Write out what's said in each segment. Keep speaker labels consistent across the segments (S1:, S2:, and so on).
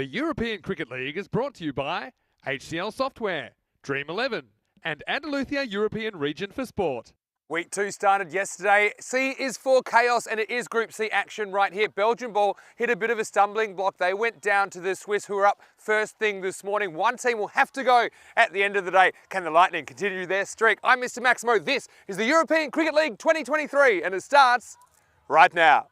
S1: The European Cricket League is brought to you by HCL Software, Dream 11, and Andalusia European Region for Sport.
S2: Week 2 started yesterday. C is for chaos, and it is Group C action right here. Belgian ball hit a bit of a stumbling block. They went down to the Swiss, who are up first thing this morning. One team will have to go at the end of the day. Can the Lightning continue their streak? I'm Mr. Maximo. This is the European Cricket League 2023, and it starts right now.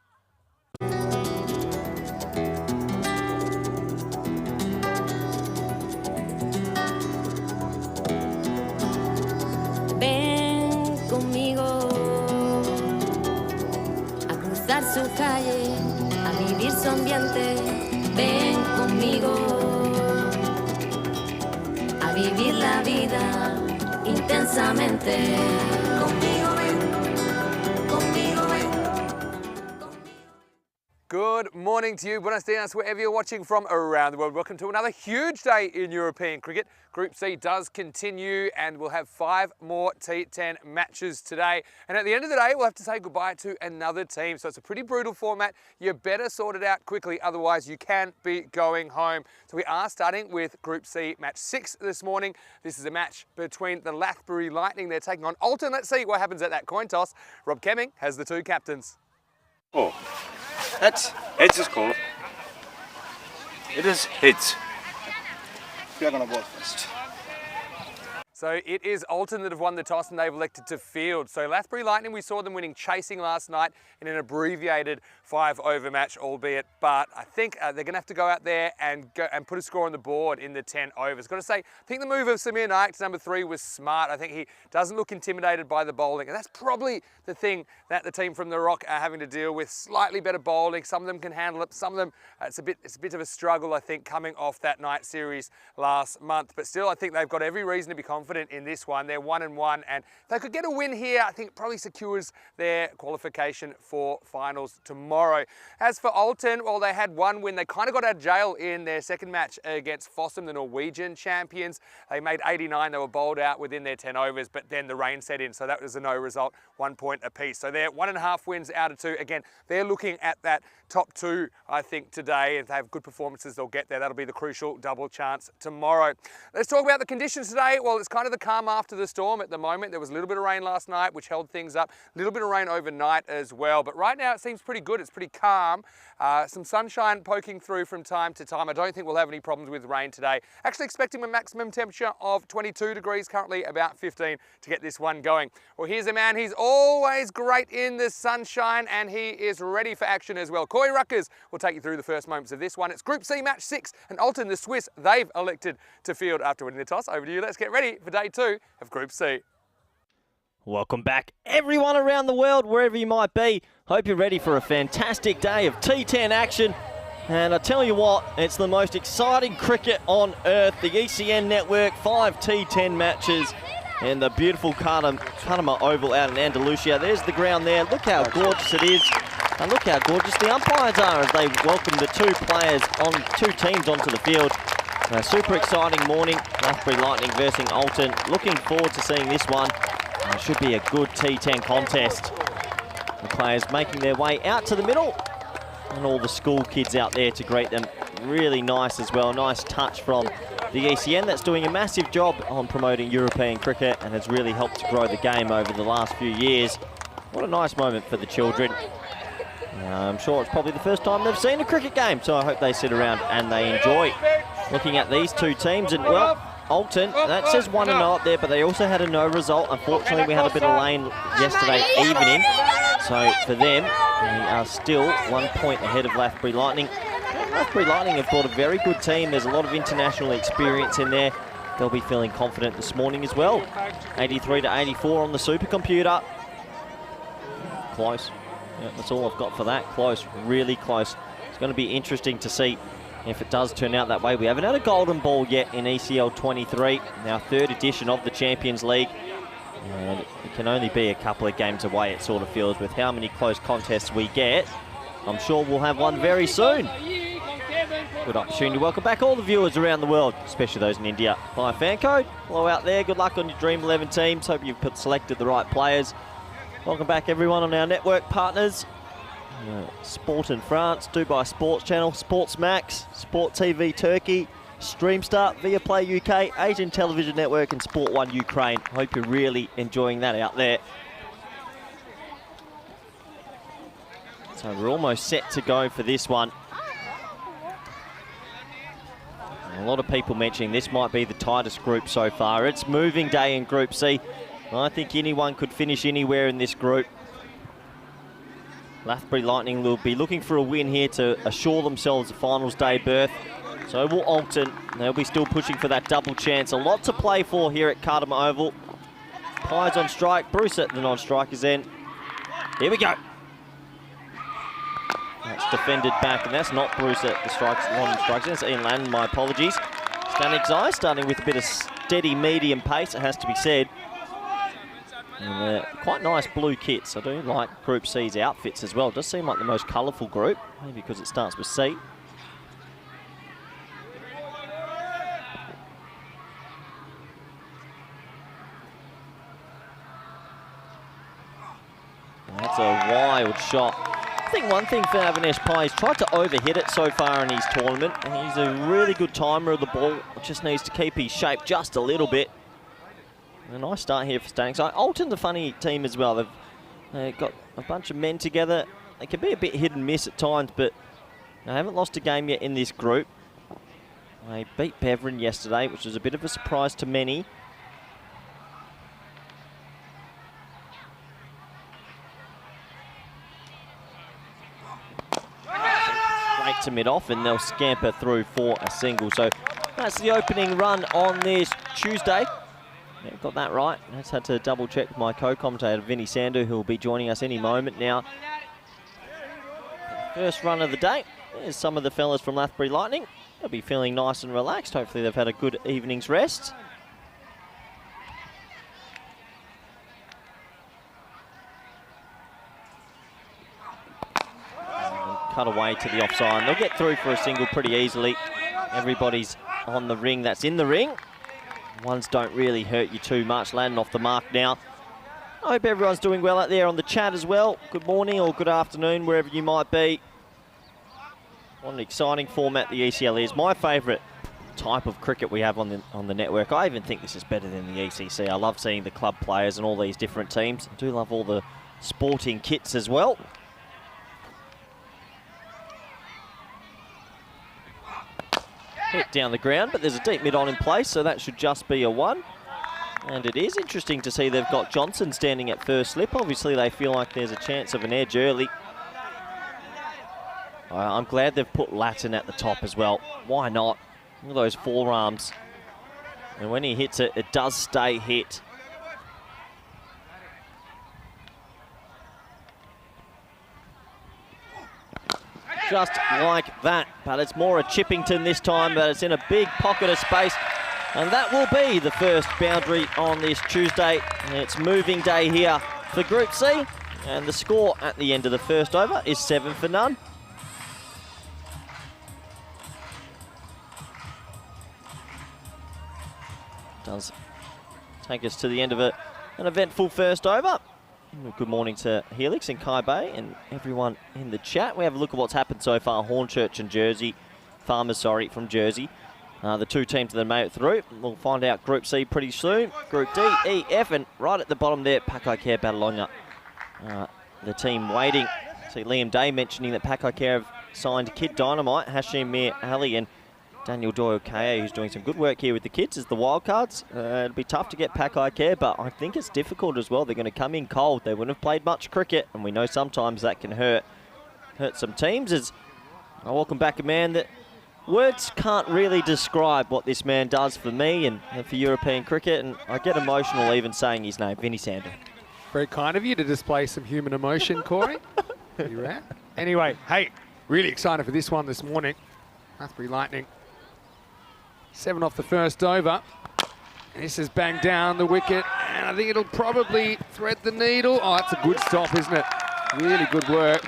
S3: Ven conmigo a cruzar su calle, a vivir su ambiente. Ven conmigo a vivir la vida intensamente. Conmigo ven, conmigo ven.
S2: Good morning to you, buenos dias, wherever you're watching from around the world. Welcome to another huge day in European cricket. Group C does continue, and we'll have 5 more T10 matches today. And at the end of the day, we'll have to say goodbye to another team. So it's a pretty brutal format. You better sort it out quickly, otherwise you can be going home. So we are starting with Group C match 6 this morning. This is a match between the Lathbury Lightning. They're taking on Alton. Let's see what happens at that coin toss. Rob Kemming has the 2 captains.
S4: Oh, that's heads is called. It is heads. We are going to bowl first.
S2: So it is Alton that have won the toss, and they've elected to field. So Lathbury Lightning, we saw them winning chasing last night in an abbreviated 5-over match, albeit. But I think they're going to have to go out there and put a score on the board in the 10 overs. Got to say, I think the move of Samir Naik to number 3 was smart. I think he doesn't look intimidated by the bowling, and that's probably the thing that the team from the Rock are having to deal with. Slightly better bowling. Some of them can handle it. Some of them, it's a bit of a struggle, I think, coming off that night series last month. But still, I think they've got every reason to be confident in this one. They're 1-1, and if they could get a win here, I think it probably secures their qualification for finals tomorrow. As for Alton, well, they had one win. They kind of got out of jail in their second match against Fossum, the Norwegian champions. They made 89. They were bowled out within their 10 overs, but then the rain set in, so that was a no result, 1 point apiece. So they're 1.5 wins out of 2. Again, they're looking at that top 2, I think, today. If they have good performances, they'll get there. That'll be the crucial double chance tomorrow. Let's talk about the conditions today. Well, it's kind of the calm after the storm at the moment. There was a little bit of rain last night, which held things up. A little bit of rain overnight as well. But right now, it seems pretty good. It's pretty calm. Some sunshine poking through from time to time. I don't think we'll have any problems with rain today. Actually expecting a maximum temperature of 22 degrees, currently about 15 to get this one going. Well, here's a man. He's always great in the sunshine, and he is ready for action as well. Coy Ruckers will take you through the first moments of this one. It's Group C match 6, and Alton, the Swiss, they've elected to field after winning the toss. Over to you. Let's get ready for day 2 of Group C.
S5: Welcome back, everyone around the world, wherever you might be. Hope you're ready for a fantastic day of T10 action. And I tell you what, it's the most exciting cricket on earth. The ECN network, 5 T10 matches in the beautiful Cartama Oval out in Andalusia. There's the ground there. Look how gorgeous it is. And look how gorgeous the umpires are as they welcome the 2 teams onto the field. A super exciting morning. Lathbury Lightning versus Alton. Looking forward to seeing this one. It should be a good T10 contest. The players making their way out to the middle, and all the school kids out there to greet them. Really nice as well. Nice touch from the ECN that's doing a massive job on promoting European cricket and has really helped to grow the game over the last few years. What a nice moment for the children. I'm sure it's probably the first time they've seen a cricket game, so I hope they sit around and they enjoy looking at these 2 teams. And well, Alton, that says 1-0 up there, but they also had a no result. Unfortunately, we had a bit of rain yesterday evening. So for them, they are still 1 point ahead of Lathbury Lightning. Lathbury Lightning have got a very good team. There's a lot of international experience in there. They'll be feeling confident this morning as well. 83-84 on the supercomputer. Close. Yeah, that's all I've got for that. Close, really close. It's going to be interesting to see if it does turn out that way. We haven't had a golden ball yet in ECL 23, now 3rd edition of the Champions League. And it can only be a couple of games away, it sort of feels, with how many close contests we get. I'm sure we'll have one very soon. Good opportunity. Welcome back all the viewers around the world, especially those in India. Buy a fan code. Hello out there. Good luck on your Dream 11 teams. Hope you've selected the right players. Welcome back everyone on our network partners. Sport in France, Dubai Sports Channel, Sports Max, Sport TV Turkey, Streamstar, Viaplay UK, Asian Television Network and Sport 1 Ukraine. Hope you're really enjoying that out there. So we're almost set to go for this one. A lot of people mentioning this might be the tightest group so far. It's moving day in Group C. I think anyone could finish anywhere in this group. Lathbury Lightning will be looking for a win here to assure themselves a finals day berth. So will Alton. They'll be still pushing for that double chance. A lot to play for here at Cartama Oval. Pies on strike. Bruce at the non-strikers end. Here we go. That's defended back, and that's not Bruce at the strikes, non-strikers. That's Ian Lannon, my apologies. Stanik's Eye starting with a bit of steady medium pace, it has to be said. And quite nice blue kits. I do like Group C's outfits as well. It does seem like the most colourful group, maybe because it starts with C. That's a wild shot. I think one thing for Avinash Pai, he's tried to overhit it so far in his tournament. And he's a really good timer of the ball. Just needs to keep his shape just a little bit. A nice start here for Stanks. Alton's a funny team as well. They've got a bunch of men together. They can be a bit hit and miss at times, but they haven't lost a game yet in this group. They beat Beverin yesterday, which was a bit of a surprise to many. Straight to mid-off, and they'll scamper through for a single. So that's the opening run on this Tuesday. Yeah, got that right. I just had to double check my co-commentator, Vinny Sandu, who will be joining us any moment now. First run of the day. There's some of the fellas from Lathbury Lightning. They'll be feeling nice and relaxed. Hopefully they've had a good evening's rest. And cut away to the offside. They'll get through for a single pretty easily. Everybody's on the ring that's in the ring. Ones don't really hurt you too much. Landing off the mark now. I hope everyone's doing well out there on the chat as well. Good morning or good afternoon, wherever you might be. What an exciting format the ECL is. My favourite type of cricket we have on the network. I even think this is better than the ECC. I love seeing the club players and all these different teams. I do love all the sporting kits as well. Hit down the ground, but there's a deep mid-on in place, so that should just be a one. And it is interesting to see they've got Johnson standing at first slip. Obviously, they feel like there's a chance of an edge early. I'm glad they've put Latin at the top as well. Why not? Look at those forearms. And when he hits it, it does stay hit. Just like that, but it's more a Chippington this time, but it's in a big pocket of space. And that will be the first boundary on this Tuesday. It's moving day here for Group C. And the score at the end of the first over is 7 for none. Does take us to the end of an eventful first over. Good morning to Helix and Kai Bay and everyone in the chat. We have a look at what's happened so far. Hornchurch and Jersey, Farmers, sorry, from Jersey. The two teams that made it through. We'll find out Group C pretty soon. Group D, E, F, and right at the bottom there, Pakai Care Battalonia. The team waiting. See Liam Day mentioning that Pakai Care have signed Kid Dynamite, Hashim Mir Ali, and Daniel Doyle K.A., who's doing some good work here with the kids as the wildcards. It'll be tough to get Pakai Care, but I think it's difficult as well. They're going to come in cold. They wouldn't have played much cricket, and we know sometimes that can hurt some teams. As I welcome back a man that words can't really describe what this man does for me and for European cricket, and I get emotional even saying his name, Vinny Sander.
S1: Very kind of you to display some human emotion, Corey. You're right. Anyway, hey, really excited for this one this morning. Lathbury Lightning. 7 off the first over. This is banged down the wicket, and I think it'll probably thread the needle. Oh, that's a good stop, isn't it? Really good work.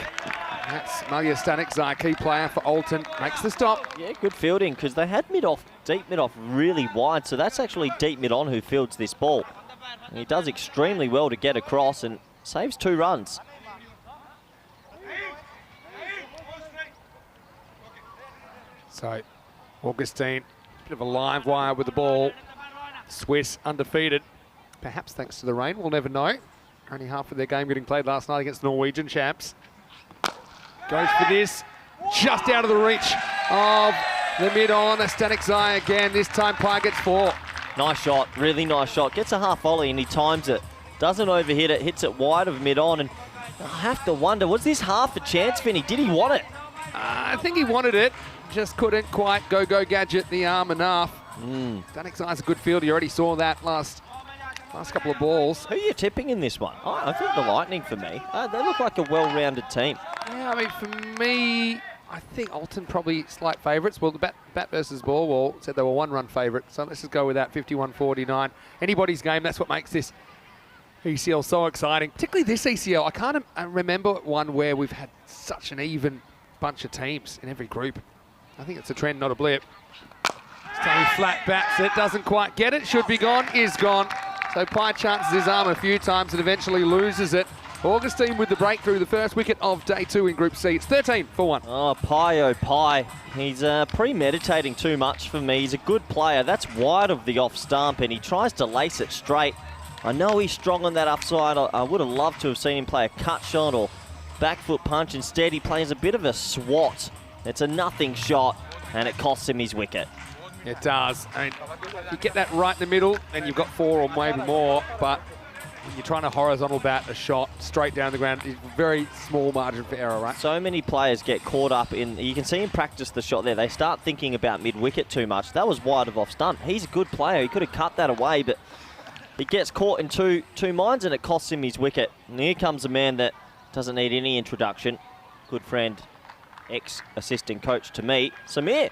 S1: That's Malia Stanik, key player for Alton. Makes the stop.
S5: Yeah, good fielding, because they had mid-off, deep mid-off really wide, so that's actually deep mid-on who fields this ball. And he does extremely well to get across and saves 2 runs.
S1: So, Augustine, bit of a live wire with the ball. Swiss undefeated. Perhaps thanks to the rain, we'll never know. Only half of their game getting played last night against the Norwegian champs. Goes for this, just out of the reach of the mid-on. Stanek Zai again, this time Pai gets 4.
S5: Nice shot, really nice shot. Gets a half volley and he times it. Doesn't overhit it, hits it wide of mid-on. And I have to wonder, was this half a chance, Vinny? Did he want it?
S1: I think he wanted it, just couldn't quite go gadget the arm enough. Stanek Zai's a good fielder, you already saw that last couple of balls.
S5: Who are you tipping in this one? Oh, I think the Lightning for me. They look like a well-rounded team.
S1: Yeah, I mean, for me, I think Alton probably slight favourites. Well, the bat versus ball wall said they were 1-run favourite, so let's just go with that, 51-49. Anybody's game, that's what makes this ECL so exciting. Particularly this ECL. I can't remember one where we've had such an even bunch of teams in every group. I think it's a trend, not a blip. Stay flat bats it, doesn't quite get it, should be gone, is gone. So Pai chances his arm a few times and eventually loses it. Augustine with the breakthrough, the first wicket of day 2 in Group C. It's 13-1.
S5: Oh, Pai. He's premeditating too much for me. He's a good player. That's wide of the off stump and he tries to lace it straight. I know he's strong on that upside. I would have loved to have seen him play a cut shot or back foot punch. Instead, he plays a bit of a swat. It's a nothing shot and it costs him his wicket.
S1: It does. I mean, you get that right in the middle, and you've got 4 or maybe more, but when you're trying to horizontal bat a shot straight down the ground, it's very small margin for error, right?
S5: So many players get caught up in, you can see him practice the shot there. They start thinking about mid-wicket too much. That was wide of off stump. He's a good player. He could have cut that away, but he gets caught in two minds, and it costs him his wicket. And here comes a man that doesn't need any introduction. Good friend, ex-assistant coach to me, Samir.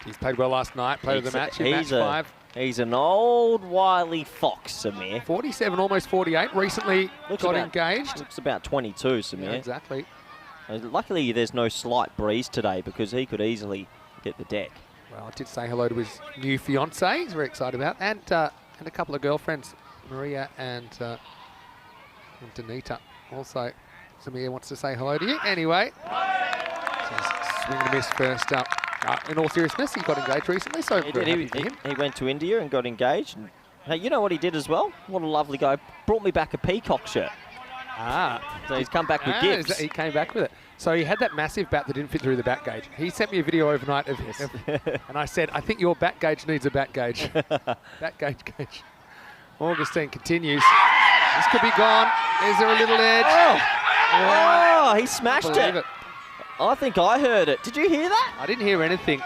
S1: He's played well last night, played of the match in match 5.
S5: He's an old wily fox, Samir.
S1: 47, almost 48. Recently got engaged.
S5: Looks about 22, Samir.
S1: Yeah, exactly.
S5: Luckily, there's no slight breeze today because he could easily get the deck.
S1: Well, I did say hello to his new fiancée. He's very excited about, and a couple of girlfriends, Maria and Danita. Also, Samir wants to say hello to you. Anyway, so swing and a miss first up. In all seriousness, he got engaged recently, so
S5: he went to India and got engaged. And, hey, you know what he did as well? What a lovely guy. Brought me back a peacock shirt. So he's come back with gifts.
S1: He came back with it. So he had that massive bat that didn't fit through the bat gauge. He sent me a video overnight of this. And I said, I think your bat gauge needs a bat gauge. Bat gauge. Augustine continues. This could be gone. Is there a little edge?
S5: Oh, he smashed it. I think I heard it. Did you hear that?
S1: I didn't hear anything.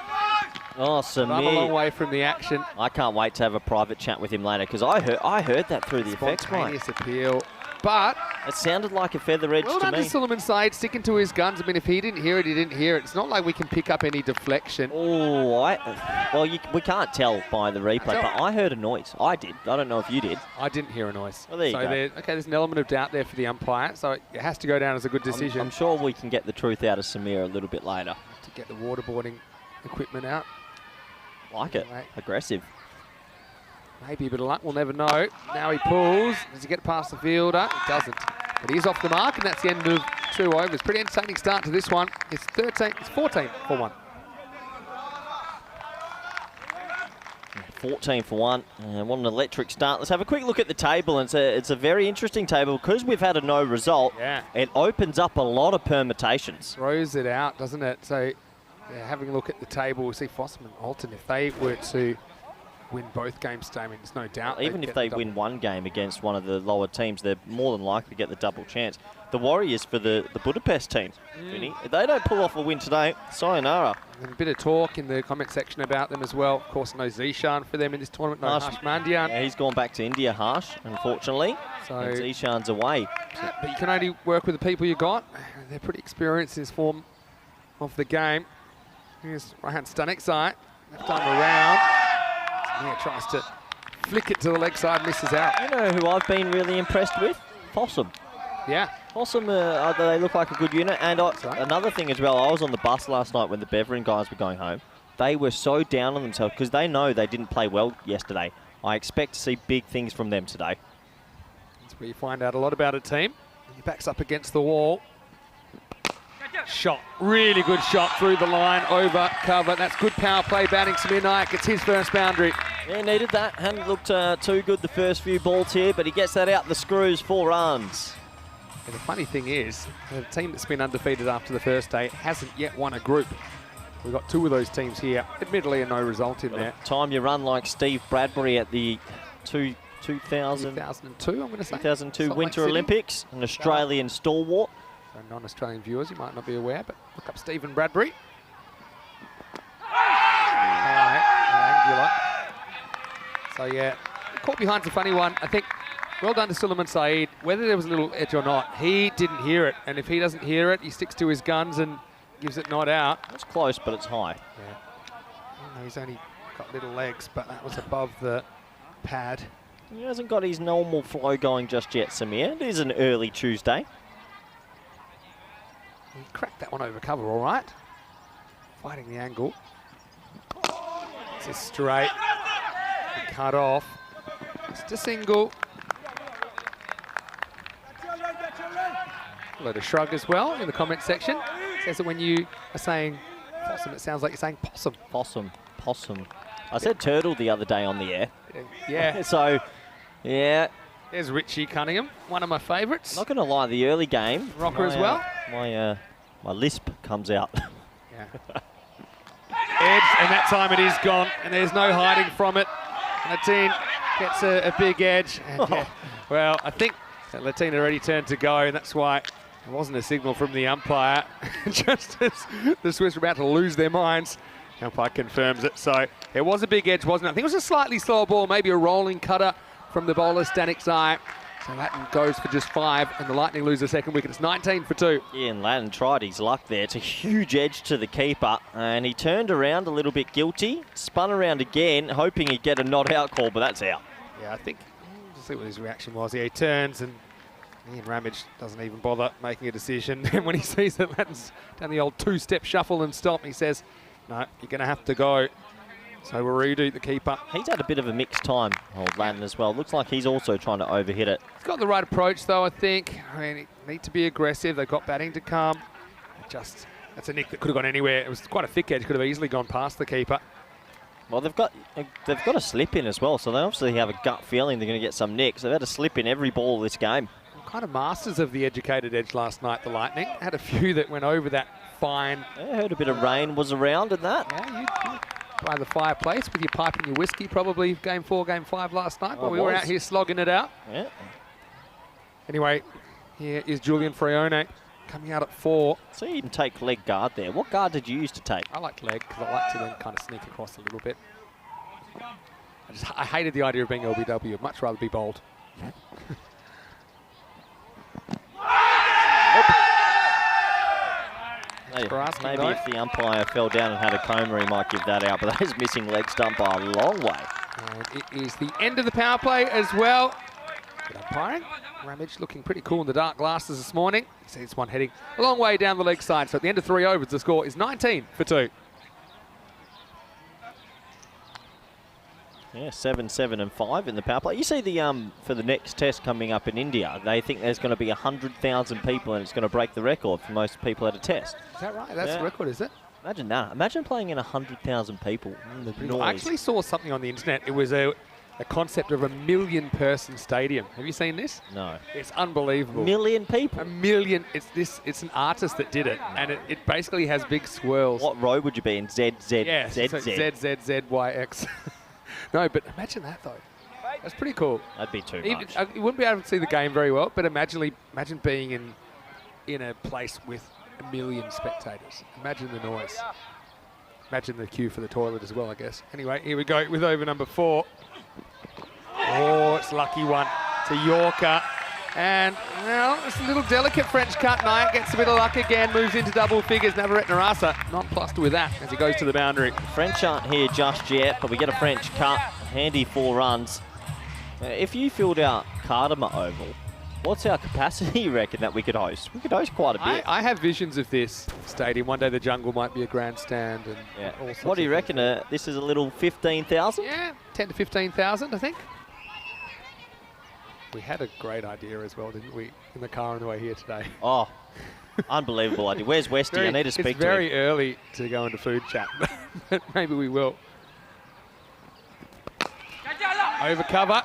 S5: Oh, Samir.
S1: I'm a long way from the action.
S5: I can't wait to have a private chat with him later because I heard that through the effects mic.
S1: Spontaneous appeal. But
S5: it sounded like a feather edge to me.
S1: Well done to Suleiman Said, sticking to his guns. I mean, if he didn't hear it, he didn't hear it. It's not like we can pick up any deflection.
S5: Oh, we can't tell by the replay, but I heard a noise. I did. I don't know if you did.
S1: I didn't hear a noise.
S5: Well, there you go.
S1: There's an element of doubt there for the umpire, so it has to go down as a good decision.
S5: I'm sure we can get the truth out of Samir a little bit later.
S1: To get the waterboarding equipment out.
S5: Like it. Aggressive.
S1: Maybe a bit of luck, we'll never know. Now he pulls. Does he get past the fielder? He doesn't. But he's off the mark, and that's the end of 2 overs. Pretty entertaining start to this one. It's 14-1.
S5: 14-1. What an electric start. Let's have a quick look at the table. And it's a very interesting table because we've had a no result.
S1: Yeah.
S5: It opens up a lot of permutations.
S1: Throws it out, doesn't it? So, having a look at the table, we'll see Fossum and Alton, if they were to win both games today, I mean, there's no doubt.
S5: Even if they win one game against one of the lower teams, they're more than likely to get the double chance. The Warriors for the Budapest team, Vinny, if they don't pull off a win today, sayonara.
S1: And a bit of talk in the comment section about them as well. Of course, no Zishan for them in this tournament, no Harsh Mandian.
S5: Yeah, he's gone back to India, Harsh, unfortunately. So and Zishan's away.
S1: But you can only work with the people you got. They're pretty experienced in this form of the game. Here's right-hand Stanek Zai, left arm around. Yeah, tries to flick it to the leg side, misses out.
S5: You know who I've been really impressed with? Fossum.
S1: Yeah.
S5: Fossum, they look like a good unit. And another thing as well, I was on the bus last night when the Beverin guys were going home. They were so down on themselves because they know they didn't play well yesterday. I expect to see big things from them today.
S1: That's where you find out a lot about a team. He backs up against the wall. shot. Really good shot through the line, over cover. That's good power play. Batting Samir Nayak gets his first boundary.
S5: Yeah, needed that. Hadn't looked too good the first few balls here, but he gets that out the screws, 4 runs.
S1: And the funny thing is, the team that's been undefeated after the first day hasn't yet won a group. We've got 2 of those teams here. Admittedly, no result in there.
S5: Time you run like Steve Bradbury at the 2002,
S1: I'm going to say.
S5: 2002
S1: Salt Lake
S5: Winter
S1: City.
S5: Olympics, an Australian stalwart.
S1: So non-Australian viewers, you might not be aware, but look up Stephen Bradbury. Angular. So yeah, caught behind's a funny one. I think well done to Suleiman Saeed. Whether there was a little edge or not, he didn't hear it. And if he doesn't hear it, he sticks to his guns and gives it not out.
S5: It's close, but it's high.
S1: Yeah. I know he's only got little legs, but that was above the pad.
S5: He hasn't got his normal flow going just yet, Samir. It is an early Tuesday.
S1: He cracked that one over cover, all right. Fighting the angle. It's a straight. Cut off. Just a single. A little shrug as well in the comment section. Says that when you are saying possum, it sounds like you're saying possum.
S5: Possum. I said turtle the other day on the air.
S1: Yeah.
S5: So, yeah.
S1: There's Richie Cunningham, one of my favourites.
S5: Not going to lie, the early game.
S1: Rocker as well.
S5: My lisp comes out.
S1: Yeah. Edge, and that time it is gone, and there's no hiding from it. Latin gets a big edge. And yeah, well, I think that Latin already turned to go, and that's why it wasn't a signal from the umpire. Just as the Swiss were about to lose their minds, the umpire confirms it. So it was a big edge, wasn't it? I think it was a slightly slower ball, maybe a rolling cutter from the bowler, Stanik Zai. So Latin goes for just 5, and the Lightning lose the second wicket. It's 19 for 2.
S5: Yeah, and Latin tried his luck there. It's a huge edge to the keeper, and he turned around a little bit guilty, spun around again, hoping he'd get a not-out call, but that's out.
S1: Yeah, I think, we'll see what his reaction was. Yeah, he turns, and Ian Ramage doesn't even bother making a decision. And when he sees that Latin's done the old 2-step shuffle and stop, he says, no, you're going to have to go. So Warudu, the keeper.
S5: He's had a bit of a mixed time, old Latin, as well. Looks like he's also trying to overhit it.
S1: He's got the right approach, though, I think. I mean, need to be aggressive. They've got batting to come. That's a nick that could have gone anywhere. It was quite a thick edge. Could have easily gone past the keeper.
S5: Well, they've got a slip in as well, so they obviously have a gut feeling they're going to get some nicks. They've had a slip in every ball this game.
S1: Kind of masters of the educated edge last night, the Lightning. Had a few that went over that fine.
S5: I heard a bit of rain was around and that.
S1: Yeah, you by the fireplace with your pipe and your whiskey, probably game 4, game 5 last night, but we were out here slogging it out.
S5: Yeah.
S1: Anyway, here is Julian Freone coming out at 4.
S5: So you even take leg guard there. What guard did you use to take?
S1: I like leg because I like to then kind of sneak across a little bit. I hated the idea of being LBW. I'd much rather be bold.
S5: Maybe if the umpire fell down and had a coma, he might give that out, but that is missing leg stump by a long way.
S1: And it is the end of the power play as well. Good umpiring. Ramage looking pretty cool in the dark glasses this morning. You see this one heading a long way down the leg side. So at the end of 3 overs, the score is 19 for 2.
S5: Yeah, 7, 7 and 5 in the power play. You see the for the next test coming up in India, they think there's going to be 100,000 people and it's going to break the record for most people at a test.
S1: Is that right? That's the record, is it?
S5: Imagine that. Imagine playing in 100,000 people. The noise.
S1: I actually saw something on the internet. It was a concept of a 1 million person stadium. Have you seen this?
S5: No.
S1: It's unbelievable.
S5: 1 million people?
S1: 1 million. It's an artist that did it, and it basically has big swirls.
S5: What row would you be in? Z, Z,
S1: yeah,
S5: Z,
S1: so
S5: Z.
S1: Z, Z, Z, Y, X. No, but imagine that, though. That's pretty cool.
S5: That'd be too much.
S1: You wouldn't be able to see the game very well, but imagine being in a place with 1 million spectators. Imagine the noise. Imagine the queue for the toilet as well, I guess. Anyway, here we go with over number 4. Oh, it's a lucky one to Yorker. And, well, it's a little delicate French cut. Nayak gets a bit of luck again, moves into double figures. Navaret Narasa nonplussed with that as he goes to the boundary.
S5: French aren't here just yet, but we get a French cut. Handy 4 runs. If you filled out Cartama Oval, what's our capacity, you reckon, that we could host? We could host quite a bit.
S1: I have visions of this stadium. One day the jungle might be a grandstand. And all sorts
S5: what do you
S1: of
S5: reckon? This is a little 15,000?
S1: Yeah, 10 to 15,000, I think. We had a great idea as well, didn't we, in the car on the way here today?
S5: Oh, Unbelievable idea. Where's Westy? I need to speak to him.
S1: It's very early to go into food chat, but maybe we will. Over cover.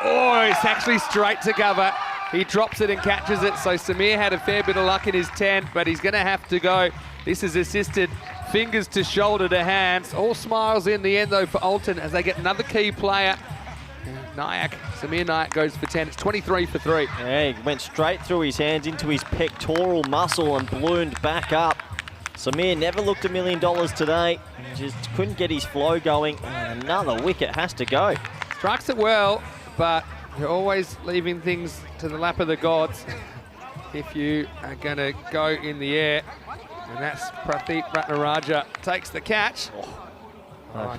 S1: Oh, it's actually straight to cover. He drops it and catches it. So Samir had a fair bit of luck in his 10, but he's going to have to go. This is assisted fingers to shoulder to hands. All smiles in the end, though, for Alton as they get another key player. Nyack, Samir Nyack goes for 10. It's 23 for 3.
S5: Yeah, he went straight through his hands into his pectoral muscle and ballooned back up. Samir never looked $1 million today. Just couldn't get his flow going. And another wicket has to go.
S1: Strikes it well, but you're always leaving things to the lap of the gods if you are going to go in the air. And that's Pradeep Ratnaraja takes the catch.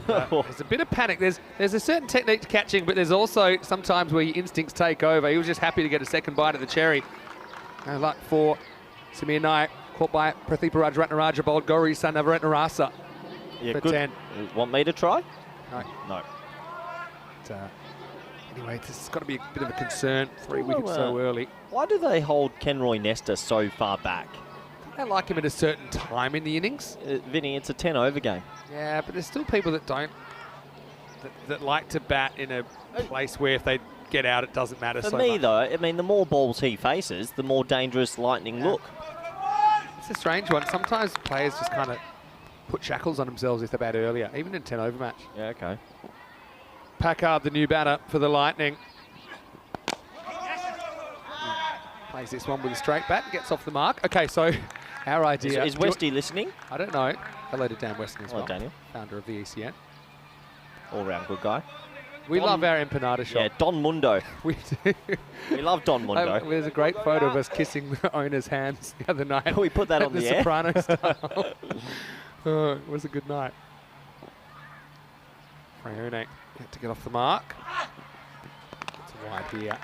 S1: There's a bit of panic. There's a certain technique to catching, but there's also sometimes where your instincts take over. He was just happy to get a second bite of the cherry. No luck for Samir Nayak, caught by Pradeep Ratnaraja, bowled Gauri Sanavarentnarasa for
S5: good.
S1: 10.
S5: Want me to try?
S1: No.
S5: No.
S1: Anyway, this has got to be a bit of a concern. 3 wickets so early.
S5: Why do they hold Kenroy Nesta so far back?
S1: They like him at a certain time in the innings.
S5: Vinny, it's a 10-over game.
S1: Yeah, but there's still people that don't, that like to bat in a place where if they get out, it doesn't matter so much.
S5: For me, though, I mean, the more balls he faces, the more dangerous Lightning look.
S1: It's a strange one. Sometimes players just kind of put shackles on themselves if they bat earlier, even in a 10-over match.
S5: Yeah, okay.
S1: Packard, the new batter for the Lightning. Plays this one with a straight bat and gets off the mark. Okay, so our idea...
S5: Is Westy listening?
S1: I don't know. Hello to Dan Weston as well.
S5: Hello, Daniel.
S1: Founder of the ECN.
S5: All-round good guy.
S1: We love our empanada shop.
S5: Yeah, Don Mundo.
S1: We do.
S5: We love Don Mundo.
S1: There's a great photo of us kissing the owner's hands the other night.
S5: We put that on the air.
S1: Soprano style. Oh, it was a good night. Frayone had to get off the mark. It's wide here.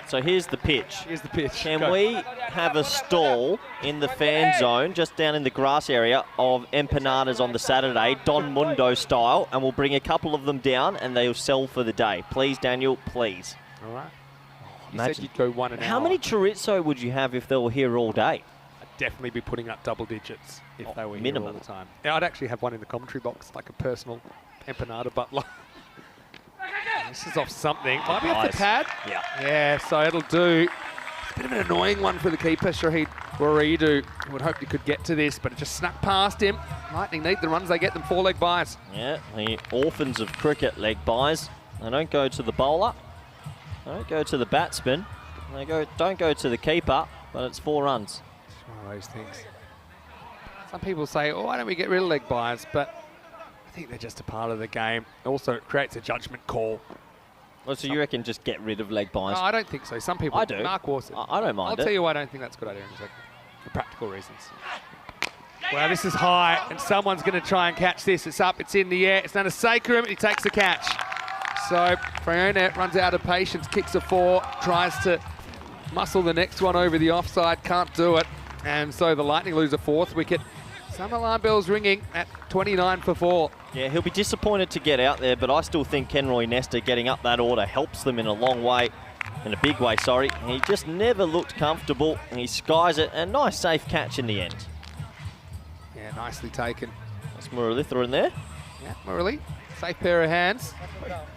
S5: So here's the pitch.
S1: Here's the pitch.
S5: Can
S1: Go.
S5: we have a stall in the fan zone, just down in the grass area, of empanadas on the Saturday, Don Mundo style, and we'll bring a couple of them down and they'll sell for the day. Please, Daniel, please.
S1: All right. You
S5: Imagine.
S1: said you'd go 1 an hour.
S5: How many chorizo would you have if they were here all day?
S1: I'd definitely be putting up double digits if they were
S5: minimum.
S1: here all the time. Yeah, I'd actually have one in the commentary box, like a personal empanada butler. This is off something. Might be off the pad.
S5: Yeah.
S1: Yeah, so it'll do. It's a bit of an annoying one for the keeper, Shahid Waridu. I would hope he could get to this, but it just snuck past him. Lightning need the runs they get them 4-leg buys.
S5: Yeah, the orphans of cricket leg buys. They don't go to the bowler. They don't go to the batsman. They don't go to the keeper, but it's 4 runs.
S1: It's one of those things. Some people say, oh, why don't we get rid of leg buys? But I think they're just a part of the game. Also, it creates a judgment call.
S5: Well, so you reckon just get rid of leg buys?
S1: No, I don't think so. Some people...
S5: I do.
S1: Mark Warson.
S5: I don't mind
S1: I'll tell you why I don't think that's a good idea in a second. For practical reasons. Wow, this is high, and someone's going to try and catch this. It's up, it's in the air. It's Nanasekaram, and he takes the catch. So, Frayone runs out of patience, kicks a 4, tries to muscle the next one over the offside, can't do it. And so the Lightning lose a 4th wicket. Some alarm bells ringing at 29 for 4.
S5: Yeah, he'll be disappointed to get out there, but I still think Kenroy Nesta getting up that order helps them in a long way, in a big way, sorry. He just never looked comfortable, and he skies it, and nice safe catch in the end.
S1: Yeah, nicely taken.
S5: That's Muralitha in there.
S1: Yeah, Murali, safe pair of hands.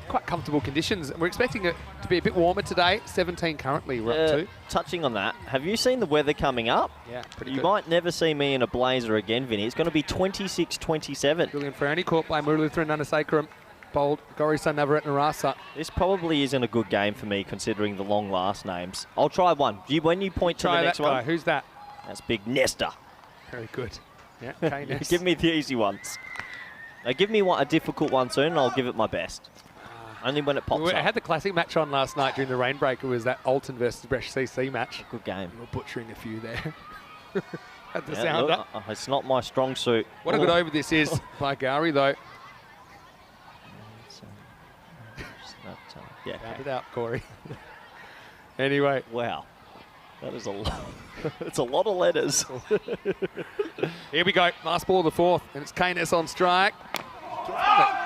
S1: Quite comfortable conditions. We're expecting it to be a bit warmer today. 17 currently, we're up to.
S5: Touching on that, have you seen the weather coming up?
S1: Yeah, pretty
S5: You
S1: good.
S5: might never see me in a blazer again, Vinny. It's going to be 26-27.
S1: Julian Frayone caught by Muralitha and Nanasekaram. Bowled Gauri Navaratnarasa.
S5: This probably isn't a good game for me, considering the long last names. I'll try one. When you point to the next one,
S1: Who's that?
S5: that's Big Nesta.
S1: Very good. Yeah, K-Ness.
S5: Give me the easy ones. Now give me a difficult one soon, and I'll give it my best. Only when it pops
S1: I
S5: up.
S1: had the classic match on last night during the rain break. It was that Alton versus Bresh CC match.
S5: Good game.
S1: You were butchering a few there. Had the
S5: Yeah,
S1: sound
S5: look,
S1: up.
S5: it's not my strong suit.
S1: What a good over this is by Gowrie, though.
S5: Yeah.
S1: Round it out, Corey. Anyway.
S5: Wow. That is a lot. It's a lot of letters.
S1: Here we go. Last ball of the 4th, and it's K-Ness on strike.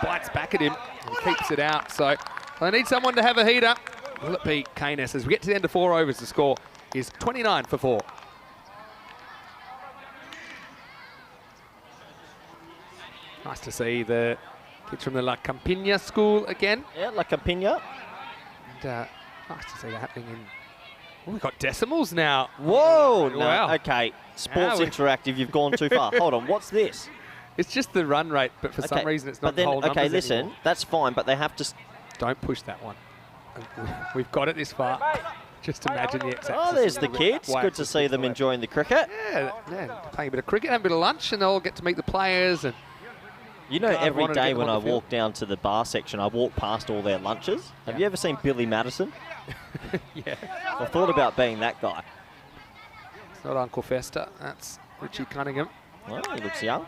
S1: Bites back at him and keeps it out. So they need someone to have a heater. Will it be K-Ness? As we get to the end of 4 overs, the score is 29 for 4. Nice to see the kids from the La Campina school again.
S5: Yeah, La Campina.
S1: And nice to see that happening in... Oh, we've got decimals now.
S5: Whoa! No,
S1: Wow.
S5: okay. Sports
S1: Now
S5: Interactive, you've gone too far. Hold on, what's this?
S1: It's just the run rate, but for some reason it's not
S5: but then,
S1: whole numbers
S5: okay, listen,
S1: anymore.
S5: that's fine, but they have to...
S1: Don't push that one. We've got it this far. Just imagine the exact...
S5: Oh, there's the kids. Good to see them enjoying the cricket.
S1: Yeah, playing a bit of cricket, having a bit of lunch, and they'll get to meet the players. And
S5: you know, every
S1: wanted to
S5: day
S1: get
S5: when
S1: them
S5: I
S1: on the field.
S5: walk down to the bar section, I walk past all their lunches. Have you ever seen Billy Madison?
S1: yeah,
S5: I've thought about being that guy.
S1: it's not Uncle Fester. That's Richie Cunningham.
S5: Well, he looks young.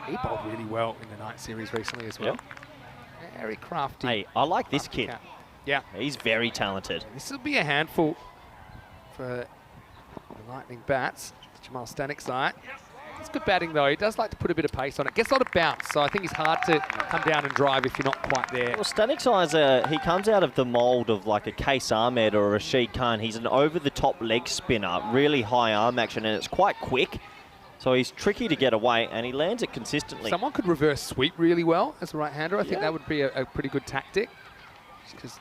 S1: He bowled really well in the night series recently as well.
S5: Yep.
S1: Very crafty.
S5: Hey, I like this
S1: crafty
S5: kid.
S1: cat. Yeah,
S5: He's very talented.
S1: this will be a handful for the Lightning bats. Jamal Stanik's side. It's good batting though. He does like to put a bit of pace on it. Gets a lot of bounce, so I think he's hard to come down and drive if you're not quite there.
S5: Well, Stanik's eyes, he comes out of the mould of like a Case Ahmed or a Rashid Khan. He's an over-the-top leg spinner, really high arm action, and it's quite quick. So he's tricky to get away, and he lands it consistently.
S1: Someone could reverse sweep really well as a right-hander. I think
S5: Yeah.
S1: that would be a pretty good tactic. Just because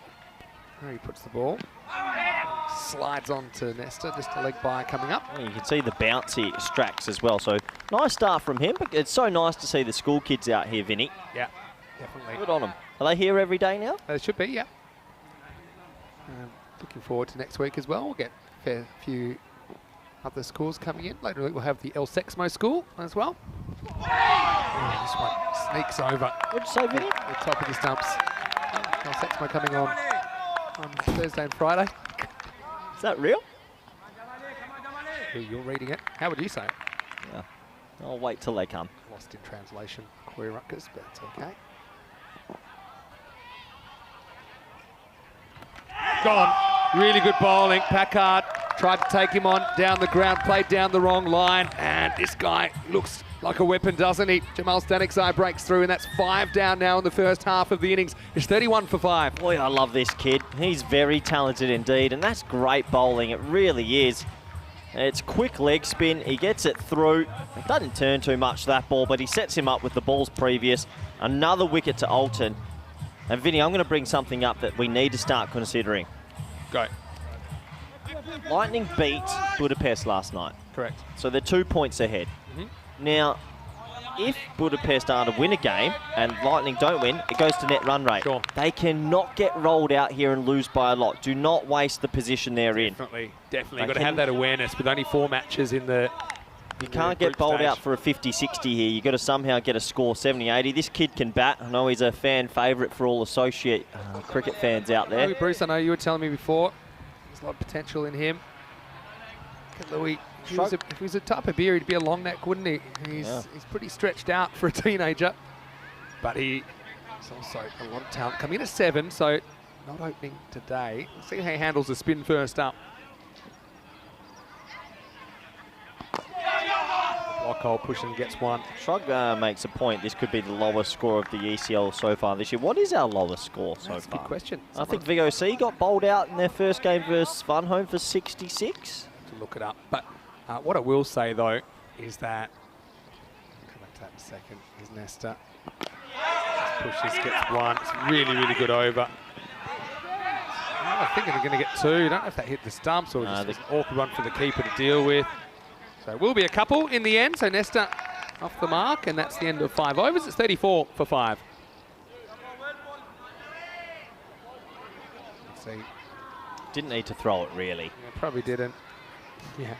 S1: he puts the ball, slides on to Nesta, just a leg by coming up.
S5: You can see the bounce he extracts as well. So nice start from him, but it's so nice to see the school kids out here, Vinny.
S1: Yeah, definitely.
S5: Good on them. Are they here every day now?
S1: They should be, yeah. Looking forward to next week as well. We'll get a fair few other schools coming in. Later we'll have the El Sexmo school as well. Oh, this one sneaks over
S5: What'd you say, Vinny?
S1: the top of the stumps. El Sexmo coming on Thursday and Friday.
S5: Is that real?
S1: You're reading it. How would you say it?
S5: Yeah. I'll wait till they come.
S1: Lost in translation, Corey Ruckers, but it's okay. Gone. Really good bowling. Packard tried to take him on down the ground, played down the wrong line, and this guy looks like a weapon, doesn't he? Jamal Stanik's eye breaks through, and that's 5 down now in the first half of the innings. It's 31 for 5.
S5: Boy, I love this kid. He's very talented indeed, and that's great bowling. It really is. It's quick leg spin. He gets it through. It doesn't turn too much, that ball, but he sets him up with the balls previous. Another wicket to Alton. And Vinny, I'm going to bring something up that we need to start considering.
S1: Go.
S5: Lightning beat Budapest last night.
S1: Correct.
S5: So they're 2 points ahead. Now, if Budapest are to win a game and Lightning don't win, it goes to net run rate.
S1: Sure.
S5: They cannot get rolled out here and lose by a lot. Do not waste the position they're in.
S1: Definitely.
S5: They
S1: You've got to have that awareness with only 4 matches in the...
S5: You can't get bowled out for a 50-60 here. You've got to somehow get a score 70-80. This kid can bat. I know he's a fan favourite for all associate cricket fans out there.
S1: Louis Bruce, I know you were telling me before, there's a lot of potential in him. Look at Louis. If he was a type of beer, he'd be a long neck, wouldn't he? He's pretty stretched out for a teenager. But he's also a lot of talent. Coming in at 7, so not opening today. Let's see how he handles the spin first up. Block hole pushing gets 1.
S5: Shrug makes a point. This could be the lowest score of the ECL so far this year. What is our lowest score so
S1: That's a
S5: far?
S1: good question.
S5: I think VOC got bowled out in their first game versus Funhome for 66.
S1: To look it up. But what I will say, though, is that... I'll come back to that in a second. Here's Nesta. Pushes, gets 1. It's really, really good over. I think they're going to get 2. I don't know if that hit the stumps or just was an awkward one for the keeper to deal with. So it will be a couple in the end. So Nesta off the mark, and that's the end of 5 overs. It's 34 for 5. Let's see.
S5: Didn't need to throw it, really.
S1: Yeah, probably didn't. Yeah.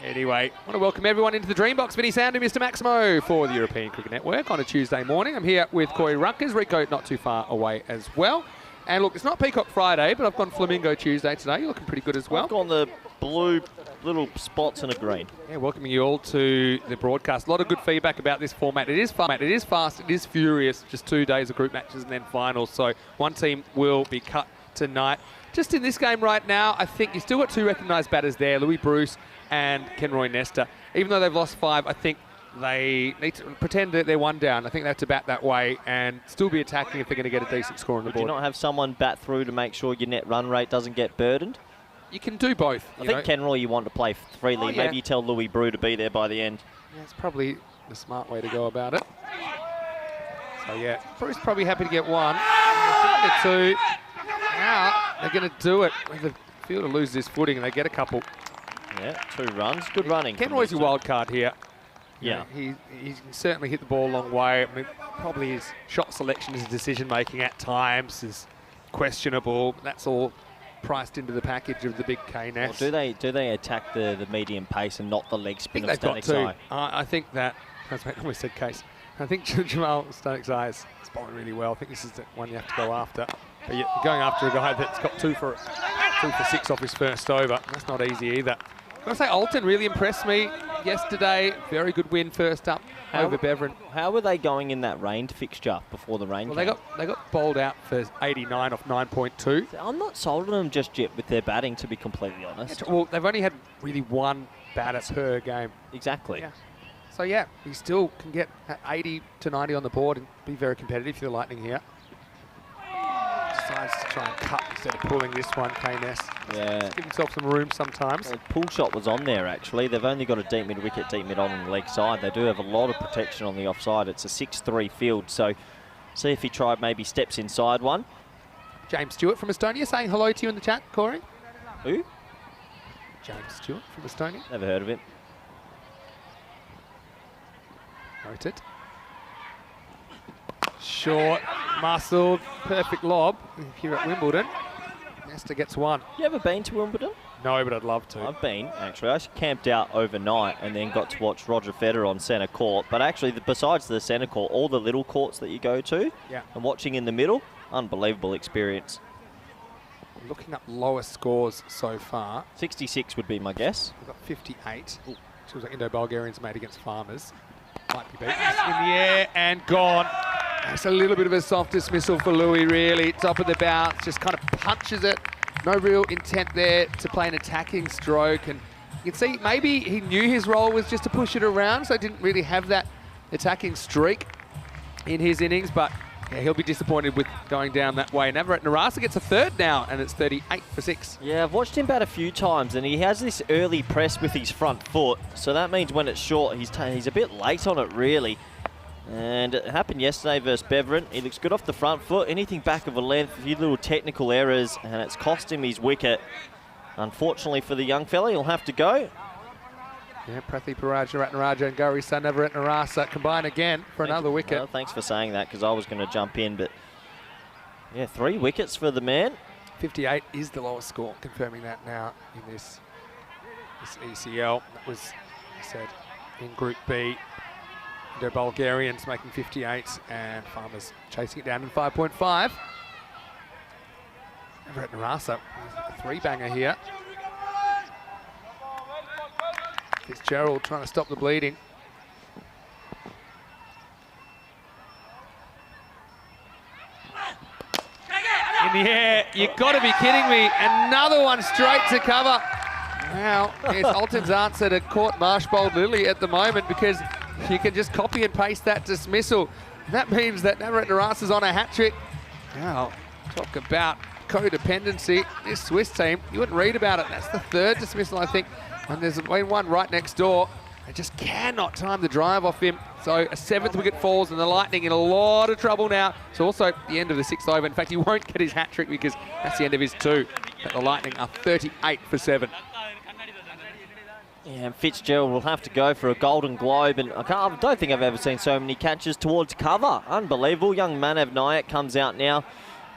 S1: Anyway, I want to welcome everyone into the Dreambox. Vinny Sand and Mr. Maximo for the European Cricket Network on a Tuesday morning. I'm here with Corey Ruckers. Rico not too far away as well. And look, it's not Peacock Friday, but I've gone Flamingo Tuesday today. You're looking pretty good as well.
S5: I've gone the blue little spots and a green.
S1: Yeah, welcoming you all to the broadcast. A lot of good feedback about this format. It is fun. It is fast. It is furious. Just 2 days of group matches and then finals. So one team will be cut tonight. Just in this game right now, I think you've still got 2 recognised batters there, Louis Bruce and Kenroy Nesta. Even though they've lost 5, I think they need to pretend that they're 1 down. I think they have to bat that way and still be attacking if they're going to get a decent score on the
S5: Would
S1: board.
S5: you not have someone bat through to make sure your net run rate doesn't get burdened?
S1: You can do both.
S5: I think Kenroy you want to play freely.
S1: Oh, yeah.
S5: Maybe you tell Louis Brew to be there by the end.
S1: Yeah, it's probably the smart way to go about it. So yeah, Bruce probably happy to get one. The two. Now they're going to do it. The fielder loses his footing and they get a couple.
S5: Yeah, 2 runs. Good running.
S1: Kenroy's your wild card here.
S5: Yeah.
S1: He can certainly hit the ball a long way. I mean, probably his shot selection, his decision making at times is questionable. That's all priced into the package of the big K-Ness.
S5: Well, do they attack the medium pace and not the leg spin of
S1: They've got
S5: Stanic's
S1: to.
S5: Eye?
S1: I think that, as I almost said Case, I think Jamal Stanic's Eye is bowling really well. I think this is the one you have to go after. But you're going after a guy that's got 2 for 6 off his first over. That's not easy either. I've got to say, Alton really impressed me yesterday. Very good win first up over Beverin.
S5: How were they going in that rained fixture before the rain came?
S1: They got bowled out for 89 off 9.2.
S5: I'm not sold on them just yet with their batting, to be completely honest.
S1: Well, they've only had really 1 batter per game.
S5: Exactly.
S1: Yeah. So yeah, he still can get 80 to 90 on the board and be very competitive for the Lightning here. Decides to try and cut instead of pulling this one, K-Ness.
S5: Yeah.
S1: Just give himself some room sometimes.
S5: The pull shot was on there, actually. They've only got a deep mid wicket, deep mid on the leg side. They do have a lot of protection on the offside. It's a 6-3 field, so see if he tried maybe steps inside one.
S1: James Stewart from Estonia saying hello to you in the chat, Corey.
S5: Who?
S1: James Stewart from Estonia.
S5: Never heard of him.
S1: Noted. Short, muscled, perfect lob here at Wimbledon. Nesta gets 1.
S5: You ever been to Wimbledon?
S1: No, but I'd love to.
S5: I've been, actually. I camped out overnight and then got to watch Roger Federer on centre court. But actually, besides the centre court, all the little courts that you go to and watching in the middle, unbelievable experience.
S1: Looking up lowest scores so far.
S5: 66 would be my guess.
S1: We've got 58, which was like Indo-Bulgarians made against Farmers. Might be beaten. In the air and gone. It's a little bit of a soft dismissal for Louis, really. Top of the bounce, just kind of punches it. No real intent there to play an attacking stroke. And you can see maybe he knew his role was just to push it around, so didn't really have that attacking streak in his innings. But yeah, he'll be disappointed with going down that way. Navarat Narasa gets a 3rd now, and it's 38 for 6.
S5: Yeah, I've watched him bat a few times, and he has this early press with his front foot. So that means when it's short, he's a bit late on it, really. And it happened yesterday versus Beverin. He looks good off the front foot. Anything back of a length, a few little technical errors, and it's cost him his wicket. Unfortunately for the young fella, he'll have to go.
S1: Yeah, Prathi Paraja Ratnaraja and Gauri Navarat Narasa combine again for another wicket.
S5: Well, thanks for saying that, because I was going to jump in, but yeah, 3 wickets for the man.
S1: 58 is the lowest score, confirming that now in this ECL. That was, I said, in Group B. The Bulgarians making 58 and Farmers chasing it down in 5.5. Navarat Narasa, a 3-banger here. Fitzgerald trying to stop the bleeding. In the air, you've got to be kidding me. Another one straight to cover. Now, it's Alton's answer to court Marshbold Lily at the moment, because you can just copy and paste that dismissal. That means that Navarat Narasa's on a hat-trick. Now, talk about codependency. This Swiss team, you wouldn't read about it. That's the 3rd dismissal, I think. And there's one right next door. They just cannot time the drive off him. So a 7th wicket falls, and the Lightning in a lot of trouble now. It's also the end of the 6th over. In fact, he won't get his hat-trick because that's the end of his 2. But the Lightning are 38 for 7.
S5: Yeah, and Fitzgerald will have to go for a Golden Globe, and I don't think I've ever seen so many catches towards cover. Unbelievable. Young Manav Nayak comes out now,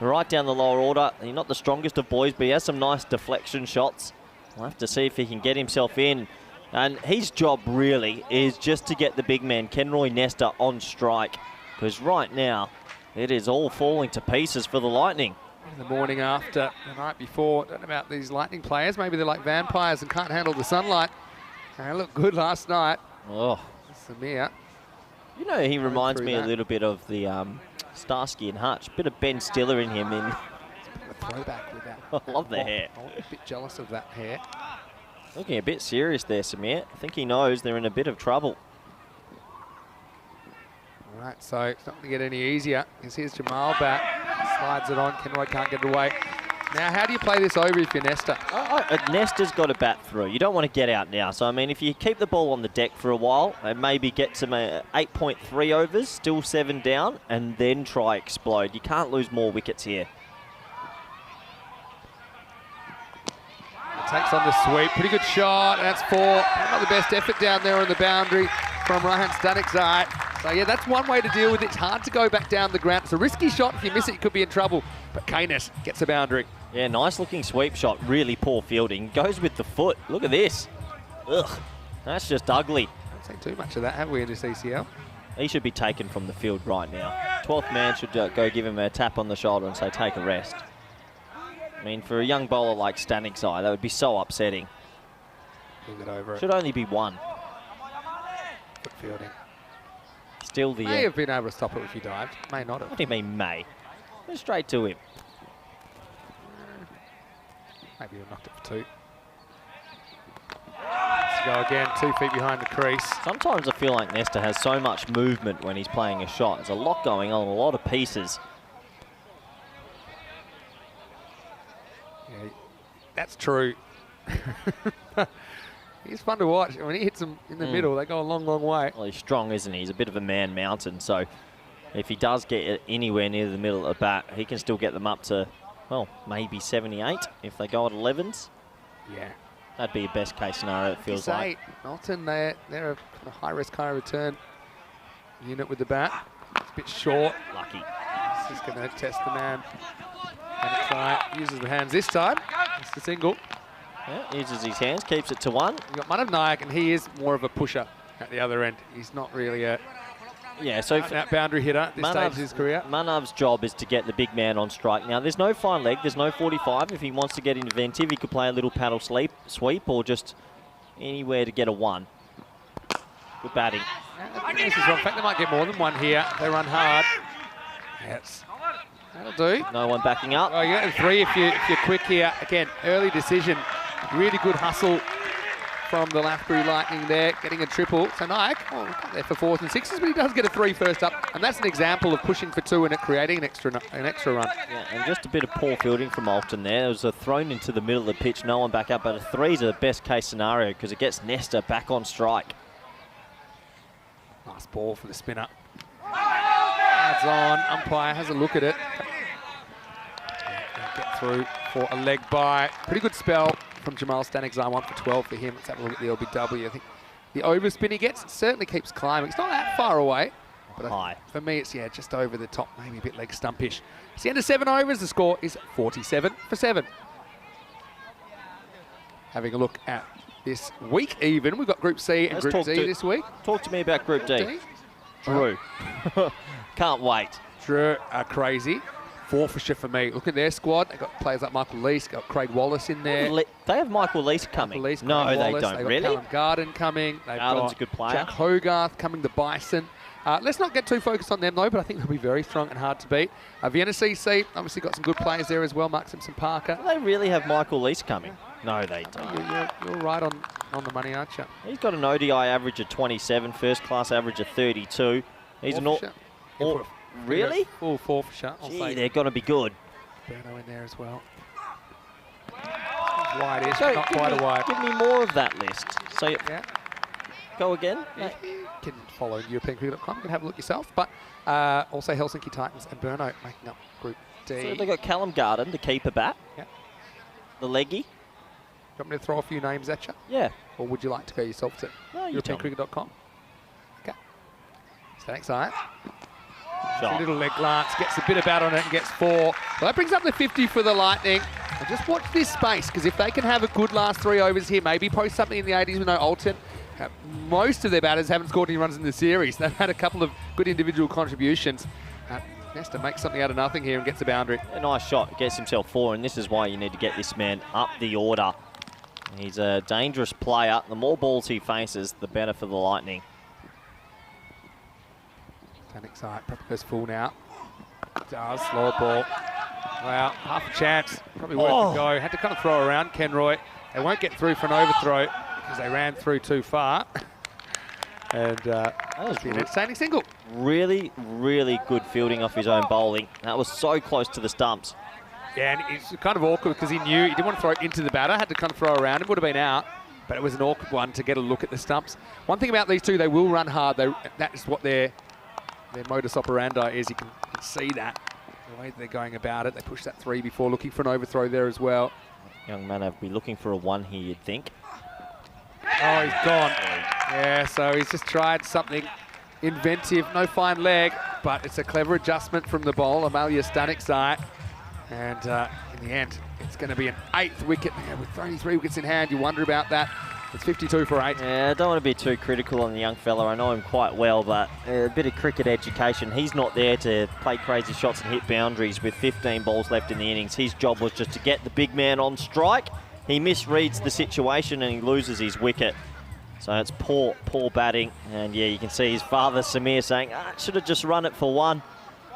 S5: right down the lower order. He's not the strongest of boys, but he has some nice deflection shots. We'll have to see if he can get himself in. And his job really is just to get the big man, Kenroy Nesta, on strike, because right now it is all falling to pieces for the Lightning.
S1: In the morning after, the night before, don't know about these Lightning players. Maybe they're like vampires and can't handle the sunlight. They looked good last night.
S5: Oh,
S1: Samir.
S5: You know, he reminds me
S1: that.
S5: a little bit of the Starsky and Hutch. Bit of Ben Stiller in him.
S1: A throwback with that.
S5: I love the hair.
S1: I'm a bit jealous of that hair.
S5: Looking a bit serious there, Samir. I think he knows they're in a bit of trouble.
S1: All right, so it's not going to get any easier. Here's Jamal back. Slides it on. Kenroy can't get it away. Now, how do you play this over if you're Nesta?
S5: Nesta's got to bat through. You don't want to get out now. So, I mean, if you keep the ball on the deck for a while and maybe get some 8.3 overs, still 7 down, and then try explode. You can't lose more wickets here.
S1: Takes on the sweep. Pretty good shot. And that's 4. Not the best effort down there on the boundary from Rahan Stanikzai. So, yeah, that's one way to deal with it. It's hard to go back down the ground. It's a risky shot. If you miss it, you could be in trouble. But Keynes gets the boundary.
S5: Yeah, nice looking sweep shot. Really poor fielding. Goes with the foot. Look at this. Ugh, that's just ugly.
S1: Don't say too much of that, have we, in this ECL?
S5: He should be taken from the field right now. 12th man should go give him a tap on the shoulder and say, take a rest. I mean, for a young bowler like Stanikzai, that would be so upsetting.
S1: We'll get over it.
S5: Should only be 1.
S1: Good fielding.
S5: Still the...
S1: May have been able to stop it if he dived. May not have.
S5: What do you mean, may? Went straight to him.
S1: Maybe he'll knocked it for 2. Let's go again, 2 feet behind the crease.
S5: Sometimes I feel like Nesta has so much movement when he's playing a shot. There's a lot going on, a lot of pieces.
S1: Yeah, that's true. He's fun to watch. When he hits them in the middle, they go a long, long way.
S5: Well, he's strong, isn't he? He's a bit of a man mountain, so if he does get it anywhere near the middle of the bat, he can still get them up to, well, maybe 78 if they go at 11s.
S1: Yeah.
S5: That'd be a best case scenario, it feels like.
S1: Melton, they're a kind of high-risk, high-return unit with the bat. It's a bit short.
S5: Lucky.
S1: This is going to test the man. And it's uses the hands this time. It's the single.
S5: Yeah, uses his hands, keeps it to 1.
S1: You've got Manav Nayak, and he is more of a pusher at the other end. He's not really a that boundary hitter at this stage of his career.
S5: Manav's job is to get the big man on strike. Now, there's no fine leg, there's no 45. If he wants to get inventive, he could play a little paddle sweep or just anywhere to get a 1. Good batting.
S1: In fact, they might get more than 1 here. They run hard. Yes. That'll do.
S5: No one backing up.
S1: Oh, you get 3 if you're quick here. Again, early decision. Really good hustle from the Lathbury Lightning there, getting a triple. So Nayak, there for 4s and 6s, but he does get a 3 first up. And that's an example of pushing for 2 and it creating an extra run.
S5: Yeah, and just a bit of poor fielding from Alton there. It was a thrown into the middle of the pitch, no one back up, but a 3's a best case scenario because it gets Nesta back on strike.
S1: Nice ball for the spinner. Adds on, umpire has a look at it. Get through for a leg by. Pretty good spell from Jamal Stanikzai, 1 for 12 for him. Let's have a look at the LBW. I think the overspin he gets certainly keeps climbing. It's not that far away, but
S5: High.
S1: For me it's just over the top, maybe a bit leg stumpish. It's the end of 7 overs. The score is 47 for 7. Having a look at this week even, we've got Group C and Group D this week.
S5: Talk to me about Group D. Drew. Can't wait.
S1: Drew are crazy. Forfeiture for me. Look at their squad. They've got players like Michael Lease, got Craig Wallace in there.
S5: They have Michael Lease coming.
S1: Lease,
S5: no,
S1: Craig
S5: they
S1: Wallace.
S5: don't.
S1: They've got
S5: Really?
S1: Callum Garden coming. They've
S5: Garden's
S1: got
S5: a good player.
S1: Jack Hogarth coming to Bison. Let's not get too focused on them though, but I think they'll be very strong and hard to beat. Vienna CC, obviously got some good players there as well. Mark Simpson Parker.
S5: Do they really have Michael Lease coming? No, they don't.
S1: You're right on the money, aren't you?
S5: He's got an ODI average of 27, first class average of 32. He's an all. Really?
S1: Full forfeiture.
S5: Gee, they're going to be good.
S1: Berno in there as well. Wide-ish, but not quite a wide.
S5: Give me more of that list. So go again.
S1: You can follow europeancricket.com. You can have a look yourself. But also Helsinki Titans and Berno making up Group D.
S5: So they've got Callum Garden, the keeper bat.
S1: Yeah.
S5: The leggy.
S1: You want me to throw a few names at you?
S5: Yeah.
S1: Or would you like to go yourself to europeancricket.com? Okay. Stanikzai. A little leg glance, gets a bit of bat on it and gets 4. Well, that brings up the 50 for the Lightning. And just watch this space, because if they can have a good last 3 overs here, maybe post something in the 80s with no Alton. Most of their batters haven't scored any runs in the series. They've had a couple of good individual contributions. Nesta makes something out of nothing here and gets a boundary.
S5: A nice shot, gets himself 4, and this is why you need to get this man up the order. He's a dangerous player. The more balls he faces, the better for the Lightning.
S1: Stanikzai probably goes full now. Does, slow ball. Wow, half a chance. Probably worth a go. Had to kind of throw around Kenroy. They won't get through for an overthrow because they ran through too far. And that was an entertaining single.
S5: Really, really good fielding off his own bowling. That was so close to the stumps.
S1: Yeah, and it's kind of awkward because he knew he didn't want to throw it into the batter, had to kind of throw around. It would have been out, but it was an awkward one to get a look at the stumps. One thing about these two, they will run hard. That is what their modus operandi is. You can see that, the way they're going about it. They push that 3 before, looking for an overthrow there as well.
S5: Young man will be looking for a 1 here, you'd think.
S1: Oh, he's gone. Yeah, so he's just tried something inventive. No fine leg, but it's a clever adjustment from the bowler, Amalia Stanikzai. And in the end, it's going to be an 8th wicket. Yeah, with only 3 wickets in hand, you wonder about that. It's 52 for 8.
S5: Yeah, I don't want to be too critical on the young fella. I know him quite well, but a bit of cricket education. He's not there to play crazy shots and hit boundaries with 15 balls left in the innings. His job was just to get the big man on strike. He misreads the situation and he loses his wicket. So it's poor batting. And yeah, you can see his father, Samir, saying, should have just run it for 1.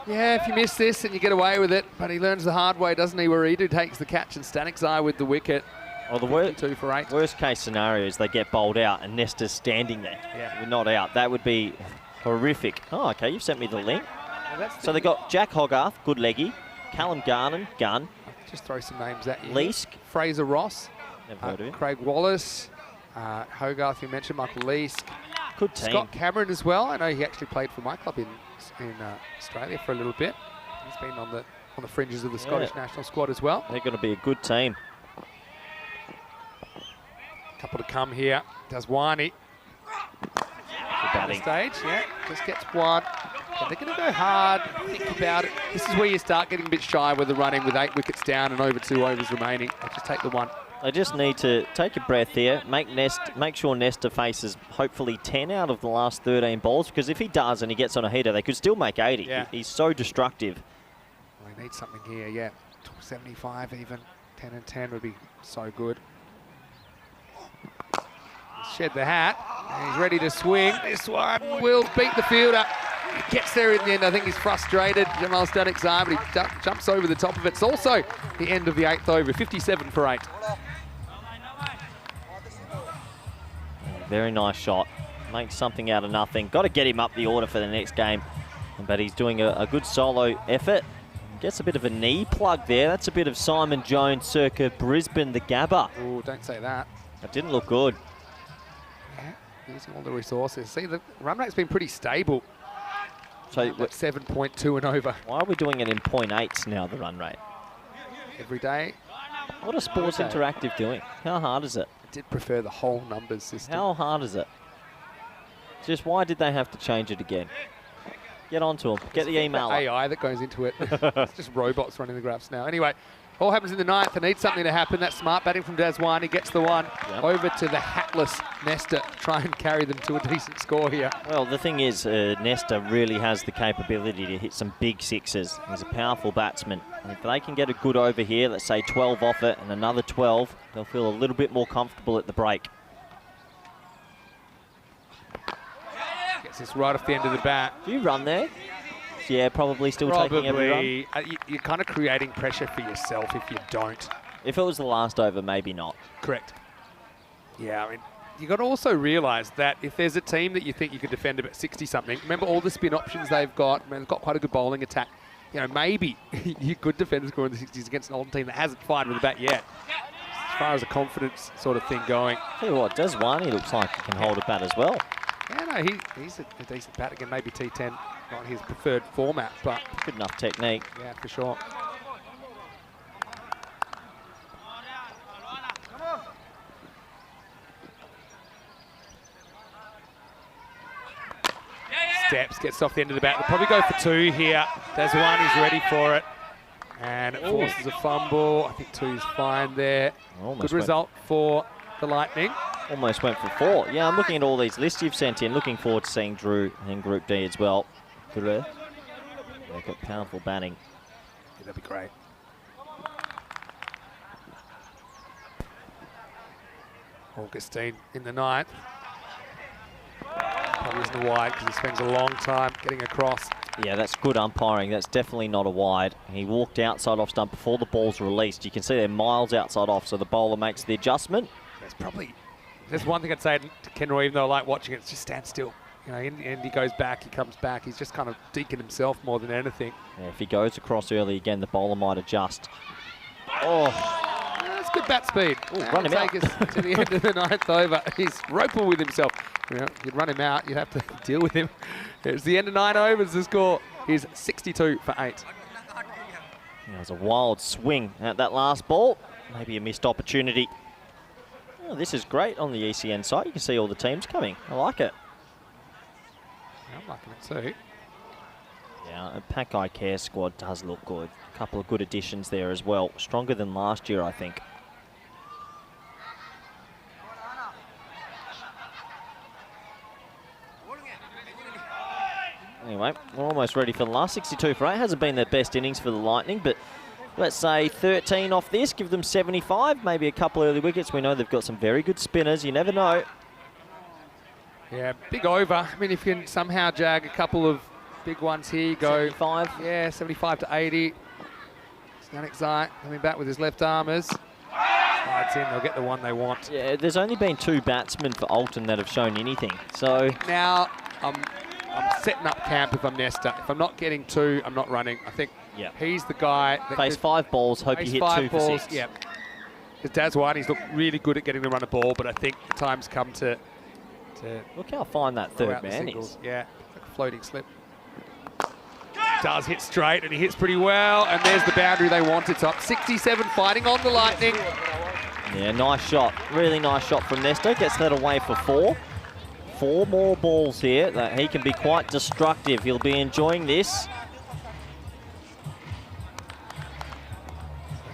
S1: Yeah, if you miss this and you get away with it, but he learns the hard way, doesn't he, where Edu takes the catch and Stanikzai with the wicket.
S5: Well, the
S1: 2 for 8.
S5: worst case scenario is they get bowled out and Nesta's standing there.
S1: Yeah.
S5: We're not out. That would be horrific. Oh, okay, you've sent me the link.
S1: Well,
S5: So they got Jack Hogarth, good leggy. Callum Garnan, gun.
S1: just throw some names at you.
S5: Leask.
S1: Fraser Ross.
S5: Never heard of him.
S1: Craig Wallace. Hogarth, you mentioned, Michael Leask.
S5: Good team.
S1: Scott Cameron as well. I know he actually played for my club in Australia for a little bit. He's been on the fringes of the Scottish national squad as well.
S5: They're going to be a good team.
S1: Couple to come here. Daswani.
S5: Batting.
S1: Stage, yeah, just gets 1. But they're going to go hard, think about it. This is where you start getting a bit shy with the running with 8 wickets down and over 2 overs remaining. They just take the 1.
S5: They just need to take a breath here, make sure Nesta faces hopefully 10 out of the last 13 balls, because if he does and he gets on a heater, they could still make 80.
S1: Yeah.
S5: He's so destructive.
S1: Well, they need something here, yeah. 75 even, 10 and 10 would be so good. Shed the hat, and he's ready to swing. This one will beat the fielder. He gets there in the end. I think he's frustrated, Jamal Stanikzai, but he jumps over the top of it. It's also the end of the 8th over, 57 for 8.
S5: Very nice shot. Makes something out of nothing. Got to get him up the order for the next game. But he's doing a good solo effort. Gets a bit of a knee plug there. That's a bit of Simon Jones circa Brisbane, the Gabba.
S1: Oh, don't say that.
S5: That didn't look good.
S1: Yeah, using all the resources. See, the run rate's been pretty stable.
S5: So
S1: At 7.2 and over
S5: why are we doing it in 0.8s now, the run rate?
S1: every day.
S5: What are Sports
S1: Okay.
S5: Interactive doing? How hard is it?
S1: I did prefer the whole numbers system.
S5: How hard is it? Just why did they have to change it again? Get onto them. Get the email.
S1: The AI that goes into it. It's just robots running the graphs now. Anyway, all happens in the 9th. They need something to happen. That smart batting from Daswani gets the 1 over to the hatless Nesta. Try and carry them to a decent score here.
S5: Well, the thing is, Nesta really has the capability to hit some big sixes. He's a powerful batsman. And if they can get a good over here, let's say 12 off it and another 12, they'll feel a little bit more comfortable at the break.
S1: Gets this right off the end of the bat.
S5: Do you run there? Yeah, probably still taking every run.
S1: Probably. You're kind of creating pressure for yourself if you don't.
S5: If it was the last over, maybe not.
S1: Correct. Yeah, I mean, you got to also realise that if there's a team that you think you could defend about 60-something, remember all the spin options they've got. I mean, they've got quite a good bowling attack. You know, maybe you could defend the score in the 60s against an old team that hasn't fired with the bat yet. As far as a confidence sort of thing going.
S5: Tell you what, Daswani looks like he can hold a bat as well.
S1: Yeah, no, he's a decent bat. Again, maybe T10, not his preferred format, but
S5: Good enough technique.
S1: yeah, for sure. Steps, gets off the end of the bat. They'll probably go for 2 here. Daswani's ready for it. And it forces a fumble. I think 2's fine there.
S5: Almost
S1: Good
S5: went-
S1: result for the Lightning.
S5: Almost went for 4. Yeah, I'm looking at all these lists you've sent in. Looking forward to seeing Drew in Group D as well. They've got powerful batting.
S1: Yeah, that'd be great. Augustine in the 9th. Probably isn't a wide because he spends a long time getting across.
S5: Yeah, that's good umpiring. That's definitely not a wide. He walked outside off stump before the ball's released. You can see they're miles outside off, so the bowler makes the adjustment.
S1: There's probably, there's one thing I'd say to Ken Roy, even though I like watching it, it's just stand still. You know, in the end he goes back, he comes back. He's just kind of deking himself more than anything.
S5: Yeah, if he goes across early again, the bowler might adjust. Oh,
S1: That's good bat speed.
S5: run him
S1: Take
S5: out.
S1: us to the end of the 9th over. He's roping with himself. You know, you'd run him out, you'd have to deal with him. It's the end of 9 overs. The score is 62 for 8.
S5: It was a wild swing at that last ball. Maybe a missed opportunity. Oh, this is great on the ECN side. You can see all the teams coming. I like it.
S1: I'm liking it too.
S5: Yeah, a Pack Eye Care squad does look good. A couple of good additions there as well. Stronger than last year, I think. Anyway, we're almost ready for the last. 62 for 8. Hasn't been their best innings for the Lightning, but let's say 13 off this. Give them 75, maybe a couple early wickets. We know they've got some very good spinners. You never know.
S1: Yeah, big over. I mean, if you can somehow jag a couple of big ones here, you go
S5: 75.
S1: Yeah, 75 to 80. Stanek Zai coming back with his left armers. Slides in, they'll get the one they want.
S5: Yeah, there's only been 2 batsmen for Alton that have shown anything. So
S1: Now, I'm setting up camp if I'm Nesta. If I'm not getting 2, I'm not running. I think he's the guy that
S5: face 5 balls, hope you hit 2 for 6.
S1: Yeah, because Dazwani's looked really good at getting the run a ball, but I think the time's come to
S5: Look how fine that
S1: throw
S5: third
S1: out the
S5: man
S1: singles.
S5: is.
S1: Yeah, like a floating slip. Does hit straight, and he hits pretty well, and there's the boundary they wanted. So up 67, fighting on the Lightning.
S5: Yeah, nice shot. Really nice shot from Nesta. Gets that away for 4. 4 more balls here. That he can be quite destructive. He'll be enjoying this.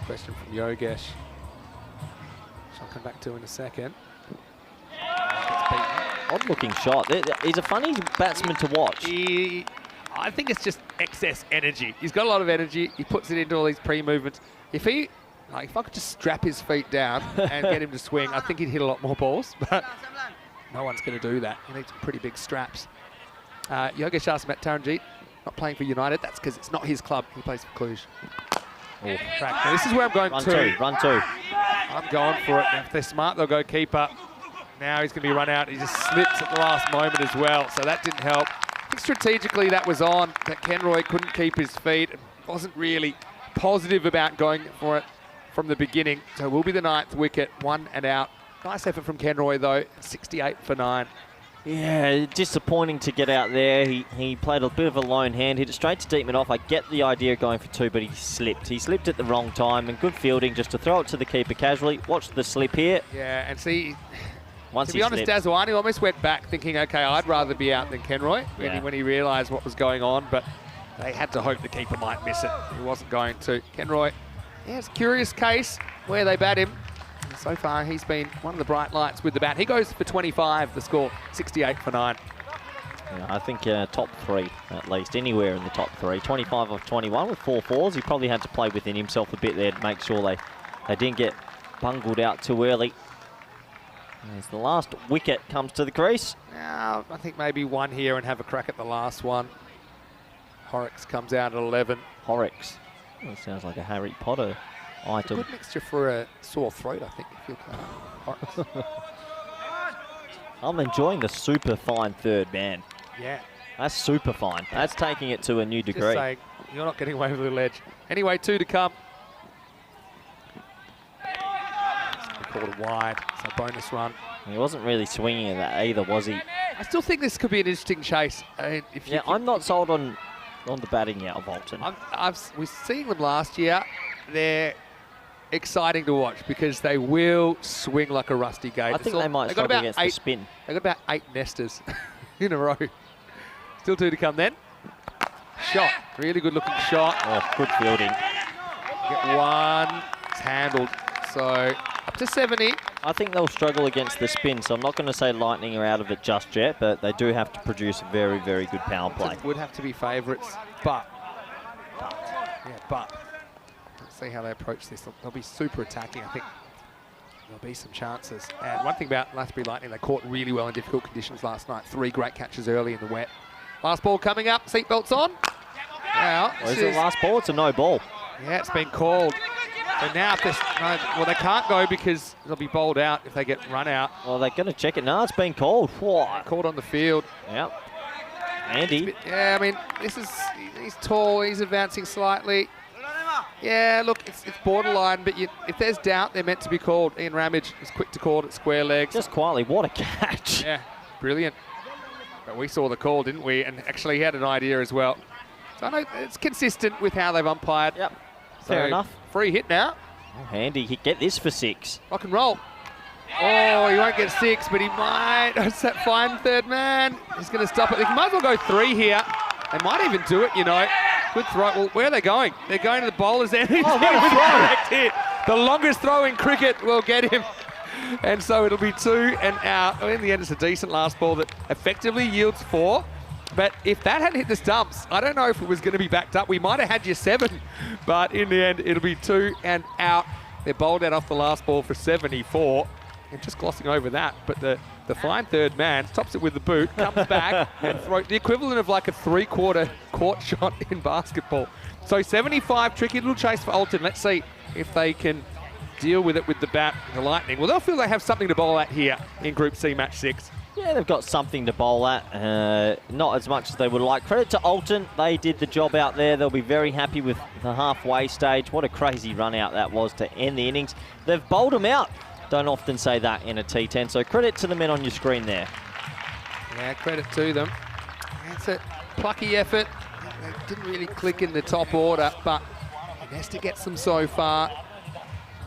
S1: Question from Yogesh, which I'll come back to in a second.
S5: Odd-looking shot. He's a funny batsman to watch.
S1: I think it's just excess energy. He's got a lot of energy. He puts it into all these pre-movements. If I could just strap his feet down and get him to swing, I think he'd hit a lot more balls. But no one's going to do that. He needs some pretty big straps. Yogesh asked about Taranjeet not playing for United. That's because it's not his club. He plays for Cluj. Now, this is where I'm going
S5: Run 2.
S1: I'm going for it. If they're smart, they'll go keeper. Now he's going to be run out. He just slips at the last moment as well, so that didn't help. I think strategically that was on, but Kenroy couldn't keep his feet and wasn't really positive about going for it from the beginning. So it will be the 9th wicket, 1 and out. Nice effort from Kenroy though, 68 for 9.
S5: Yeah, disappointing to get out there. He played a bit of a lone hand, hit it straight to deep mid off. I get the idea of going for 2, but he slipped. He slipped at the wrong time, and good fielding just to throw it to the keeper casually. Watch the slip here.
S1: Yeah, and see,
S5: Once
S1: to be honest, Dazwani almost went back thinking, okay, I'd rather be out than Kenroy when he realised what was going on, but they had to hope the keeper might miss it. He wasn't going to. Kenroy, yeah, it's a curious case where they bat him. And so far, he's been one of the bright lights with the bat. He goes for 25, the score, 68 for 9.
S5: Yeah, I think top 3, at least, anywhere in the top 3. 25 of 21 with 4 fours. He probably had to play within himself a bit there to make sure they didn't get bungled out too early. As the last wicket comes to the crease.
S1: Now, I think maybe 1 here and have a crack at the last one. Horrocks comes out at 11.
S5: Horrocks. That sounds like a Harry Potter item.
S1: A good mixture for a sore throat, I think, if you Horrocks.
S5: I'm enjoying the super fine third man.
S1: Yeah.
S5: That's super fine. That's taking it to a new degree.
S1: Just saying, you're not getting away with a little edge. Anyway, 2 to come. Called it wide, so bonus run.
S5: He wasn't really swinging at that either, was he?
S1: I still think this could be an interesting chase. I mean,
S5: I'm not sold on the batting out of Alton.
S1: We've seen them last year. They're exciting to watch because they will swing like a rusty gate.
S5: I think they might struggle against the spin.
S1: They've got about 8 nesters in a row. Still 2 to come then. Shot, really good looking shot.
S5: Oh, good fielding.
S1: Get 1, it's handled. So up to 70.
S5: I think they'll struggle against the spin, so I'm not going to say Lightning are out of it just yet, but they do have to produce a very, very good power play.
S1: Would have to be favourites, but let's see how they approach this. They'll be super attacking. I think there'll be some chances. And one thing about Lathbury Lightning, they caught really well in difficult conditions last night. 3 great catches early in the wet. Last ball coming up, seatbelts on. Now,
S5: is it last ball? It's a no ball.
S1: Yeah, it's been called. So now, if they can't go because they'll be bowled out if they get run out.
S5: Well, they're going to check it. No, it's been called. Whoa.
S1: Called on the field.
S5: Yep. Andy.
S1: Yeah, I mean, he's tall, he's advancing slightly. Yeah, look, it's borderline, but if there's doubt, they're meant to be called. Ian Ramage is quick to call it square legs.
S5: Just quietly, what a catch.
S1: Yeah, brilliant. But we saw the call, didn't we? And actually he had an idea as well. So I know it's consistent with how they've umpired.
S5: Yep,
S1: So
S5: fair enough.
S1: Free hit now.
S5: Oh, handy, he'd get this for 6.
S1: Rock and roll. Oh, he won't get 6, but he might. It's that fine third man. He's going to stop it. He might as well go 3 here. They might even do it, you know. Good throw. Well, where are they going? They're going to the bowler's end. He's
S5: what a
S1: with the
S5: throw.
S1: correct hit. The longest throw in cricket will get him. And so it'll be 2 and out. In the end, it's a decent last ball that effectively yields 4. But if that hadn't hit the stumps, I don't know if it was going to be backed up. We might have had you 7. But in the end, it'll be 2 and out. They're bowled out off the last ball for 74. And just glossing over that. But the fine third man stops it with the boot, comes back and throws the equivalent of like a 3/4 court shot in basketball. So 75, tricky little chase for Alton. Let's see if they can deal with it with the bat, the Lightning. Well, they'll feel they have something to bowl at here in Group C, Match 6.
S5: Yeah, they've got something to bowl at. Not as much as they would like. Credit to Alton. They did the job out there. They'll be very happy with the halfway stage. What a crazy run out that was to end the innings. They've bowled them out. Don't often say that in a T10. So credit to the men on your screen there.
S1: Yeah, credit to them. That's a plucky effort. They didn't really click in the top order, but Nesta gets them so far.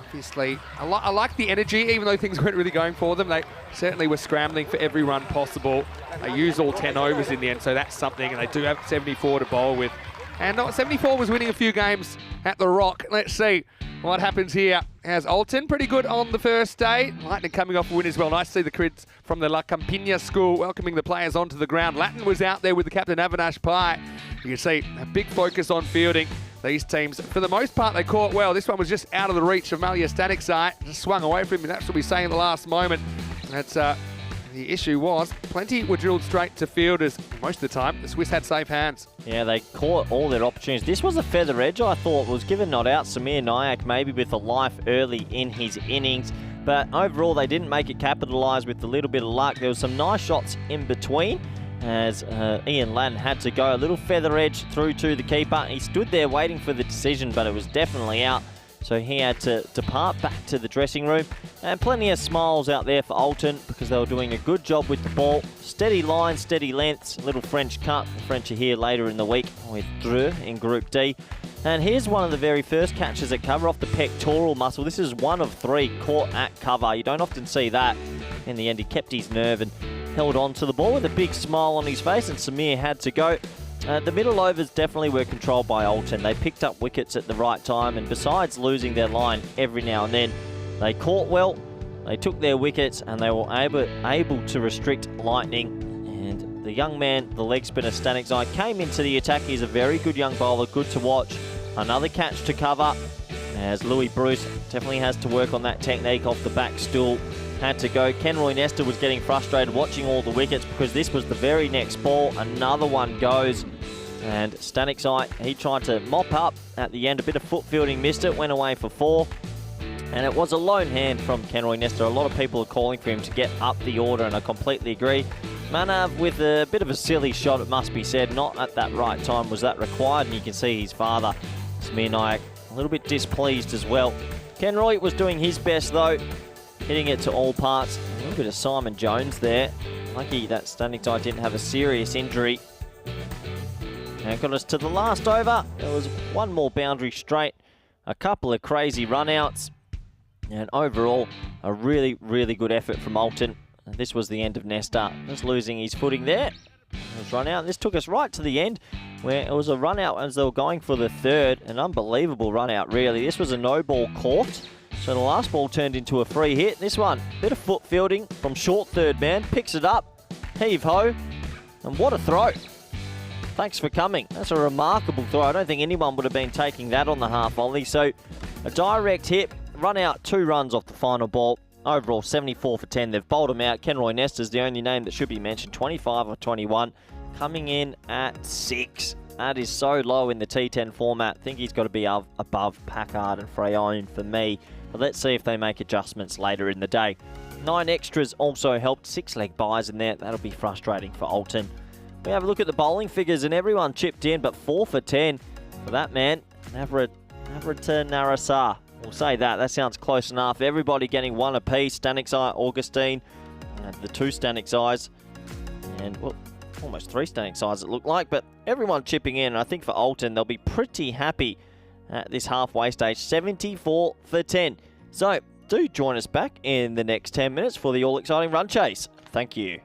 S1: Obviously, I like the energy, even though things weren't really going for them. They certainly were scrambling for every run possible. They used all 10 overs in the end, so that's something, and they do have 74 to bowl with. And 74 was winning a few games at the Rock. Let's see what happens here. Has Alton pretty good on the first day. Lightning coming off a win as well. Nice to see the kids from the La Campina school welcoming the players onto the ground. Latin was out there with the captain Avinash Pai. You can see a big focus on fielding. These teams, for the most part, they caught well. This one was just out of the reach of Malia Stanic's eye. Just swung away from him, and that's what we say in the last moment. That's the issue was plenty were drilled straight to fielders. Most of the time, the Swiss had safe hands.
S5: Yeah, they caught all their opportunities. This was a feather edge, I thought, was given not out. Samir Nayak maybe with a life early in his innings. But overall, they didn't make it capitalise with a little bit of luck. There was some nice shots in between as Ian Latin had to go a little feather edge through to the keeper. He stood there waiting for the decision, but it was definitely out. So he had to depart back to the dressing room. And plenty of smiles out there for Alton because they were doing a good job with the ball. Steady line, steady lengths, a little French cut. The French are here later in the week with Drew in Group D. And here's one of the very first catches at cover off the pectoral muscle. This is 1 of 3 caught at cover. You don't often see that. In the end, he kept his nerve and held on to the ball with a big smile on his face, and Samir had to go. The middle overs definitely were controlled by Alton. They picked up wickets at the right time, and besides losing their line every now and then, they caught well, they took their wickets, and they were able to restrict Lightning. And the young man, the leg spinner Stanic's eye, came into the attack. He's a very good young bowler, good to watch. Another catch to cover, as Louis Bruce definitely has to work on that technique off the back stool. Had to go. Kenroy Nesta was getting frustrated watching all the wickets because this was the very next ball. Another one goes. And Stanic's eye, he tried to mop up at the end. A bit of foot fielding, missed it, went away for 4. And it was a lone hand from Kenroy Nesta. A lot of people are calling for him to get up the order, and I completely agree. Manav with a bit of a silly shot, it must be said. Not at that right time was that required. And you can see his father, Samir Nayak, a little bit displeased as well. Kenroy was doing his best though, hitting it to all parts. A little bit of Simon Jones there. Lucky that Stanic's eye didn't have a serious injury. And it got us to the last over. There was one more boundary straight, a couple of crazy run-outs, and overall, a really, really good effort from Alton. This was the end of Nesta, just losing his footing there. It was run out. This took us right to the end, where it was a run-out as they were going for the third. An unbelievable run-out, really. This was a no-ball caught. So the last ball turned into a free hit. This one, bit of foot fielding from short third man. Picks it up, heave-ho, and what a throw. Thanks for coming. That's a remarkable throw. I don't think anyone would have been taking that on the half volley. So a direct hit, run out 2 runs off the final ball. Overall, 74 for 10. They've bowled him out. Kenroy Nesta's the only name that should be mentioned. 25 or 21, coming in at 6. That is so low in the T10 format. I think he's got to be above Packard and Freyone for me. But let's see if they make adjustments later in the day. 9 extras also helped. 6-leg buys in there. That'll be frustrating for Alton. We have a look at the bowling figures, and everyone chipped in, but 4 for 10 for that man. An Averton, Narasa. We'll say that. That sounds close enough. Everybody getting one apiece. Stanixi, Augustine, the 2 Stanixis, and well, almost 3 Stanixis it looked like, but everyone chipping in. I think for Alton, they'll be pretty happy at this halfway stage. 74 for 10. So do join us back in the next 10 minutes for the all-exciting run chase. Thank you.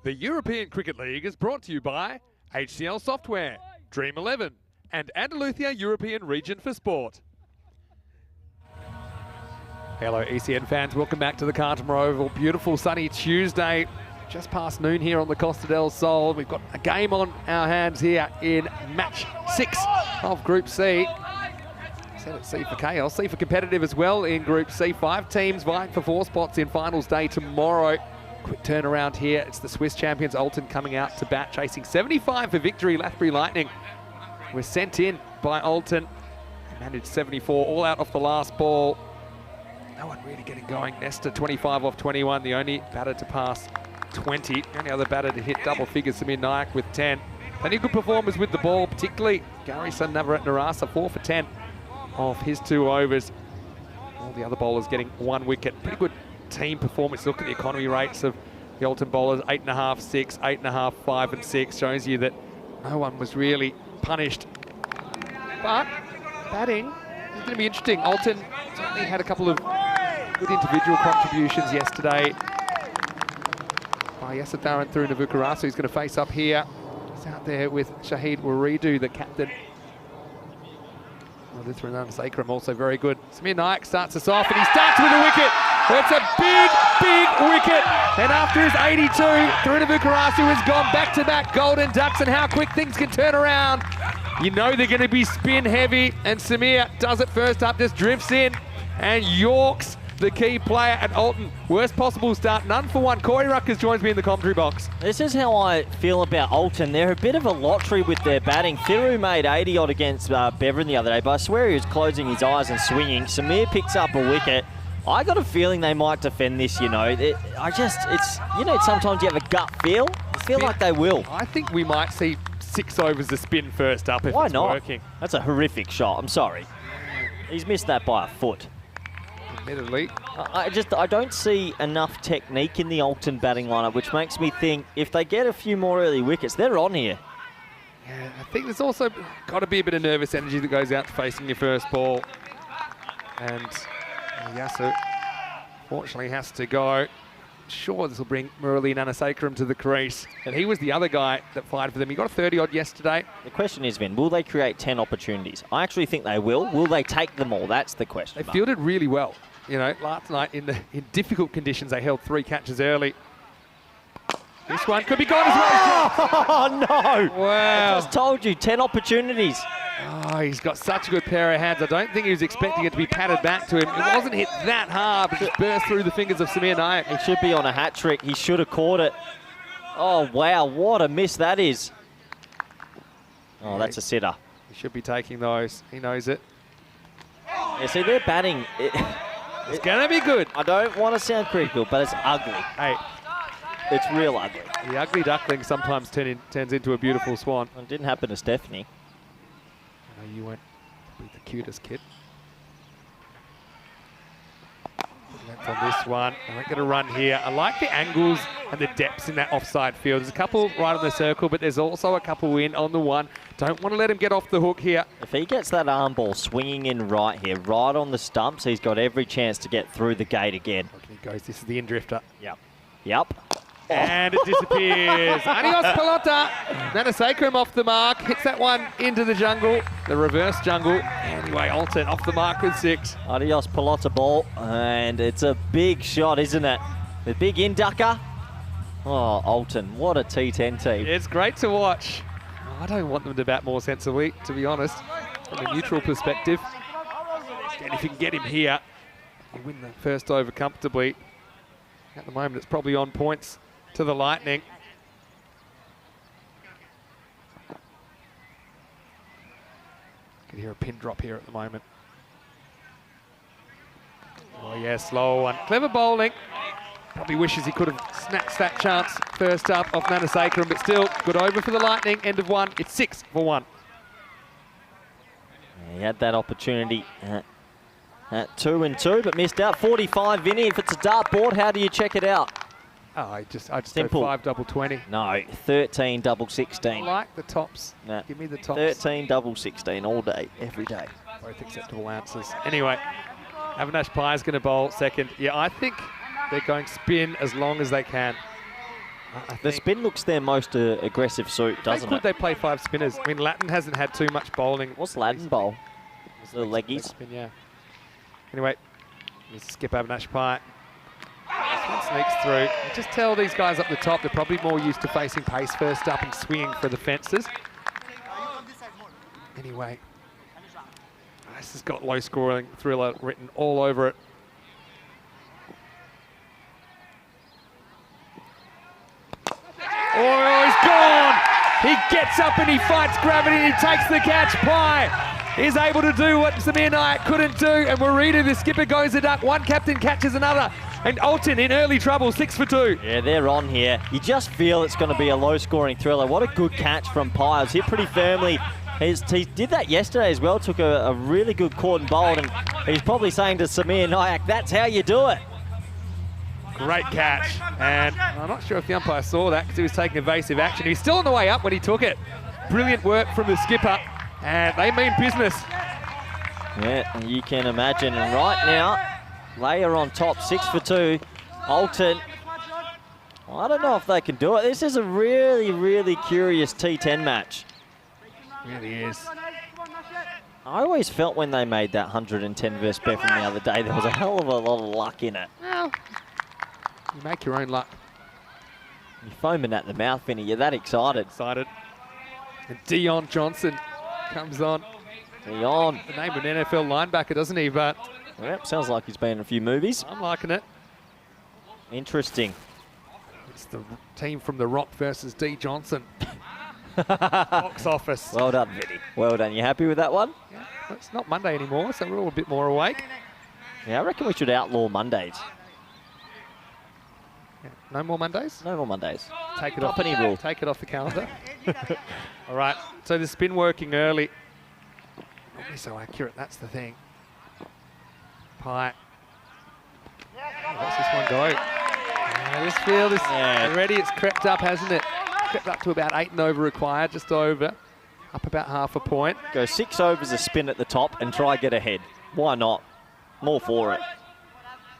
S1: The European Cricket League is brought to you by HCL Software, Dream 11, and Andalusia European Region for Sport. Hello ECN fans, welcome back to the Cartama Oval. Beautiful sunny Tuesday, just past noon here on the Costa del Sol. We've got a game on our hands here in match 6 of Group C. Said it's C for chaos, C for competitive as well in Group C. 5 teams vying for 4 spots in finals day tomorrow. Quick turnaround here. It's the Swiss champions Alton coming out to bat, chasing 75 for victory. Lathbury Lightning were sent in by Alton. Managed 74, all out off the last ball. No one really getting going. Nesta 25 off 21, the only batter to pass 20. The only other batter to hit double figures, Samir Nayak with 10. Plenty of good performers with the ball, particularly Gary Navarat Narasa, 4 for 10 off his 2 overs. All the other bowlers getting 1 wicket. Pretty good team performance. Look at the economy rates of the Alton bowlers, 8.5, 6, 8.5, 5 and 6. Shows you that no one was really punished. But batting is going to be interesting. Alton certainly had a couple of good individual contributions yesterday. By Yasatharan through Navukarasu, who's going to face up here. He's out there with Shahid Waridu, the captain. Lutheran Sakram also very good. Samir Nayak starts us off and he starts with a wicket. It's a big, big wicket. And after his 82, Thirunavukarasu has gone back-to-back Golden Ducks, and how quick things can turn around. You know they're going to be spin heavy, and Samir does it first up, just drifts in, and York's the key player at Alton. Worst possible start, none for one. Corey Ruckers joins me in the commentary box.
S5: This is how I feel about Alton. They're a bit of a lottery with their batting. Thiru made 80 odd against Beverin the other day, but I swear he was closing his eyes and swinging. Samir picks up a wicket. I got a feeling they might defend this, you know. Sometimes you have a gut feel. I feel like they will.
S1: I think we might see 6 overs of spin first up if
S5: Why
S1: it's
S5: not?
S1: working.
S5: That's a horrific shot. I'm sorry. He's missed that by a foot.
S1: Admittedly.
S5: I don't see enough technique in the Alton batting lineup, which makes me think if they get a few more early wickets, they're on here.
S1: Yeah, I think there's also got to be a bit of nervous energy that goes out facing your first ball. And Yasu fortunately has to go. Sure, this will bring Murali Nanasekaram to the crease. And he was the other guy that fired for them. He got a 30-odd yesterday.
S5: The question is, Vin, will they create 10 opportunities? I actually think they will. Will they take them all? That's the question.
S1: They fielded really well. You know, last night in difficult conditions, they held 3 catches early. This one could be gone as well.
S5: Oh, no.
S1: Wow.
S5: I just told you, 10 opportunities.
S1: Oh, he's got such a good pair of hands. I don't think he was expecting it to be patted back to him. It wasn't hit that hard, but just burst through the fingers of Samir Nayak.
S5: He should be on a hat trick. He should have caught it. Oh, wow, what a miss that is. Oh, that's a sitter.
S1: He should be taking those. He knows it.
S5: Yeah, see, their batting...
S1: It's going to be good.
S5: I don't want to sound critical, but it's ugly.
S1: Hey.
S5: It's real ugly.
S1: The ugly duckling sometimes turns into a beautiful swan.
S5: It didn't happen to Stephanie.
S1: I know you weren't the cutest kid. Length on this one. I don't get a run here. I like the angles and the depths in that offside field. There's a couple right on the circle, but there's also a couple in on the one. Don't want to let him get off the hook here. If
S5: he gets that arm ball swinging in right here, right on the stumps, he's got every chance to get through the gate again.
S1: Look, he goes. This is the in-drifter.
S5: Yep. Yep.
S1: And it disappears. Adios, Pelota. Nanasekaram off the mark. Hits that one into the jungle, the reverse jungle. Anyway, Alton off the mark with 6.
S5: Adios, Pelota ball. And it's a big shot, isn't it? The big inducker. Oh, Alton, what a T10 team.
S1: It's great to watch. I don't want them to bat more sensibly, to be honest, from a neutral perspective. And if you can get him here, you win the first over comfortably. At the moment, it's probably on points to the Lightning. You can hear a pin drop here at the moment. Oh yeah, slow one. Clever bowling. Probably wishes he could have snatched that chance first up off Nanasekaram, but still, good over for the Lightning. End of 1. It's 6 for 1.
S5: He had that opportunity at 2 and 2, but missed out. 45, Vinny. If it's a dartboard, how do you check it out?
S1: Oh, I just
S5: Simple.
S1: go 5 double 20.
S5: No, 13 double 16.
S1: I like the tops.
S5: Nah.
S1: Give me the tops.
S5: 13 double 16 all day, every day.
S1: Both acceptable answers. Anyway, Avinash Pai is going to bowl second. Yeah, I think they're going spin as long as they can.
S5: The spin looks their most aggressive suit, doesn't
S1: Could
S5: it?
S1: they play 5 spinners? I mean, Latin hasn't had too much bowling.
S5: What's Latin bowl? It's the
S1: Leg
S5: leggies.
S1: spin, yeah. Anyway, there's Skip Avinash Pie. This one sneaks through. You just tell these guys up the top, they're probably more used to facing pace first up and swinging for the fences. Anyway, this has got low scoring thriller written all over it. Oh, he's gone! He gets up and he fights gravity and he takes the catch. Pie is able to do what Samir Nayak couldn't do, and Warita, the skipper, goes a duck. One captain catches another, and Alton in early trouble, 6 for 2.
S5: Yeah, they're on here. You just feel it's going to be a low-scoring thriller. What a good catch from Pie. It was hit pretty firmly. He did that yesterday as well, took a really good caught and bowled, and he's probably saying to Samir Nayak, that's how you do it.
S1: Great catch, and I'm not sure if the umpire saw that because he was taking evasive action. He's still on the way up when he took it. Brilliant work from the skipper, and they mean business.
S5: Yeah, and you can imagine. And right now, Leia on top, 6 for 2. Alton, I don't know if they can do it. This is a really, really curious T10 match.
S1: Really is.
S5: I always felt when they made that 110 versus Bevan the other day, there was a hell of a lot of luck in it.
S1: Well, you make your own luck.
S5: You're foaming at the mouth, Vinny. You're that excited.
S1: Excited. And Dion Johnson comes on.
S5: Dion.
S1: The name of an NFL linebacker, doesn't he? But
S5: Yep, sounds like he's been in a few movies.
S1: I'm liking it.
S5: Interesting.
S1: It's the team from The Rock versus D. Johnson. Box office.
S5: Well done, Vinny. Well done. You happy with that one?
S1: Yeah, well, it's not Monday anymore, so we're all a bit more awake.
S5: Yeah, I reckon we should outlaw Mondays.
S1: Yeah, no more Mondays?
S5: No more Mondays.
S1: Take it off.
S5: Company rule.
S1: Take it off the calendar. All right, so the spin working early. Not be so accurate, that's the thing. Pie. What's this one go? This field is already, it's crept up, hasn't it? Crept up to about 8 and over required, just over. Up about half a point.
S5: Go 6 overs a spin at the top and try get ahead. Why not? More for it.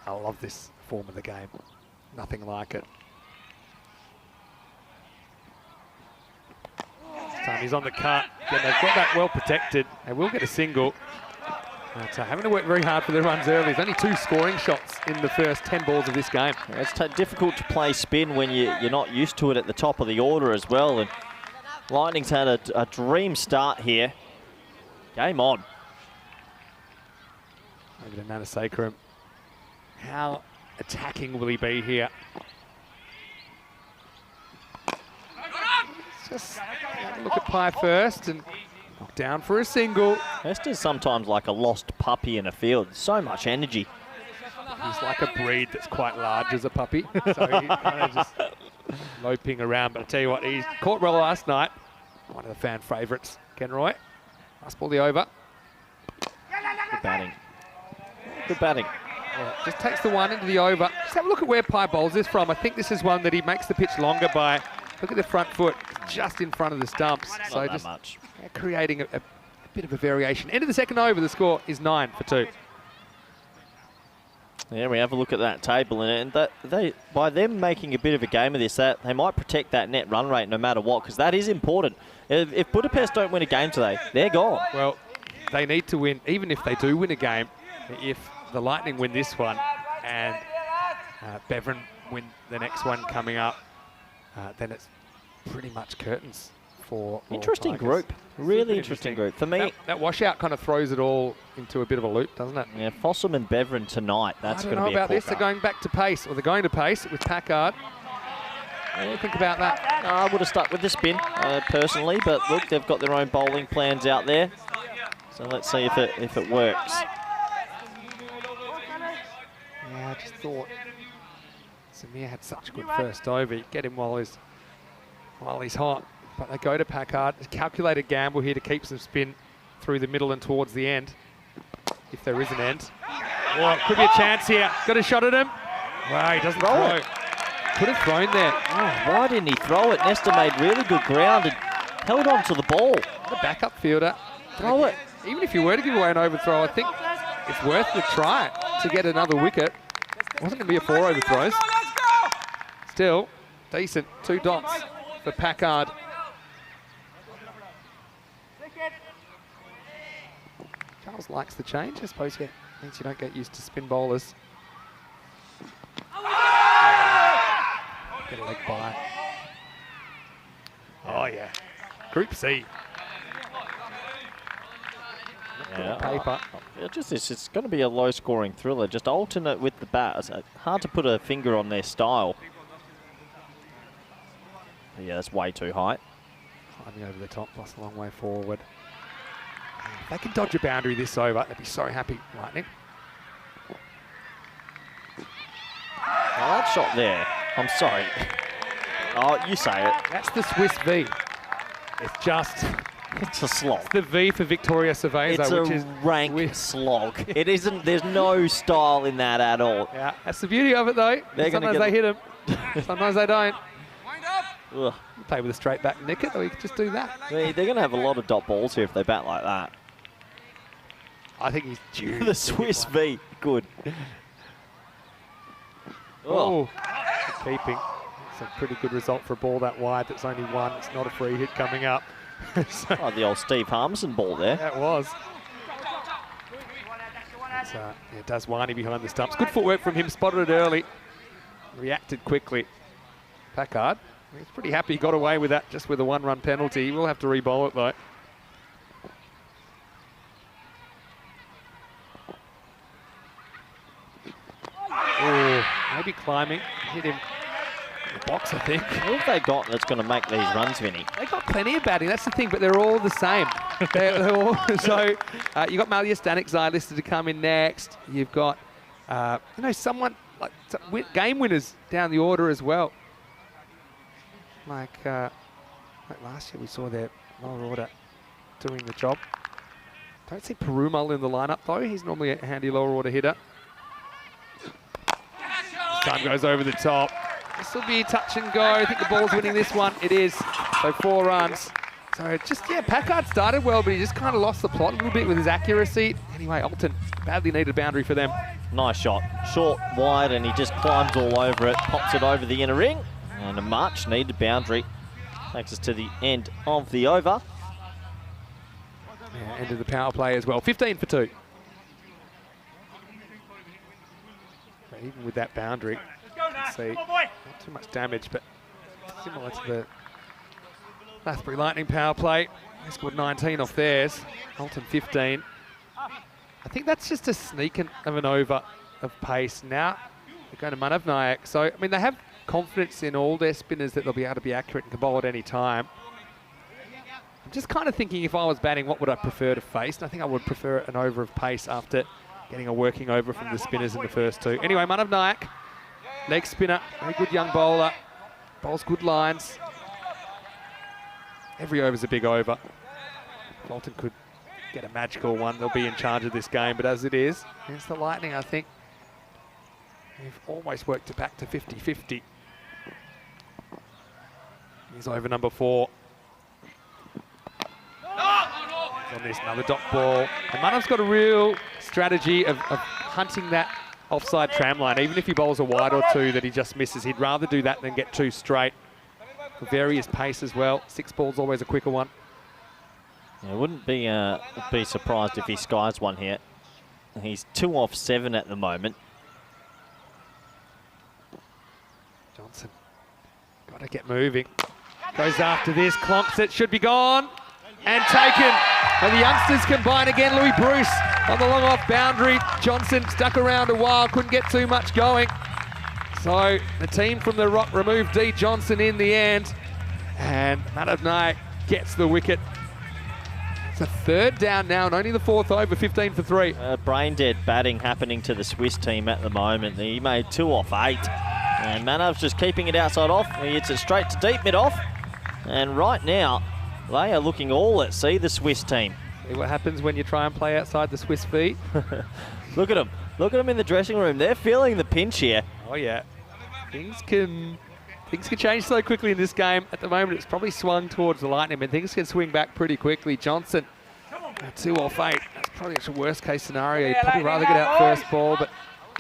S1: I love this form of the game. Nothing like it. This time he's on the cut. Again, they've got that well protected. They will get a single. But having to work very hard for their runs early. There's only 2 scoring shots in the first 10 balls of this game.
S5: Yeah, it's difficult to play spin when you're not used to it at the top of the order as well. And Lightning's had a dream start here. Game on.
S1: Over to Nanasakram. How attacking will he be here? Let's just have a look at Pie first and knock down for a single.
S5: Hester's sometimes like a lost puppy in a field. So much energy.
S1: He's like a breed that's quite large as a puppy. So he's kind of just loping around. But I tell you what, he's caught well last night. One of the fan favourites, Ken Roy. Last ball the over.
S5: Good batting. Good batting.
S1: Yeah, just takes the one into the over. Just have a look at where Pie bowls this from. I think this is one that he makes the pitch longer by. Look at the front foot, just in front of the stumps. So
S5: Not
S1: just
S5: that much.
S1: creating a bit of a variation. End of the second over, the score is 9 for 2.
S5: Yeah, we have a look at that table, and by them making a bit of a game of this, that they might protect that net run rate no matter what, because that is important. If Budapest don't win a game today, they're gone.
S1: Well, they need to win, even if they do win a game. If the Lightning win this one and Bevan win the next one coming up, then it's pretty much curtains for
S5: Interesting
S1: Tigers.
S5: group. Really interesting group. For me,
S1: that washout kind of throws it all into a bit of a loop, doesn't it?
S5: yeah, Fossum and Bevan tonight. That's going to be
S1: I don't know
S5: a
S1: about this. They're
S5: corker.
S1: going back to pace, or they're going to pace with Packard. What do you think about that?
S5: I would have stuck with the spin, personally, but look, they've got their own bowling plans out there. So let's see if it works.
S1: Yeah, I just thought Samir had such a good first over. You get him while he's hot. But they go to Packard. A calculated gamble here to keep some spin through the middle and towards the end, if there is an end. Well, could be a chance here. Got a shot at him. Wow, he doesn't throw. Could have thrown there.
S5: Oh, why didn't he throw it? Nesta made really good ground and held on to the ball.
S1: The backup fielder.
S5: Throw it.
S1: Even if you were to give away an overthrow, I think it's worth the try to get another wicket. It wasn't going to be a 4 overthrows. Still, decent. 2 dots for Packard. Charles likes the change. I suppose it means you don't get used to spin bowlers. Get a leg by. Oh, yeah. Group C.
S5: Yeah,
S1: Paper.
S5: It's going to be a low-scoring thriller. Just alternate with the bats. Hard to put a finger on their style. But yeah, that's way too high.
S1: Climbing over the top, plus a long way forward. If they can dodge a boundary this over, they'd be so happy, Lightning.
S5: Oh, that shot there. I'm sorry. Oh, you say it.
S1: That's the Swiss V. It's just
S5: It's a slog.
S1: the V for Victoria Cerveza,
S5: It's
S1: which
S5: a
S1: is
S5: rank slog. It isn't. There's no style in that at all.
S1: Yeah, that's the beauty of it, though.
S5: They're gonna
S1: Sometimes
S5: get
S1: they hit them, sometimes they don't.
S5: Ugh.
S1: You play with a straight back nick it, or you can just do that.
S5: They're going to have a lot of dot balls here if they bat like that.
S1: I think he's due.
S5: The Swiss V, good.
S1: Oh, keeping. It's a pretty good result for a ball that wide. That's only one. It's not a free hit coming up. So,
S5: Oh, the old Steve Harmison ball there.
S1: that was. It's, yeah, does whiny behind the stumps. Good footwork from him. Spotted it early. Reacted quickly. Packard. He's pretty happy he got away with that just with a 1-run penalty. He will have to re-bowl it though. Oh, maybe climbing. Hit him in the box, I think.
S5: What have they got that's going to make these runs, Vinny?
S1: They got plenty of batting, that's the thing, but they're all the same. they're all, so you've got Malia Stanikzai listed to come in next. You've got, someone like game winners down the order as well. Like last year we saw their lower order doing the job. Don't see Perumal in the lineup though. He's normally a handy lower order hitter. Time goes over the top. This will be touch and go. I think the ball's winning this one. It is. So 4 runs. So Packard started well, but he just kind of lost the plot a little bit with his accuracy. Anyway, Alton, badly needed boundary for them.
S5: Nice shot. Short, wide, and he just climbs all over it. Pops it over the inner ring. And a much needed boundary. Takes us to the end of the over.
S1: Yeah, end of the power play as well. 15 for 2. But even with that boundary, you can see not too much damage, but similar to the Lathbury Lightning power play. They scored 19 off theirs. Alton 15. I think that's just a sneak of an over of pace. Now they're going to Manav Nayak. So, I mean, they have confidence in all their spinners that they'll be able to be accurate and can bowl at any time. I'm just kind of thinking if I was batting, what would I prefer to face? And I think I would prefer an over of pace after getting a working over from the spinners in the first 2. Anyway, Manav Nayak, leg spinner, very good young bowler, bowls good lines. Every over's a big over. Bolton could get a magical one. They'll be in charge of this game, but as it is, against the Lightning, I think we've almost worked it back to 50-50. He's over number 4. On this, another dot ball. And Manav's got a real strategy of hunting that offside tram line. Even if he bowls a wide or 2 that he just misses, he'd rather do that than get 2 straight. For various pace as well. 6 balls always a quicker one.
S5: Yeah, wouldn't be surprised if he skies one here. He's 2 off 7 at the moment.
S1: Johnson, got to get moving. Goes after this, clonks it, should be gone. And taken. And the youngsters combine again. Louis Bruce on the long off boundary. Johnson stuck around a while, couldn't get too much going. So the team from the Rock removed D. Johnson in the end. And Manav Nayak gets the wicket. It's a 3rd down now and only the 4th over, 15 for 3.
S5: Brain dead batting happening to the Swiss team at the moment. He made 2 off 8. And Manav's just keeping it outside off. He hits it straight to deep mid off. And right now, they are looking all at sea, the Swiss team.
S1: See what happens when you try and play outside the Swiss feet.
S5: Look at them. Look at them in the dressing room. They're feeling the pinch here.
S1: Oh yeah, things can change so quickly in this game. At the moment, it's probably swung towards the Lightning, but things can swing back pretty quickly. Johnson, 2 off 8. That's probably a worst case scenario. You'd probably rather get out first ball, but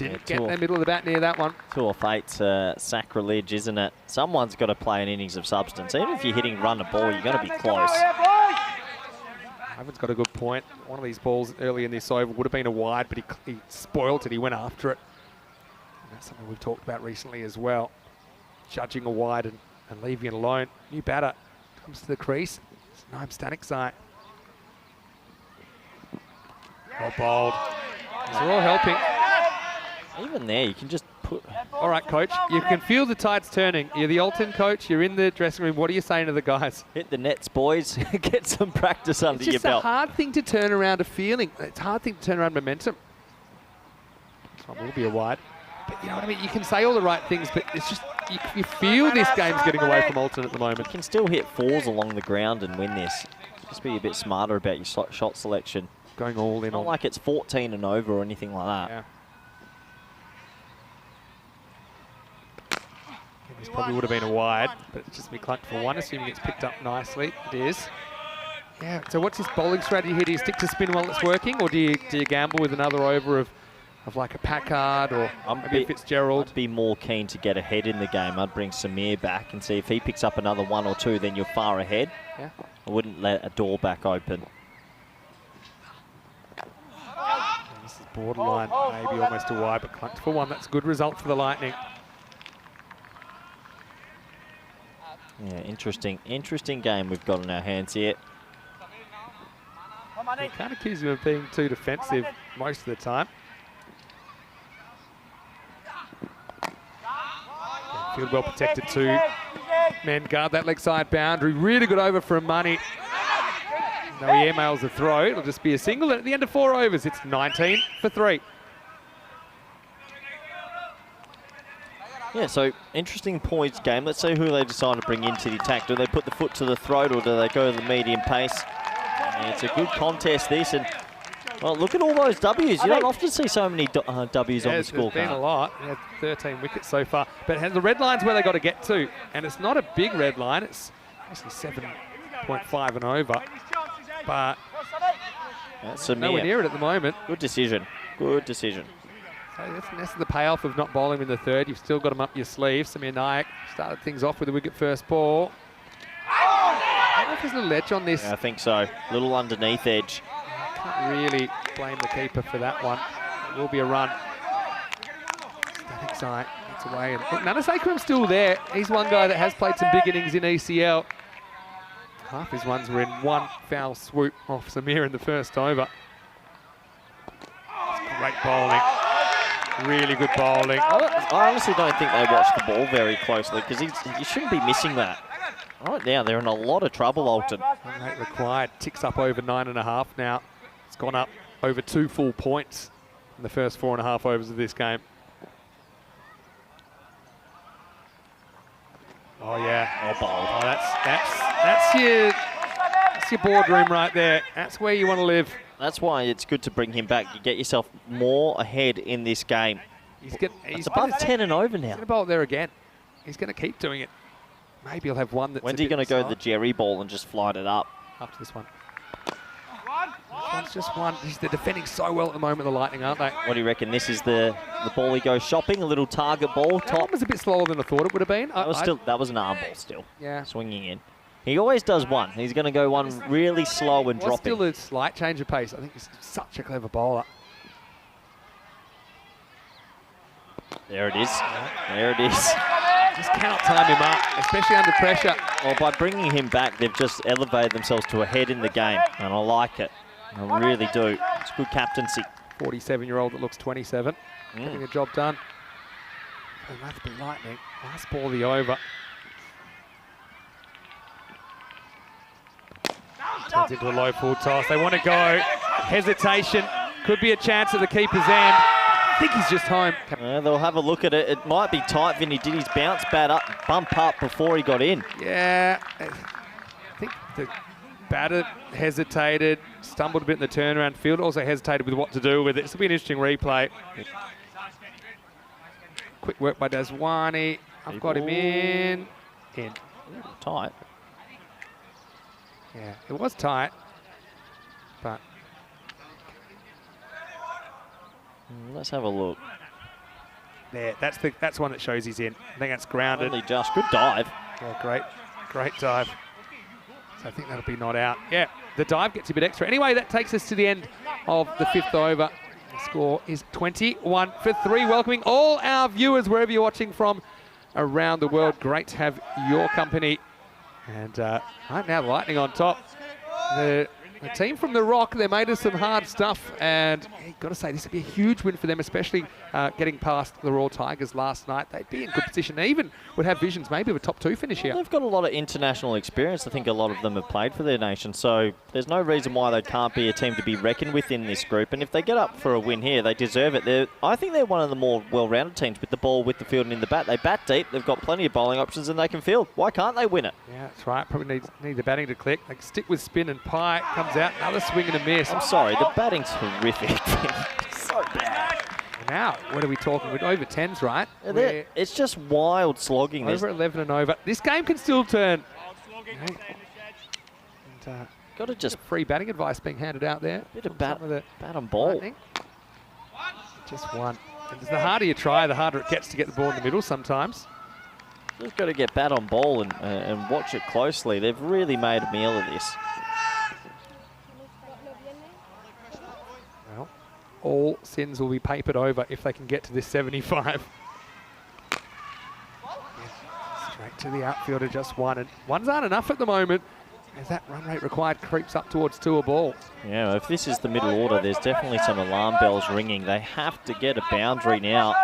S1: Didn't get in the middle of the bat near that one.
S5: 2 off 8's sacrilege, isn't it? Someone's got to play an innings of substance. Even if you're hitting run a ball, you're going to be close.
S1: Ivan's got a good point. One of these balls early in this over would have been a wide, but he spoiled it. He went after it. And that's something we've talked about recently as well. Judging a wide and leaving it alone. New batter comes to the crease. It's Naim Stanikzai. Well bowled. These are all helping.
S5: Even there, you can just put...
S1: All right, coach. You can feel the tides turning. You're the Alton coach. You're in the dressing room. What are you saying to the guys?
S5: Hit the nets, boys. Get some practice under your belt.
S1: It's just a hard thing to turn around a feeling. It's a hard thing to turn around momentum. This one will be a wide. But you know what I mean? You can say all the right things, but it's just... You feel this game's getting away from Alton at the moment.
S5: You can still hit 4s along the ground and win this. Just be a bit smarter about your shot selection.
S1: Going all in
S5: Not
S1: on...
S5: like it's 14 and over or anything like that.
S1: Yeah. This probably would have been a wide, but it's just been clunked for one, assuming it's picked up nicely. It is. Yeah, so what's his bowling strategy here? Do you stick to spin while it's working, or do you gamble with another over of like a Packard or maybe a Fitzgerald?
S5: I'd be more keen to get ahead in the game. I'd bring Samir back and see if he picks up another 1 or 2, then you're far ahead.
S1: Yeah.
S5: I wouldn't let a door back open.
S1: This is borderline, maybe almost a wide, but clunked for one. That's a good result for the Lightning.
S5: Yeah, interesting game we've got in our hands here.
S1: You can't accuse him of being too defensive most of the time. Field well protected too. Men guard that leg side boundary. Really good over from Money. No, he airmails the throw. It'll just be a single. And at the end of 4 overs, it's 19 for 3.
S5: Yeah, so interesting points game. Let's see who they decide to bring into the attack. Do they put the foot to the throat or do they go to the medium pace? And it's a good contest, this. And well, look at all those W's. You don't often see so many W's on the scorecard.
S1: There's been a lot. He had 13 wickets so far. But the red line's where they got to get to. And it's not a big red line. It's actually 7.5 and over. But nowhere near it at the moment.
S5: Good decision. Good decision.
S1: So that's the payoff of not bowling in the third. You've still got him up your sleeve. Samir Naik started things off with a wicket first ball. I don't know if there's a little edge on this.
S5: Yeah, I think so. Little underneath edge.
S1: Can't really blame the keeper for that one. It will be a run. Static side gets away. And look, Nanasekram's still there. He's one guy that has played some big innings in ECL. Half his ones were in one foul swoop off Samir in the first over. That's great bowling. Really good bowling.
S5: I honestly don't think they watched the ball very closely because you shouldn't be missing that. Right now, they're in a lot of trouble, Alton.
S1: Rate required. Ticks up over 9.5 now. It's gone up over 2 full points in the first 4.5 overs of this game. Oh yeah.
S5: Oh, bold.
S1: Oh, that's your boardroom right there. That's where you want to live.
S5: That's why it's good to bring him back. You get yourself more ahead in this game. It's above 10 and over now.
S1: He's going to bowl there again. He's going to keep doing it. Maybe he'll have one that's
S5: When's he going to go the Jerry ball and just flight it up?
S1: After this one. This one's just one. They're defending so well at the moment, the Lightning, aren't they?
S5: What do you reckon? This is the ball he goes shopping, a little target ball.
S1: That one was a bit slower than I thought it would have been.
S5: That was an arm ball still.
S1: Yeah.
S5: Swinging in. He always does one. He's going to go one really slow and dropping.
S1: Still a slight change of pace. I think he's such a clever bowler.
S5: There it is. There it is.
S1: Just cannot time him up, especially under pressure.
S5: Well, by bringing him back, they've just elevated themselves to a head in the game, and I like it. I really do. It's good captaincy.
S1: 47-year-old that looks 27, getting the job done. And that's been Lightning. Last ball of the over. Turns into a low full toss. They want to go. Hesitation. Could be a chance at the keeper's end. I think he's just home.
S5: They'll have a look at it. It might be tight, Vinny. Did his bounce bump up before he got in?
S1: Yeah. I think the batter hesitated, stumbled a bit in the turnaround. Field also hesitated with what to do with it. This will be an interesting replay. Quick work by Daswani. I've got him in.
S5: Tight.
S1: Yeah, it was tight, but...
S5: Let's have a look.
S1: There, that's one that shows he's in. I think that's grounded.
S5: Only just. Good dive.
S1: Yeah, great dive. So I think that'll be not out. Yeah, the dive gets a bit extra. Anyway, that takes us to the end of the 5th over. The score is 21 for 3. Welcoming all our viewers wherever you're watching from around the world. Great to have your company. And right now, Lightning on top. The team from the Rock, they made us some hard stuff, and got to say, this would be a huge win for them, especially getting past the Royal Tigers last night. They'd be in good position. They even would have visions maybe of a top 2 finish here.
S5: They've got a lot of international experience. I think a lot of them have played for their nation, so there's no reason why they can't be a team to be reckoned with in this group. And if they get up for a win here, they deserve it. I think they're one of the more well-rounded teams with the ball, with the field, and in the bat. They bat deep. They've got plenty of bowling options, and they can field. Why can't they win it?
S1: Yeah, that's right. Probably need the batting to click. They stick with spin, and Pye comes out. Another swing and a miss.
S5: I'm sorry, the batting's horrific. So bad.
S1: Now, what are we talking? We're over 10s, right?
S5: It's just wild slogging.
S1: Over 11 and over. This game can still turn. And,
S5: got to just
S1: free batting advice being handed out there.
S5: Bit of bat on ball.
S1: Lightning. Just one. And the harder you try, the harder it gets to get the ball in the middle sometimes.
S5: Just got to get bat on ball and watch it closely. They've really made a meal of this.
S1: Well, all sins will be papered over if they can get to this 75. Straight to the outfielder, just one. And ones aren't enough at the moment, as that run rate required creeps up towards 2 a ball.
S5: Yeah, if this is the middle order, there's definitely some alarm bells ringing. They have to get a boundary now.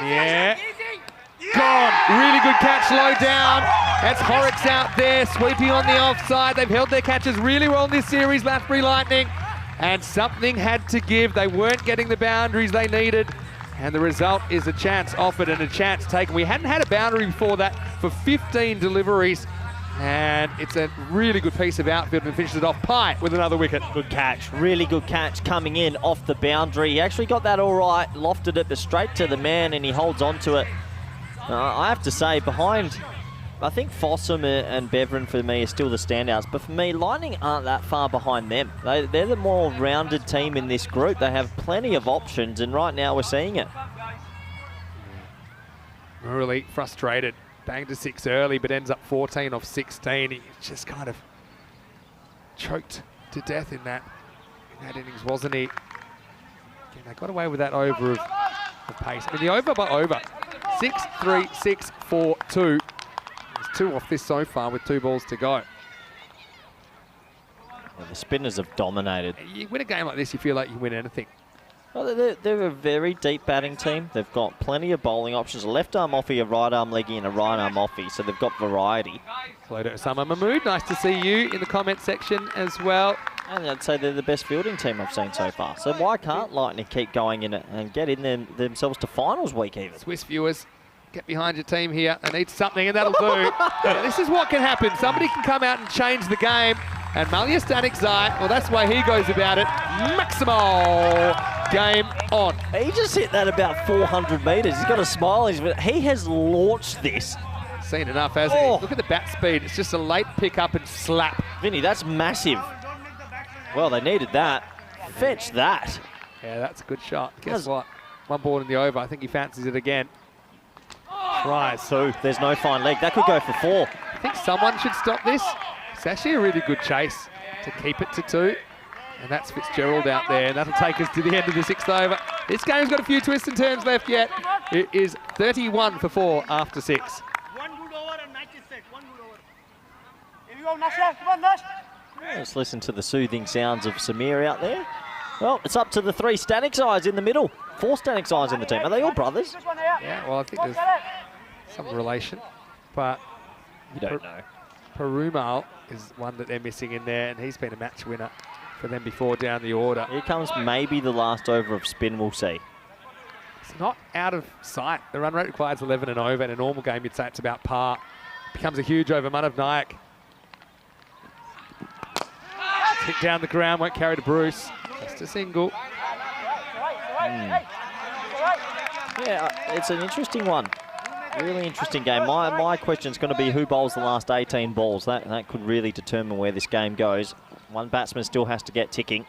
S1: Yeah. Gone. Really good catch low down. That's Horrocks out there, sweeping on the offside. They've held their catches really well in this series, Lathbury Lightning. And something had to give. They weren't getting the boundaries they needed. And the result is a chance offered and a chance taken. We hadn't had a boundary before that for 15 deliveries. And it's a really good piece of outfield and finishes it off. Pye with another wicket.
S5: Good catch, really good catch coming in off the boundary. He actually got that all right, lofted it straight to the man, and he holds on to it. I have to say, behind, I think Fossum and Beverin for me are still the standouts, but for me, Lightning aren't that far behind them. They're the more rounded team in this group. They have plenty of options, and right now we're seeing it.
S1: Really frustrated. Banged to 6 early, but ends up 14 off 16. He just kind of choked to death in that innings, wasn't he? Again, they got away with that over of pace. I mean, the over by over. 6-3, 6-4, 2. There's 2 off this so far with 2 balls to go.
S5: Yeah, the spinners have dominated.
S1: You win a game like this, you feel like you win anything.
S5: Well, they're a very deep batting team. They've got plenty of bowling options. A left arm offie, a right arm leggy, and a right arm offie. So they've got variety.
S1: Hello to Osama Mahmood. Nice to see you in the comment section as well.
S5: And I'd say they're the best fielding team I've seen so far. So why can't Lightning keep going in it and get in themselves to finals week even?
S1: Swiss viewers, get behind your team here. They need something, and that'll do. Yeah, this is what can happen. Somebody can come out and change the game. And Malia Static Zai, well, that's the way he goes about it. Maximal. Game on.
S5: He just hit that about 400 metres. He's got a smile. He has launched this.
S1: Seen enough, hasn't he? Look at the bat speed. It's just a late pick up and slap.
S5: Vinny, that's massive. Well, they needed that. Fetch that.
S1: Yeah, that's a good shot. Guess what? 1 ball in the over. I think he fancies it again. Tries.
S5: 2. There's no fine leg. That could go for 4.
S1: I think someone should stop this. It's actually a really good chase to keep it to 2. And that's Fitzgerald out there, and that'll take us to the end of the 6th over. This game's got a few twists and turns left yet. It is 31 for 4 after 6.
S6: 1 good over and match is set. 1 good over. Here we go, Nasha. Come on, Nash.
S5: Let's listen to the soothing sounds of Samir out there. Well, it's up to the 3 Static Eyes in the middle. 4 Static Eyes in the team. Are they all brothers?
S1: Yeah, well, I think there's some relation, but
S5: you don't know.
S1: Perumal is one that they're missing in there, and he's been a match winner for them before down the order.
S5: Here comes maybe the last over of spin, we'll see.
S1: It's not out of sight. The run rate requires 11 and over. In a normal game, you'd say it's about par. Becomes a huge over. Manav Nayak. Hit down the ground, won't carry to Bruce. Just a single.
S5: Yeah, it's an interesting one. Really interesting game. My question's going to be who bowls the last 18 balls. That could really determine where this game goes. One batsman still has to get ticking.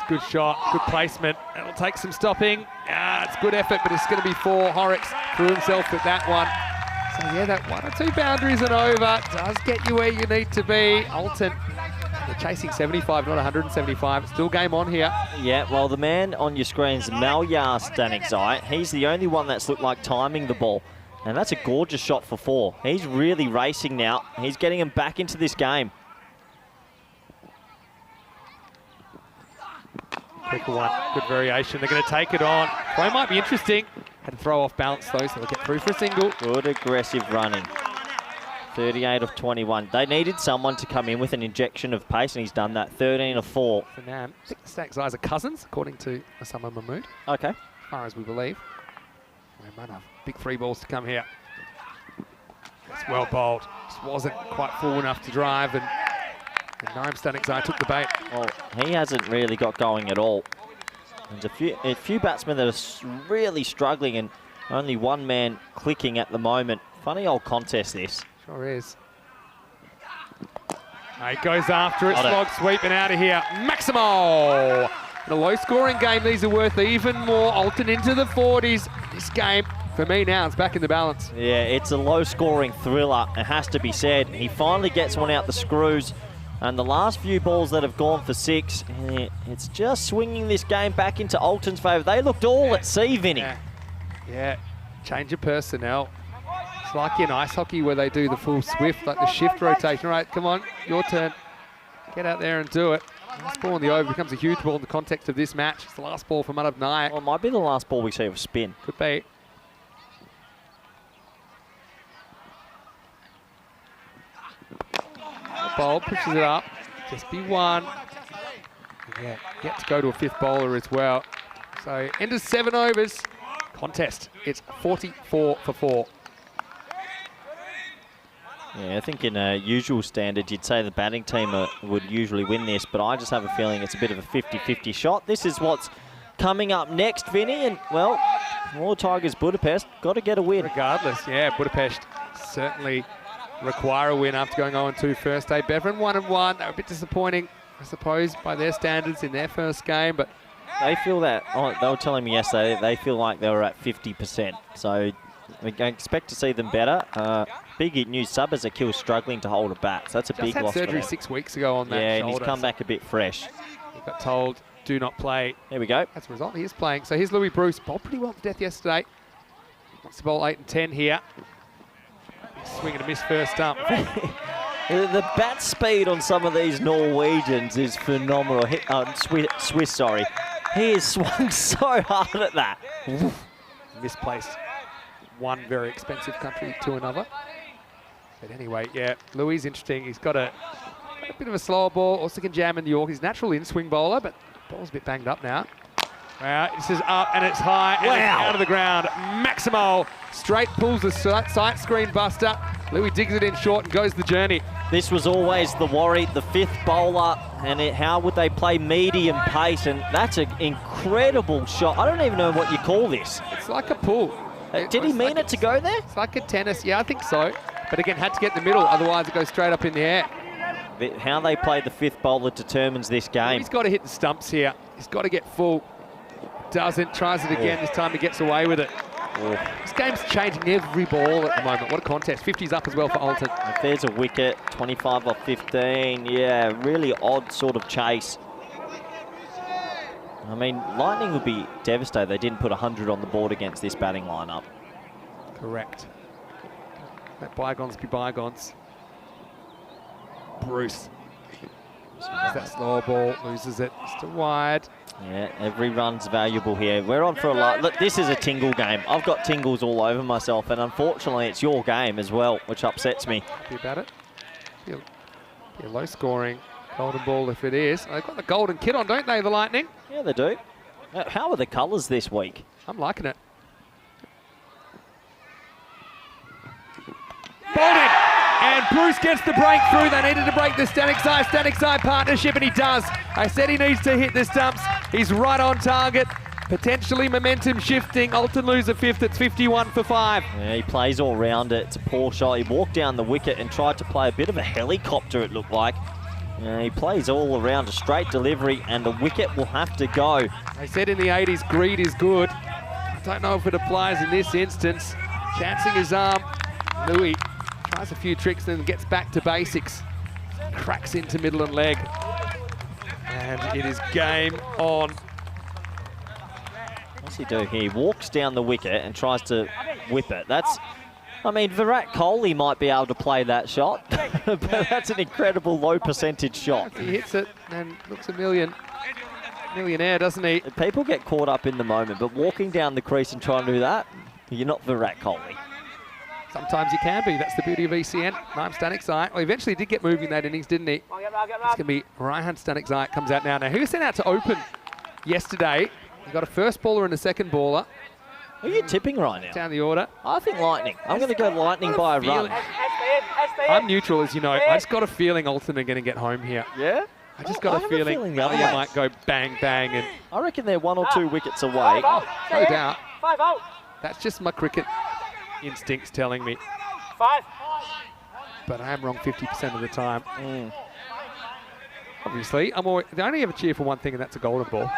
S1: Good shot, good placement. It'll take some stopping. It's good effort, but it's going to be 4. Horrocks threw himself at that one. So yeah, that 1 or 2 boundaries and over does get you where you need to be. Alton, they're chasing 75, not 175. Still game on here.
S5: Yeah, well, the man on your screen's Malyar Stanikzai. He's the only one that's looked like timing the ball. And that's a gorgeous shot for 4. He's really racing now. He's getting him back into this game.
S1: Quick one, good variation. They're going to take it on. Throw might be interesting. Had to throw off balance though, so they'll get through for a single.
S5: Good aggressive running. 38 of 21. They needed someone to come in with an injection of pace, and he's done that. 13 of 4.
S1: For Nam, I think the Stacks eyes are cousins, according to Osama Mahmood,
S5: Okay.
S1: as far as we believe. They might have big 3 balls to come here. It's well bowled. Just wasn't quite full enough to drive, and Naim Stanikzai took the bait.
S5: Well, he hasn't really got going at all. There's a few batsmen that are really struggling, and only one man clicking at the moment. Funny old contest, this.
S1: Sure is. He goes after it. Slog sweeping out of here. Maximo! In a low-scoring game, these are worth even more. Alton into the 40s. This game, for me now, it's back in the balance.
S5: Yeah, it's a low-scoring thriller, it has to be said. He finally gets one out the screws. And the last few balls that have gone for 6, it's just swinging this game back into Alton's favour. They looked all at sea, Vinny.
S1: Yeah, change of personnel. It's like in ice hockey where they do the full swift, like the shift rotation. Right, come on, your turn. Get out there and do it. Last ball in the over becomes a huge ball in the context of this match. It's the last ball for Manav Nayak.
S5: Well, it might be the last ball we see of spin.
S1: Could be. Bowl pushes it up. Just be 1. Yeah, get to go to a 5th bowler as well. So end of 7 overs. Contest. It's 44 for 4.
S5: Yeah, I think in a usual standard, you'd say the batting team would usually win this, but I just have a feeling it's a bit of a 50-50 shot. This is what's coming up next, Vinny, and, well, Royal Tigers Budapest got to get a win.
S1: Regardless, yeah, Budapest certainly require a win after going 0-2 first day. Beverin 1-1. They were a bit disappointing, I suppose, by their standards in their first game, but
S5: they feel that, they were telling me yesterday, they feel like they were at 50%. So we expect to see them better. Big news, Subbers Akil struggling to hold a bat. So that's a
S1: just
S5: big
S1: had
S5: loss for
S1: surgery
S5: them.
S1: 6 weeks ago on that shoulder.
S5: Yeah, and he's come back a bit fresh.
S1: He got told, do not play.
S5: There we go.
S1: As a result, he is playing. So here's Louis Bruce. Bowled pretty well to death yesterday. Wants to bowl 8 and 10 here. Swing and a miss first up.
S5: The bat speed on some of these Norwegians is phenomenal. Swiss, sorry. He has swung so hard at that.
S1: Misplaced one very expensive country to another. But anyway, yeah, Louis is interesting. He's got a bit of a slower ball. Also can jam in the York. He's natural in-swing bowler, but the ball's a bit banged up now. Wow, this is up and it's high and it's out of the ground. Maximo straight pulls the sight screen buster. Louis digs it in short and goes the journey.
S5: This was always the worry, the 5th bowler, and how would they play medium pace? And that's an incredible shot. I don't even know what you call this.
S1: It's like a pull.
S5: Did he mean it to go there?
S1: It's like a tennis. Yeah, I think so. But again, had to get in the middle, otherwise it goes straight up in the air.
S5: How they play the 5th bowler determines this game.
S1: He's got to hit the stumps here. He's got to get full. Doesn't, tries it again. This time he gets away with it. This game's changing every ball at the moment. What a contest. 50's up as well for Alton.
S5: If there's a wicket, 25 off 15. Yeah, really odd sort of chase. I mean, Lightning would be devastated. They didn't put 100 on the board against this batting lineup.
S1: Correct. Let bygones be bygones. Bruce. That slower ball, loses it. Still wide.
S5: Yeah, every run's valuable here. We're on for a lot. Look, this is a tingle game. I've got tingles all over myself, and unfortunately it's your game as well, which upsets me.
S1: Happy about it. Be a low scoring golden ball if it is. They've got the golden kit on, don't they, the Lightning?
S5: Yeah, they do. How are the colours this week?
S1: I'm liking it. Bowled in. And Bruce gets the breakthrough. They needed to break the Stanikzai partnership, and he does. I said he needs to hit the stumps. He's right on target. Potentially momentum shifting. Alton lose a fifth. It's 51 for 5.
S5: Yeah, he plays all round it. It's a poor shot. He walked down the wicket and tried to play a bit of a helicopter, it looked like. He plays all around a straight delivery, and the wicket will have to go.
S1: They said in the 80s, greed is good. I don't know if it applies in this instance. Chancing his arm. Louis tries a few tricks, then gets back to basics. Cracks into middle and leg. And it is game on.
S5: What's he do here? He walks down the wicket and tries to whip it. That's, I mean, Virat Kohli might be able to play that shot, but that's an incredible low percentage shot.
S1: He hits it and looks a millionaire, doesn't he?
S5: People get caught up in the moment, but walking down the crease and trying to do that, you're not Virat Kohli.
S1: Sometimes you can be. That's the beauty of ECN. Naim Stanek-Zayat. Well, eventually did get moving that innings, didn't he? It's going to be Raihan Stanek-Zayat comes out now. Now, he was sent out to open yesterday. He got a first baller and a second baller.
S5: Who are you tipping right now?
S1: Down the order.
S5: I think Lightning. I'm going to go Lightning by a run.
S1: I'm neutral, as you know. I just got a feeling Alton are going to get home here.
S5: Yeah?
S1: I just got a feeling
S5: the other
S1: they
S5: way.
S1: might go bang, bang. And
S5: I reckon they're 1 or 2 wickets away.
S1: no doubt.
S6: 5 out.
S1: That's just my cricket instincts telling me.
S6: 5.
S1: But I am wrong 50% of the time. Obviously, they only ever cheer for one thing, and that's a golden ball.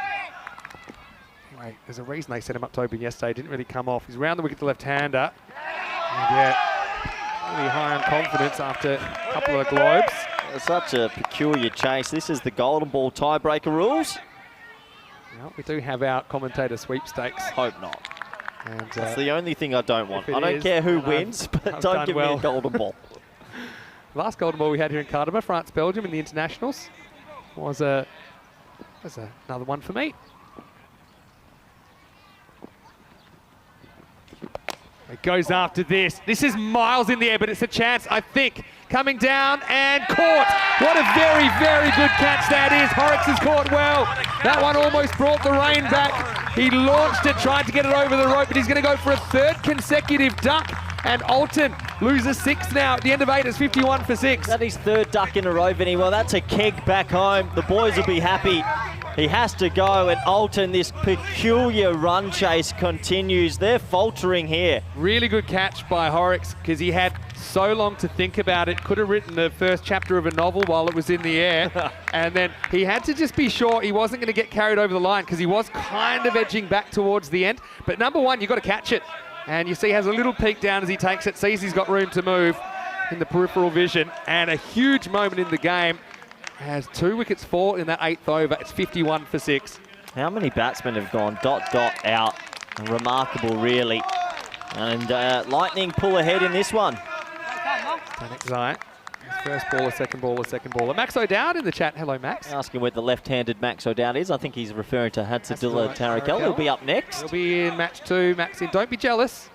S1: Anyway, there's a reason they set him up to open yesterday. Didn't really come off. He's round the wicket to left-hander. And yeah, really high on confidence after a couple of globes.
S5: Such a peculiar chase. This is the golden ball tiebreaker rules.
S1: Well, we do have our commentator sweepstakes.
S5: Hope not.
S1: And
S5: That's the only thing I don't want.
S1: if it
S5: I don't
S1: is,
S5: care who
S1: then
S5: wins, but
S1: I've
S5: don't
S1: done
S5: give
S1: well.
S5: me a golden ball.
S1: Last golden ball we had here in Cartama, France-Belgium in the internationals, was another one for me. It goes after this. This is miles in the air, but it's a chance, I think. Coming down and caught. What a very, very good catch that is. Horrocks has caught well. That one almost brought the rain back. He launched it, tried to get it over the rope, but he's going to go for a third consecutive duck. And Alton loses 6 now. At the end of 8, it's 51 for 6.
S5: That is third duck in a row, Vinny. Well, that's a keg back home. The boys will be happy. He has to go, and Alton, this peculiar run chase continues. They're faltering here.
S1: Really good catch by Horrocks, because he had so long to think about it. Could have written the first chapter of a novel while it was in the air. And then he had to just be sure he wasn't going to get carried over the line, because he was kind of edging back towards the end. But number one, you've got to catch it. And you see he has a little peek down as he takes it, sees he's got room to move in the peripheral vision. And a huge moment in the game. Has 2 wickets fall in that 8th over. It's 51 for 6.
S5: How many batsmen have gone dot out? Remarkable, really. And Lightning pull ahead in this one.
S1: Stanek-Zayat. First baller, second baller, second baller. Max O'Dowd in the chat. Hello, Max.
S5: Asking where the left-handed Max O'Dowd is. I think he's referring to Hatsadilla
S1: Hatsadilla
S5: Tarakel. He'll be up next.
S1: He'll be in match 2. Max in. Don't be jealous.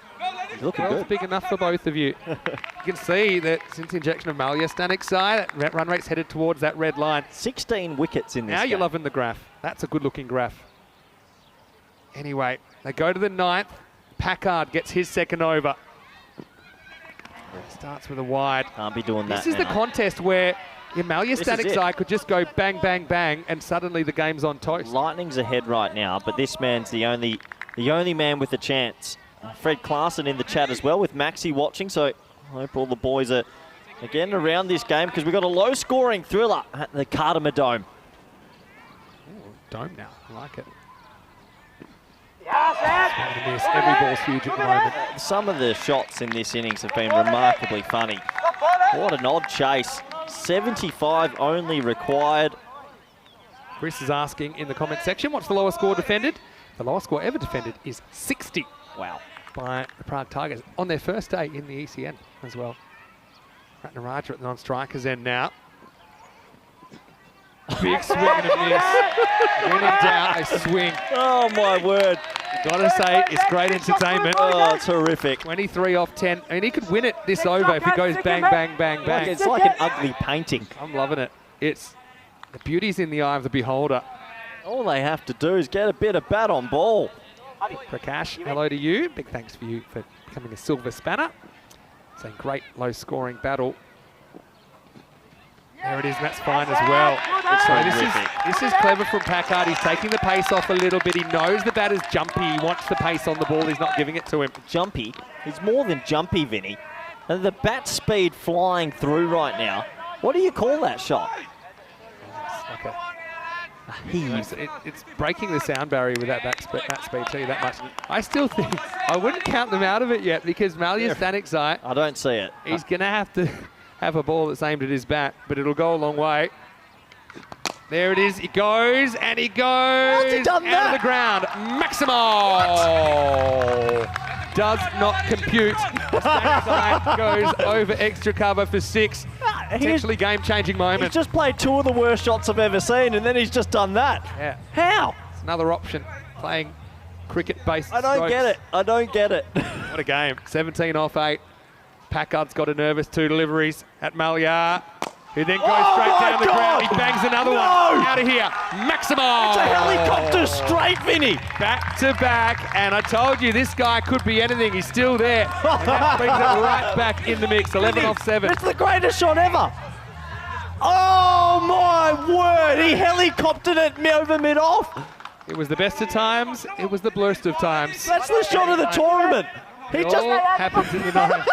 S5: He's looking
S1: Well,
S5: good.
S1: big enough for both of you. You can see that since the injection of Malia, Stanek-Zayat, that run rate's headed towards that red line.
S5: 16 wickets in this
S1: Now
S5: game.
S1: you're loving the graph. That's a good-looking graph. Anyway, they go to the 9th. Packard gets his second over. Starts with a wide.
S5: Can't be doing that
S1: This is the
S5: now.
S1: contest where Malia
S5: This is it.
S1: Stanek-Zayat could just go bang, bang, bang, and suddenly the game's on toast.
S5: Lightning's ahead right now, but this man's the only man with a chance. Fred Klaassen in the chat as well with Maxi watching, so I hope all the boys are again around this game because we've got a low-scoring thriller at the Cartama Dome.
S1: Dome now. I like it.
S6: Yes,
S1: Swing and miss. Every ball's huge at the moment.
S5: Some of the shots in this innings have been remarkably funny. What an odd chase. 75 only required.
S1: Chris is asking in the comment section, what's the lowest score defended? The lowest score ever defended is 60
S5: Wow.
S1: by the Prague Tigers on their first day in the ECN as well. Ratnaraja at the non-strikers end now. Big swing and a miss. When in doubt, a swing.
S5: Oh, my word.
S1: Gotta say, it's great entertainment.
S5: Oh, terrific.
S1: 23 off 10. I mean, he could win it this over if he goes bang, bang, bang, bang.
S5: It's like an ugly painting.
S1: I'm loving it. It's the beauty's in the eye of the beholder.
S5: All they have to do is get a bit of bat on ball.
S1: Prakash, hello to you. Big thanks for you for becoming a silver spanner. It's a great low-scoring battle. There it is, and that's fine as well. So this is clever from Packard. He's taking the pace off a little bit. He knows the batter's jumpy. He wants the pace on the ball. He's not giving it to him.
S5: Jumpy? He's more than jumpy, Vinny. And the bat speed flying through right now. What do you call that shot?
S1: It's like
S5: A heave.
S1: it's breaking the sound barrier with that bat speed, tell you that much. I still think, I wouldn't count them out of it yet because Malya Stanikzai,
S5: I don't see it.
S1: he's going to have to have a ball that's aimed at his bat, but it'll go a long way. There it is, he goes, and he goes
S5: How's he done
S1: out
S5: that?
S1: of the ground. Maximo does not compute. Stanikzai goes over extra cover for 6. Potentially game-changing moment.
S5: He's just played 2 of the worst shots I've ever seen, and then he's just done that.
S1: Yeah.
S5: How?
S1: It's another option, playing cricket-based
S5: I don't
S1: strokes.
S5: get it. I don't get it.
S1: What a game. 17 off 8. Packard's got a nervous 2 deliveries at Malya, who then goes straight down the ground. He bangs another one out of here. Maximo!
S5: It's a helicopter straight, Vinny.
S1: Back to back, and I told you this guy could be anything. He's still there. And that brings it right back in the mix. 11 off 7.
S5: It's the greatest shot ever. Oh my word! He helicoptered it over mid-off.
S1: It was the best of times. It was the blurst of times.
S5: That's the shot of the tournament. He
S1: It
S5: just
S1: all happens in the night.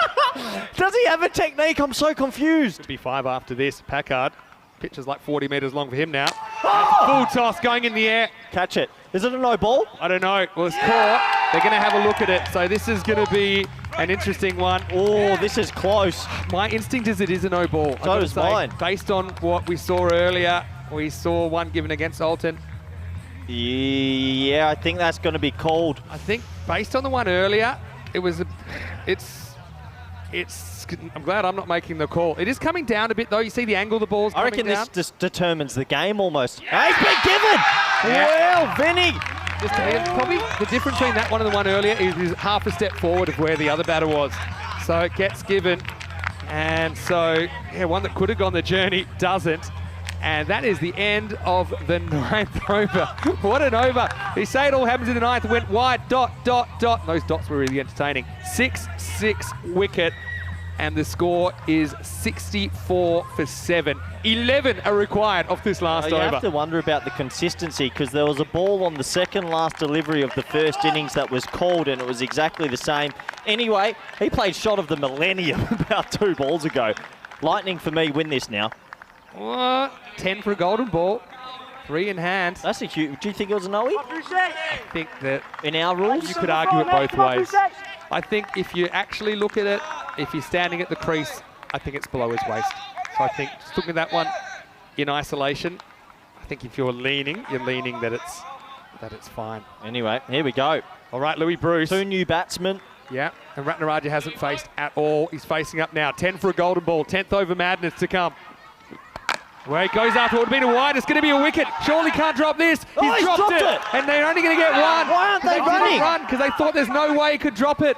S5: does he have a technique? I'm so confused.
S1: Be 5 after this. Packard. Pitch is like 40 metres long for him now. Full toss going in the air.
S5: Catch it. Is it a no ball?
S1: I don't know. Well, it's caught. They're going to have a look at it. So this is going to be an interesting one.
S5: Oh, this is close.
S1: My instinct is it is a no ball. I've
S5: So
S1: got to
S5: is
S1: say,
S5: mine.
S1: Based on what we saw earlier, we saw one given against Alton.
S5: Yeah, I think that's going to be called.
S1: I think based on the one earlier, it was I'm glad I'm not making the call. It is coming down a bit though. You see the angle the ball's
S5: I
S1: coming
S5: reckon
S1: down.
S5: this just determines the game almost. He's been given!
S1: Yeah.
S5: Well, Vinny!
S1: Just to tell you, probably the difference between that one and the one earlier is half a step forward of where the other batter was. So it gets given. And so, yeah, one that could have gone the journey doesn't. And that is the end of the 9th over. What an over. They say it all happens in the 9th. Went wide, dot, dot, dot. Those dots were really entertaining. 6-6 wicket. And the score is 64 for 7. 11 are required off this last
S5: You
S1: over.
S5: have to wonder about the consistency because there was a ball on the second last delivery of the first innings that was called and it was exactly the same. Anyway, he played shot of the millennium about 2 balls ago. Lightning for me win this now.
S1: What? 10 for a golden ball. 3 in hand.
S5: That's a huge. Do you think it was a no-hit
S1: I think that
S5: in our rules?
S1: you could argue it both ways. I think if you actually look at it, if you're standing at the crease, I think it's below his waist. So I think just looking at that one in isolation, I think if you're leaning that it's fine.
S5: Anyway, here we go.
S1: All right, Louis Bruce.
S5: 2 new batsmen.
S1: Yeah, and Ratnaraja hasn't faced at all. He's facing up now. 10 for a golden ball. 10th over madness to come. Where he goes after, it would have been a wide. It's going to be a wicket. Surely can't drop this. He's dropped it. And they're only going to get 1.
S5: Why aren't they running?
S1: Run because they thought there's no way he could drop it.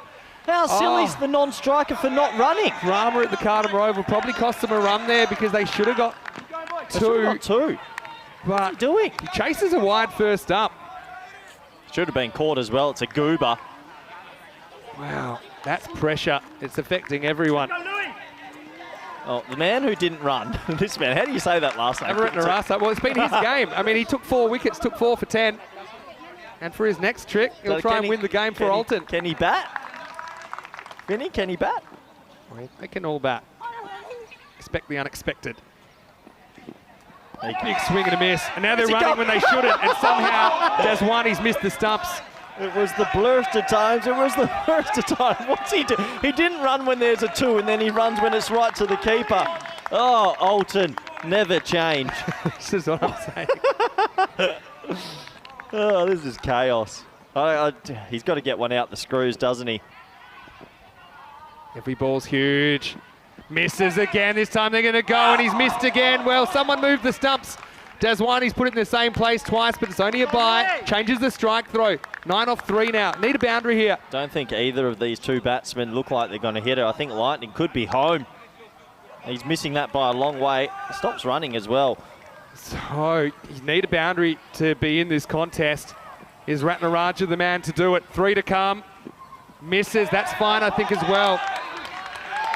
S5: How silly's the non-striker for not running?
S1: Drama at the Cartama Oval probably cost them a run there because they should have got 2.
S5: Not 2.
S1: But
S5: What's he doing?
S1: he chases a wide first up.
S5: Should have been caught as well. It's a goober.
S1: Wow, that's pressure. It's affecting everyone.
S5: Oh, the man who didn't run. This man, how do you say that last name?
S1: Well, it's been his game. I mean, he took 4 wickets, took 4 for 10. And for his next trick, he'll try and win the game for Alton.
S5: Can he bat? Vinny, can he bat?
S1: They can all bat. Expect the unexpected. Big swing and a miss. And now they're running when they shouldn't. And somehow, Daswani's missed the stumps.
S5: It was the blurst of times. It was the worst of times. What's he do? He didn't run when there's a 2, and then he runs when it's right to the keeper. Oh, Alton, never change.
S1: This is what I'm saying.
S5: Oh, this is chaos. He's got to get one out the screws, doesn't he?
S1: Every ball's huge. Misses again. This time they're going to go, and he's missed again. Well, someone moved the stumps. Daswani's put it in the same place twice, but it's only a bye. Changes the strike throw. 9 off 3 now. Need a boundary here.
S5: Don't think either of these 2 batsmen look like they're going to hit it. I think Lightning could be home. He's missing that by a long way. Stops running as well.
S1: So you need a boundary to be in this contest. Is Ratnaraja the man to do it? 3 to come. Misses. That's fine, I think, as well.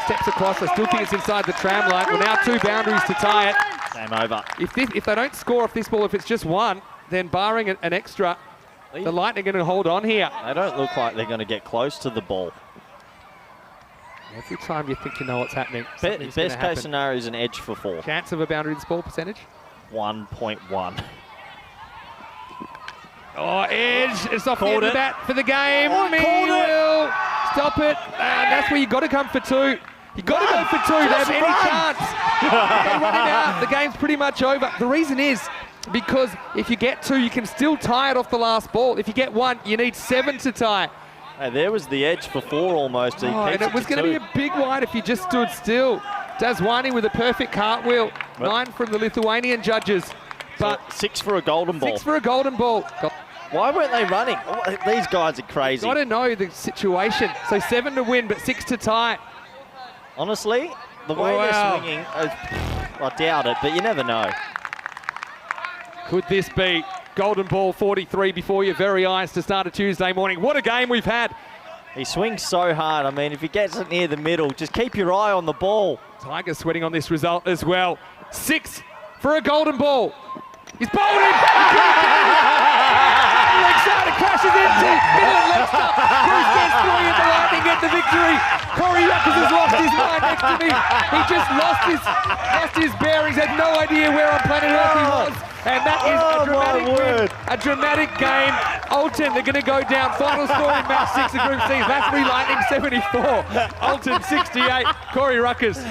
S1: Steps across. I still think it's inside the tram line. Well, now 2 boundaries to tie it.
S5: Game over.
S1: If they don't score off this ball, if it's just one, then barring an extra, the Lightning are going to hold on here.
S5: They don't look like they're going to get close to the ball.
S1: Every time you think you know what's happening,
S5: Best case scenario is an edge for 4.
S1: Chance of a boundary this ball percentage?
S5: 1.1.
S1: Oh, edge. It's off the
S5: Called
S1: end of
S5: it.
S1: that for the game.
S5: Oh, called it.
S1: Will stop it. And that's where you got to come for 2. You got to go for 2. They have any chance. They run him out. The game's pretty much over. The reason is because if you get 2, you can still tie it off the last ball. If you get 1, you need 7 to tie.
S5: Hey, there was the edge for 4 almost. He
S1: And it was going to be a big wide if you just stood still. Dazwani with a perfect cartwheel. 9 from the Lithuanian judges. But
S5: 6 for a golden ball.
S1: 6 for a golden ball.
S5: Why weren't they running? Oh, these guys are crazy.
S1: Got to know the situation. So 7 to win, but 6 to tie.
S5: Honestly, the way they're swinging, I doubt it, but you never know.
S1: Could this be golden ball 43 before your very eyes to start a Tuesday morning? What a game we've had.
S5: He swings so hard. I mean, if he gets it near the middle, just keep your eye on the ball.
S1: Tigers sweating on this result as well. 6 for a golden ball. He's bowled it. Leg side, it crashes into middle and left up. Bruce gets 3 and the Lightning get the victory. Corey Ruckers has lost his mind next to me. He just lost his bearings, had no idea where on planet Earth he was. And that is a dramatic win, a dramatic game. Alton, they're going to go down. Final score in match 6 of Group C. Lathbury Lightning 74. Alton 68. Corey Ruckers.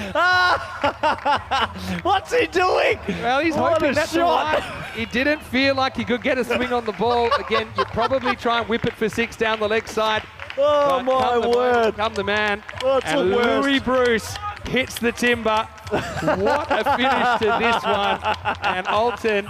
S5: What's he doing?
S1: Well, he's
S5: What
S1: hoping
S5: a
S1: that's
S5: shot.
S1: right. He didn't feel like he could get a swing on the ball. Again, you'd probably try and whip it for 6 down the leg side.
S5: Oh,
S1: But
S5: my word.
S1: Come the man.
S5: That's
S1: and
S5: the worst.
S1: Louis Bruce hits the timber. What a finish to this one. And Alton,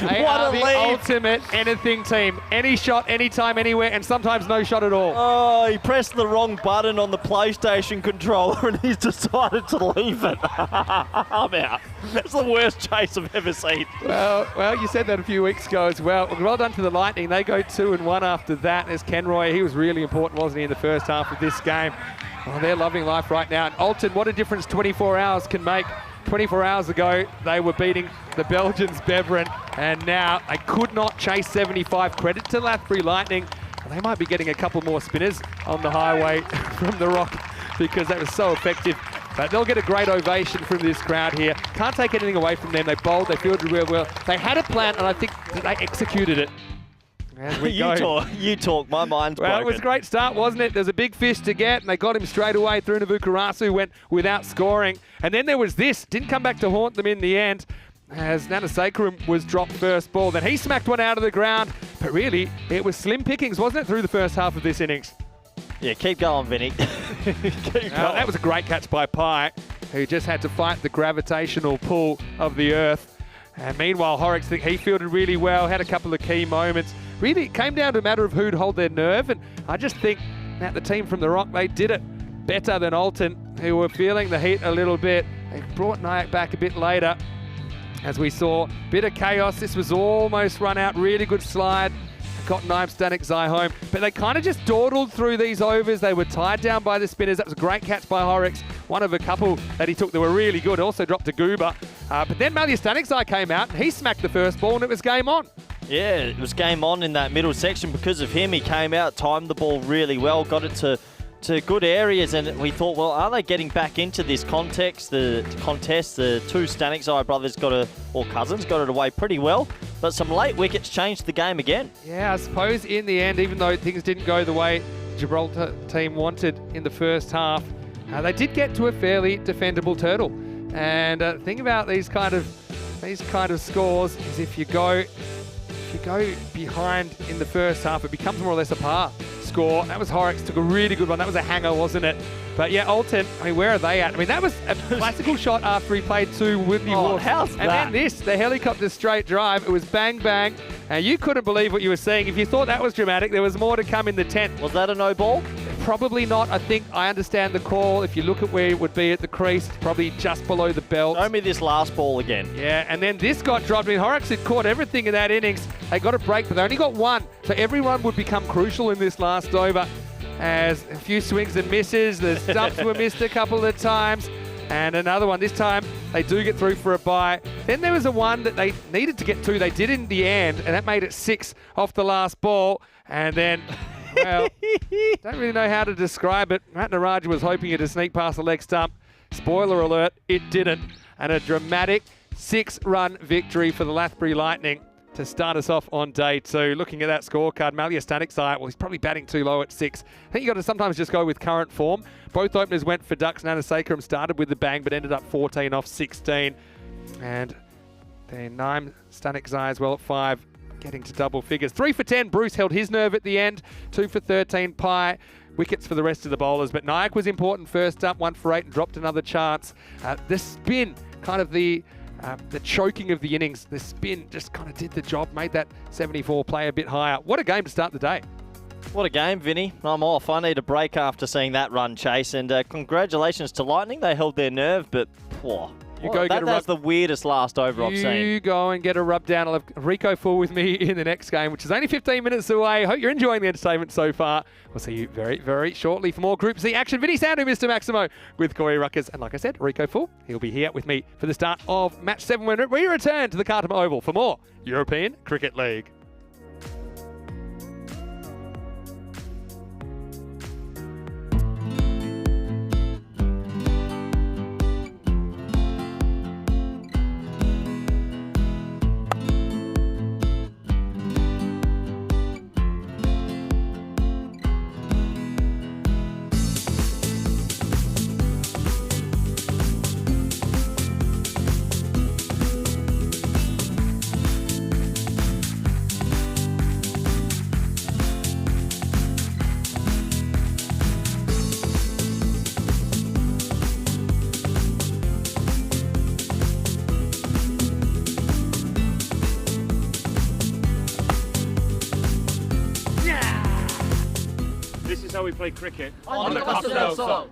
S1: they
S5: What
S1: are
S5: a
S1: the
S5: lead.
S1: ultimate anything team. Any shot, anytime, anywhere, and sometimes no shot at all.
S5: Oh, he pressed the wrong button on the PlayStation controller and he's decided to leave it. I'm out. That's the worst chase I've ever seen.
S1: Well, you said that a few weeks ago as well. Well done to the Lightning. They go 2-1 after that. There's Kenroy. He was really important, wasn't he, in the first half of this game? Oh, they're loving life right now. And Alton, what a difference 24 hours can make. 24 hours ago, they were beating the Belgians, Beveren, and now they could not chase 75. Credit to Lathbury Lightning. They might be getting a couple more spinners on the highway from the Rock because that was so effective. But they'll get a great ovation from this crowd here. Can't take anything away from them. They bowled, they fielded real well. They had a plan, and I think they executed it. As we go.
S5: You talk. My mind's
S1: Well,
S5: broken.
S1: it was a great start, wasn't it? There's a big fish to get, and they got him straight away through to Vukarasu, who went without scoring. And then there was this. Didn't come back to haunt them in the end, as Nanasekaram was dropped first ball. Then he smacked one out of the ground. But really, it was slim pickings, wasn't it, through the first half of this innings?
S5: Yeah, keep going, Vinny. Keep going.
S1: That was a great catch by Pye, who just had to fight the gravitational pull of the earth. And meanwhile, Horrocks, he fielded really well, had a couple of key moments. Really, it came down to a matter of who'd hold their nerve, and I just think that the team from the Rock, they did it better than Alton, who were feeling the heat a little bit. They brought Nyack back a bit later, as we saw. Bit of chaos. This was almost run out. Really good slide. Got Naib Stanek Zai home, but they kind of just dawdled through these overs. They were tied down by the spinners. That was a great catch by Horrocks. One of a couple that he took that were really good. Also dropped to Goober. But then Malya Stanek Zai came out and he smacked the first ball and it was game on.
S5: Yeah, it was game on in that middle section because of him. He came out, timed the ball really well, got it to good areas, and we thought, well, are they getting back into this contest? The two Stanek brothers or cousins got it away pretty well, but some late wickets changed the game again.
S1: Yeah, I suppose in the end, even though things didn't go the way the Gibraltar team wanted in the first half, they did get to a fairly defendable total. And the thing about these kind of scores is if you go behind in the first half, it becomes more or less a par score. That was Horrocks, took a really good one. That was a hanger, wasn't it? But yeah, Alton, I mean, where are they at? I mean, that was a classical shot after he played 2 Whitney Wolves.
S5: How's
S1: and
S5: that?
S1: then this, the helicopter straight drive, it was bang, bang. And you couldn't believe what you were seeing. If you thought that was dramatic, there was more to come in the 10th.
S5: Was that a no ball?
S1: Probably not. I understand the call. If you look at where it would be at the crease, probably just below the belt.
S5: Show me this last ball again.
S1: Yeah, and then this got dropped. I mean, Horrocks had caught everything in that innings. They got a break, but they only got 1. So every run would become crucial in this last over. As a few swings and misses, the stumps were missed a couple of times. And another one. This time, they do get through for a bye. Then there was a one that they needed to get to. They did in the end, and that made it 6 off the last ball. And then, well, don't really know how to describe it. Ratnaraj was hoping it to sneak past the leg stump. Spoiler alert, it didn't. And a dramatic 6-run victory for the Lathbury Lightning to start us off on day 2. Looking at that scorecard, Malia Stanikzai, well, he's probably batting too low at 6. I think you got to sometimes just go with current form. Both openers went for ducks. Nanasekaram started with the bang, but ended up 14 off 16. And then Naim Stanikzai as well at 5, getting to double figures. 3 for 10, Bruce held his nerve at the end. 2 for 13, Pai. Wickets for the rest of the bowlers, but Nayak was important first up, 1 for 8 and dropped another chance. The spin, kind of the choking of the innings, the spin just kind of did the job, made that 74 play a bit higher. What a game to start the day.
S5: What a game, Vinny. I'm off. I need a break after seeing that run chase, and congratulations to Lightning. They held their nerve, but that's the weirdest last over I've seen.
S1: You go and get a rub down. I'll have Rico Full with me in the next game, which is only 15 minutes away. Hope you're enjoying the entertainment so far. We'll see you very, very shortly for more Group C action. Vinny Sandu, Mr. Maximo, with Corey Ruckers. And like I said, Rico Full, he'll be here with me for the start of Match 7 when we return to the Cartama Oval for more European Cricket League.
S4: This is how we play cricket.
S6: On the Costa del Sol.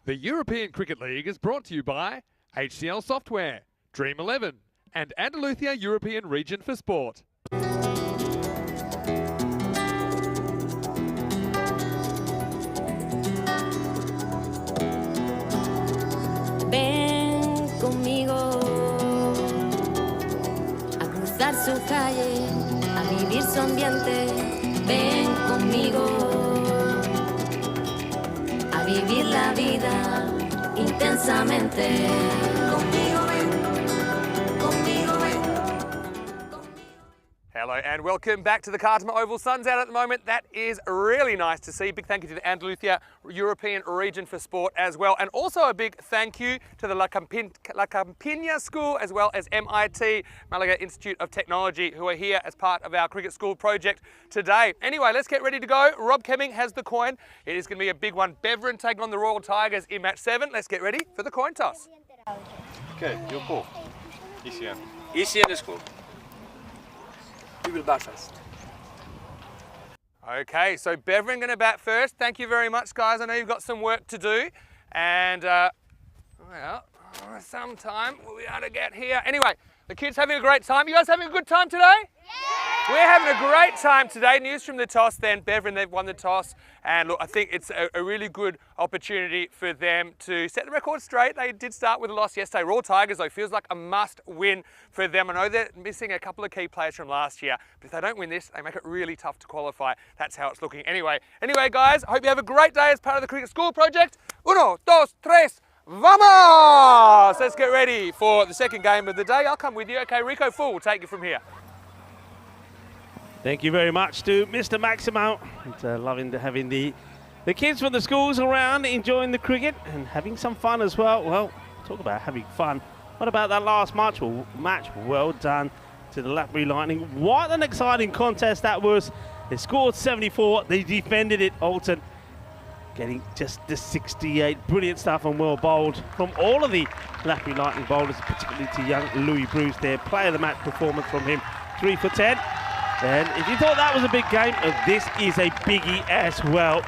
S1: The European Cricket League is brought to you by HCL Software, Dream 11, and Andalusia European Region for Sport.
S3: Ven conmigo a cruzar su calle, a vivir su ambiente. Ven conmigo a vivir la vida intensamente. Conmigo ven, conmigo ven.
S2: Hello and welcome back to the Cartama Oval. Sun's out at the moment. That is really nice to see. Big thank you to the Andalusia European Region for Sport as well. And also a big thank you to the La Campiña School as well as MIT, Malaga Institute of Technology, who are here as part of our cricket school project today. Anyway, let's get ready to go. Rob Kemming has the coin. It is going to be a big one. Beverin taking on the Royal Tigers in match 7. Let's get ready for the coin toss.
S4: Okay, your call. ECN. ECN is cool.
S7: We will bat first.
S2: Okay, so Beverin going to bat first. Thank you very much, guys. I know you've got some work to do. And, well, sometime we'll be able to get here. Anyway, the kids having a great time. You guys having a good time today? Yeah! We're having a great time today. News from the toss then. Beverin, they've won the toss. And look, I think it's a really good opportunity for them to set the record straight. They did start with a loss yesterday. Royal Tigers, though, feels like a must win for them. I know they're missing a couple of key players from last year, but if they don't win this, they make it really tough to qualify. That's how it's looking. Anyway, guys, I hope you have a great day as part of the Cricket School Project. 1, 2, 3. Vamos! Let's get ready for the second game of the day. I'll come with you. Okay, Rico Full will take you from here.
S8: Thank you very much to Mr. Maximo. It's loving having the kids from the schools around enjoying the cricket and having some fun as well. Well, talk about having fun. What about that last match? Well done to the Latbury Lightning. What an exciting contest that was. They scored 74. They defended it, Alton. Getting just the 68. Brilliant stuff and well bowled from all of the Latbury Lightning bowlers, particularly to young Louis Bruce there. Player of the match performance from him. 3 for 10. And if you thought that was a big game, this is a biggie as well.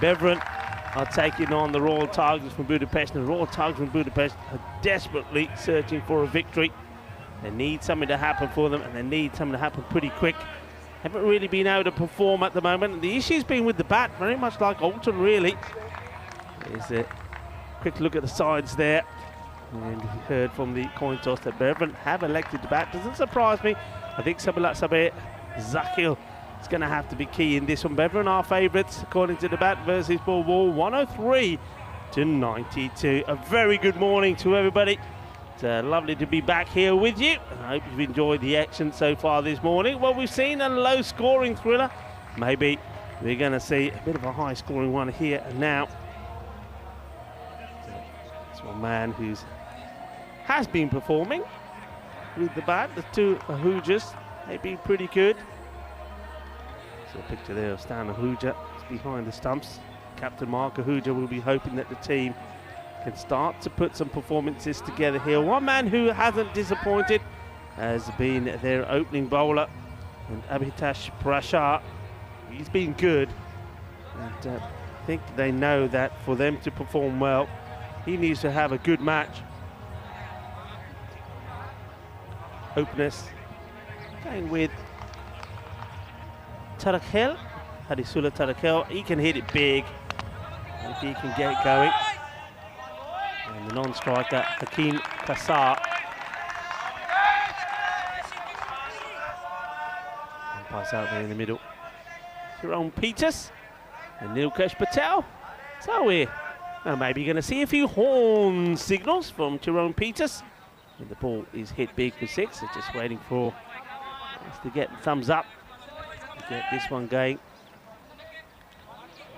S8: Beverin are taking on the Royal Tigers from Budapest. And the Royal Tigers from Budapest are desperately searching for a victory. They need something to happen for them, and they need something to happen pretty quick. Haven't really been able to perform at the moment. And the issue's been with the bat, very much like Alton, really. There's a quick look at the sides there. And you heard from the coin toss that Beverin have elected to bat. Doesn't surprise me. I think Sabir Zakil is going to have to be key in this one. Beverin are favourites according to the bat versus ball 103 to 92. A very good morning to everybody. It's lovely to be back here with you. I hope you've enjoyed the action so far this morning. Well, we've seen a low scoring thriller. Maybe we're going to see a bit of a high scoring one here and now. It's one man who has been performing with the bat. The two Ahujas, they've been pretty good. So a picture there of Stan Ahuja behind the stumps. Captain Mark Ahuja will be hoping that the team can start to put some performances together here. One man who hasn't disappointed has been their opening bowler, and Abhitash Prashar. He's been good, and I think they know that for them to perform well, he needs to have a good match. Openers going with Tarakel, Hadisula Tarakel. He can hit it big if he can get it going. And the non-striker Hakeem Kassar. And pass out there in the middle. Jerome Peters and Nilkesh Patel. So we're maybe going to see a few horn signals from Jerome Peters. And the ball is hit big for 6. They're just waiting for us to get the thumbs up to get this one going.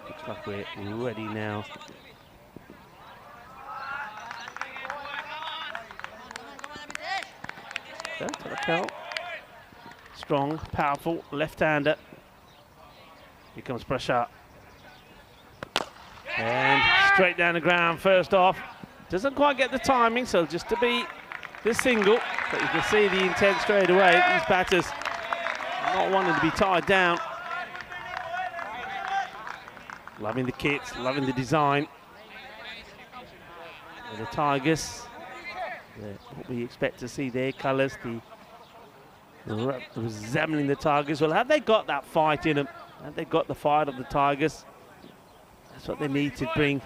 S8: Looks like we're ready now. So, strong, powerful left-hander. Here comes Prashar. And straight down the ground first off. Doesn't quite get the timing, so just to be the single, but you can see the intent straight away. These batters are not wanting to be tied down. Loving the kits, loving the design. The Tigers, what we expect to see their colours, resembling the Tigers. Well, have they got that fight in them? Have they got the fight of the Tigers? That's what they need to bring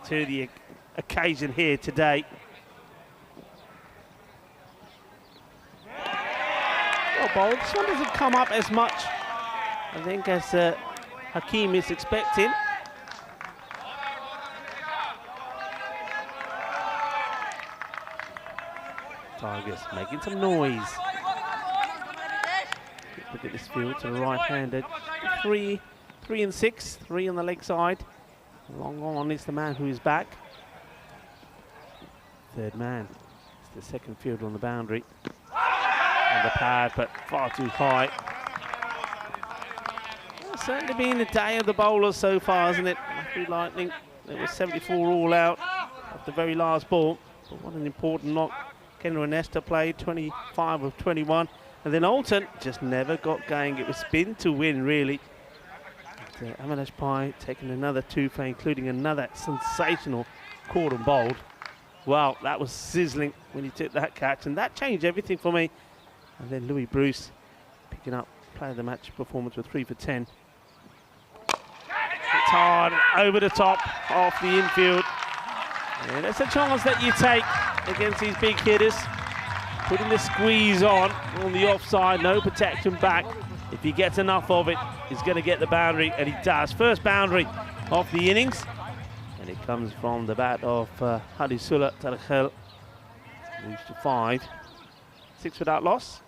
S8: to the occasion here today. Well, bowled. This one doesn't come up as much, I think, as Hakeem is expecting. Tigers making some noise. Look at this field to the right-handed. 3 and 6, 3 on the leg side. Long on is the man who is back. Third man. It's the second fielder on the boundary. On the pad, but far too high. Well, certainly been the day of the bowlers so far, hasn't it? Lathbury Lightning, there was 74 all out of the very last ball. But what an important knock. Kenra and Esther played 25 of 21. And then Alton just never got going. It was spin to win, really. Amalash Pai taking another 2 for including another sensational caught and bowled. Wow, that was sizzling when he took that catch, and that changed everything for me. And then Louis Bruce picking up player of the match performance with 3 for 10. It's hard over the top off the infield. And it's a chance that you take against these big hitters. Putting the squeeze on the offside, no protection back. If he gets enough of it, he's going to get the boundary, and he does. First boundary of the innings, and it comes from the bat of Hadisula Tarakhel. Moves to 5. 6 without loss.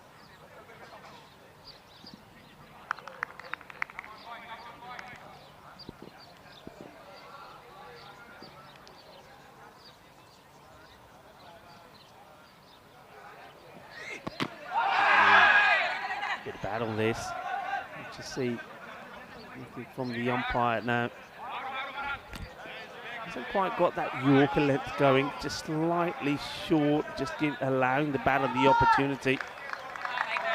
S8: On this, just see from the umpire now. Hasn't quite got that Yorker length going, just slightly short, just allowing the batter the opportunity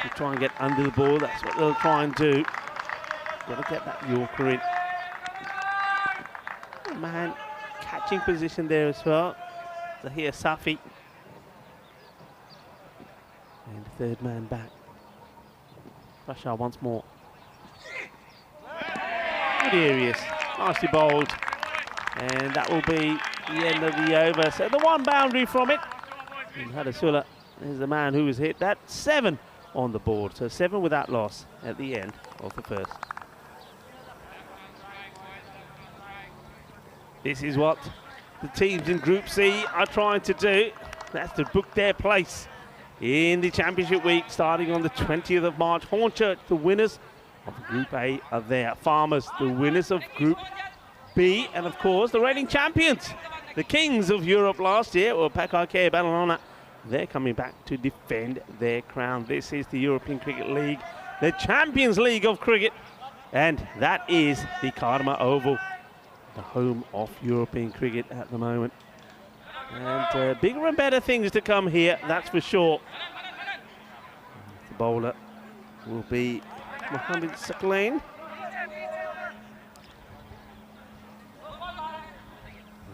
S8: to try and get under the ball. That's what they'll try and do. Got to get that Yorker in. Oh, man, catching position there as well. Zahir Safi. And third man back. Prashar once more. Good areas, nicely bowled, and that will be the end of the over. So the one boundary from it. And Hadasula is the man who was hit. That's 7 on the board, so 7 without loss at the end of the first. This is what the teams in Group C are trying to do. That's to book their place in the Championship Week, starting on the 20th of March. Hornchurch, the winners of Group A, are there. Farmers, the winners of Group B, and of course the reigning champions, the kings of Europe last year, or Pakai Barcelona. They're coming back to defend their crown. This is the European Cricket League, the Champions League of cricket, and that is the Cartama Oval, the home of European cricket at the moment. And bigger and better things to come here, that's for sure. The bowler will be Mohammed Sakleen.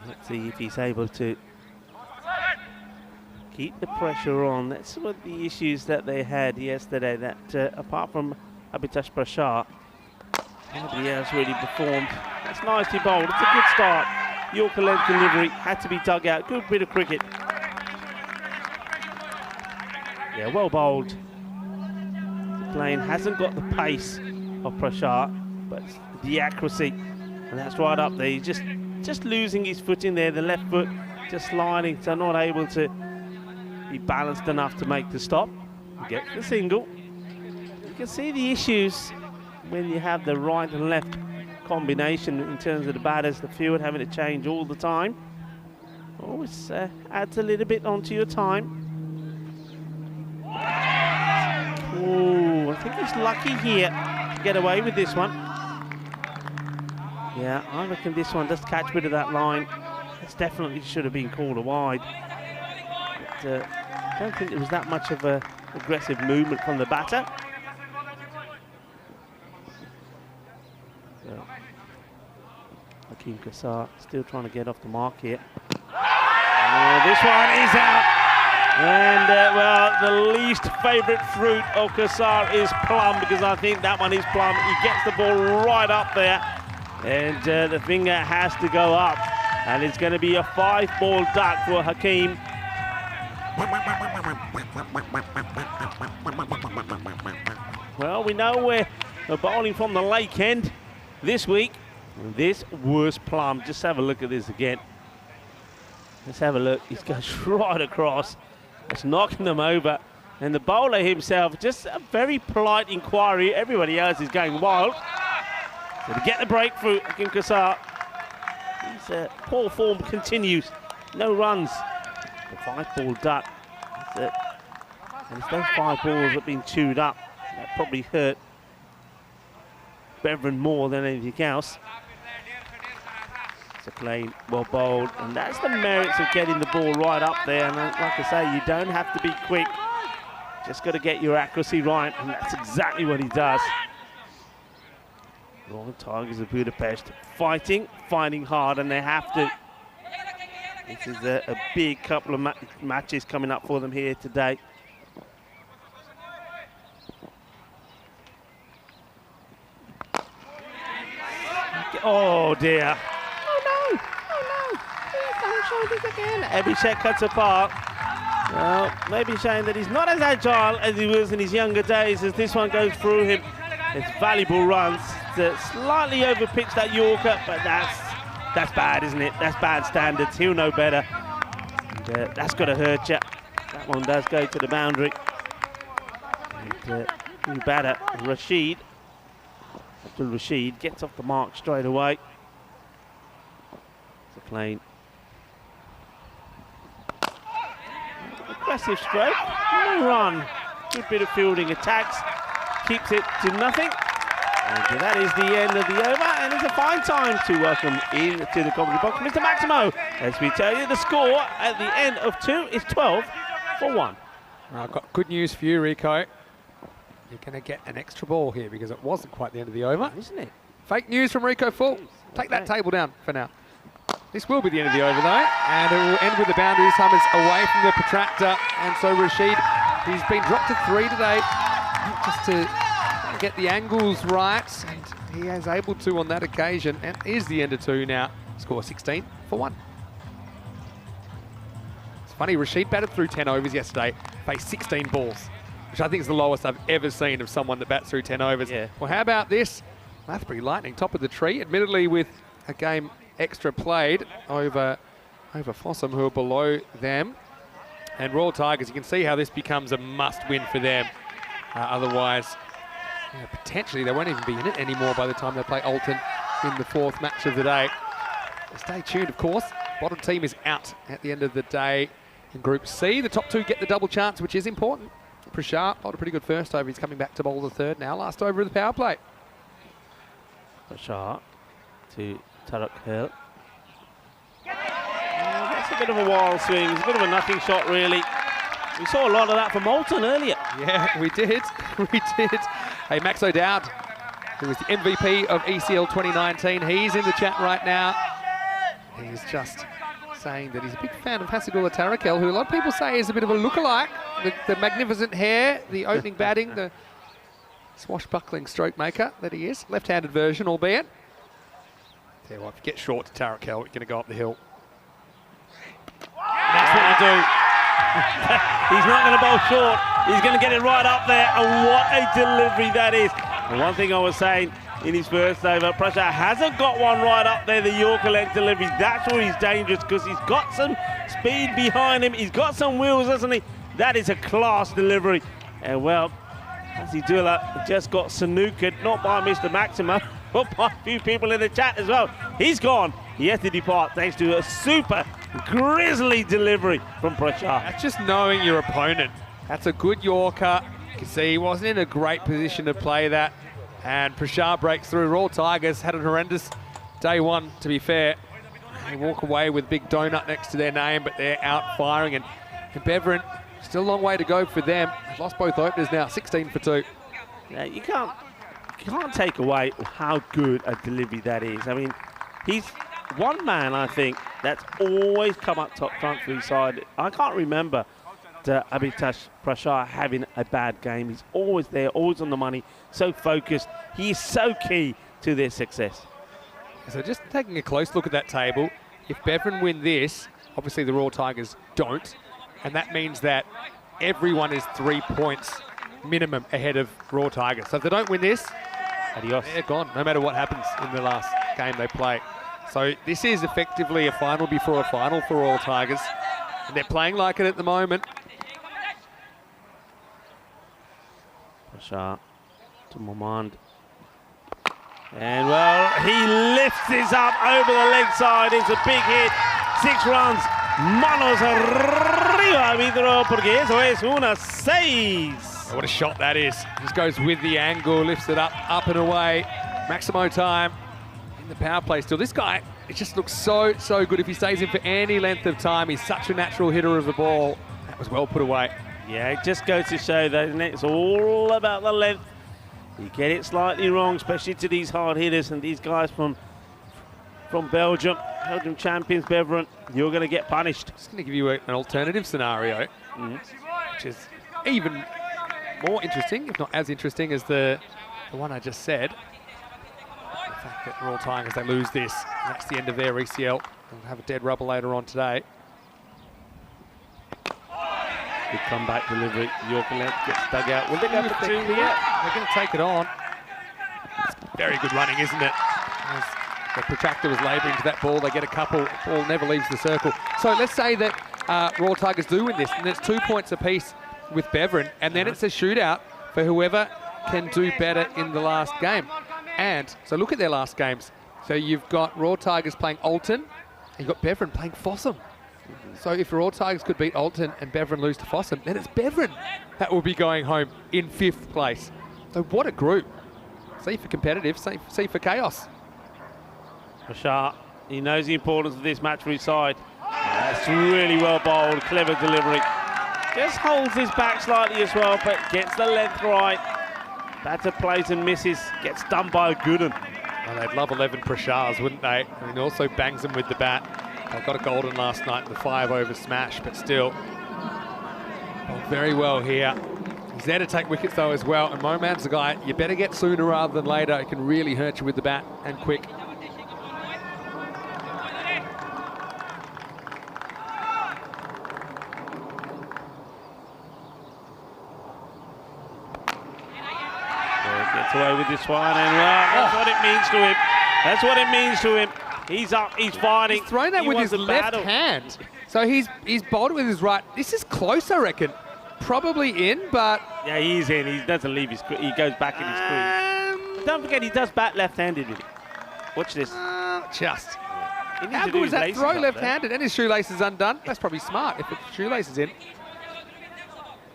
S8: Let's see if he's able to keep the pressure on. That's one of the issues that they had yesterday, that apart from Abhitash Prashar, nobody else really performed. That's nicely bowled. It's a good start. Yorker length delivery had to be dug out. Good bit of cricket. Yeah, well bowled. Sakleen hasn't got the pace of Prashar, but the accuracy, and that's right up there. He's just losing his footing there. The left foot just sliding, so not able to be balanced enough to make the stop. Get the single. You can see the issues when you have the right and left combination in terms of the batters, the field having to change all the time. Always adds a little bit onto your time. Oh, I think he's lucky here to get away with this one. Yeah, I reckon this one does catch a bit of that line. This definitely should have been called a wide. But, I don't think it was that much of a aggressive movement from the batter. Hakeem Kassar still trying to get off the mark here. This one is out. And, well, the least favourite fruit of Kassar is plum, because I think that one is plum. He gets the ball right up there, and the finger has to go up. And it's going to be a 5-ball duck for Hakeem. Well, we know we're bowling from the lake end this week. This was plum. Just have a look at this again. Let's have a look. He goes right across. It's knocking them over. And the bowler himself, just a very polite inquiry. Everybody else is going wild. So to get the breakthrough, Hakeem Kassar. His poor form continues. No runs. The 5-ball duck. That's it. And it's those 5 balls that have been chewed up. That probably hurt Bevan more than anything else. It's a clean, well bowled, and that's the merits of getting the ball right up there. And like I say, you don't have to be quick. Just got to get your accuracy right, and that's exactly what he does. Royal Tigers of Budapest fighting hard, and they have to. This is a big couple of matches coming up for them here today. Oh dear. Oh no. Please don't show this again. Abhishek cuts apart. Well, maybe showing that he's not as agile as he was in his younger days, as this one goes through him. It's valuable runs. Slightly overpitched that Yorker, but that's bad, isn't it? That's bad standards. He'll know better. And, that's got to hurt you. That one does go to the boundary. And, new batter, Rashid. Abdul Rashid gets off the mark straight away. It's a clean. Aggressive stroke. No run. Good bit of fielding. Attacks. Keeps it to nothing. And that is the end of the over, and it's a fine time to welcome in to the commentary box Mr. Maximo, as we tell you the score at the end of 2 is 12 for 1.
S1: I've got good news for you, Rico. You're going to get an extra ball here, because it wasn't quite the end of the over.
S8: Isn't it?
S1: Fake news from Rico Full. Take that table down for now. This will be the end of the over, though, and it will end with the boundary. This time it's away from the protractor, and so Rashid, he's been dropped to 3 today, just to get the angles right, and he is able to on that occasion, and is the end of 2 now. Score 16 for 1. It's funny, Rashid batted through 10 overs yesterday, faced 16 balls, which I think is the lowest I've ever seen of someone that bats through 10 overs.
S5: Yeah.
S1: Well, how about this? Lathbury Lightning, top of the tree, admittedly with a game extra played over Fossum, who are below them. And Royal Tigers, you can see how this becomes a must-win for them. Otherwise, potentially they won't even be in it anymore by the time they play Alton in the 4th match of the day. Stay tuned, of course. Bottom team is out at the end of the day in Group C. The top 2 get the double chance, which is important. Prashar bowled a pretty good first over. He's coming back to bowl the 3rd now. Last over of the power play.
S8: Prashar to Tarek Hill. That's a bit of a wild swing. It's a bit of a nothing shot, really. We saw a lot of that from Alton earlier.
S1: Yeah, we did. We did. Hey, Max O'Dowd, who was the MVP of ECL 2019. He's in the chat right now. He's just saying that he's a big fan of Hassigula Tarakel, who a lot of people say is a bit of a lookalike. The magnificent hair, the opening batting, the swashbuckling stroke maker that he is. Left-handed version, albeit. Tell you what, if you get short to Tarakel, you're going to go up the hill.
S8: That's what you do. He's not going to bowl short. He's going to get it right up there, and what a delivery that is. And one thing I was saying in his first over, Prashar hasn't got one right up there, the Yorker leg delivery. That's where he's dangerous, because he's got some speed behind him. He's got some wheels, hasn't he? That is a class delivery. And well, Hassigula just got snookered, not by Mr. Maximo, but by a few people in the chat as well. He's gone. He has to depart thanks to a super grisly delivery from Prashar.
S1: That's just knowing your opponent. That's a good Yorker. You can see he wasn't in a great position to play that. And Prashar breaks through. Royal Tigers had a horrendous day 1, to be fair. They walk away with big donut next to their name, but they're out firing. And Beverin, still a long way to go for them. They've lost both openers now, 16 for 2.
S8: Yeah, you can't take away how good a delivery that is. I mean, he's one man, I think, that's always come up top front for his side. I can't remember Abhitash Prashar having a bad game. He's always there, always on the money, so focused. He is so key to their success.
S1: So just taking a close look at that table, if Bevan win this, obviously the Royal Tigers don't, and that means that everyone is 3 points minimum ahead of Royal Tigers. So if they don't win this,
S8: Adios.
S1: they're gone, no matter what happens in the last game they play. So this is effectively a final before a final for Royal Tigers, and they're playing like it at the moment.
S8: Prashar to Momand. And, well, he lifts this up over the leg side. It's a big hit. 6 runs. Manos arriba, Vidro, porque eso es una 6.
S1: What a shot that is. Just goes with the angle, lifts it up and away. Maximo time in the power play still. This guy, it just looks so good. If he stays in for any length of time, he's such a natural hitter of the ball. That was well put away.
S8: Yeah, it just goes to show that, isn't it? It's all about the length. You get it slightly wrong, especially to these hard hitters and these guys from Belgium champions, Bevan, you're going to get punished.
S1: Just going to give you an alternative scenario, which is even more interesting, if not as interesting as the one I just said. The fact that Royal Tigers, they lose this, and that's the end of their ECL. They'll have a dead rubber later on today.
S8: Good comeback delivery. Yorker length gets dug out. Will they go for 2 here?
S1: They're going to take it on. It's very good running, isn't it? As the protractor was labouring to that ball, they get a couple. Ball never leaves the circle. So let's say that Royal Tigers do win this, and it's 2 points apiece with Bevan, and then it's a shootout for whoever can do better in the last game. And so look at their last games. So you've got Royal Tigers playing Alton, and you've got Bevan playing Fossum. So if Royal Tigers could beat Alton and Bevan lose to Fossum, then it's Bevan that will be going home in 5th place. So what a group. C for competitive, C for chaos.
S8: Prashar, he knows the importance of this match for his side. That's really well bowled, clever delivery. Just holds his back slightly as well, but gets the length right. Batter plays and misses, gets done by a good one.
S1: Well, they'd love 11 Prashars, wouldn't they? And he also bangs them with the bat. They got a golden last night in the 5-over smash, but still, very well here. He's there to take wickets though as well, and Moman's the guy you better get sooner rather than later. It can really hurt you with the bat, and quick.
S8: Gets away with this one, and that's what it means to him. That's what it means to him. He's up, he's fighting.
S1: He's thrown that with his left hand. So he's bowled with his right. This is close, I reckon. Probably in, but...
S8: Yeah, he's in. He doesn't leave his... He goes back in his crease. Don't forget, he does bat left-handed with it. Watch this.
S1: Just.
S8: How
S1: good was that throw left-handed? And his shoelace is undone. That's probably smart if his shoelace is in.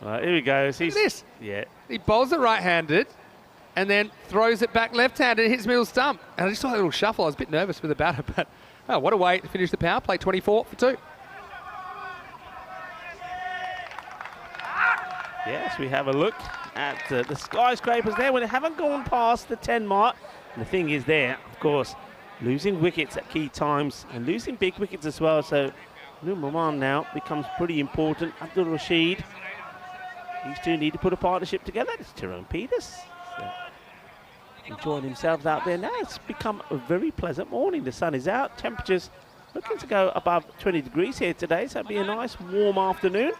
S8: Right, here he goes.
S1: Look at this.
S8: Yeah.
S1: He bowls it right-handed and then throws it back left-handed and hits middle stump. And I just saw that little shuffle. I was a bit nervous for the batter, but oh, what a way to finish the power play. 24 for 2.
S8: Yes, we have a look at the skyscrapers there when they haven't gone past the 10 mark. And the thing is there, of course, losing wickets at key times and losing big wickets as well. So Numan now becomes pretty important. Abdul Rashid, these two need to put a partnership together. It's Tyrone Peters. Enjoying himself out there now. It's become a very pleasant morning. The sun is out. Temperatures looking to go above 20 degrees here today. So it'll be a nice warm afternoon.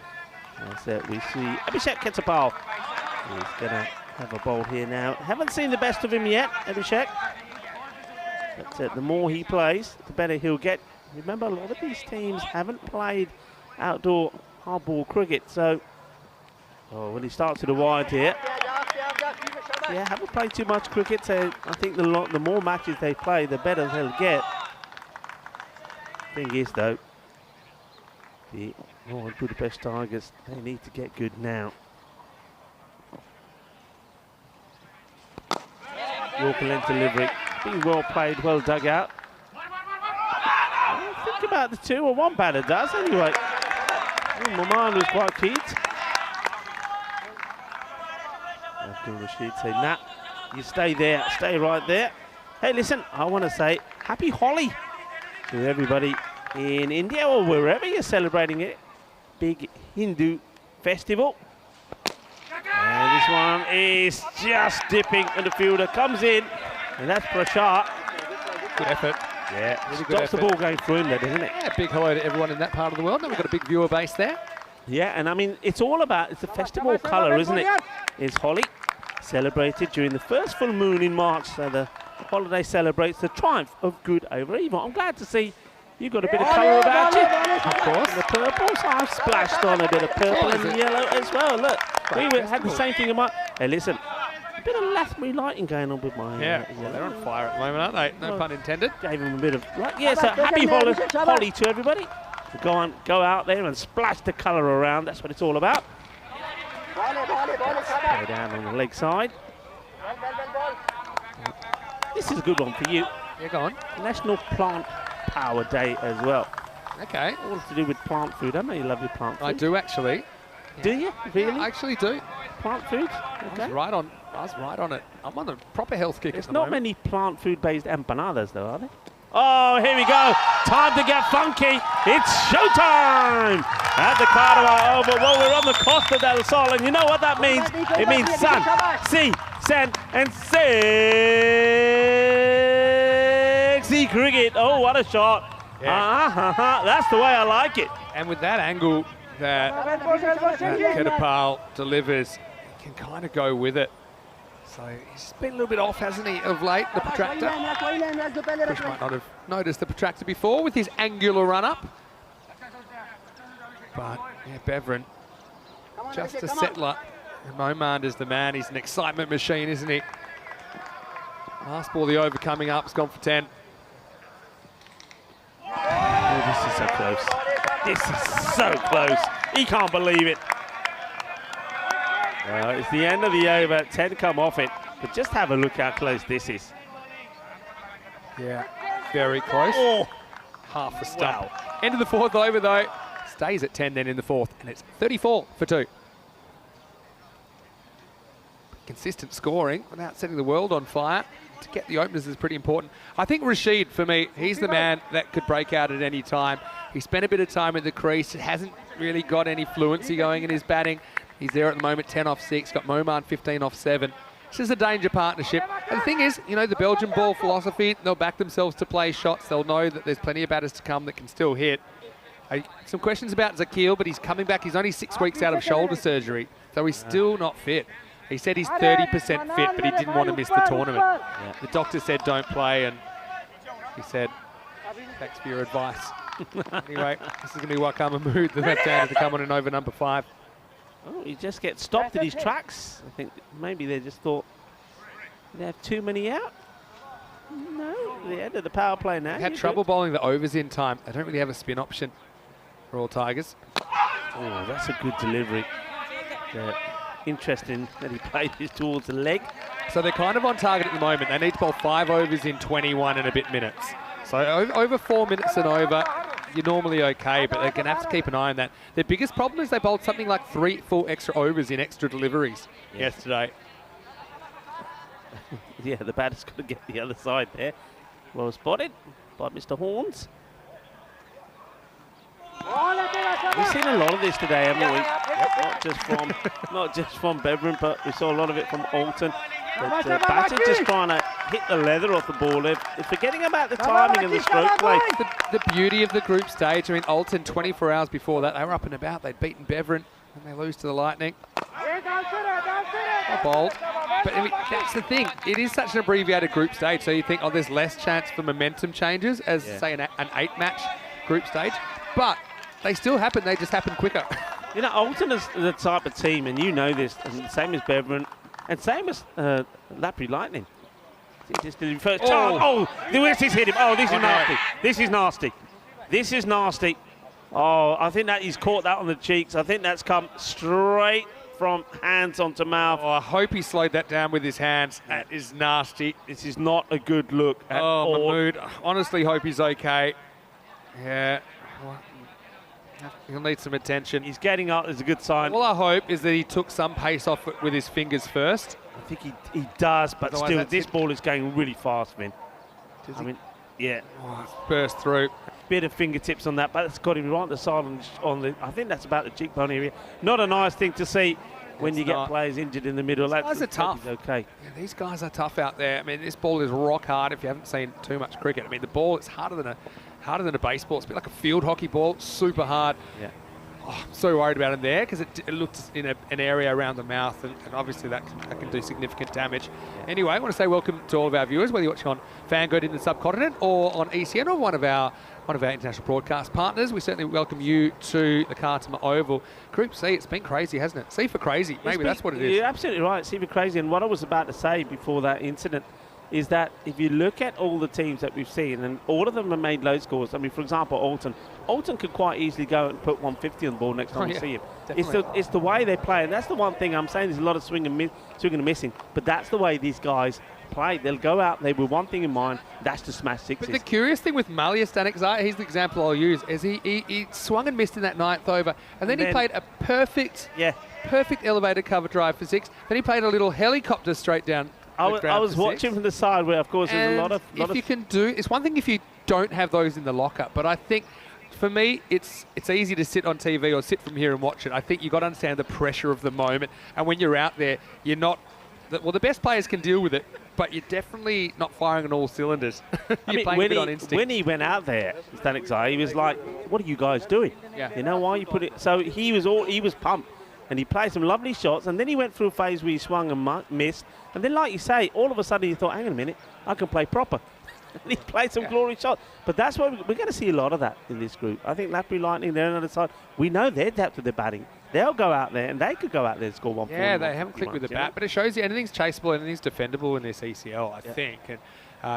S8: As we see Abhishek Ketapal. He's going to have a bowl here now. Haven't seen the best of him yet, Abhishek. But the more he plays, the better he'll get. Remember, a lot of these teams haven't played outdoor hardball cricket. So when he starts to the wide here, yeah, haven't played too much cricket. So I think the more matches they play, the better they'll get. Thing is, though, the Royal Budapest Tigers, they need to get good now. Yorker length delivery, being well played, well dug out. Think about the 2 or 1 batter does anyway. Maman was quite keen. Abdul Rashid say, nah, you stay there, stay right there. Hey, listen, I want to say happy Holly to everybody in India or wherever you're celebrating it. Big Hindu festival. And this one is just dipping, and the fielder comes in, and that's Prashant.
S1: Good effort.
S8: Yeah,
S1: Really good
S8: stops the
S1: effort.
S8: ball going through him there, doesn't it?
S1: Yeah, big hello to everyone in that part of the world. Now we've got a big viewer base there.
S8: Yeah, and I mean, it's all about, it's the festival colour, isn't it? It's holly, celebrated during the first full moon in March, so the holiday celebrates the triumph of good over evil. I'm glad to see you've got a bit of colour about you.
S1: Of course.
S8: The purple, so I've splashed on a bit of purple and yellow as well. Look, we had the same thing in my... Hey, listen, a bit of Lathbury lighting going on with my...
S1: Yeah, well, they're on fire at the moment, aren't they? No pun intended.
S8: Gave him a bit of... Yeah, so happy holly to everybody. Go out there and splash the colour around. That's what it's all about. Go down on the leg side. This is a good one for you.
S1: Yeah, go on.
S8: National Plant Power Day as well.
S1: Okay.
S8: All to do with plant food. I know you love your plant food.
S1: I do actually.
S8: Do you? Really?
S1: I actually do.
S8: Plant food?
S1: I
S8: Okay.
S1: was right on it. I'm on a proper health kick
S8: There's
S1: at the
S8: not
S1: moment.
S8: many plant food-based empanadas, though, are there? Oh, here we go. Time to get funky. It's showtime at the Cartama Oval. Well, we're on the Costa del Sol, and you know what that means? It means sun, sea, sand, and sexy cricket. Oh, what a shot.
S1: Yeah.
S8: That's the way I like it.
S1: And with that angle that Ketapal delivers, he can kind of go with it. So he's been a little bit off, hasn't he, of late, the protractor. Chris might not have noticed the protractor before with his angular run-up. But, yeah, Beveren, just a settler. And Momand is the man. He's an excitement machine, isn't he? Last ball, the over coming up. It's gone for 10.
S8: Oh, this is so close. This is so close. He can't believe it. It's the end of the over. 10 come off it. But just have a look how close this is.
S1: Yeah, very close.
S8: Oh,
S1: Half a stump. End of the fourth over, though. Stays at 10 then in the fourth, and it's 34 for 2. Consistent scoring without setting the world on fire. To get the openers is pretty important. I think Rashid, for me, he's the man that could break out at any time. He spent a bit of time at the crease. Hasn't really got any fluency going in his batting. He's there at the moment, 10 off 6. Got Momand 15 off 7. This is a danger partnership. And the thing is, you know, the Belgian ball philosophy, they'll back themselves to play shots. They'll know that there's plenty of batters to come that can still hit. Some questions about Zakil, but he's coming back. He's only 6 weeks out of shoulder surgery, so he's still not fit. He said he's 30% fit, but he didn't want to miss the tournament. Yeah. The doctor said don't play, and he said, thanks for your advice. Anyway, this is going to be Wakama Mood, the left-hander, to come on in over number 5.
S8: Oh, he just gets stopped at his tracks. I think maybe they just thought they have too many out. No, the end of the power play now.
S1: They had trouble bowling the overs in time. They don't really have a spin option for all Tigers.
S8: Oh, that's a good delivery. Interesting that he played this towards the leg.
S1: So they're kind of on target at the moment. They need to bowl 5 overs in 21 and a bit minutes. So over 4 minutes and over, you're normally okay, but they're going to have to keep an eye on that. Their biggest problem is they bowled something like 3 full extra overs in extra deliveries yesterday.
S8: Yeah, the batter's got to get the other side there. Well spotted by Mr. Horns. We've seen a lot of this today, haven't we? Not just from Beveren, but we saw a lot of it from Alton. But batter just trying to hit the leather off the ball. They're forgetting about the timing of the stroke play.
S1: The beauty of the group stage, I mean, Alton 24 hours before that, they were up and about. They'd beaten Beveren, and they lose to the Lightning. Not bold. But I mean, that's the thing. It is such an abbreviated group stage, so you think, oh, there's less chance for momentum changes as, say, an 8-match group stage. But they still happen. They just happen quicker.
S8: You know, Alton is the type of team, and you know this, and same as Beveren, and same as Lathbury Lightning. Just the first chance. Oh, the West has hit him. Oh, this is nasty. This is nasty. This is nasty. Oh, I think that he's caught that on the cheeks. I think that's come straight from hands onto mouth.
S1: Oh, I hope he slowed that down with his hands. That is nasty.
S8: This is not a good look at all.
S1: Mahmood, honestly hope he's okay. Yeah. He'll need some attention.
S8: He's getting up. There's a good sign.
S1: All I hope is that he took some pace off it with his fingers first.
S8: I think he does, but
S1: Otherwise
S8: still, this ball is going really fast, Vin. Yeah.
S1: Burst through.
S8: Bit of fingertips on that, but it's got him right on the side on the. I think that's about the cheekbone area. Not a nice thing to see when you get players injured in the middle.
S1: These guys are tough.
S8: Okay.
S1: Yeah, these guys are tough out there. I mean, this ball is rock hard. If you haven't seen too much cricket, I mean, the ball is harder than a baseball. It's a bit like a field hockey ball. Super hard.
S8: Yeah.
S1: Oh, I'm so worried about him there because it looks in an area around the mouth, and obviously that can do significant damage. Anyway, I want to say welcome to all of our viewers, whether you're watching on Vanguard in the subcontinent or on ECN or one of our international broadcast partners. We certainly welcome you to the Cartama Oval. Group C, it's been crazy, hasn't it? C for crazy. Maybe that's what it is.
S8: You're absolutely right. C for crazy. And what I was about to say before that incident is that if you look at all the teams that we've seen, and all of them have made low scores. I mean, for example, Alton could quite easily go and put 150 on the ball next time we see him. It's the way they play, and that's the one thing I'm saying. There's a lot of swing and missing, but that's the way these guys play. They'll go out there with one thing in mind, that's to smash sixes.
S1: But the curious thing with Malia Stanek, he's the example I'll use, is he swung and missed in that 9th over, and then he played a perfect elevated cover drive for 6. Then he played a little helicopter straight down.
S8: I was watching from the side where, of course, there's a lot of.
S1: It's one thing if you don't have those in the locker, but I think for me, it's easy to sit on TV or sit from here and watch it. I think you've got to understand the pressure of the moment, and when you're out there, you're not. The best players can deal with it, but you're definitely not firing on all cylinders. You're playing a bit on instinct.
S8: When he went out there, Stanek, he was like, "What are you guys doing?
S1: Yeah.
S8: You know why you put it?" So he was pumped. And he played some lovely shots, and then he went through a phase where he swung and missed. And then, like you say, all of a sudden he thought, hang on a minute, I can play proper. And he played some glorious shots. But that's why we're going to see a lot of that in this group. I think Lathbury Lightning, they're on the other side. We know they're depth with their batting. They'll go out there, and they could go out there and score 140.
S1: Yeah, they haven't clicked with the bat, but it shows you anything's chaseable, anything's defendable in this ECL, I think. And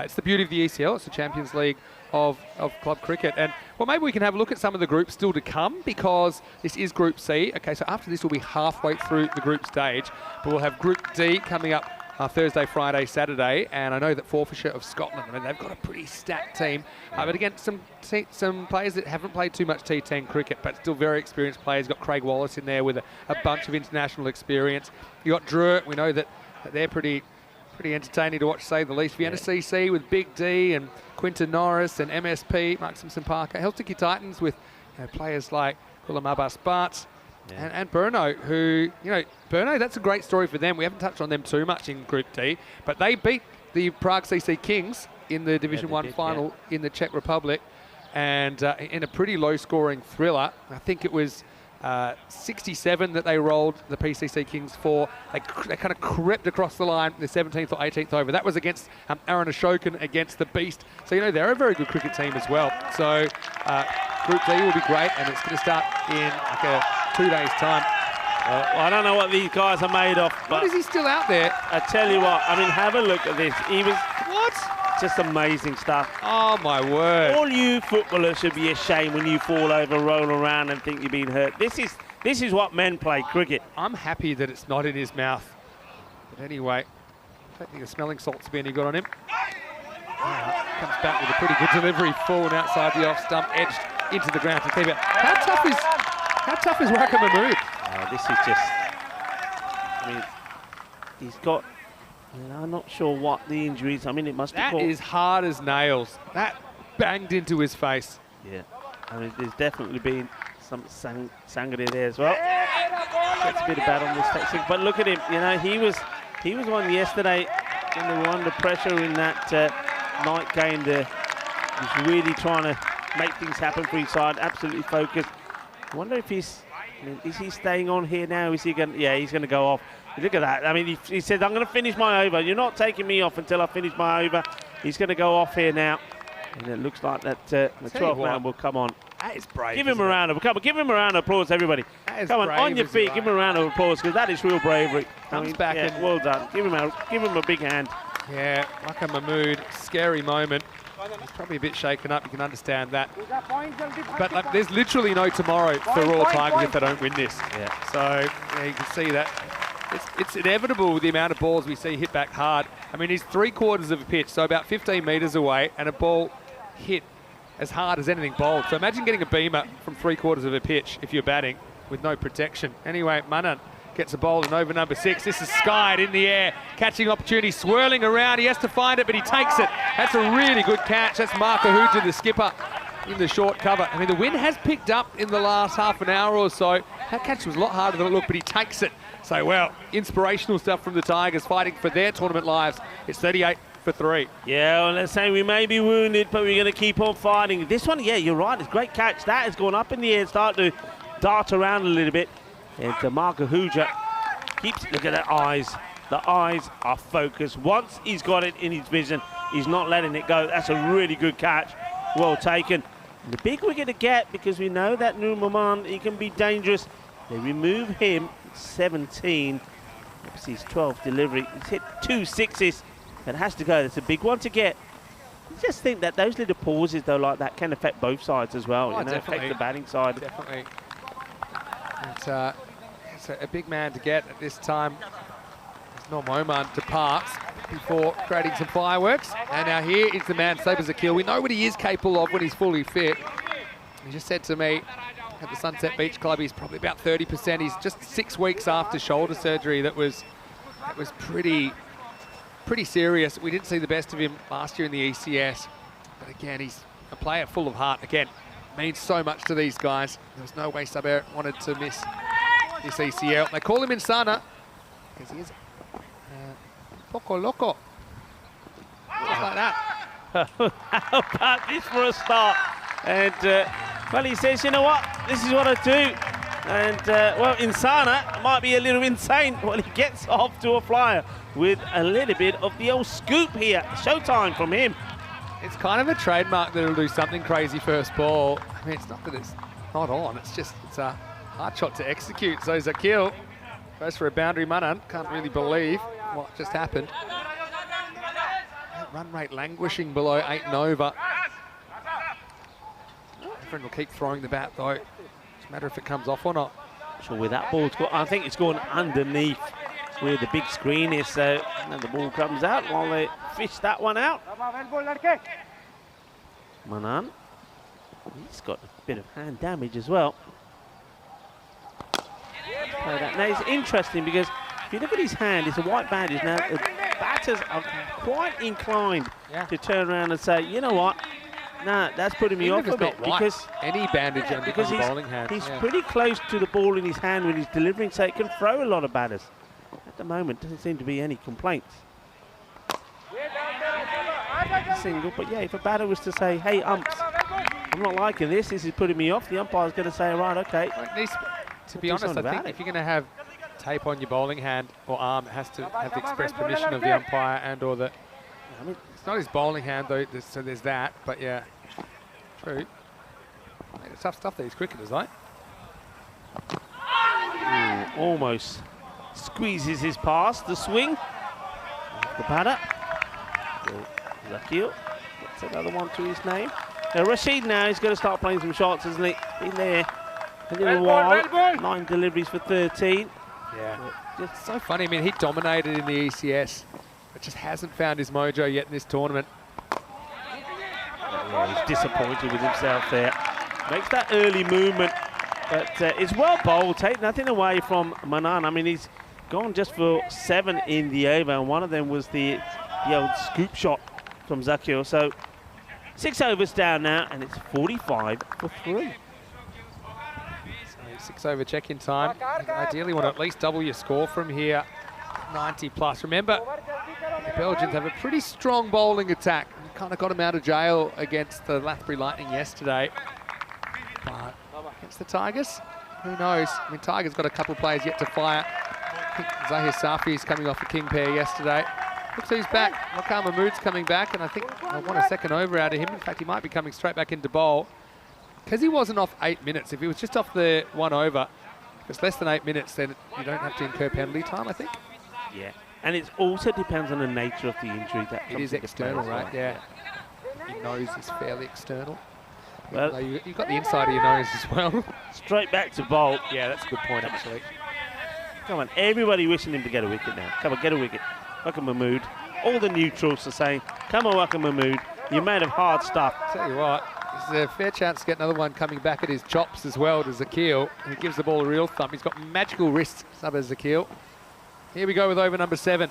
S1: it's the beauty of the ECL. It's the Champions League of club cricket. And, well, maybe we can have a look at some of the groups still to come, because this is Group C. Okay, so after this, we'll be halfway through the group stage, but we'll have Group D coming up Thursday, Friday, Saturday, and I know that Forfarshire of Scotland, I mean, they've got a pretty stacked team, but again, some players that haven't played too much T10 cricket, but still very experienced players. Got Craig Wallace in there with a bunch of international experience. You got Druitt. We know that they're pretty entertaining to watch, say the least. Vienna CC with Big D and Quinton Norris and MSP, Mark Simpson Parker. Helsinki Titans with players like Kulamabas Bart. Yeah. And Brno, who, Brno, that's a great story for them. We haven't touched on them too much in Group D, but they beat the Prague CC Kings in the Division 1 final in the Czech Republic, and in a pretty low-scoring thriller. I think it was 67 that they rolled the PCC Kings for. They kind of crept across the line the 17th or 18th over. That was against Aaron Ashokan against the Beast. So, they're a very good cricket team as well. So Group D will be great, and it's going to start in like 2 days' time.
S8: Well, I don't know what these guys are made of. But
S1: what is he still out there?
S8: I tell you what, I mean, have a look at this. He was...
S1: What?
S8: Just amazing stuff.
S1: Oh, my word.
S8: All you footballers should be ashamed when you fall over, roll around and think you're being hurt. This is what men play cricket.
S1: I'm happy that it's not in his mouth. But anyway, I don't think the smelling salt's been any good on him. Comes back with a pretty good delivery, forward outside the off stump, edged into the ground to keep it. How tough is Raka Mahmood?
S8: This is just... I mean, he's got... I'm not sure what the injury is. I mean, it must be... That
S1: is hard as nails. That banged into his face.
S8: Yeah. I mean, there's definitely been some sangria there as well. Gets a bit of bad on this texting. But look at him. He was one yesterday when they were under pressure in that night game there. He's really trying to make things happen for his side. Absolutely focused. I wonder if is he staying on here now? Is he going? Yeah, he's going to go off. Look at that. I mean, he said, I'm going to finish my over. You're not taking me off until I finish my over. He's going to go off here now. And it looks like that the 12th man will come on.
S1: That is brave.
S8: Give him a round of applause. Give him a round of applause, everybody. Come on your feet. Give him a round of applause, because that is real bravery.
S1: Comes back and
S8: well done. Give him a big hand.
S1: Yeah, Raka Mahmood, scary moment. He's probably a bit shaken up, you can understand that. But there's literally no tomorrow for Royal Tigers if they don't win this.
S8: Yeah.
S1: So you can see that. It's inevitable with the amount of balls we see hit back hard. I mean, he's 3/4 of a pitch, so about 15 metres away, and a ball hit as hard as anything bowled. So imagine getting a beamer from 3/4 of a pitch if you're batting with no protection. Anyway, Manan Gets a bowling over number 6. This is skied in the air. Catching opportunity, swirling around. He has to find it, but he takes it. That's a really good catch. That's Marco Huja, the skipper, in the short cover. I mean, the wind has picked up in the last half an hour or so. That catch was a lot harder than it looked, but he takes it. So, well, inspirational stuff from the Tigers fighting for their tournament lives. It's 38 for 3.
S8: Yeah, well, let's say we may be wounded, but we're going to keep on fighting. This one, yeah, you're right. It's a great catch. That has gone up in the air, start to dart around a little bit. And Marco Huja keeps, look at the eyes. The eyes are focused. Once he's got it in his vision, he's not letting it go. That's a really good catch. Well taken. And the big wicket to get, because we know that Nur Maman, he can be dangerous. They remove him, 17. That's his 12th delivery. He's hit 2 sixes. It has to go. That's a big one to get. I just think that those little pauses, though, like that, can affect both sides as well.
S1: Oh,
S8: you know, affect the batting side.
S1: Definitely. It's a big man to get at this time. As Nur Maman departs before creating some fireworks. And now here is the man, Sabres Akil. We know what he is capable of when he's fully fit. He just said to me at the Sunset Beach Club, he's probably about 30%. He's just 6 weeks after shoulder surgery that was pretty serious. We didn't see the best of him last year in the ECS. But again, he's a player full of heart. Again, means so much to these guys. There was no way Saber wanted to miss this ECL. They call him Insana because he is Poco Loco. Just like that.
S8: How about this for a start? And, well, he says, you know what? This is what I do. And, well, Insana might be a little insane. Well, he gets off to a flyer with a little bit of the old scoop here. Showtime from him.
S1: It's kind of a trademark that it'll do something crazy first ball. I mean, it's not that it's not on. It's just, it's a hard shot to execute. So Zakil goes for a boundary. Manan can't really believe what just happened. That run rate languishing below 8 and over. Everyone will keep throwing the bat though. Doesn't matter if it comes off or not.
S8: Sure, with that ball, I think it's going underneath where the big screen is. So and the ball comes out while they fish that one out. Manan, he's got a bit of hand damage as well. Now it's interesting because if you look at his hand, it's a white bandage. Now the batters are quite inclined to turn around and say, you know what? Nah, that's putting me off a bit because
S1: any bandage on the bowling hand.
S8: He's pretty close to the ball in his hand when he's delivering, so it can throw a lot of batters. At the moment, doesn't seem to be any complaints. Single, but yeah, if a batter was to say, hey, umps, I'm not liking this, this is putting me off, the umpire's going to say, right, okay.
S1: To be honest, I think if you're going to have tape on your bowling hand or arm, it has to have the express permission of the umpire and or the... I mean, it's not his bowling hand, though, so there's that, but yeah, true. It's tough stuff, these cricketers, right?
S8: Almost squeezes his pass, the swing. The batter. Zakil gets another one to his name. Now Rashid now, he's going to start playing some shots, isn't he? Been there a little while. 9 deliveries for 13.
S1: Yeah. It's so funny. I mean, he dominated in the ECS, but just hasn't found his mojo yet in this tournament.
S8: Yeah, he's disappointed with himself there. Makes that early movement, but it's well bowled. Take nothing away from Manan. I mean, he's gone just for 7 in the over, and one of them was the old scoop shot from Zakil. So 6 overs down now, and it's 45 for 3.
S1: So 6 over check-in time. Ideally, want to at least double your score from here, 90 plus. Remember, the Belgians have a pretty strong bowling attack. Kind of got him out of jail against the Lathbury Lightning yesterday. But against the Tigers, who knows? I mean, Tigers got a couple of players yet to fire. I think Zahir Safi is coming off a king pair yesterday. Looks who's back. Wakar Mahmood's coming back, and I think I want a second over out of him. In fact, he might be coming straight back into bowl. Because he wasn't off 8 minutes. If he was just off the 1 over, if it's less than 8 minutes, then you don't have to incur penalty time, I think.
S8: Yeah, and it also depends on the nature of the injury. That
S1: it is external, right? Yeah. Your nose is fairly external. Well, you've got the inside of your nose as well.
S8: Straight back to bowl.
S1: Yeah, that's a good point, actually.
S8: Come on, everybody wishing him to get a wicket now. Come on, get a wicket. Wakar Mahmood. All the neutrals are saying, come on, Wakar Mahmood. You're made of hard stuff.
S1: Tell you what, There's a fair chance to get another one coming back at his chops as well to Zakil. He gives the ball a real thump. He's got magical wrists, Saba Zakil. Here we go with over number 7.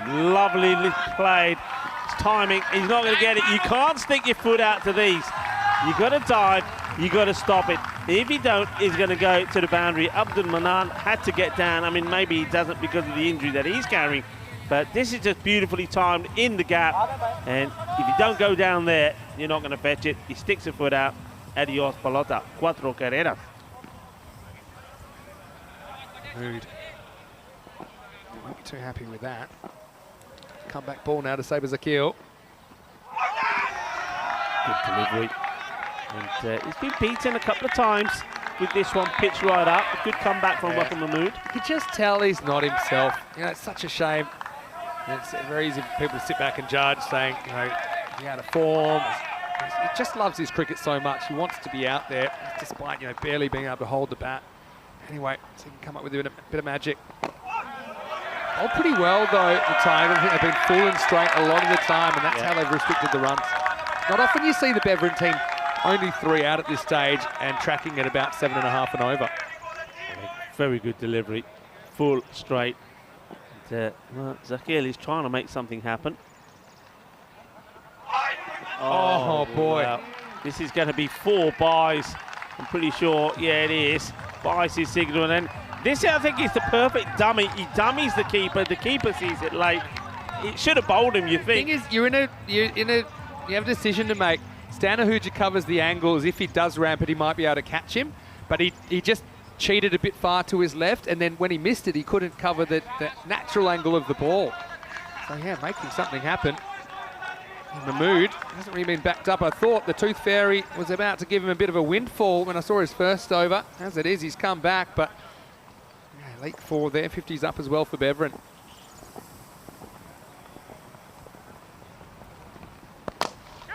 S8: Lovely played. It's timing. He's not going to get it. You can't stick your foot out to these. You got to dive. You got to stop it. If you don't, he's going to go to the boundary. Abdul Manan had to get down. I mean, maybe he doesn't because of the injury that he's carrying. But this is just beautifully timed in the gap. And if you don't go down there, you're not going to fetch it. He sticks a foot out. Adios, pelota. 4 carreras.
S1: Mood. Won't be too happy with that. Comeback ball now to Saber Zakil.
S8: Good delivery. And he's been beaten a couple of times with this one pitched right up. A good comeback from Wakil Mahmood.
S1: You can just tell he's not himself. You know, it's such a shame. It's very easy for people to sit back and judge, saying, you know, he's out of form. He just loves his cricket so much. He wants to be out there, despite, you know, barely being able to hold the bat. Anyway, so he can come up with a bit of magic. Bowled pretty well, though, the Tigers. I think they've been full and straight a lot of the time, and that's how they've restricted the runs. Not often you see the Beverin team only 3 out at this stage and tracking at about 7.5 and over.
S8: Very good delivery. Full, straight. And, well, Zakil is trying to make something happen.
S1: Oh boy.
S8: Wow. This is going to be 4 byes. I'm pretty sure, yeah, it is. Byes his signal, and then this, I think, is the perfect dummy. He dummies the keeper sees it late. It should have bowled him, you think.
S1: The thing is, you have a decision to make. Stanahuja covers the angle as if he does ramp it, he might be able to catch him, but he just cheated a bit far to his left, and then when he missed it, he couldn't cover the natural angle of the ball. So yeah, making something happen. Mahmood hasn't really been backed up. I thought the Tooth Fairy was about to give him a bit of a windfall when I saw his first over. As it is, he's come back, but yeah, late 4 there, 50's up as well for Beverin.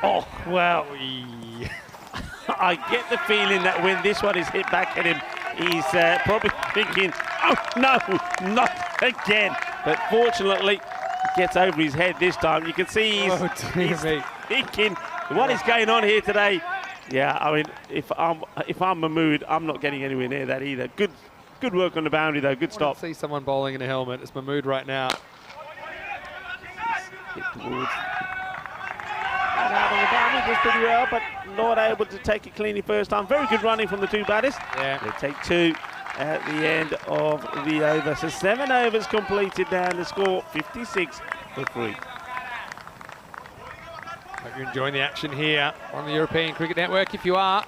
S8: Oh, well, I get the feeling that when this one is hit back at him, he's probably thinking, oh, no, not again. But fortunately, it gets over his head this time. You can see he's thinking, what is going on here today? Yeah, I mean, if I'm Mahmood, I'm not getting anywhere near that either. Good work on the boundary, though. Good stop.
S1: I see someone bowling in a helmet. It's Mahmood right now.
S8: Hit towards. Out on the boundary, just pretty well, but not able to take it cleanly first time. Very good running from the 2 batters.
S1: Yeah.
S8: They take 2 at the end of the over. So 7 overs completed down the score, 56 for 3.
S1: Hope you're enjoying the action here on the European Cricket Network. If you are,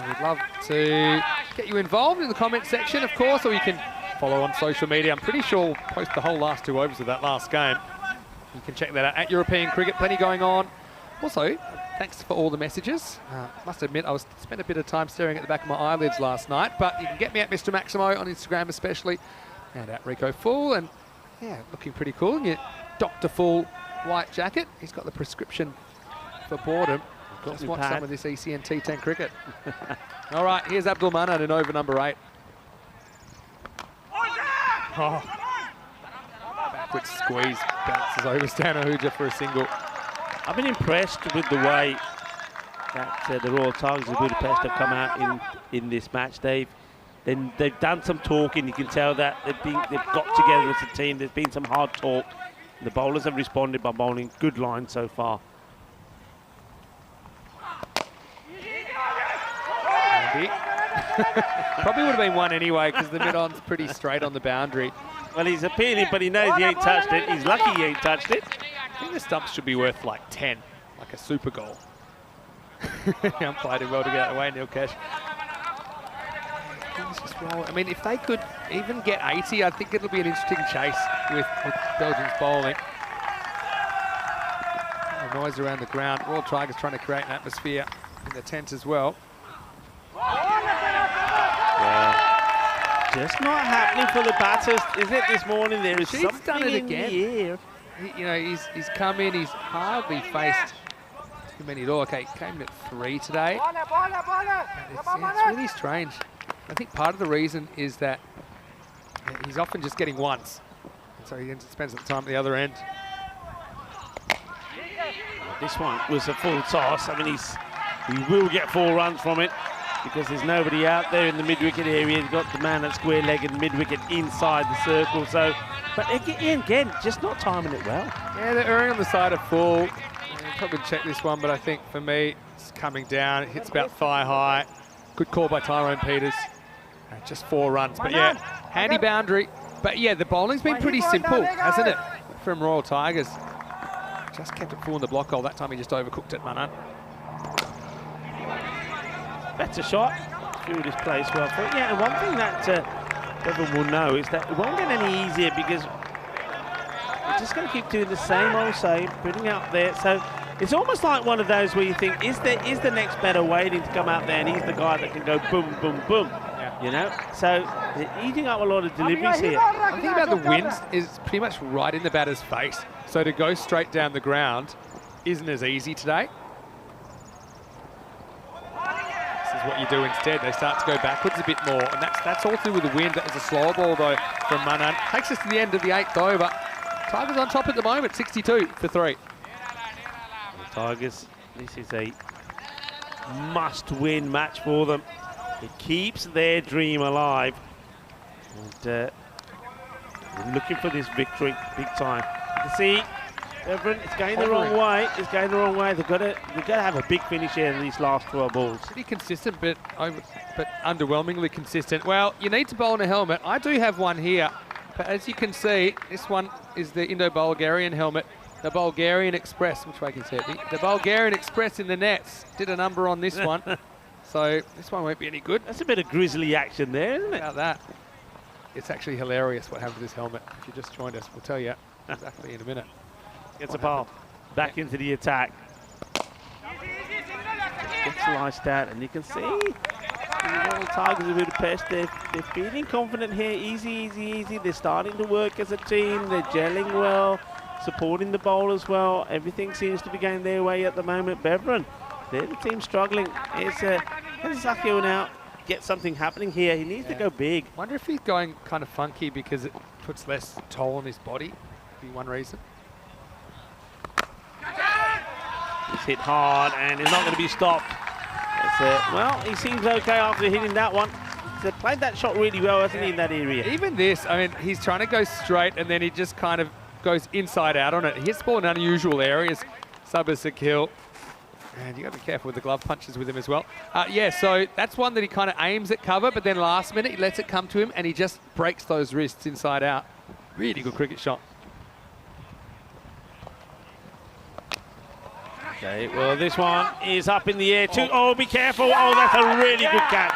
S1: we'd love to get you involved in the comment section, of course, or you can follow on social media. I'm pretty sure we'll post the whole last 2 overs of that last game. You can check that out at European Cricket. Plenty going on. Also, thanks for all the messages. Must admit, I spent a bit of time staring at the back of my eyelids last night, but you can get me at Mr. Maximo on Instagram especially, and at Rico Full, and yeah, looking pretty cool in your Dr. Full white jacket. He's got the prescription for boredom. Let's watch some of this ECN T10 cricket. All right, here's Abdul Manan in over number 8. Oh. Backward squeeze, bounces over Stanahuja for a single.
S8: I've been impressed with the way that the Royal Tigers of Budapest have come out in this match. They've done some talking. You can tell that they've got together as a team. There's been some hard talk. The bowlers have responded by bowling good lines so far.
S1: Probably would have been 1 anyway because the mid-on's pretty straight on the boundary.
S8: Well, he's appealing, but he knows he ain't touched it. He's lucky he ain't touched it.
S1: I think the stumps should be worth like 10, like a super goal. Umpire did well to get out of the way, Neil Cash. I mean, if they could even get 80, I think it'll be an interesting chase with Belgium's bowling. Noise around the ground. Royal Tigers trying to create an atmosphere in the tent as well.
S8: Yeah. Just not happening for the batters, is it, this morning? There is something
S1: done it
S8: in
S1: again.
S8: the air.
S1: You know, he's come in, he's hardly faced too many at all. Okay, came in at 3 today. It's really strange. I think part of the reason is that he's often just getting once. And so he spends the time at the other end.
S8: This one was a full toss. I mean, he will get 4 runs from it because there's nobody out there in the mid-wicket area. He's got the man at square-legged mid-wicket inside the circle. So, but again, just not timing it well.
S1: Yeah, they're erring on the side of full. Probably check this one, but I think for me, it's coming down. It hits about thigh high. Good call by Tyrone Peters. Just 4 runs, but yeah, handy boundary. But yeah, the bowling's been pretty simple, hasn't it, from Royal Tigers. Just kept it full in the block hole. That time he just overcooked it, Manan.
S8: Better shot. Field is placed well for it. Yeah, and one thing that everyone will know is that it won't get any easier because we're just going to keep doing the same, putting out there. So it's almost like one of those where you think, is the next batter waiting to come out there, and he's the guy that can go boom, boom, boom. Yeah. You know, so they're eating up a lot of deliveries here.
S1: The thing about the wind is pretty much right in the batter's face. So to go straight down the ground isn't as easy today. This is what you do instead. They start to go backwards a bit more, and that's all through with the wind. That was a slower ball though from Manan. Takes us to the end of the 8th over. Tigers on top at the moment, 62 for 3.
S8: The Tigers, this is a must-win match for them. It keeps their dream alive. And they're looking for this victory big time. You can see, Everett, it's going the wrong way. It's going the wrong way. They've got to have a big finish here in these last 12 balls.
S1: Pretty consistent, but underwhelmingly consistent. Well, you need to bowl in a helmet. I do have one here, but as you can see, this one is the Indo-Bulgarian helmet. The Bulgarian Express, which way can you see it? The Bulgarian Express in the nets did a number on this one. So this one won't be any good.
S8: That's a bit of grizzly action there, isn't it?
S1: About that. It's actually hilarious what happened to this helmet. If you just joined us, we'll tell you exactly in a minute.
S8: Gets a ball. Back into the attack. Gets sliced out, and you can see the Royal Tigers are a bit pest. They're feeling confident here. Easy, easy, easy. They're starting to work as a team. They're gelling well, supporting the bowlers well. Everything seems to be going their way at the moment. Beveron, they're the team struggling. It's Sakio now. Get something happening here. He needs to go big.
S1: Wonder if he's going kind of funky because it puts less toll on his body. Be one reason.
S8: He's hit hard and he's not going to be stopped. Well, he seems okay after hitting that one. He's played that shot really well, hasn't he, in that area?
S1: Even this, I mean, he's trying to go straight and then he just kind of goes inside out on it. He hits the ball in unusual areas. Sabah and you got to be careful with the glove punches with him as well. Yeah, so that's one that he kind of aims at cover, but then last minute he lets it come to him and he just breaks those wrists inside out. Really good cricket shot.
S8: Okay, well, this one is up in the air too. Oh, be careful. Oh, that's a really good catch.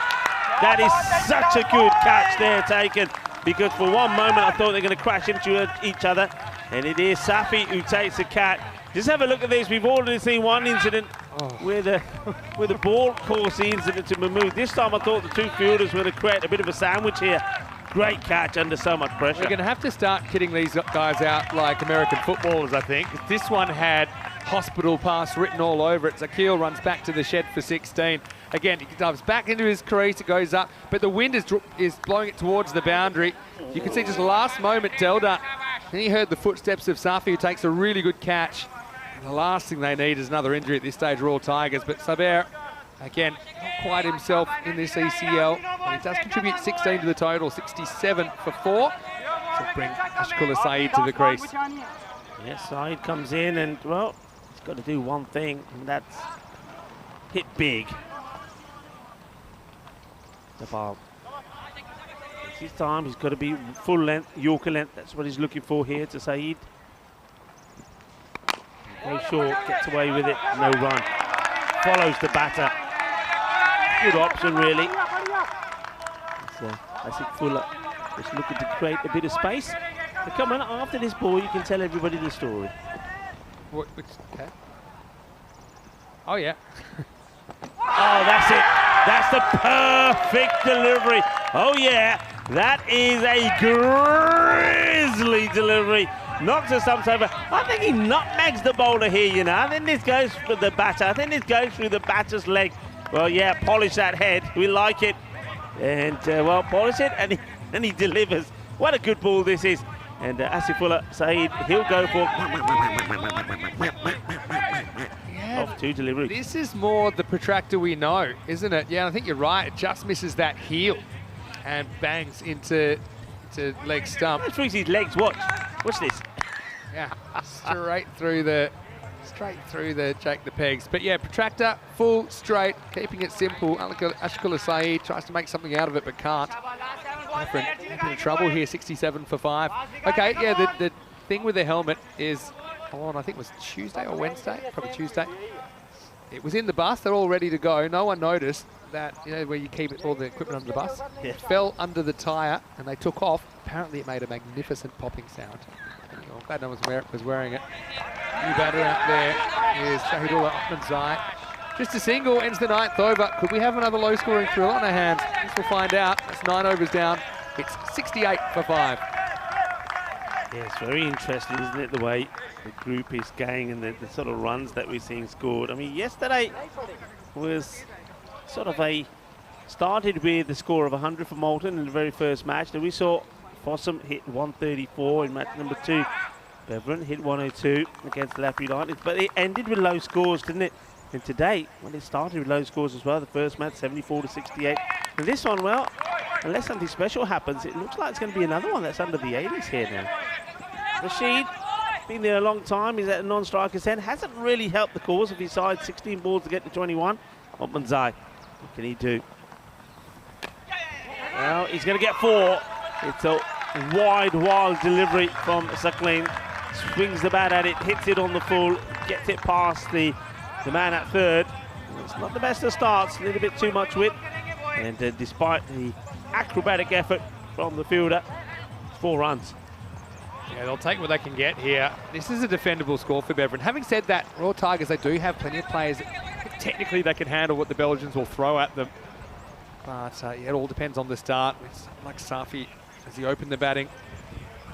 S8: That is such a good catch there taken, because for one moment I thought they were going to crash into each other, and it is Safi who takes the catch. Just have a look at this. We've already seen one incident where the ball caused the incident to Mahmood. This time I thought the two fielders were going to create a bit of a sandwich here. Great catch under so much pressure.
S1: We're going to have to start kidding these guys out like American footballers, I think. This one had hospital pass written all over it. Zakil runs back to the shed for 16. Again, he dives back into his crease, it goes up, but the wind is blowing it towards the boundary. You can see just last moment Delda, and he heard the footsteps of Safi, who takes a really good catch. And the last thing they need is another injury at this stage, Royal Tigers. But Saber, again, not quite himself in this ECL. And he does contribute 16 to the total, 67 for 4. So bring Ashkullah Saeed to the crease.
S8: Yes, Saeed comes in and, well, he's got to do one thing, and that's hit big. The ball. It's his time. He's got to be full length, Yorker length. That's what he's looking for here to Saeed. Goes short, gets away with it, no run. Follows the batter. Good option, really. Asik Fuller just looking to create a bit of space. But come on, after this ball, you can tell everybody the story.
S1: Okay. Oh, yeah.
S8: Oh, that's it. That's the perfect delivery. Oh, yeah. That is a grisly delivery. Knocks the stumps over. I think he nutmegs the bowler here, you know. I think this goes for the batter. I think this goes through the batter's leg. Well, yeah, polish that head. We like it. And, well, polish it, and he delivers. What a good ball this is. And Asifullah Saeed, he'll go for 2 deliveries.
S1: This is more the protractor we know, isn't it? Yeah, I think you're right. It just misses that heel and bangs into leg stump.
S8: That's his legs. Watch this.
S1: Yeah, straight through the Jake the Pegs. But yeah, protractor, full, straight, keeping it simple. Ashkul Saeed tries to make something out of it, but can't. In trouble here, 67 for 5. Okay, yeah, the thing with the helmet is on, I think it was Tuesday or Wednesday, probably Tuesday. It was in the bus, they're all ready to go. No one noticed that, you know, where you keep all the equipment under the bus.
S8: Yeah.
S1: It fell under the tyre and they took off. Apparently it made a magnificent popping sound. I'm glad no one was wearing it. New batter out there is Shahidullah Ahmadzai. Just a single, ends the 9th over. Could we have another low-scoring thrill on our hands? This we'll find out. That's 9 overs down. It's 68 for 5.
S8: Yeah, it's very interesting, isn't it, the way the group is going and the sort of runs that we're seeing scored. I mean, yesterday was sort of started with the score of 100 for Moulton in the very first match. Then we saw Fossum hit 134 in match number 2. Beveron hit 102 against the Lathree Lightning. But it ended with low scores, didn't it? And today, well, it started with low scores as well. The first match, 74 to 68. And this one, well, unless something special happens, it looks like it's going to be another one that's under the 80s here now. Rashid, been there a long time. He's at a non-striker's end. Hasn't really helped the cause of his side. 16 balls to get to 21. Ahmadzai, what can he do? Well, he's going to get 4. It's a wide, wild delivery from Sakleen. Swings the bat at it, hits it on the full, gets it past the man at third. It's not the best of starts, a little bit too much width. And despite the acrobatic effort from the fielder, 4 runs.
S1: Yeah, they'll take what they can get here. This is a defendable score for Beveron. Having said that, Royal Tigers, they do have plenty of players that technically they can handle what the Belgians will throw at them. But yeah, it all depends on the start. It's like Safi, as he opened the batting.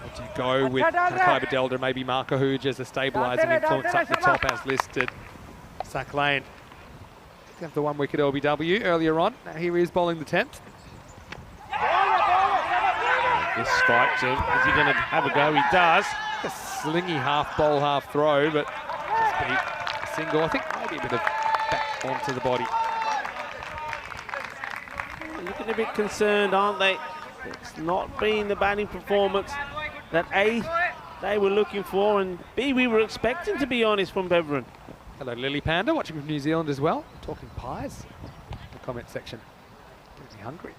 S1: Or do you go with Kai Bedelda, maybe Marco Hooge as a stabilising influence up the top as listed? Sack Lane. Have the 1 wicket LBW earlier on. Now here he is bowling the 10th.
S8: This strikes him. Is he going to have a go? He does.
S1: A slingy half bowl, half throw, but just be a single. I think maybe a bit of back onto the body.
S8: Looking a bit concerned, aren't they? It's not been the batting performance that A, they were looking for, and B, we were expecting, to be honest, from Beveron.
S1: Hello, Lily Panda, watching from New Zealand as well. Talking pies in the comment section. Getting me hungry.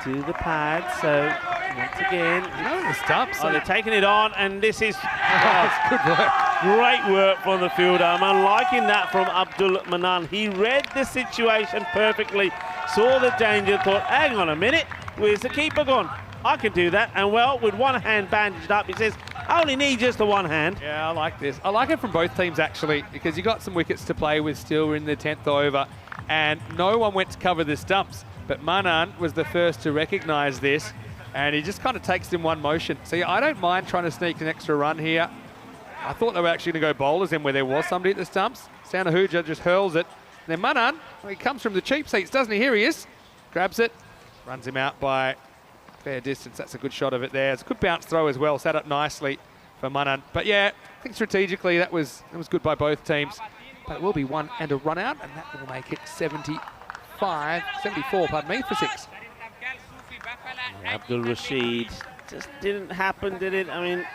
S8: Into the pad, so once again,
S1: The stumps.
S8: oh, they're taking it on, and this is
S1: That's good work.
S8: great work from the fielder. I'm liking that from Abdul Manan. He read the situation perfectly, saw the danger, thought, hang on a minute, where's the keeper gone? I can do that. And well, with one hand bandaged up, he says, I only need just the one hand.
S1: Yeah, I like this. I like it from both teams, actually, because you got some wickets to play with still in the 10th over, and no one went to cover the stumps. But Manan was the first to recognise this, and he just kind of takes it in one motion. So yeah, I don't mind trying to sneak an extra run here. I thought they were actually going to go bowlers in where there was somebody at the stumps. Sanahuja just hurls it. And then Manan, well, he comes from the cheap seats, doesn't he? Here he is. Grabs it, runs him out by fair distance. That's a good shot of it there. It's a good bounce throw as well, set up nicely for Manan. But yeah, I think strategically that was good by both teams. But it will be 1 and a run out, and that will make it 74, pardon me, for 6.
S8: Abdul Rashid, just didn't happen, did it? I mean,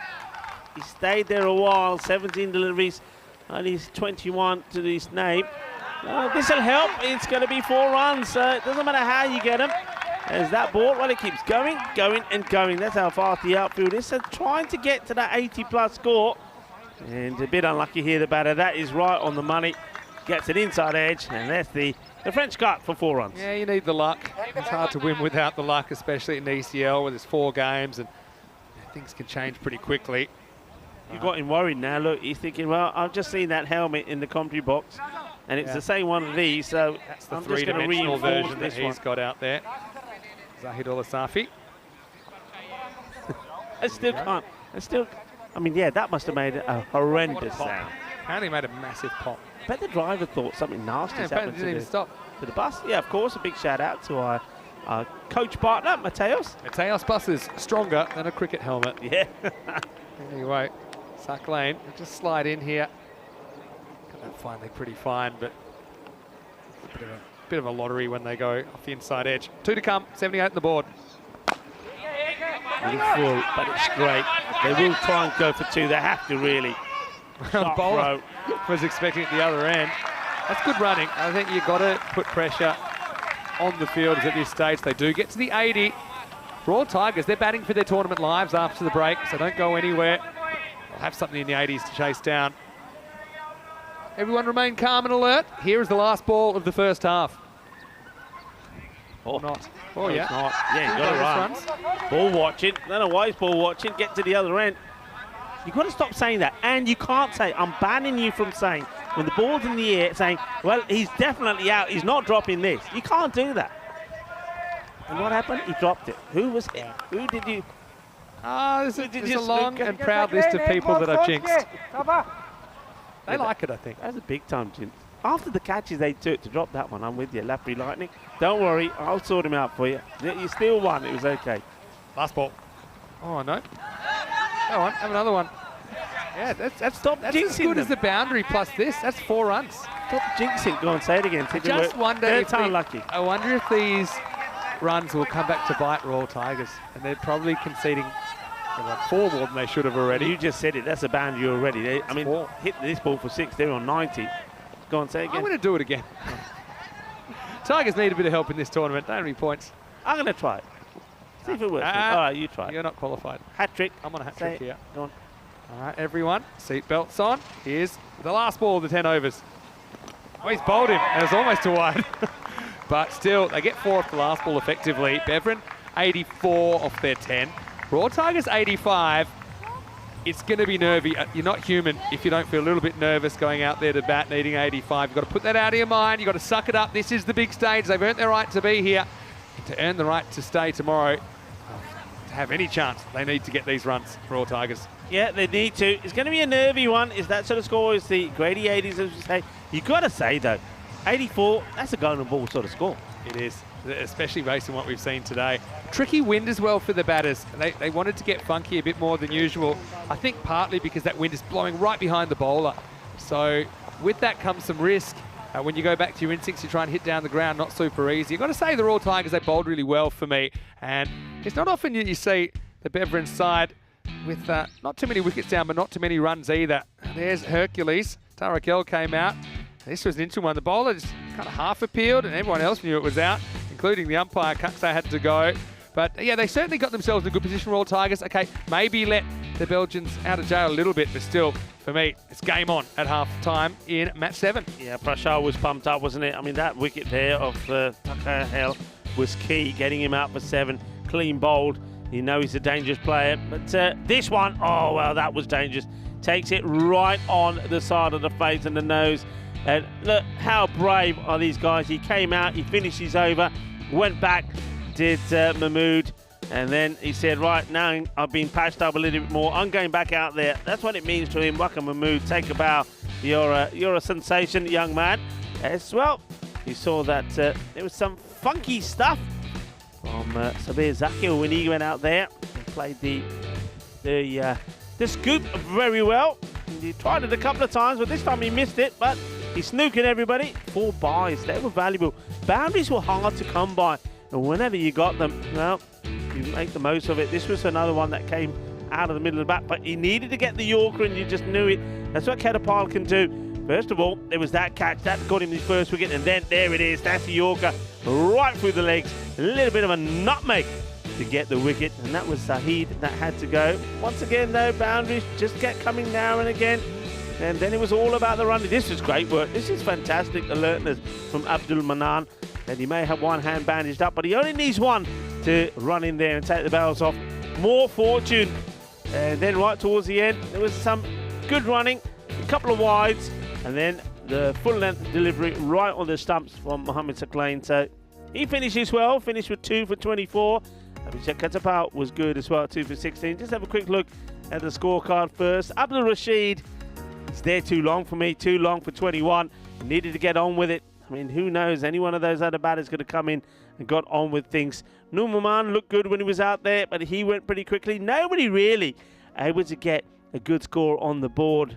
S8: he stayed there a while, 17 deliveries, only 21 to his name. This will help. It's going to be 4 runs, so it doesn't matter how you get them. As that ball, well, it keeps going, and going. That's how fast the outfield is. So trying to get to that 80-plus score. And a bit unlucky here, the batter. That is right on the money. Gets an inside edge, and that's the French cut for 4 runs.
S1: Yeah, you need the luck. It's hard to win without the luck, especially in ECL where there's 4 games and things can change pretty quickly.
S8: You got him worried now. Look, he's thinking, well, I've just seen that helmet in the commentary box, and it's the same one of these, so
S1: that's the
S8: I'm just going to
S1: three-dimensional
S8: reinforce
S1: version that
S8: this
S1: he's
S8: one.
S1: got out there. Zahidullah Safi.
S8: I still can't. I mean, yeah, that must have made a horrendous sound.
S1: Apparently made a massive pop.
S8: I bet the driver thought something nasty happened
S1: didn't even stop.
S8: to the bus. Yeah, of course, a big shout out to our coach partner, Mateos.
S1: Mateos buses stronger than a cricket helmet.
S8: Yeah.
S1: Anyway, Suck Lane, just slide in here. Got that finally pretty fine, but bit of a lottery when they go off the inside edge. 2 to come, 78 on the board.
S8: Really full, but it's great. They will try and go for 2. They have to really.
S1: Bowler was expecting it the other end. That's good running. I think you've got to put pressure on the fielders at this stage. They do get to the 80. Royal Tigers, they're batting for their tournament lives after the break, so don't go anywhere. They'll have something in the 80s to chase down. Everyone remain calm and alert. Here is the last ball of the first half.
S8: Or
S1: not. Oh, yeah.
S8: It's not. Yeah, you got to run. Ball watching. Don't know why he's ball watching. Get to the other end. You've got to stop saying that. And you can't say, I'm banning you from saying, when the ball's in the air, saying, well, he's definitely out. He's not dropping this. You can't do that. And what happened? He dropped it. Who was him? Who did you?
S1: There's a long and proud list of people that I've jinxed. They like it, I think.
S8: That's a big time jinx. After the catches they took to drop that one, I'm with you, Lapri Lightning. Don't worry, I'll sort him out for you. You still won, it was okay.
S1: Last ball. Oh, no. Go on, have another one. Yeah, that's as good as the boundary plus this. That's 4 runs.
S8: Stop jinxing. Go on, say it again.
S1: Just wonder if
S8: unlucky.
S1: I wonder if these runs will come back to bite Royal Tigers, and they're probably conceding 4 more than they should have already.
S8: You just said it. That's a boundary already. Hit this ball for 6. They're on 90. Go on, say it again.
S1: I'm going to do it again. Tigers need a bit of help in this tournament. Don't need points.
S8: I'm going to try it. See if it works. All right, you try it.
S1: You're not qualified.
S8: Hat trick.
S1: I'm on a hat trick here.
S8: Go on.
S1: All right, everyone, seat belts on. Here's the last ball of the 10 overs. Oh, he's bowled him, and it's almost too wide. But still, they get 4 off the last ball effectively. Beverin, 84 off their 10. Raw Tigers, 85. It's going to be nervy. You're not human if you don't feel a little bit nervous going out there to bat needing 85. You've got to put that out of your mind. You've got to suck it up. This is the big stage. They've earned their right to be here. To earn the right to stay tomorrow, to have any chance, they need to get these runs for all Tigers.
S8: Yeah, they need to. It's going to be a nervy one. Is that sort of score? Is the Grady 80s, as we say. You've got to say, though, 84, that's a golden ball sort of score.
S1: It is, especially based on what we've seen today. Tricky wind as well for the batters. They wanted to get funky a bit more than usual. I think partly because that wind is blowing right behind the bowler. So with that comes some risk. When you go back to your instincts, you try and hit down the ground, not super easy. You've got to say the Royal Tigers, they bowled really well for me. And it's not often you see the Beverin side with not too many wickets down, but not too many runs either. There's Hercules. Tarakel came out. This was an interesting one. The bowler just kind of half appealed, and everyone else knew it was out, including the umpire. Cuxo had to go. But yeah, they certainly got themselves in a good position, Royal Tigers. Okay, maybe let the Belgians out of jail a little bit, but still, for me, it's game on at half time in match 7.
S8: Yeah, Prashar was pumped up, wasn't it? I mean, that wicket there of Tucker was key, getting him out for 7, clean bowled. You know he's a dangerous player. But this one, oh, well, that was dangerous. Takes it right on the side of the face and the nose. And look, how brave are these guys. He came out, he finished his over, went back, did Mahmood, and then he said, right, now I've been patched up a little bit more. I'm going back out there. That's what it means to him. Waka Mahmood, take a bow. You're a sensation, young man. As well, you saw that there was some funky stuff from Sabir Zakir when he went out there and played the scoop very well. He tried it a couple of times, but this time he missed it. But he's snooking everybody. 4 buys, they were valuable. Boundaries were hard to come by, and whenever you got them, well, you make the most of it. This was another one that came out of the middle of the bat, but he needed to get the Yorker, and you just knew it. That's what Kedapal can do. First of all, there was that catch that got him his first wicket, and then there it is. That's the Yorker right through the legs. A little bit of a nutmeg to get the wicket, and that was Zahid that had to go. Once again, though, boundaries just kept coming now and again, and then it was all about the running. This was great work. This is fantastic alertness from Abdul Manan, and he may have one hand bandaged up, but he only needs one to run in there and take the bells off. More fortune. And then right towards the end, there was some good running, a couple of wides, and then the full-length delivery right on the stumps from Mohamed Saklain. So he finishes well, finished with 2 for 24. Abhishek Katapal was good as well, 2 for 16. Just have a quick look at the scorecard first. Abdul Rashid is there too long for me, too long for 21. He needed to get on with it. I mean, who knows? Any one of those other batters could have come in and got on with things. Nur Maman looked good when he was out there, but he went pretty quickly. Nobody really able to get a good score on the board.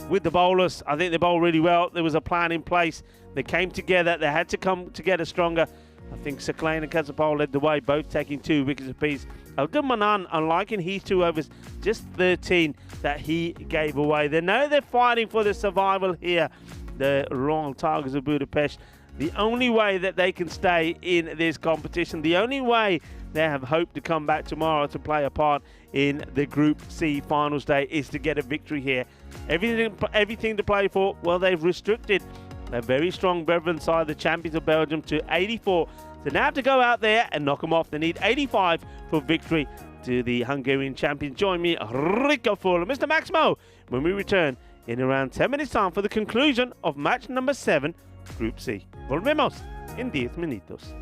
S8: With the bowlers, I think they bowled really well. There was a plan in place. They came together. They had to come together stronger. I think Sakleen and Kasapal led the way, both taking 2 wickets apiece. Abdul Manan, unlike in his 2 overs, just 13 that he gave away. They know they're fighting for the survival here, the Royal Tigers of Budapest. The only way that they can stay in this competition, the only way they have hope to come back tomorrow to play a part in the Group C finals day is to get a victory here. Everything to play for, well, they've restricted a very strong Brethren side, the champions of Belgium, to 84. So now have to go out there and knock them off. They need 85 for victory to the Hungarian champion. Join me, Rico Fuller, Mr. Maximo, when we return in around 10 minutes' time for the conclusion of match number 7, Group C. Volvemos en 10 minutos.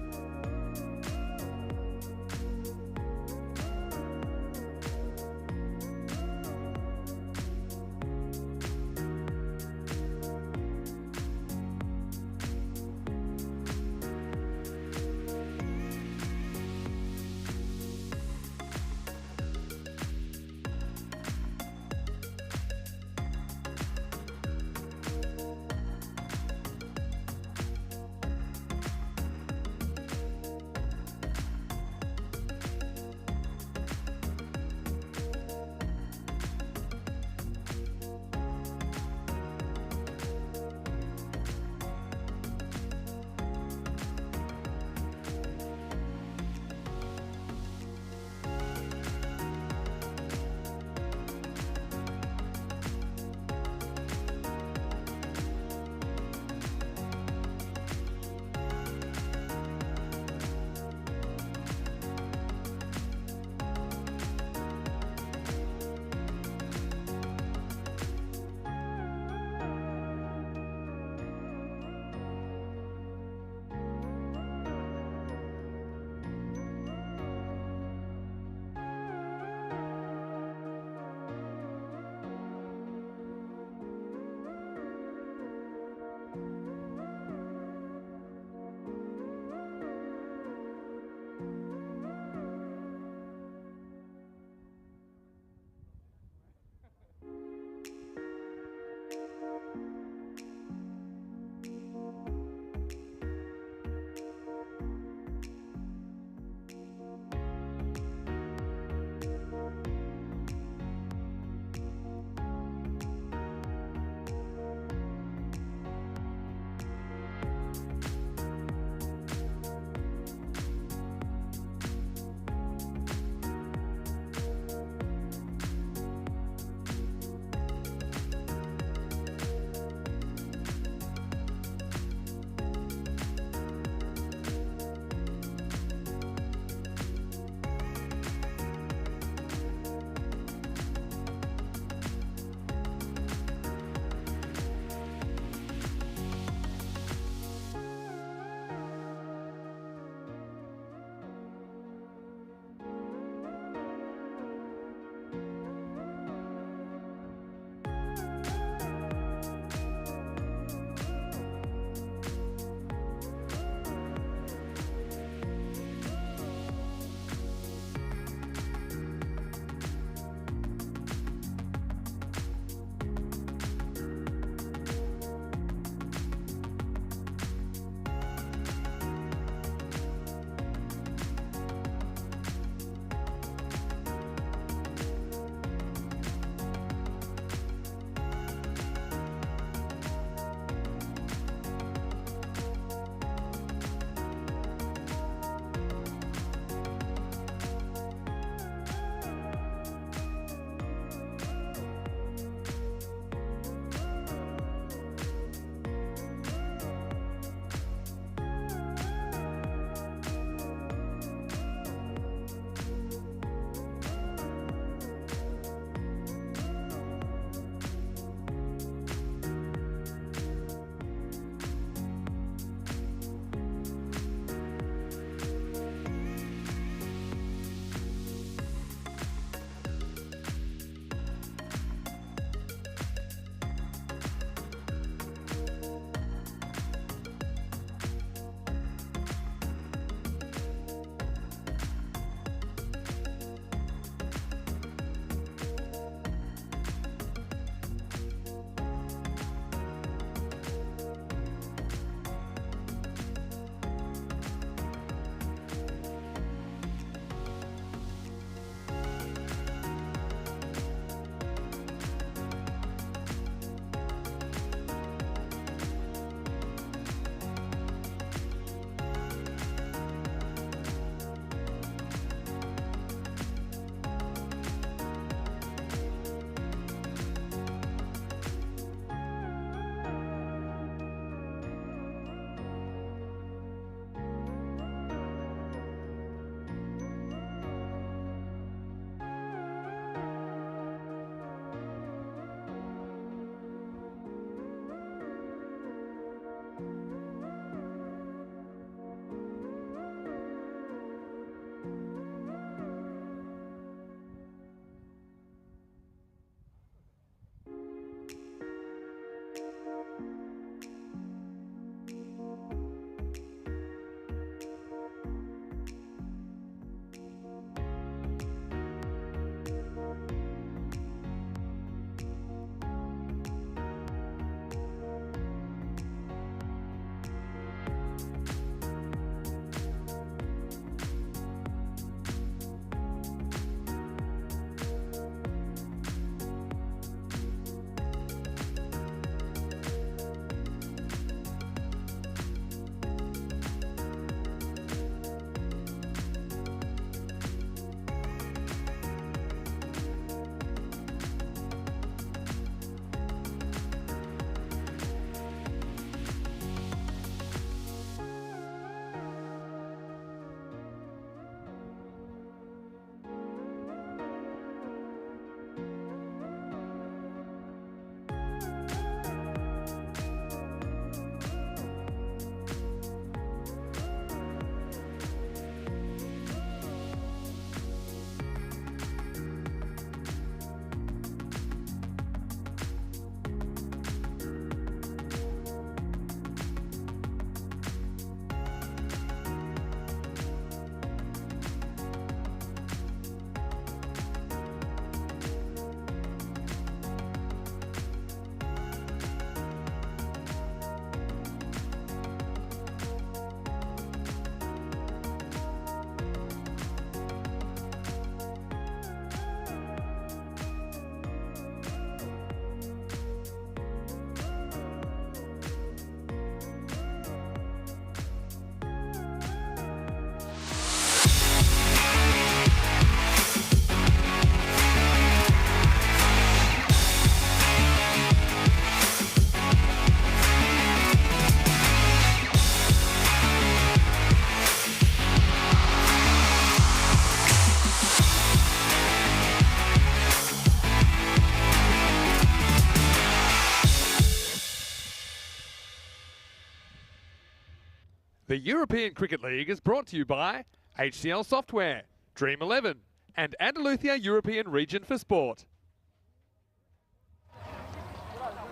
S1: The European Cricket League is brought to you by HCL Software, Dream 11, and Andalusia European Region for Sport.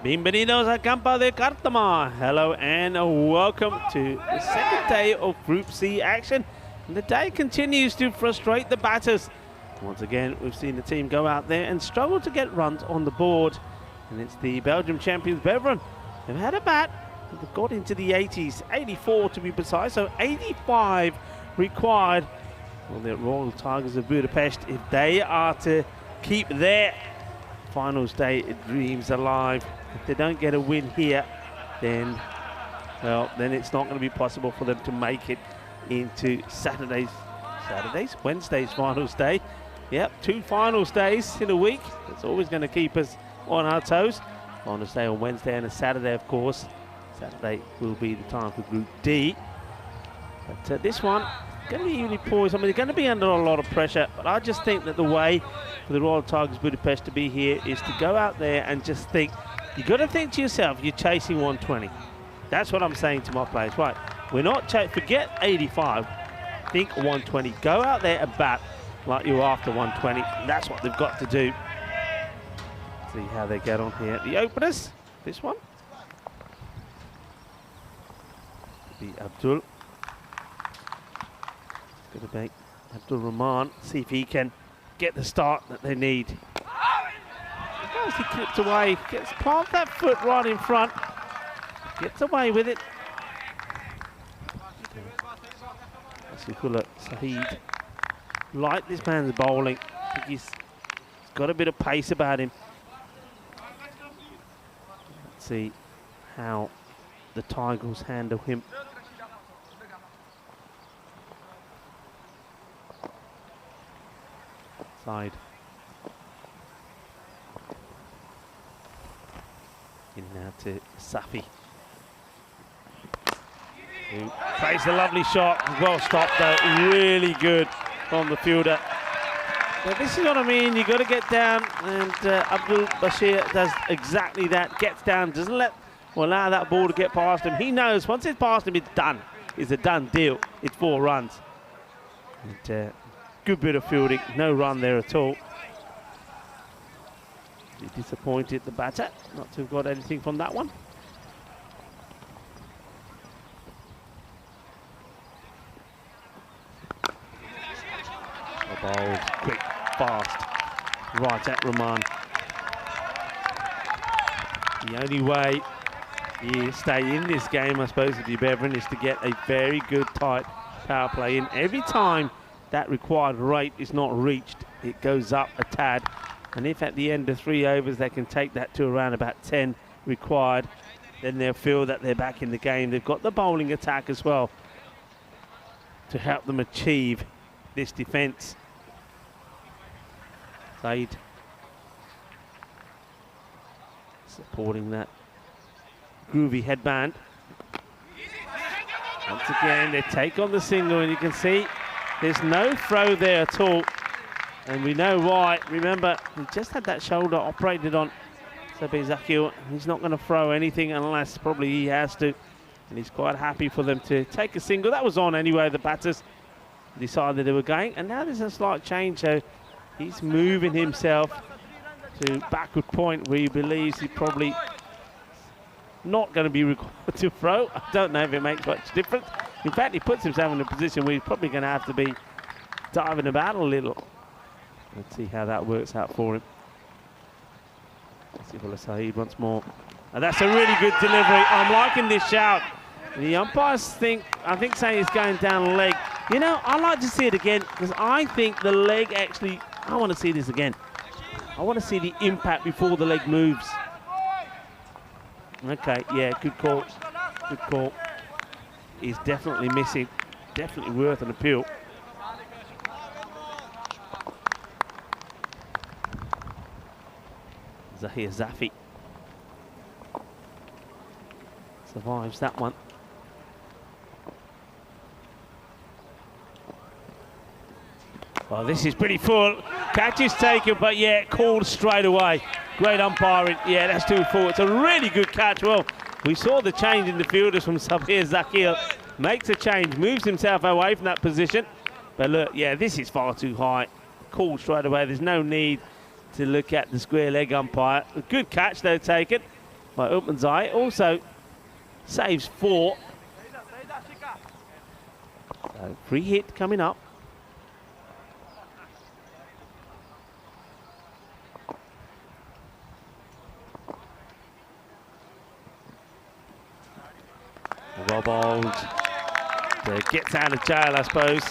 S8: Bienvenidos al campo de Cartama. Hello and welcome to the second day of Group C action. And the day continues to frustrate the batters. Once again, we've seen the team go out there and struggle to get runs on the board. And it's the Belgium champions, Beveren. They've had a bat. They've got into the 80s, 84 to be precise, so 85 required on the Royal Tigers of Budapest if they are to keep their finals day dreams alive. If they don't get a win here, then, well, then it's not going to be possible for them to make it into Wednesday's finals day. Yep, 2 finals days in a week. It's always going to keep us on our toes. Finals day on Wednesday and a Saturday, of course. Saturday will be the time for Group D. But this one, going to be evenly poised. I mean, they're going to be under a lot of pressure, but I just think that the way for the Royal Tigers Budapest to be here is to go out there and just think, you've got to think to yourself, you're chasing 120. That's what I'm saying to my players. Right, we're not, forget 85, think 120. Go out there and bat like you're after 120. That's what they've got to do. See how they get on here. The openers, this one. Be Abdul. Going to make Abdul Rahman see if he can get the start that they need. As he clips away, gets plant that foot right in front, gets away with it. Saeed, like this man's bowling. I think he's got a bit of pace about him. Let's see how the Tigers handle him. Side. In now to Safi. Who plays a lovely shot. Well stopped though. Really good from the fielder. But this is what I mean. You've got to get down, and Abdul Bashir does exactly that. Gets down, doesn't allow that ball to get past him. He knows once it's past him, it's done. It's a done deal. It's 4 runs. And, good bit of fielding, no run there at all. Disappointed the batter not to have got anything from that one. The ball, quick, fast, right at Rahman. The only way you stay in this game, I suppose, with your Beveren, is to get a very good tight power play in. Every time that required rate is not reached, it goes up a tad. And if at the end of 3 overs they can take that to around about 10 required, then they'll feel that they're back in the game. They've got the bowling attack as well to help them achieve this defence. Said supporting that groovy headband. Once again, they take on the single, and you can see there's no throw there at all. And we know why. Remember, he just had that shoulder operated on Sabi Zakil. He's not going to throw anything unless probably he has to. And he's quite happy for them to take a single. That was on anyway. The batters decided they were going. And now there's a slight change. So he's moving himself to backward point where he believes he probably not going to be required to throw. I don't know if it makes much difference. In fact, he puts himself in a position where he's probably going to have to be diving about a little. Let's see how that works out for him. Let's see Bola Saeed once more. And that's a really good delivery. I'm liking this shout. The umpires I think saying he's going down leg. You know, I like to see it again because I think the leg actually, I want to see this again. I want to see the impact before the leg moves. Okay, yeah, good call. Good call. He's definitely missing. Definitely worth an appeal. Zahir Zafi survives that one. Well, this is pretty full. Catch is taken, but yeah, called straight away. Great umpiring. Yeah, that's too full. It's a really good catch. Well, we saw the change in the fielders from Sabir Zakir. makes a change, moves himself away from that position. But look, yeah, this is far too high. Call straight away. There's no need to look at the square leg umpire. A good catch, though, taken by Upmanzai. Also saves 4. So free hit coming up. Robold gets out of jail, I suppose.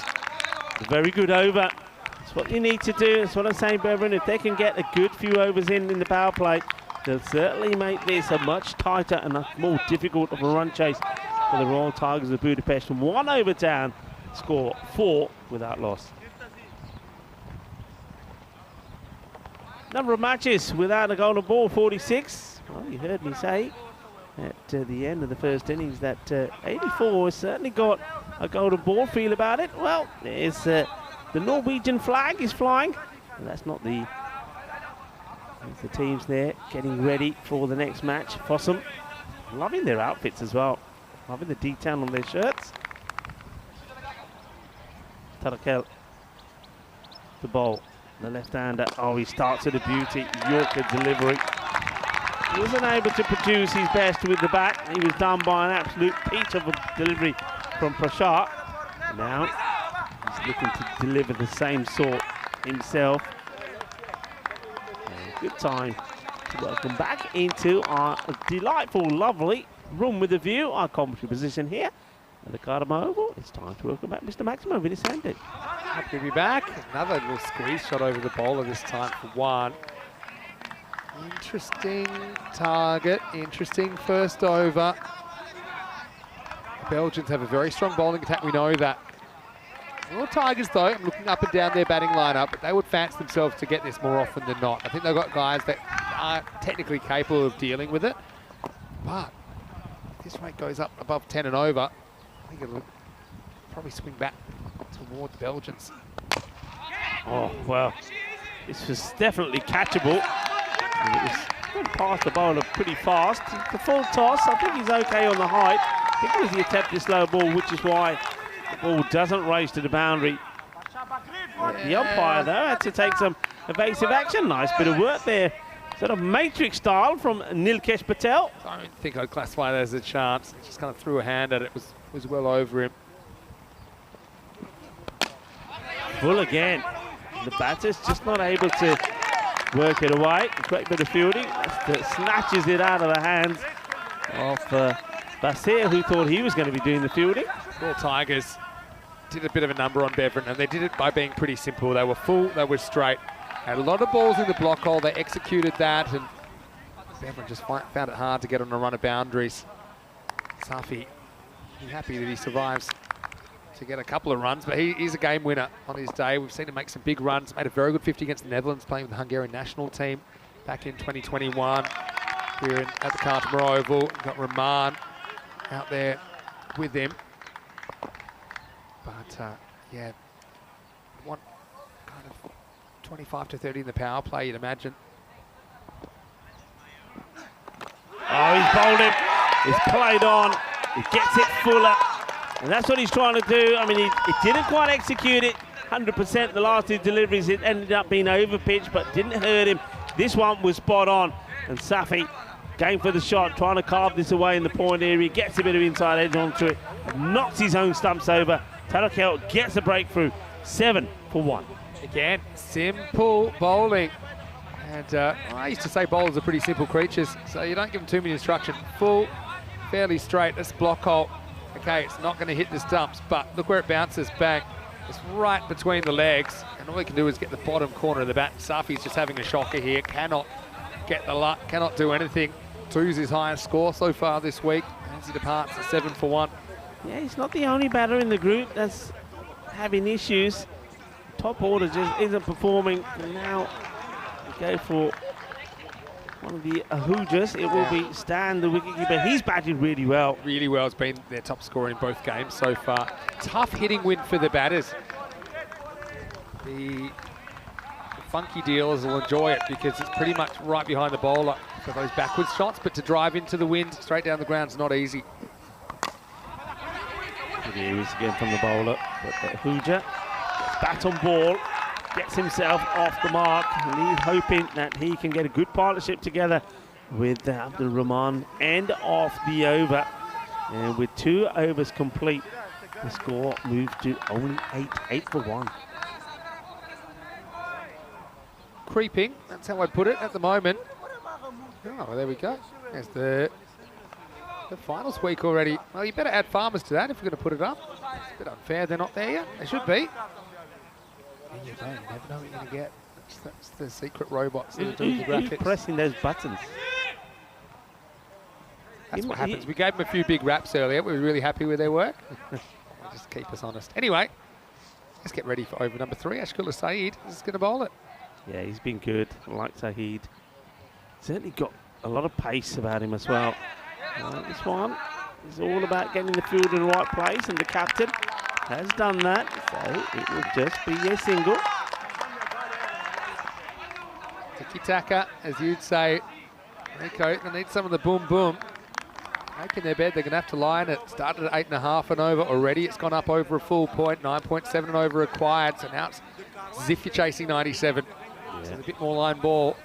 S8: A very good over. That's what you need to do. That's what I'm saying, Bevan. If they can get a good few overs in the power play, they'll certainly make this a much tighter and a more difficult of a run chase for the Royal Tigers of Budapest. 1 over down, score 4 without loss. Number of matches without a golden ball, 46. Well, you heard me say at the end of the first innings that 84 has certainly got a golden ball feel about it. Well, there's the Norwegian flag is flying, and that's not the teams there getting ready for the next match. Fossum loving their outfits as well, loving the detail on their shirts. Tarakel, the ball, the left-hander. Oh, he starts with a beauty. Yorker delivery. He wasn't able to produce his best with the bat. He was done by an absolute peach of a delivery from Prashad. Now he's looking to deliver the same sort himself. And good time to welcome back into our delightful, lovely room with a view, our commentary position here at the Cartama Oval. It's time to welcome back Mr. Maximo Vinicius.
S1: Happy to be back. Another little squeeze shot over the bowler this time for 1. Interesting target, interesting first over. The Belgians have a very strong bowling attack, we know that. Well, Tigers, though, I'm looking up and down their batting lineup, but they would fancy themselves to get this more often than not. I think they've got guys that are technically capable of dealing with it, but if this rate goes up above 10 and over, I think it'll probably swing back towards the Belgians.
S8: Oh, well, this was definitely catchable. It was went past the bowler pretty fast. The full toss, I think he's okay on the height. I think it was the attempted slow ball, which is why the ball doesn't race to the boundary. The umpire, though, had to take some evasive action. Nice bit of work there. Sort of matrix style from Nilkesh Patel.
S1: I don't think I'd classify that as a chance. He just kind of threw a hand at it. Was well over him.
S8: Full again. The batter's just not able to work it away. Great bit of fielding. That snatches it out of the hands of Basir, who thought he was going to be doing the fielding.
S1: Well, Tigers did a bit of a number on Bevan, and they did it by being pretty simple. They were full, they were straight. Had a lot of balls in the block hole. They executed that, and Bevan just found it hard to get on a run of boundaries. Safi, he's happy that he survives to get a couple of runs, but he's a game winner on his day. We've seen him make some big runs. Made a very good 50 against the Netherlands, playing with the Hungarian national team back in 2021 here at the Cartama Oval. We've got Rahman out there with him. But yeah, one kind of 25 to 30 in the power play, you'd imagine.
S8: Oh, he's bowled him. He's played on. He gets it fuller. And that's what he's trying to do. I mean, he didn't quite execute it 100%. The last 2 deliveries, it ended up being over-pitched, but didn't hurt him. This one was spot on. And Safi going for the shot, trying to carve this away in the point area. Gets a bit of inside edge onto it. Knocks his own stumps over. Tarakel gets a breakthrough. 7 for 1.
S1: Again, simple bowling. And I used to say bowlers are pretty simple creatures, so you don't give them too many instructions. Full, fairly straight. This block hole. Okay, it's not going to hit the stumps, but look where it bounces back. It's right between the legs, and all he can do is get the bottom corner of the bat. Safi's just having a shocker here. Cannot get the luck, cannot do anything. 2's his highest score so far this week, as he departs at 7 for 1.
S8: Yeah, he's not the only batter in the group that's having issues. Top order just isn't performing. And now we go for one of the Ahujas. It will be Stan, the wicketkeeper. He's batted really well.
S1: Really well. Has been their top scorer in both games so far. Tough hitting win for the batters. The funky dealers will enjoy it because it's pretty much right behind the bowler for those backwards shots, but to drive into the wind straight down the ground is not easy.
S8: Here he is again from the bowler, but Hooja gets bat on ball, gets himself off the mark, and he's hoping that he can get a good partnership together with Abdul Rahman. End of the over, and with 2 overs complete, the score moves to only 8 for 1.
S1: Creeping, that's how I put it at the moment. Oh, well, there we go. There's the finals week already. Well, you better add farmers to that if you're going to put it up. It's a bit unfair they're not there yet. They should be. And you don't never know what you're going to get. That's the secret robots that are doing the graphics.
S8: Pressing those buttons.
S1: That's what happens. We gave them a few big raps earlier. We were really happy with their work. Just keep us honest. Anyway, let's get ready for over number 3. Ashkula Saeed is going to bowl it.
S8: Yeah, he's been good. I like Saeed. Certainly got a lot of pace about him as well. This one is all about getting the field in the right place, and the captain has done that, so it will just be a single.
S1: Tiki-taka, as you'd say. Rico, they need some of the boom-boom. Making their bed, they're going to have to line it. Started at 8.5 and over already. It's gone up over a full point, 9.7 and over required, so now it's as if you're chasing 97. Yeah. So it's a bit more line ball.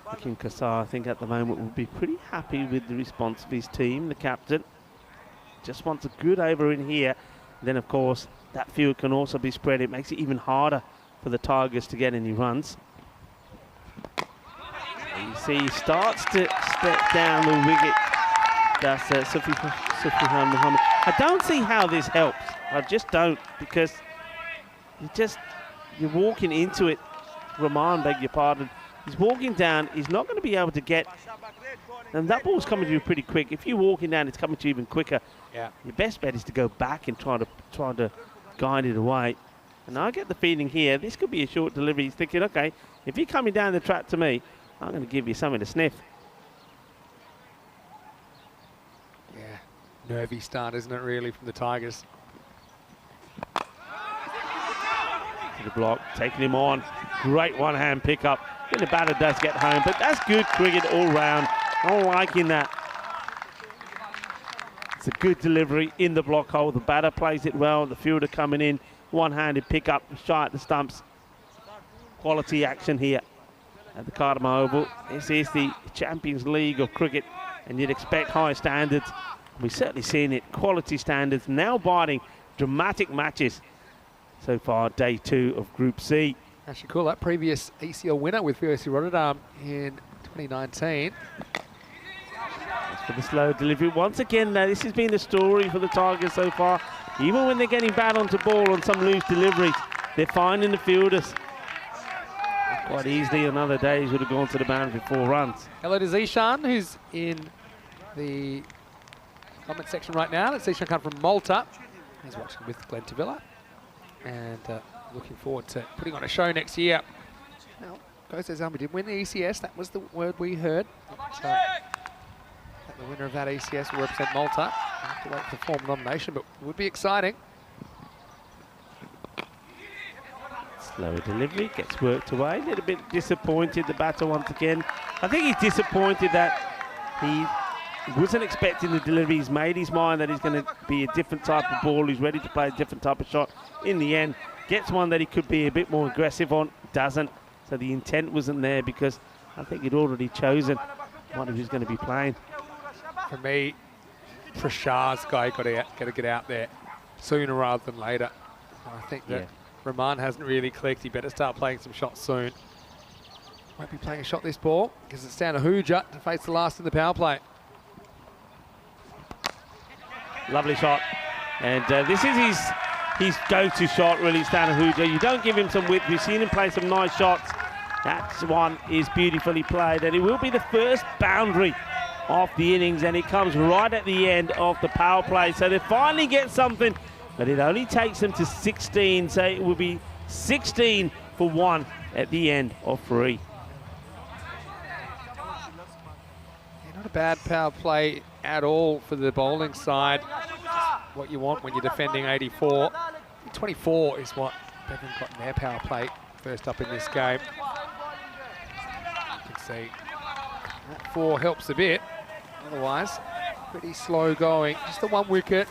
S8: Hakim Kassar, I think at the moment, will be pretty happy with the response of his team. The captain just wants a good over in here. Then, of course, that field can also be spread. It makes it even harder for the Tigers to get any runs. You see, he starts to step down the wicket. That's Sufyan Muhammad. I don't see how this helps. I just don't, because you're walking into it. Rahman, beg your pardon. He's walking down. He's not going to be able to get. And that ball's coming to you pretty quick. If you're walking down, it's coming to you even quicker.
S1: Yeah.
S8: Your best bet is to go back and try to guide it away. And I get the feeling here, this could be a short delivery. He's thinking, okay, if you're coming down the track to me, I'm going to give you something to sniff.
S1: Yeah, nervy start, isn't it, really, from the Tigers?
S8: To the block, taking him on. Great one-hand pickup. Then the batter does get home, but that's good cricket all round. I'm liking that. It's a good delivery in the block hole. The batter plays it well. The fielder coming in. One-handed pickup, shy at the stumps. Quality action here at the Cartama Oval. This is the Champions League of cricket, and you'd expect high standards. We've certainly seen it. Quality standards, now biting dramatic matches. So far, day 2 of Group C.
S1: Actually cool, that previous ACL winner with VOC Rotterdam in 2019.
S8: As for the slow delivery, once again, this has been the story for the Tigers so far. Even when they're getting bad onto ball on some loose deliveries, they're finding the fielders. Quite easily on other days would have gone to the boundary for 4 runs.
S1: Hello to Zishan, who's in the comment section right now. That's Zishan come from Malta. He's watching with Glenn Tavilla. And looking forward to putting on a show next year. Now, Goes we did win the ECS. That was the word we heard. That the winner of that ECS will represent Malta. We'll have to wait for formal nomination, but it would be exciting.
S8: Slower delivery, gets worked away. A little bit disappointed, the batter once again. I think he's disappointed that he wasn't expecting the delivery. He's made his mind that he's going to be a different type of ball. He's ready to play a different type of shot. In the end, gets one that he could be a bit more aggressive on, doesn't. So the intent wasn't there because I think he'd already chosen what he was going to be playing.
S1: For me, Prashad's guy got to get out there sooner rather than later. And I think that Rahman hasn't really clicked. He better start playing some shots soon. Won't be playing a shot this ball because it's down to Hooja to face the last in the power play.
S8: Lovely shot. And this is his go-to shot, really, Stan Hooja. You don't give him some width. We've seen him play some nice shots. That one is beautifully played. And it will be the first boundary of the innings. And it comes right at the end of the power play. So they finally get something. But it only takes them to 16. So it will be 16 for 1 at the end of 3.
S1: Yeah, not a bad power play at all for the bowling side. What you want when you're defending 84. 24 is what Bevan got in their power play first up in this game. You can see that 4 helps a bit. Otherwise, Pretty slow going. Just the 1 wicket.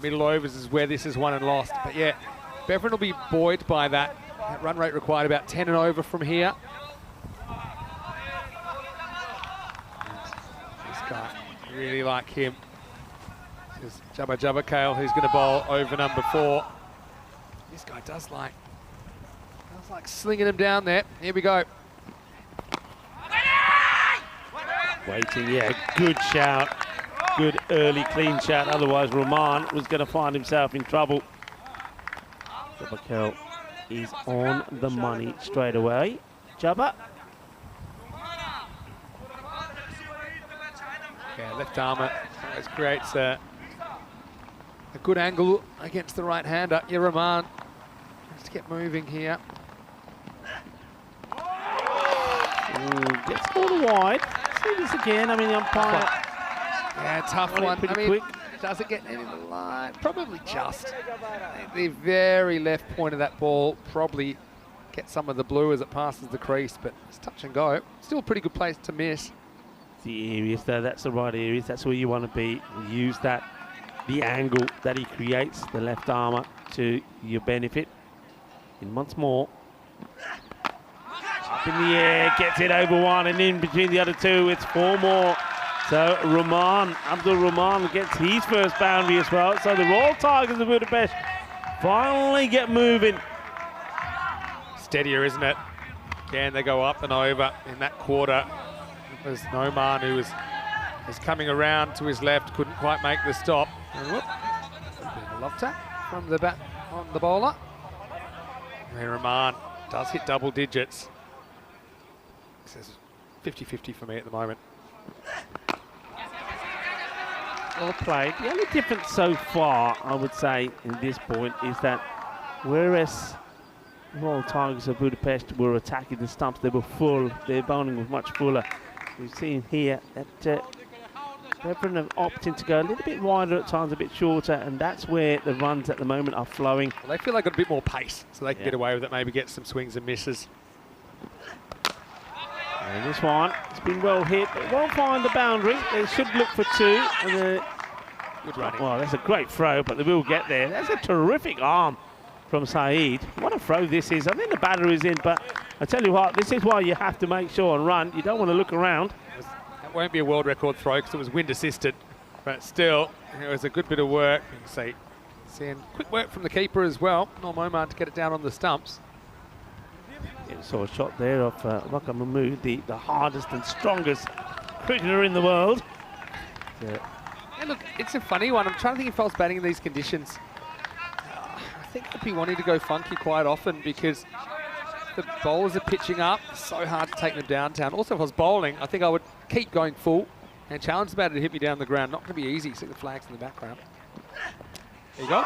S1: Middle overs is where this is won and lost. But yeah, Bevan will be buoyed by that. That run rate required about 10 and over from here. This guy, really like him. This is Jabba Kale, who's going to bowl over number 4. This guy does like slinging him down there. Here we go.
S8: Waiting, yeah, good shout. Good early clean shout, otherwise Rahman was going to find himself in trouble. Jabba is on the money straight away. Jabba.
S1: Yeah, left armour always creates a good angle against the right-hander. Yeah, Rahman has to get moving here.
S8: Ooh, gets a little wide. See this again, I mean the umpire.
S1: Yeah, tough one.
S8: Pretty
S1: I mean,
S8: quick.
S1: doesn't get any of the line. Probably just. The very left point of that ball probably get some of the blue as it passes the crease, but it's touch and go. Still a pretty good place to miss.
S8: The areas there, that's the right areas. That's where you want to be. Use that, the angle that he creates, the left armour, to your benefit. And once more. Up in the air, gets it over one, and in between the other two, it's 4 more. So Abdul Rahman gets his first boundary as well. So the Royal Tigers of Budapest finally get moving.
S1: Steadier, isn't it? Again, they go up and over in that quarter. It was Noman who was coming around to his left, couldn't quite make the stop. And whoop, a love tap from the bat on the bowler. And Rahman does hit double digits. This is 50-50 for me at the moment.
S8: Well played. The only difference so far, I would say, in this point is that whereas Royal Tigers of Budapest were attacking the stumps, they were full, their bowling was much fuller. We've seen here that Bevan have opted to go a little bit wider at times, a bit shorter, and that's where the runs at the moment are flowing.
S1: Well, they feel they've got a bit more pace, so they can get away with it, maybe get some swings and misses.
S8: And this one, it's been well hit, but it won't find the boundary. They should look for 2. And
S1: good running.
S8: well, that's a great throw, but they will get there. That's a terrific arm from Saeed. What a throw this is. I think the batter is in, but I tell you what, this is why you have to make sure and run. You don't want to look around.
S1: That won't be a world record throw because it was wind assisted, but still, it was a good bit of work. You can see, seeing quick work from the keeper as well. Norm Oman to get it down on the stumps.
S8: Yeah, saw a shot there of Waka Mahmood, the hardest and strongest cricketer in the world.
S1: Yeah, look, it's a funny one. I'm trying to think if I was batting in these conditions. I think I'd be wanting to go funky quite often because the bowlers are pitching up. It's so hard to take them downtown. Also, if I was bowling, I think I would keep going full and challenge the batter to hit me down the ground. Not going to be easy. See the flags in the background. There you go.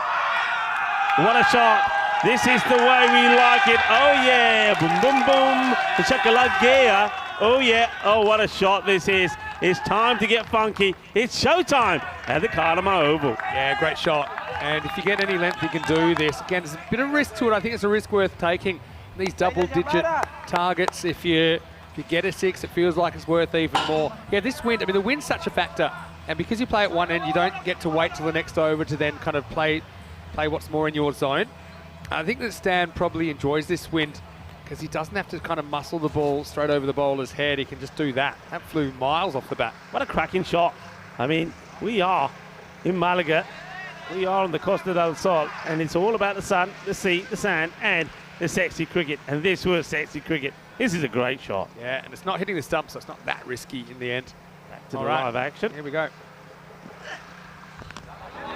S8: What a shot. This is the way we like it. Oh, yeah. Boom, boom, boom. The Chakalagea. Oh, yeah. Oh, what a shot this is. It's time to get funky. It's showtime at the Cartama Oval.
S1: Yeah, great shot. And if you get any length, you can do this. Again, there's a bit of risk to it. I think it's a risk worth taking. These double-digit targets, if you get a 6, it feels like it's worth even more. Yeah, this wind, I mean, the wind's such a factor. And because you play at one end, you don't get to wait till the next over to then kind of play what's more in your zone. I think that Stan probably enjoys this wind because he doesn't have to kind of muscle the ball straight over the bowler's head. He can just do that. That flew miles off the bat.
S8: What a cracking shot. I mean, we are in Malaga. We are on the Costa del Sol, and it's all about the sun, the sea, the sand, and the sexy cricket. And this was sexy cricket. This is a great shot.
S1: Yeah, and it's not hitting the stump, so it's not that risky in the end.
S8: Back to the live action.
S1: Here we go.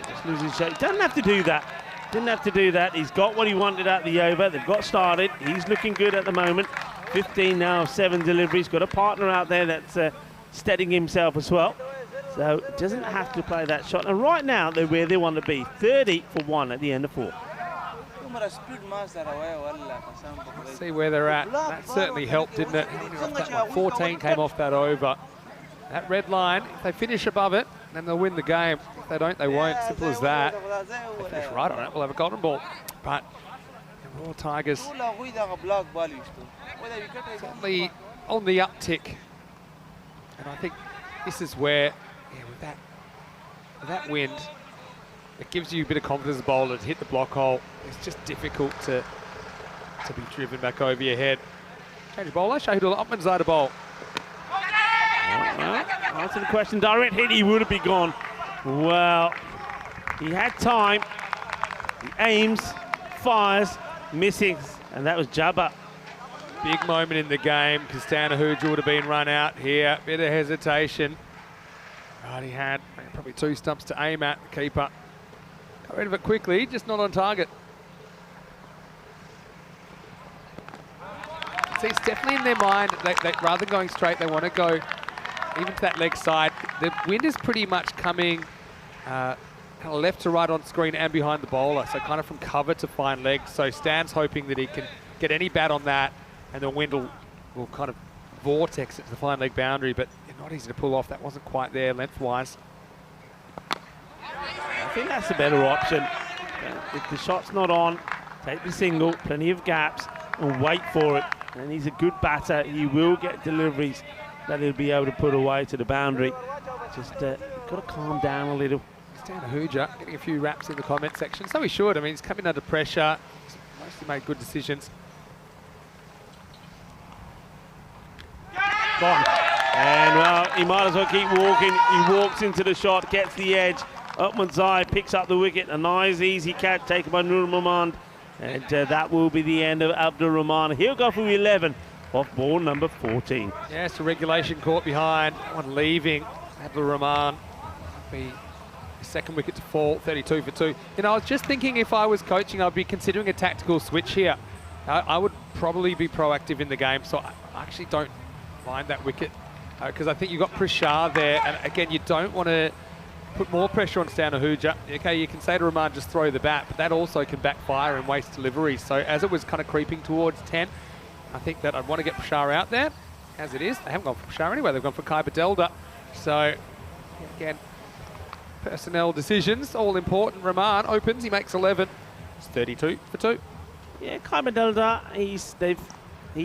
S8: Just losing shape. Doesn't have to do that. Didn't have to do that. He's got what he wanted at the over. They've got started. He's looking good at the moment. 15 now, 7 deliveries. Got a partner out there that's steadying himself as well. So doesn't have to play that shot. And right now, they're where they want to be. 30 for 1 at the end of 4.
S1: Let's see where they're at. That certainly helped, didn't it? 14 came off that over. That red line, if they finish above it, then they'll win the game. If they don't, they won't. Simple as that. If they finish right on it, we'll have a golden ball. But the Royal Tigers certainly on the uptick. And I think this is where that wind, it gives you a bit of confidence as a bowler to hit the block hole. It's just difficult to be driven back over your head. Change of bowler, Shahidul Upman's side of bowl.
S8: Answer the question, direct hit, he would have been gone. Well, he had time. He aims, fires, missing, and that was Jabba.
S1: Big moment in the game. Kastana Hooja would have been run out here. Bit of hesitation. Right, he had probably 2 stumps to aim at. The keeper got rid of it quickly, just not on target. See, it's definitely in their mind. They rather than going straight, they want to go even to that leg side. The wind is pretty much coming kind of left to right on screen and behind the bowler, so kind of from cover to fine leg. So Stan's hoping that he can get any bat on that, and the wind will kind of vortex it to the fine leg boundary, but not easy to pull off. That wasn't quite there lengthwise.
S8: I think that's a better option. If the shot's not on, take the single, plenty of gaps, and wait for it. And he's a good batter. He will get deliveries that he'll be able to put away to the boundary. Just got to calm down a little.
S1: Stan Hooja getting a few raps in the comment section. So he should. I mean, he's coming under pressure. He's mostly made good decisions.
S8: Gone. And, well, he might as well keep walking. He walks into the shot, gets the edge. Upman's eye picks up the wicket. A nice, easy catch taken by Nur Mahmud. And that will be the end of Abdul Rahman. He'll go for 11 off ball number 14.
S1: Yeah, so regulation caught behind. One leaving. Abdul Rahman be his second wicket to fall, 32 for 2. You know, I was just thinking if I was coaching, I'd be considering a tactical switch here. I would probably be proactive in the game, so I actually don't mind that wicket because I think you've got Prashar there, and again, you don't want to put more pressure on Stan Hooja. Okay, you can say to Rahman, just throw the bat, but that also can backfire and waste deliveries. So as it was kind of creeping towards 10, I think that I'd want to get Prashar out there. As it is, they haven't gone for Prashar anyway, they've gone for Kai Badelda. So, again, personnel decisions, all important. Rahman opens, he makes 11. It's 32 for 2.
S8: Yeah, Kai Badelda, he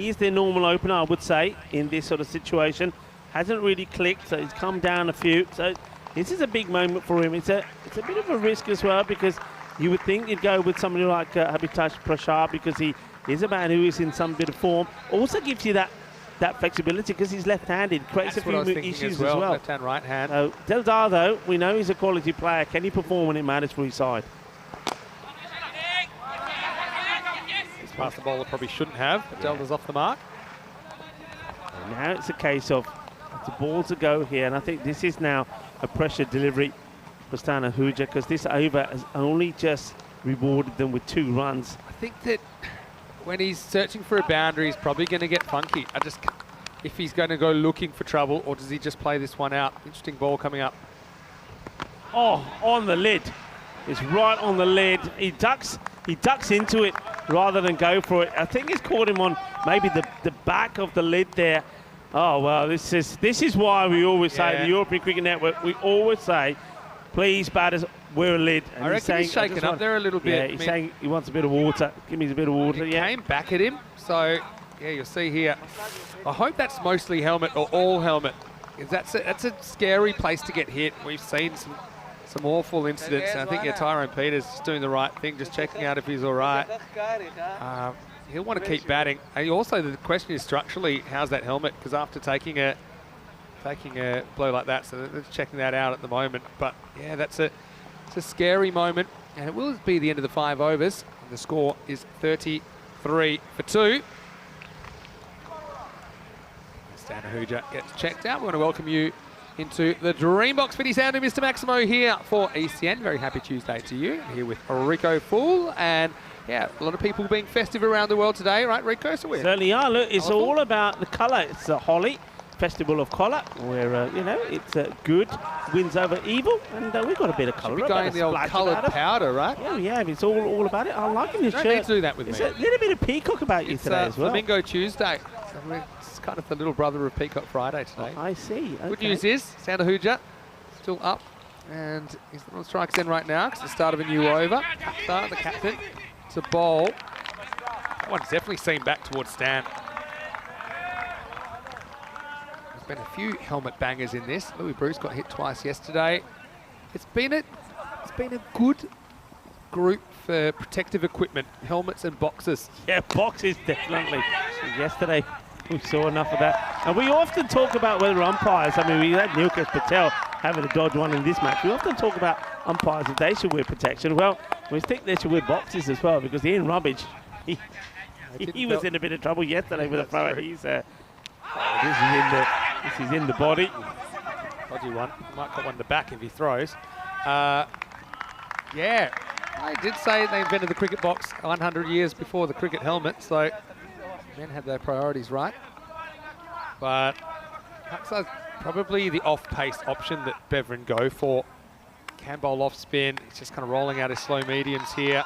S8: is their normal opener, I would say, in this sort of situation. Hasn't really clicked, so he's come down a few. So this is a big moment for him. It's a bit of a risk as well, because you would think you'd go with somebody like Habitash Prashar, because he is a man who is in some bit of form. Also gives you that flexibility because he's left-handed. Creates
S1: That's
S8: a few issues as well.
S1: Left hand, right hand.
S8: Deldar, though, we know he's a quality player. Can he perform when it matters for his side?
S1: This pass the bowler probably shouldn't have, but Delda's off the mark.
S8: And now it's a case of the ball to go here, and I think this is now a pressure delivery for Stan Hooja, because this over has only just rewarded them with 2 runs.
S1: I think that when he's searching for a boundary, he's probably going to get funky. If he's going to go looking for trouble, or does he just play this one out? Interesting ball coming up.
S8: Oh, on the lid. It's right on the lid. He ducks into it rather than go for it. I think he's caught him on maybe the back of the lid there. Oh, well, this is why we always say, the European Cricket Network, we always say, please, batters, wear a lid. And
S1: I reckon he's shaken up there a little bit.
S8: Yeah, he's saying he wants a bit of water. Give me a bit of water.
S1: He came back at him, so yeah, you'll see here. I hope that's mostly helmet or all helmet. That's a scary place to get hit. We've seen some awful incidents, and I think Tyrone Peters is doing the right thing, just checking out if he's all right. He'll want to keep batting. And also, the question is structurally, how's that helmet? Because after taking a blow like that, so they're checking that out at the moment. But yeah, it's a scary moment, and it will be the end of the 5 overs. And the score is 33 for 2. Stan Hooja gets checked out. We want to welcome you into the Dream Box. Fitty sound to Mr. Maximo here for ECN. Very happy Tuesday to you. Here with Rico Fool, and yeah, a lot of people being festive around the world today, right, Rico? So we're
S8: certainly are. Look, it's all about the colour. It's the Holi Festival of Colour, where you know, it's good, wins over evil, and we've got a bit of colour.
S1: We're going the old coloured powder, right?
S8: Yeah, it's all about it. I'm liking this shirt.
S1: You don't need to do that with me.
S8: There's a little bit of peacock about you today as well.
S1: Flamingo Tuesday. So it's kind of the little brother of Peacock Friday today.
S8: I see. Okay.
S1: Good news is, Stan Hooja still up, and he's on strikes in right now because the start of a new over. Kapta, the captain, to bowl. That one's definitely seen back towards Stan. been a few helmet bangers in this. Louis Bruce got hit twice yesterday. It's been a good group for protective equipment, helmets and boxes.
S8: Yeah, boxes definitely. Yesterday we saw enough of that. And we often talk about whether umpires, I mean, we had Nilkesh Patel having to dodge one in this match. We often talk about umpires if they should wear protection. Well, we think they should wear boxes as well, because Ian Rubbage, he was in a bit of trouble yesterday with a throw. He's this is in the body.
S1: Dodgy one. Might got one in the back if he throws. Yeah, I did say they invented the cricket box 100 years before the cricket helmet, so men had their priorities right. But that's probably the off-pace option that Beverin go for. Can bowl off spin. He's just kind of rolling out his slow mediums here.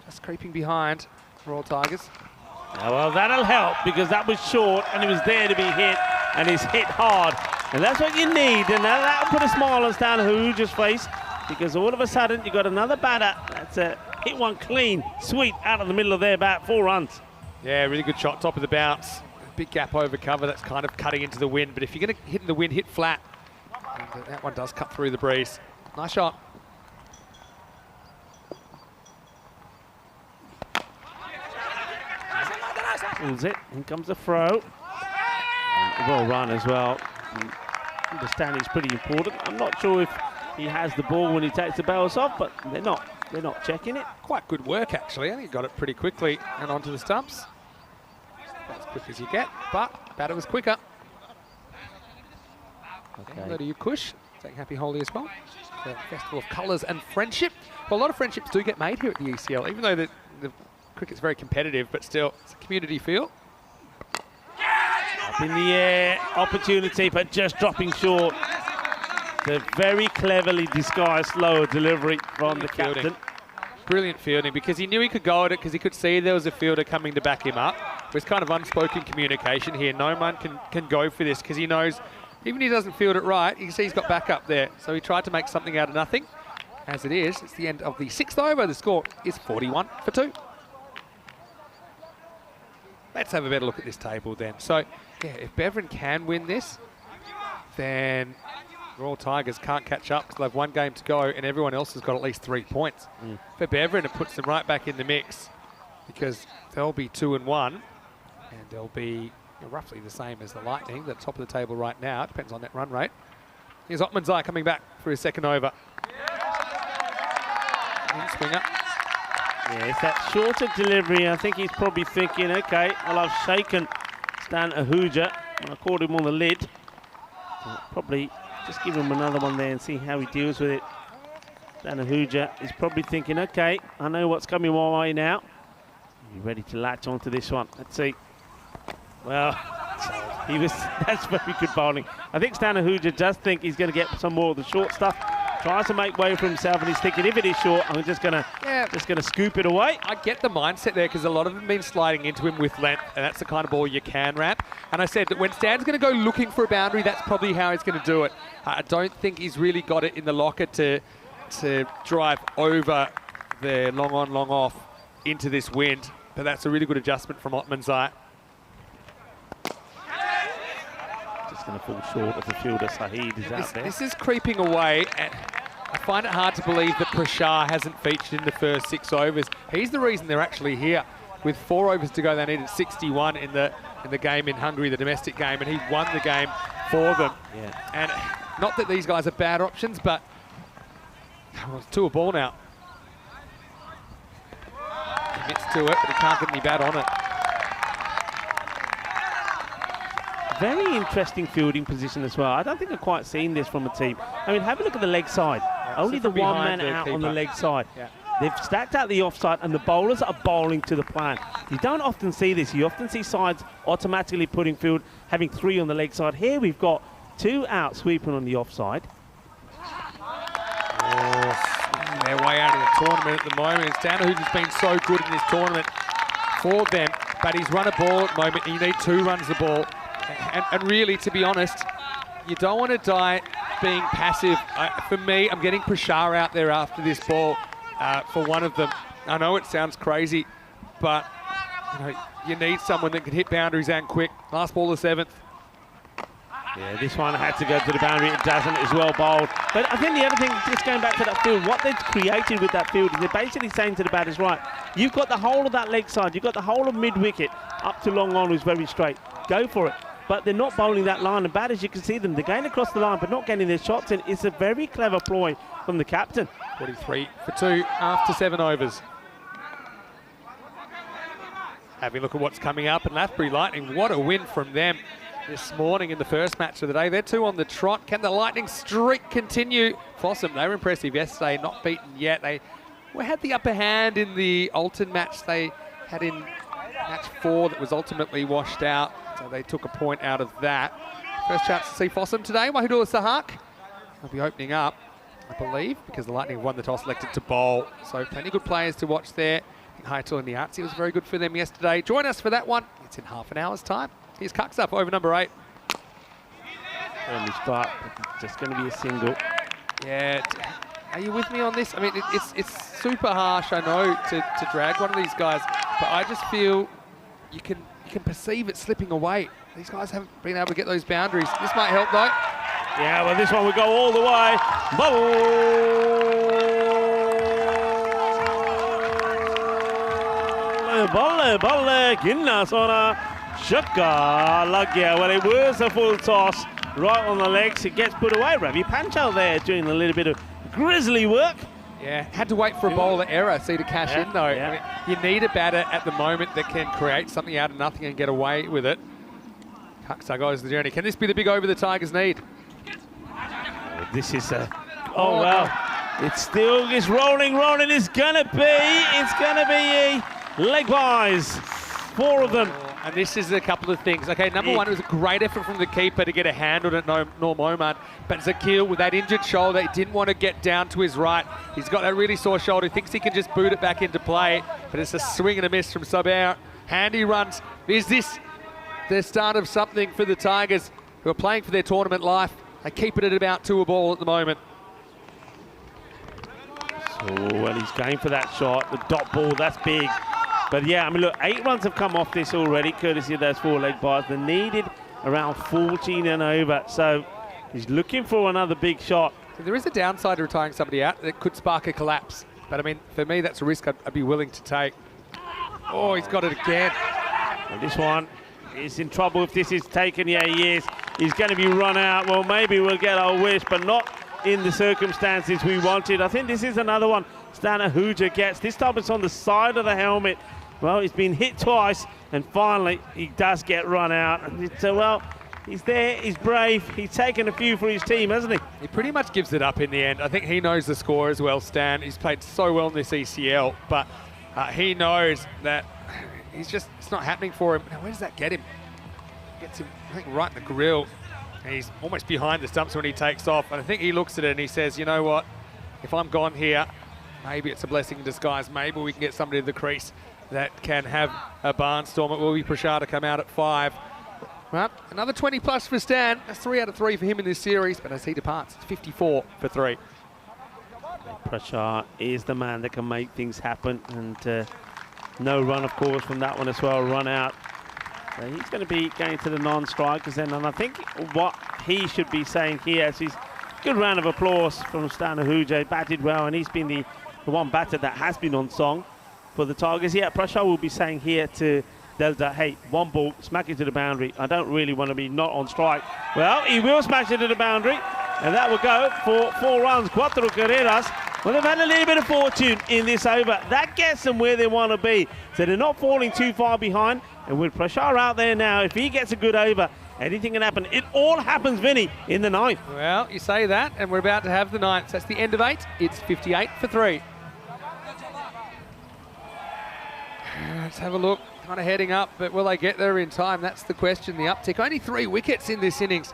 S1: Just creeping behind Royal Tigers.
S8: Oh, well, that'll help, because that was short and he was there to be hit, and he's hit hard. And that's what you need, and that'll put a smile on Stan Hooger's face, because all of a sudden you got another batter that's hit one clean, sweet, out of the middle of their bat, 4 runs.
S1: Yeah, really good shot, top of the bounce. Big gap over cover, that's kind of cutting into the wind, but if you're going to hit in the wind, hit flat. And that one does cut through the breeze. Nice shot.
S8: Pulls it, in comes the throw. And well run as well. Understand it's pretty important. I'm not sure if he has the ball when he takes the bails off, but they're not checking it.
S1: Quite good work, actually. I think he got it pretty quickly and onto the stumps. As quick as you get, but batter was quicker.
S5: Okay.
S1: Hello to you, Kush. Saying happy Holi as well. The Festival of Colours and Friendship. Well, a lot of friendships do get made here at the ECL, even though the cricket's very competitive, but still, it's a community feel.
S8: Up in the air, opportunity, but just dropping short. The very cleverly disguised lower delivery from the captain.
S1: Brilliant fielding, because he knew he could go at it, because he could see there was a fielder coming to back him up. There's kind of unspoken communication here. No one can go for this, because he knows, even if he doesn't field it right, you can see he's got backup there. So he tried to make something out of nothing. As it is, it's the end of the 6th over. The score is 41 for 2. Let's have a better look at this table then. So, yeah, if Beverin can win this, then Royal Tigers can't catch up, because they've 1 game to go and everyone else has got at least 3 points. For Beverin, it puts them right back in the mix, because they'll be 2 and 1, and they'll be roughly the same as the Lightning, the top of the table right now. It depends on that run rate. Here's Otmanzai coming back for his 2nd over. Swinger.
S8: Yeah, it's that shorter delivery. I think he's probably thinking, okay, well, I've shaken Stan Ahuja, and I caught him on the lid. Probably just give him another one there and see how he deals with it. Stan Ahuja is probably thinking, okay, I know what's coming my way now. You ready to latch onto this one? Let's see. Well, that's very good bowling. I think Stan Ahuja does think he's going to get some more of the short stuff. Tries to make way for himself, and he's thinking, if it is short, I'm just gonna scoop it away.
S1: I get the mindset there, because a lot of them have been sliding into him with length, and that's the kind of ball you can wrap. And I said that when Stan's going to go looking for a boundary, that's probably how he's going to do it. I don't think he's really got it in the locker to drive over the long on, long off into this wind. But that's a really good adjustment from Otmanzai.
S8: Just going to fall short of the fielder. Saheed is out there.
S1: This is creeping away, and I find it hard to believe that Prashar hasn't featured in the first 6 overs. He's the reason they're actually here. With 4 overs to go, they needed 61 in the game in Hungary, the domestic game, and he won the game for them.
S8: Yeah.
S1: And not that these guys are bad options, but well, it's 2 a ball now. Commits to it, but he can't get any bat on it.
S8: Very interesting fielding position as well. I don't think I've quite seen this from a team. I mean, have a look at the leg side.
S1: Yeah,
S8: only
S1: so
S8: the one man
S1: the
S8: out
S1: keeper.
S8: on the leg side.
S1: Yeah.
S8: They've stacked out the offside, and the bowlers are bowling to the plan. You don't often see this. You often see sides automatically putting field, having 3 on the leg side. Here we've got 2 out sweeping on the offside.
S1: Their way out of the tournament at the moment. Danahu's has been so good in this tournament for them, but he's run a ball at the moment. You need 2 runs the ball. And really, to be honest, you don't want to die being passive. For me, I'm getting Prashar out there after this ball for one of them. I know it sounds crazy, but you need someone that can hit boundaries and quick. Last ball, the 7th.
S8: Yeah, this one had to go to the boundary. It doesn't. It's well bowled. But I think the other thing, just going back to that field, what they've created with that field is they're basically saying to the batters, right, you've got the whole of that leg side, you've got the whole of mid-wicket up to long on who's very straight. Go for it. But they're not bowling that line. And batters, you can see them, they're going across the line but not getting their shots in. It's a very clever ploy from the captain.
S1: 43 for 2 after 7 overs. Having a look at what's coming up, and Lathbury Lightning, what a win from them this morning in the first match of the day. They're 2 on the trot. Can the Lightning streak continue? Fossum, they were impressive yesterday, not beaten yet. They had the upper hand in the Alton match they had in match 4 that was ultimately washed out, so they took a point out of that. First chance to see Fossum today. Wahidullah Sahak will be opening up, I believe, because the Lightning won the toss, elected to bowl. So plenty of good players to watch there. Haitul and the Artsy was very good for them yesterday. Join us for that one. It's in half an hour's time. Here's Cucks up over number 8.
S8: Early start, just going to be a single.
S1: Yeah, are you with me on this? I mean, it's super harsh, I know, to drag one of these guys, but I just feel you can perceive it slipping away. These guys haven't been able to get those boundaries. This might help though.
S8: Yeah, well, this one will go all the way. Balle, ginna sona, shaka, lagya. Well, it was a full toss right on the legs. It gets put away. Ravi Panchal there doing a little bit of grisly work.
S1: Yeah, had to wait for a bowler error, see, to cash in though.
S8: Yeah.
S1: I mean, you need a batter at the moment that can create something out of nothing and get away with it. Cucks goes the journey. Can this be the big over the Tigers need?
S8: This is a... Oh, well. It still is rolling. It's going to be leg-wise. 4 of them.
S1: And this is a couple of things. Okay, number one, it was a great effort from the keeper to get a hand on it, Norm Omar. But Zakil, with that injured shoulder, he didn't want to get down to his right. He's got that really sore shoulder. He thinks he can just boot it back into play. But it's a swing and a miss from Saber. Handy runs. Is this the start of something for the Tigers, who are playing for their tournament life? They keep it at about 2 a ball at the moment.
S8: Oh, well, he's going for that shot. The dot ball, that's big. But yeah, I mean, look, 8 runs have come off this already, courtesy of those 4-leg bars. They needed around 14 and over. So he's looking for another big shot.
S1: So there is a downside to retiring somebody out that could spark a collapse. But I mean, for me, that's a risk I'd be willing to take. Oh, he's got it again.
S8: And this one is in trouble if this is taken. Yeah, he is. He's going to be run out. Well, maybe we'll get our wish, but not in the circumstances we wanted. I think this is another one Stanahuja gets. This time it's on the side of the helmet. Well, he's been hit twice, and finally he does get run out. And so, well, he's there, he's brave, he's taken a few for his team, hasn't he?
S1: He pretty much gives it up in the end. I think he knows the score as well, Stan. He's played so well in this ECL, but he knows that it's not happening for him. Now, where does that get him? Gets him, I think, right in the grill. And he's almost behind the stumps when he takes off. And I think he looks at it and he says, you know what, if I'm gone here, maybe it's a blessing in disguise. Maybe we can get somebody to the crease that can have a barnstorm. It will be Prashad to come out at 5. Well, another 20 plus for Stan. That's 3 out of 3 for him in this series. But as he departs, it's 54 for 3.
S8: Prashad is the man that can make things happen. And no run, of course, from that one as well. Run out. So he's going to be going to the non-strikers then. And I think what he should be saying here is he's good round of applause from Stanahuja. Batted well, and he's been the one batter that has been on song for the Tigers. Yeah, Prashad will be saying here to Delta, hey, 1 ball, smack it to the boundary. I don't really want to be not on strike. Well, he will smash it to the boundary, and that will go for 4 runs, 4 carreras. Well, they've had a little bit of fortune in this over. That gets them where they want to be. So they're not falling too far behind. And with Prashad out there now, if he gets a good over, anything can happen. It all happens, Vinny, in the 9th.
S1: Well, you say that, and we're about to have the 9th. So that's the end of 8. It's 58 for 3. Let's have a look. Kind of heading up, but will they get there in time? That's the question. The uptick. Only 3 wickets in this innings.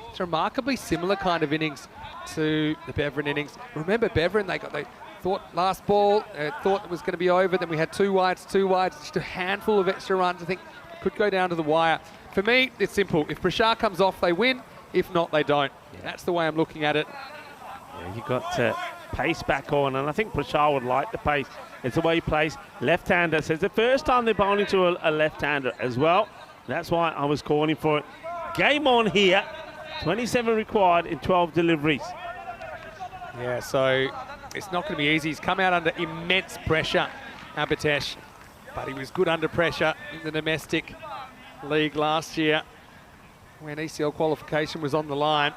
S1: It's a remarkably similar kind of innings to the Beverin innings. Remember Beverin, they thought last ball, thought it was going to be over. Then we had 2 wides, just a handful of extra runs. I think could go down to the wire. For me, it's simple. If Prashad comes off, they win. If not, they don't. Yeah. That's the way I'm looking at it.
S8: Yeah, you got pace back on, and I think Prashad would like the pace. It's the way he plays. Left-hander. So it's the first time they're bowling to a left-hander as well. That's why I was calling for it. Game on here. 27 required in 12 deliveries.
S1: Yeah, so it's not going to be easy. He's come out under immense pressure, Abatesh, but he was good under pressure in the domestic league last year when ECL qualification was on the line.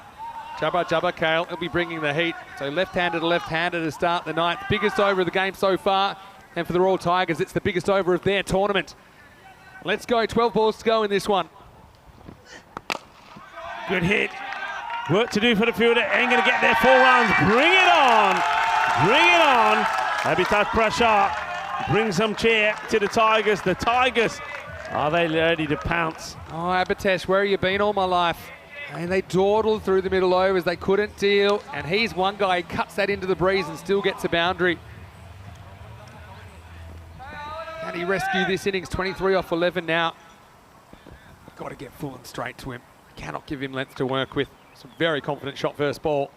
S1: Jabba Kale, he'll be bringing the heat. So left-hander to start the night. Biggest over of the game so far. And for the Royal Tigers, it's the biggest over of their tournament. Let's go, 12 balls to go in this one.
S8: Good hit. Work to do for the fielder. Ain't going to get there. 4 runs. Bring it on. Bring it on. Habitat pressure. Bring some cheer to the Tigers. The Tigers, are they ready to pounce?
S1: Oh, Abatesh, where have you been all my life? And they dawdled through the middle overs. They couldn't deal. And he's one guy who cuts that into the breeze and still gets a boundary. Can he rescue this innings? 23 off 11 now. Got to get full and straight to him. Cannot give him length to work with. Some very confident shot first ball.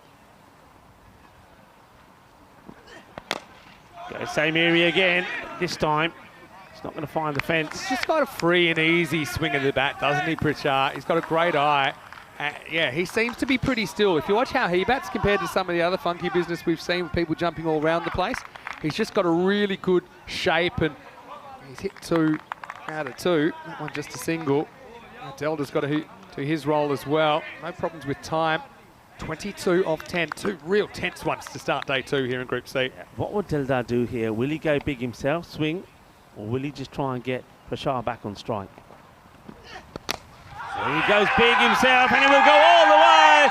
S8: Go same area again. This time, he's not going to find the fence.
S1: He's just got a free and easy swing of the bat, doesn't he, Pritchard? He's got a great eye. Yeah, he seems to be pretty still. If you watch how he bats compared to some of the other funky business we've seen with people jumping all around the place, he's just got a really good shape, and he's hit 2 out of 2. That one just a single. Delta's got to hit to his role as well. No problems with time. 22 off 10. 2 real tense ones to start day 2 here in Group C.
S8: What would Delta do here? Will he go big himself, swing, or will he just try and get Prashar back on strike? So he goes big himself, and he will go all the way.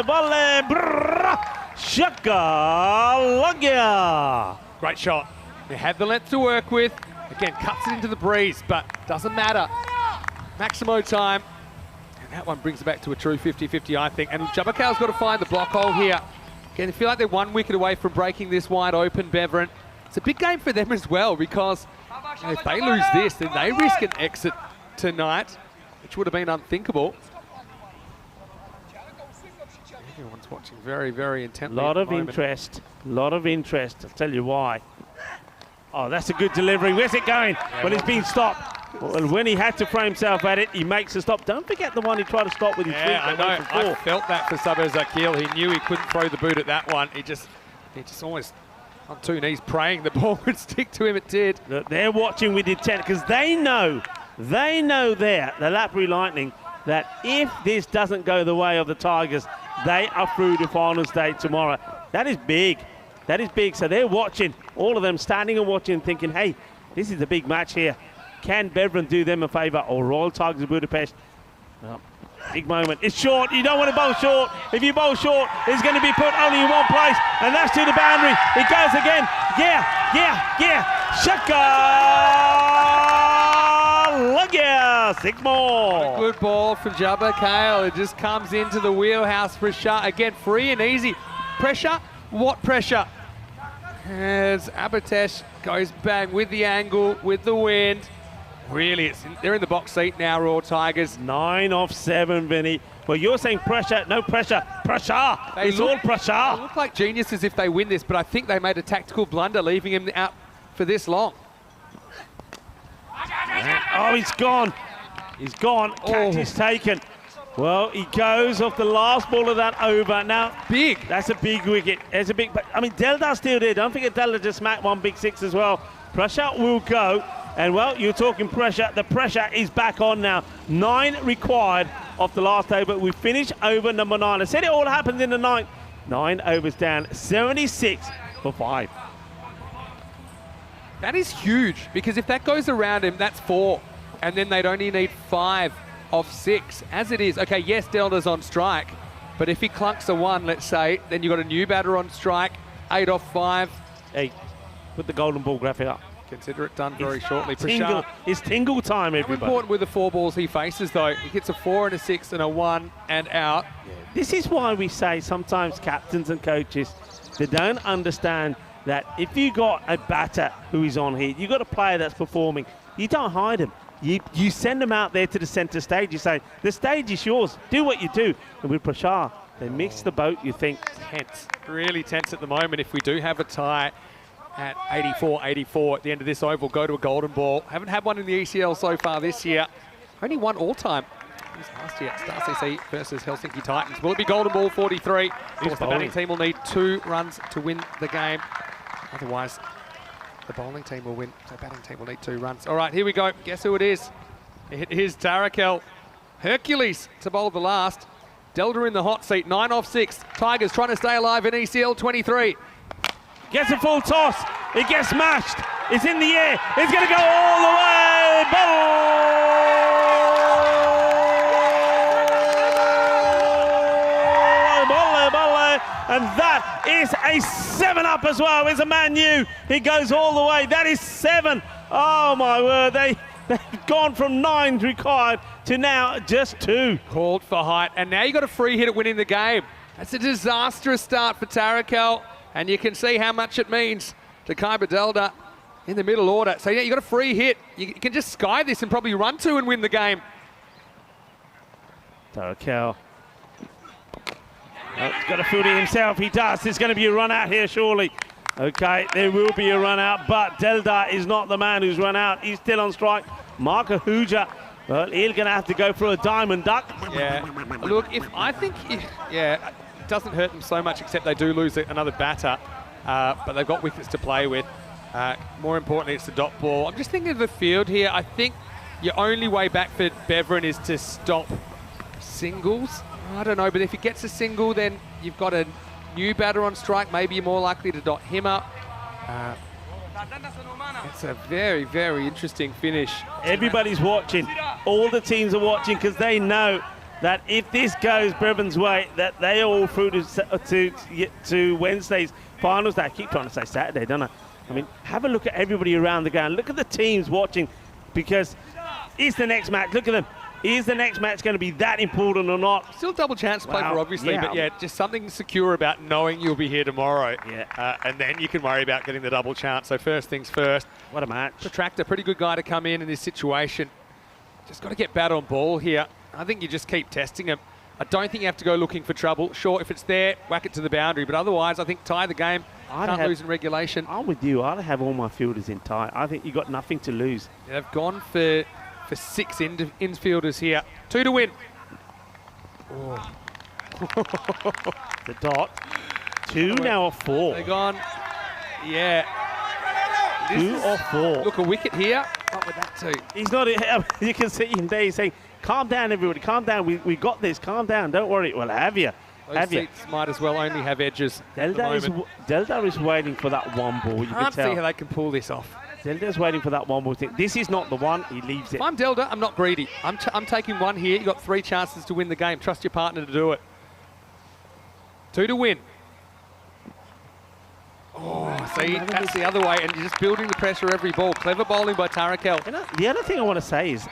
S8: Bolle, brrr, shaka,
S1: Great shot. They have the length to work with. Again, cuts it into the breeze, but doesn't matter. Maximo time. And that one brings it back to a true 50-50, I think. And Jabakau's got to find the block hole here. Again, they feel like they're 1 wicket away from breaking this wide open, Beverin. It's a big game for them as well, because if they lose this, then they risk an exit tonight, which would have been unthinkable. Everyone's watching very, very intently.
S8: Lot of interest. I'll tell you why. Oh, that's a good delivery. Where's it going?
S1: Yeah,
S8: well, it's been stopped. Well, when he had to throw himself at it, he makes a stop. Don't forget the one he tried to stop with his feet.
S1: Yeah, I know. I felt that for Sabir Zakil. He knew he couldn't throw the boot at that one. He just almost on 2 knees praying the ball would stick to him. It did.
S8: Look, they're watching with intent because they know there, the Lapri Lightning, that if this doesn't go the way of the Tigers, they are through to final stage tomorrow. That is big. That is big. So they're watching, all of them standing and watching, thinking, hey, this is a big match here. Can Beverin do them a favour, or Royal Tigers of Budapest? Well, big moment. It's short. You don't want to bowl short. If you bowl short, it's going to be put only in one place, and that's to the boundary. It goes again. Yeah. Shaka! Look out. 6 more.
S1: Good ball from Jabba Kale. It just comes into the wheelhouse for a shot. Again, free and easy. Pressure. What pressure? As Abatesh goes bang with the angle, with the wind. Really, they're in the box seat now, Royal Tigers.
S8: 9 off 7, Vinny. Well, you're saying pressure, no pressure. Pressure. It's all pressure.
S1: They look like geniuses if they win this, but I think they made a tactical blunder, leaving him out for this long.
S8: Oh, he's gone. He's gone. Catch is taken. Well, he goes off the last ball of that over. Now,
S1: big.
S8: That's a big wicket. It's a big. But I mean, Delta's still there. Don't forget, Delta just smacked 1 big 6 as well. Pressure will go. And well, you're talking pressure. The pressure is back on now. 9 required off the last over. We finish over number 9. I said it all happened in the 9th. 9 overs down. 76 for 5.
S1: That is huge, because if that goes around him, that's 4. And then they'd only need 5 off 6. As it is, okay, yes, Delta's on strike, but if he clunks a 1, let's say, then you've got a new batter on strike, 8 off 5.
S8: Hey, put the golden ball graphic up.
S1: Consider it done very shortly.
S8: It's tingle time, everybody.
S1: How important with the 4 balls he faces, though? He gets a 4 and a 6 and a 1 and out.
S8: This is why we say sometimes captains and coaches, they don't understand that if you got a batter who is on here, you got a player that's performing, you don't hide him. You send them out there to the centre stage. You say, the stage is yours. Do what you do. And with Prashar, they mix the boat, you think.
S1: Tense. Really tense at the moment. If we do have a tie, at 84-84 at the end of this over. Will go to a golden ball. Haven't had one in the ECL so far this year. Only one all-time. This last year, Star CC versus Helsinki Titans. Will it be golden ball 43? Of course, the batting team will need 2 runs to win the game. Otherwise, the bowling team will win. So batting team will need 2 runs. All right, here we go. Guess who it is? It is Tarakel. Hercules to bowl the last. Delta in the hot seat, 9 off 6. Tigers trying to stay alive in ECL 23.
S8: Gets a full toss. It gets smashed. It's in the air. It's going to go all the way. Bowl! And that is a 7-up as well. It's a Man U. He goes all the way. That is 7. Oh my word. They've gone from 9 required to now just 2.
S1: Called for height. And now you got a free hit at winning the game. That's a disastrous start for Tarakel. And you can see how much it means to Kaiba Delta in the middle order. So yeah, you got a free hit. You can just sky this and probably run 2 and win the game.
S8: Tarakel. Oh, he's got a field it himself. He does. There's going to be a run out here, surely. Okay, there will be a run out, but Delta is not the man who's run out. He's still on strike. Mark Ahuja. Well, he's going to have to go for a diamond duck.
S1: Yeah. Look, it doesn't hurt them so much, except they do lose another batter. But they've got wickets to play with. More importantly, it's the dot ball. I'm just thinking of the field here. I think your only way back for Beverin is to stop singles. I don't know, but if he gets a single, then you've got a new batter on strike. Maybe you're more likely to dot him up. It's a very, very interesting finish.
S8: Everybody's watching. All the teams are watching because they know that if this goes Brevern's way, that they are all through to Wednesday's finals. I keep trying to say Saturday, don't I? I mean, have a look at everybody around the ground. Look at the teams watching, because it's the next match. Look at them. Is the next match going to be that important or not?
S1: Still double chance to play for, obviously, but yeah, just something secure about knowing you'll be here tomorrow.
S8: Yeah.
S1: And then you can worry about getting the double chance. So first things first.
S8: What a match.
S1: Protractor, pretty good guy to come in this situation. Just got to get bat on ball here. I think you just keep testing him. I don't think you have to go looking for trouble. Sure, if it's there, whack it to the boundary. But otherwise, I think tie the game. Can't lose in regulation.
S8: I'm with you. I'd have all my fielders in tie. I think you got nothing to lose.
S1: Yeah, they've gone for 6 infielders here. 2 to win. Oh.
S8: The dot. 2 now or 4.
S1: They're gone. Yeah.
S8: 2 or 4.
S1: Look, a wicket here. Not with that too.
S8: He's not. You can see him there. He's saying, calm down, everybody. Calm down. We got this. Calm down. Don't worry. Well, have you?
S1: Those seats might as well only have edges.
S8: Delta is waiting for that one ball. You
S1: can't see how they can pull this off.
S8: Delta's waiting for that one more thing. This is not the one. He leaves it.
S1: If I'm Delta, I'm not greedy. I'm taking one here. You've got 3 chances to win the game. Trust your partner to do it. 2 to win. Oh, see, that's the other way. And you're just building the pressure every ball. Clever bowling by Tarakel.
S8: The other thing I want to say is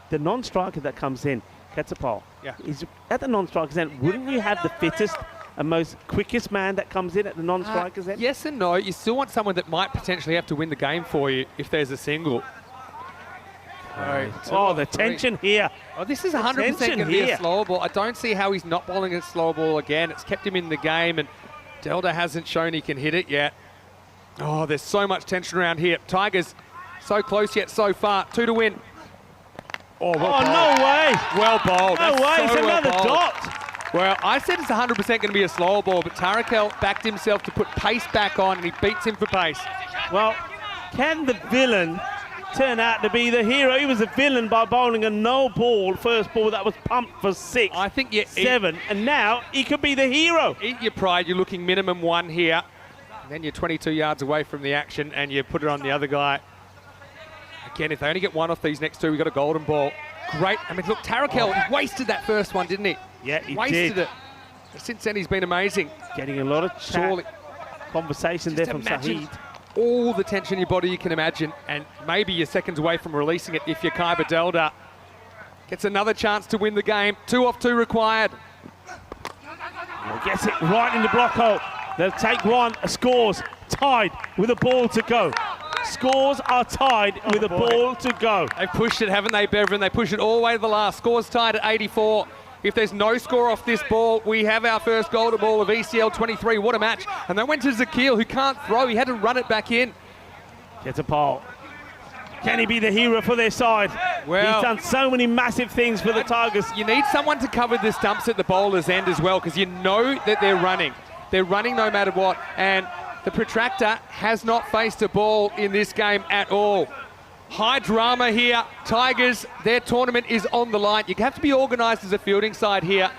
S8: the non-striker that comes in, Quetzalcoatl, is at the non-striker's end, wouldn't you have the fittest and most quickest man that comes in at the non-strikers end?
S1: Yes and no. You still want someone that might potentially have to win the game for you if there's a single.
S8: Oh, the tension here.
S1: Oh, this is 100% going to be a slower ball. I don't see how he's not bowling a slow ball again. It's kept him in the game, and Delta hasn't shown he can hit it yet. Oh, there's so much tension around here. Tigers so close yet so far. 2 to win. Oh,
S8: no way.
S1: Well bowled.
S8: No way. It's another
S1: dot. Well, I said it's 100% going to be a slower ball, but Tarakel backed himself to put pace back on, and he beats him for pace.
S8: Well, can the villain turn out to be the hero? He was a villain by bowling a no ball, first ball that was pumped for 6.
S1: I think
S8: 7, and now he could be the hero.
S1: Eat your pride. You're looking minimum 1 here. And then you're 22 yards away from the action, and you put it on the other guy. Again, if they only get 1 off these next 2, we've got a golden ball. Great. I mean, look, Tarakel he wasted that first one, didn't he?
S8: Yeah, he
S1: wasted
S8: did.
S1: it. Since then, he's been amazing.
S8: Getting a lot of conversation there from Saheed.
S1: All the tension in your body you can imagine, and maybe you're seconds away from releasing it if you're Kaiba Delta. Gets another chance to win the game. 2 off 2 required.
S8: Gets it right in the block hole. They'll take 1, scores, tied with a ball to go. Scores are tied with a ball to go.
S1: They've pushed it, haven't they, Beverin? They push it all the way to the last. Scores tied at 84. If there's no score off this ball, we have our first golden ball of ECL 23. What a match. And that went to Zakil, who can't throw. He had to run it back in.
S8: Gets a pole. Can he be the hero for their side?
S1: Well,
S8: he's done so many massive things for the Tigers.
S1: You need someone to cover the stumps at the bowler's end as well, because you know that they're running. They're running no matter what. And the protractor has not faced a ball in this game at all. High drama here. Tigers, their tournament is on the line. You have to be organised as a fielding side here.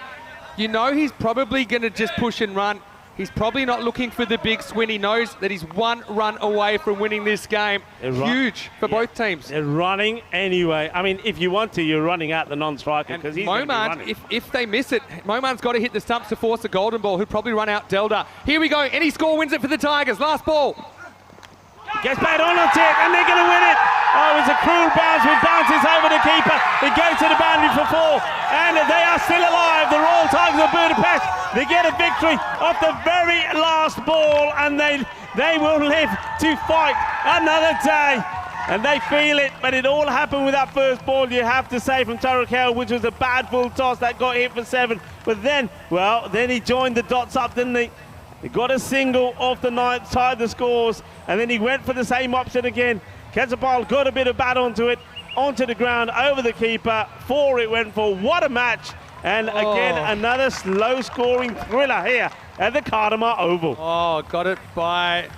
S1: You know he's probably going to just push and run. He's probably not looking for the big swing. He knows that he's 1 run away from winning this game. Huge for both teams.
S8: They're running anyway. I mean, if you want to, you're running out the non-striker because he's
S1: Moman, if they miss it, Moman's got to hit the stumps to force a golden ball. He'll probably run out Delta. Here we go. Any score wins it for the Tigers. Last ball.
S8: Gets back on it, and they're going to win it. Oh, it's a cruel bounce with bounces over the keeper. It goes to the boundary for 4, and they are still alive. The Royal Tigers of Budapest, they get a victory off the very last ball, and they will live to fight another day. And they feel it, but it all happened with that first ball, you have to say, from Tarakel, which was a bad full toss that got hit for 7. But then, well, then he joined the dots up, didn't he? He got a single off the 9th, tied the scores, and then he went for the same option again. Quetzalcoatl got a bit of bat onto it, onto the ground, over the keeper. 4 it went for. What a match. And again, another low-scoring thriller here at the Cartama Oval.
S1: Oh, got it by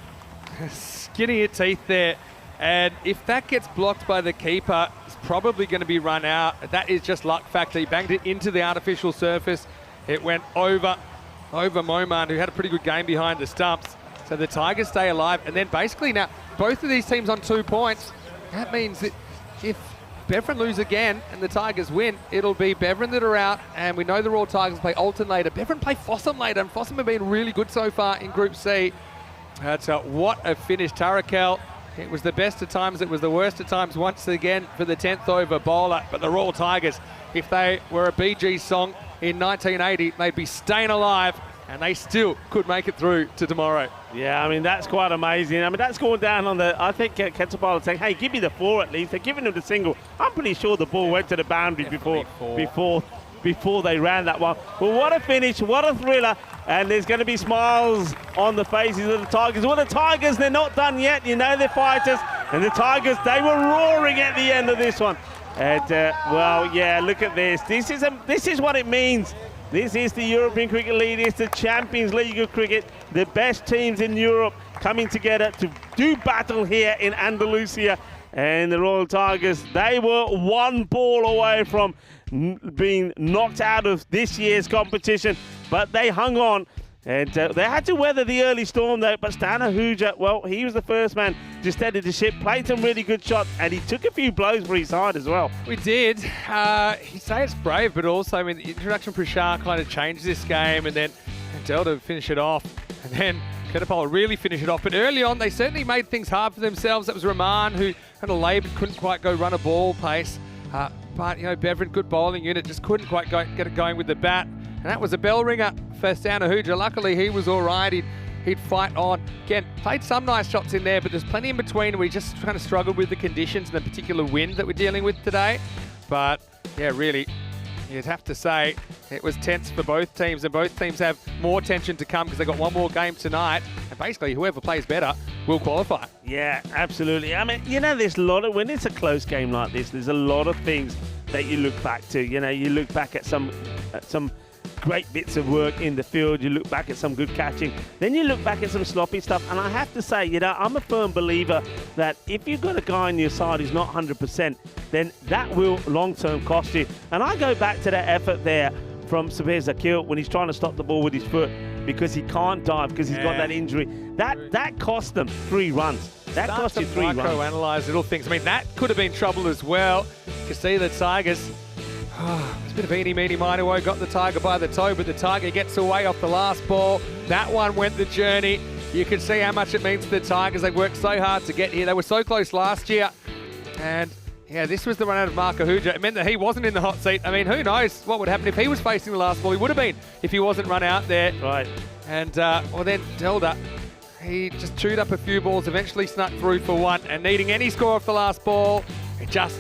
S1: skinning your teeth there. And if that gets blocked by the keeper, it's probably going to be run out. That is just luck factor. He banged it into the artificial surface. It went over Moman, who had a pretty good game behind the stumps. So the Tigers stay alive. And then basically now, both of these teams on 2 points. That means that if Beveren lose again and the Tigers win, it'll be Beveren that are out. And we know the Royal Tigers play Alton later. Beveren play Fossum later, and Fossum have been really good so far in Group C. What a finish. Tarakel, it was the best at times, it was the worst at times once again for the 10th over bowler. But the Royal Tigers, if they were a Bee Gees song in 1980, they'd be staying alive, and they still could make it through to tomorrow.
S8: Yeah, I mean, that's quite amazing. I mean, that's going down on the, I think Quetzalcoatl saying, hey, give me the 4 at least. They're giving him the single. I'm pretty sure the ball went to the boundary before they ran that one. Well, what a finish, what a thriller. And there's going to be smiles on the faces of the Tigers. Well, the Tigers, they're not done yet. You know they're fighters. And the Tigers, they were roaring at the end of this one. And, well, yeah, look at this. This is what it means. This is the European Cricket League. It's the Champions League of cricket. The best teams in Europe coming together to do battle here in Andalusia. And the Royal Tigers, they were 1 ball away from being knocked out of this year's competition. But they hung on. And they had to weather the early storm, though. But Stan Ahuja, well, he was the first man to steady the ship, played some really good shots, and he took a few blows for his side as well.
S1: We did. He say it's brave, but also, I mean, the introduction of Prashar kind of changed this game, and then Delta finish it off, and then Quetzalcoatl really finish it off. But early on, they certainly made things hard for themselves. That was Rahman, who kind of laboured, couldn't quite go run a ball pace. But, you know, Beveren, good bowling unit, just couldn't quite get it going with the bat. And that was a bell ringer for Stan Ahuja. Luckily, he was all right. He'd fight on. Again, played some nice shots in there, but there's plenty in between. We just kind of struggled with the conditions and the particular wind that we're dealing with today. But, yeah, really, you'd have to say it was tense for both teams, and both teams have more tension to come because they've got 1 more game tonight. And basically, whoever plays better will qualify.
S8: Yeah, absolutely. I mean, you know, there's a lot of, when it's a close game like this, there's a lot of things that you look back to. You know, you look back at some great bits of work in the field, you look back at some good catching, then you look back at some sloppy stuff. And I have to say, you know, I'm a firm believer that if you've got a guy on your side who's not 100%, then that will long-term cost you. And I go back to that effort there from Sabir Zakil when he's trying to stop the ball with his foot because he can't dive because he's got that injury. That cost them 3 runs. That cost you 3 runs.
S1: Micro-analyse little things. I mean, that could have been trouble as well. You can see the Tigers. It's a bit of eeny, meeny, miny, woe, got the Tiger by the toe, but the Tiger gets away off the last ball. That one went the journey. You can see how much it means to the Tigers. They worked so hard to get here. They were so close last year. And, yeah, this was the run out of Mark Ahuja. It meant that he wasn't in the hot seat. I mean, who knows what would happen if he was facing the last ball. He would have been if he wasn't run out there.
S8: Right.
S1: And, well, then Delta, he just chewed up a few balls, eventually snuck through for 1. And needing any score off the last ball, it just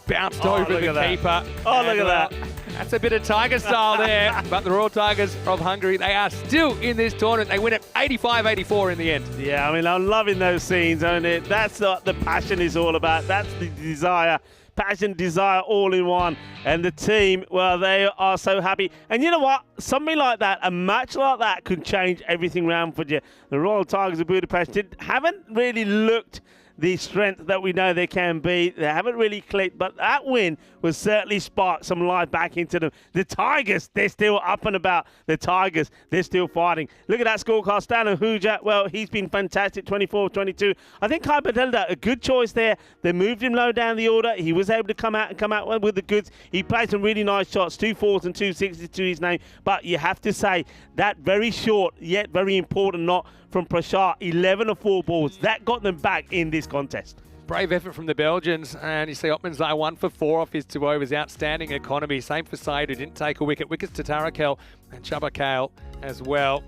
S1: bounced over the keeper.
S8: Oh, look at that.
S1: That's a bit of Tiger style there. But the Royal Tigers of Hungary, they are still in this tournament. They win it 85-84 in the end.
S8: Yeah, I mean, I'm loving those scenes, aren't it? That's what the passion is all about. That's the desire. Passion, desire, all in one. And the team, well, they are so happy. And you know what? Something like that, a match like that, could change everything round for you. The Royal Tigers of Budapest haven't really looked the strength that we know they can be. They haven't really clicked, but that win will certainly spark some life back into them. The Tigers, they're still up and about. The Tigers, they're still fighting. Look at that scorecard. Stano Huja, well, he's been fantastic, 24-22. I think Kai Badelda, a good choice there. They moved him low down the order. He was able to come out with the goods. He played some really nice shots, 2 4s and 2 6s to his name. But you have to say, that very short, yet very important knot from Prashar, 11 of 4 balls. That got them back in this contest.
S1: Brave effort from the Belgians, and you see Otmanzai 1 for 4 off his 2 overs. Outstanding economy. Same for Said, who didn't take a wicket. Wickets to Tarakel and Chubba Kale as well.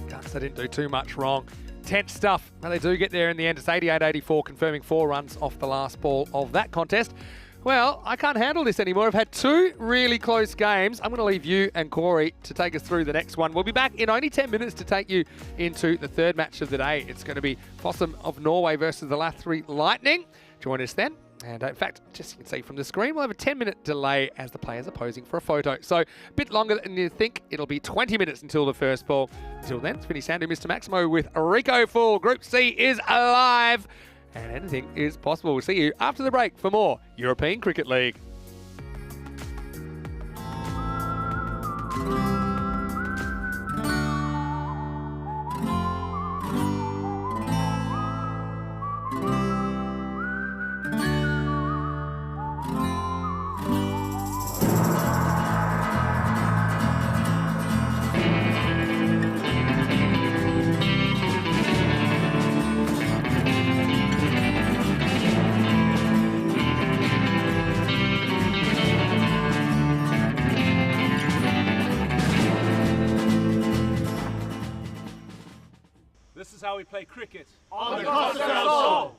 S1: Guns, they didn't do too much wrong. Tense stuff, but they do get there in the end. It's 88-84, confirming 4 runs off the last ball of that contest. Well, I can't handle this anymore. I've had 2 really close games. I'm going to leave you and Corey to take us through the next one. We'll be back in only 10 minutes to take you into the 3rd match of the day. It's going to be Fossum of Norway versus the Lathri Lightning. Join us then. And in fact, just you can see from the screen, we'll have a 10-minute delay as the players are posing for a photo. So a bit longer than you think. It'll be 20 minutes until the first ball. Until then, it's Vinny Sandu, Mr. Maximo with Rico Full. Group C is alive. And anything is possible. We'll see you after the break for more European Cricket League.
S7: This is how we play cricket.
S6: On the Costa del Sol.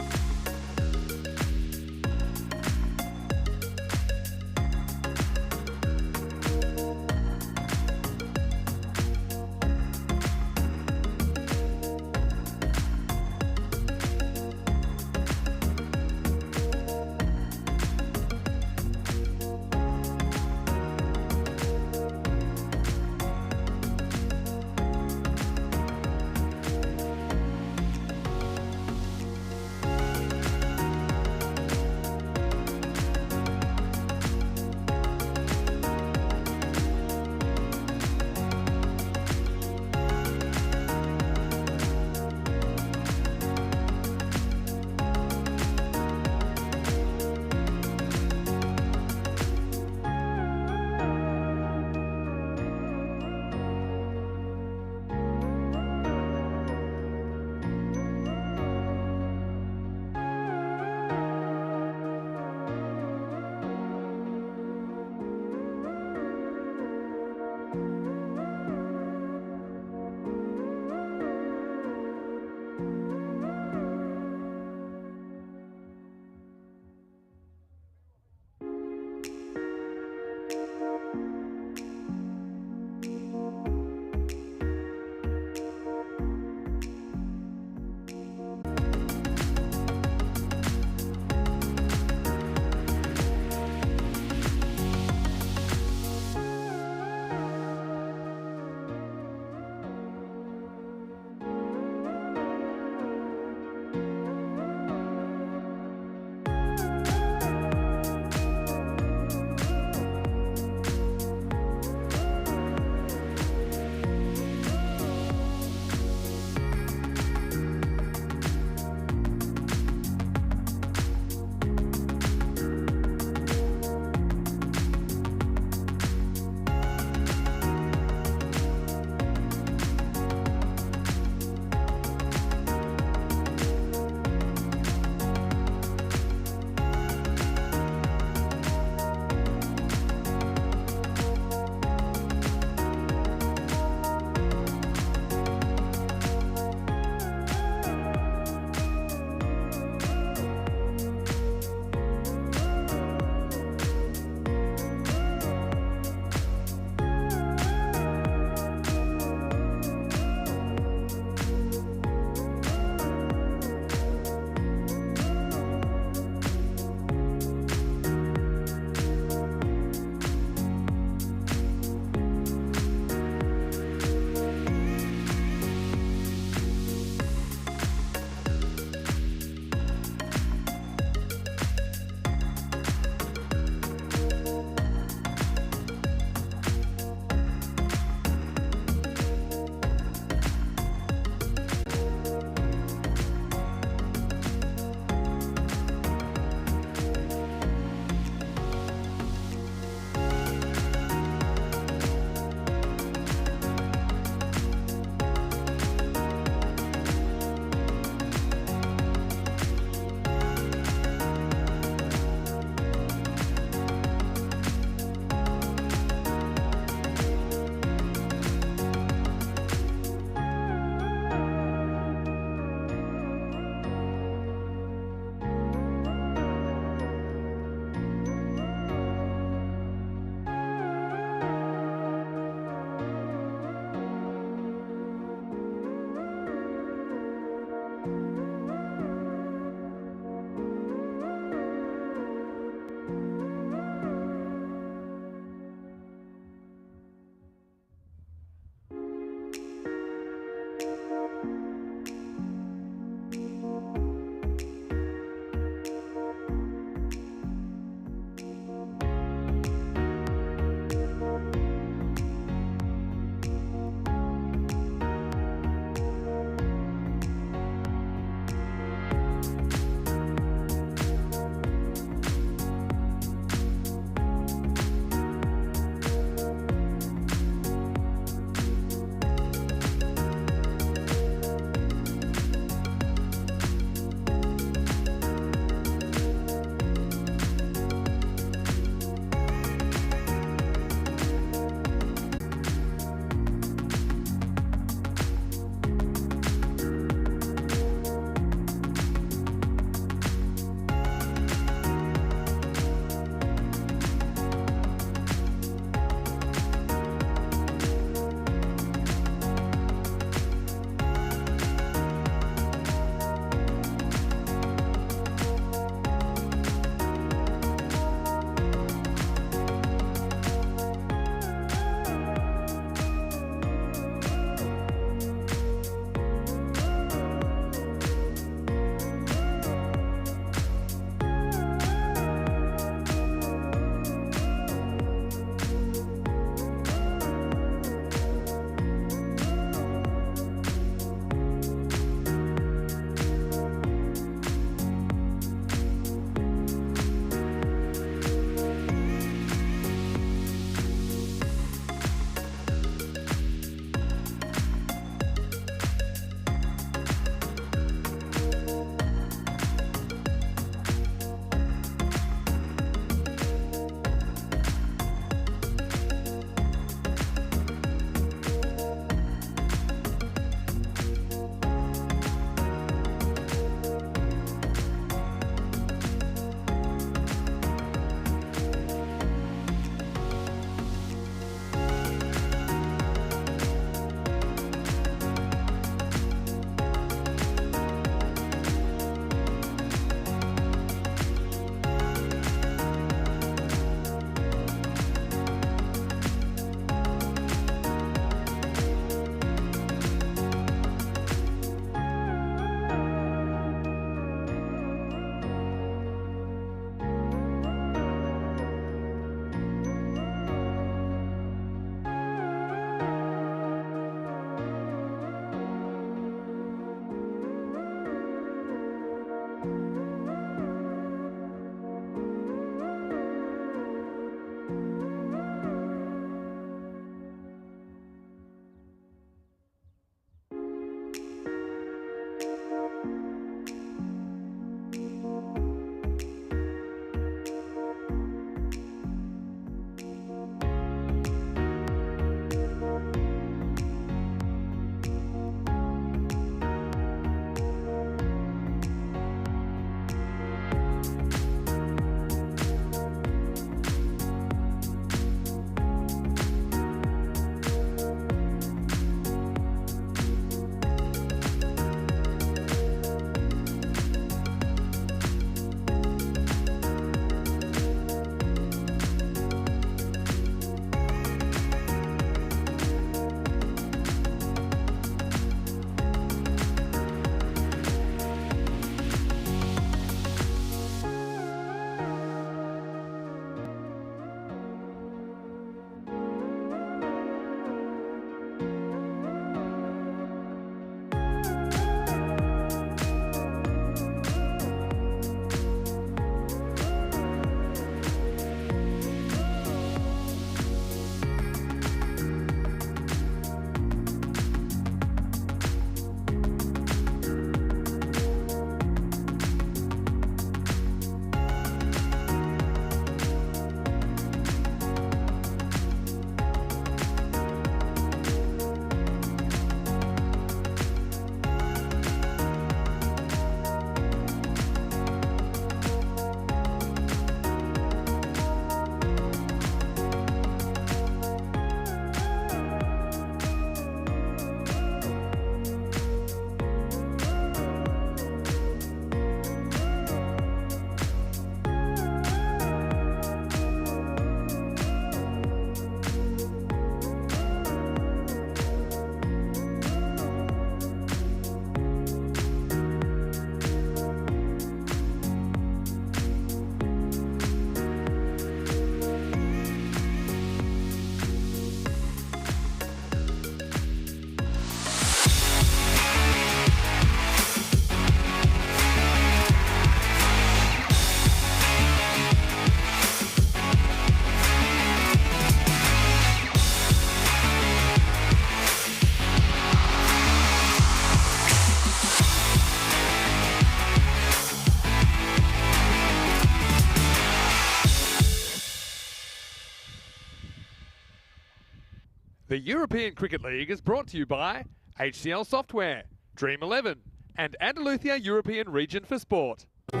S1: The European Cricket League is brought to you by HCL Software, Dream 11, and Andalusia European Region for Sport.
S3: Ven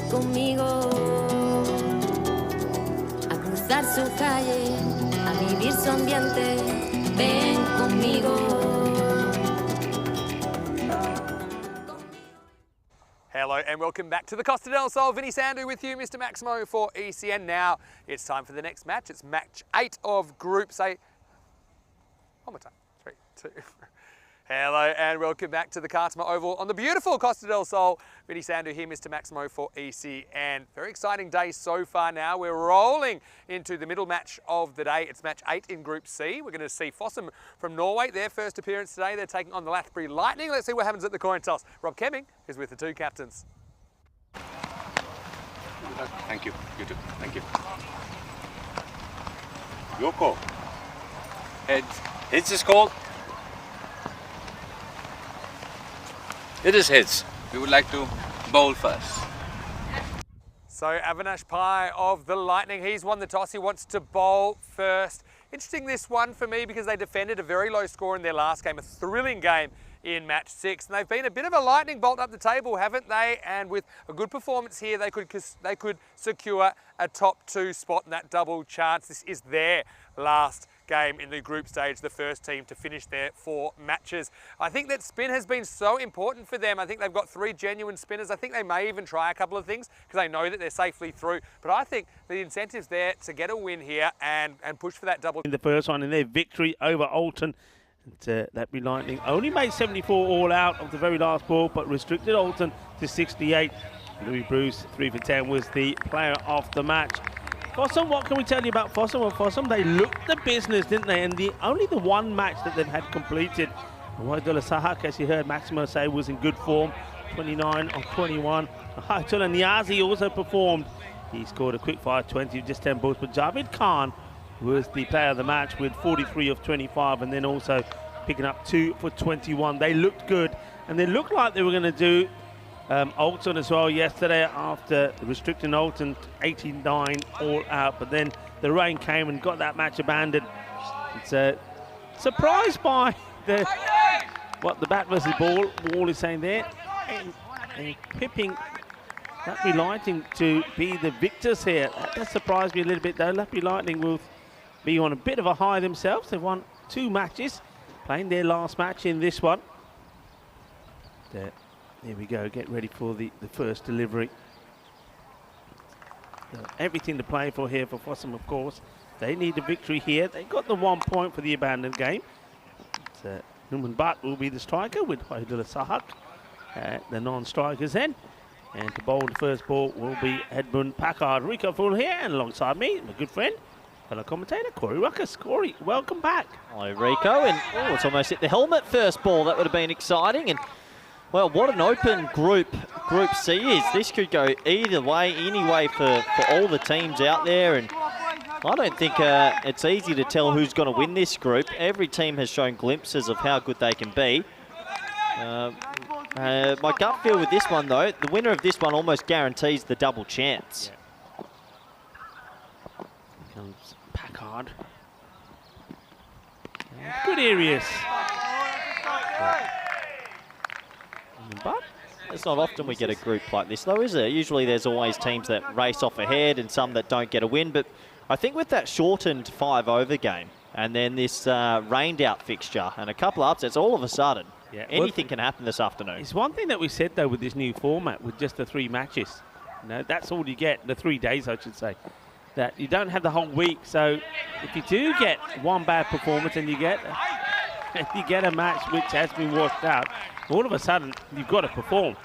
S3: conmigo a cruzar su calle, a vivir su ambiente. Ven conmigo.
S2: Hello and welcome back to the Costa del Sol. Vinny Sandu with you, Mr. Maximo for ECN. Now it's time for the next match. It's match 8 of Group C. One more time. 3, 2. Hello and welcome back to the Cartama Oval on the beautiful Costa del Sol. Vinny Sandu here, Mr. Maximo for ECN. Very exciting day so far now. We're rolling into the middle match of the day. It's match 8 in Group C. We're going to see Fossum from Norway, their first appearance today. They're taking on the Lathbury Lightning. Let's see what happens at the coin toss. Rob Kemming is with the two captains.
S4: Thank you. You too. Thank you. Your call. Heads. Heads is called. It is heads. We would like to bowl first.
S2: So Avinash Pai of the Lightning, he's won the toss. He wants to bowl first. Interesting this one for me because they defended a very low score in their last game, a thrilling game in match 6. And they've been a bit of a lightning bolt up the table, haven't they? And with a good performance here, they could secure a top 2 spot in that double chance. This is their last game in the group stage, the first team to finish their 4 matches. I think that spin has been so important for them. I think they've got 3 genuine spinners. I think they may even try a couple of things because they know that they're safely through. But I think the incentive's there to get a win here and push for that double.
S8: In the first one, in their victory over Alton. Lathbury Lightning only made 74 all out of the very last ball, but restricted Alton to 68. Louis Bruce, 3 for 10, was the player of the match. Fossum, what can we tell you about Fossum? Well, Fossum, they looked the business, didn't they? And only the one match that they've had completed. Waidula Sahak, as you heard Maximo say, was in good form, 29 of 21. Haitula Niazi also performed. He scored a quick fire 20 with just 10 balls, but Javed Khan was the player of the match with 43 of 25, and then also picking up 2 for 21. They looked good, and they looked like they were going to do Alton as well yesterday after restricting Alton 89 all out, but then the rain came and got that match abandoned. It's surprised by what the bat versus ball wall is saying there, and pipping Lathbury Lightning to be the victors here. That surprised me a little bit though. Lathbury Lightning will be on a bit of a high themselves. They've won 2 matches, playing their last match in this one. There we go, get ready for the first delivery. Everything to play for here for Fossum, of course. They need a victory here. They got the 1 point for the abandoned game. Numan Butt will be the striker with Waidula Sahak, the non-strikers then. And to bowl the first ball will be Edmund Packard. Rico Full here, and alongside me, my good friend, fellow commentator, Corey Ruckus. Corey, welcome back.
S5: Hello, Rico. And it's almost hit the helmet first ball. That would have been exciting. And well, what an open Group C is. This could go either way, any way for all the teams out there. And I don't think it's easy to tell who's going to win this group. Every team has shown glimpses of how good they can be. My gut feel with this one, though, the winner of this one almost guarantees the double chance.
S8: Here comes Packard. Good areas.
S5: But it's not often we get a group like this, though, is it? Usually there's always teams that race off ahead and some that don't get a win. But I think with that shortened 5-over game and then this rained-out fixture and a couple of upsets, all of a sudden, anything can happen this afternoon.
S8: It's one thing that we said, though, with this new format, with just the 3 matches. You know, that's all you get, the 3 days, I should say. That you don't have the whole week. So if you do get one bad performance and you get a match which has been washed out, all of a sudden, you've got to perform.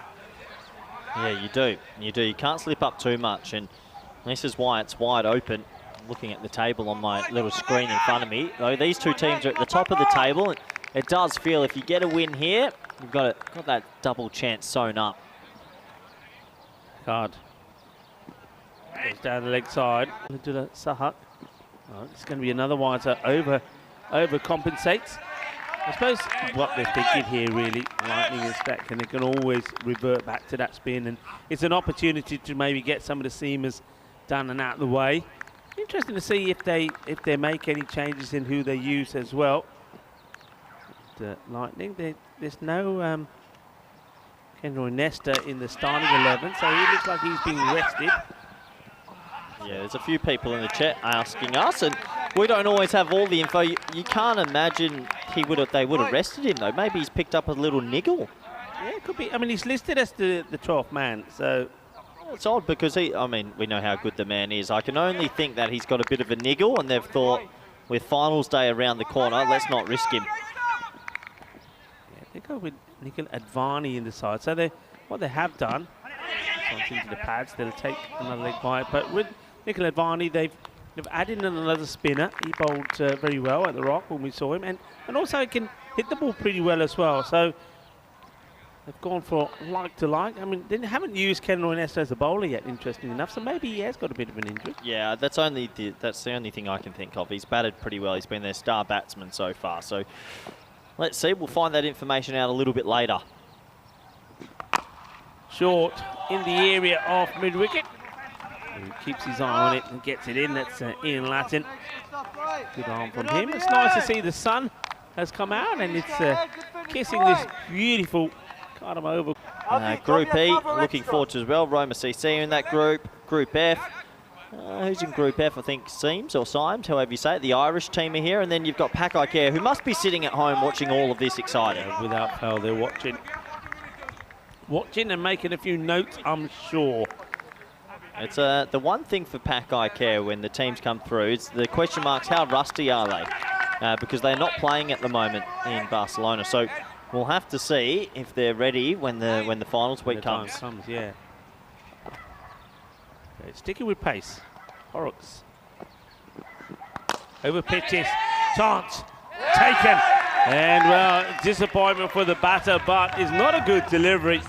S5: Yeah, you do. You do. You can't slip up too much, and this is why it's wide open. I'm looking at the table on my little screen in front of me. Though these 2 teams are at the top of the table. It does feel if you get a win here, you've got that double chance sewn up.
S8: Card. Goes down the leg side. To the Sahak. Oh, it's going to be another one. So overcompensates. I suppose what they're thinking here, really, Lightning is that they can always revert back to that spin, and it's an opportunity to maybe get some of the seamers done and out of the way. Interesting to see if they make any changes in who they use as well. Lightning, there's no Kendall Nesta in the starting 11, so he looks like he's being rested.
S5: Yeah, there's a few people in the chat asking us, and we don't always have all the info. You can't imagine they would have rested him, though. Maybe he's picked up a little niggle.
S8: Yeah, it could be. I mean, he's listed as the 12th man, so...
S5: It's odd because we know how good the man is. I can only think that he's got a bit of a niggle, and they've thought, with finals day around the corner, let's not risk him.
S8: Yeah, they go with Nikhil Advani in the side. So what they have done, into the pads, they'll take another leg by it. But with Nikhil Advani, they've added in another spinner. He bowled very well at the Rock when we saw him, and also he can hit the ball pretty well as well. So they've gone for like to like. I mean, they haven't used Ken Nesta as a bowler yet, interesting enough. So maybe he has got a bit of an injury.
S5: Yeah, that's the only thing I can think of. He's batted pretty well. He's been their star batsman so far. So let's see. We'll find that information out a little bit later.
S8: Short in the area of mid-wicket. He keeps his eye on it and gets it in. That's Ian Lattin. Good arm from him. It's nice to see the sun has come out and it's kissing this beautiful Cartama over.
S5: Group E, looking forward to as well. Roma CC in that group. Group F. Who's in Group F? I think Seams or Symes, however you say it. The Irish team are here. And then you've got Pack Eye Care, who must be sitting at home watching all of this excited.
S8: Yeah, without fail, they're watching and making a few notes, I'm sure.
S5: It's the one thing for Pack Eye Care when the teams come through, it's the question marks, how rusty are they? Because they're not playing at the moment in Barcelona. So we'll have to see if they're ready when the finals week comes.
S8: Yeah. Okay, sticking with pace. Horrocks. Over pitches. Chance. Taken. And, well, disappointment for the batter, but it's not a good delivery.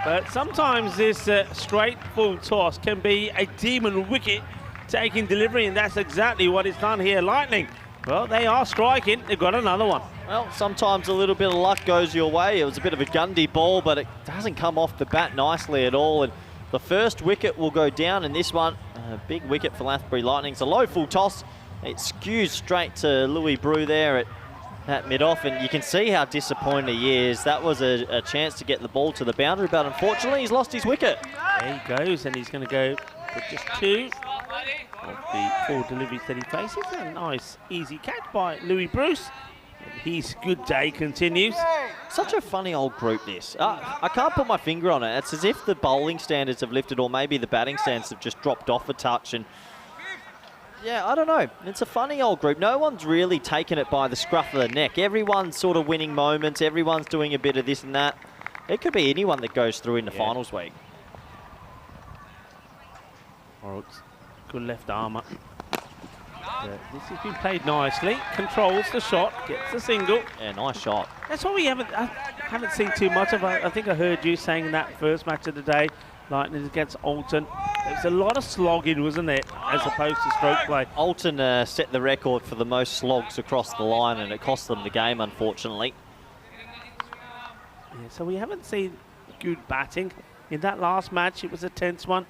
S8: But sometimes this straight full toss can be a demon wicket taking delivery, and that's exactly what it's done here. Lightning, well, they are striking. They've got another one.
S5: Well, sometimes a little bit of luck goes your way. It was a bit of a Gundy ball, but it doesn't come off the bat nicely at all. And the first wicket will go down in this one. A big wicket for Lathbury Lightning. It's a low full toss. It skews straight to Louis Brew there at mid-off, and you can see how disappointed he is. That was a chance to get the ball to the boundary, but unfortunately he's lost his wicket.
S8: There he goes, and he's going to go for just 2 of the 4 deliveries that he faces. A nice, easy catch by Louis Bruce. His good day continues.
S5: Such a funny old group, this. I can't put my finger on it. It's as if the bowling standards have lifted, or maybe the batting standards have just dropped off a touch. And yeah, I don't know. It's a funny old group. No one's really taken it by the scruff of the neck. Everyone's sort of winning moments. Everyone's doing a bit of this and that. It could be anyone that goes through in the finals week.
S8: Horrocks, good left armour. This has been played nicely. Controls the shot, gets the single.
S5: Yeah, nice shot.
S8: That's what we haven't seen too much of. I think I heard you saying in that first match of the day, Lightning against Alton. There was a lot of slogging, wasn't it, as opposed to stroke play.
S5: Alton set the record for the most slogs across the line, and it cost them the game, unfortunately.
S8: Yeah, so we haven't seen good batting. In that last match, it was a tense one.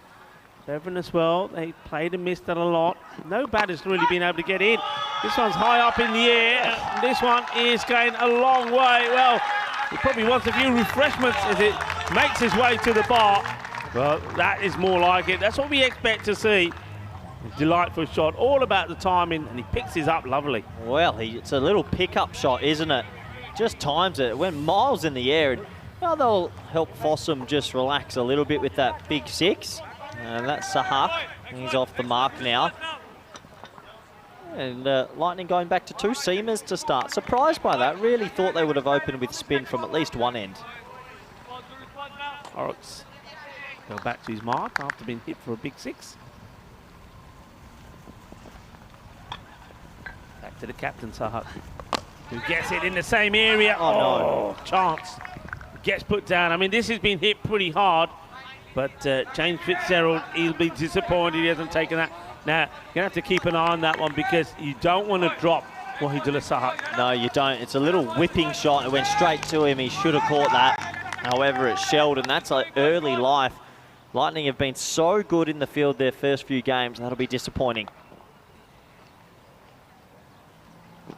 S8: Bevan as well, they played and missed it a lot. No batters really been able to get in. This one's high up in the air. This one is going a long way. Well, he probably wants a few refreshments as it makes his way to the bar. Well, that is more like it. That's what we expect to see. A delightful shot, all about the timing, and he picks his up lovely.
S5: Well, it's a little pickup shot, isn't it? Just times it. It went miles in the air. And, well, they'll help Fossum just relax a little bit with that big 6. And that's Sahak. He's off the mark now. And Lightning going back to 2 seamers to start. Surprised by that. Really thought they would have opened with spin from at least one end.
S8: Horrocks go back to his mark after being hit for a big 6. Back to the captain, Sahak, who gets it in the same area.
S5: Oh, no.
S8: Chance. Gets put down. I mean, this has been hit pretty hard. But James Fitzgerald, he'll be disappointed he hasn't taken that. Now, you're going to have to keep an eye on that one because you don't want to drop Wahidullah Sahak.
S5: No, you don't. It's a little whipping shot. It went straight to him. He should have caught that. However, it's shelled, and that's like early life. Lightning have been so good in the field their first few games. That'll be disappointing.
S8: A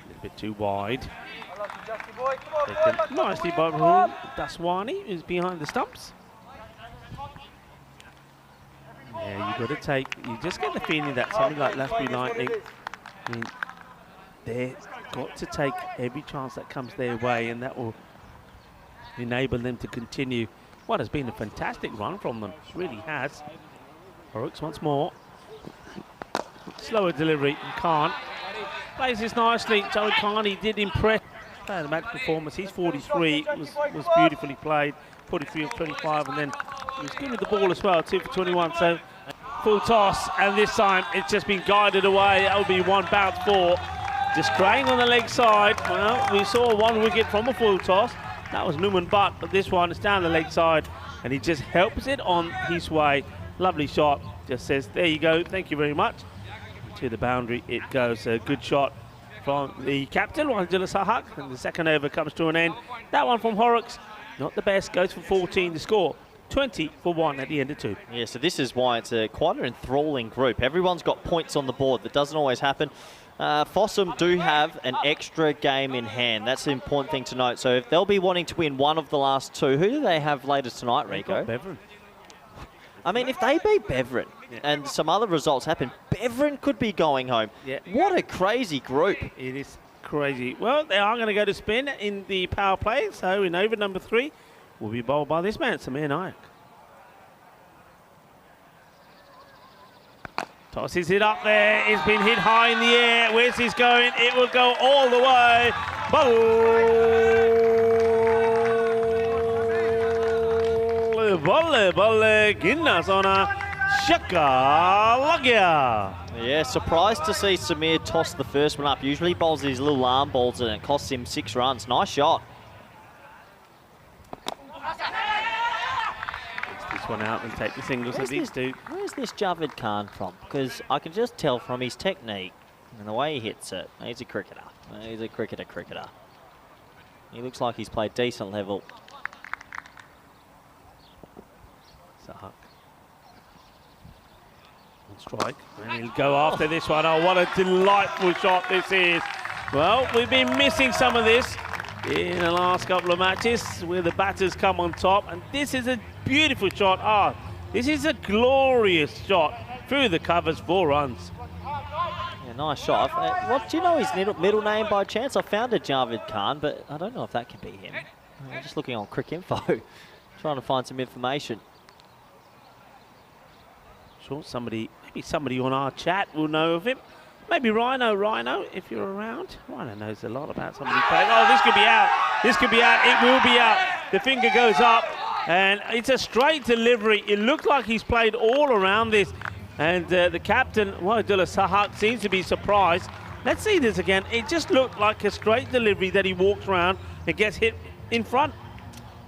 S8: little bit too wide. Taken nicely by Daswani, who's behind the stumps. Yeah, you've got to take, you just get the feeling that something like Loughborough Lightning, I mean, they've got to take every chance that comes their way, and that will enable them to continue what has been a fantastic run from them. It really has. Horrocks once more. Slower delivery, and Khan plays this nicely. Joey Khan, he did impress. The match performance, he's 43, was beautifully played, 43 of 25, and then he was good with the ball as well, 2 for 21, so full toss, and this time it's just been guided away. That will be one bounce for, just spraying on the leg side. Well, we saw one wicket from a full toss, that was Newman Butt, but this one is down the leg side, and he just helps it on his way. Lovely shot, just says, there you go, thank you very much. To the boundary it goes, a good shot from the captain, Wahidullah Sahak, and the second over comes to an end. That one from Horrocks, not the best, goes for 14 to score. 20 for 1 at the end of 2.
S5: Yeah, so this is why it's quite an enthralling group. Everyone's got points on the board. That doesn't always happen. Fossum do have an extra game in hand. That's the important thing to note. So if they'll be wanting to win one of the last two, who do they have later tonight, Rico?
S8: Beverin.
S5: I mean, if they beat Beverin and some other results happen, Beverin could be going home.
S8: Yeah.
S5: What a crazy group.
S8: It is crazy. Well, they are going to go to spin in the power play. So in over number 3, will be bowled by this man, Samir Nayak. Tosses it up there. It's been hit high in the air. Where's this going? It will go all the way. Bolle, bolle, Ginnasona, Shakalagya.
S5: Yeah, surprised to see Samir toss the first one up. Usually he bowls these little arm balls and it costs him 6 runs. Nice shot.
S8: This one out and take the singles at these two.
S5: Where's this Javed Khan from? Because I can just tell from his technique and the way he hits it. He's a cricketer. He's a cricketer. He looks like he's played decent level.
S8: Sahak. On strike. And he'll go after this one. Oh, what a delightful shot this is. Well, we've been missing some of this in the last couple of matches where the batters come on top. And this is a beautiful shot. Ah, this is a glorious shot through the covers, 4 runs.
S5: Yeah, nice shot. What do you know his middle name by chance? I found a Javed Khan, but I don't know if that could be him. I'm just looking on Crick Info, trying to find some information.
S8: Sure, maybe somebody on our chat will know of him. Maybe Rhino, if you're around. Rhino knows a lot about somebody playing. Oh, this could be out. This could be out. It will be out. The finger goes up, and it's a straight delivery. It looked like he's played all around this, and the captain, Wahidullah Sahak, seems to be surprised. Let's see this again. It just looked like a straight delivery that he walks around and gets hit in front.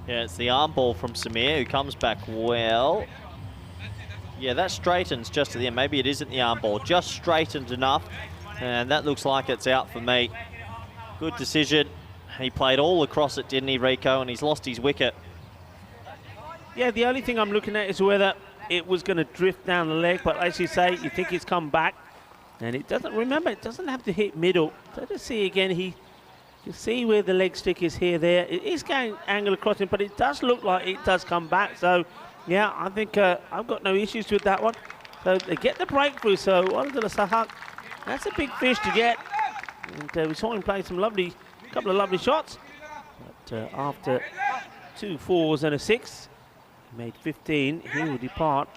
S5: Yeah, it's the arm ball from Samir, who comes back well. Yeah, that straightens just at the end. Maybe it isn't the arm ball, just straightened enough. And that looks like it's out for me. Good decision. He played all across it, didn't he, Rico? And he's lost his wicket.
S8: Yeah, the only thing I'm looking at is whether it was going to drift down the leg. But as you say, you think it's come back. And it doesn't, remember, it doesn't have to hit middle. So to see again, you see where the leg stick is here, there. It is going angle across him, but it does look like it does come back. So, yeah, I think I've got no issues with that one. So they get the breakthrough. So Wahidullah Sahak, that's a big fish to get. And we saw him play some couple of lovely shots. But after 2 4s and a 6, he made 15. He will depart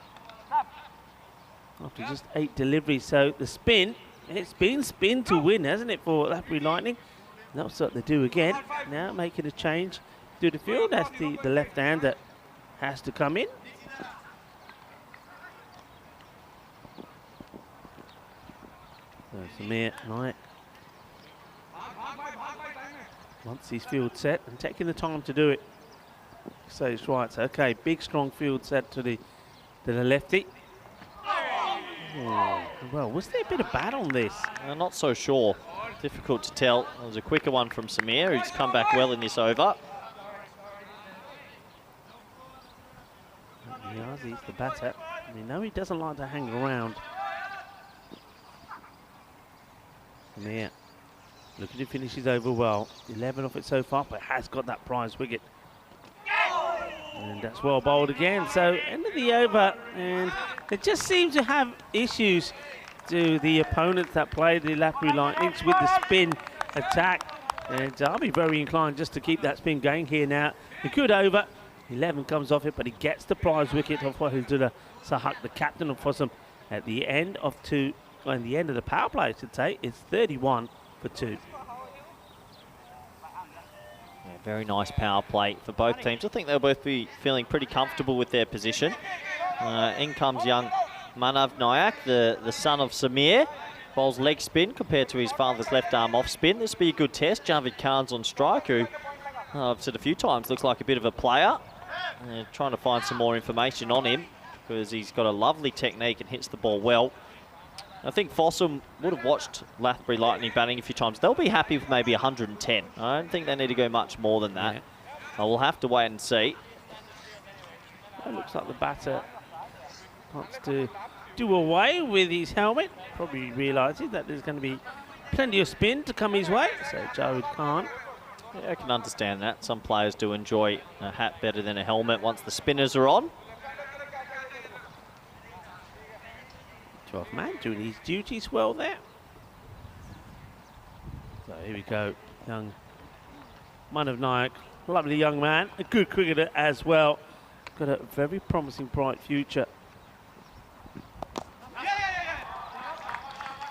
S8: after just 8 deliveries. So the spin, it's been spin to win, hasn't it, for Loughborough Lightning? And that's what they do again. Now making a change to the field. That's the left hand that has to come in. So Samir Nayak wants his field set and taking the time to do it. So it's right. So okay, big strong field set to the lefty. Well, was there a bit of bat on this?
S5: Not so sure. Difficult to tell. It was a quicker one from Samir, who's come back well in this over.
S8: Niazi's the batter. We know he doesn't like to hang around. Samir looking to finish his over well. 11 off it so far, but has got that prize wicket. And that's well bowled again. So end of the over, and they just seem to have issues to the opponents that play the Latbury Lightnings with the spin attack. And I'll be very inclined just to keep that spin going here now. A good over. 11 comes off it, but he gets the prize wicket off Wahidullah Sahak, the captain of Fossum, at the end of the power play, I should say. It's 31 for 2.
S5: Yeah, very nice power play for both teams. I think they'll both be feeling pretty comfortable with their position. In comes young Manav Nayak, the son of Samir. Bowls leg spin compared to his father's left arm off spin. This will be a good test. Javid Khan's on strike, who I've said a few times looks like a bit of a player. Trying to find some more information on him because he's got a lovely technique and hits the ball well. I think Fossum would have watched Latbury Lightning batting a few times. They'll be happy with maybe 110. I don't think they need to go much more than that. Yeah. We'll have to wait and see.
S8: It looks like the batter wants to do away with his helmet. Probably realises that there's going to be plenty of spin to come his way. So Javid Khan.
S5: Yeah, I can understand that. Some players do enjoy a hat better than a helmet once the spinners are on.
S8: 12th man doing his duties well there. So here we go. Young Manav Nayak, lovely young man, a good cricketer as well. Got a very promising, bright future.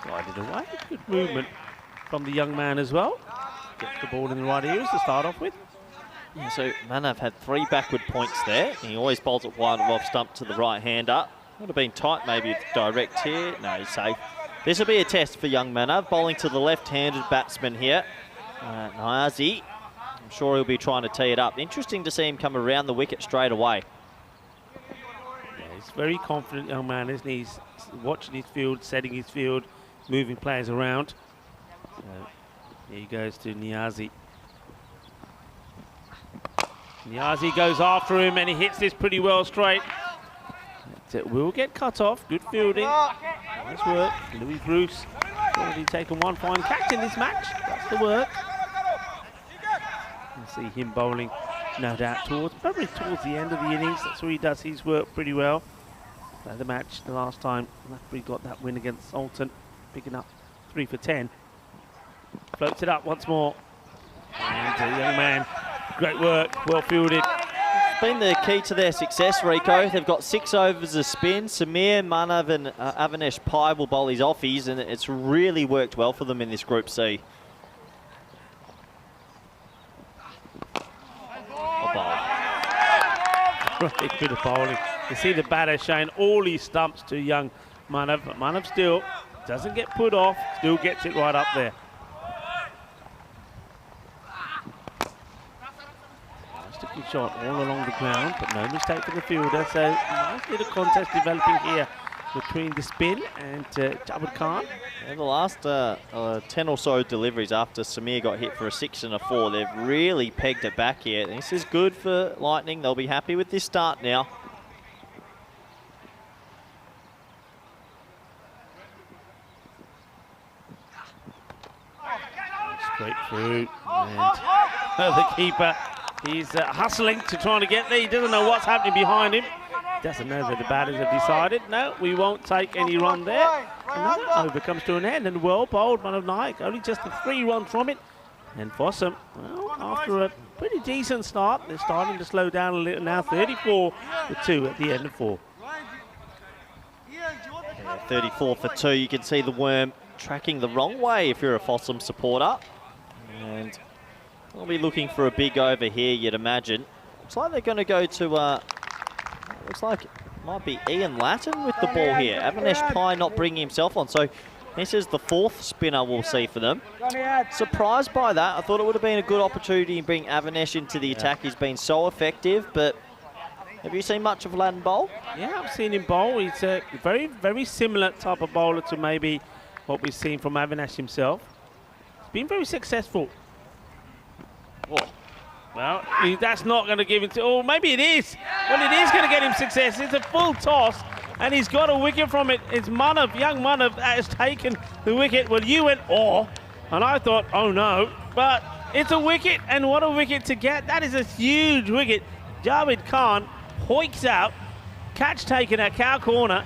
S8: Glided away, good movement from the young man as well. Gets the ball in the right ears to start off with.
S5: Yeah, so Manav had 3 backward points there. He always bowls it wide off stump to the right-hander. Would have been tight maybe with direct here. No, he's safe. This will be a test for young Manav. Bowling to the left-handed batsman here. Niazi. I'm sure he'll be trying to tee it up. Interesting to see him come around the wicket straight away.
S8: Yeah, he's very confident young man, isn't he? He's watching his field, setting his field, moving players around. So here he goes to Niazi. Niazi goes after him and he hits this pretty well straight. It will get cut off. Good fielding. Nice work. Louis Bruce already taken one fine catch in this match. That's the work. You see him bowling, no doubt, probably towards the end of the innings. That's where he does his work pretty well. The match the last time we got that win against Sultan, picking up 3 for 10. Floats it up once more. And the young man, great work, well fielded.
S5: Been the key to their success, Rico. They've got 6 overs of spin. Samir, Manav and Avanesh Pai will bowl his offies, and it's really worked well for them in this Group C.
S8: Right bit of bowling. You see the batter showing all his stumps to young Manav, but Manav still doesn't get put off, still gets it right up there. Sticky shot all along the ground, but no mistake for the fielder. So nice little contest developing here between the spin and Javid Khan.
S5: In the last 10 or so deliveries after Samir got hit for a 6 and a 4, they've really pegged it back here. This is good for Lightning. They'll be happy with this start now.
S8: Straight through, and the keeper, he's hustling to try to get there. He doesn't know what's happening behind him. Doesn't know that the batters have decided, no, we won't take any run there. Another over comes to an end, and well bowled, Manav Nayak, only just a 3 run from it. And Fossum, well, after a pretty decent start, they're starting to slow down a little now, 34 for 2 at the end of 4.
S5: Yeah, 34 for 2, you can see the worm tracking the wrong way if you're a Fossum supporter. And they'll be looking for a big over here, you'd imagine. Looks like they're going to go to, looks like it might be Ian Latin with the ball here. Avanesh Pai not bringing himself on, so this is the 4th spinner we'll see for them. Surprised by that. I thought it would have been a good opportunity to bring Avanesh into the attack. He's been so effective, but Have you seen much of Latin bowl?
S8: Yeah, I've seen him bowl. He's a very, very similar type of bowler to maybe what we've seen from Avinash himself. He's been very successful.
S5: Oh.
S8: Well, that's not going to give him to... Oh, maybe it is. Well, it is going to get him success. It's a full toss, and he's got a wicket from it. It's Manav, young Manav, that has taken the wicket. Well, you went, oh, and I thought, oh, no. But it's a wicket, and what a wicket to get. That is a huge wicket. Javed Khan hoiks out, catch taken at cow corner.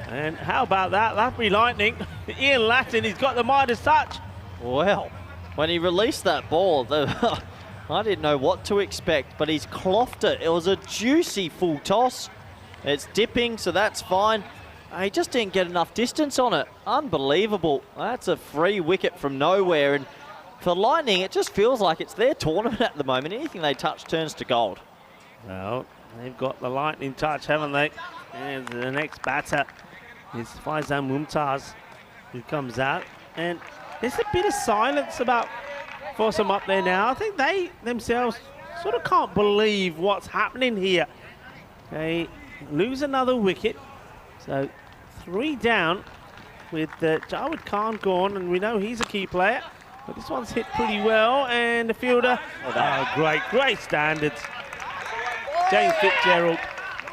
S8: And how about that? Latbury Lightning, Ian Latin, he's got the Midas touch.
S5: Well, when he released that ball, I didn't know what to expect, but he's clothed it. It was a juicy full toss. It's dipping, so that's fine. He just didn't get enough distance on it. Unbelievable. That's a free wicket from nowhere. And for Lightning, it just feels like it's their tournament at the moment. Anything they touch turns to gold.
S8: Well, they've got the lightning touch, haven't they? And the next batter is Faizan Mumtaz, who comes out. And there's a bit of silence about Fossum up there now. I think they themselves sort of can't believe what's happening here. They lose another wicket. So 3 down with Javed Khan gone, and we know he's a key player. But this one's hit pretty well, and the fielder, great standards. James Fitzgerald,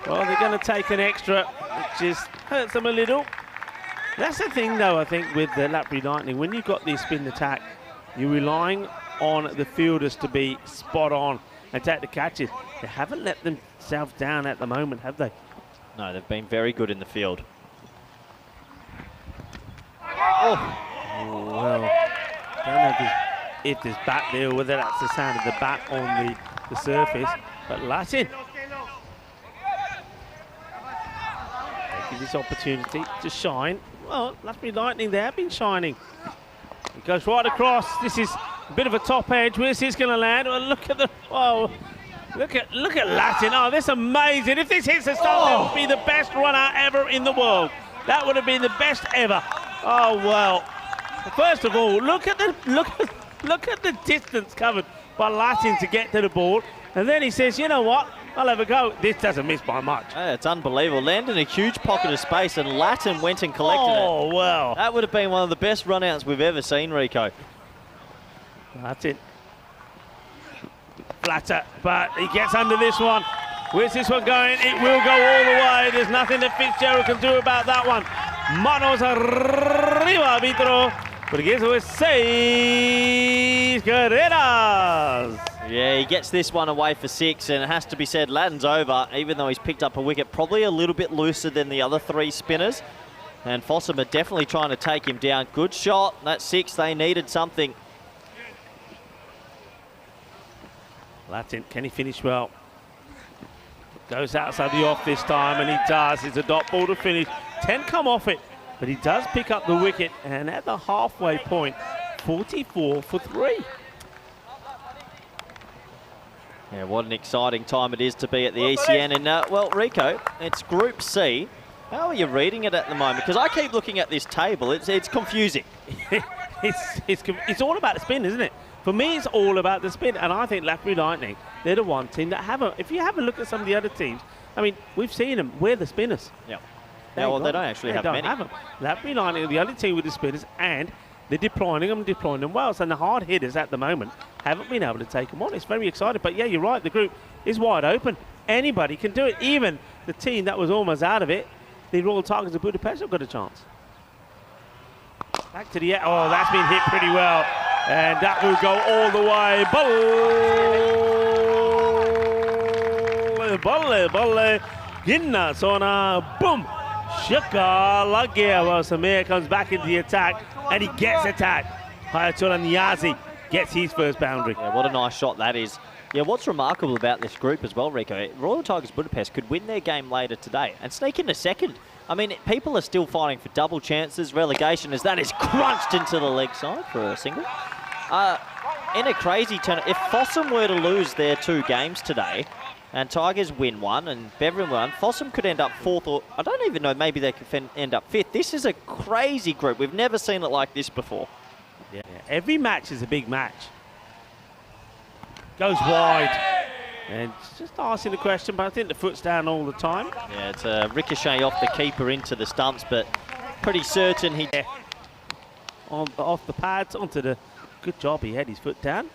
S8: well, they're going to take an extra, which just hurts them a little. That's the thing, though, I think, with the Latbury Lightning. When you've got this spin attack, you're relying on the fielders to be spot on and take the catches. They haven't let themselves down at the moment, have they?
S5: No, they've been very good in the field. Oh,
S8: well, I don't know if there's bat there, or whether that's the sound of the bat on the surface. But Latin taking this opportunity to shine. Well, Latbury Lightning, they have been shining. It goes right across. This is a bit of a top edge. Where's this going to land? Well, look at the... Oh, look at Latin. Oh, that's amazing. If this hits the stump, that would be the best runner ever in the world. That would have been the best ever. Oh, well. First of all, look at the distance covered by Latin to get to the ball. And then he says, you know what? I'll have a go. This doesn't miss by much.
S5: Yeah, it's unbelievable. Landed in a huge pocket of space, and Latin went and collected it.
S8: Oh, well.
S5: That would have been one of the best run-outs we've ever seen, Rico.
S8: That's it. Flatter, but he gets under this one. Where's this one going? It will go all the way. There's nothing that Fitzgerald can do about that one. Manos arriba, arbitro. Porque eso es 6 carreras.
S5: Yeah, he gets this one away for 6, and it has to be said, Latin's over, even though he's picked up a wicket, probably a little bit looser than the other 3 spinners. And Fossum are definitely trying to take him down. Good shot. That's 6. They needed something.
S8: Latin, can he finish well? Goes outside the off this time, and he does. It's a dot ball to finish. 10 come off it, but he does pick up the wicket, and at the halfway point, 44 for 3.
S5: Yeah, what an exciting time it is to be at the ECN. And, well, Rico, it's Group C. How are you reading it at the moment? Because I keep looking at this table. It's confusing.
S8: It's all about the spin, isn't it? For me, it's all about the spin. And I think Latbury Lightning, they're the one team that haven't. If you have a look at some of the other teams, I mean, we've seen them. We're the spinners.
S5: Yeah. Yeah, well, they don't actually have many.
S8: Latbury Lightning are the only team with the spinners, and they're deploying them well. So the hard hitters at the moment haven't been able to take them on. It's very exciting. But, yeah, you're right. The group is wide open. Anybody can do it. Even the team that was almost out of it, the Royal Tigers of Budapest, have got a chance. Back to the... Oh, that's been hit pretty well. And that will go all the way. Balle. Ginna Sona. Boom. Shaka Lagia. Well, Samir comes back into the attack, and he gets attacked. Hayatullah Niazi gets his first boundary.
S5: Yeah, what a nice shot that is. Yeah, what's remarkable about this group as well, Rico, Royal Tigers Budapest could win their game later today and sneak into second. I mean, people are still fighting for double chances. Relegation as that is crunched into the leg side for a single. In a crazy turn, if Fossum were to lose their 2 games today and Tigers win 1 and Beveren 1, Fossum could end up 4th, or I don't even know, maybe they could end up 5th. This is a crazy group. We've never seen it like this before.
S8: Yeah. Every match is a big match. Goes wide. And just asking the question, but I think the foot's down all the time.
S5: Yeah, it's a ricochet off the keeper into the stumps, but pretty certain he...
S8: Off the pads, onto the... Good job, he had his foot down.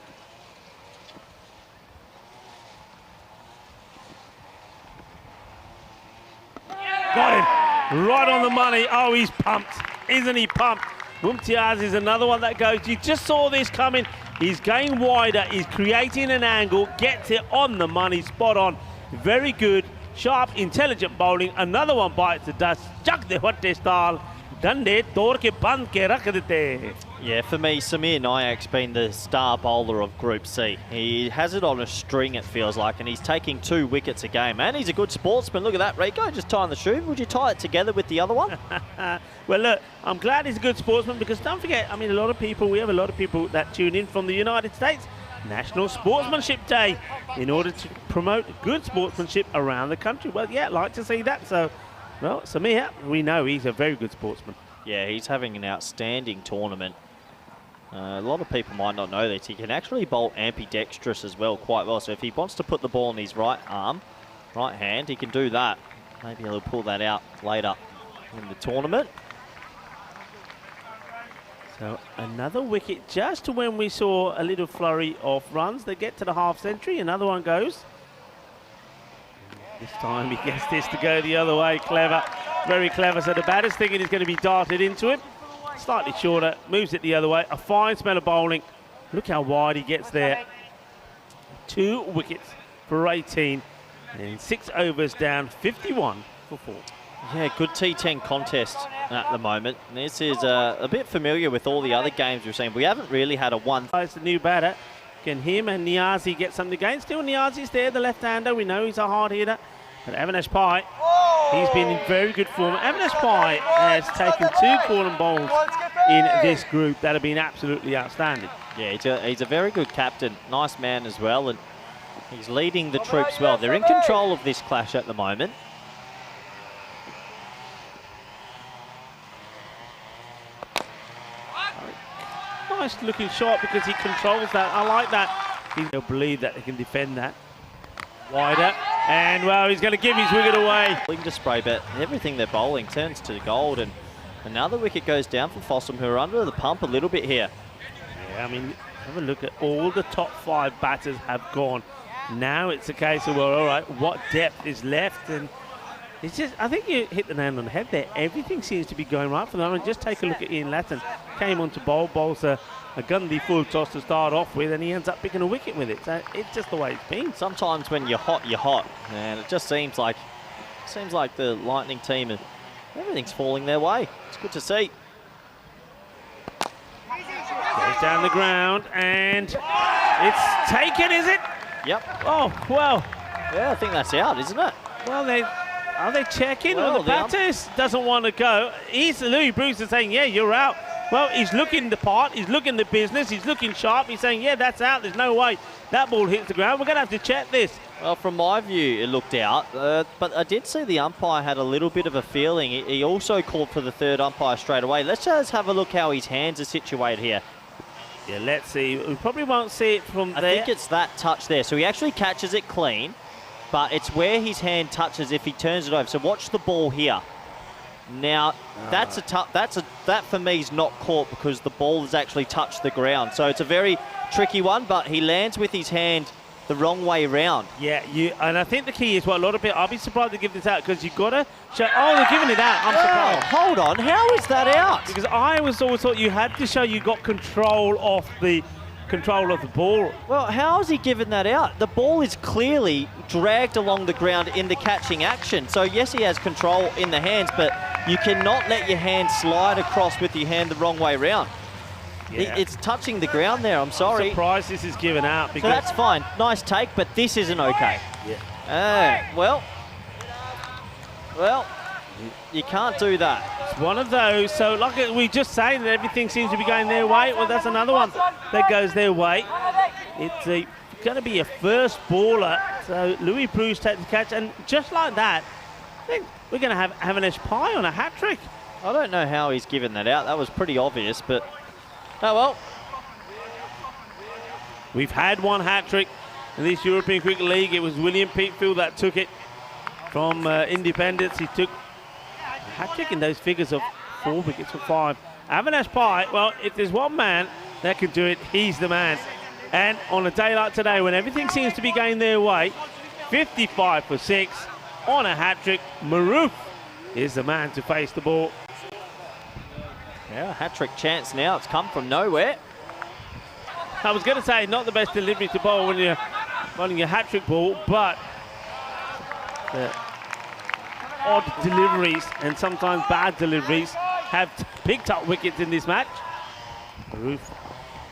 S8: Got him. Right on the money. Oh, he's pumped. Isn't he pumped? Mumtiaz is another one that goes. You just saw this coming. He's going wider. He's creating an angle. Gets it on the money. Spot on. Very good. Sharp, intelligent bowling. Another one bites the dust. Chak de hotte style. Dande tor ke band ke rakh dete.
S5: Yeah, for me, Samir Nayak's been the star bowler of Group C. He has it on a string, it feels like, and he's taking 2 wickets a game. And he's a good sportsman. Look at that, Rico, just tying the shoe. Would you tie it together with the other one?
S8: Well, look, I'm glad he's a good sportsman because don't forget, I mean, we have a lot of people that tune in from the United States. National Sportsmanship Day in order to promote good sportsmanship around the country. Well, yeah, I'd like to see that. So, well, Samir, we know he's a very good sportsman.
S5: Yeah, he's having an outstanding tournament. A lot of people might not know this. He can actually bowl ambidextrous as well, quite well. So if he wants to put the ball in his right arm, right hand, he can do that. Maybe he'll pull that out later in the tournament.
S8: So another wicket just when we saw a little flurry of runs. They get to the half century. Another one goes. This time he gets this to go the other way. Clever. Very clever. So the batter's thinking he's going to be darted into him. Slightly shorter, moves it the other way. A fine smell of bowling. Look how wide he gets there. 2 wickets for 18. And 6 overs down, 51 for 4.
S5: Yeah, good T10 contest at the moment. This is a bit familiar with all the other games we've seen. We haven't really had a one.
S8: It's the new batter. Can him and Niazi get something again? Still Niazi's there, the left-hander. We know he's a hard hitter. But Avinash Pai, he's been in very good form. Avinash Pai has taken 2 ball and bowls in this group that have been absolutely outstanding.
S5: Yeah, he's a very good captain. Nice man as well. And he's leading the troops well. They're in control of this clash at the moment.
S8: Nice looking shot because he controls that. I like that. He'll believe that he can defend that. Wider. And, well, he's going to give his wicket away.
S5: To spray, but everything they're bowling turns to gold. And another wicket goes down for Fossum, who are under the pump a little bit here.
S8: Yeah, I mean, have a look at all the top 5 batters have gone. Now it's a case of, well, all right, what depth is left? And it's just, I think you hit the nail on the head there. Everything seems to be going right for them. I mean, just take a look at Ian Latton. Came on to bowls a Gundy full toss to start off with, and he ends up picking a wicket with it. So it's just the way it's been.
S5: Sometimes when you're hot, you're hot. And it just seems like the Lightning team, everything's falling their way. It's good to see.
S8: Goes down the ground, and it's taken, is it?
S5: Yep.
S8: Oh, well.
S5: Yeah, I think that's out, isn't it?
S8: Well, are they checking?
S5: Well,
S8: the batter doesn't want to go. Louis Bruce is saying, yeah, you're out. Well, he's looking the part, he's looking the business, he's looking sharp. He's saying, yeah, that's out. There's no way that ball hits the ground. We're going to have to check this.
S5: Well, from my view, it looked out. But I did see the umpire had a little bit of a feeling. He also called for the third umpire straight away. Let's just have a look how his hands are situated here.
S8: Yeah, let's see. We probably won't see it from there.
S5: I think it's that touch there. So he actually catches it clean, but it's where his hand touches if he turns it over. So watch the ball here. Now, that for me is not caught because the ball has actually touched the ground. So it's a very tricky one, but he lands with his hand the wrong way round.
S8: Yeah, and I think the key is, well, a lot of people, I'll be surprised to give this out because you've got to show, oh, they're giving it out. I'm surprised.
S5: Hold on, how is that out?
S8: Because I always thought you had to show you got control of the ball.
S5: Well, how has he given that out? The ball is clearly dragged along the ground in the catching action. So yes, he has control in the hands, but you cannot let your hand slide across with your hand the wrong way round. Yeah. It's touching the ground there, I'm sorry.
S8: I'm surprised this is given out. Because
S5: so that's fine, nice take, but this isn't okay.
S8: Yeah.
S5: Well, you can't do that.
S8: It's one of those. So like we just saying that everything seems to be going their way. Well, that's another one that goes their way. It's going to be a first baller. So Louis Bruce takes the catch, and just like that, I think we're going to have Avinash Pai on a hat trick.
S5: I don't know how he's given that out. That was pretty obvious, but oh well.
S8: We've had one hat trick, in this European Cricket League. It was William Peatfield that took it from Independence. He took a hat-trick in those figures of 4 wickets for 5. Avinash Pai, well, if there's one man that can do it, he's the man. And on a day like today, when everything seems to be going their way, 55 for 6 on a hat-trick, Maroof is the man to face the ball.
S5: Yeah, hat-trick chance now. It's come from nowhere.
S8: I was going to say, not the best delivery to bowl when you're bowling a hat-trick ball, but the odd deliveries and sometimes bad deliveries have picked up wickets in this match. Maroof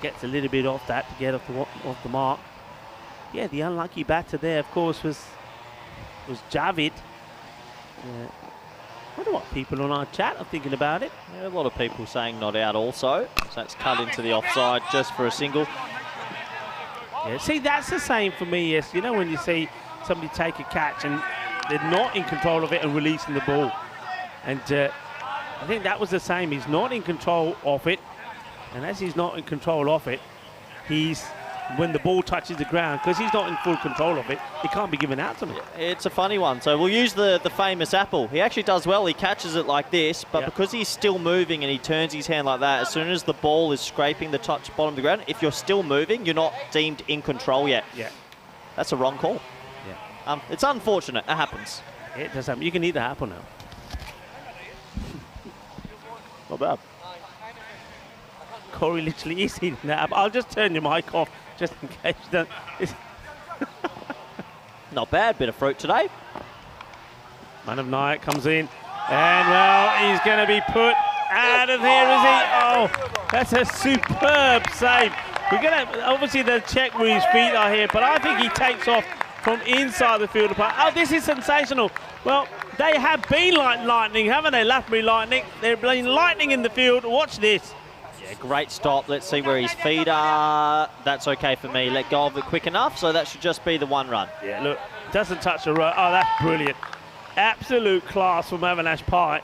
S8: gets a little bit off that to get off the mark. Yeah, the unlucky batter there, of course, was Javid. I wonder what people on our chat are thinking about it.
S5: Yeah, a lot of people saying not out also. So that's cut into the offside just for a single.
S8: Yeah, see, that's the same for me, yes. You know, when you see somebody take a catch and they're not in control of it and releasing the ball. And I think that was the same. He's not in control of it. And as he's not in control of it, when the ball touches the ground, because he's not in full control of it, it can't be given out to him.
S5: It's a funny one. So we'll use the famous apple. He actually does well. He catches it like this, but because he's still moving and he turns his hand like that, as soon as the ball is scraping the touch bottom of the ground, if you're still moving, you're not deemed in control yet.
S8: Yeah.
S5: That's a wrong call.
S8: Yeah.
S5: It's unfortunate. It happens.
S8: It does happen. You can eat the apple now.
S5: Not bad.
S8: Corey literally is eating that apple. I'll just turn your mic off just in case you don't.
S5: Not bad. Bit of fruit today.
S8: Man of Night comes in. And, well, he's going to be put out of here, is he? Oh, that's a superb save. We're going to, obviously, they'll check where his feet are here, but I think he takes off from inside the field of play. Oh, this is sensational. Well, they have been like lightning, haven't they? Lathbury Lightning. They've been lightning in the field. Watch this.
S5: Yeah, great stop. Let's see where his feet are. That's okay for me. Let go of it quick enough, so that should just be the 1 run.
S8: Yeah, look, doesn't touch the road. Oh, that's brilliant. Absolute class from Avinash Pai.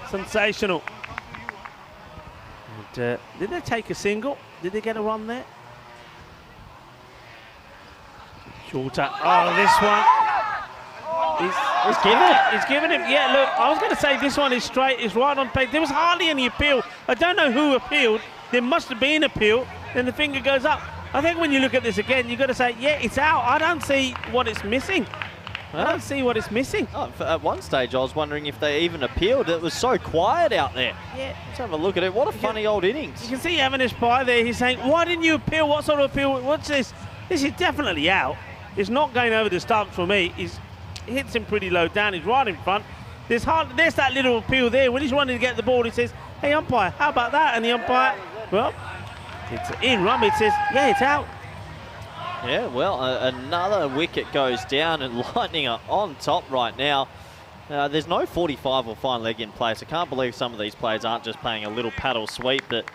S8: Sensational. And, did they take a single? Did they get a run there? Shorter. Oh, this one. He's given him. Yeah, look, I was going to say this one is straight, is right on pace. There was hardly any appeal. I don't know who appealed. There must have been appeal. Then the finger goes up. I think when you look at this again, you've got to say, yeah, it's out. I don't see what it's missing. I don't see what it's missing.
S5: Oh, at one stage, I was wondering if they even appealed. It was so quiet out there.
S8: Yeah.
S5: Let's have a look at it. What a funny old innings.
S8: You can see Avinash Pai there. He's saying, why didn't you appeal? What sort of appeal? What's this? This is definitely out. It's not going over the stumps for me. He hits him pretty low down. He's right in front. There's that little appeal there. When he's running to get the ball, he says, hey, umpire, how about that? And the umpire, well, it's in run. It says, yeah, it's out.
S5: Yeah, well, another wicket goes down and Lightning are on top right now. There's no 45 or fine leg in place. I can't believe some of these players aren't just playing a little paddle sweep, but,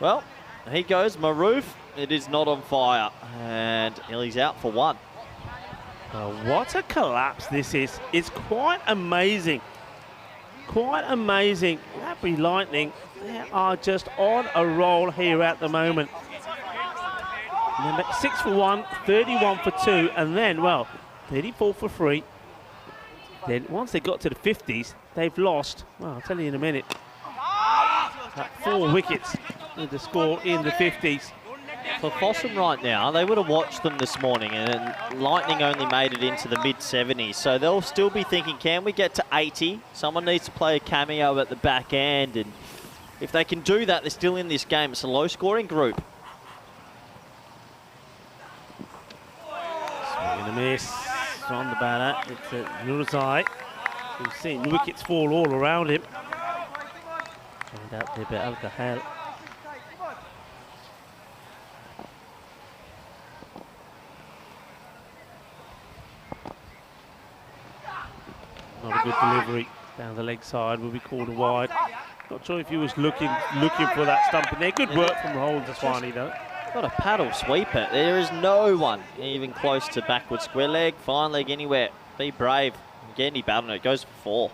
S5: well, he goes Maroof. It is not on fire, and he's out for 1.
S8: What a collapse this is. It's quite amazing. Quite amazing. Lathbury Lightning, they are just on a roll here at the moment. 6 for 1, 31 for 2, and then, well, 34 for 3. Then once they got to the 50s, they've lost, well, I'll tell you in a minute, 4 wickets with the score in the 50s.
S5: For Fossum right now, they would have watched them this morning, and Lightning only made it into the mid-70s, so they'll still be thinking, can we get to 80? Someone needs to play a cameo at the back end, and if they can do that, they're still in this game. It's a low-scoring group.
S8: Swing and a miss from the batter. It's Nurzai. We've seen wickets fall all around him. And out there by Al Gahal. Not a good delivery down the leg side, will be called a wide. Not sure if he was looking for that stump in there. Good work from Holden Swani though.
S5: Got a paddle sweeper. There is no one even close to backward square leg, fine leg anywhere. Be brave. Get any battle, it goes for 4.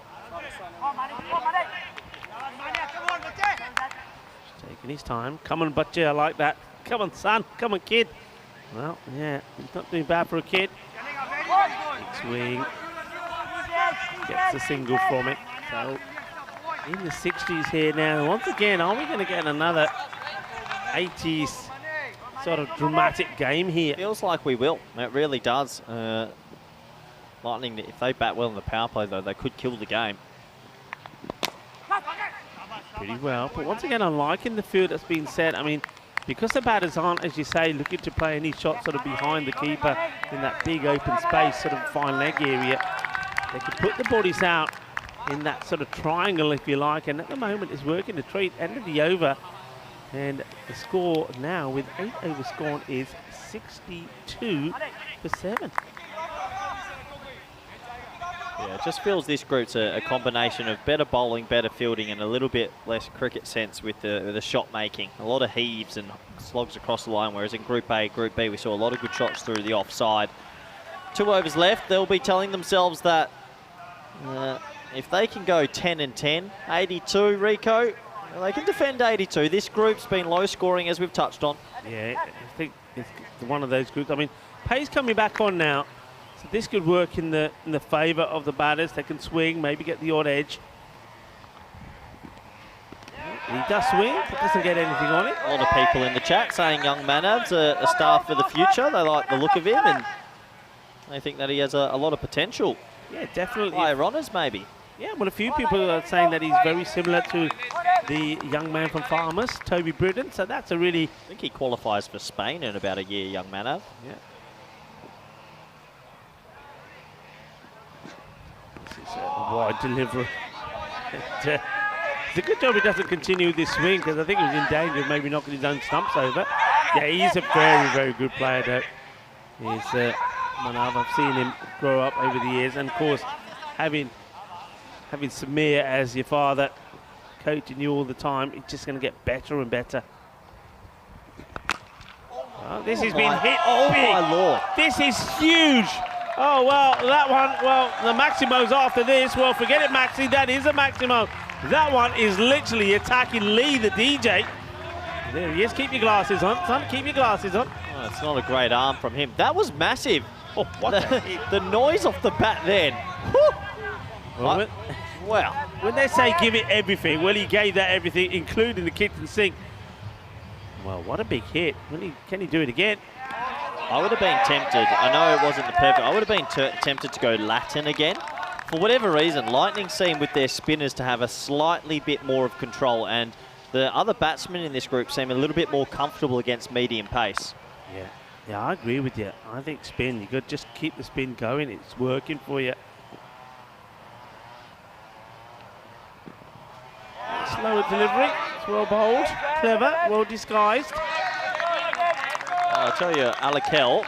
S8: Just taking his time. Come on, Butcher, I like that. Come on, son. Come on, kid. Well, yeah, he's not doing bad for a kid. Big swing. Gets a single from it. So in the 60s here now. Once again, are we going to get another 80s sort of dramatic game here?
S5: Feels like we will. It really does. Lightning, if they bat well in the power play, though, they could kill the game.
S8: Pretty well. But once again, I'm liking the field that's been set. I mean, because the batters aren't, as you say, looking to play any shots sort of behind the keeper in that big open space, sort of fine leg area, they can put the bodies out in that sort of triangle, if you like, and at the moment it's working. The trade end of the over, and the score now with 8 overs gone is 62 for 7.
S5: Yeah, it just feels this group's a combination of better bowling, better fielding, and a little bit less cricket sense with the shot making. A lot of heaves and slogs across the line, whereas in Group A, Group B, we saw a lot of good shots through the offside. 2 overs left. They'll be telling themselves that if they can go 10 and 10, 82, Rico, they can defend 82. This group's been low scoring, as we've touched on.
S8: Yeah, I think it's one of those groups. I mean, Pay's coming back on now. So this could work in the favour of the batters. They can swing, maybe get the odd edge. He does swing, but doesn't get anything on it.
S5: A lot of people in the chat saying young Manav's a star for the future. They like the look of him, and they think that he has a lot of potential.
S8: Yeah, definitely.
S5: Higher honours, maybe.
S8: Yeah, well, a few people are saying that he's very similar to the young man from Farmers, Toby Britton. So that's a really...
S5: I think he qualifies for Spain in about a year, young Manav.
S8: Yeah. This is a wide delivery. It's a good job he doesn't continue this swing, because I think he was in danger of maybe knocking his own stumps over. Yeah, he's a very, very good player, though. He's Manav. I've seen him grow up over the years, and of course, having Samir as your father, coaching you all the time, it's just going to get better and better. Well, this has been hit big.
S5: My Lord.
S8: This is huge. Oh, well, that one, well, the Maximo's after this. Well, forget it, Maxi. That is a Maximo. That one is literally attacking Lee, the DJ. There he is. Keep your glasses on, son. Keep your glasses on.
S5: Oh, it's not a great arm from him. That was massive. Oh, what the noise off the bat then.
S8: Well,
S5: Wow.
S8: when they say give it everything, well, he gave that everything, including the kitchen sink. Well, what a big hit. Can he do it again?
S5: I would have been tempted. I know it wasn't the perfect. I would have been tempted to go Latin again. For whatever reason, Lightning seem with their spinners to have a slightly bit more of control, and the other batsmen in this group seem a little bit more comfortable against medium pace.
S8: Yeah, I agree with you. I think spin, you could just keep the spin going. It's working for you. Slower delivery. It's well bowled. Clever. Well disguised.
S5: I'll tell you, Alakel,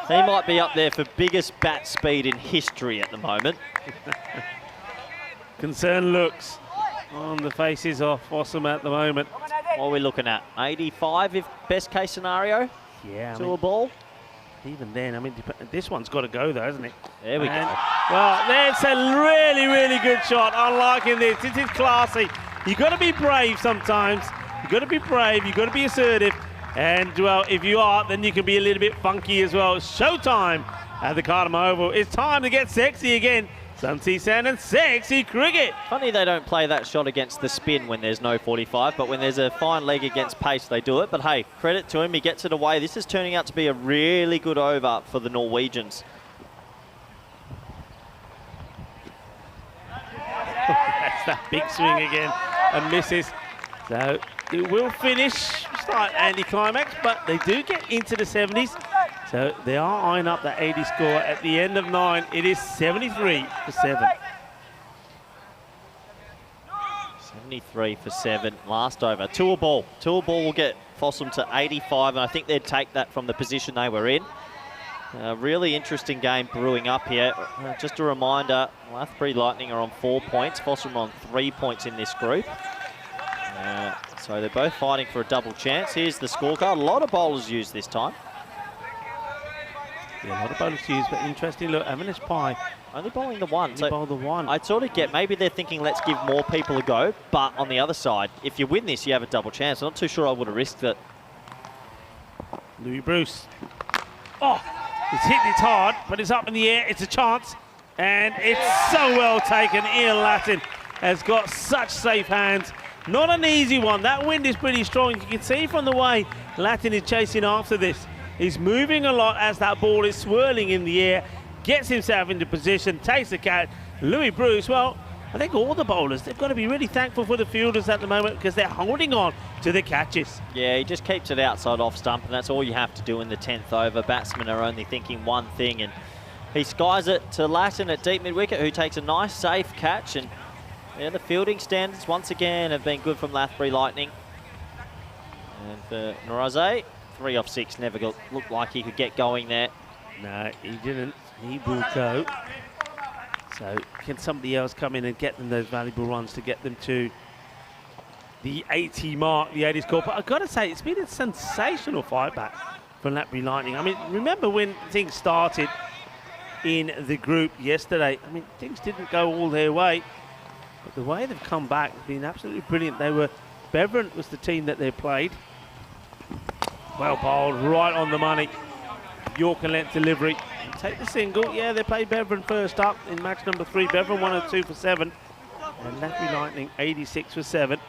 S5: he might be up there for biggest bat speed in history at the moment.
S8: Concerned looks on the faces of Fossum at the moment.
S5: What are we looking at? 85 if best case scenario?
S8: Yeah,
S5: To a ball?
S8: even then, I mean, this one's got to go though, hasn't it?
S5: There we go.
S8: Well, that's a really, really good shot. I'm liking this. This is classy. You've got to be brave sometimes. You've got to be brave. You've got to be assertive. And, well, if you are, then you can be a little bit funky as well. Showtime at the Cartama Oval. It's time to get sexy again. Sun-Sea Sand and sexy cricket.
S5: Funny they don't play that shot against the spin when there's no 45, but when there's a fine leg against pace, they do it. But, hey, credit to him. He gets it away. This is turning out to be a really good over for the Norwegians.
S8: That's that big swing again and misses. So it will finish, slight anticlimax, but they do get into the 70s. So they are eyeing up that 80 score at the end of 9. It is 73 for 7.
S5: 73 for 7, last over. To a ball. To a ball will get Fossum to 85, and I think they'd take that from the position they were in. A really interesting game brewing up here. Just a reminder, Lathbury Lightning are on 4 points. Fossum on 3 points in this group. So they're both fighting for a double chance. Here's the scorecard. A lot of bowlers used this time.
S8: Yeah, a lot of bowlers used, but interesting. Look, Avinash Pai
S5: Only bowling the one.
S8: only bowled the one.
S5: I'd sort of get, maybe they're thinking let's give more people a go, but on the other side, if you win this, you have a double chance. I'm not too sure I would have risked it.
S8: Louis Bruce. Oh, he's hitting it hard, but it's up in the air. It's a chance, and it's so well taken. Ian Latin has got such safe hands. Not an easy one. That wind is pretty strong. You can see from the way Latin is chasing after this. He's moving a lot as that ball is swirling in the air, gets himself into position, takes the catch. Louis Bruce, well, I think all the bowlers, they've got to be really thankful for the fielders at the moment because they're holding on to the catches.
S5: Yeah, he just keeps it outside off stump, and that's all you have to do in the 10th over. Batsmen are only thinking one thing, and he skies it to Latin at deep mid-wicket, who takes a nice, safe catch. And yeah, the fielding standards once again have been good from Lathbury Lightning. And for Naraze, 3 off 6, never looked like he could get going there.
S8: No, he didn't. He will go. So can somebody else come in and get them those valuable runs to get them to the 80 mark, the 80 score? But I've got to say, it's been a sensational fight back from Lathbury Lightning. I mean, remember when things started in the group yesterday? I mean, things didn't go all their way, but the way they've come back has been absolutely brilliant. Bevan was the team that they played. Well bowled, right on the money. Yorker length delivery. Take the single. Yeah, they played Bevan first up in match number 3. Bevan 102 for 7. And Lathbury Lightning 86 for 7.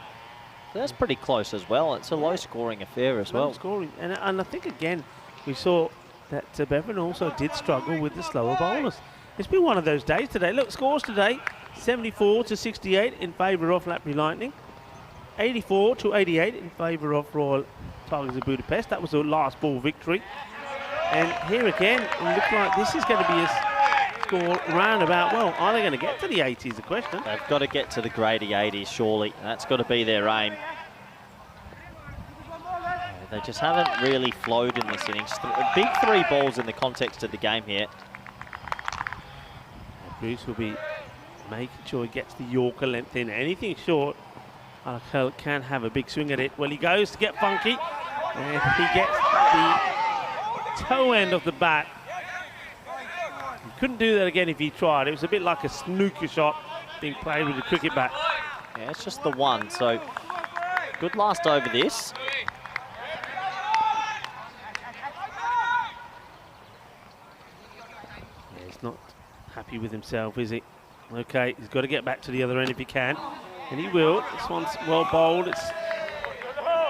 S5: That's pretty close as well. It's a low-scoring affair as well.
S8: Low scoring. And I think, again, we saw that Bevan also did struggle with the slower bowlers. It's been one of those days today. Look, scores today, 74 to 68 in favour of Lathbury Lightning. 84 to 88 in favour of Royal Tigers of Budapest. That was the last ball victory. And here again, it looks like this is going to be a score roundabout. Well, are they going to get to the 80s, the question?
S5: They've got to get to the Grady 80s, surely. That's got to be their aim. They just haven't really flowed in this innings. Big 3 balls in the context of the game here.
S8: Bruce will be making sure he gets the Yorker length in. Anything short, can have a big swing at it. Well, he goes to get funky, and he gets the toe end of the bat. He couldn't do that again if he tried. It was a bit like a snooker shot being played with a cricket bat.
S5: Yeah, it's just the one, so good last over this.
S8: Yeah, he's not happy with himself, is he? Okay, he's got to get back to the other end if he can, and he will. This one's well bowled. It's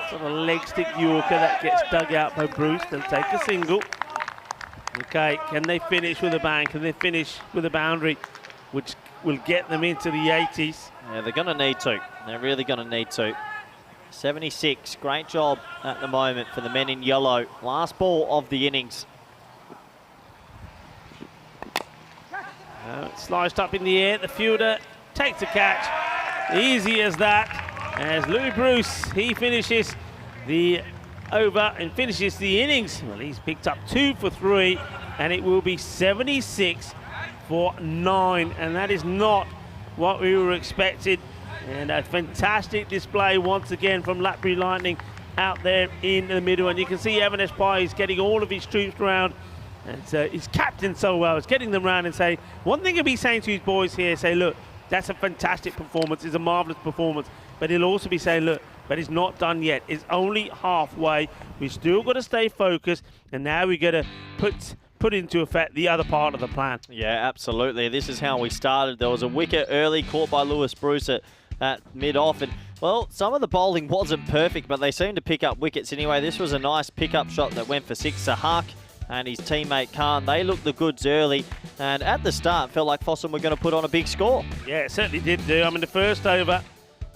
S8: sort of leg stick Yorker that gets dug out by Bruce. They'll take a single. Okay, can they finish with a bang? Can they finish with a boundary, which will get them into the 80s?
S5: Yeah, they're going to need to. They're really going to need to. 76, great job at the moment for the men in yellow. Last ball of the innings.
S8: It's sliced up in the air. The fielder takes a catch. Easy as that. As Louis Bruce, he finishes the over and finishes the innings. Well, he's picked up 2 for 3, and it will be 76 for 9, and that is not what we were expecting. And a fantastic display once again from Lathbury Lightning out there in the middle. And you can see Evan Espai is getting all of his troops round. And he's captained so well. He's getting them round and say, one thing he'll be saying to his boys here, say, look, that's a fantastic performance. It's a marvellous performance. But he'll also be saying, look, but it's not done yet. It's only halfway. We've still got to stay focused. And now we've got to put into effect the other part of the plan.
S5: Yeah, absolutely. This is how we started. There was a wicket early caught by Louis Bruce at mid-off. And, well, some of the bowling wasn't perfect, but they seemed to pick up wickets anyway. This was a nice pick-up shot that went for 6. Sahak and his teammate Khan, they looked the goods early. And at the start, felt like Fossum were going to put on a big score.
S8: Yeah, it certainly did do. I mean, the first over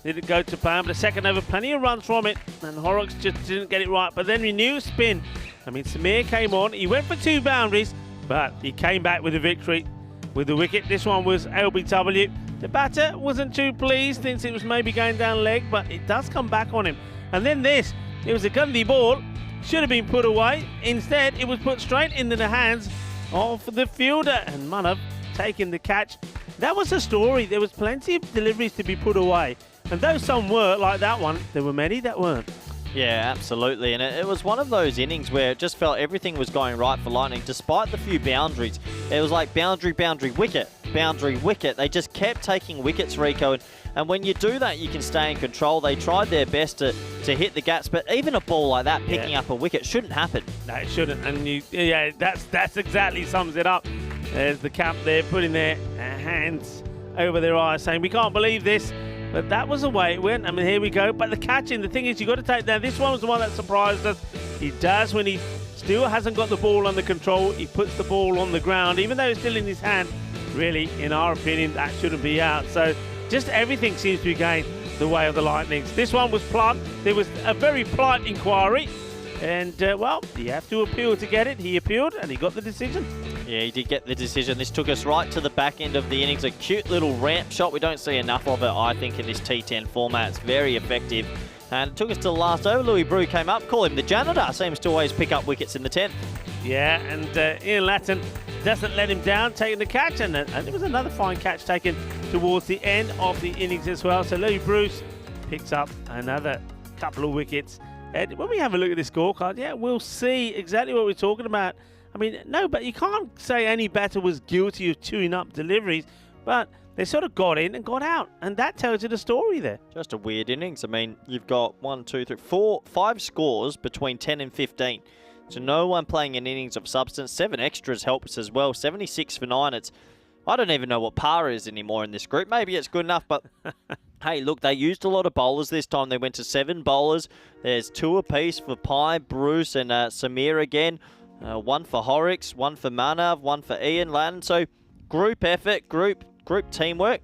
S8: didn't go to plan, but the second over, plenty of runs from it. And Horrocks just didn't get it right. But then we knew spin. I mean, Samir came on. He went for 2 boundaries, but he came back with a victory with the wicket. This one was LBW. The batter wasn't too pleased, thinks it was maybe going down leg, but it does come back on him. And then this, it was a Gundy ball. Should have been put away. Instead, it was put straight into the hands of the fielder, and Manav taking the catch. That was the story. There was plenty of deliveries to be put away. And though some were, like that one, there were many that weren't.
S5: Yeah, absolutely. And it was one of those innings where it just felt everything was going right for Lightning, despite the few boundaries. It was like boundary, boundary, wicket, boundary, wicket. They just kept taking wickets, Rico. And And when you do that, you can stay in control. They tried their best to hit the gaps, but even a ball like that picking up a wicket shouldn't happen.
S8: No, it shouldn't. And that's exactly sums it up. There's the camp there putting their hands over their eyes saying, we can't believe this. But that was the way it went. I mean, here we go. But the catching, the thing is, you've got to take down. This one was the one that surprised us. He does when he still hasn't got the ball under control. He puts the ball on the ground, even though it's still in his hand. Really, in our opinion, that shouldn't be out. So just everything seems to be going the way of the Lightnings. This one was blunt. There was a very polite inquiry. And, well, you have to appeal to get it. He appealed, and he got the decision.
S5: Yeah, he did get the decision. This took us right to the back end of the innings. A cute little ramp shot. We don't see enough of it, I think, in this T10 format. It's very effective. And it took us to the last over. Louis Brew came up. Call him the janitor. Seems to always pick up wickets in the 10th.
S8: Yeah, and Ian Latton doesn't let him down, taking the catch. And it was another fine catch taken towards the end of the innings as well. So Louis Bruce picks up another couple of wickets. And when we have a look at this scorecard, yeah, we'll see exactly what we're talking about. I mean, no, but you can't say any batter was guilty of chewing up deliveries, but they sort of got in and got out, and that tells you the story there.
S5: Just a weird innings. I mean, you've got 1, 2, 3, 4, 5 scores between 10 and 15. So no one playing an innings of substance. 7 extras helps as well. 76 for 9. I don't even know what par is anymore in this group. Maybe it's good enough, but hey, look, they used a lot of bowlers this time. They went to 7 bowlers. There's 2 apiece for Pai, Bruce, and Samir again. 1 for Horrocks, 1 for Manav, 1 for Ian Latton. So group effort, group teamwork.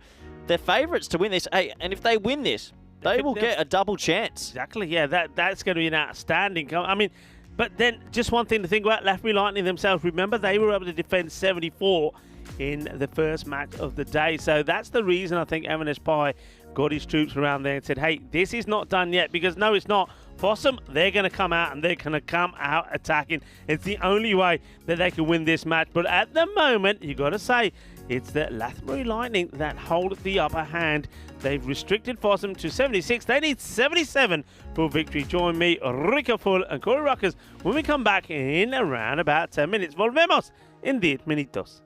S5: They're favourites to win this. Hey, and if they win this, they will get a double chance.
S8: Exactly, yeah, that's going to be an outstanding. I mean, but then just one thing to think about, Lathbury Lightning themselves. Remember, they were able to defend 74 in the first match of the day. So that's the reason I think M&S Pai got his troops around there and said, hey, this is not done yet, because no, it's not. Possum, they're going to come out and they're going to come out attacking. It's the only way that they can win this match. But at the moment, you got to say, it's the Lathbury Lightning that hold the upper hand. They've restricted Possum to 76. They need 77 for victory. Join me, Rico Full and Corey Ruckers, when we come back in around about 10 minutes. Volvemos en 10 minutos.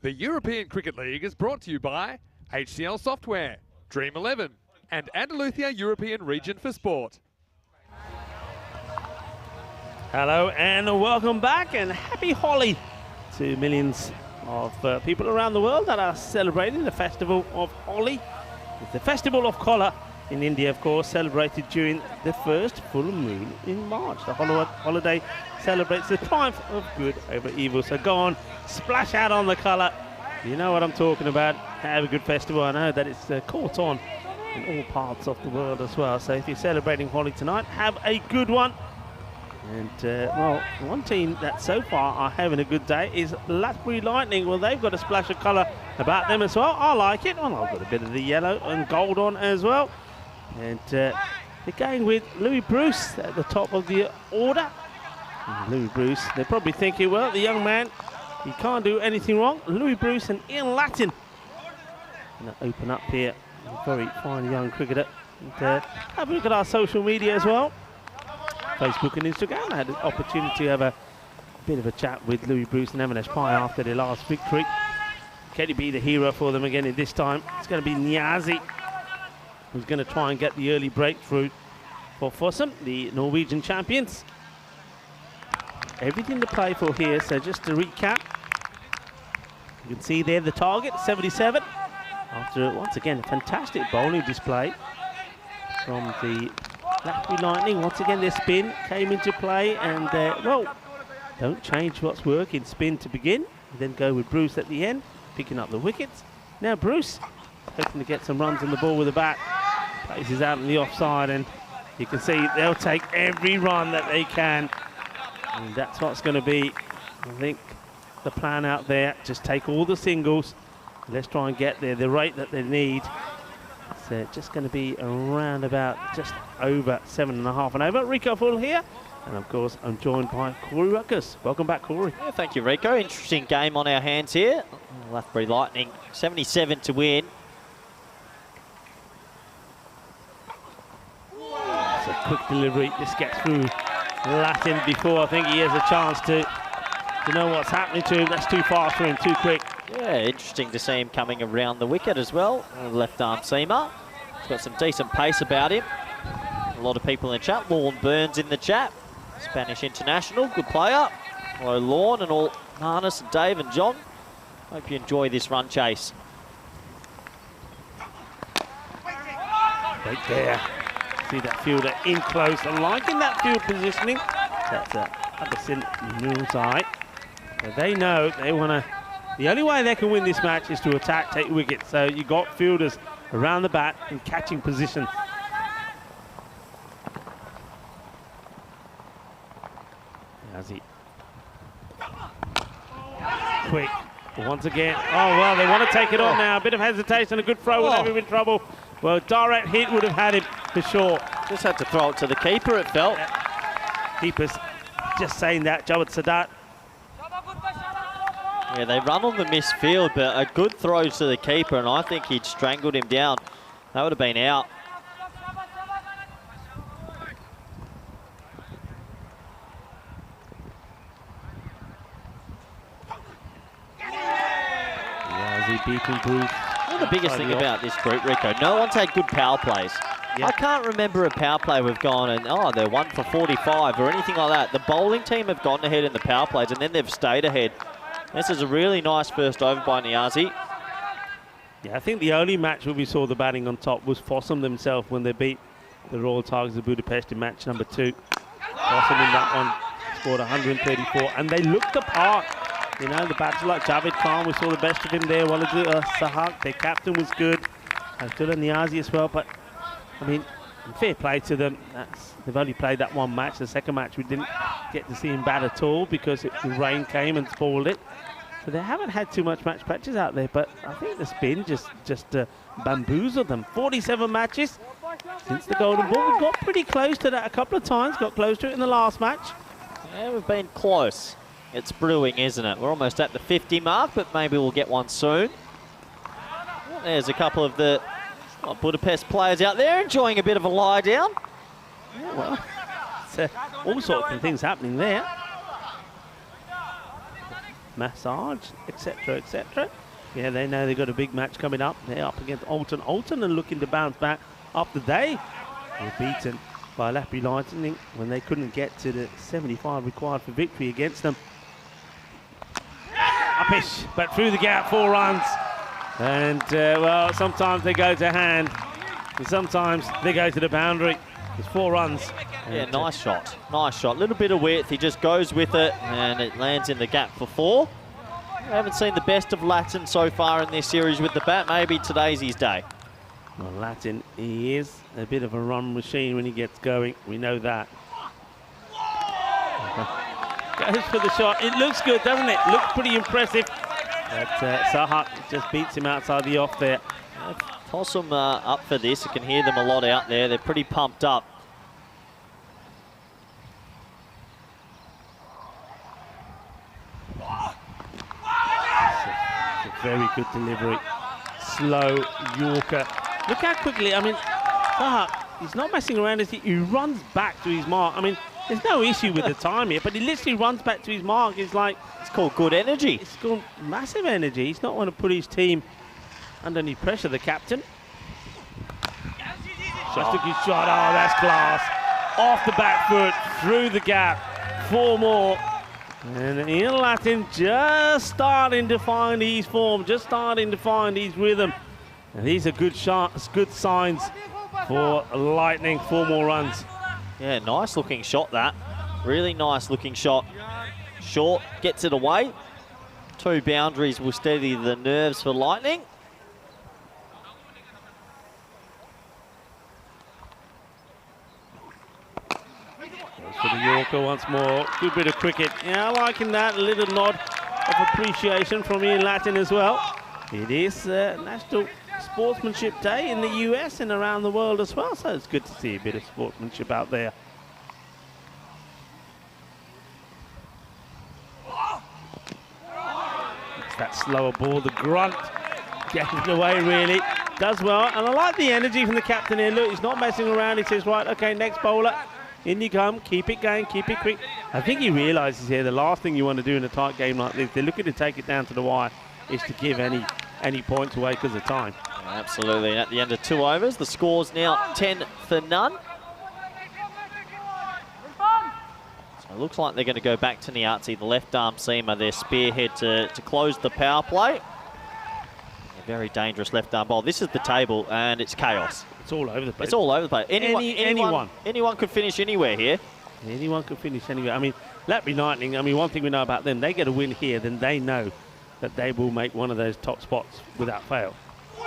S1: The European Cricket League is brought to you by HCL Software, Dream 11, and Andalusia European Region for Sport.
S8: Hello and welcome back, and happy Holi to millions of people around the world that are celebrating the festival of Holi. It's the festival of colour in India, of course, celebrated during the first full moon in March. The holiday celebrates the triumph of good over evil. So go on, splash out on the colour. You know what I'm talking about. Have a good festival. I know that it's caught on in all parts of the world as well. So if you're celebrating Holi tonight, have a good one. And, well, one team that so far are having a good day is Lathbury Lightning. Well, they've got a splash of colour about them as well. I like it. Well, I've got a bit of the yellow and gold on as well. And they're going with Louis Bruce at the top of the order. And Louis Bruce, they're probably thinking, well, the young man, he can't do anything wrong. Louis Bruce and Ian Latin. Going to open up here. A very fine young cricketer. And have a look at our social media as well. Facebook and Instagram. I had an opportunity to have a bit of a chat with Louis Bruce and M&S Pie after their last victory. Can he be the hero for them again this time? It's going to be Niazi, who's going to try and get the early breakthrough for Fossum, the Norwegian champions. Everything to play for here, so just to recap. You can see there the target, 77. After, once again, a fantastic bowling display from the Lathbury Lightning. Once again, their spin came into play, and, well, don't change what's working. Spin to begin, then go with Bruce at the end, picking up the wickets. Now Bruce, hoping to get some runs on the ball with the bat. Places out on the offside, and you can see they'll take every run that they can. And that's what's going to be, I think, the plan out there. Just take all the singles. Let's try and get there, the rate that they need. It's just going to be around about just over 7.5 and over. Rico Full here. And of course, I'm joined by Corey Ruckus. Welcome back, Corey.
S5: Yeah, thank you, Rico. Interesting game on our hands here. Lathbury Lightning, 77 to win.
S8: It's a quick delivery. This gets through Latin before I think he has a chance to know what's happening to him. That's too fast for him, too quick.
S5: Yeah, interesting to see him coming around the wicket as well. Left arm seamer. He's got some decent pace about him. A lot of people in the chat. Lorne Burns in the chat. Spanish international, good player. Hello, Lorne and all Harness, and Dave and John. Hope you enjoy this run chase.
S8: Right there. See that fielder in close. I'm liking that field positioning. That's Addison Millside. They know they want to. The only way they can win this match is to attack, take wickets. So you got fielders around the bat in catching position. Niazi. Quick. Once again. Oh, well, they want to take it on now. A bit of hesitation. A good throw would have him in trouble. Well, direct hit would have had him for sure.
S5: Just had to throw it to the keeper, it felt.
S8: Keepers just saying that. Jawad Sadat.
S5: Yeah, they run on the missed field, but a good throw to the keeper, and I think he'd strangled him down. That would have been out.
S8: Niazi beating Bruce.
S5: Well, the biggest thing about this group, Rico, no one's had good power plays. Yep. I can't remember a power play we've gone and, oh, they're 1 for 45 or anything like that. The bowling team have gone ahead in the power plays, and then they've stayed ahead. This is a really nice first over by Niazi.
S8: Yeah, I think the only match where we saw the batting on top was Fossum themselves when they beat the Royal Tigers of Budapest in match number 2. Fossum in that one scored 134, and they looked the part. You know, the batsmen like Javed Khan, we saw the best of him there. Walid Sahak, their captain, was good. And Abdullah Niazi as well, but I mean, fair play to them. They've only played that one match. The second match we didn't get to see him bat at all because the rain came and spoiled it. So they haven't had too much match practice out there, but I think the spin just bamboozled them. 47 matches since the Golden Ball. We've got pretty close to that a couple of times. Got close to it in the last match.
S5: Yeah, we've been close. It's brewing, isn't it? We're almost at the 50 mark, but maybe we'll get one soon. There's a couple of the Budapest players out there enjoying a bit of a lie down.
S8: Yeah, well, all sorts of things happening there. massage, etc., etc. Yeah, they know they've got a big match coming up. They're up against Alton. Alton are looking to bounce back after they were beaten by Latbury Lightning when they couldn't get to the 75 required for victory against them. Uppish, but through the gap, 4 runs. And, well, sometimes they go to hand, and sometimes they go to the boundary. There's 4 runs.
S5: Yeah, nice shot. Nice shot. Little bit of width. He just goes with it, and it lands in the gap for 4. We haven't seen the best of Latin so far in this series with the bat. Maybe today's his day.
S8: Well, Latin, he is a bit of a run machine when he gets going. We know that. Goes for the shot. It looks good, doesn't it? Looks pretty impressive. But Sahak just beats him outside the off there.
S5: Toss them up for this. You can hear them a lot out there. They're pretty pumped up.
S8: It's a very good delivery. Slow Yorker. Look how quickly, I mean, Sahak, he's not messing around. He runs back to his mark. I mean, there's no issue with the time here, but he literally runs back to his mark. It's like...
S5: It's called good energy.
S8: It's called massive energy. He's not want to put his team under any pressure, the captain. Just took his shot. Oh, that's class. Off the back foot, through the gap. 4 more. And Ian Latin just starting to find his form, just starting to find his rhythm. And these are good shots, good signs for Lightning. 4 more runs.
S5: Yeah, nice looking shot that. Really nice looking shot. Short, gets it away. 2 boundaries will steady the nerves for Lightning.
S8: Goes for the Yorker once more. Good bit of cricket. Yeah, liking that. A little nod of appreciation from Ian Latin as well. It is National Sportsmanship Day in the US and around the world as well, so it's good to see a bit of sportsmanship out there. It's that slower ball, the grunt, getting it away really. Does well, and I like the energy from the captain here. Look, he's not messing around. He says, right, okay, next bowler, in you come, keep it going, keep it quick. I think he realises here the last thing you want to do in a tight game like this, they're looking to take it down to the wire, is to give any points away because of time.
S5: Absolutely, and at the end of 2 overs, the score's now 10 for none. So it looks like they're going to go back to Niazzi, the left arm seamer, their spearhead to close the power play. A very dangerous left arm ball. This is the table, and it's chaos.
S8: It's all over the place.
S5: It's all over the place. Anyone could finish anywhere here.
S8: Anyone could finish anywhere. I mean, Latbury Lightning, I mean, one thing we know about them, they get a win here, then they know that they will make one of those top spots without fail.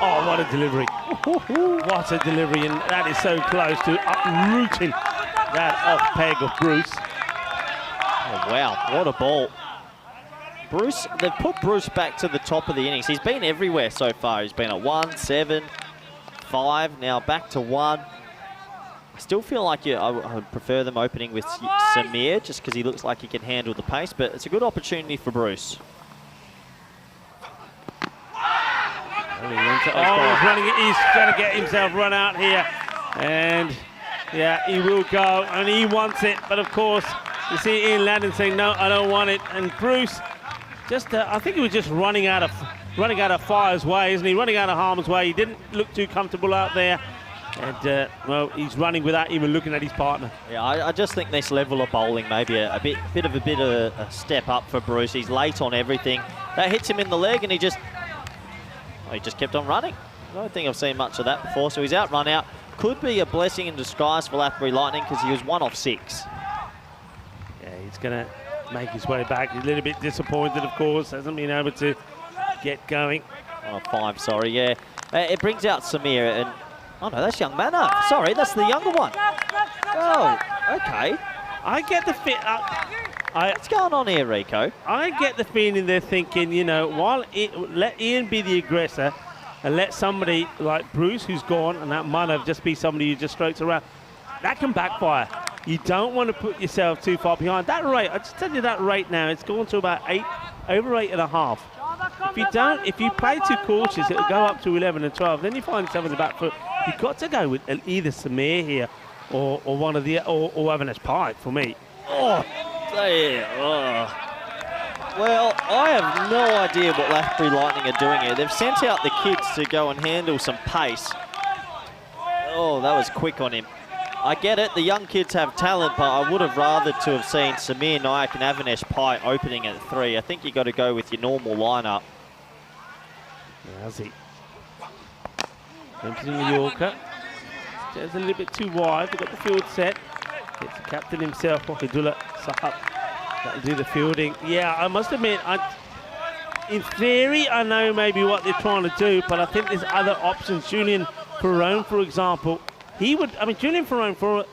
S8: Oh, what a delivery. What a delivery, and that is so close to uprooting that off peg of Bruce.
S5: Oh, wow, what a ball. Bruce, they've put Bruce back to the top of the innings. He's been everywhere so far. He's been at 1, 7, 5, now back to 1. I still feel like I would prefer them opening with Samir, just because he looks like he can handle the pace, but it's a good opportunity for Bruce.
S8: Oh, he's running it. He's going to get himself run out here. And, yeah, he will go. And he wants it. But, of course, you see Ian Latin saying, no, I don't want it. And Bruce, just I think he was just running out of fire's way, isn't he? Running out of harm's way. He didn't look too comfortable out there. And, well, he's running without even looking at his partner.
S5: Yeah, I just think this level of bowling maybe a bit of a step up for Bruce. He's late on everything. That hits him in the leg, and he just kept on running. I don't think I've seen much of that before, so he's out, run out. Could be a blessing in disguise for Latbury Lightning because he was 1 off 6.
S8: Yeah, he's going to make his way back. He's a little bit disappointed, of course. Hasn't been able to get going.
S5: 1 off 5, sorry, yeah. It brings out Samir, and... Oh, no, that's young Manna. Sorry, that's the younger one. Oh, okay.
S8: I get the fit.
S5: What's going on here, Rico?
S8: I get the feeling they're thinking, you know, let Ian be the aggressor and let somebody like Bruce, who's gone, and that Manna just be somebody who just strokes around. That can backfire. You don't want to put yourself too far behind. That rate, I just tell you that rate now, it's gone to about 8, over 8.5. If you play too cautious, it'll go up to 11 and 12. Then you find yourself in the back foot. You've got to go with either Samir here or one of the or Avinash Pike for me.
S5: Oh, there. Oh. Well, I have no idea what Lathbury Lightning are doing here. They've sent out the kids to go and handle some pace. Oh, that was quick on him. I get it, the young kids have talent, but I would have rather to have seen Samir Nayak and Avanesh Pai opening at 3. I think you got to go with your normal lineup.
S8: How's he? Entering the Yorker. Just a little bit too wide. They've got the field set. It's the captain himself, Wakidullah Sahab. That'll do the fielding. Yeah, I must admit, in theory, I know maybe what they're trying to do, but I think there's other options. Julian Perrone, for example, Julian Perrone, for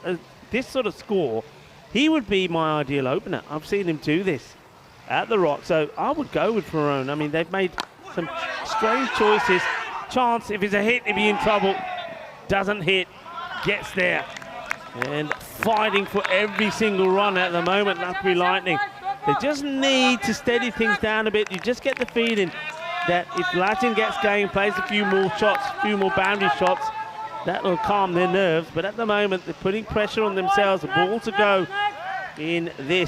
S8: this sort of score, he would be my ideal opener. I've seen him do this at the Rock, so I would go with Perrone. I mean, they've made some strange choices. Chance, if it's a hit, he'd be in trouble. Doesn't hit, gets there. And fighting for every single run at the moment, Lathbury Lightning. They just need to steady things down a bit. You just get the feeling that if Latin gets going, plays a few more shots, a few more boundary shots, that will calm their nerves. But at the moment, they're putting pressure on themselves. A ball to go in the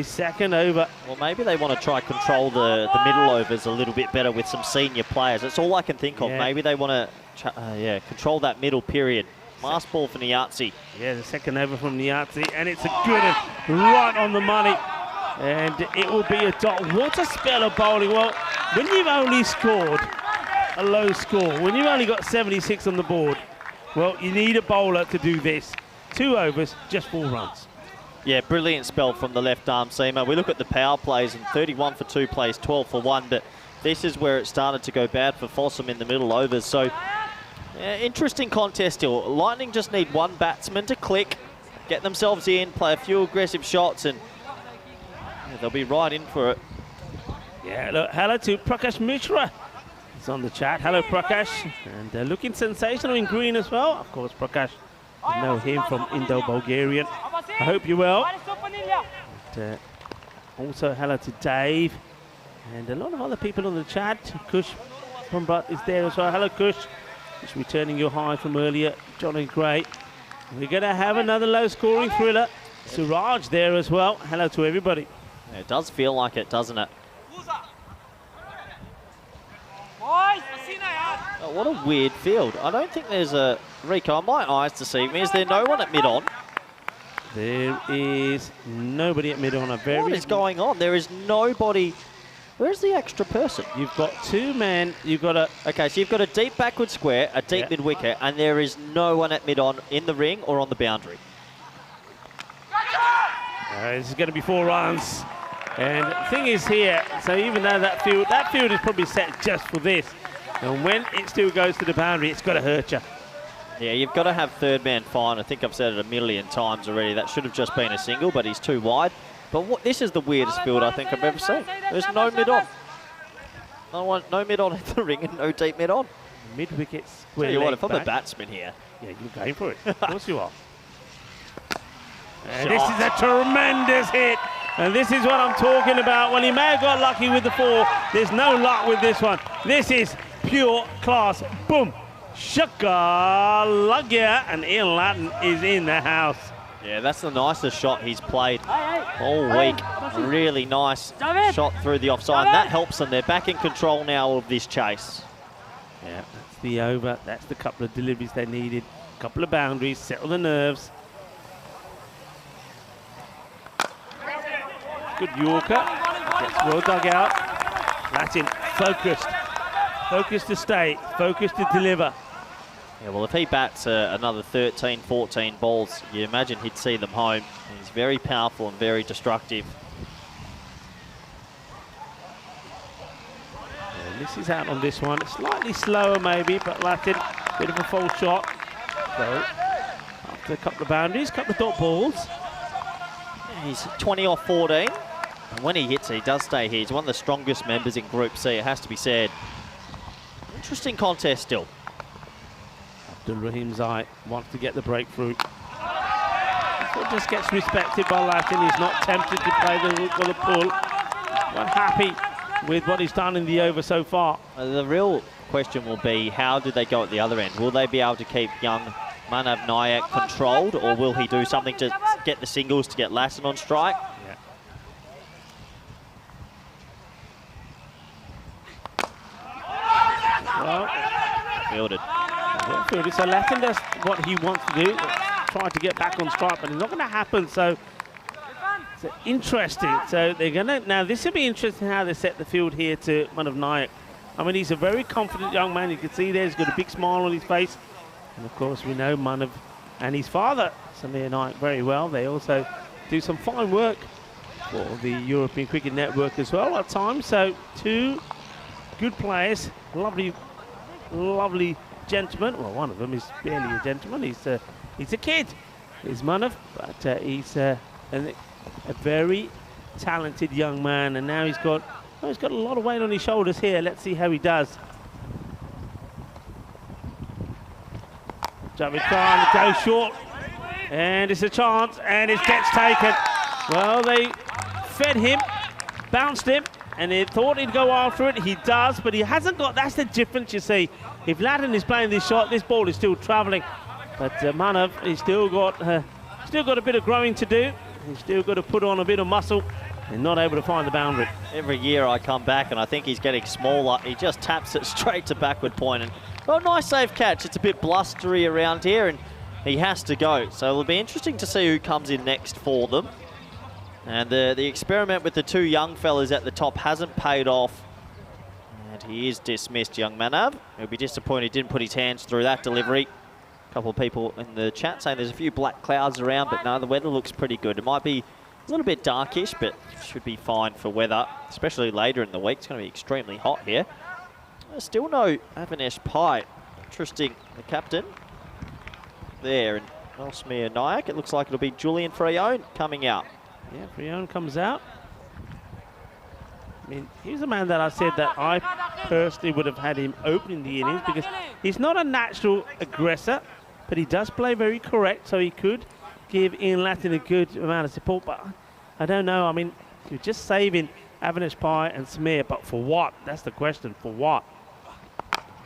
S8: second over.
S5: Well, maybe they want to try control the middle overs a little bit better with some senior players. That's all I can think of.
S8: Yeah.
S5: Maybe they want to control that middle period. Last ball for Niazi.
S8: Yeah, the second over from Niazi, and it's a good one, right on the money. And it will be a dot. What a spell of bowling. Well, when you've only scored a low score, when you've only got 76 on the board, well, you need a bowler to do this. 2 overs, just 4 runs.
S5: Yeah, brilliant spell from the left arm seamer. We look at the power plays, and 31 for 2 plays, 12 for 1, but this is where it started to go bad for Fossum in the middle overs. So, interesting contest still. Lightning just need one batsman to click, get themselves in, play a few aggressive shots, and they'll be right in for it.
S8: Yeah, look, hello to Prakash Mishra. He's on the chat. Hello, Prakash. And looking sensational in green as well. Of course, Prakash, you know him from Indo-Bulgarian. I hope you're well. And, also, hello to Dave. And a lot of other people on the chat. Kush from Butt is there as well. Hello, Kush. Just returning your hi from earlier. Johnny Gray. We're going to have another low-scoring thriller. Suraj there as well. Hello to everybody.
S5: Yeah, it does feel like it, doesn't it? Oh, what a weird field. I don't think there's a... Rico, my eyes deceive me. Is there no one at mid-on?
S8: There is nobody at mid-on.
S5: What is going on? There is nobody... Where's the extra person?
S8: You've got 2 men. You've got a...
S5: Okay, so you've got a deep backward square, a deep mid-wicket, and there is no one at mid-on in the ring or on the boundary.
S8: This is going to be 4 runs. And the thing is here, so even though that field is probably set just for this, and when it still goes to the boundary, it's got to hurt you.
S5: Yeah, you've got to have third man fine. I think I've said it a million times already. That should have just been a single, but he's too wide. But this is the weirdest field I think I've ever seen. There's no mid-on. No mid-on at the ring and no deep mid-on.
S8: Mid-wicket
S5: Tell
S8: square
S5: you what,
S8: leg
S5: if I'm a
S8: back.
S5: batsman here...
S8: Yeah, you're going for it. Of course you are. And this is a tremendous hit. And this is what I'm talking about. Well, he may have got lucky with the 4. There's no luck with this one. This is pure class. Boom. Shaka Lagya. And Ian Latin is in the house.
S5: Yeah, that's the nicest shot he's played all week. Really nice shot through the offside. And that helps them. They're back in control now of this chase.
S8: Yeah, that's the over. That's the couple of deliveries they needed. Couple of boundaries, settle the nerves. Good Yorker. Gets well dug out. Latin focused. Focused to stay. Focused to deliver.
S5: Yeah, well, if he bats another 13, 14 balls, you imagine he'd see them home. He's very powerful and very destructive.
S8: And this is out on this one. Slightly slower maybe, but Latin, bit of a false shot. So, after a couple of boundaries, couple of dot balls.
S5: He's 20 off 14. And when he hits it, he does stay here. He's one of the strongest members in Group C, it has to be said. Interesting contest still.
S8: Abdul Rahim Zai wants to get the breakthrough. He just gets respected by Latin. He's not tempted to play the hook or the pull. Quite happy with what he's done in the over so far.
S5: The real question will be, how do they go at the other end? Will they be able to keep young Manav Nayak controlled, or will he do something to get the singles to get Latin on strike?
S8: Well,
S5: Fielded.
S8: well fielded. So Latin does what he wants to do. Try to get back on strike, but it's not going to happen. So it's interesting. So they're going to, now this will be interesting how they set the field here to Manav Nayak. I mean, he's a very confident young man. You can see there, he's got a big smile on his face. And of course, we know Manav and his father, Samir Nayak, very well. They also do some fine work for the European Cricket Network as well at times. So two good players, lovely gentleman. Well, one of them is barely a gentleman. He's a kid. He's Manav, but he's a very talented young man. And now he's got a lot of weight on his shoulders here. Let's see how he does. Javid Khan goes short, and it's a chance, and it gets taken. Well, they fed him, bounced him, and they thought he'd go after it. He does, but he hasn't got. That's the difference, you see. If Latin is playing this shot, this ball is still travelling. But Manav, he's still got a bit of growing to do. He's still got to put on a bit of muscle, and not able to find the boundary.
S5: Every year I come back and I think he's getting smaller. He just taps it straight to backward point. And well, nice safe catch. It's a bit blustery around here, and he has to go. So it'll be interesting to see who comes in next for them. And the experiment with the two young fellas at the top hasn't paid off. And he is dismissed, young Manav. He'll be disappointed he didn't put his hands through that delivery. A couple of people in the chat saying there's a few black clouds around, but no, the weather looks pretty good. It might be a little bit darkish, but should be fine for weather, especially later in the week. It's going to be extremely hot here. Still no Avinash Pai. Interesting, the captain there, and Osmir Nayak. It looks like it'll be Julian Freyon coming out.
S8: Yeah, Freyon comes out. I mean, he's a man that I said that I personally would have had him opening the innings because he's not a natural aggressor, but he does play very correct, so he could give Ian Latin a good amount of support. But I don't know. I mean, you're just saving Avinash Pai and Samir, but for what? That's the question. For what?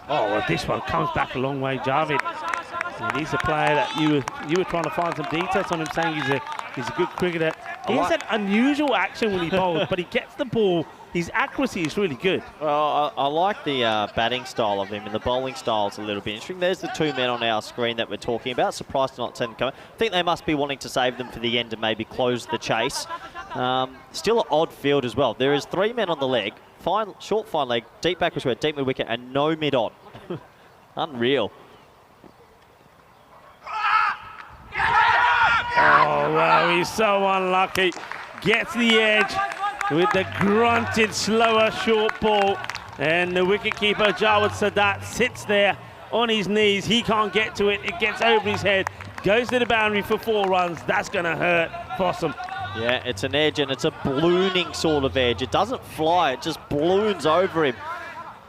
S8: Oh, well, this one comes back a long way, Javid. And he's a player that you were trying to find some details on him, saying he's a good cricketer. He has an unusual action when he bowls, but he gets the ball. His accuracy is really good.
S5: Well, I like the batting style of him, and the bowling style is a little bit interesting. There's the two men on our screen that we're talking about. Surprised to not see them come. I think they must be wanting to save them for the end and maybe close the chase. Still an odd field as well. There is three men on the leg, short fine leg, deep backwards square, deep mid wicket, and no mid on. Unreal.
S8: Oh, wow, he's so unlucky. Gets the edge with the grunted, slower, short ball. And the wicketkeeper, Jawad Sadat, sits there on his knees. He can't get to it. It gets over his head. Goes to the boundary for 4 runs. That's going to hurt Fossum.
S5: Yeah, it's an edge, and it's a ballooning sort of edge. It doesn't fly. It just balloons over him.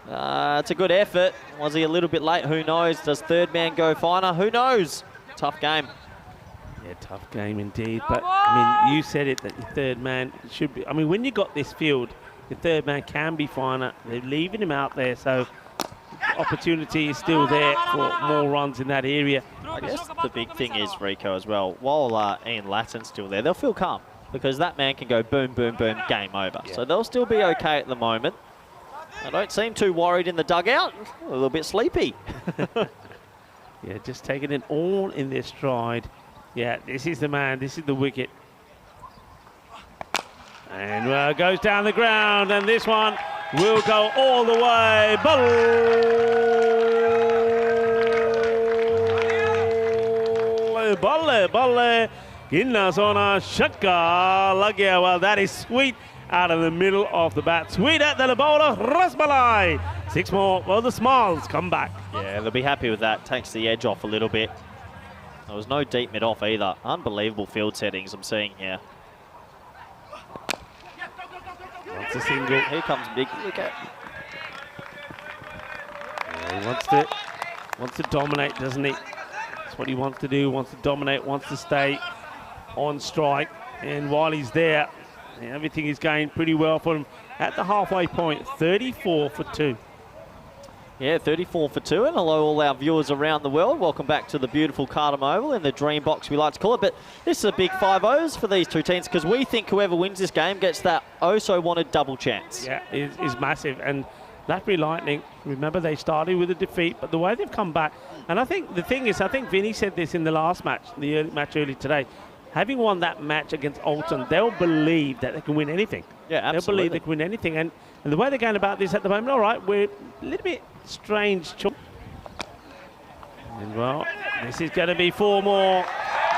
S5: It's a good effort. Was he a little bit late? Who knows? Does third man go finer? Who knows? Tough game.
S8: Yeah, tough game indeed. But, I mean, you said it, that your third man should be... I mean, when you got this field, your third man can be finer. They're leaving him out there, so opportunity is still there for more runs in that area.
S5: I guess the big thing is, Rico, as well, while Ian Lattin's still there, they'll feel calm because that man can go boom, boom, boom, game over. Yeah. So they'll still be okay at the moment. I don't seem too worried in the dugout. A little bit sleepy.
S8: Yeah, just taking it all in their stride. Yeah, this is the man. This is the wicket. And goes down the ground, and this one will go all the way. Balle. Ginna sona shakka lagya. Well, that is sweet out of the middle of the bat. Sweet at the bowler, Rasmalai. 6 more. Well, the smiles come back.
S5: Yeah, they'll be happy with that. Takes the edge off a little bit. There was no deep mid off either. Unbelievable field settings I'm seeing here.
S8: Wants a single.
S5: Here comes big wicket.
S8: Yeah, he wants to dominate, doesn't he? That's what he wants to do. Wants to dominate. Wants to stay on strike. And while he's there, everything is going pretty well for him. At the halfway point, 34 for 2.
S5: Yeah, 34 for 2, and hello all our viewers around the world. Welcome back to the beautiful Cartama Oval in the dream box we like to call it. But this is a big 5-0s for these two teams because we think whoever wins this game gets that oh-so-wanted double chance.
S8: Yeah, it's massive. And Latbury Lightning, remember they started with a defeat, but the way they've come back, and I think the thing is, I think Vinny said this in the last match, the match early today, having won that match against Alton, they'll believe that they can win anything.
S5: Yeah, absolutely.
S8: They'll believe they can win anything, and the way they're going about this at the moment, all right, we're a little bit strange. And well, this is going to be 4 more.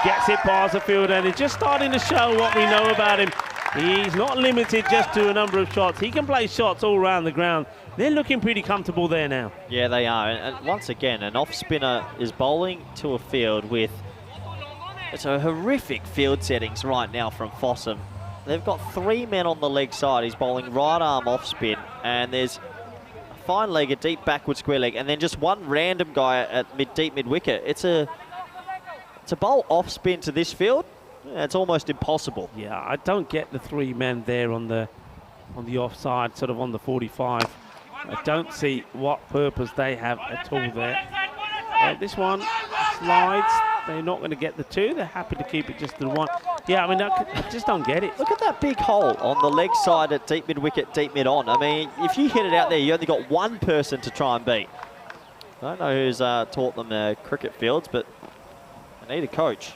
S8: Gets it past the field, and it's just starting to show what we know about him. He's not limited just to a number of shots. He can play shots all around the ground. They're looking pretty comfortable there now.
S5: Yeah, they are. And once again, an off spinner is bowling to a field with it's a horrific field settings right now from Fossum. They've got 3 men on the leg side. He's bowling right arm off spin, and there's a fine leg, a deep backward square leg, and then just one random guy at deep mid wicket. It's a bowl off spin to this field. Yeah, it's almost impossible.
S8: Yeah, I don't get the 3 men there on the offside, sort of on the 45. I don't see what purpose they have at all there. This one slides. They're not going to get the 2. They're happy to keep it just to the 1. Yeah, I mean, I just don't get it.
S5: Look at that big hole on the leg side at deep mid wicket, deep mid on. I mean, if you hit it out there, you only got 1 person to try and beat. I don't know who's taught them cricket fields, but they need a coach.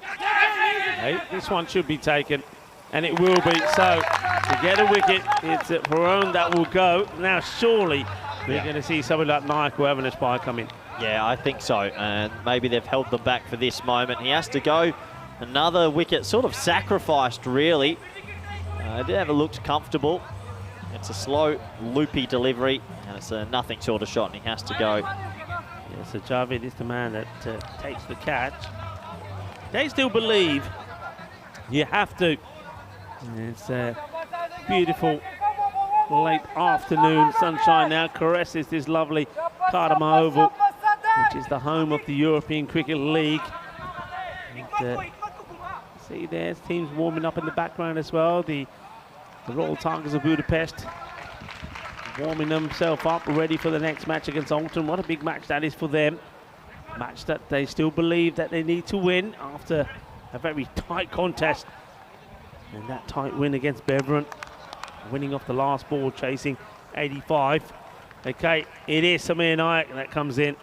S8: Hey, this one should be taken, and it will be. So, to get a wicket, it's Perone that will go. Now, surely, we're going to see somebody like Nike or Avinash Pai come in.
S5: Yeah, I think so, and maybe they've held them back for this moment. He has to go. Another wicket, sort of sacrificed, really. It never looked comfortable. It's a slow, loopy delivery, and it's a nothing short of shot, and he has to go.
S8: Yeah, so Javed is the man that takes the catch. They still believe you have to. It's a beautiful late afternoon sunshine now caresses this lovely Cartama Oval, which is the home of the European Cricket League. And, see there's teams warming up in the background as well. The Royal Tigers of Budapest warming themselves up, ready for the next match against Alton. What a big match that is for them. Match that they still believe that they need to win after a very tight contest. And that tight win against Beveron, winning off the last ball, chasing 85. Okay, it is Samir Nayak that comes in.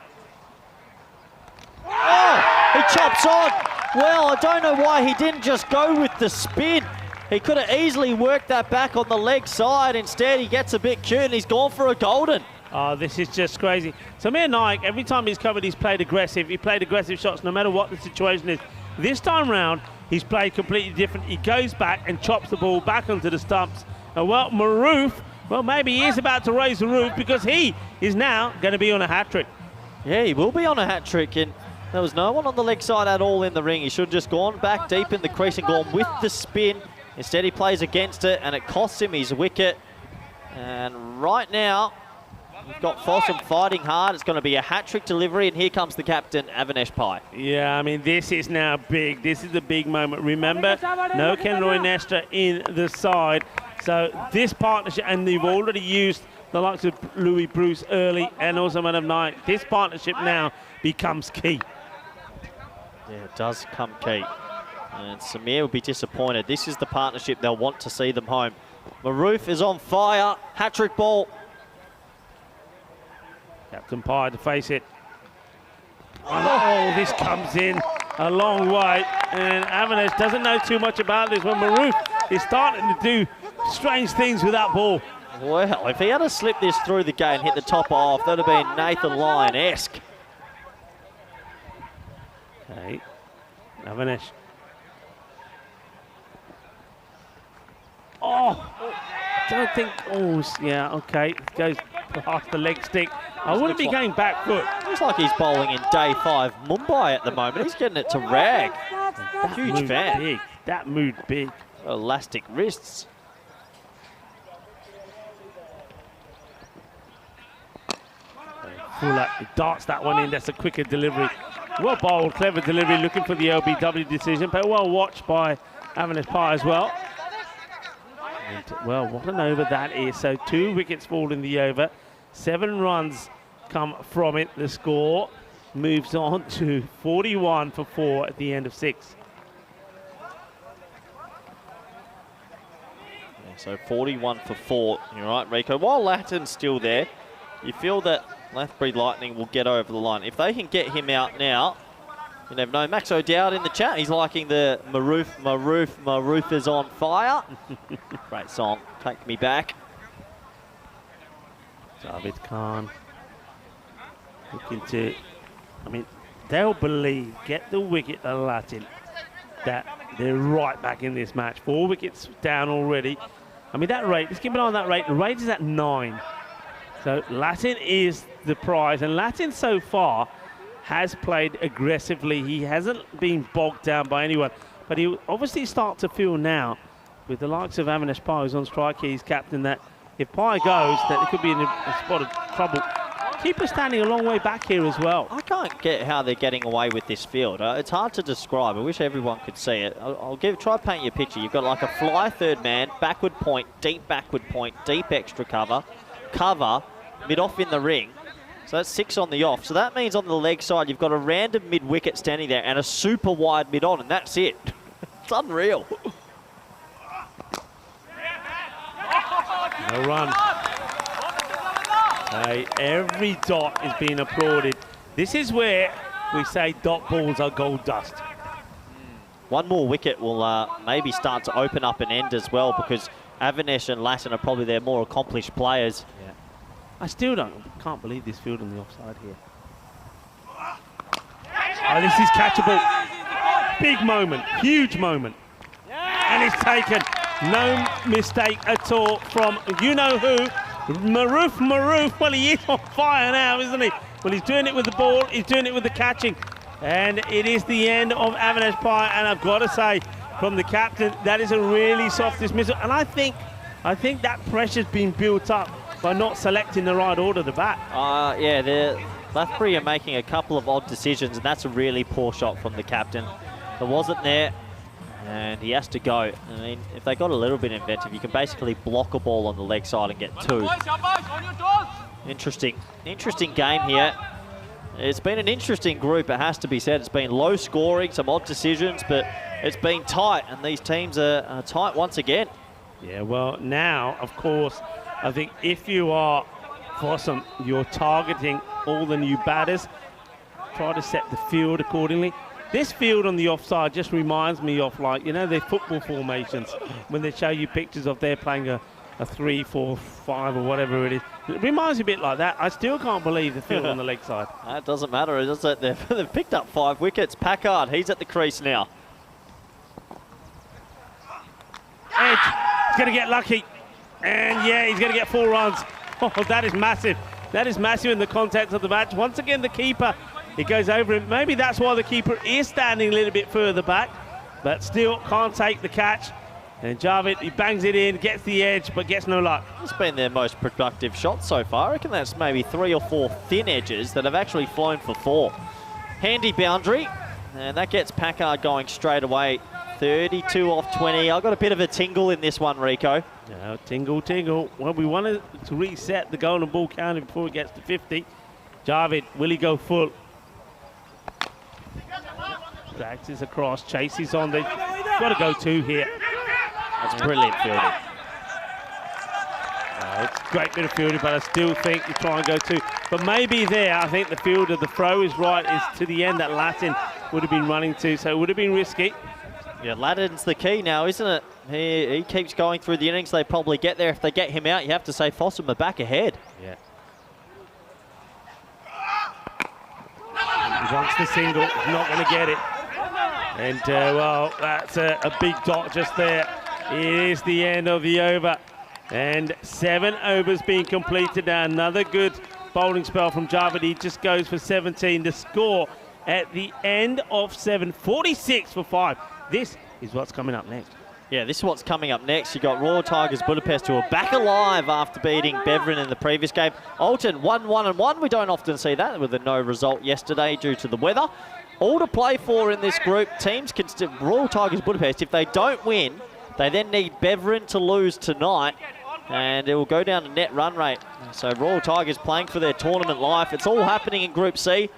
S5: Oh, he chops on. Well, I don't know why he didn't just go with the spin. He could have easily worked that back on the leg side. Instead, he gets a bit cute and he's gone for a golden.
S8: Oh, this is just crazy. Samir Nayak, every time he's covered, he's played aggressive. He played aggressive shots no matter what the situation is. This time round, he's played completely different. He goes back and chops the ball back onto the stumps. And well, Maroof, well, maybe he is about to raise the roof because he is now going to be on a hat-trick.
S5: Yeah, he will be on a hat-trick, and there was no one on the leg side at all in the ring. He should have just gone back deep in the crease and gone with the spin. Instead, he plays against it, and it costs him his wicket. And right now, we've got Fossum fighting hard. It's going to be a hat-trick delivery, and here comes the captain, Avinash Pai.
S8: Yeah, I mean, this is now big. This is the big moment. Remember, no Ken Roy Nestor in the side. So this partnership, and they've already used the likes of Louis Bruce early and also Man of Night. This partnership now becomes key.
S5: Yeah, it does come key. And Samir will be disappointed. This is the partnership they'll want to see them home. Maroof is on fire. Hat-trick ball.
S8: Captain Pai to face it. Oh, this comes in a long way. And Avinash doesn't know too much about this when Maroof is starting to do strange things with that ball.
S5: Well, if he had to slip this through the gate and hit the top off, that would have been Nathan Lyon-esque.
S8: Okay, Avinash. Oh, don't think, oh, yeah, okay. Goes past the leg stick. I wouldn't be going back foot.
S5: Looks like he's bowling in day 5 Mumbai at the moment. He's getting it to rag. Huge fan.
S8: Big. That moved big.
S5: Elastic wrists.
S8: Fuller darts that one in. That's a quicker delivery. Well bowled, clever delivery, looking for the LBW decision, but well watched by Avinash Pai as well. And, well, what an over that is. So 2 wickets fall in the over. 7 runs come from it. The score moves on to 41 for 4 at the end of 6.
S5: So 41 for 4. You're right, Rico. While Latin's still there, you feel that Lathbury Lightning will get over the line. If they can get him out now, you never know. Max O'Dowd in the chat. He's liking the Maroof is on fire. Great song. Take me back.
S8: Javed Khan looking to, I mean, they'll believe, get the wicket to Latin, that they're right back in this match. 4 wickets down already. I mean, that rate, let's keep an eye on that rate. The rate is at 9. So Latin is the prize. And Latin so far has played aggressively. He hasn't been bogged down by anyone. But he obviously start to feel now, with the likes of Avinash Pai, who's on strike, he's captain, that if Pai goes, that it could be in a spot of trouble. Keeper standing a long way back here as well.
S5: I can't get how they're getting away with this field. It's hard to describe. I wish everyone could see it. I'll try to paint you a picture. You've got like a fly third man, backward point, deep extra cover, mid-off in the ring. So that's 6 on the off. So that means on the leg side, you've got a random mid-wicket standing there and a super wide mid-on, and that's it. It's unreal.
S8: No run. Every dot is being applauded. This is where we say dot balls are gold dust.
S5: One more wicket will maybe start to open up an end as well, because Avinash and Latin are probably their more accomplished players.
S8: Yeah. I still can't believe this field on the offside here. Oh, this is catchable. Big moment, huge moment. And it's taken. No mistake at all from you-know-who. Maroof. Well, he is on fire now, isn't he? Well, he's doing it with the ball. He's doing it with the catching. And it is the end of Avinash Pai. And I've got to say, from the captain, that is a really soft dismissal. And I think that pressure's been built up by not selecting the right order to bat.
S5: Yeah, Lathbury are making a couple of odd decisions, and that's a really poor shot from the captain. It wasn't there, and he has to go. I mean, if they got a little bit inventive, you can basically block a ball on the leg side and get 2. Interesting game here. It's been an interesting group, it has to be said. It's been low scoring, some odd decisions, but it's been tight, and these teams are tight once again.
S8: Yeah, well, now, of course, I think if you are Fossum, you're targeting all the new batters. Try to set the field accordingly. This field on the offside just reminds me of, like, you know, their football formations when they show you pictures of they're playing a 3, 4, 5 or whatever it is. It reminds me a bit like that. I still can't believe the field on the leg side.
S5: That doesn't matter, does it? They've picked up 5 wickets. Packard, he's at the crease now.
S8: Edge, he's going to get lucky. And yeah, he's going to get 4 runs. Oh, that is massive. That is massive in the context of the match. Once again, the keeper, it goes over him. Maybe that's why the keeper is standing a little bit further back, but still can't take the catch. And Javed, he bangs it in, gets the edge, but gets no luck.
S5: It's been their most productive shot so far. I reckon that's maybe 3 or 4 thin edges that have actually flown for 4. Handy boundary, and that gets Packard going straight away. 32 off 20. I've got a bit of a tingle in this one, Rico.
S8: No, tingle. Well, we wanted to reset the golden ball counting before it gets to 50. Javed, will he go full? Drags this across, chases on. They've got to go 2 here.
S5: That's brilliant fielding.
S8: It's a great bit of fielding, but I still think you try and go 2. But maybe there, I think the fielder, the throw is right, is to the end that Latin would have been running to, so it would have been risky.
S5: Yeah, Latin's the key now, isn't it? He keeps going through the innings. They probably get there. If they get him out, you have to say Fossum are back ahead.
S8: Yeah. He wants the single. He's not going to get it. And, well, that's a big dot just there. It is the end of the over. And 7 overs being completed now. Another good bowling spell from Javed. He just goes for 17. The score at the end of 7, 46 for 5. This is what's coming up next.
S5: Yeah, this is what's coming up next. You got Royal Tigers Budapest, who are back alive after beating Beveren in the previous game. Alton 1-1-1. We don't often see that with a no result yesterday due to the weather. All to play for in this group. Teams can still, Royal Tigers Budapest, if they don't win, they then need Beveren to lose tonight, and it will go down to net run rate. So Royal Tigers playing for their tournament life. It's all happening in Group C.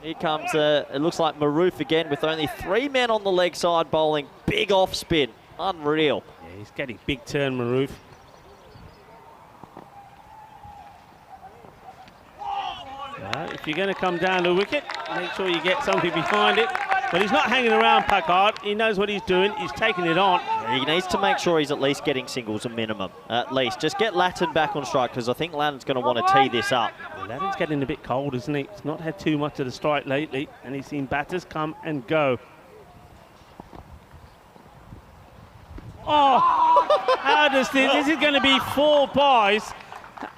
S5: Here comes, it looks like Maroof again with only 3 men on the leg side bowling. Big off spin. Unreal.
S8: Yeah, He's getting big turn, Maroof. If you're going to come down the wicket, make sure you get something behind it. But he's not hanging around Packard. He knows what he's doing. He's taking it on.
S5: He needs to make sure he's at least getting singles a minimum. At least. Just get Latin back on strike, because I think Latin's going to want to tee this up.
S8: Well, Latin's getting a bit cold, isn't he? He's not had too much of the strike lately, and he's seen batters come and go. Oh, how does this? This is going to be 4 buys.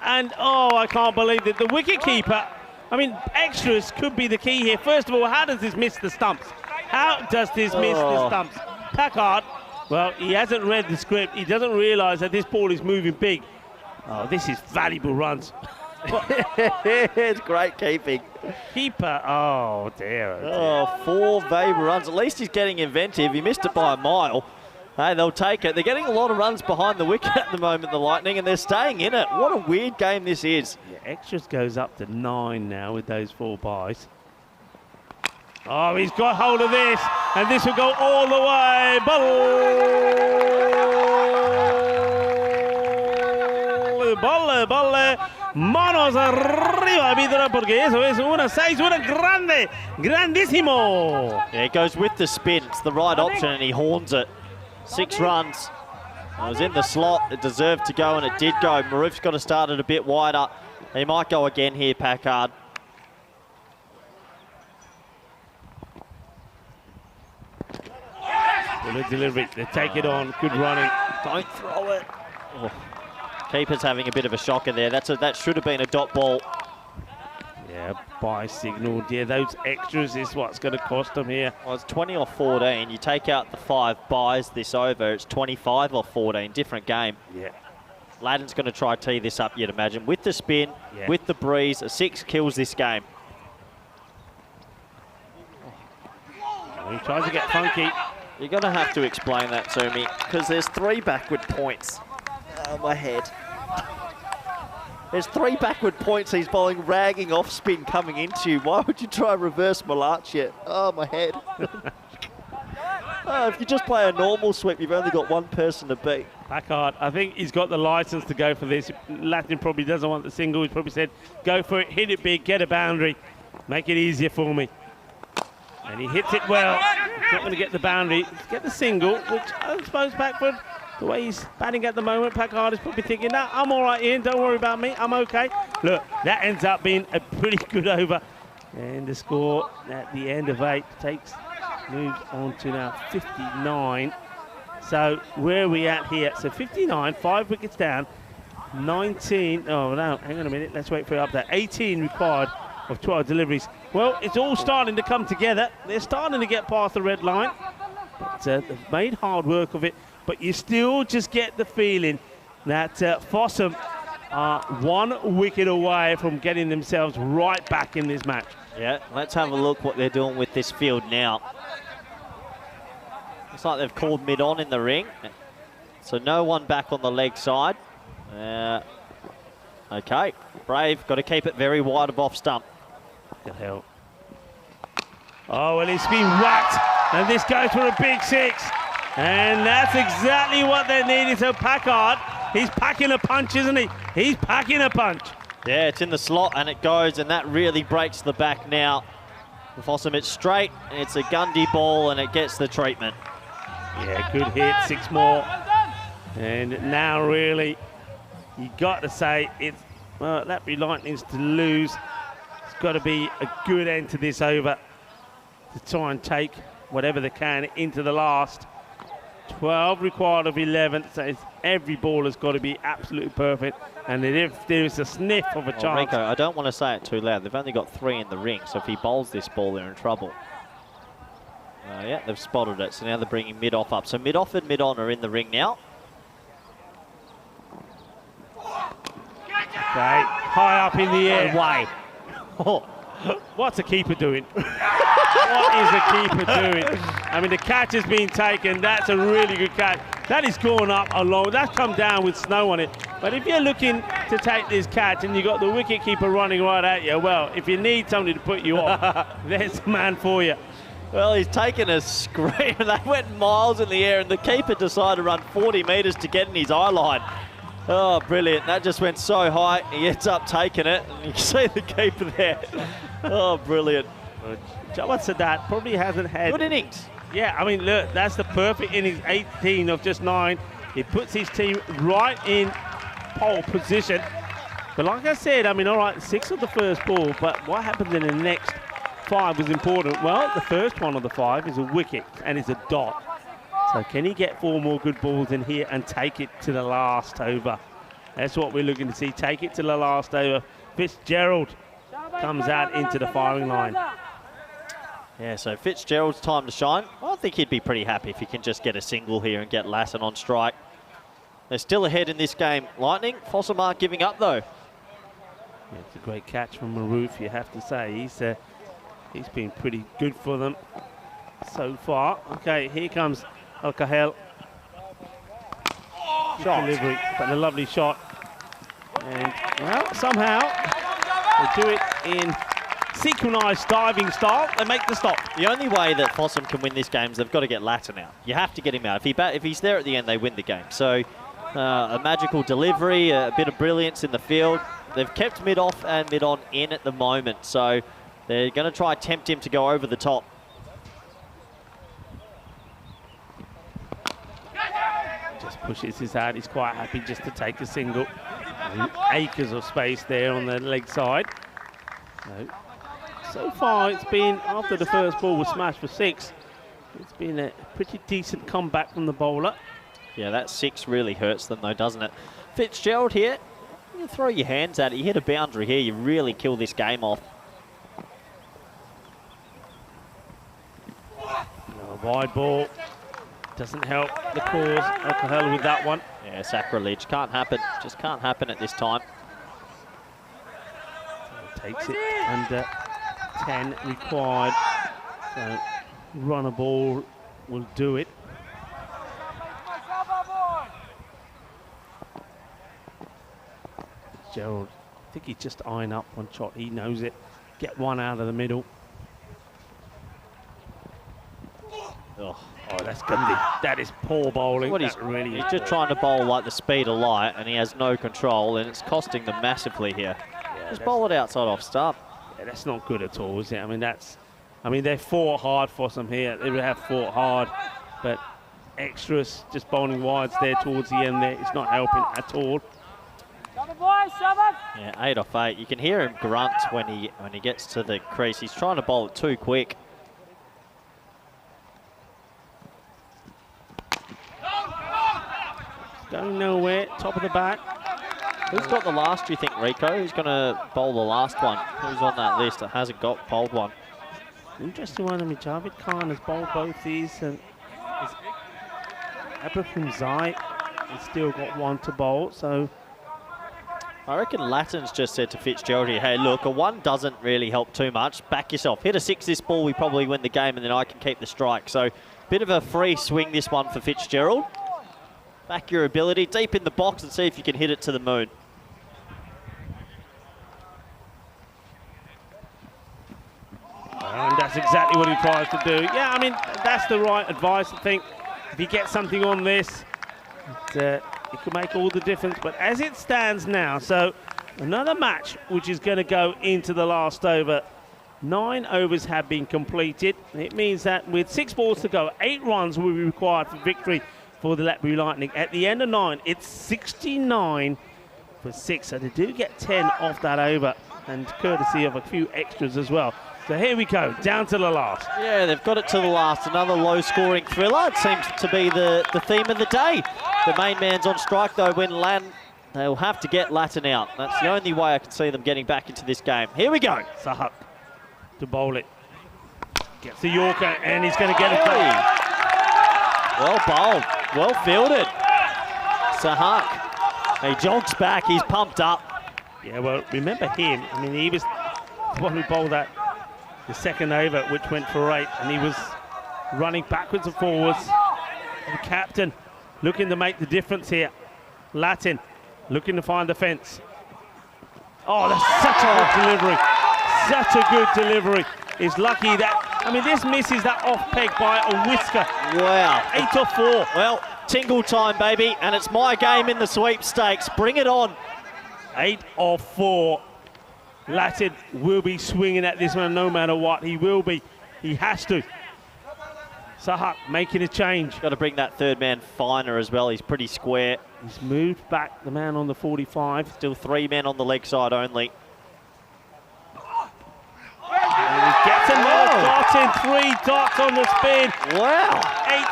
S8: And, oh, I can't believe it. The wicketkeeper, I mean, extras could be the key here. First of all, how does this miss the stumps? How does this miss the stumps? Packard, well, he hasn't read the script. He doesn't realise that this ball is moving big. Oh, this is valuable runs.
S5: It's great keeping.
S8: Keeper, oh dear.
S5: Oh, 4 valuable runs. At least he's getting inventive. He missed it by a mile. Hey, they'll take it. They're getting a lot of runs behind the wicket at the moment, the Lightning, and they're staying in it. What a weird game this is.
S8: Yeah, extras goes up to 9 now with those 4 buys. Oh, he's got hold of this, and this will go all the way. Bolle. Manos arriba, Vidra, porque eso es una 6, una grande, grandísimo.
S5: Yeah, it goes with the spin. It's the right option, and he horns it. 6 runs. It was in the slot. It deserved to go, and it did go. Maroof's got to start it a bit wider. He might go again here, Packard.
S8: Good delivery. They take it on. Good running.
S5: Don't throw it. Oh. Keeper's having a bit of a shocker there. That should have been a dot ball.
S8: Yeah, buy signal. Yeah, those extras is what's going to cost them here.
S5: Well, it's 20 or 14. You take out the 5 buys this over, it's 25 or 14. Different game.
S8: Yeah.
S5: Ladden's going to try tee this up, you'd imagine. With the spin, with the breeze, a 6 kills this game.
S8: He tries to get funky.
S5: You're going to have to explain that to me, because there's 3 backward points. Oh, my head. There's 3 backward points he's bowling, ragging off spin coming into you. Why would you try reverse Malachi it? Oh, my head. If you just play a normal sweep, you've only got 1 person to beat.
S8: Packard, I think he's got the license to go for this. Latin probably doesn't want the single. He's probably said, go for it, hit it big, get a boundary, make it easier for me. And he hits it well. He's not going to get the boundary. Get the single, which I suppose backward, the way he's batting at the moment, Packard is probably thinking, no, I'm all right, Ian, don't worry about me, I'm okay. Look, that ends up being a pretty good over. And the score at the end of 8 moves on to now 59. So where are we at here? So 59, 5 wickets down, 19, oh no, hang on a minute, let's wait for it up there. 18 required of 12 deliveries. Well, it's all starting to come together. They're starting to get past the red line. But they've made hard work of it. But you still just get the feeling that Fossum are 1 wicket away from getting themselves right back in this match.
S5: Yeah, let's have a look what they're doing with this field now. Looks like they've called mid-on in the ring. So no one back on the leg side. Okay, Brave, got to keep it very wide of off stump.
S8: The hell. Oh, well, it's been whacked, and this goes for a big 6. And that's exactly what they needed. So Packard, he's packing a punch, isn't he? He's packing a punch.
S5: Yeah, it's in the slot, and it goes, and that really breaks the back now. Fossum, it's straight, it's a Gundy ball, and it gets the treatment.
S8: Yeah, good hit, 6 more. And now really, you got to say, it's, well, Lapbury Lightning's to lose. It's got to be a good end to this over to try and take whatever they can into the last. 12 required of 11, so every ball has got to be absolutely perfect. And if there's a sniff of a chance...
S5: Rico, I don't want to say it too loud. They've only got 3 in the ring, so if he bowls this ball, they're in trouble. Yeah, they've spotted it, so now they're bringing mid-off up. So mid-off and mid-on are in the ring now.
S8: Okay, high up in the air. Away. What's a keeper doing? What is a keeper doing? I mean, the catch has been taken. That's a really good catch. That is going up along. That's come down with snow on it. But if you're looking to take this catch and you've got the wicket keeper running right at you, well, if you need somebody to put you off, there's the man for you.
S5: Well, he's taken a scream. They went miles in the air, and the keeper decided to run 40 metres to get in his eye line. Oh, brilliant. That just went so high. He ends up taking it, and you can see the keeper there. Oh, brilliant.
S8: Jawad Sadat probably hasn't had...
S5: Good innings.
S8: Yeah, I mean, look, that's the perfect innings, 18 of just 9. He puts his team right in pole position. But like I said, I mean, all right, 6 of the first ball, but what happens in the next 5 was important. Well, the first one of the 5 is a wicket, and it's a dot. So can he get 4 more good balls in here and take it to the last over? That's what we're looking to see, take it to the last over. Fitzgerald comes out into the firing line.
S5: Yeah, so Fitzgerald's time to shine. I think he'd be pretty happy if he can just get a single here and get Latin on strike. They're still ahead in this game. Lightning, Fossum aren't giving up though.
S8: Yeah, it's a great catch from Maroof, you have to say. He's been pretty good for them so far. Okay, here comes Al Kahel. Shot delivery, but a lovely shot. And, well, somehow they do it in synchronised diving style. They make the stop.
S5: The only way that Fossum can win this game is they've got to get Latin out. You have to get him out. If he's there at the end, they win the game. So a magical delivery, a bit of brilliance in the field. They've kept mid-off and mid-on in at the moment. So they're going to try tempt him to go over the top.
S8: Just pushes his out. He's quite happy just to take a single. Acres of space there on the leg side. So far, it's been, after the first ball was smashed for 6, it's been a pretty decent comeback from the bowler.
S5: Yeah, that 6 really hurts them though, doesn't it? Fitzgerald here, you throw your hands at it. You hit a boundary here, you really kill this game off.
S8: Wide ball doesn't help the cause. Al-Kahel with that one.
S5: Yeah, sacrilege. Can't happen. Just can't happen at this time.
S8: Takes it under 10 required. So run a ball will do it. Gerald, I think he's just eyeing up one shot. He knows it. Get one out of the middle. Oh, that's gonna be, that is poor bowling.
S5: What he's just trying to bowl like the speed of light, and he has no control, and it's costing them massively here. Yeah, just bowl it outside off stump.
S8: Yeah, that's not good at all, is it? I mean, they fought hard for some here. They would have fought hard, but extras just bowling wides there towards the end there. It's not helping at all.
S5: Yeah, 8 off 8. You can hear him grunt when he gets to the crease. He's trying to bowl it too quick.
S8: Going nowhere, top of the bat.
S5: Who's got the last, do you think, Rico? Who's going to bowl the last one? Who's on that list that hasn't got bowled one?
S8: Interesting one. I mean, Javed Khan has bowled both these, and Abraham Zai has still got one to bowl, so...
S5: I reckon Latin's just said to Fitzgerald here, hey, look, a 1 doesn't really help too much. Back yourself. Hit a 6 this ball, we probably win the game, and then I can keep the strike. So, bit of a free swing this one for Fitzgerald. Back your ability, deep in the box, and see if you can hit it to the moon.
S8: And that's exactly what he tries to do. Yeah, I mean, that's the right advice, I think. If you get something on this, it could make all the difference. But as it stands now, so another match which is going to go into the last over. 9 overs have been completed. It means that with 6 balls to go, 8 runs will be required for victory for the Latbury Lightning. At the end of 9, it's 69 for 6. So they do get 10 off that over, and courtesy of a few extras as well. So here we go, down to the last.
S5: Yeah, they've got it to the last. Another low-scoring thriller. It seems to be the theme of the day. The main man's on strike, though, when they'll have to get Latin out. That's the only way I can see them getting back into this game. Here we go.
S8: Sahak to bowl it. Gets the Yorker, and he's going to get it.
S5: Well bowled, well fielded. Sahak, he jogs back, he's pumped up.
S8: Yeah, well, remember him. I mean, he was the one who bowled that the second over, which went for 8, and he was running backwards and forwards. The captain looking to make the difference here. Latin looking to find the fence. Oh, that's such a good delivery. Such a good delivery. He's lucky that I mean, this misses that off peg by a whisker.
S5: Wow.
S8: 8 off 4.
S5: Well, tingle time, baby, and it's my game in the sweepstakes. Bring it on.
S8: 8 off 4. Latin will be swinging at this one no matter what. He will be. He has to. Sahak making a change.
S5: Got to bring that third man finer as well. He's pretty square.
S8: He's moved back the man on the 45.
S5: Still 3 men on the leg side only.
S8: And he gets another dot in. 3 dots on the spin.
S5: Wow.
S8: 8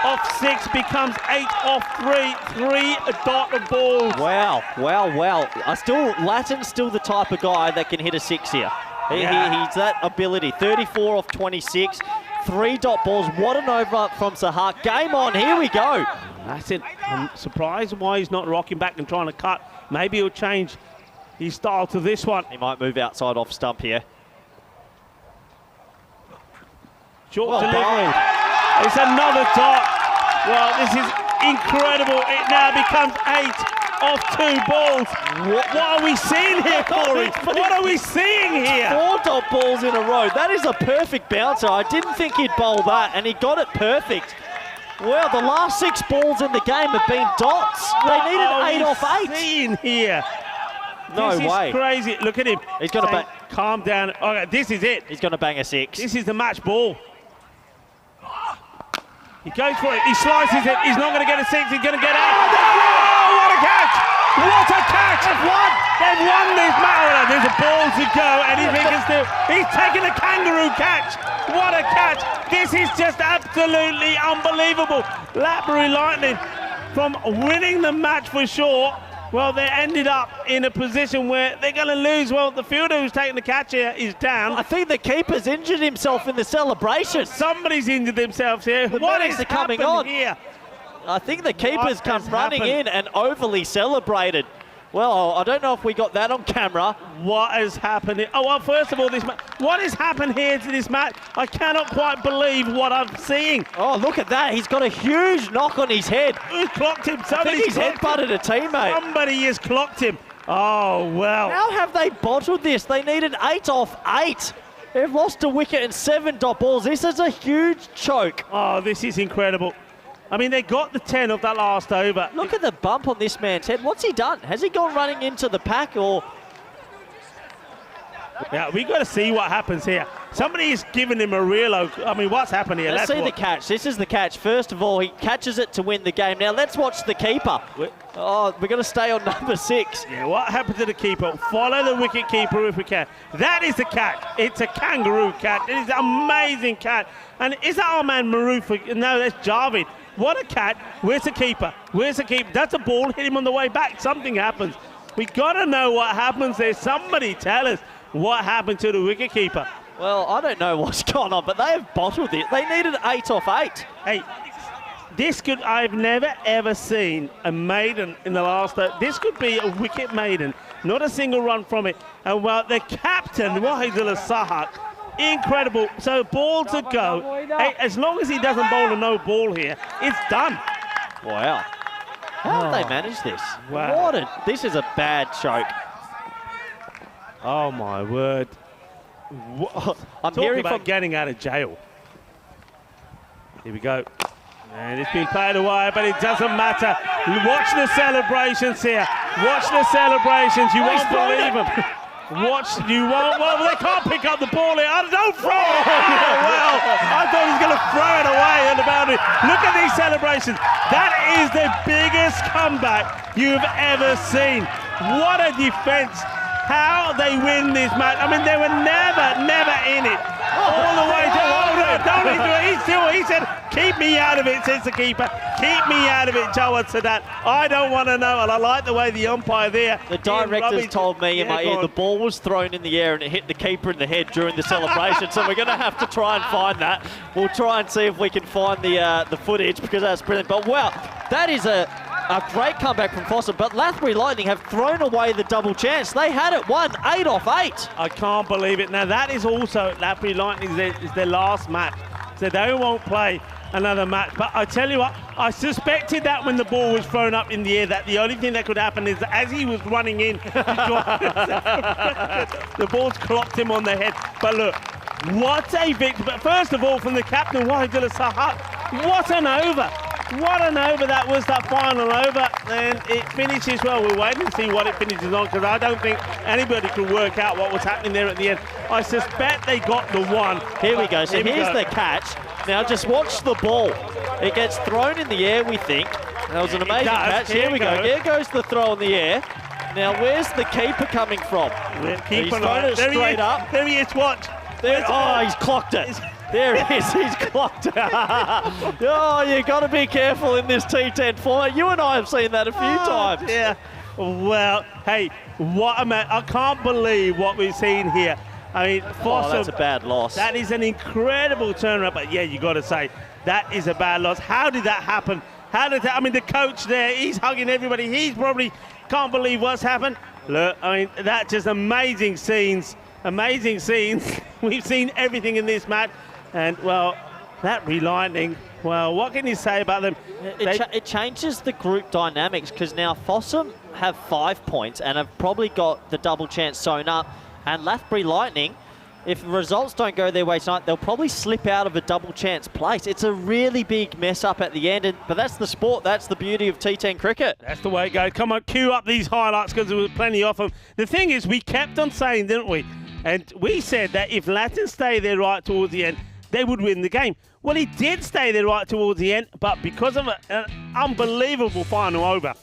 S8: off 6 becomes 8 off 3. 3 dot balls.
S5: Wow, wow, wow. Latin's still the type of guy that can hit a 6 here. He's that ability. 34 off 26. 3 dot balls. What an over from Sahak. Game on. Here we go.
S8: That's it. I'm surprised why he's not rocking back and trying to cut. Maybe he'll change his style to this one.
S5: He might move outside off stump here.
S8: Short delivery. It's another dot. Well, this is incredible. It now becomes 8 off 2 balls. What are we seeing here, Corey? What are we seeing here?
S5: 4 dot balls in a row. That is a perfect bouncer. I didn't think he'd bowl that, and he got it perfect. Well, the last 6 balls in the game have been dots. They needed 8 off 8.
S8: Seeing here.
S5: No
S8: this
S5: way.
S8: Is crazy. Look at him.
S5: He's going to
S8: calm down. Okay, this is it.
S5: He's going to bang a 6.
S8: This is the match ball. He goes for it. He slices it. He's not going to get a 6. He's going to get out. Oh, what a catch! What a catch! They've won this match. There's a ball to go, and he's taking a kangaroo catch. What a catch! This is just absolutely unbelievable. Latbury Lightning, from winning the match for sure, well, they ended up in a position where they're going to lose. Well, the fielder who's taking the catch here is down.
S5: I think the keeper's injured himself in the celebration.
S8: Somebody's injured themselves here. What is
S5: coming
S8: happened
S5: on
S8: here?
S5: I think the keeper's come running in and overly celebrated. Well, I don't know if we got that on camera.
S8: What is happening? Oh, well, first of all, what has happened here to this match? I cannot quite believe what I'm seeing.
S5: Oh, look at that. He's got a huge knock on his head.
S8: Who clocked him?
S5: I think he's headbutted a teammate.
S8: Somebody has clocked him. Oh, well.
S5: How have they bottled this? They needed 8 off 8. They've lost a wicket and 7 dot balls. This is a huge choke.
S8: Oh, this is incredible. I mean, they got the 10 of that last over.
S5: Look at the bump on this man's head. What's he done? Has he gone running into the pack or...
S8: Yeah, we got to see what happens here. Somebody is giving him a real... I mean, what's happened here?
S5: Let's see the catch. This is the catch. First of all, he catches it to win the game. Now, let's watch the keeper. Oh, we're going to stay on number 6.
S8: Yeah, what happened to the keeper? Follow the wicket keeper if we can. That is the catch. It's a kangaroo catch. It is an amazing catch. And is that our man Maroof? No, that's Jarvid. What a catch. Where's the keeper? Where's the keeper? That's a ball. Hit him on the way back. Something happens. We got to know what happens there. Somebody tell us what happened to the wicketkeeper.
S5: Well, I don't know what's gone on, but they have bottled it. They needed 8 off 8.
S8: Hey, I've never ever seen a maiden in the last... This could be a wicket maiden. Not a single run from it. And well, the captain, Wahidullah Sahak, incredible. So ball to go. Hey, as long as he doesn't bowl a no ball here, it's done.
S5: Wow. How have they managed this?
S8: Wow.
S5: This is a bad choke.
S8: Oh my word.
S5: I'm
S8: Talking
S5: hearing
S8: about
S5: from
S8: getting out of jail. Here we go. And it's been played away, but it doesn't matter. Watch the celebrations here. Watch the celebrations. You won't believe them. Well, they can't pick up the ball here. Don't throw it. Well, I thought he was going to throw it away on the boundary. Look at these celebrations. That is the biggest comeback you've ever seen. What a defense. How they win this match. I mean, they were never in it. All the way to... Oh, no, don't do it. He said, keep me out of it, says the keeper. Keep me out of it, Jawad Sadat. I don't want to know, and I like the way the umpire there...
S5: The directors told me in my ear the ball was thrown in the air and it hit the keeper in the head during the celebration, so we're going to have to try and find that. We'll try and see if we can find the footage, because that's brilliant. But wow, that is a great comeback from Foster, but Latbury Lightning have thrown away the double chance. They had it won 8 off 8.
S8: I can't believe it. Now, that is also Latbury Lightning is their last match, so they won't play another match. But I tell you what, I suspected that when the ball was thrown up in the air, that the only thing that could happen is that as he was running in, the ball's clocked him on the head. But look, What a victory. But first of all, from the captain, Wahidullah Sahat, what an over. What an over that was, that final over. And it finishes, well, we're waiting to see what it finishes on, because I don't think anybody could work out what was happening there at the end. I suspect they got the one.
S5: Here we go. So here's the catch. Now just watch the ball. It gets thrown in the air, we think. That was an amazing catch. Here we go. Here goes the throw in the air. Now where's the keeper coming from? He's thrown it straight up.
S8: There he is, watch.
S5: Oh, he's clocked it. There he is, he's clocked it. Oh, you got to be careful in this T10 format. You and I have seen that a few times.
S8: Yeah. Well, hey, what a match. I can't believe what we've seen here. I mean,
S5: oh, that's a bad loss.
S8: That is an incredible turnaround, but yeah, you got to say, that is a bad loss. How did that happen? How did that, I mean, the coach there, he's hugging everybody. He's probably can't believe what's happened. Look, I mean, that's just amazing scenes. Amazing scenes. We've seen everything in this match. And, well, that Lightning, well, what can you say about them?
S5: It changes the group dynamics, because now Fossum have 5 points and have probably got the double chance sewn up. And Lathbury Lightning, if results don't go their way tonight, they'll probably slip out of a double chance place. It's a really big mess up at the end, but that's the sport. That's the beauty of T10 cricket.
S8: That's the way it goes. Come on, cue up these highlights, because there was plenty of them. The thing is, we kept on saying, didn't we? And we said that if Latin stay there right towards the end, they would win the game. Well, he did stay there right towards the end, but because of an unbelievable final over.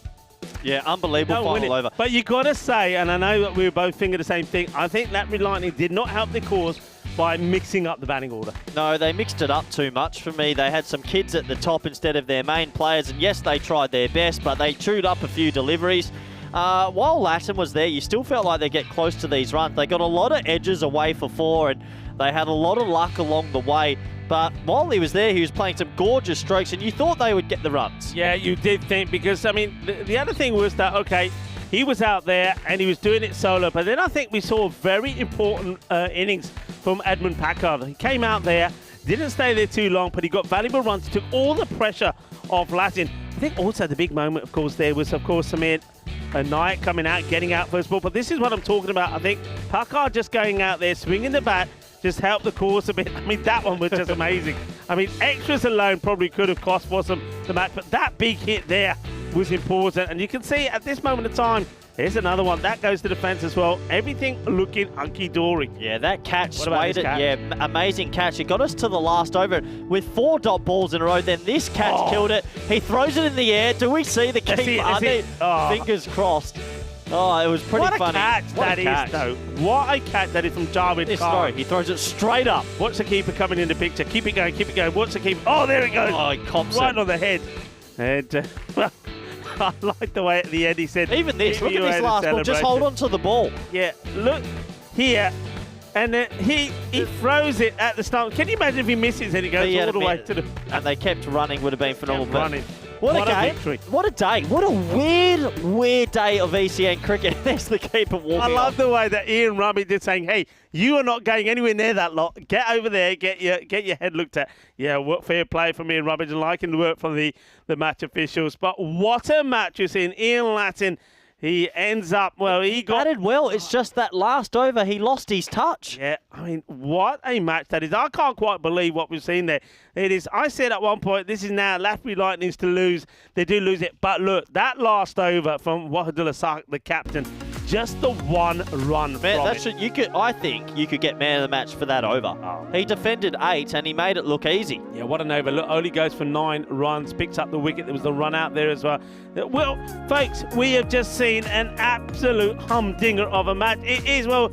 S5: Yeah, unbelievable final over.
S8: But you got to say, and I know that we were both thinking the same thing, I think Lathbury Lightning did not help the cause by mixing up the batting order.
S5: No, they mixed it up too much for me. They had some kids at the top instead of their main players, and yes, they tried their best, but they chewed up a few deliveries. While Latin was there, you still felt like they get close to these runs. They got a lot of edges away for 4, and they had a lot of luck along the way. But while he was there, he was playing some gorgeous strokes, and you thought they would get the runs.
S8: Yeah, you did think, because, I mean, the other thing was that, okay, he was out there and he was doing it solo, but then I think we saw very important innings from Edmund Packard. He came out there, didn't stay there too long, but he got valuable runs, took all the pressure off Latin. I think also the big moment, of course, there was, of course, Samir Naik coming out, getting out first ball. But this is what I'm talking about. I think Packard just going out there, swinging the bat, just helped the course a bit. I mean, that one was just amazing. I mean, extras alone probably could have cost Fossum the match, but that big hit there was important. And you can see at this moment of time, here's another one. That goes to the fence as well. Everything looking hunky-dory.
S5: Yeah, that catch swayed it. Yeah, amazing catch. It got us to the last over with 4 dot balls in a row. Then this catch killed it. He throws it in the air. Do we see the keeper? Fingers crossed. Oh, it was pretty funny.
S8: What a catch that is, though. What a catch that is from Jarwin Carr.
S5: He throws it straight up.
S8: Watch the keeper coming in the picture. Keep it going, keep it going. Watch the keeper. Oh, there it goes.
S5: Oh, he cops
S8: right
S5: it.
S8: on the head. And, well, I like the way at the end he said,
S5: even this, look at this last ball. Just hold on to the ball.
S8: Yeah, look here. And he throws it at the stump. Can you imagine if he misses and he goes all the way to the...
S5: And they kept running, would have been phenomenal.
S8: Running.
S5: What a game. Victory. What a day. What a weird day of ECN cricket. There's the keeper walking
S8: I love the way that Ian Rummy did saying, hey, you are not going anywhere near that lot. Get over there, get your head looked at. Yeah, fair play from Ian Rummage and liking the work from the match officials. But what a match you've seen. Ian Latin, he ends up, well, he
S5: batted well. It's just that last over, he lost his touch.
S8: Yeah, I mean, what a match that is. I can't quite believe what we've seen there. It is, I said at one point, this is now Lathbury Lightning's to lose. They do lose it. But look, that last over from Wahidullah Sahat, the captain, just the one run from it.
S5: I think you could get man of the match for that over. Oh. He defended 8 and he made it look easy.
S8: Yeah, what an over. Look, only goes for 9 runs, picks up the wicket. There was the run out there as well. Well, folks, we have just seen an absolute humdinger of a match. It is, well,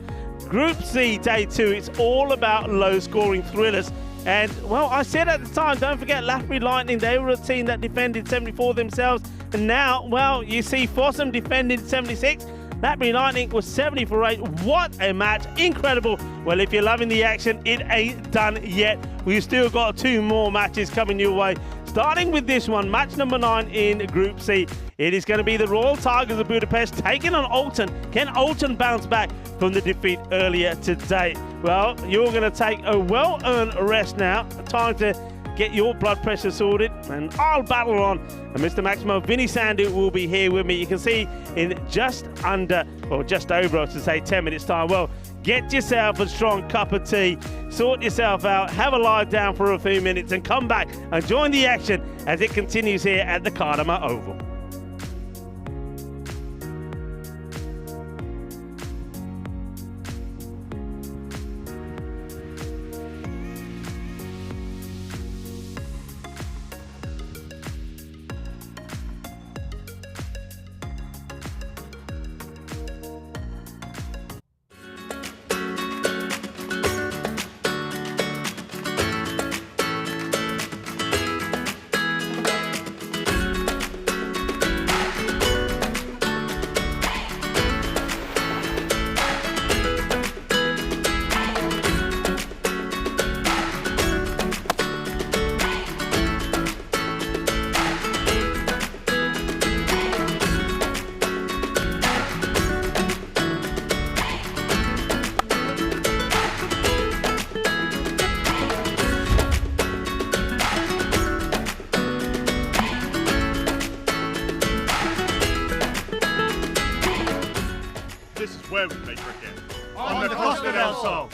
S8: Group C, Day 2. It's all about low-scoring thrillers. And, well, I said at the time, don't forget Lathbury Lightning, they were a team that defended 74 themselves. And now, well, you see Fossum defended 76. Lathbury Lightning was 70 for 8. What a match. Incredible. Well, if you're loving the action, it ain't done yet. We've still got 2 more matches coming your way. Starting with this one, match number 9 in Group C. It is going to be the Royal Tigers of Budapest taking on Alton. Can Alton bounce back from the defeat earlier today? Well, you're going to take a well-earned rest now. Time to get your blood pressure sorted, and I'll battle on. And Mr. Maximo, Vinny Sandu will be here with me. You can see in just under, or just over, I should say, 10 minutes time. Well, get yourself a strong cup of tea, sort yourself out, have a lie down for a few minutes and come back and join the action as it continues here at the Cartama Oval.
S6: This is where we play cricket. On the Costa del Sol.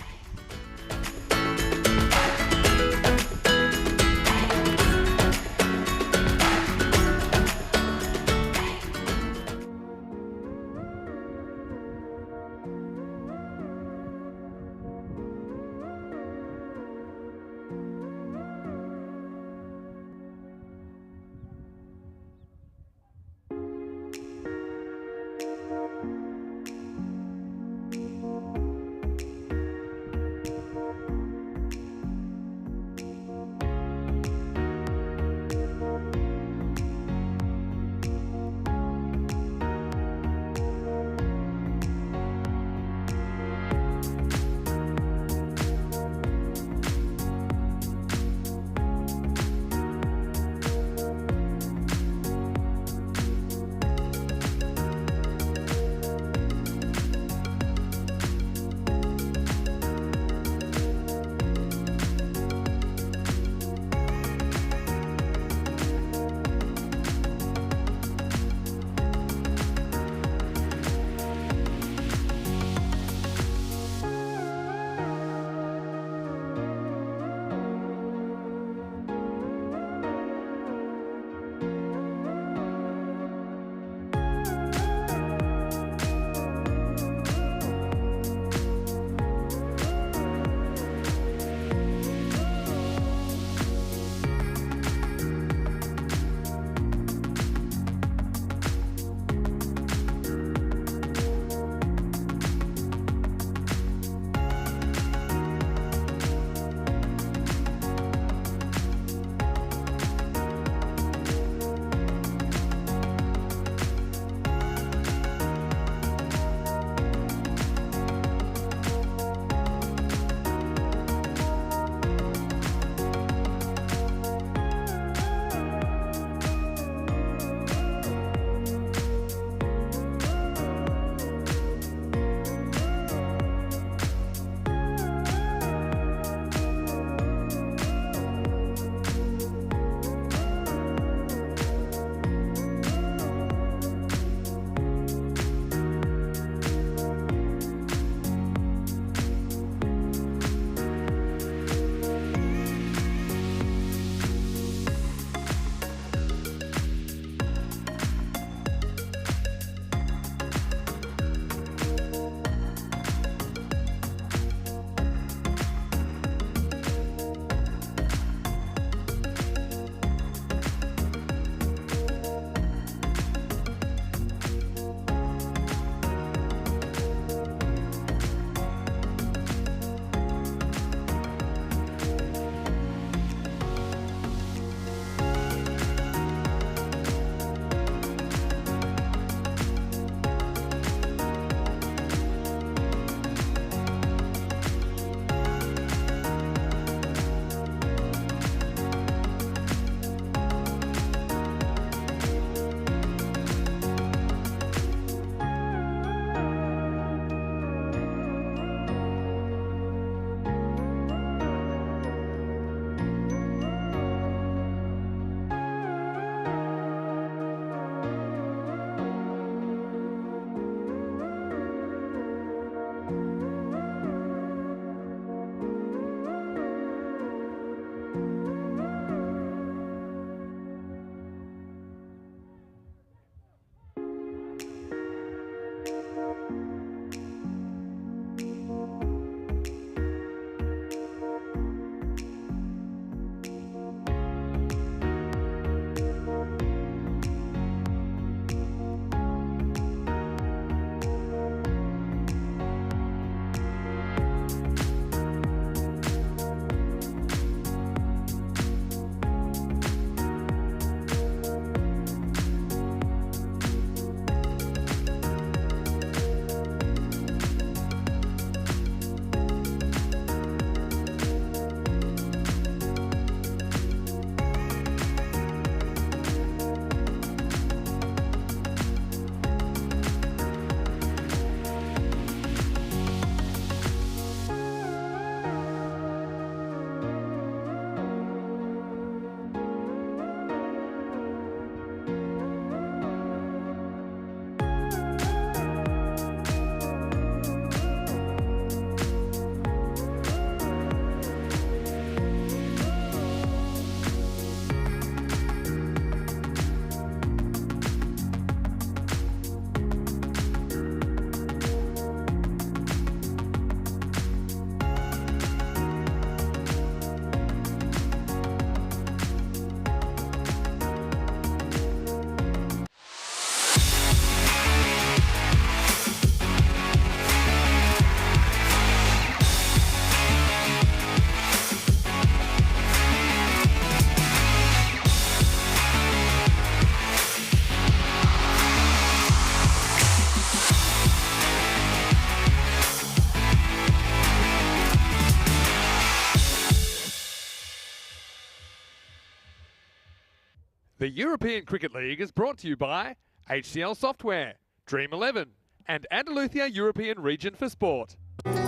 S1: The European Cricket League is brought to you by HCL Software, Dream 11, and Andalusia European Region for Sport.
S3: Ven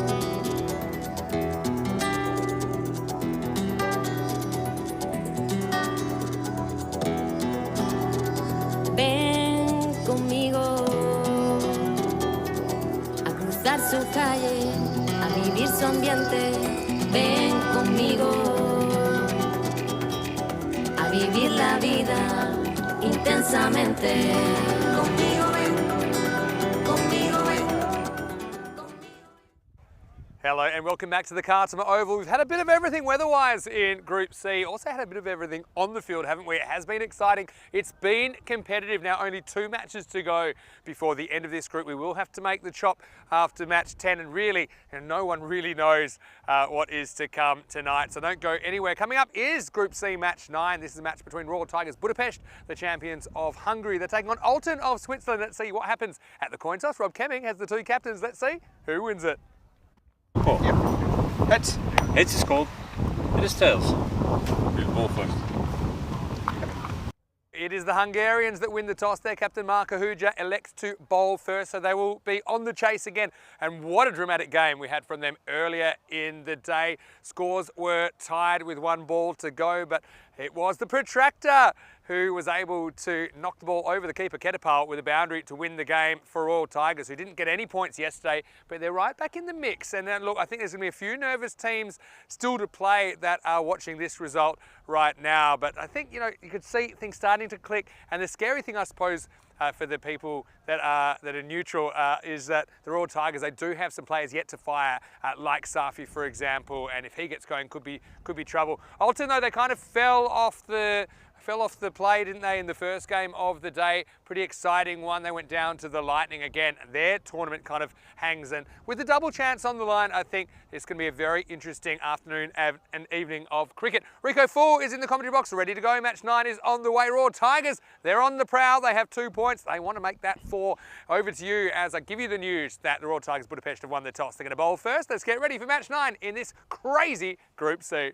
S3: conmigo a cruzar su calle, a vivir su ambiente. Ven conmigo a vivir la vida intensamente. Conmigo ven, conmigo ven.
S2: Hello and welcome back to the Cartama Oval. We've had a bit of everything weather-wise in Group C. Also had a bit of everything on the field, haven't we? It has been exciting. It's been competitive. Now only 2 matches to go before the end of this group. We will have to make the chop after match 10 and really, no one really knows what is to come tonight. So don't go anywhere. Coming up is Group C match 9. This is a match between Royal Tigers Budapest, the champions of Hungary. They're taking on Alton of Switzerland. Let's see what happens at the coin toss. Rob Kemming has the 2 captains. Let's see who wins it.
S4: Oh. Yep. Heads. Heads is called. It is tails. We'll ball first.
S2: It is the Hungarians that win the toss. Their captain Marko Huja elects to bowl first, so they will be on the chase again. And what a dramatic game we had from them earlier in the day. Scores were tied with 1 ball to go, but it was the protractor who was able to knock the ball over the keeper Ketapal with a boundary to win the game for Royal Tigers, who didn't get any points yesterday, but they're right back in the mix. And look, I think there's going to be a few nervous teams still to play that are watching this result right now. But I think, you could see things starting to click. And the scary thing, I suppose, for the people that are neutral is that the Royal Tigers, they do have some players yet to fire, like Safi, for example, and if he gets going, could be trouble. Alton, though, they kind of fell off the play, didn't they, in the first game of the day? Pretty exciting one. They went down to the Lightning again. Their tournament kind of hangs, and with the double chance on the line, I think it's going to be a very interesting afternoon and evening of cricket. Rico Full is in the commentary box, ready to go. Match 9 is on the way. Royal Tigers, they're on the prowl. They have 2 points. They want to make that 4. Over to you as I give you the news that the Royal Tigers Budapest have won the toss. They're going to bowl first. Let's get ready for match 9 in this crazy Group C.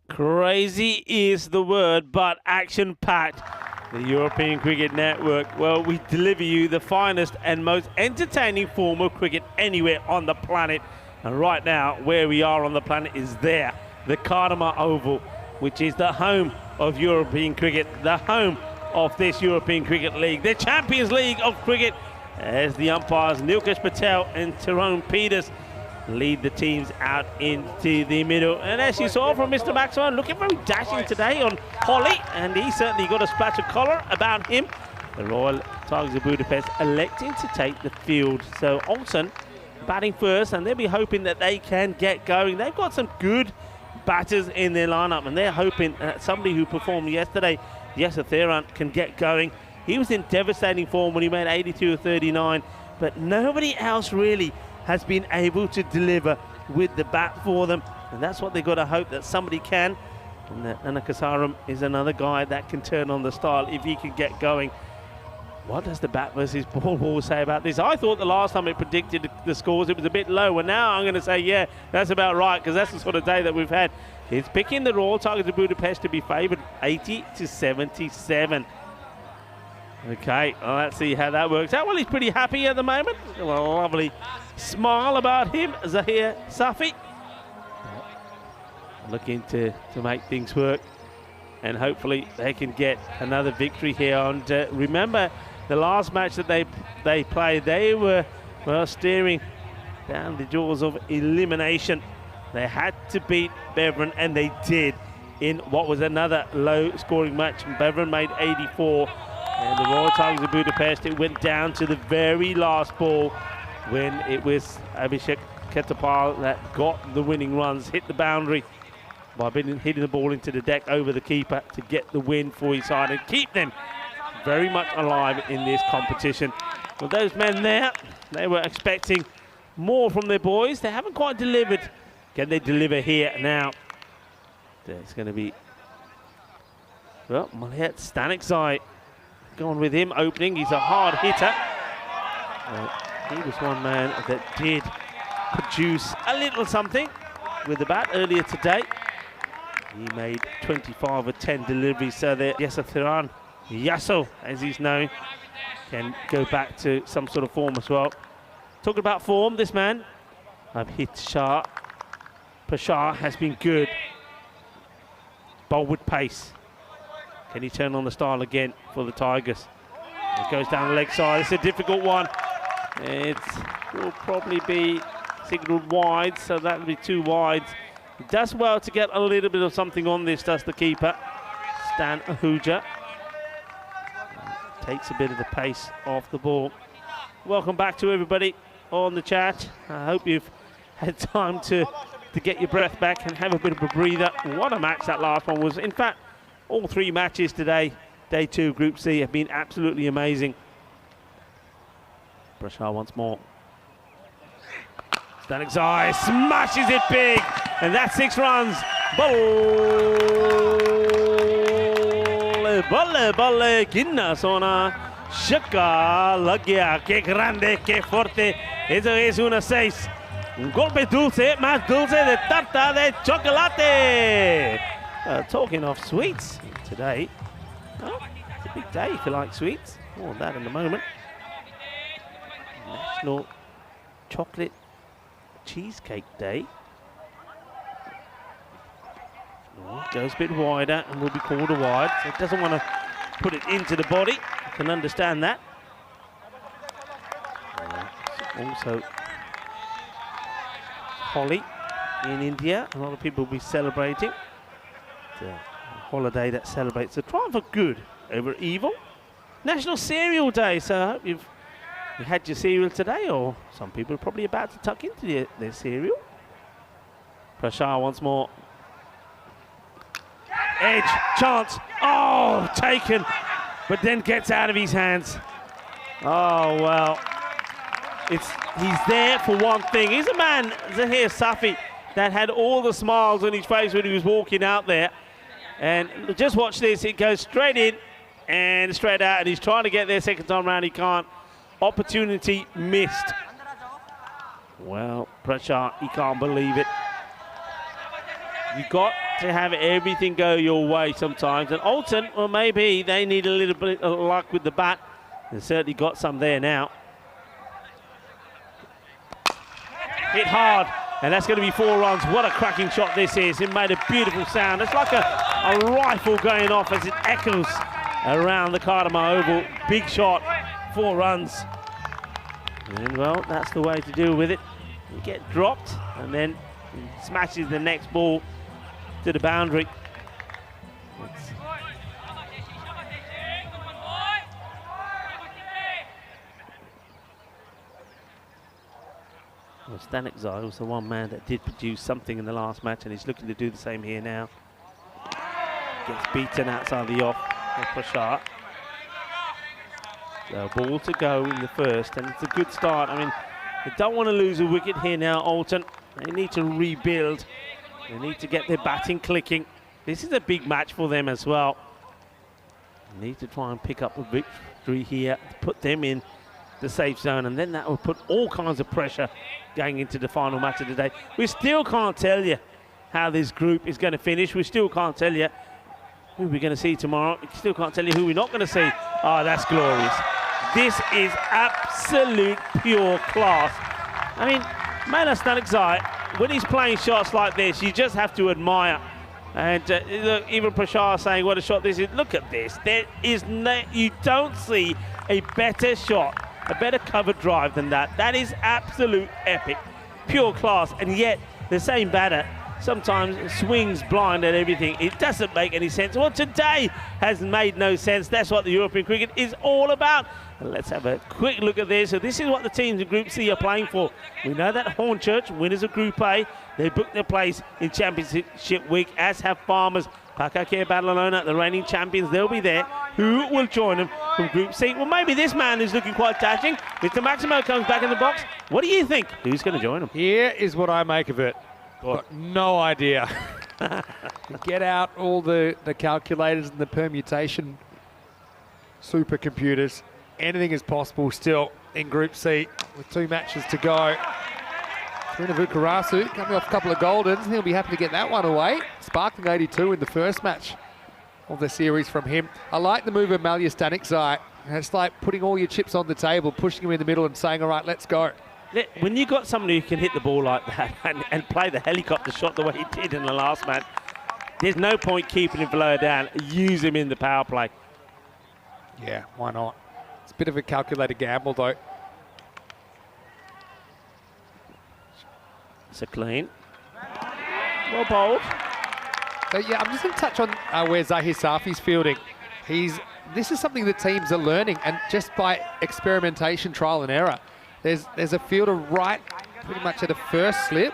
S8: Crazy is the word, but action-packed. The European Cricket Network, well, we deliver you the finest and most entertaining form of cricket anywhere on the planet. And right now, where we are on the planet is there, the Cartama Oval, which is the home of European cricket, the home of this European Cricket League, the Champions League of cricket, as the umpires Nilkesh Patel and Tyrone Peters lead the teams out into the middle. And as you saw from Mr. Maxwell, looking very dashing today on Holly, and he certainly got a splash of colour about him. The Royal Tigers of Budapest electing to take the field. So Alton batting first, and they'll be hoping that they can get going. They've got some good batters in their lineup, and they're hoping that somebody who performed yesterday, Yasser Theran, can get going. He was in devastating form when he made 82 of 39, but nobody else really has been able to deliver with the bat for them, and that's what they've got to hope that somebody can. And Anakasaram is another guy that can turn on the style if he can get going. What does the bat versus ball say about this? I thought the last time it predicted the scores it was a bit low, and now I'm going to say, yeah, that's about right, because that's the sort of day that we've had. It's picking the Royal Tigers of Budapest to be favoured 80 to 77. Okay, well, let's see how that works out. Well, he's pretty happy at the moment. A lovely smile about him, Zahir Safi. Looking to make things work, and hopefully they can get another victory here. And remember, the last match that they played, they were, well, staring down the jaws of elimination. They had to beat Beveren, and they did, in what was another low-scoring match. Beveren made 84. And the Royal Tigers of Budapest, it went down to the very last ball when it was Abhishek Ketapal that got the winning runs, hit the boundary by hitting the ball into the deck over the keeper to get the win for his side and keep them very much alive in this competition. Well, those men there, they were expecting more from their boys. They haven't quite delivered. Can they deliver here now? There's going to be, well, Malhet Stanikzai. Going with him opening. He's a hard hitter. He was one man that did produce a little something with the bat earlier today. He made 25 of 10 deliveries, so that Yasser Yasso, as he's known, can go back to some sort of form as well. Talking about form, this man, Pashar has been good. Bold with pace. Can he turn on the style again for the Tigers? It goes down the leg side. It's a difficult one. It will probably be signalled wide, so that will be 2 wides. He does well to get a little bit of something on this, does the keeper, Stan Ahuja. Takes a bit of the pace off the ball. Welcome back to everybody on the chat. I hope you've had time to get your breath back and have a bit of a breather. What a match that last one was. In fact, all 3 matches today, day 2 Group C, have been absolutely amazing. Prashar once more. Stanikzai smashes it big, and that's 6 runs. Balle, Ginna Sona, Shaka, Lagia, que grande, que fuerte. Eso es una 6. Un golpe dulce, más dulce de tarta de chocolate. Talking of sweets today, well, it's a big day if you like sweets. More on that in a moment. National Chocolate Cheesecake Day. Goes a bit wider and will be called a wide, so it doesn't want to put it into the body. I can understand that. Also, Holi in India. A lot of people will be celebrating. It's a holiday that celebrates the triumph of good over evil. National Cereal Day, so I hope you had your cereal today, or some people are probably about to tuck into their cereal. Prashar once more. Edge, chance, oh, taken, but then gets out of his hands. Oh, well, he's there for one thing. He's a man, Zahir Safi, that had all the smiles on his face when he was walking out there. And just watch this, it goes straight in and straight out, and he's trying to get there second time round, he can't. Opportunity missed. Well, Prashar, he can't believe it. You've got to have everything go your way sometimes. And Alton, well, maybe they need a little bit of luck with the bat. They've certainly got some there now. Hit hard, and that's going to be 4 runs. What a cracking shot this is. It made a beautiful sound. It's like a rifle going off as it echoes around the Cartama Oval. Big shot, 4 runs. And, well, that's the way to deal with it. You get dropped, and then he smashes the next ball to the boundary. Well, Stanikzai was the one man that did produce something in the last match, and he's looking to do the same here now. Gets beaten outside the off of Prashar. So ball to go in the first, and it's a good start. I mean, they don't want to lose a wicket here now, Alton. They need to rebuild. They need to get their batting clicking. This is a big match for them as well. They need to try and pick up a victory here, put them in the safe zone, and then that will put all kinds of pressure going into the final match of the day. We still can't tell you how this group is going to finish. We still can't tell you who we're going to see tomorrow. We still can't tell you who we're not going to see. Oh, that's glorious. This is absolute pure class. I mean, Mana Stanikzai, when he's playing shots like this, you just have to admire. And look, even Prashar saying, what a shot this is. Look at this. There is you don't see a better shot, a better cover drive than that. That is absolute epic, pure class. And yet, the same batter sometimes swings blind at everything. It doesn't make any sense. Well, today has made no sense. That's what the European cricket is all about. And let's have a quick look at this. So this is what the teams in Group C are playing for. We know that Hornchurch, winners of Group A, they booked their place in Championship Week, as have Farmers. Pakake Badalona, the reigning champions, they'll be there. Who will join them from Group C? Well, maybe this man is looking quite dashing. Mr. Maximo comes back in the box. What do you think? Who's going to join him?
S1: Here is what I make of it. Got no idea. Get out all the calculators and the permutation supercomputers. Anything is possible still in Group C with 2 matches to go. Vukarasu coming off a couple of Goldens. He'll be happy to get that one away. Sparkling 82 in the first match of the series from him. I like the move of Malya Stanikzai. It's like putting all your chips on the table, pushing him in the middle and saying, all right, let's go.
S8: When you got somebody who can hit the ball like that and play the helicopter shot the way he did in the last match, there's no point keeping him lower down. Use him in the power play.
S1: Yeah, why not? It's a bit of a calculated gamble, though.
S8: It's a clean. Well bowled.
S1: So, yeah, I'm just going to touch on where Zahir Safi's fielding. This is something that teams are learning, and just by experimentation, trial and error. There's a fielder right pretty much at a first slip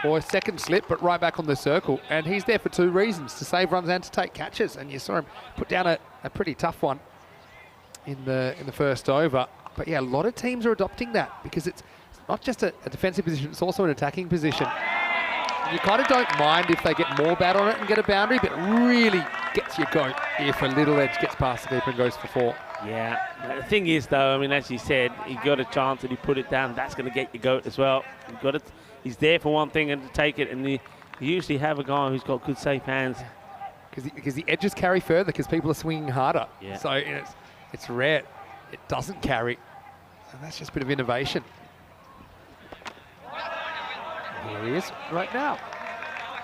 S1: or a second slip, but right back on the circle. And he's there for two reasons, to save runs and to take catches. And you saw him put down a pretty tough one in the first over. But yeah, a lot of teams are adopting that because it's not just a defensive position, it's also an attacking position. You kind of don't mind if they get more bat on it and get a boundary, but it really gets your goat if a little edge gets past the keeper and goes for 4.
S8: Yeah, the thing is though, I mean, as you said, he got a chance and he put it down. That's going to get your goat as well. He's there for one thing and to take it, and you usually have a guy who's got good safe hands.
S1: Because the edges carry further because people are swinging harder.
S8: Yeah.
S1: So it's rare. It doesn't carry. And that's just a bit of innovation. Here he is right now.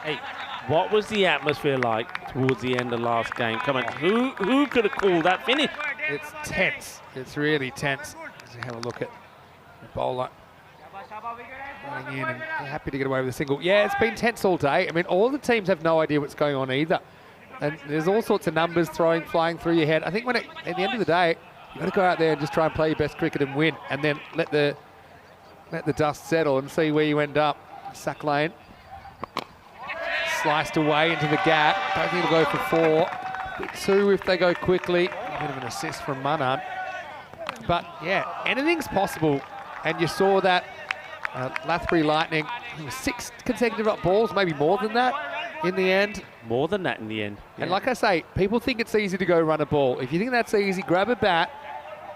S8: Hey, what was the atmosphere like towards the end of last game? Come on, who could have called that finish?
S1: It's tense. It's really tense. Let's have a look at the bowler running in and happy to get away with a single. Yeah, it's been tense all day. I mean, all the teams have no idea what's going on either. And there's all sorts of numbers flying through your head. I think at the end of the day, you've got to go out there and just try and play your best cricket and win, and then let the dust settle and see where you end up. Sack lane. Sliced away into the gap. Don't think it'll go for 4. 2 if they go quickly. A bit of an assist from Manan. But yeah, anything's possible. And you saw that Lathbury Lightning, 6 consecutive up balls, maybe more than that in the end.
S8: More than that in the end.
S1: Yeah. And like I say, people think it's easy to go run a ball. If you think that's easy, grab a bat,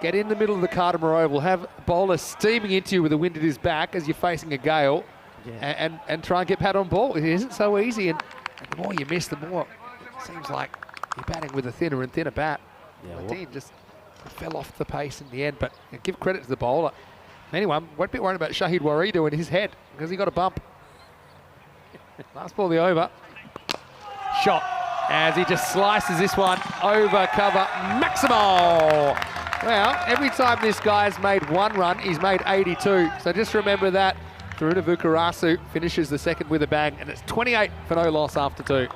S1: get in the middle of the Cartama Oval, have a bowler steaming into you with the wind at his back as you're facing a gale. Yeah. And try and get pat on ball. It isn't so easy, and the more you miss, the more it seems like you're batting with a thinner and thinner bat. Yeah, the team just fell off the pace in the end, but give credit to the bowler. Anyway, I'm a bit worried about Shahid Waridu in his head because he got a bump. Last ball of the over. Shot as he just slices this one over cover. Maximal! Well, every time this guy's made 1 run, he's made 82. So just remember that. Taruna Vukarasu finishes the second with a bang, and it's 28 for no loss after 2.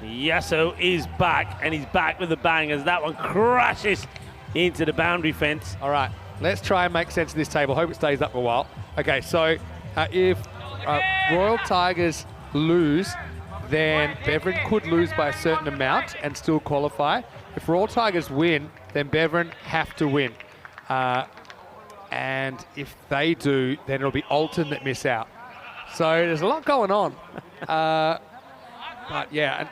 S8: Yasso is back, and he's back with a bang as that one crashes into the boundary fence.
S1: All right, let's try and make sense of this table. Hope it stays up for a while. Okay, so if Royal Tigers lose, then Beverin could lose by a certain amount and still qualify. If Royal Tigers win, then Beverin have to win. And if they do, then it'll be Alton that miss out. So there's a lot going on. But yeah,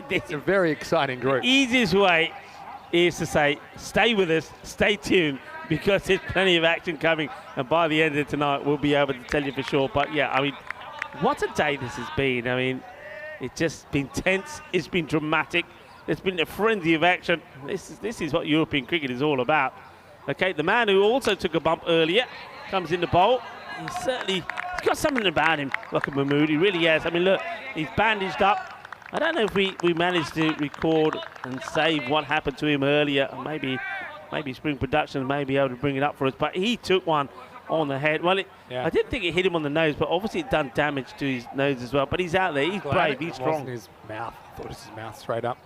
S1: it's a very exciting group.
S8: The easiest way is to say, stay with us, stay tuned, because there's plenty of action coming. And by the end of tonight, we'll be able to tell you for sure. But yeah, I mean, what a day this has been. I mean, it's just been tense. It's been dramatic. There's been a frenzy of action. This is what European cricket is all about. Okay, the man who also took a bump earlier comes in the bowl. He's got something about him, like a Mahmood. He really has. I mean, look, he's bandaged up. I don't know if we managed to record and save what happened to him earlier. Maybe Spring Productions may be able to bring it up for us. But he took one on the head. Well, I didn't think it hit him on the nose, but obviously it done damage to his nose as well. But he's out there. He's brave. He's strong.
S1: It wasn't his mouth. I thought it was his mouth straight up.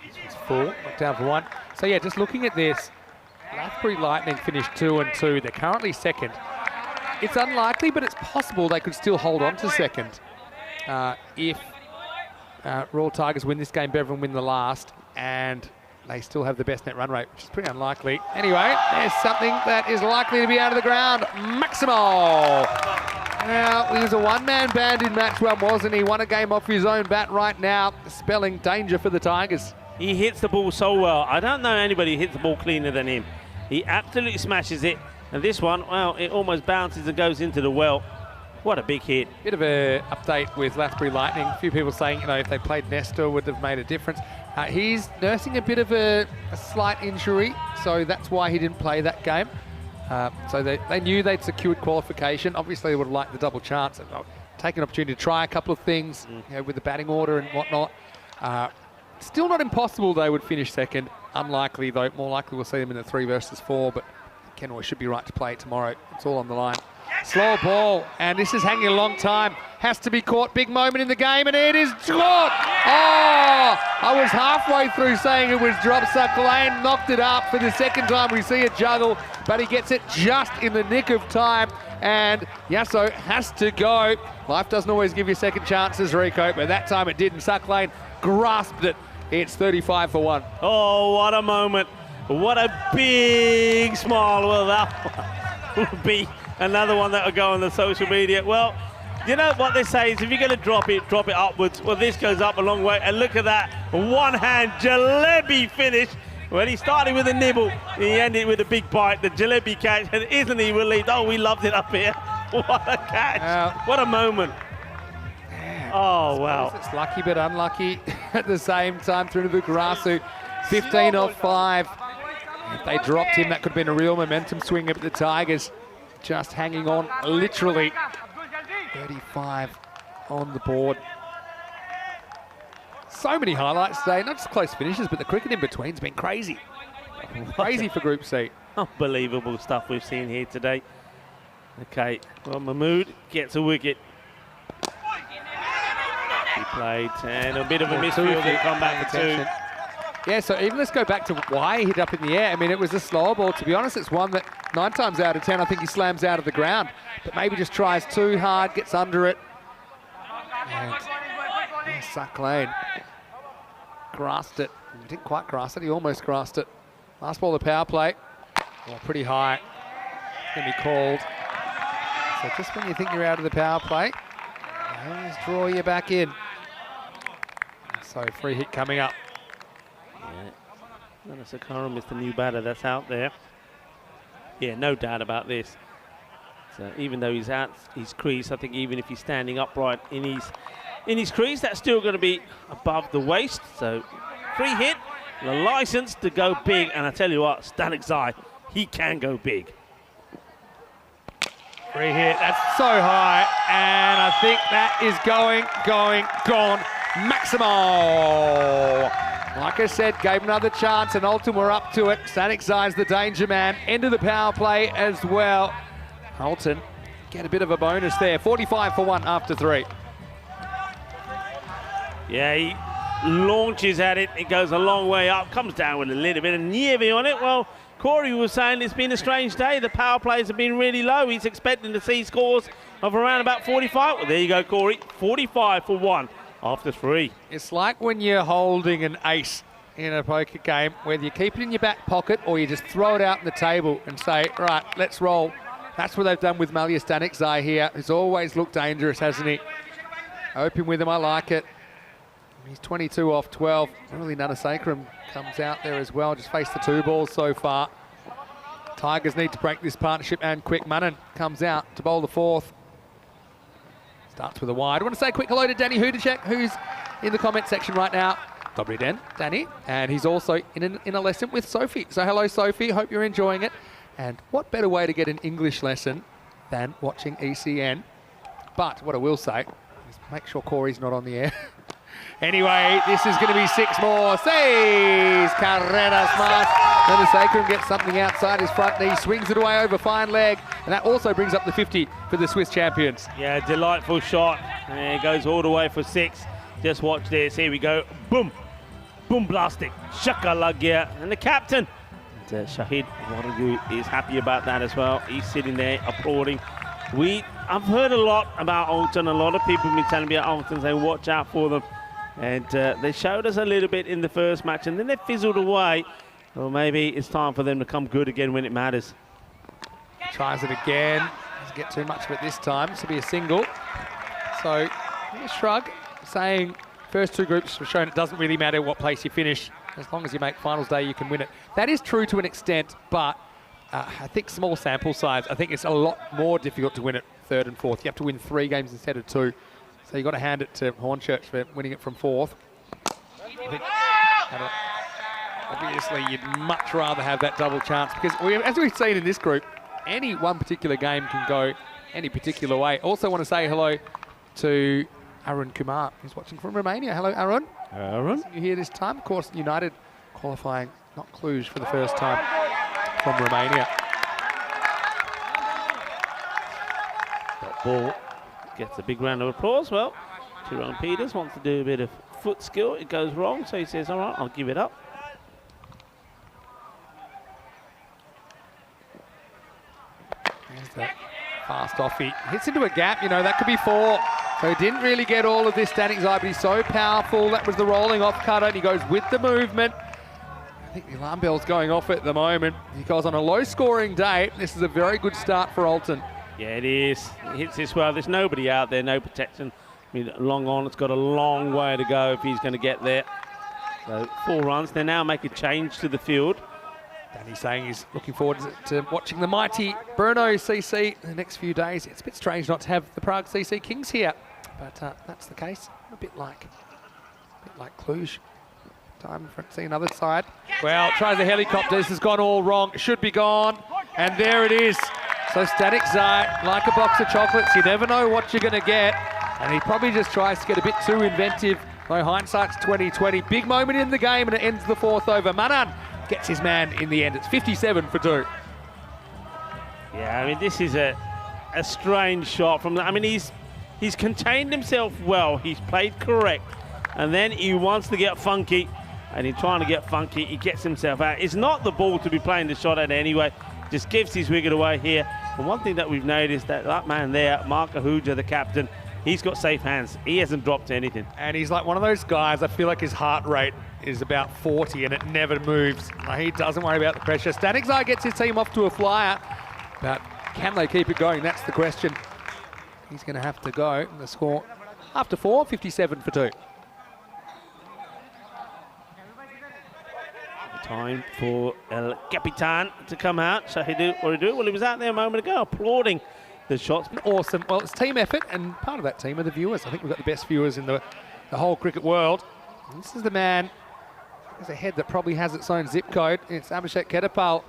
S1: This one's full. Knocked down for 1. So yeah, just looking at this, Lathbury Lightning finished 2 and 2. They're currently second. It's unlikely, but it's possible they could still hold on to second if Royal Tigers win this game, Beverin win the last, and they still have the best net run rate, which is pretty unlikely. Anyway, there's something that is likely to be out of the ground. Maximal! Now, he was a one-man band in match 1, wasn't he? Won a game off his own bat right now, spelling danger for the Tigers.
S8: He hits the ball so well. I don't know anybody who hits the ball cleaner than him. He absolutely smashes it. And this one, well, it almost bounces and goes into the well. What a big hit.
S1: Bit of an update with Lathbury Lightning. A few people saying, you know, if they played Nestor would have made a difference. He's nursing a bit of a slight injury, so that's why he didn't play that game. So they knew they'd secured qualification. Obviously, they would have liked the double chance and take an opportunity to try a couple of things, you know, with the batting order and whatnot. Still not impossible they would finish second. Unlikely, though. More likely we'll see them in the 3 versus 4, but Kenroy should be right to play it tomorrow. It's all on the line. Slow ball, and this is hanging a long time. Has to be caught. Big moment in the game, and it is caught. Oh, I was halfway through saying it was drop. Suck Lane knocked it up for the second time. We see it juggle, but he gets it just in the nick of time, and Yasso has to go. Life doesn't always give you second chances, Rico, but that time it did, and Suck Lane grasped it. It's 35 for 1.
S8: Oh, what a moment. What a big smile. Well, that will be another one that will go on the social media. Well, you know what they say is if you're going to drop it upwards. Well, this goes up a long way. And look at that. One-hand jalebi finish. Well, he started with a nibble. He ended with a big bite. The jalebi catch. And isn't he relieved? Oh, we loved it up here. What a catch. What a moment. Oh, wow.
S1: It's lucky but unlucky at the same time through to the Garasu. 15 off 5. If they dropped him, that could have been a real momentum swing at the Tigers. Just hanging on, literally. 35 on the board. So many highlights today, not just close finishes, but the cricket in between's been crazy. Crazy for Group C.
S8: Unbelievable stuff we've seen here today. Okay, well, Mahmood gets a wicket. He played, and a bit of a misfield and come back for 2.
S1: Yeah, so even let's go back to why he hit up in the air. I mean, it was a slower ball. To be honest, it's one that 9 times out of 10, I think he slams out of the ground. But maybe just tries too hard, gets under it. And Suck Lane grasped it. He didn't quite grasp it, he almost grasped it. Last ball of the power play. Oh, pretty high. Going to be called. So just when you think you're out of the power play, they always draw you back in. So free hit coming up.
S8: Yeah, Sakaram is the new batter that's out there. Yeah, no doubt about this. So even though he's out his crease, I think even if he's standing upright in his crease, that's still going to be above the waist. So free hit, the license to go big. And I tell you what, Stanek Zai, he can go big.
S1: Free hit, that's so high, and I think that is gone. Maximo! Like I said, gave another chance, and Alton were up to it. Stanek Zai's the danger man. End of the power play as well. Alton get a bit of a bonus there. 45 for 1 after 3.
S8: Yeah, he launches at it. It goes a long way up, comes down with a little bit of Nieve on it. Well, Corey was saying it's been a strange day. The power plays have been really low. He's expecting to see scores of around about 45. Well, there you go, Corey. 45 for 1 after 3.
S1: It's like when you're holding an ace in a poker game, whether you keep it in your back pocket or you just throw it out on the table and say, right, let's roll. That's what they've done with Malia Stanek Zai here. He's always looked dangerous, hasn't he? Open with him, I like it. He's 22 off 12. Really, Nanasakram comes out there as well. Just faced the 2 balls so far. Tigers need to break this partnership and quick. Manan comes out to bowl the 4th. Starts with a wide. I want to say a quick hello to Danny Hudacek, who's in the comment section right now. Dobry den, Danny. And he's also in a lesson with Sophie. So hello, Sophie. Hope you're enjoying it. And what better way to get an English lesson than watching ECN? But what I will say is make sure Corey's not on the air. Anyway, this is going to be 6 more. Seis carreras más. Nanasakram gets something outside his front knee, swings it away over fine leg, and that also brings up the 50 for the Swiss champions.
S8: Yeah, delightful shot. And it goes all the way for 6. Just watch this. Here we go. Boom. Boom blastic. Shakalagia. And the captain, Shahid Waragu, is happy about that as well. He's sitting there applauding. I've heard a lot about Alton. A lot of people have been telling me about Alton, saying watch out for them. And they showed us a little bit in the first match, and then they fizzled away. Well, maybe it's time for them to come good again when it matters.
S1: Tries it again. Doesn't get too much of it this time. This will be a single. So, a shrug, saying first 2 groups have shown it doesn't really matter what place you finish. As long as you make finals day, you can win it. That is true to an extent, but I think small sample size. I think it's a lot more difficult to win at 3rd and 4th. You have to win 3 games instead of 2. So you've got to hand it to Hornchurch for winning it from 4th. I think, obviously, you'd much rather have that double chance because, as we've seen in this group, any one particular game can go any particular way. Also want to say hello to Arun Kumar, who's watching from Romania. Hello, Arun.
S8: Arun.
S1: You here this time. Of course, United qualifying, not Cluj, for the first time from Romania.
S8: That ball gets a big round of applause. Well, Tyrone Peters wants to do a bit of foot skill. It goes wrong, so he says, all right, I'll give it up.
S1: There's that fast off. He hits into a gap, you know, that could be 4. So he didn't really get all of this standing side, but he's so powerful. That was the rolling off cutter, and he goes with the movement. I think the alarm bell's going off at the moment because on a low-scoring day, this is a very good start for Alton.
S8: Yeah, it is. It hits this well. There's nobody out there, no protection. I mean, long on, it's got a long way to go if he's going to get there. So 4 runs. They now make a change to the field.
S1: Danny's saying he's looking forward to watching the mighty Brno CC in the next few days. It's a bit strange not to have the Prague CC Kings here, but that's the case. A bit like Cluj. Time for seeing another side. Well, tries the helicopter. This has gone all wrong. It should be gone, and there it is. So Static Zai, like a box of chocolates, you never know what you're going to get, and he probably just tries to get a bit too inventive. Though hindsight's 20/20. Big moment in the game, and it ends the 4th over. Manan gets his man in the end. It's 57 for 2.
S8: Yeah, I mean, this is a strange shot from. I mean, he's contained himself well. He's played correct, and then he wants to get funky, and he's trying to get funky. He gets himself out. It's not the ball to be playing the shot at anyway. Just gives his wicket away here. But one thing that we've noticed, that man there, Mark Ahuja, the captain, he's got safe hands. He hasn't dropped anything.
S1: And he's like one of those guys, I feel like his heart rate is about 40 and it never moves. He doesn't worry about the pressure. Static Zai gets his team off to a flyer, but can they keep it going? That's the question. He's going to have to go. And the score after 4, 57 for 2.
S8: Time for El Capitan to come out. So what did he do? Well, he was out there a moment ago applauding the shots.
S1: Awesome. Well, it's team effort, and part of that team are the viewers. I think we've got the best viewers in the whole cricket world. And this is the man. There's a head that probably has its own zip code. It's Abhishek Kedapal.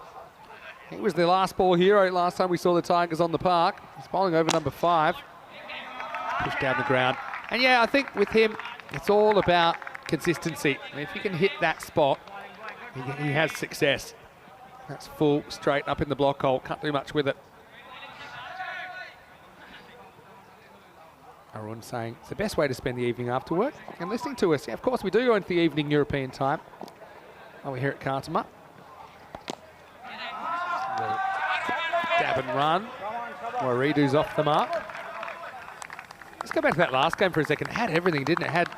S1: He was the last ball hero last time we saw the Tigers on the park. He's bowling over number 5. Pushed down the ground. And yeah, I think with him, it's all about consistency. I mean, if you can hit that spot, he has success. That's full, straight up in the block hole. Can't do much with it. Arun saying it's the best way to spend the evening after work and listening to us. Yeah, of course we do go into the evening European time. Oh, we're here at Cartama. Dab and run. Waridu's off the mark. Let's go back to that last game for a second. It had everything, didn't it? Had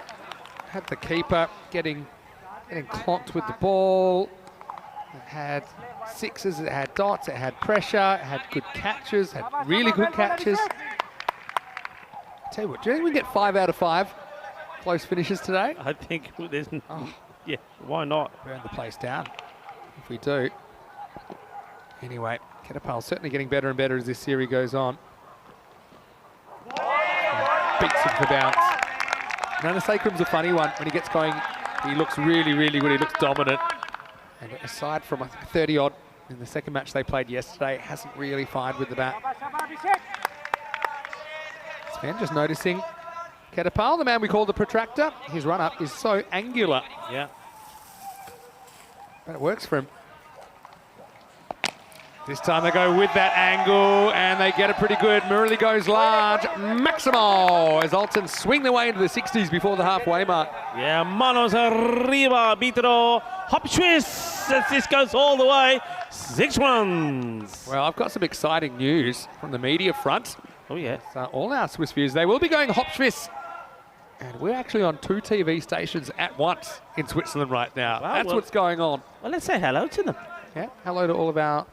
S1: the keeper getting clonked with the ball. It had sixes, it had dots, it had pressure, it had good catches, had really good catches. Tell you what, do you think we can get 5 out of 5 close finishes today?
S8: I think there's, yeah, why not?
S1: Burn the place down if we do. Anyway, Kedapal certainly getting better and better as this series goes on. Beats him for bounce. Now, Sakram's a funny one. When he gets going, he looks really, really good. He looks dominant. And aside from 30-odd in the second match they played yesterday, hasn't really fired with the bat. Sven just noticing Kedapal, the man we call the protractor. His run-up is so angular.
S8: Yeah.
S1: But it works for him. This time they go with that angle and they get it pretty good. Murali goes large. Maximo as Alton swing their way into the 60s before the halfway mark.
S8: Yeah, manos arriba, arbitro, hop Swiss, as this goes all the way. 6 runs.
S1: Well, I've got some exciting news from the media front.
S8: Oh, yeah.
S1: So all our Swiss viewers, they will be going hop Swiss. And we're actually on 2 TV stations at once in Switzerland right now.
S8: Wow,
S1: That's what's going on.
S8: Well, let's say hello to them.
S1: Yeah, hello to all of our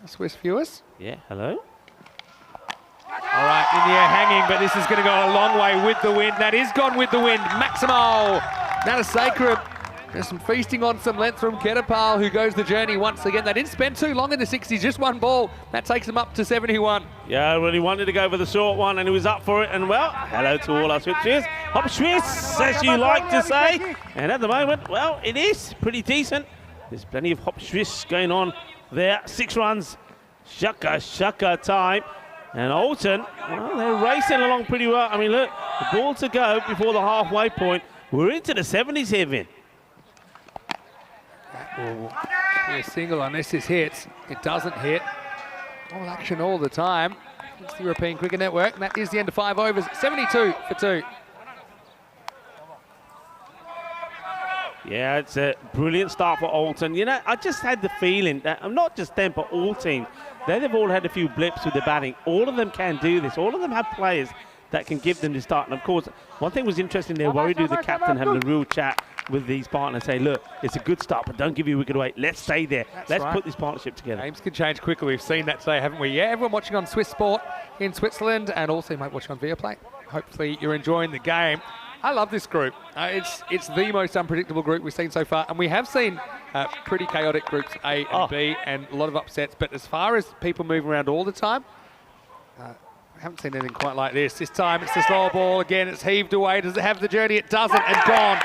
S1: Swiss viewers.
S8: Yeah, hello.
S1: All right, in the air hanging, but this is going to go a long way with the wind. That is gone with the wind. Maximo Natasakram There's some feasting on some length from Cartama, who goes the journey once again. They didn't spend too long in the 60s, just one ball. That takes them up to 71.
S8: Yeah, really wanted to go for the short one, and he was up for it. And, well, hello to all our switchers. Hop Swiss, as you like to say. And at the moment, well, it is pretty decent. There's plenty of hop Swiss going on there. 6 runs, shaka time. And Alton, well, they're racing along pretty well. I mean, look, the ball to go before the halfway point. We're into the 70s here, Vin.
S1: Will be a single unless this hits. It doesn't hit. All action all the time. It's the European Cricket Network, and that is the end of 5 overs. 72 for 2.
S8: Yeah, it's a brilliant start for Alton. You know, I just had the feeling that, not just them, but all teams, they've all had a few blips with the batting. All of them can do this. All of them have players that can give them the start. And, of course, one thing was interesting there, Waridu, the captain, having a real chat with these partners, say, look, it's a good start, but don't give your wicket away. Let's stay there. Let's put this partnership together.
S1: Games can change quickly. We've seen that today, haven't we? Yeah, everyone watching on Swiss Sport in Switzerland, and also you might watch on Viaplay. Hopefully you're enjoying the game. I love this group. It's the most unpredictable group we've seen so far, and we have seen pretty chaotic groups A and B, and a lot of upsets. But as far as people moving around all the time, I haven't seen anything quite like this. This time it's the slower ball again. It's heaved away. Does it have the journey? It doesn't, and gone.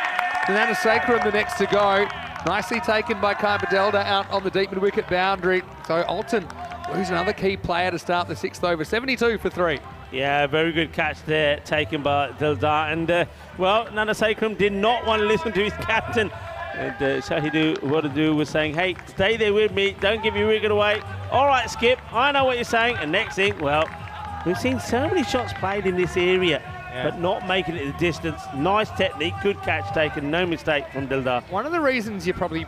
S1: Nana Sacrum the next to go. Nicely taken by Kai Bedelda out on the deep mid-wicket boundary. So Alton lose another key player to start the 6th over. 72 for 3.
S8: Yeah, very good catch there, taken by Dildar. And, well, Nana Sacrum did not want to listen to his captain. And Shahidu Wadadu was saying, hey, stay there with me. Don't give your wicket away. All right, Skip, I know what you're saying. And next thing, well, we've seen so many shots played in this area, but not making it the distance. Nice technique, good catch taken, no mistake from Dildar.
S1: One of the reasons you're probably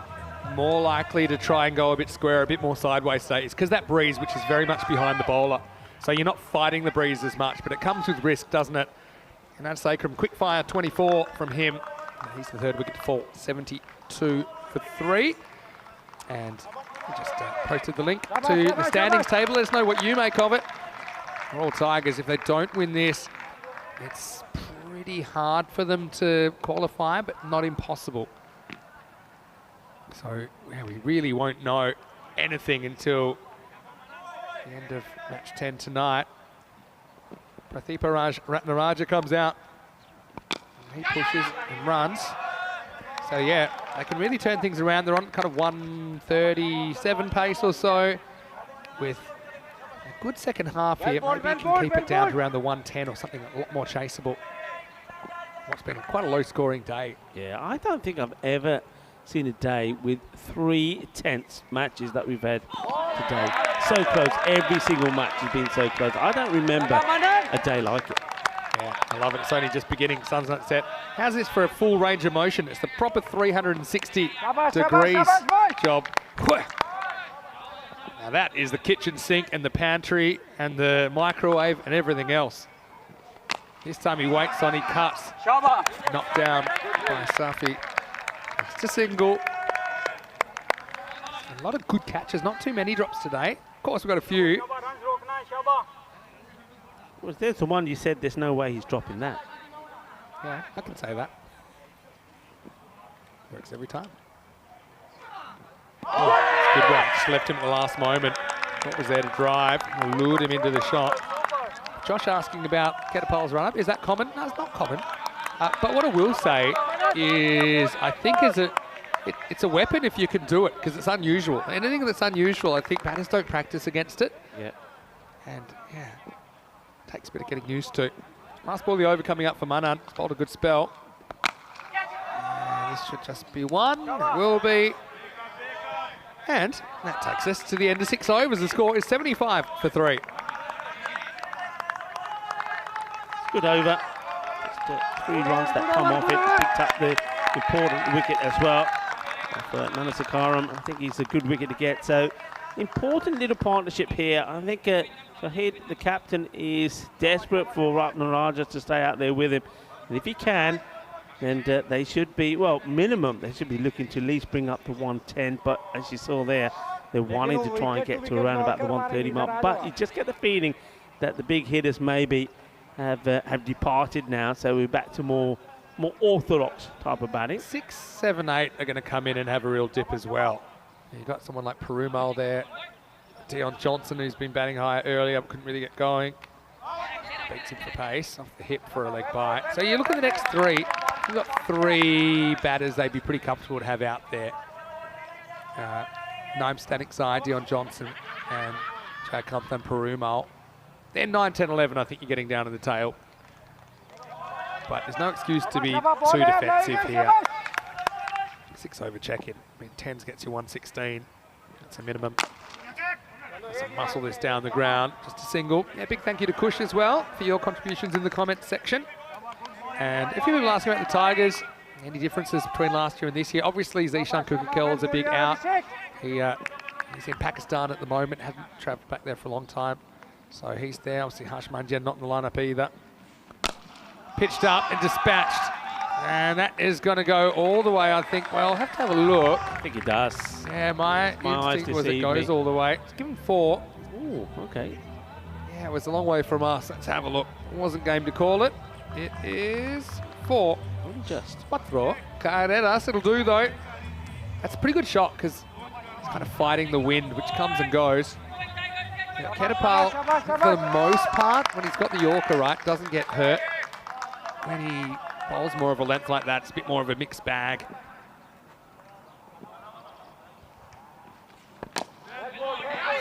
S1: more likely to try and go a bit square, a bit more sideways today, is because that breeze, which is very much behind the bowler. So you're not fighting the breeze as much, but it comes with risk, doesn't it? And that's Sacrum, quick fire, 24 from him. And he's the 3rd wicket to fall, 72 for 3. And we just posted the link to the standings table. Let us know what you make of it. All Tigers, if they don't win this, it's pretty hard for them to qualify, but not impossible. So yeah, we really won't know anything until the end of match 10 tonight. Prathipa Ratnaraja comes out. He pushes and runs. So yeah, they can really turn things around. They're on kind of 137 pace or so with a good second half here. Maybe you can keep it down to around the 110 or something a lot more chaseable. What's been quite a low-scoring day.
S8: Yeah, I don't think I've ever seen a day with 3 tense matches that we've had today. So close. Every single match has been so close. I don't remember a day like it.
S1: Yeah, I love it. It's only just beginning. Sun's not set. How's this for a full range of motion? It's the proper 360 degrees job. Now that is the kitchen sink and the pantry and the microwave and everything else. This time he waits on, he cuts. Knocked down by Safi. It's a single. A lot of good catches, not too many drops today. Of course, we've got a few.
S8: Was there the one you said there's no way he's dropping that?
S1: Yeah, I can say that. Works every time. Oh, good one. Just left him at the last moment. What was there to drive? Lured him into the shot. Josh asking about Cartama's run-up. Is that common? No, it's not common. But what I will say is I think it's a weapon if you can do it, because it's unusual. Anything that's unusual, I think batters don't practice against it.
S8: Yeah.
S1: And, yeah, takes a bit of getting used to. Last ball of the over coming up for Manan. It's bowled a good spell. And this should just be one. It will be. And that takes us to the end of 6 overs. The score is 75 for 3.
S8: Good over. Just 3 runs that come off it. Picked up the important wicket as well. For Nana Sakaram, I think he's a good wicket to get. So, important little partnership here. I think Shahid, the captain, is desperate for Ratnaraja to stay out there with him. And if he can, then they should be, well, minimum, they should be looking to at least bring up to 110. But as you saw there, they're wanting to try and get to around about the 130 mark. But you just get the feeling that the big hitters maybe have departed now. So we're back to more more orthodox type of batting.
S1: 6, 7, 8 are going to come in and have a real dip as well. You've got someone like Perumal there. Dion Johnson, who's been batting higher earlier, couldn't really get going. Beats him for pace, off the hip for a leg bite. So you look at the next 3. You've got 3 batters they'd be pretty comfortable to have out there. Naim Static side, Dion Johnson and Jayakanthan Perumal. Then 9, 10, 11, I think you're getting down to the tail. But there's no excuse to be too defensive here. 6 over check-in. I mean, 10s gets you 116. That's a minimum. Let's muscle this down the ground. Just a single. Yeah, big thank you to Kush as well for your contributions in the comments section. And if you're asking about the Tigers, any differences between last year and this year? Obviously, Zishan Kukakel is a big out. He's in Pakistan at the moment. Hasn't travelled back there for a long time. So he's there. Obviously, Harsh Manjan not in the lineup either. Pitched up and dispatched. And that is going to go all the way, I think. Well, I'll have to have a look.
S8: I think it does.
S1: Yeah, my instinct was it goes all the way. It's given 4.
S8: Ooh, okay.
S1: Yeah, it was a long way from us. Let's have a look. It wasn't game to call it. It is 4.
S8: Just.
S1: What throw? Can't hit us. It'll do, though. That's a pretty good shot because it's kind of fighting the wind, which comes and goes. Yeah, Ketapal, for the most part, when he's got the Yorker right, doesn't get hurt. When he bowls more of a length like that, it's a bit more of a mixed bag. This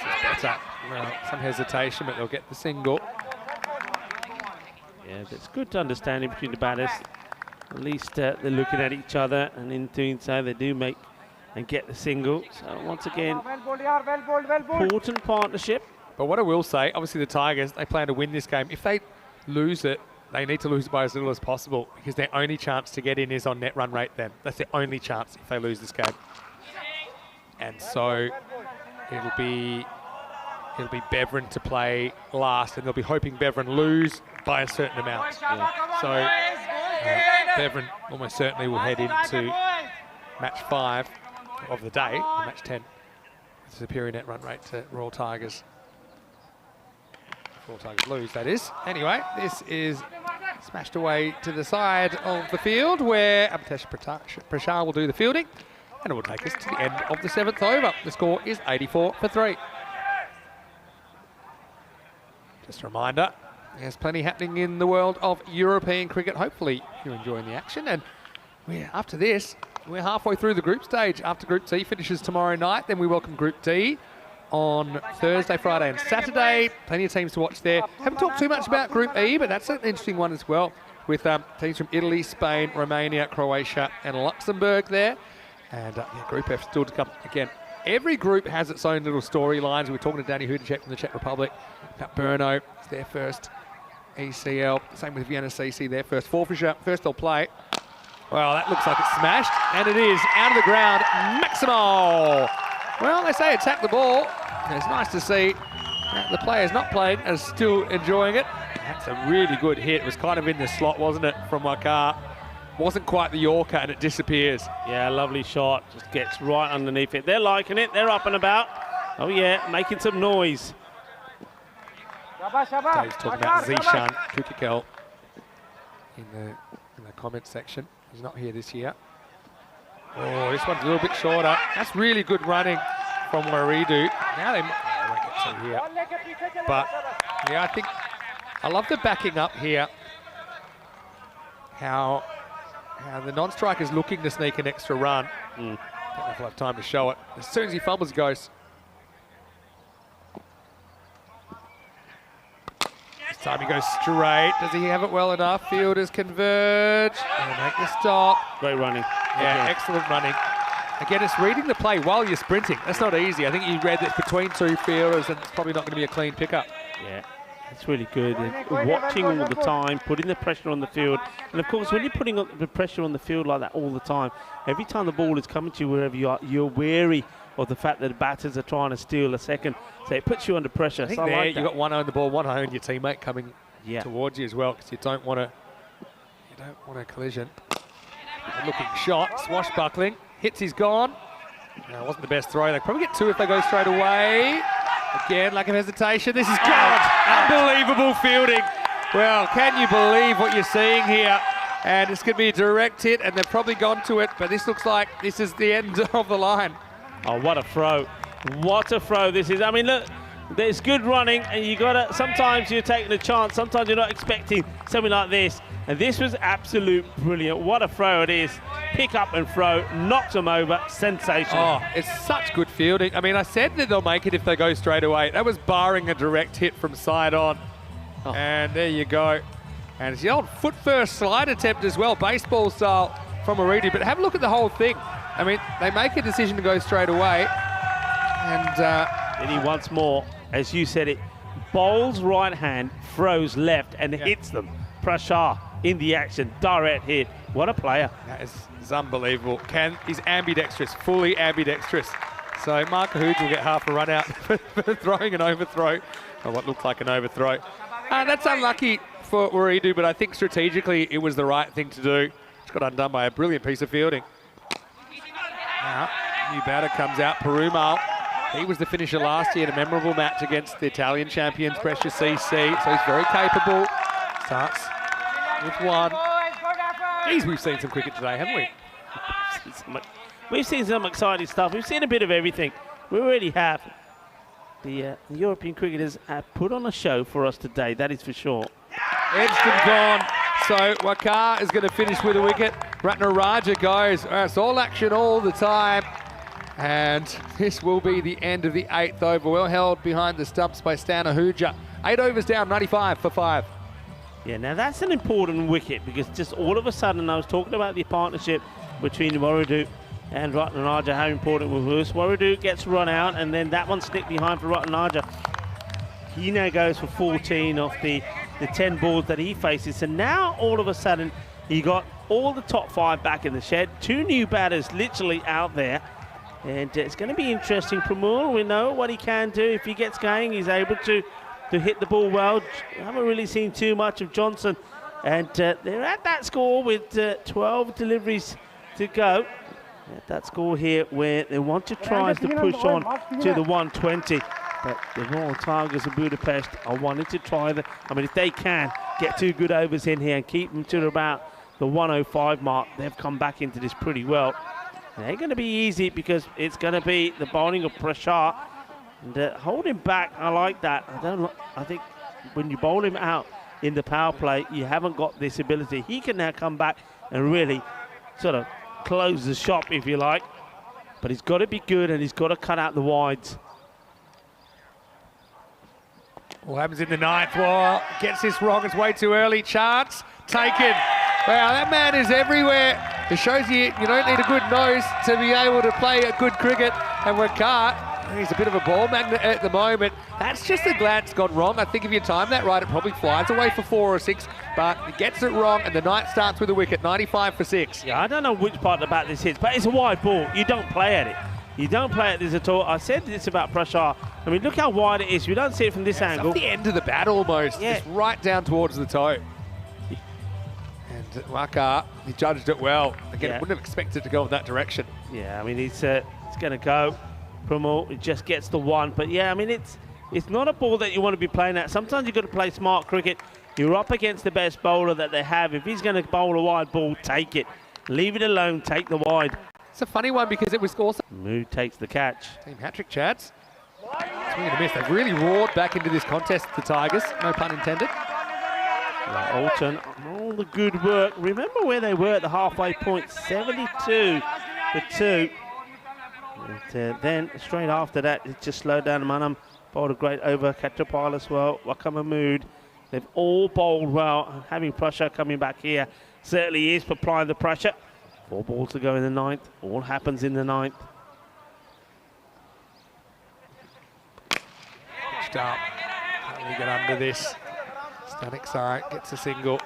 S1: is better. Well, some hesitation, but they'll get the single.
S8: Yeah, it's good understanding between the batters. At least they're looking at each other, and in doing so, they do make and get the single. So once again, important partnership.
S1: But what I will say, obviously the Tigers, they plan to win this game. If they lose it, they need to lose it by as little as possible because their only chance to get in is on net run rate then. That's their only chance if they lose this game. And so it'll be Beverin to play last, and they'll be hoping Beverin lose by a certain amount. Yeah. So Beverin almost certainly will head into match 5 of the day, or match 10, with superior net run rate to Royal Tigers. Royal Tigers lose, that is. Anyway, this is smashed away to the side of the field where Abhitesh Prashar will do the fielding, and it will take us to the end of the 7th over. The score is 84 for 3. Just a reminder, there's plenty happening in the world of European cricket. Hopefully you're enjoying the action, and after this, we're halfway through the group stage. After Group C finishes tomorrow night, then we welcome Group D on Thursday, Friday and Saturday. Plenty of teams to watch there. Haven't talked too much about Group E, but that's an interesting one as well, with teams from Italy, Spain, Romania, Croatia and Luxembourg there. And Group F still to come. Again, every group has its own little storylines. We're talking to Danny Hudacek from the Czech Republic about Brno. It's their first ECL. Same with Vienna CC, their first forfeiture. First they'll play. Well, that looks like it's smashed, and it is out of the ground. Maximal. Well, they say attack the ball. And it's nice to see that the players not playing are still enjoying it. That's a really good hit. It was kind of in the slot, wasn't it, from Wakar? Wasn't quite the Yorker, and it disappears.
S8: Yeah, lovely shot. Just gets right underneath it. They're liking it. They're up and about. Oh, yeah, making some noise.
S1: Dave's talking about Zishan Kukakel in the comments section. He's not here this year. Oh, this one's a little bit shorter. That's really good running from Waridu. Now they won't get to here. But, yeah, I think I love the backing up here. How the non-striker's looking to sneak an extra run. Don't know if I'll have time to show it. As soon as he fumbles, he goes. This time he goes straight. Does he have it well enough? Fielders converge. And make the stop.
S8: Great running.
S1: Yeah, excellent running. Again, it's reading the play while you're sprinting. That's not easy. I think you read that between 2 fielders, and it's probably not going to be a clean pickup.
S8: Yeah, it's really good. Watching all the time, putting the pressure on the field. And of course, when you're putting the pressure on the field like that all the time, every time the ball is coming to you wherever you are, you're wary of the fact that the batters are trying to steal a second. So it puts you under pressure.
S1: I think
S8: so
S1: there
S8: like
S1: you've got one eye on the ball, one eye on your teammate coming towards you as well, because you don't want a collision. Good looking shot, swashbuckling, hits, he's gone. No, it wasn't the best throw. They probably get 2 if they go straight away. Again, lack of hesitation. This is gone. Unbelievable fielding. Well, can you believe what you're seeing here? And it's going to be a direct hit, and they've probably gone to it, but this looks like this is the end of the line.
S8: Oh, what a throw. What a throw this is. I mean, look, there's good running, and you got to, sometimes you're taking a chance, sometimes you're not expecting something like this. And this was absolute brilliant. What a throw it is. Pick up and throw, knocks them over, sensational.
S1: Oh, it's such good fielding. I mean, I said that they'll make it if they go straight away. That was barring a direct hit from side on.
S5: Oh.
S1: And there you go. And it's the old foot first slide attempt as well, baseball style from Oridu. But have a look at the whole thing. I mean, they make a decision to go straight away. And
S8: he once more, as you said it, bowls right hand, throws left, and hits them. Prashar in the action, direct hit. What a player.
S1: that is unbelievable. He's ambidextrous, fully ambidextrous. So Mark Hoods will get half a run out for throwing an overthrow, or what looked like an overthrow. That's unlucky for Oridu, but I think strategically it was the right thing to do. It's got undone by a brilliant piece of fielding. Now, new batter comes out, Perumal. He was the finisher last year in a memorable match against the Italian champions, Precious CC, so he's very capable. Starts with one. Geez, we've seen some cricket today, haven't we?
S8: We've seen some exciting stuff. We've seen a bit of everything. We really have. The European cricketers have put on a show for us today, that is for sure.
S1: Edgston gone, so Wakar is going to finish with a wicket. Ratnaraja goes. It's all action all the time. And this will be the end of the 8th over. Well held behind the stumps by Stan Ahuja. 8 overs down, 95 for 5.
S8: Yeah, now that's an important wicket because just all of a sudden I was talking about the partnership between Warridu and Ratnaraja, how important it was. Warridu gets run out and then that one slipped behind for Ratnaraja. He now goes for 14 off the 10 balls that he faces. So now all of a sudden he got all the top 5 back in the shed. 2 new batters literally out there. And it's going to be interesting. Pramul, we know what he can do. If he gets going, he's able to hit the ball well. I haven't really seen too much of Johnson. And they're at that score with 12 deliveries to go. At that score here where they want to try to push on to the 120. But the Royal Tigers of Budapest are wanting to try if they can get 2 good overs in here and keep them to about the 105 mark, they've come back into this pretty well. It ain't going to be easy because it's going to be the bowling of Prashar. And hold him back, I like that. I think when you bowl him out in the power play, you haven't got this ability. He can now come back and really sort of close the shop, if you like. But he's got to be good and he's got to cut out the wides.
S1: What happens in the 9th? Well, gets this wrong. It's way too early. Chance taken. Wow, that man is everywhere. It shows you don't need a good nose to be able to play a good cricket. And Wakar, he's a bit of a ball magnet at the moment. That's just a glance gone wrong. I think if you time that right, it probably flies away for 4 or 6. But he gets it wrong, and the night starts with a wicket, 95 for 6.
S8: Yeah, I don't know which part of the bat this hits, but it's a wide ball. You don't play at it. You don't play at this at all. I said this about Prashar. I mean, look how wide it is. We don't see it from this angle.
S1: It's at the end of the bat almost.
S8: Yeah.
S1: It's right down towards the toe. And Wakar, he judged it well. Again, wouldn't have expected it to go in that direction.
S8: Yeah, I mean, it's going to go. Pramul, it just gets the 1. But yeah, I mean, it's not a ball that you want to be playing at. Sometimes you've got to play smart cricket. You're up against the best bowler that they have. If he's going to bowl a wide ball, take it. Leave it alone, take the wide.
S1: It's a funny one because it was also...
S8: Mood takes the catch.
S1: Team hat-trick, Chads. Swing and a miss. They've really roared back into this contest, the Tigers. No pun intended.
S8: Alton, all the good work. Remember where they were at the halfway point, 72 for 2. And then straight after that, it just slowed down. Manam bowled a great over, Katapal as well, Wakama Mood. They've all bowled well. Having pressure coming back here certainly is applying the pressure. 4 balls to go in the 9th. All happens in the 9th.
S1: Pitched up. How do we get under this? Staniksai gets a single.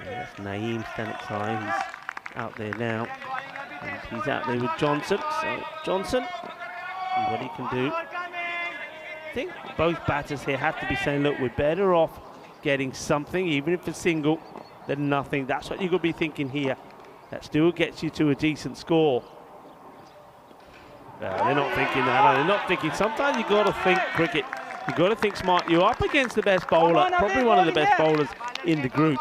S8: Yeah, that's Naeem Staniksai. He's out there now. And he's out there with Johnson. So Johnson, see what he can do. I think both batters here have to be saying, look, we're better off getting something, even if it's single, than nothing. That's what you've got to be thinking here. That still gets you to a decent score. They're not thinking that. They're not thinking. Sometimes you've got to think cricket. You've got to think smart. You're up against the best bowler, probably one of the best bowlers in the group.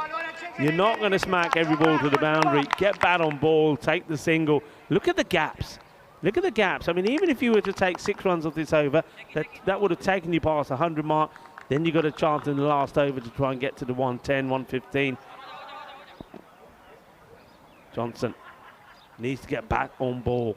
S8: You're not going to smack every ball to the boundary. Get bat on ball, take the single. Look at the gaps. Look at the gaps. I mean, even if you were to take 6 runs off this over, that would have taken you past the 100 mark. Then you got a chance in the last over to try and get to the 110, 115. Johnson needs to get back on ball.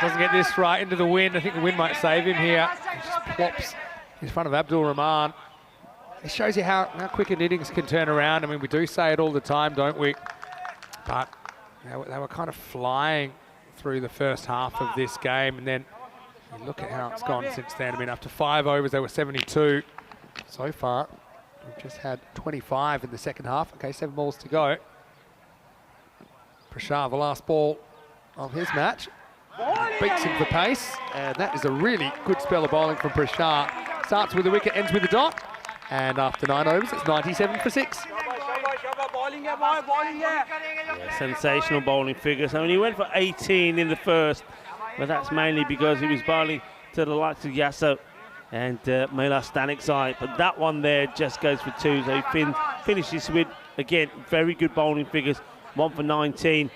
S1: Doesn't get this right into the wind. I think the wind might save him here. He just plops in front of Abdul Rahman. It shows you how quick an innings can turn around. I mean, we do say it all the time, don't we? But they were kind of flying through the first half of this game, and then you look at how it's gone since then. I mean, after 5 overs, they were 72. So far, we've just had 25 in the second half. Okay, 7 balls to go. Prashar, the last ball of his match, beats him for pace, and that is a really good spell of bowling from Prashar. Starts with a wicket, ends with a dot, and after 9 overs, it's 97 for 6.
S8: Yeah, sensational bowling figures. I mean, he went for 18 in the first, but that's mainly because he was bowling to the likes of Yasso and Mela Stanik's side. But that one there just goes for 2, so he finishes with, again, very good bowling figures. 1 for 19.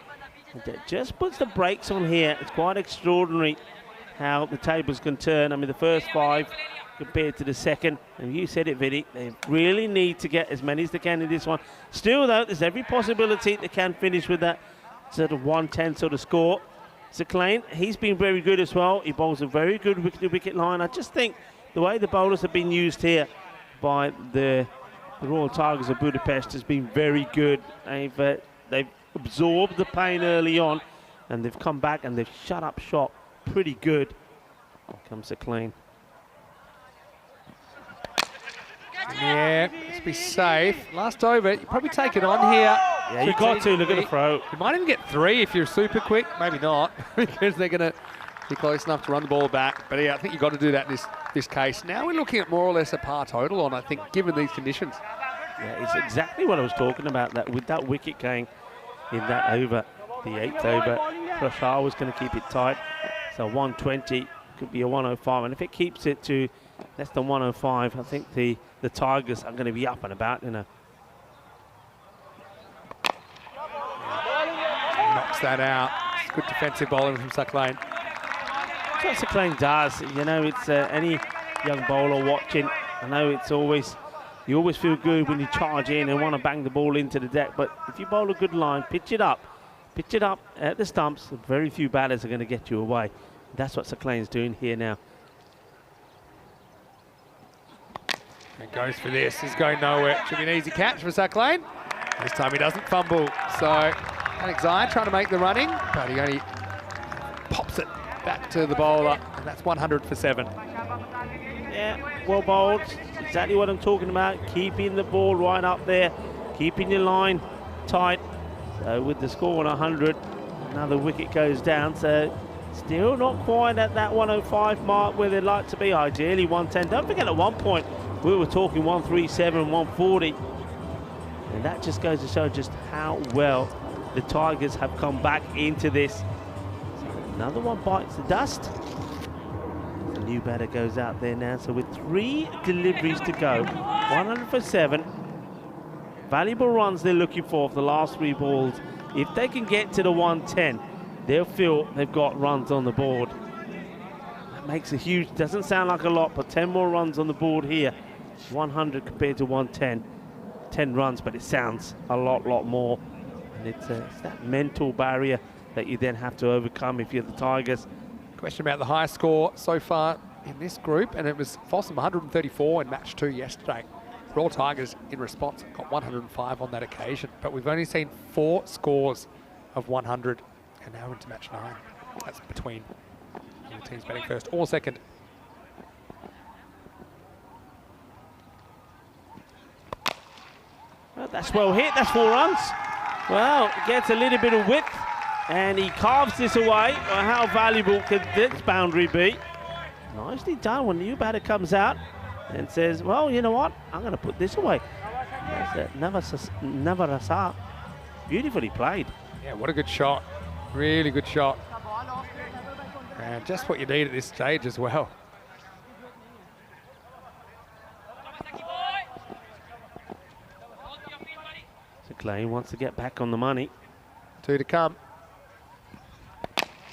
S8: And it just puts the brakes on here. It's quite extraordinary how the tables can turn. I mean, the first 5 compared to the second. And you said it, Vinny, they really need to get as many as they can in this one. Still, though, there's every possibility they can finish with that sort of 110 sort of score. Zaclain, he's been very good as well. He bowls a very good wicket-to-wicket line. I just think the way the bowlers have been used here by the Royal Tigers of Budapest has been very good. They've absorbed the pain early on, and they've come back and they've shut up shop pretty good. Here comes Zaclain.
S1: Yeah, let's be safe. Last over, you probably take it on here.
S8: Yeah, you got to. Look at the throw.
S1: You might even get 3 if you're super quick. Maybe not, because they're going to be close enough to run the ball back. But yeah, I think you've got to do that in this case. Now we're looking at more or less a par total on, I think, given these conditions.
S8: Yeah, it's exactly what I was talking about, that with that wicket going in that over, the 8th over, Prashar was going to keep it tight. So 120 could be a 105, and if it keeps it to less than 105, I think the Tigers are going to be up and about, you know.
S1: Knocks that out. It's good defensive bowling from Zaclain.
S8: That's what Zaclain does. You know, it's any young bowler watching. I know it's always, you always feel good when you charge in and want to bang the ball into the deck, but if you bowl a good line, pitch it up at the stumps, very few batters are going to get you away. That's what Zaclain's doing here now.
S1: And goes for this. He's going nowhere. Should be an easy catch for Zaclain. This time he doesn't fumble. So Alex Zaya trying to make the running, but he only pops it back to the bowler, and that's 100 for 7.
S8: Yeah, well bowled. Exactly what I'm talking about. Keeping the ball right up there, keeping your line tight. So with the score on 100, another wicket goes down. So still not quite at that 105 mark where they'd like to be. Ideally 110. Don't forget, at one point we were talking 137, 140. And that just goes to show just how well the Tigers have come back into this. So another one bites the dust. The new batter goes out there now. So with 3 deliveries to go, 100 for 7. Valuable runs they're looking for the last 3 balls. If they can get to the 110, they'll feel they've got runs on the board. That makes a huge, doesn't sound like a lot, but 10 more runs on the board here. 100 compared to 110. 10 runs, but it sounds a lot more. And it's that mental barrier that you then have to overcome if you're the Tigers.
S1: Question about the highest score so far in this group, and it was Fossum 134 in match 2 yesterday. Royal Tigers, in response, got 105 on that occasion, but we've only seen 4 scores of 100, and now we're into match 9. That's between the teams batting first or second.
S8: Well, that's well hit, that's 4 runs. Well, gets a little bit of width, and he carves this away. Well, how valuable could this boundary be? Nicely done when the new batter comes out and says, well, you know what, I'm going to put this away. Never a saw. Beautifully played.
S1: Yeah, what a good shot. Really good shot. And just what you need at this stage as well.
S8: Seclain wants to get back on the money.
S1: 2 to come.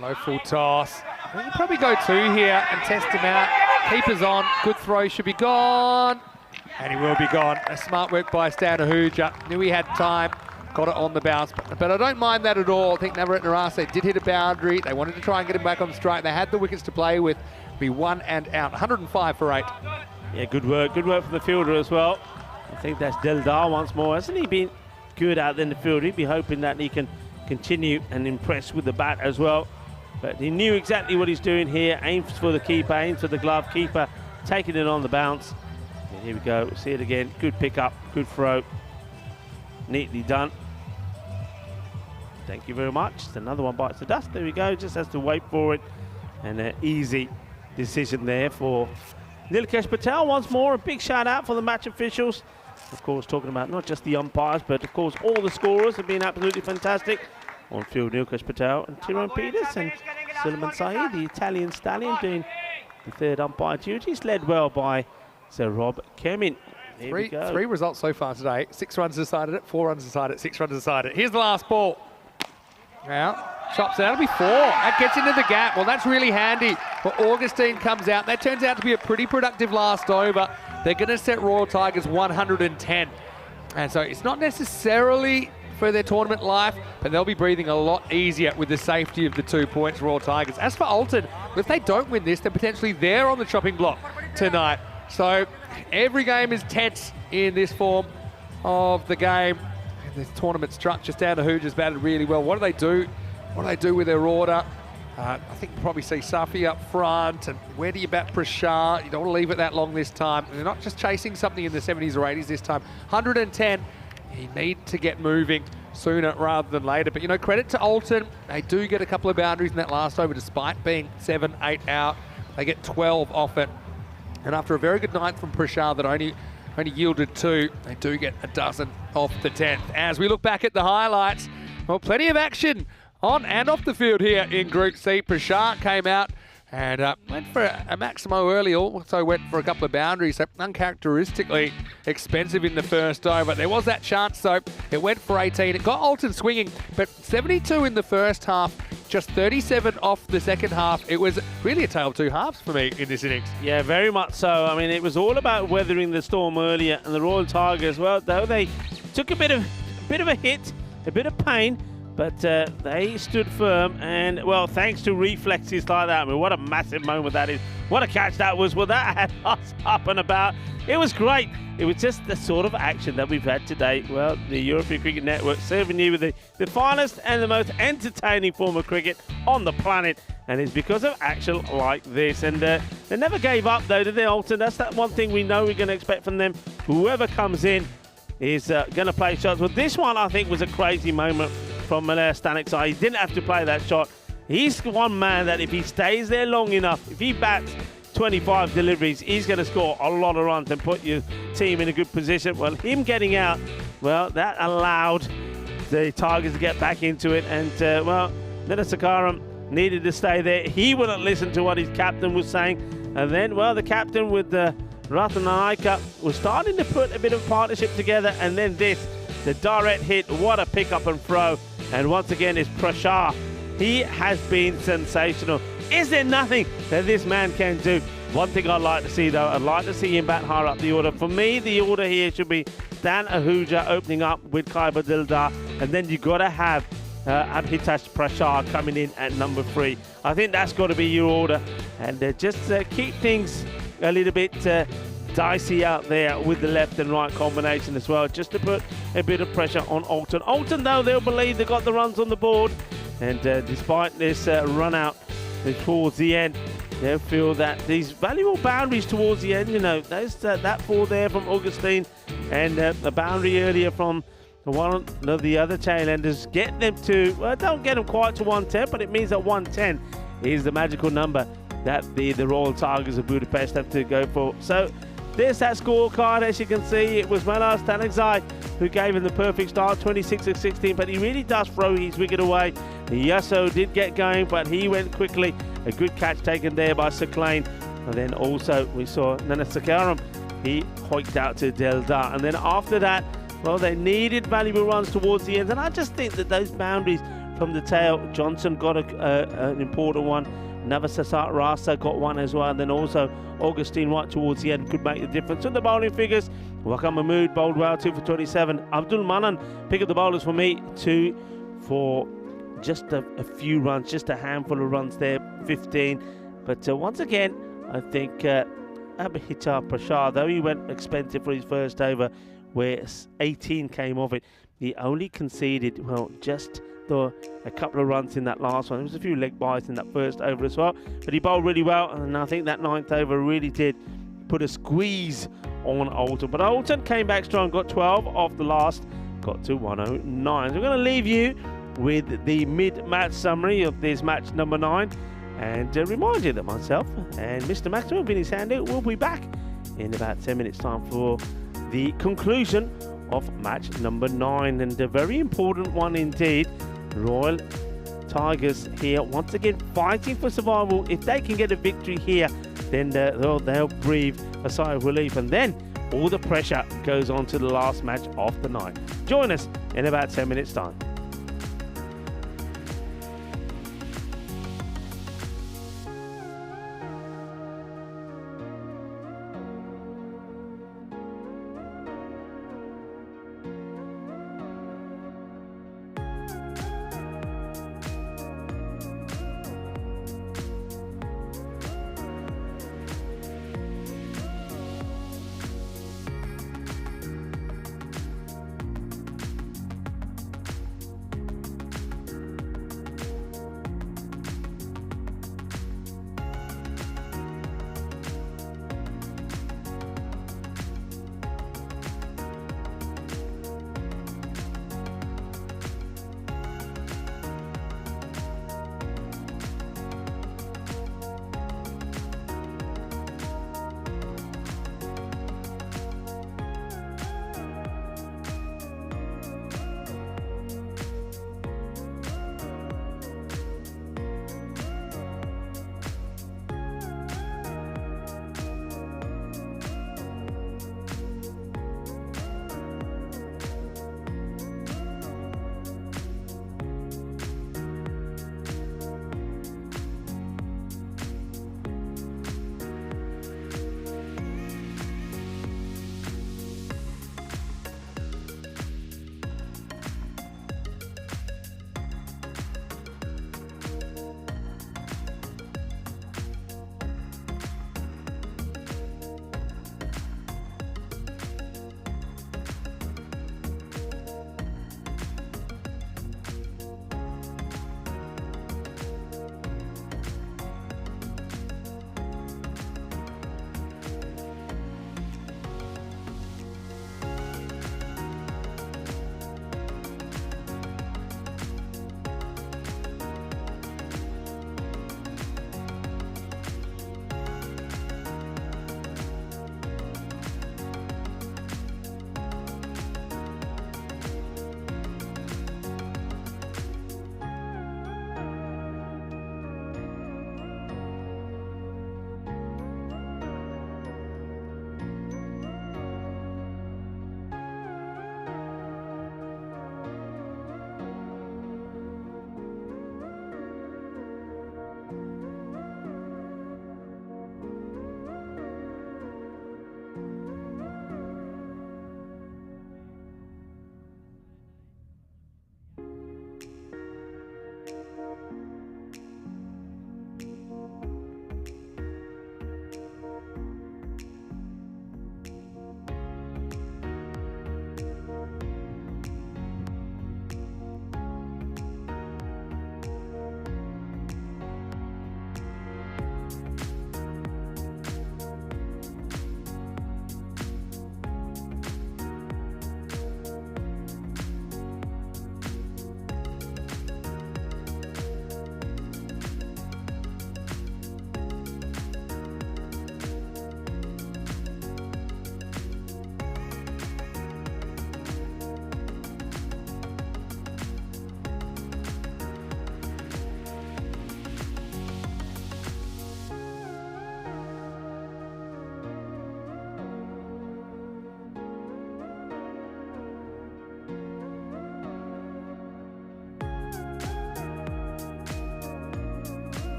S1: Low full toss. I think you probably go 2 here and test him out. Keeper's on. Good throw, should be gone. And he will be gone. A smart work by Stanahuja. Knew he had time. Got it on the bounce. But I don't mind that at all. I think Navarrete Narase did hit a boundary. They wanted to try and get him back on strike. They had the wickets to play with. Be 1 and out. 105 for 8.
S8: Yeah, good work. Good work for the fielder as well. I think that's Deldar once more. Hasn't he been good out in the field? He'd be hoping that he can continue and impress with the bat as well. But he knew exactly what he's doing here. Aims for the keeper, aims for the glove. Keeper taking it on the bounce. And here we go. We'll see it again. Good pick up, good throw. Neatly done. Thank you very much. Another one bites the dust. There we go. Just has to wait for it. And an easy decision there for Nilkesh Patel. Once more, a big shout out for the match officials. Of course, talking about not just the umpires, but of course all the scorers have been absolutely fantastic. On field, Nilkesh Patel and Tyrone Peters and Suleiman Saeed, the Italian stallion, doing the third umpire duties, led well by Sir Rob Kemin.
S1: Three results so far today. 6 runs decided it, 4 runs decided it, 6 runs decided it. Here's the last ball. Now, chops out. It'll be 4. That gets into the gap. Well, that's really handy. But Augustine comes out. That turns out to be a pretty productive last over. They're going to set Royal Tigers 110. And so it's not necessarily for their tournament life, but they'll be breathing a lot easier with the safety of the 2 points, Royal Tigers. As for Alton, if they don't win this, they're potentially there on the chopping block tonight. So every game is tense in this form of the game. This tournament structure, Stanahuja's batted really well. What do they do? What do they do with their order? I think we'll probably see Safi up front. And where do you bat Prashar? You don't want to leave it that long this time. They're not just chasing something in the 70s or 80s this time. 110. You need to get moving sooner rather than later. But, you know, credit to Alton. They do get a couple of boundaries in that last over despite being 7, 8 out. They get 12 off it. And after a very good night from Prashar that only yielded 2, they do get a dozen off the 10th. As we look back at the highlights, well, plenty of action on and off the field here in Group C. Prashar came out and went for a Maximo early, also went for a couple of boundaries, so uncharacteristically expensive in the first over. There was that chance, though. It went for 18. It got Alton swinging, but 72 in the first half, just 37 off the second half. It was really a tale of 2 halves for me in this innings.
S8: Yeah, very much so. I mean, it was all about weathering the storm earlier, and the Royal Tigers, well, though they took a bit of a hit, a bit of pain, but they stood firm, and, well, thanks to reflexes like that, I mean, what a massive moment that is. What a catch that was. Well, that had us up and about. It was great. It was just the sort of action that we've had today. Well, the European Cricket Network serving you with the finest and the most entertaining form of cricket on the planet, and it's because of action like this. And they never gave up, though, did they, Alton? That's that one thing we know we're going to expect from them. Whoever comes in is going to play shots. Well, this one, I think, was a crazy moment from Malaga Stanek. He didn't have to play that shot. He's one man that if he stays there long enough, if he bats 25 deliveries, he's going to score a lot of runs and put your team in a good position. Well, him getting out, well, that allowed the Tigers to get back into it. And, well, Nana Sakaram needed to stay there. He wouldn't listen to what his captain was saying. And then, well, the captain with Ratan Naika was starting to put a bit of partnership together. And then this, the direct hit, what a pick up and throw. And once again, it's Prashar. He has been sensational. Is there nothing that this man can do? One thing I'd like to see, though, I'd like to see him bat higher up the order. For me, the order here should be Stan Ahuja opening up with Kaiba Dildar, and then you've got to have Abhitash Prashar coming in at number 3. I think that's got to be your order. And just keep things a little bit dicey out there with the left and right combination as well, just to put a bit of pressure on Alton. Alton, though, they'll believe they got the runs on the board, and despite this run out towards the end, they'll feel that these valuable boundaries towards the end, you know, there's that 4 there from Augustine, and the boundary earlier from one of the other tailenders, get them to, well, don't get them quite to 110, but it means that 110 is the magical number that the Royal Tigers of Budapest have to go for. So there's that scorecard. As you can see, it was Manas Tanakzai who gave him the perfect start, 26 of 16, but he really does throw his wicket away. Yasso did get going, but he went quickly. A good catch taken there by Seclain. And then also we saw Nana Sakaram. He hoiked out to Deldar. And then after that, Well, they needed valuable runs towards the end, and I just think that those boundaries from the tail, Johnson got an important one. Navasasat Rasa got one as well, and then also Augustine right towards the end could make the difference. And the bowling figures, Wakar Mahmood bowled well, 2 for 27. Abdul Manan pick up the bowlers for me, 2 for just a few runs, just a handful of runs there, 15. But once again, I think Abhitar Prashad, though he went expensive for his first over, where 18 came off it, he only conceded, well, just a couple of runs in that last one. There was a few leg byes in that first over as well, but he bowled really well, and I think that 9th over really did put a squeeze on Alton. But Alton came back strong, got 12 off the last, got to 109. So we're going to leave you with the mid-match summary of this match number 9, and remind you that myself and Mr. Maxwell, Vinny Sandy, will be back in about 10 minutes time for the conclusion of match number 9, and a very important one indeed. Royal Tigers here once again fighting for survival. If they can get a victory here, then they'll breathe a sigh of relief, and then all the pressure goes on to the last match of the night. Join us in about 10 minutes time.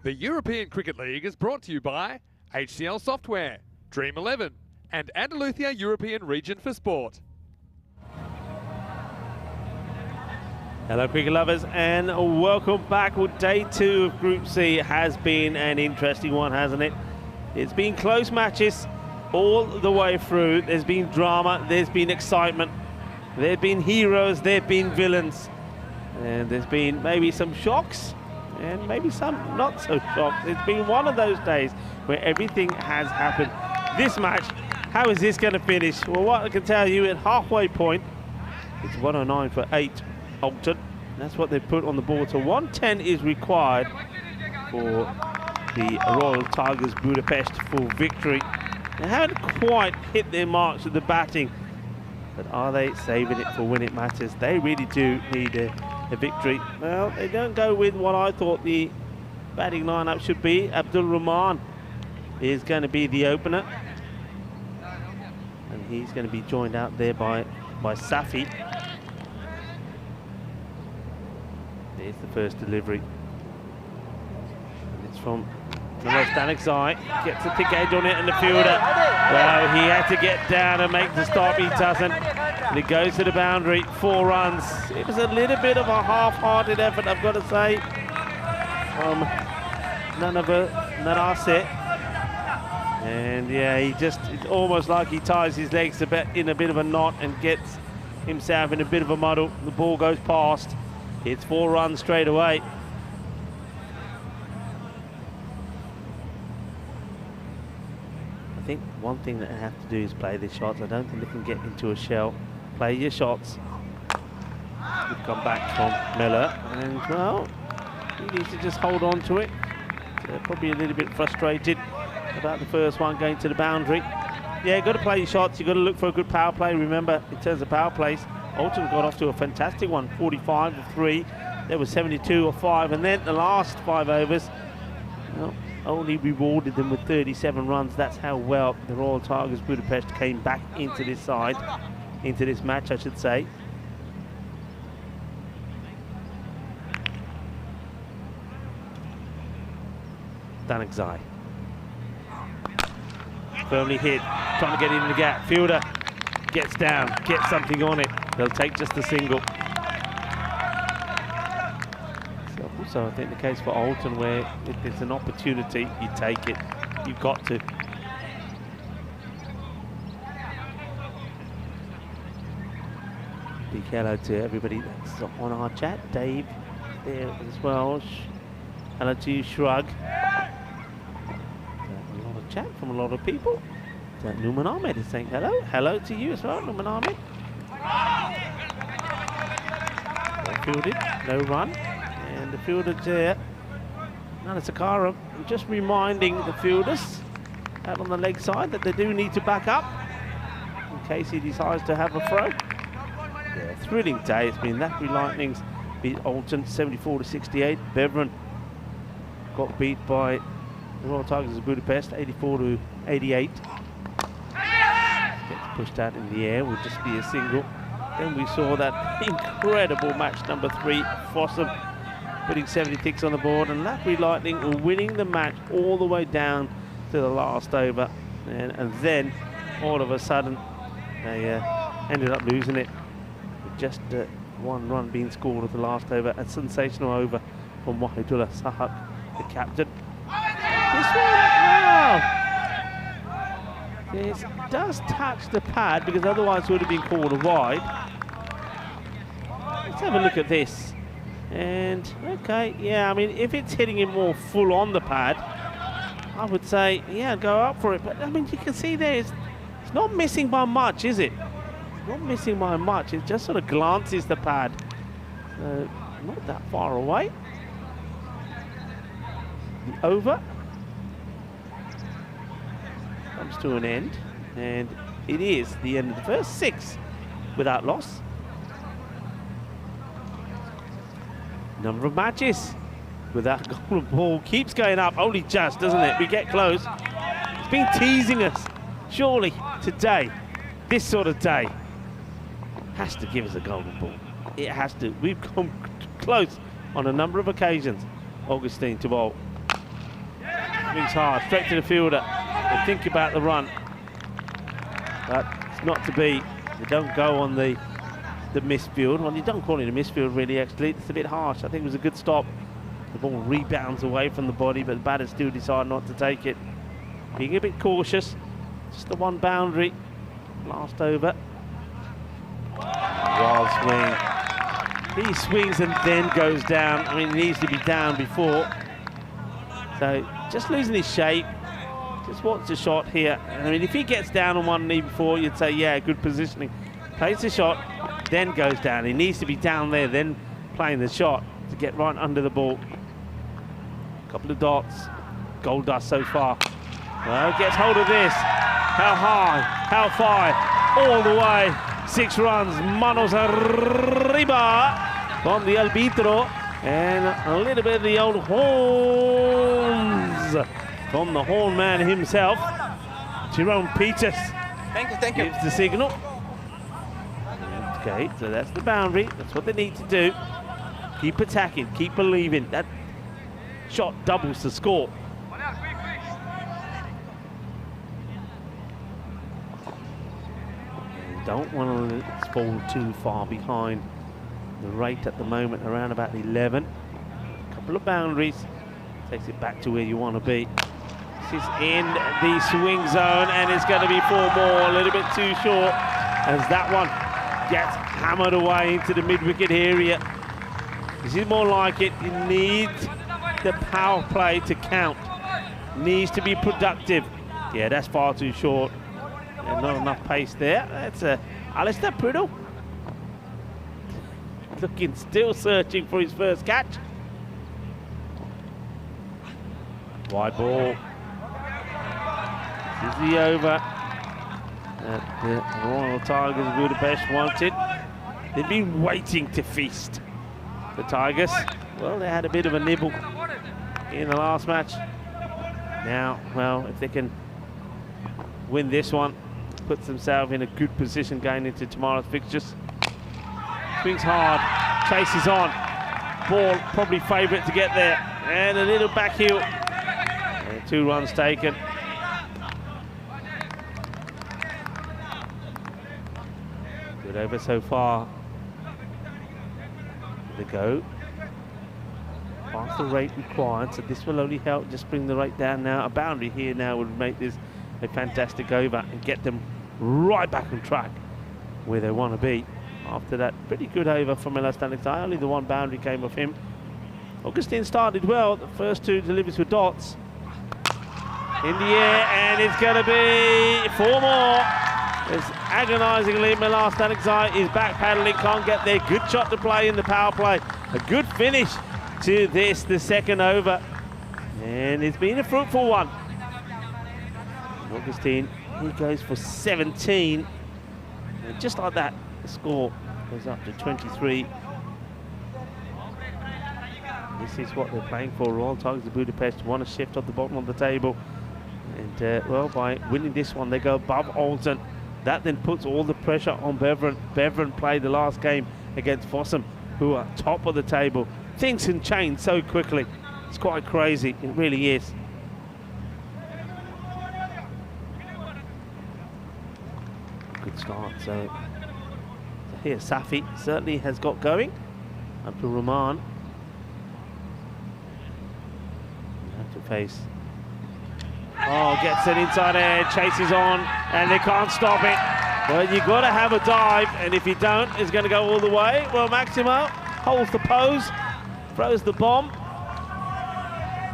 S1: The European Cricket League is brought to you by HCL Software, Dream 11, and Andalusia European Region for Sport.
S8: Hello cricket lovers and welcome back. Well, day 2 of Group C has been an interesting one, hasn't it? It's been close matches all the way through. There's been drama, there's been excitement, there have been heroes, there have been villains, and there's been maybe some shocks and maybe some not so shocks. It's been one of those days where everything has happened. This match, how is this going to finish? Well, what I can tell you, at halfway point, it's 109 for 8 Alton. That's what they put on the board. So 110 is required for the Royal Tigers Budapest for victory. They haven't quite hit their marks with the batting, but are they saving it for when it matters? They really do need a victory. Well, they don't go with what I thought the batting lineup should be. Abdul Rahman is going to be the opener, and he's going to be joined out there by Safi. There's the first delivery. And it's from Danik Zai. Gets a thick edge on it, and the fielder, well, he had to get down and make the stop. He doesn't. And it goes to the boundary. 4 runs. It was a little bit of a half-hearted effort, I've got to say, from Narase. And yeah, it's almost like he ties his legs in a bit of a knot and gets himself in a bit of a muddle. The ball goes past. It's 4 runs straight away. I think one thing that they have to do is play their shots. I don't think they can get into a shell. Play your shots. Good come back from Miller, and well, he needs to just hold on to it. Probably a little bit frustrated about the first one going to the boundary. Yeah, you've got to play your shots. You've got to look for a good power play. Remember, in terms of power plays, Alton got off to a fantastic one, 45 for 3. There was 72 or 5, and then the last 5 overs, well, only rewarded them with 37 runs. That's how well the Royal Tigers Budapest came back into this side, into this match, I should say. Danik Zai. Firmly hit, trying to get in the gap. Fielder gets down, gets something on it. They'll take just a single. So also, I think the case for Alton, where if there's an opportunity, you take it. You've got to. Big hello to everybody that's on our chat. Dave there as well. Hello to you, Shrug. A lot of chat from a lot of people. Numan Ahmed is saying hello. Hello to you as well, Numan Ahmed. Well fielded, no run. And the fielder there, Nana Sakara, just reminding the fielders out on the leg side that they do need to back up in case he decides to have a throw. Yeah, thrilling day it's been. That Lightnings beat Alton 74 to 68. Beveren got beat by the Royal Tigers of Budapest 84 to 88. Gets pushed out in the air, will just be a single. Then we saw that incredible match number 3, Fossum putting 76 on the board, and Lapri Lightning were winning the match all the way down to the last over, and then all of a sudden they ended up losing it with just 1 run being scored at the last over. A sensational over from Wahidullah Sahak, the captain. This one, wow! This does touch the pad, because otherwise it would have been called a wide. Let's have a look at this. And, okay, yeah, I mean, if it's hitting him more full on the pad, I would say, yeah, go up for it. But, I mean, you can see there, it's not missing by much, is it? Not missing by much. It just sort of glances the pad. Not that far away. The over comes to an end, and it is the end of the first 6 without loss. Number of matches without a golden ball keeps going up, only just, doesn't it? We get close. It's been teasing us. Surely today, this sort of day, has to give us a golden ball. It has to. We've come close on a number of occasions, Augustine, to bowl. Swings hard, straight to the fielder. They think about the run. But it's not to be. They don't go on the misfield. Well, you don't call it a misfield, really, actually. It's a bit harsh. I think it was a good stop. The ball rebounds away from the body, but the batters still decide not to take it. Being a bit cautious. Just the one boundary. Last over. Wild swing. He swings and then goes down. I mean, he needs to be down before. So, just losing his shape. Just watch the shot here. I mean, if he gets down on one knee before, you'd say, yeah, good positioning. Plays the shot, then goes down. He needs to be down there, then playing the shot to get right under the ball. Couple of dots. Gold dust so far. Well, gets hold of this. How high? How far? All the way. 6 runs. Manos arriba from the arbitro. And a little bit of the old horns from the horn man himself. Jerome Peters.
S7: Thank you.
S8: Gives the signal. Okay, so that's the boundary. That's what they need to do. Keep attacking, keep believing. That shot doubles the score. Don't want to fall too far behind the rate at the moment, around about 11. A couple of boundaries. Takes it back to where you want to be. This is in the swing zone, and it's going to be 4 more, a little bit too short, as that one gets hammered away into the mid-wicket area. This is more like it. You need the power play to count. Needs to be productive. Yeah, that's far too short. And not enough pace there. That's Alistair Priddle. Looking, still searching for his first catch. Wide ball. This is the over that the Royal Tigers of Budapest wanted. They've been waiting to feast. The Tigers, well, they had a bit of a nibble in the last match. Now, well, if they can win this one, puts themselves in a good position going into tomorrow's fixtures. Swings hard, chases on. Ball probably favourite to get there. And a little back heel. And 2 runs taken. Good over so far. They go. Past the rate required, so this will only help just bring the rate down now. A boundary here now would make this a fantastic over and get them right back on track where they want to be. After that pretty good over from Elastanik. Only the 1 boundary came off him. Augustine started well. The first 2 deliveries were dots. In the air, and it's going to be 4 more. It's agonisingly Elastanik is back paddling, can't get there. Good shot to play in the power play. A good finish to this, the second over. And it's been a fruitful one. Augustine, he goes for 17. And just like that, the score goes up to 23. This is what they're playing for. Royal Tigers of Budapest want to shift at the bottom of the table. And, well, by winning this one, they go above Alton. That then puts all the pressure on Beveren. Beveren played the last game against Fossum, who are top of the table. Things can change so quickly. It's quite crazy. It really is. Good start. So here, Safi certainly has got going. Abdul Rahman. Have to face. Oh, gets an inside edge, chases on, and they can't stop it. Well, you've got to have a dive, and if you don't, it's going to go all the way. Well, Maximo holds the pose, throws the bomb.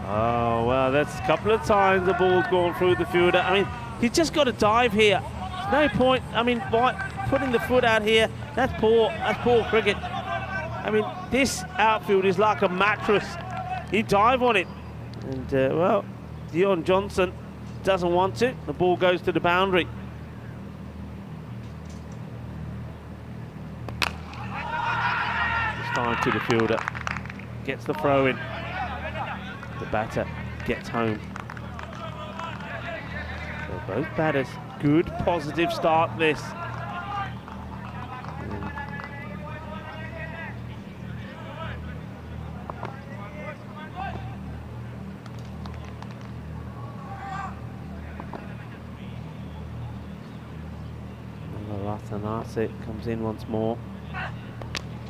S8: Oh, well, that's a couple of times the ball's gone through the fielder. I mean, he's just got to dive here. There's no point, I mean, by putting the foot out here, that's poor cricket. I mean, this outfield is like a mattress. You dive on it. And, well, Dion Johnson doesn't want it. The ball goes to the boundary. It's time to the fielder. Gets the throw in. The batter gets home. So both batters, good positive start this. Sanase comes in once more.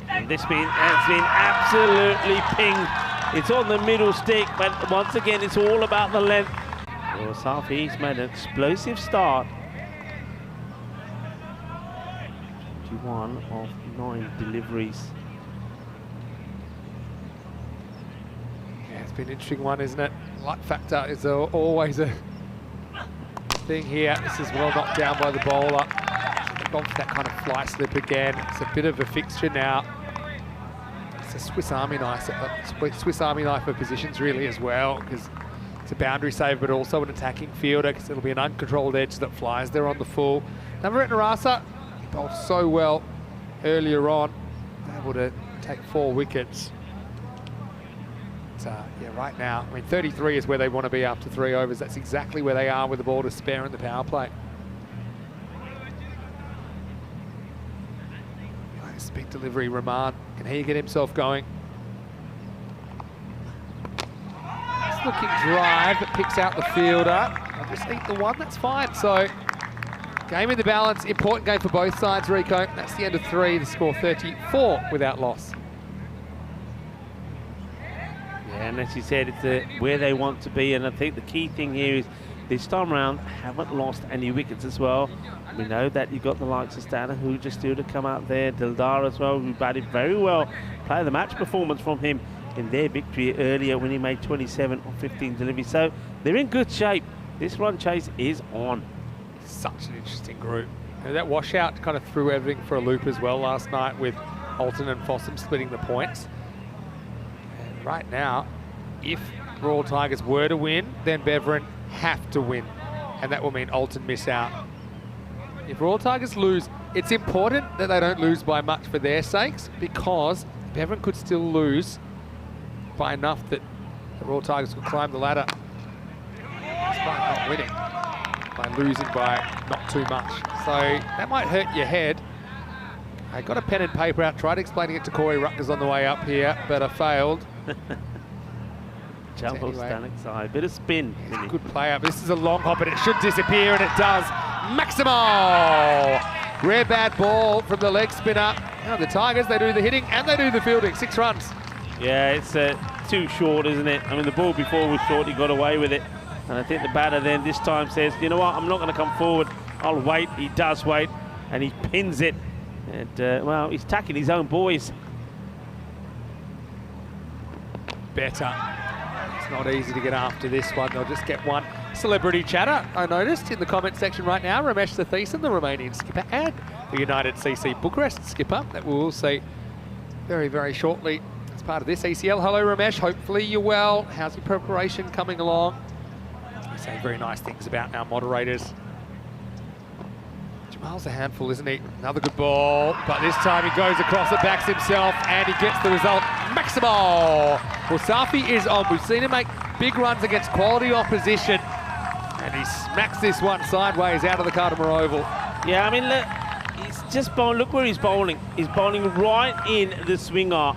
S8: And this has been absolutely pinged. It's on the middle stick, but once again, it's all about the length. Well, Safi's made an explosive start. 21 of 9 deliveries.
S1: Yeah, it's been an interesting one, isn't it? Luck factor is always a thing here. This is well knocked down by the bowler. Gone for that kind of fly slip again. It's a bit of a fixture now. It's a Swiss Army knife for positions really as well, because it's a boundary save, but also an attacking fielder, because it'll be an uncontrolled edge that flies there on the full. Navaratnam Rasa, he bowled so well earlier on, able to take 4 wickets. Yeah, right now, I mean, 33 is where they want to be after 3 overs. That's exactly where they are with the ball to spare in the power play. Nice big delivery, Rahman. Can he get himself going? Nice looking drive, but picks out the fielder. I'll just eat the one, that's fine. So, game in the balance, important game for both sides, Rico. That's the end of 3, the score 34 without loss.
S8: Yeah, and as you said, it's where they want to be, and I think the key thing here is this time around haven't lost any wickets as well. We know that you've got the likes of Stanahuja still to come out there, Dildar as well, who batted very well. Player of the match performance from him in their victory earlier when he made 27 of 15 deliveries. So they're in good shape. This run chase is on.
S1: Such an interesting group. And that washout kind of threw everything for a loop as well last night, with Alton and Fossum splitting the points. And right now, if Royal Tigers were to win, then Beveren have to win, and that will mean Alton miss out. If Royal Tigers lose, it's important that they don't lose by much for their sakes, because Beveren could still lose by enough that the Royal Tigers could climb the ladder despite not winning, by losing by not too much. So that might hurt your head. I got a pen and paper out, tried explaining it to Corey Rutgers on the way up here, but I failed.
S8: Jump off Stanek side, bit of spin.
S1: Good player. This is a long hop, and it should disappear, and it does. Maximo! Rare bad ball from the leg spinner. Now the Tigers, they do the hitting and they do the fielding. 6 runs.
S8: Yeah, it's too short, isn't it? I mean, the ball before was short, he got away with it. And I think the batter then this time says, you know what, I'm not going to come forward. I'll wait. He does wait, and he pins it. And, well, he's attacking his own boys.
S1: Better. It's not easy to get after this one. They'll just get one. Celebrity chatter, I noticed, in the comment section right now. Ramesh Satheesan, the Romanian skipper, and the United CC Bucharest skipper, that we will see very, very shortly as part of this ECL. Hello, Ramesh. Hopefully you're well. How's your preparation coming along? We say very nice things about our moderators. Jamal's a handful, isn't he? Another good ball, but this time he goes across it, backs himself, and he gets the result. Maximo! Well, Safi is on. We've seen him make big runs against quality opposition, and he smacks this one sideways out of the Cartama Oval.
S8: Yeah, I mean, look, he's just bowling. Look where he's bowling. He's bowling right in the swinger.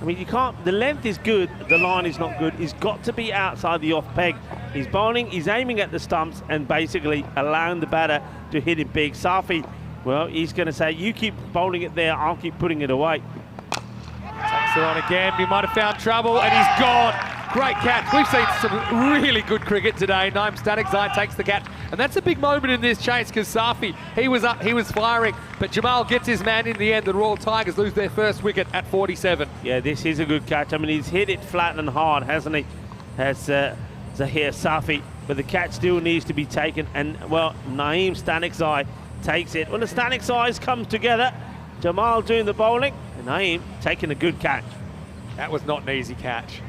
S8: I mean, you can't, the length is good, the line is not good. He's got to be outside the off peg. He's bowling, he's aiming at the stumps and basically allowing the batter to hit it big. Safi, well, he's going to say, you keep bowling it there, I'll keep putting it away.
S1: Takes it on again, he might have found trouble, and he's gone. Great catch. We've seen some really good cricket today. Naim Stanekzai takes the catch, and that's a big moment in this chase, because Safi, he was up, he was firing, but Jamal gets his man in the end. The Royal Tigers lose their first wicket at 47.
S8: Yeah, this is a good catch. I mean, he's hit it flat and hard, hasn't he? Has Zahir Safi, but the catch still needs to be taken, and, well, Naim Stanekzai takes it. When the Stanekzais come together, Jamal doing the bowling, and Naim taking a good catch.
S1: That was not an easy catch.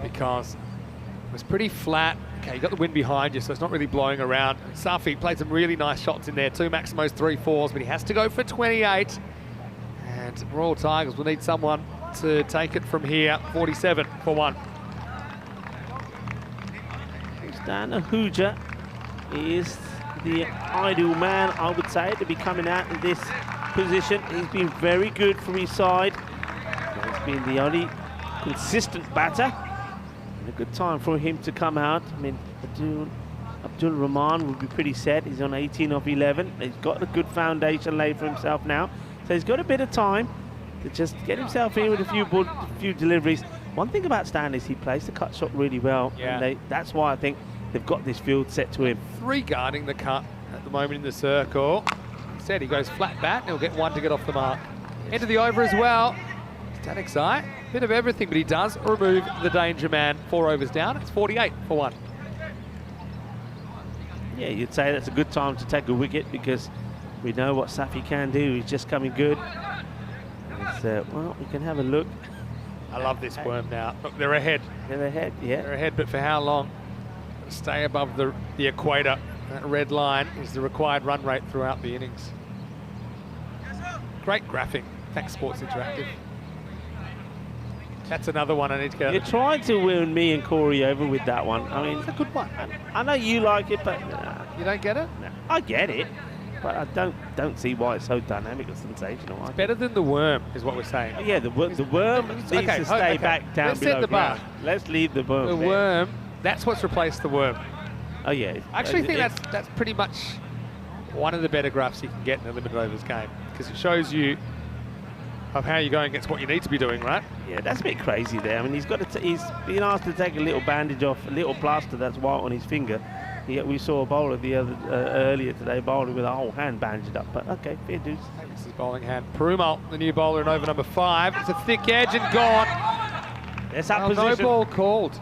S1: Because it was pretty flat. Okay, you got the wind behind you, so it's not really blowing around. Safi played some really nice shots in there too. Maximo's 3 4s, but he has to go for 28. And Royal Tigers will need someone to take it from here. 47 for 1.
S8: Stanahuja is the ideal man, I would say, to be coming out in this position. He's been very good for his side. He's been the only consistent batter. A good time for him to come out. I mean, Abdul Rahman will be pretty set. He's on 18 of 11. He's got a good foundation laid for himself now. So he's got a bit of time to just get himself in with a few deliveries. One thing about Stan is he plays the cut shot really well.
S1: Yeah.
S8: And that's why I think they've got this field set to him.
S1: 3 guarding the cut at the moment in the circle. Instead, he goes flat bat, and he'll get 1 to get off the mark. Into the over as well. Static side, bit of everything, but he does remove the danger man. 4 overs down, it's 48 for 1.
S8: Yeah, you'd say that's a good time to take a wicket because we know what Safi can do. He's just coming good. Well, we can have a look.
S1: I love this worm now. Look, they're ahead.
S8: They're ahead, yeah.
S1: They're ahead, but for how long? Stay above the equator. That red line is the required run rate throughout the innings. Great graphic. Thanks, Sports Interactive. That's another one I need to get.
S8: You're trying to win me and Corey over with that one. I mean,
S1: It's a good one.
S8: I know you like it, but
S1: You don't get it?
S8: I get it. But I don't see why it's so dynamic or sensational.
S1: Better than the worm is what we're saying.
S8: Yeah, the worm needs to stay back down
S1: Let's
S8: below
S1: set the bar.
S8: ground. Let's leave the worm
S1: The
S8: there.
S1: worm, that's what's replaced the worm.
S8: Oh yeah.
S1: I actually think that's pretty much one of the better graphs you can get in a limited overs game because it shows you of how you're going against what you need to be doing, right?
S8: Yeah, that's a bit crazy there. I mean, he's been asked to take a little bandage off, a little plaster that's white on his finger. We saw a bowler earlier today bowling with a whole hand bandaged up, but okay, fair dues.
S1: This is bowling hand. Perumal, the new bowler in over number 5. It's a thick edge and gone.
S8: There's that
S1: No
S8: position.
S1: ball called.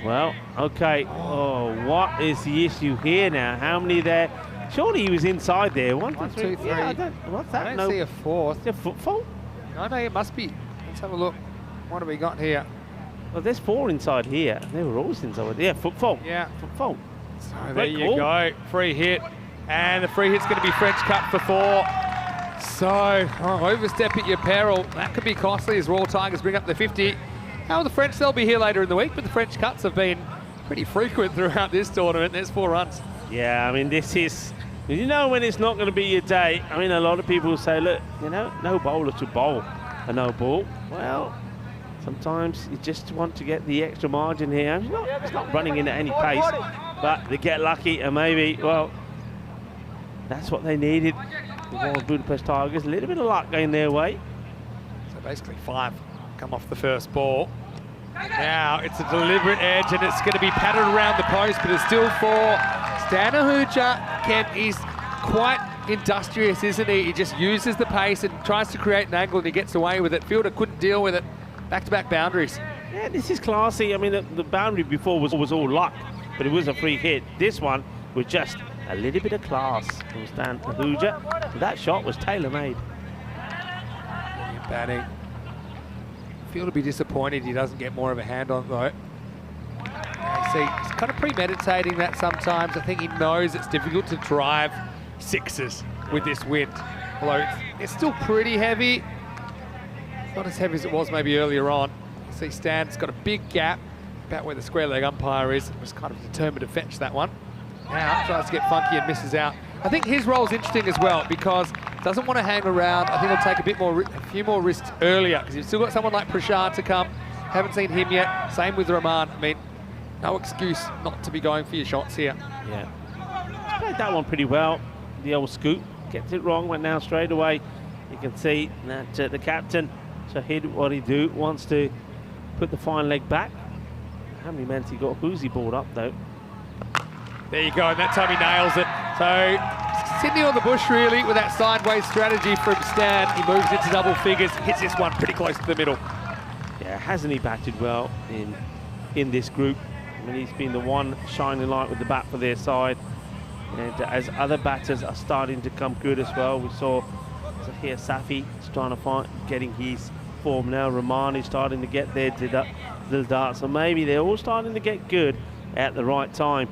S8: Well, okay. Oh, what is the issue here now? How many there? Surely he was inside there. 1,
S1: 1,
S8: 2,
S1: 2,
S8: 3. Yeah, what's that?
S1: I don't see a 4th.
S8: Is there foot fault?
S1: No, it must be. Let's have a look. What have we got here?
S8: Well, there's 4 inside here. They were always inside. Yeah, foot fault.
S1: Yeah.
S8: Foot fault.
S1: So there
S8: Great
S1: you
S8: call.
S1: go. Free hit. And the free hit's going to be French cut for 4. So, overstep at your peril. That could be costly as Royal Tigers bring up the 50. How are the French? They'll be here later in the week, but the French cuts have been pretty frequent throughout this tournament. There's 4 runs.
S8: Yeah, I mean, this is, you know, when it's not going to be your day. I mean, a lot of people say, look, you know, no bowler to bowl a no ball. Well, sometimes you just want to get the extra margin here. It's not running in at any pace, but they get lucky and maybe, well, that's what they needed. The Royal Budapest Tigers, a little bit of luck going their way.
S1: So basically 5 come off the first ball. Now it's a deliberate edge and it's going to be patted around the post, but it's still 4. Stan Ahuja, Ken, he's quite industrious, isn't he? He just uses the pace and tries to create an angle and he gets away with it. Fielder couldn't deal with it. Back-to-back boundaries.
S8: Yeah, this is classy. I mean, the boundary before was all luck, but it was a free hit. This one was just a little bit of class from Stan Ahuja. That shot was tailor-made.
S1: Batting. Fielder will be disappointed he doesn't get more of a hand on it, though. Now, see, he's kind of premeditating that sometimes. I think he knows it's difficult to drive 6s with this wind. Although it's still pretty heavy. It's not as heavy as it was maybe earlier on. You see Stan's got a big gap about where the square leg umpire is. Was kind of determined to fetch that one. Now tries to get funky and misses out. I think his role is interesting as well because doesn't want to hang around. I think he'll take a few more risks earlier because you've still got someone like Prashad to come. Haven't seen him yet. Same with Rahman. I mean, no excuse not to be going for your shots here.
S8: Yeah, he's played that one pretty well. The old scoop gets it wrong, went now straight away. You can see that the captain, Shahid, what he do, wants to put the fine leg back. How many men's he got? Who's he balled up though?
S1: There you go, and that time he nails it. So Sydney on the bush really with that sideways strategy from Stan. He moves into double figures, hits this one pretty close to the middle.
S8: Yeah, hasn't he batted well in this group? I mean, he's been the one shining light with the bat for their side. And as other batters are starting to come good as well, we saw here Safi is trying to find getting his form now. Rahman is starting to get their little darts, so maybe they're all starting to get good at the right time.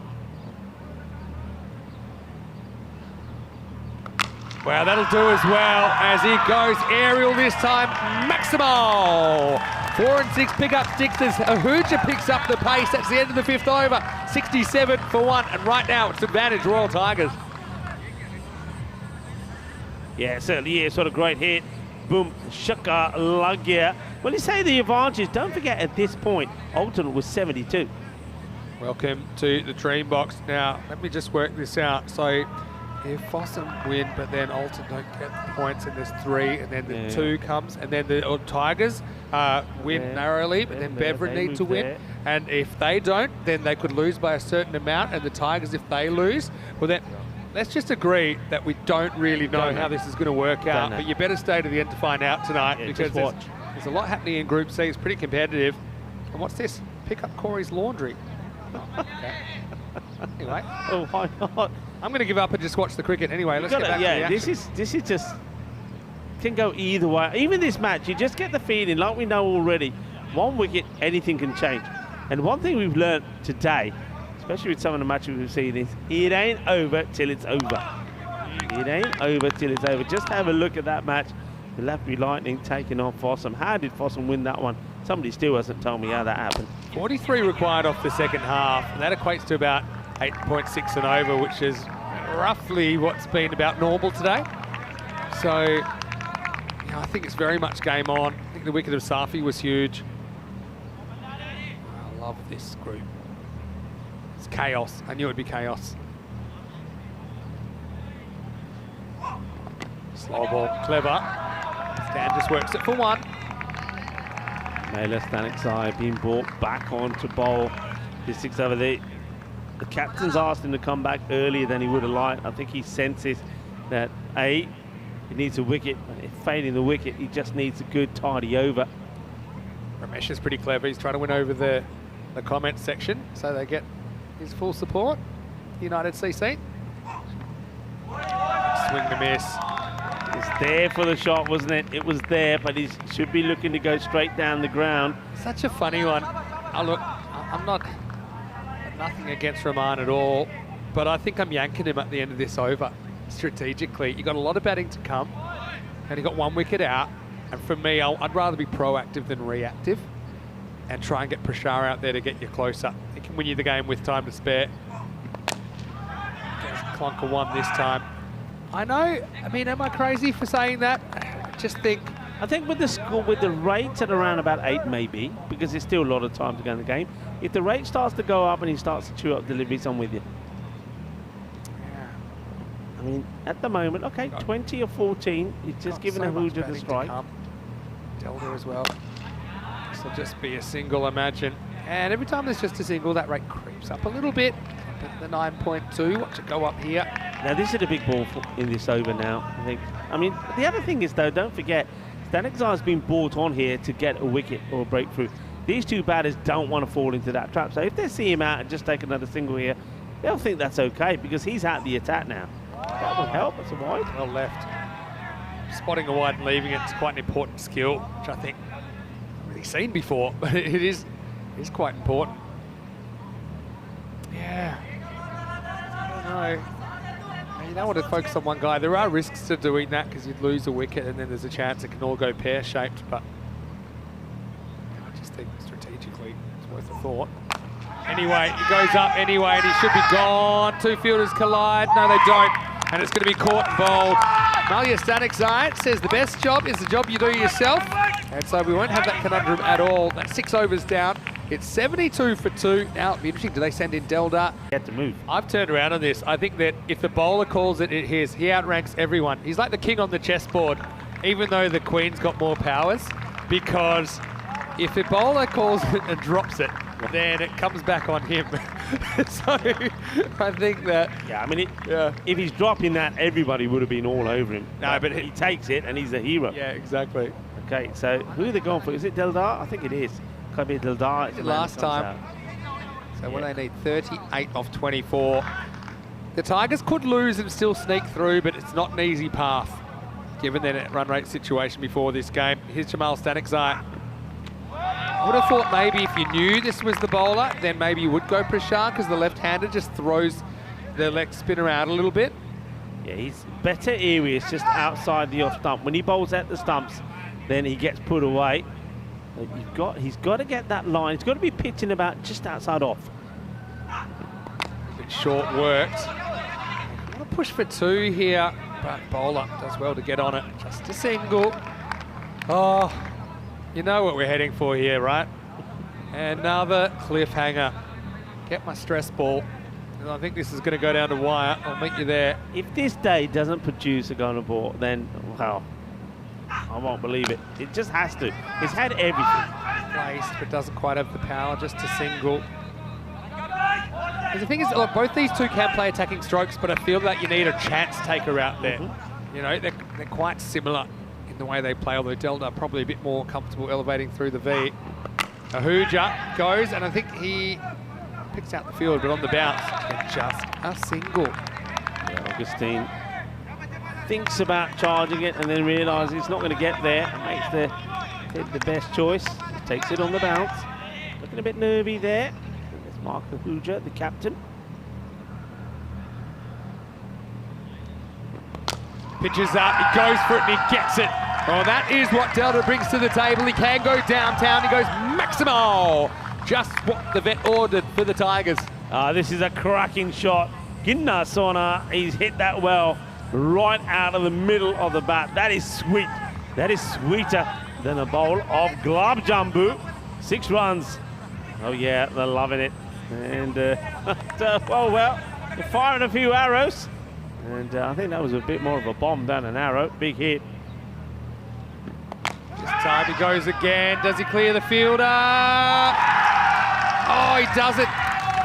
S1: Well, that'll do as well as he goes aerial this time. Maximal! 4 and 6 pick up sixes. Ahuja picks up the pace. That's the end of the 5th over. 67 for 1. And right now it's advantage Royal Tigers.
S8: Yeah, certainly is. Sort of great hit. Boom. Shaka Lagya. Well, you say the advantage. Don't forget at this point, Alton was 72.
S1: Welcome to the Dream Box. Now, let me just work this out. So, if Fossum win, but then Alton don't get the points, and there's 3, and then the 2 comes, and then the Tigers win narrowly, but then Beverin need to win. And if they don't, then they could lose by a certain amount, and the Tigers, if they lose, well then, let's just agree that we don't really know how this is going to work out, but you better stay to the end to find out tonight, because there's a lot happening in Group C. It's pretty competitive. And what's this? Pick up Corey's laundry. Okay. Anyway.
S8: Oh, why not?
S1: I'm going to give up and just watch the cricket anyway. Let's get back to the action.
S8: This is just can go either way. Even this match, you just get the feeling, like we know already, one wicket, anything can change. And one thing we've learned today, especially with some of the matches we've seen, is it ain't over till it's over. It ain't over till it's over. Just have a look at that match. The Lathbury Lightning taking on Fossum. How did Fossum win that one? Somebody still hasn't told me how that happened.
S1: 43 required off the second half, and that equates to about 8.6 and over, which is roughly what's been about normal today. So, yeah, I think it's very much game on. I think the wicket of Safi was huge. I love this group. It's chaos. I knew it'd be chaos. Slow ball, clever. Stan just works it for 1.
S8: Naylor Staniksai being brought back on to bowl this 6 over there. The captain's asked him to come back earlier than he would have liked. I think he senses that he needs a wicket. If failing the wicket, he just needs a good tidy over.
S1: Ramesh is pretty clever. He's trying to win over the comment section so they get his full support. United CC. Swing to miss.
S8: It's there for the shot, wasn't it? It was there, but he should be looking to go straight down the ground.
S1: Such a funny one. Look, I'm not nothing against Rahman at all, but I think I'm yanking him at the end of this over strategically. You got a lot of batting to come, and he got 1 wicket out. And for me, I'd rather be proactive than reactive, and try and get Prashar out there to get you closer. He can win you the game with time to spare. Gets clunker 1 this time. I know. I mean, am I crazy for saying that? I just think.
S8: I think with the score, with the rates at around about 8 maybe, because there's still a lot of time to go in the game. If the rate starts to go up and he starts to chew up deliveries, I'm with you.
S1: Yeah.
S8: I mean, at the moment, okay, 20 or 14. He's just giving a hood to the strike.
S1: Delta as well. This will just be a single, imagine. And every time there's just a single, that rate creeps up a little bit. Up at the 9.2. Watch it go up here.
S8: Now, this is a big ball in this over now, I think. I mean, the other thing is, though, don't forget, Staniksai's been brought on here to get a wicket or a breakthrough. These 2 batters don't want to fall into that trap. So if they see him out and just take another single here, they'll think that's okay because he's at the attack now. That will help. It's a wide.
S1: Well left. Spotting a wide and leaving it is quite an important skill, which I think I've really seen before, but it is quite important. Yeah. I don't know. You don't want to focus on one guy. There are risks to doing that because you'd lose a wicket and then there's a chance it can all go pear-shaped, but I just think strategically it's worth a thought. Anyway, he goes up anyway and he should be gone. 2 fielders collide. No, they don't. And it's going to be caught and bowled. Malia Staniksai says the best job is the job you do yourself. And so we won't have that conundrum at all. That's 6 overs down. It's 72 for 2. Now, it'll be interesting. Do they send in Deldar?
S8: He had to move.
S1: I've turned around on this. I think that if the bowler calls it, it is. He outranks everyone. He's like the king on the chessboard, even though the queen's got more powers. Because if the bowler calls it and drops it, then it comes back on him. So I think that...
S8: Yeah, I mean, if he's dropping that, everybody would have been all over him.
S1: No, but
S8: he takes it and he's a hero.
S1: Yeah, exactly.
S8: Okay, so who are they going for? Is it Deldar? I think it is. Could be Deldar.
S1: It's last time. So what do they need? 38 off 24. The Tigers could lose and still sneak through, but it's not an easy path, given their run rate situation before this game. Here's Jamal Staniksai. I would have thought maybe if you knew this was the bowler, then maybe you would go Prashar, because the left-hander just throws the leg spinner out a little bit.
S8: Yeah, he's better areas just outside the off stump. When he bowls at the stumps, then he gets put away. He's got to get that line. He's got to be pitching about just outside off.
S1: A bit short worked. I want to push for 2 here, but bowler does well to get on it. Just a single. Oh, you know what we're heading for here, right? Another cliffhanger. get my stress ball. And I think this is going to go down to wire. I'll meet you there.
S8: If this day doesn't produce a golden ball, then, well, I won't believe it. It just has to. It's had everything.
S1: Placed, but doesn't quite have the power just to single. And the thing is, look, both these two can play attacking strokes, but I feel that you need a chance taker out there. You know, they're quite similar in the way they play, although Delta probably a bit more comfortable elevating through the V. Ahuja goes, and I think he picks out the field, but on the bounce, and just a single.
S8: Yeah, Augustine thinks about charging it and then realises he's not going to get there. Makes the best choice. Takes it on the bounce. Looking a bit nervy there. There's Mark Ahuja, the captain.
S1: Pitches up, he goes for it and he gets it. Oh, that is what Delta brings to the table. He can go downtown, he goes Maximo. Just what the vet ordered for the Tigers.
S8: This is a cracking shot. Ginna Sona, he's hit that well right out of the middle of the bat. That is sweet. That is sweeter than a bowl of glove jambu. 6 runs. Oh yeah, they're loving it. And well, they're firing a few arrows. And I think that was a bit more of a bomb than an arrow. Big hit.
S1: This time he goes again. Does he clear the fielder? Oh, he doesn't.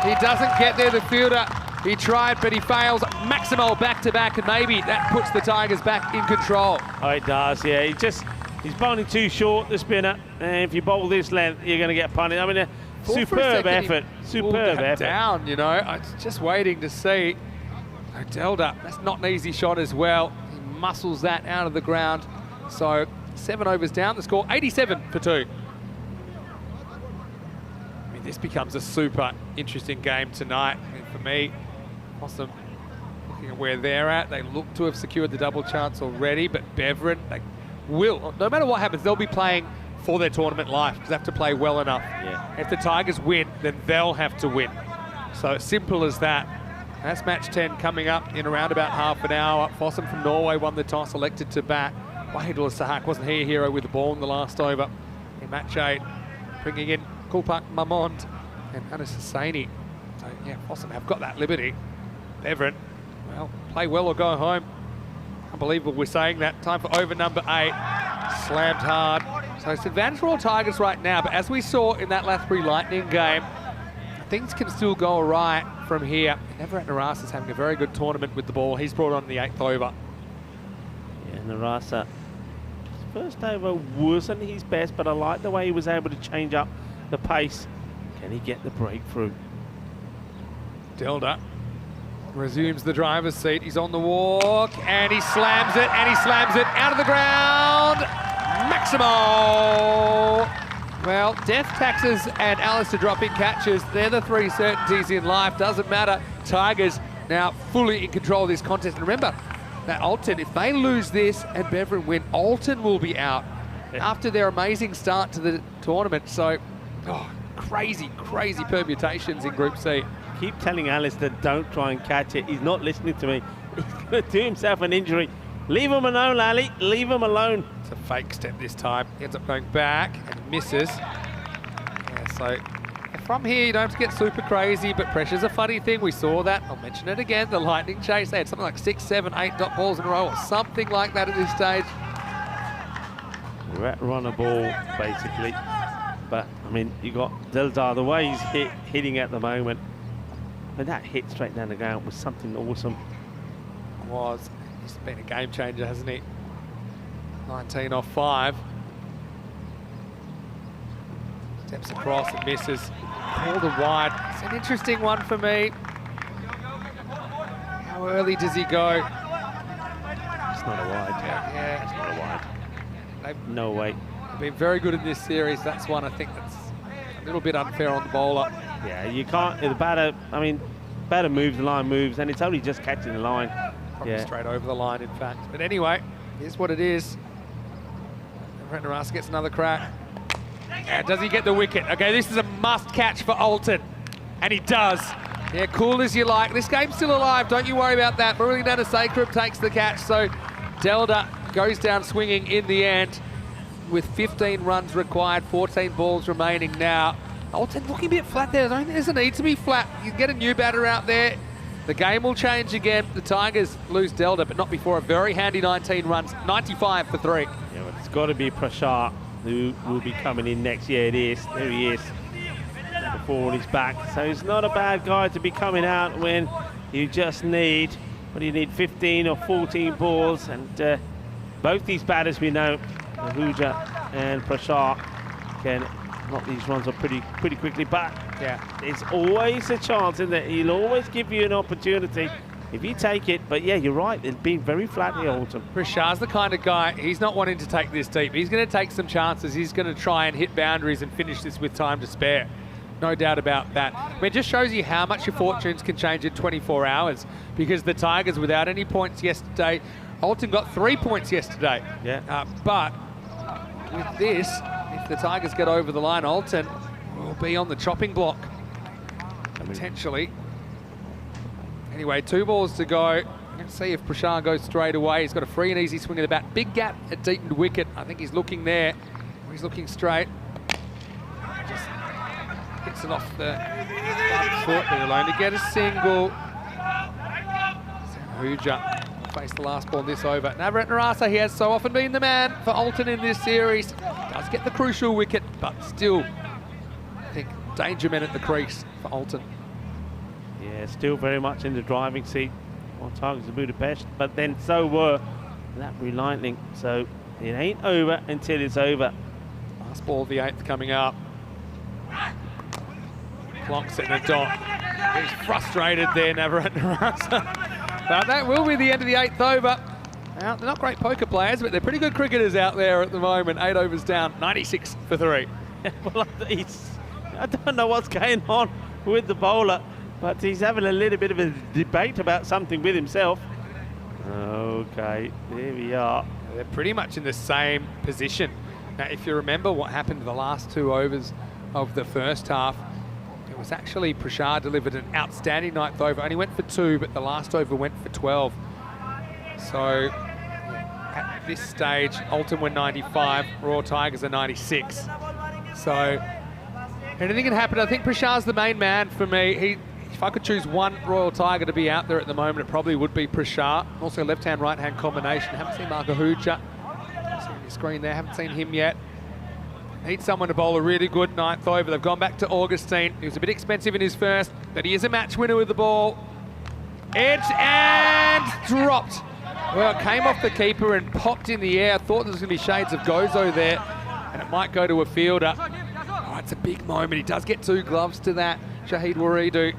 S1: He doesn't get there, the fielder. He tried, but he fails. Maximo back-to-back, and maybe that puts the Tigers back in control.
S8: Oh, it does, yeah. He's bowling too short, the spinner. And if you bowl this length, you're going to get punted. I mean, a superb effort. Superb effort.
S1: Down, you know. I was just waiting to see. Delta, that's not an easy shot as well. He muscles that out of the ground. So 7 overs down, the score 87 for 2. I mean, this becomes a super interesting game tonight. I mean, for me, awesome. Looking at where they're at, they look to have secured the double chance already, but Beverin, they will, no matter what happens, they'll be playing for their tournament life because they have to play well enough.
S8: Yeah.
S1: If the Tigers win, then they'll have to win. So simple as that. That's match 10 coming up in around about half an hour. Fossum from Norway won the toss, elected to bat. Wahidullah Sahak wasn't he a hero with the ball in the last over. In match 8, bringing in Kulpak Mamond and Anas Hussaini. So yeah, Fossum have got that liberty. Beverin, well, play well or go home. Unbelievable we're saying that. Time for over number 8. Slammed hard. So it's advantage for all Tigers right now, but as we saw in that Lathbury Lightning game, things can still go awry from here. Everett Narasa is having a very good tournament with the ball. He's brought on the 8th over.
S8: Yeah, Narasa, his first over wasn't his best, but I like the way he was able to change up the pace. Can he get the breakthrough?
S1: Delta resumes the driver's seat. He's on the walk, and he slams it, out of the ground. Maximo! Well, death, taxes, and Alistair dropping catches, they're the 3 certainties in life. Doesn't matter. Tigers now fully in control of this contest. And remember, that Alton, if they lose this and Beverin win, Alton will be out after their amazing start to the tournament. So, crazy, crazy permutations in Group C.
S8: Keep telling Alistair, don't try and catch it. He's not listening to me. He's going to do himself an injury. Leave him alone, Ali. Leave him alone.
S1: It's a fake step this time. He ends up going back and misses. Yeah, so from here, you don't have to get super crazy, but pressure's a funny thing. We saw that. I'll mention it again. The Lightning chase. They had something like 6, 7, 8 dot balls in a row or something like that at this stage.
S8: We're at runner ball, basically. But, I mean, you got Deldar, the way he's hitting at the moment. And that hit straight down the ground was something awesome.
S1: Was. He's been a game changer, hasn't he? 19 off 5. Steps across and misses. Called a wide. It's an interesting one for me. How early does he go?
S8: It's not a wide.
S1: Yeah.
S8: It's not a wide. No way.
S1: They've been very good in this series. That's one I think that's a little bit unfair on the bowler.
S8: Yeah, you can't. The batter, I mean, batter moves, the line moves, and it's only just catching the line.
S1: Probably straight over the line, in fact. But anyway, here's what it is. Narasa gets another crack. Yeah, does he get the wicket? Okay, this is a must catch for Alton. And he does. Yeah, cool as you like. This game's still alive. Don't you worry about that. Murali Nanasakram takes the catch. So Delta goes down swinging in the end with 15 runs required, 14 balls remaining now. Alton looking a bit flat there. I don't think there's a need to be flat. You can get a new batter out there. The game will change again. The Tigers lose Delta, but not before a very handy 19 runs, 95 for 3.
S8: Yeah, but it's got to be Prashant who will be coming in next. Yeah, it is. There he is. Number 4 on his back. So he's not a bad guy to be coming out when you just need, what do you need, 15 or 14 balls. And both these batters we know, Ahuja and Prashant, can knock these runs off pretty quickly. But
S1: Yeah.
S8: it's always a chance, isn't it? He'll always give you an opportunity if you take it. But yeah, you're right. It's been very flat in the autumn.
S1: Prashant's the kind of guy, he's not wanting to take this deep. He's going to take some chances. He's going to try and hit boundaries and finish this with time to spare. No doubt about that. I mean, it just shows you how much your fortunes can change in 24 hours, because the Tigers, without any points yesterday, Alton got 3 points yesterday.
S8: Yeah.
S1: But with this, if the Tigers get over the line, Alton will be on the chopping block, potentially. Anyway, 2 balls to go. Let's see if Prashant goes straight away. He's got a free and easy swing of the bat. Big gap at deepened wicket. I think he's looking there. He's looking straight. Just hits it off the front foot. They're alone to get a single. Ahuja face the last ball in this over. Navarat Narasa, he has so often been the man for Alton in this series. Does get the crucial wicket, but still, I think, danger men at the crease for Alton.
S8: Yeah, still very much in the driving seat on Tigers of Budapest, but then so were Lapbury Lightning. So it ain't over until it's over.
S1: Last ball of the 8th coming up. Clock setting a dot. He's frustrated there, Navarat Narasa. But that will be the end of the 8th over. Now, they're not great poker players, but they're pretty good cricketers out there at the moment. 8 overs down, 96 for 3.
S8: Well, I don't know what's going on with the bowler, but he's having a little bit of a debate about something with himself. Okay, there we are.
S1: They're pretty much in the same position. Now, if you remember what happened the last 2 overs of the first half, it was actually Prashant delivered an outstanding 9th over. Only went for 2, but the last over went for 12. So at this stage, Alton were 95, Royal Tigers are 96. So anything can happen. I think Prashant's the main man for me. If I could choose one Royal Tiger to be out there at the moment, it probably would be Prashant. Also left-hand, right-hand combination. Haven't seen Mark Ahuja. See on your screen there, haven't seen him yet. Need someone to bowl a really good 9th over. They've gone back to Augustine. He was a bit expensive in his first, but he is a match winner with the ball. Edge and dropped. Well, it came off the keeper and popped in the air. I thought there was going to be shades of Gozo there, and it might go to a fielder. Oh, it's a big moment. He does get 2 gloves to that. Shahid Waridu.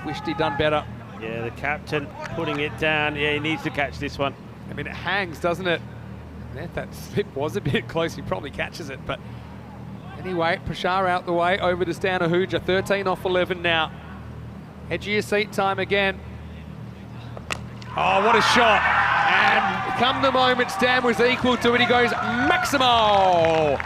S1: Wished he'd done better.
S8: Yeah, the captain putting it down. Yeah, he needs to catch this one.
S1: I mean, it hangs, doesn't it? If that slip was a bit close, he probably catches it. But anyway, Prashant out the way, over to Stan Ahuja. 13 off 11 now. Edge of your seat time again. Oh, what a shot. And come the moment Stan was equal to it, he goes Maximo.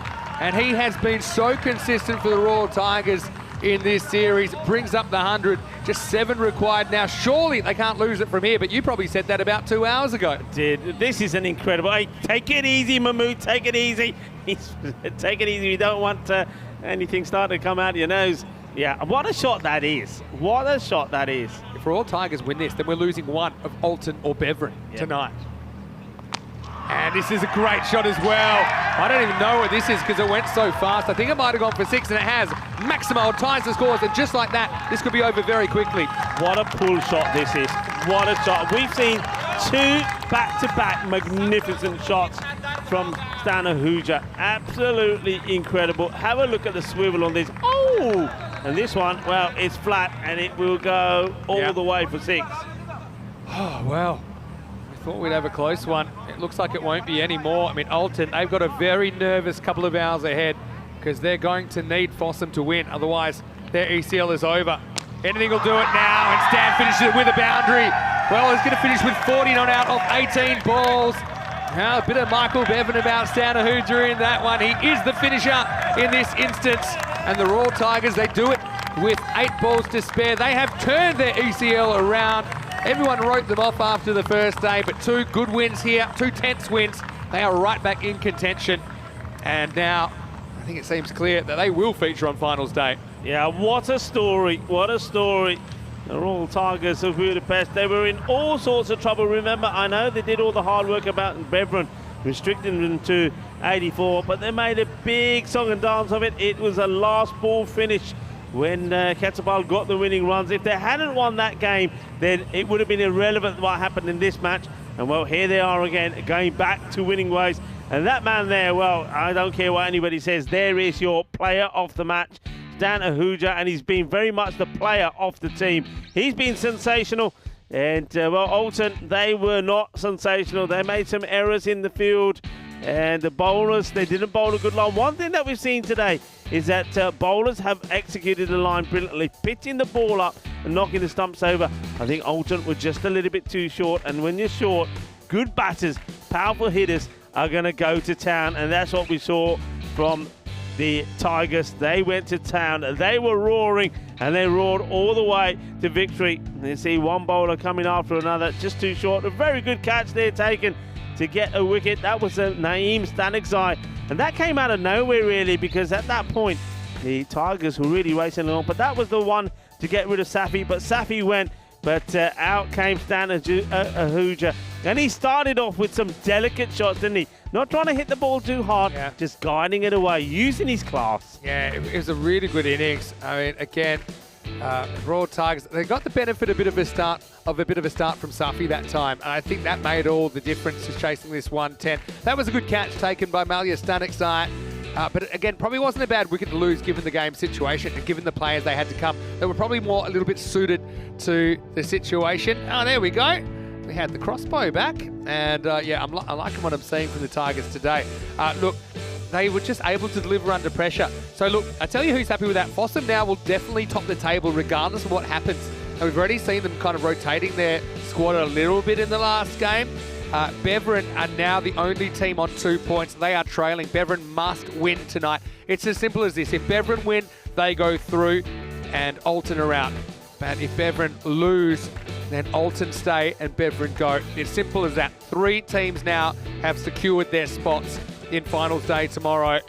S1: And he has been so consistent for the Royal Tigers in this series. Brings up the 100, just 7 required now. Surely they can't lose it from here, but you probably said that about 2 hours ago.
S8: Did. This is an incredible. Hey, take it easy, Mahmood. Take it easy. Take it easy. You don't want anything starting to come out of your nose. Yeah, what a shot that is. What a shot that is.
S1: If Royal Tigers win this, then we're losing one of Alton or Beverin tonight. And this is a great shot as well. I don't even know what this is because it went so fast. I think it might have gone for 6, and it has. Maximo ties the scores, and just like that, this could be over very quickly.
S8: What a pull shot this is. What a shot. We've seen 2 back-to-back magnificent shots from Stan Ahuja. Absolutely incredible. Have a look at the swivel on this. Oh! And this one, well, it's flat, and it will go all the way for 6.
S1: Oh, well. Thought we'd have a close one. It looks like it won't be anymore. I mean, Alton, they've got a very nervous couple of hours ahead because they're going to need Fossum to win. Otherwise, their ECL is over. Anything will do it now, and Stan finishes it with a boundary. Well, he's going to finish with 40 not out of 18 balls. Now, a bit of Michael Bevan about Stan Ahuja in that one. He is the finisher in this instance. And the Royal Tigers, they do it with 8 balls to spare. They have turned their ECL around. Everyone wrote them off after the first day, but 2 good wins here, 2 tense wins. They are right back in contention. And now I think it seems clear that they will feature on finals day.
S8: Yeah, what a story. What a story. The Royal Tigers of Budapest, they were in all sorts of trouble. Remember, I know they did all the hard work about Beveren, restricting them to 84, but they made a big song and dance of it. It was a last ball finish when Quetzalcoatl got the winning runs. If they hadn't won that game, then it would have been irrelevant what happened in this match. And well, here they are again, going back to winning ways. And that man there, well, I don't care what anybody says, there is your player of the match, Stan Ahuja, and he's been very much the player of the team. He's been sensational. And, well, Alton, they were not sensational. They made some errors in the field. And the bowlers, they didn't bowl a good line. One thing that we've seen today is that bowlers have executed the line brilliantly, pitching the ball up and knocking the stumps over. I think Alton were just a little bit too short. And when you're short, good batters, powerful hitters are going to go to town. And that's what we saw from the Tigers. They went to town. They were roaring, and they roared all the way to victory. And you see one bowler coming after another, just too short. A very good catch there taken to get a wicket. That was a Naeem Stanexai, and that came out of nowhere really, because at that point the Tigers were really racing along, but that was the one to get rid of Safi. But Safi went, but out came Stan Ahuja, and he started off with some delicate shots, didn't he? Not trying to hit the ball too hard, just guiding it away, using his class.
S1: Yeah, it was a really good innings. I mean, again, Royal Tigers, they got the benefit of a bit of a start from Safi that time, and I think that made all the difference to chasing this 110. That was a good catch taken by Malia Stanexai, but again, probably wasn't a bad wicket to lose given the game situation and given the players they had to come. They were probably a little bit suited to the situation. Oh, there we go. We had the crossbow back, and yeah, I'm liking what I'm seeing from the Tigers today. Look, they were just able to deliver under pressure. So look, I tell you who's happy with that. Fossum now will definitely top the table regardless of what happens. And we've already seen them kind of rotating their squad a little bit in the last game. Beveren are now the only team on 2 points. They are trailing. Beveren must win tonight. It's as simple as this. If Beveren win, they go through and Alton are out. But if Beveren lose, then Alton stay and Beveren go. It's simple as that. 3 teams now have secured their spots in finals day tomorrow.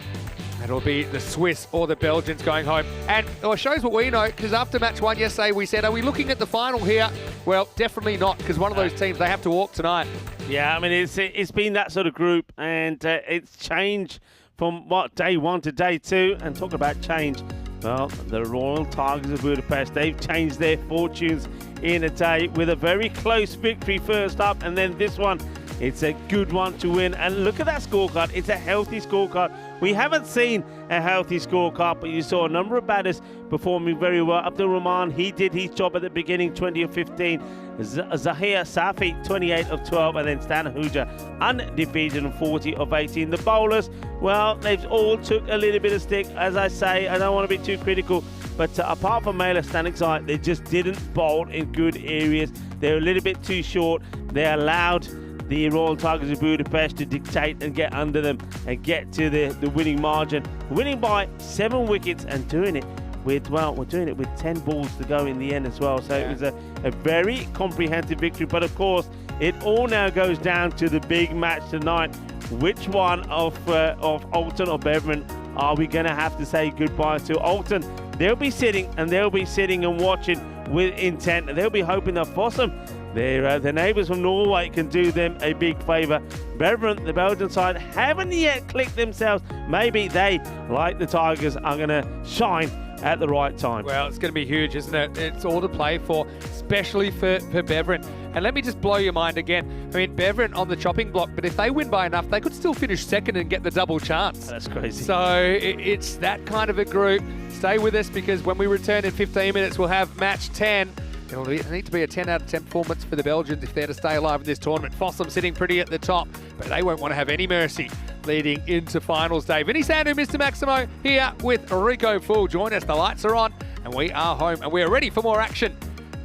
S1: It'll be the Swiss or the Belgians going home. And it shows what we know, because after match 1 yesterday, we said, are we looking at the final here? Well, definitely not, because one of those teams, they have to walk tonight.
S8: Yeah, I mean, it's been that sort of group, and it's changed from, day 1 to day 2. And talk about change. Well, the Royal Tigers of Budapest, they've changed their fortunes in a day with a very close victory first up, and then this one. It's a good one to win. And look at that scorecard. It's a healthy scorecard. We haven't seen a healthy scorecard, but you saw a number of batters performing very well. Abdul Rahman, he did his job at the beginning, 20 of 15. Zahir Safi, 28 of 12. And then Stan Ahuja, undefeated, and 40 of 18. The bowlers, well, they've all took a little bit of stick. As I say, I don't want to be too critical, but apart from Mela Stanexai, they just didn't bowl in good areas. They're a little bit too short. They allowed the Royal Tigers of Budapest to dictate and get under them and get to the winning margin. Winning by 7 wickets and doing it with, well, we're doing it with 10 balls to go in the end as well. So it was a very comprehensive victory. But of course, it all now goes down to the big match tonight. Which one of Alton or Beveren are we going to have to say goodbye to? Alton, they'll be sitting and watching with intent. They'll be hoping that Fossum, their neighbours from Norway, can do them a big favour. Beveren, the Belgian side, haven't yet clicked themselves. Maybe they, like the Tigers, are going to shine at the right time.
S1: Well, it's going to be huge, isn't it? It's all to play for, especially for Beveren. And let me just blow your mind again. I mean, Beveren on the chopping block, but if they win by enough, they could still finish second and get the double chance.
S8: That's crazy.
S1: So it's that kind of a group. Stay with us, because when we return in 15 minutes, we'll have match 10. It'll need to be a 10 out of 10 performance for the Belgians if they're to stay alive in this tournament. Fossum sitting pretty at the top, but they won't want to have any mercy leading into finals day. Vinny Sandu, Mr. Maximo, here with Rico Full. Join us, the lights are on, and we are home, and we are ready for more action.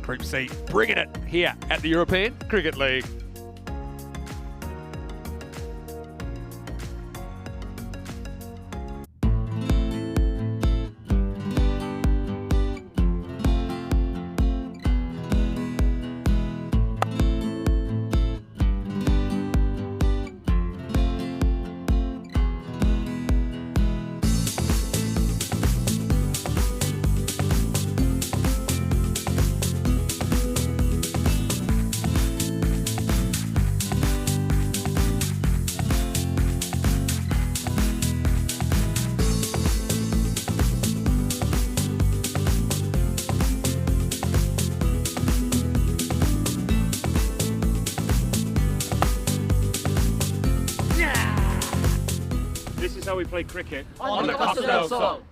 S1: Group C, bringing it here at the European Cricket League.
S4: how we play cricket.
S7: On the Costa del Sol.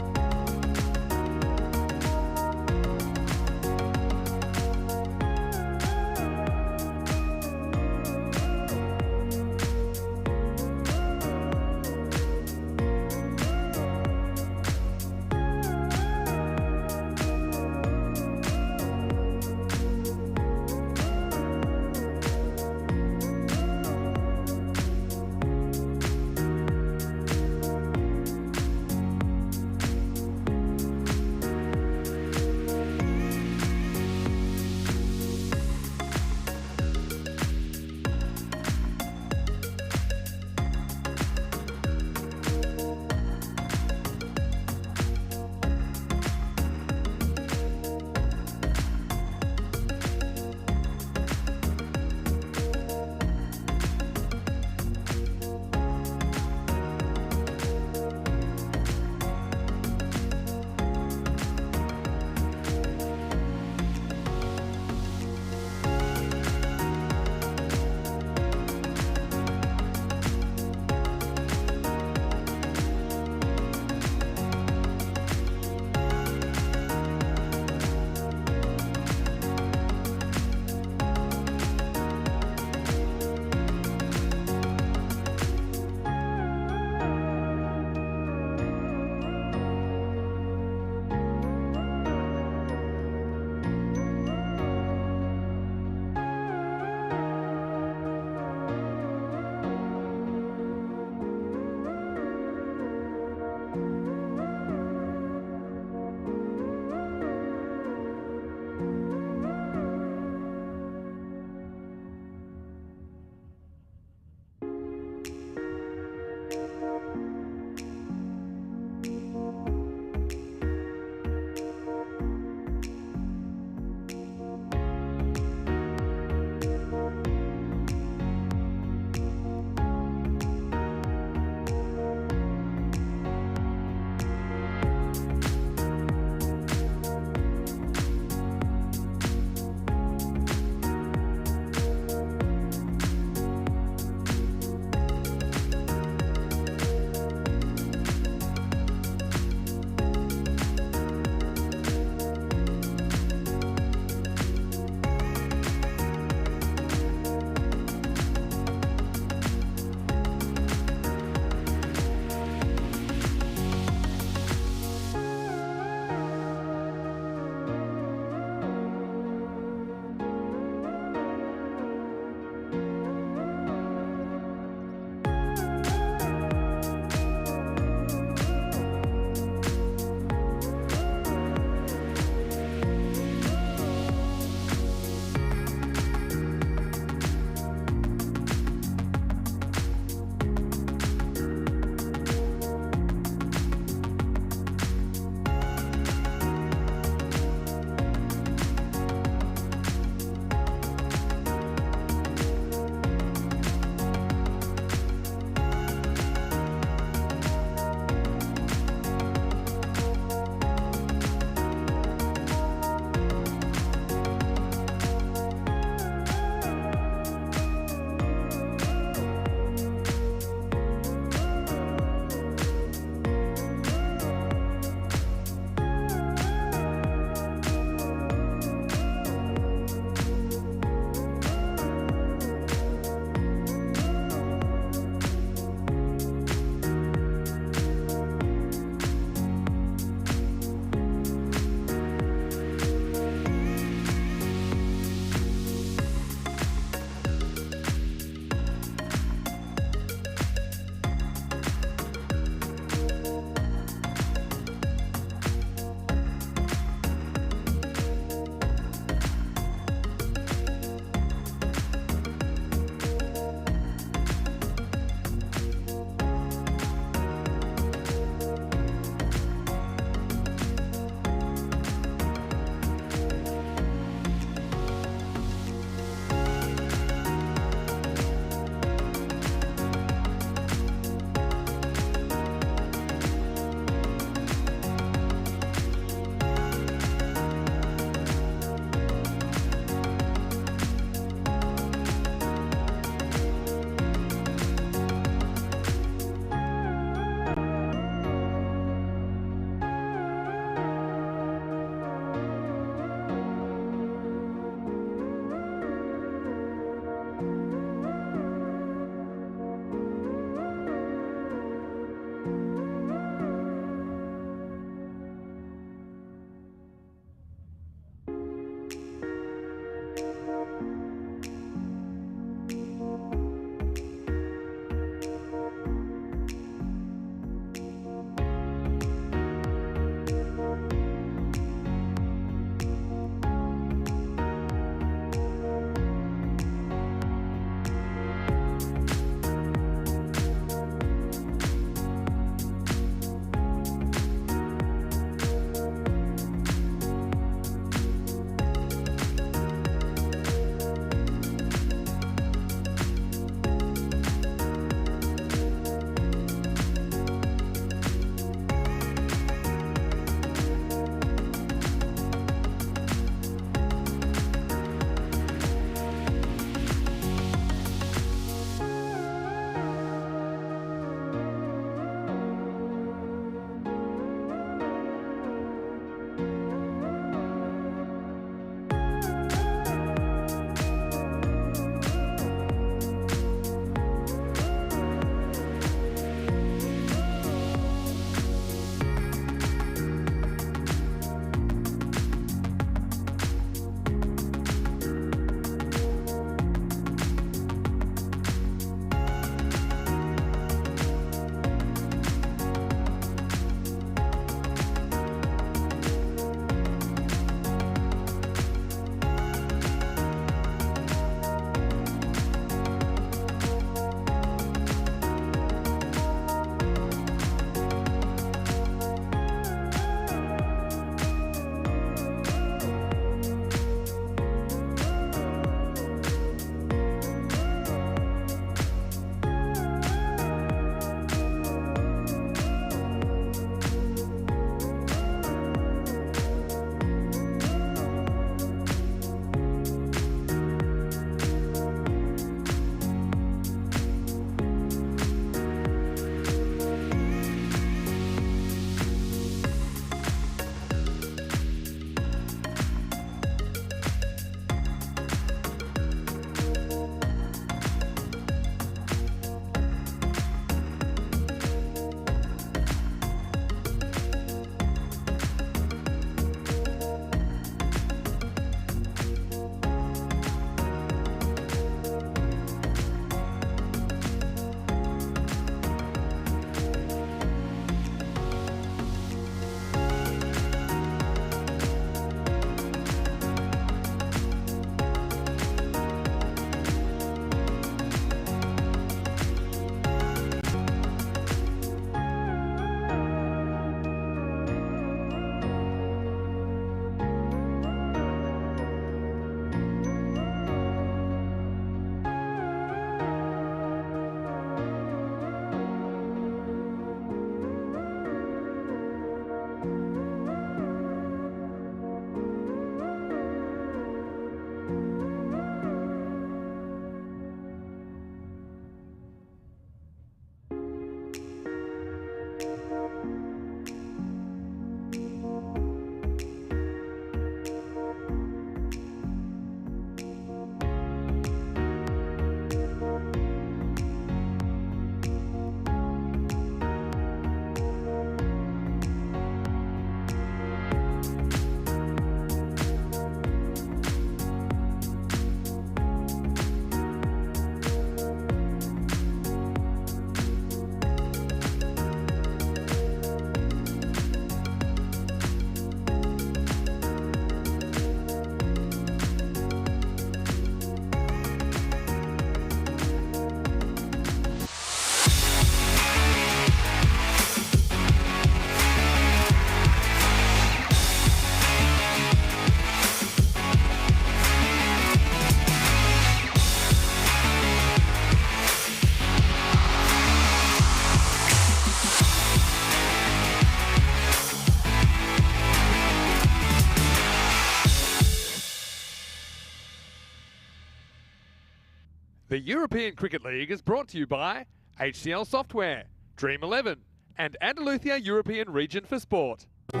S1: The European Cricket League is brought to you by HCL Software, Dream 11, and Andalusia European Region for Sport.
S3: Ven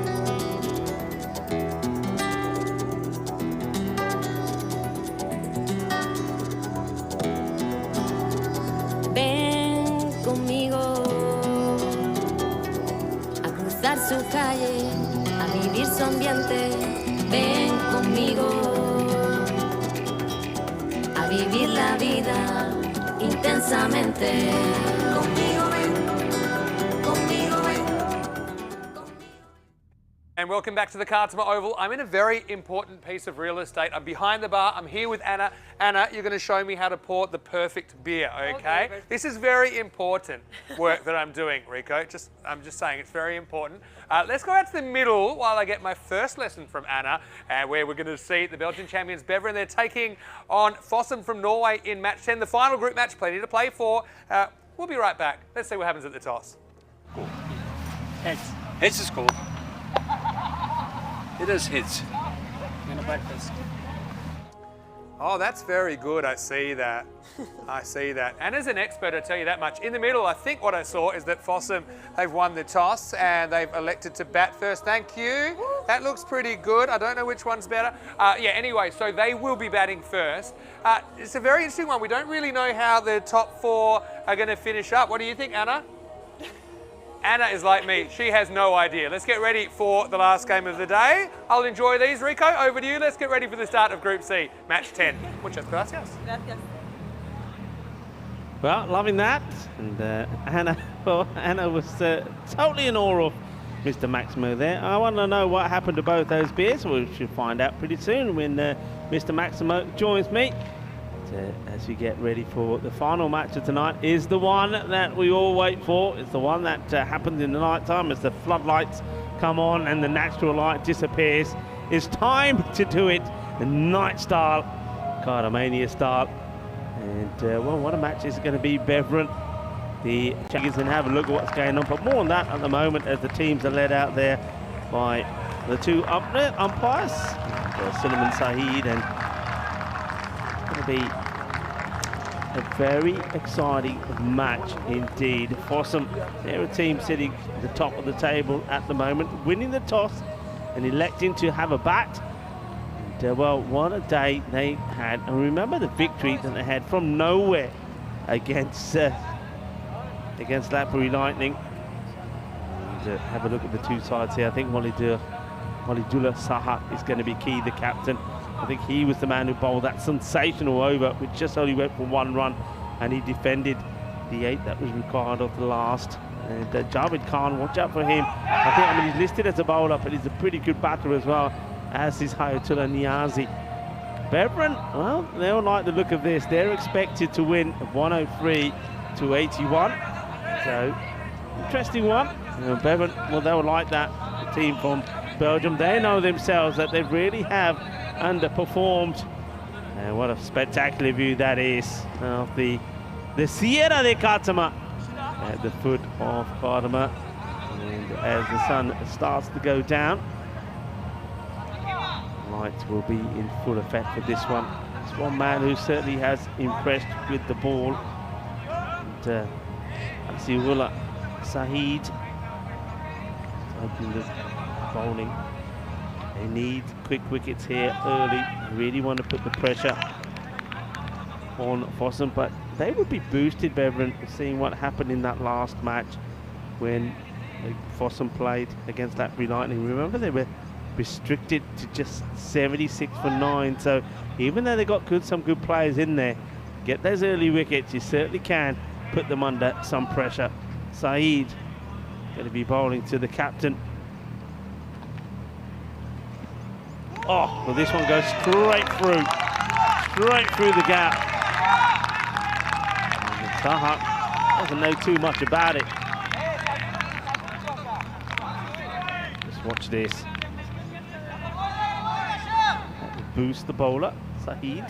S3: conmigo a cruzar su calle, a vivir su ambiente. Ven conmigo a vivir la vida intensamente. Conmigo ven, conmigo ven.
S2: And welcome back to the Cartama Oval. I'm in a very important piece of real estate. I'm behind the bar. I'm here with Anna. Anna, you're going to show me how to pour the perfect beer, okay? This is very important work that I'm doing, Rico. I'm just saying it's very important. Let's go out to the middle while I get my first lesson from Anna, where we're going to see the Belgian champions Beveren. They're taking on Fossum from Norway in match 10, the final group match. Plenty to play for. We'll be right back. Let's see what happens at the toss.
S7: Heads.
S4: Heads is cool. It is heads.
S7: And a breakfast.
S2: Oh, that's very good. I see that. I see that. And as an expert, I tell you that much. In the middle, I think what I saw is that Fossum, they've won the toss and they've elected to bat first. Thank you. That looks pretty good. I don't know which one's better. Yeah, anyway, so they will be batting first. It's a very interesting one. We don't really know how the top four are going to finish up. What do you think, Anna? Anna is like me. She has no idea. Let's get ready for the last game of the day. I'll enjoy these. Rico, over to you. Let's get ready for the start of Group C, Match 10. Muchas gracias.
S8: Well, loving that. And Anna was totally in awe of Mr. Maximo there. I want to know what happened to both those beers. We should find out pretty soon when Mr. Maximo joins me. As we get ready for the final match of tonight, is the one that we all wait for. It's the one that happens in the night time as the floodlights come on and the natural light disappears. It's time to do it the night style, Cartamania style. And well, what a match is it going to be, Beveren? The champions can have a look at what's going on, but more on that at the moment as the teams are led out there by the two umpires, Suleiman Saeed, and be a very exciting match indeed. Fossum, they're a team sitting at the top of the table at the moment, winning the toss and electing to have a bat. And, well, what a day they had. And remember the victory that they had from nowhere against Latbury Lightning. And, have a look at the two sides here. I think Walidullah Saha is going to be key, the captain. I think he was the man who bowled that sensational over, which just only went for one run, and he defended the 8 that was required of the last. And Javed Khan, watch out for him. I mean, he's listed as a bowler, but he's a pretty good batter as well, as is Hayatullah Niazi. Beveren, well, they don't like the look of this. They're expected to win 103 to 81. So, interesting one. Beveren, well, they'll like that. The team from Belgium, they know themselves that they really have underperformed. And what a spectacular view that is of the Sierra de Cartama at the foot of Cartama. And as the sun starts to go down, lights will be in full effect for this one. It's one man who certainly has impressed with the ball. And Asiullah Saeed opening the bowling. They need quick wickets here early. Really want to put the pressure on Fossum, but they would be boosted, Beveren, seeing what happened in that last match when Fossum played against Latbury Lightning. Remember, they were restricted to just 76 for 9. So even though they got some good players in there, get those early wickets, you certainly can put them under some pressure. Saeed going to be bowling to the captain. Oh, well, this one goes straight through the gap. And Saha doesn't know too much about it. Just watch this. That will boost the bowler, Saeed.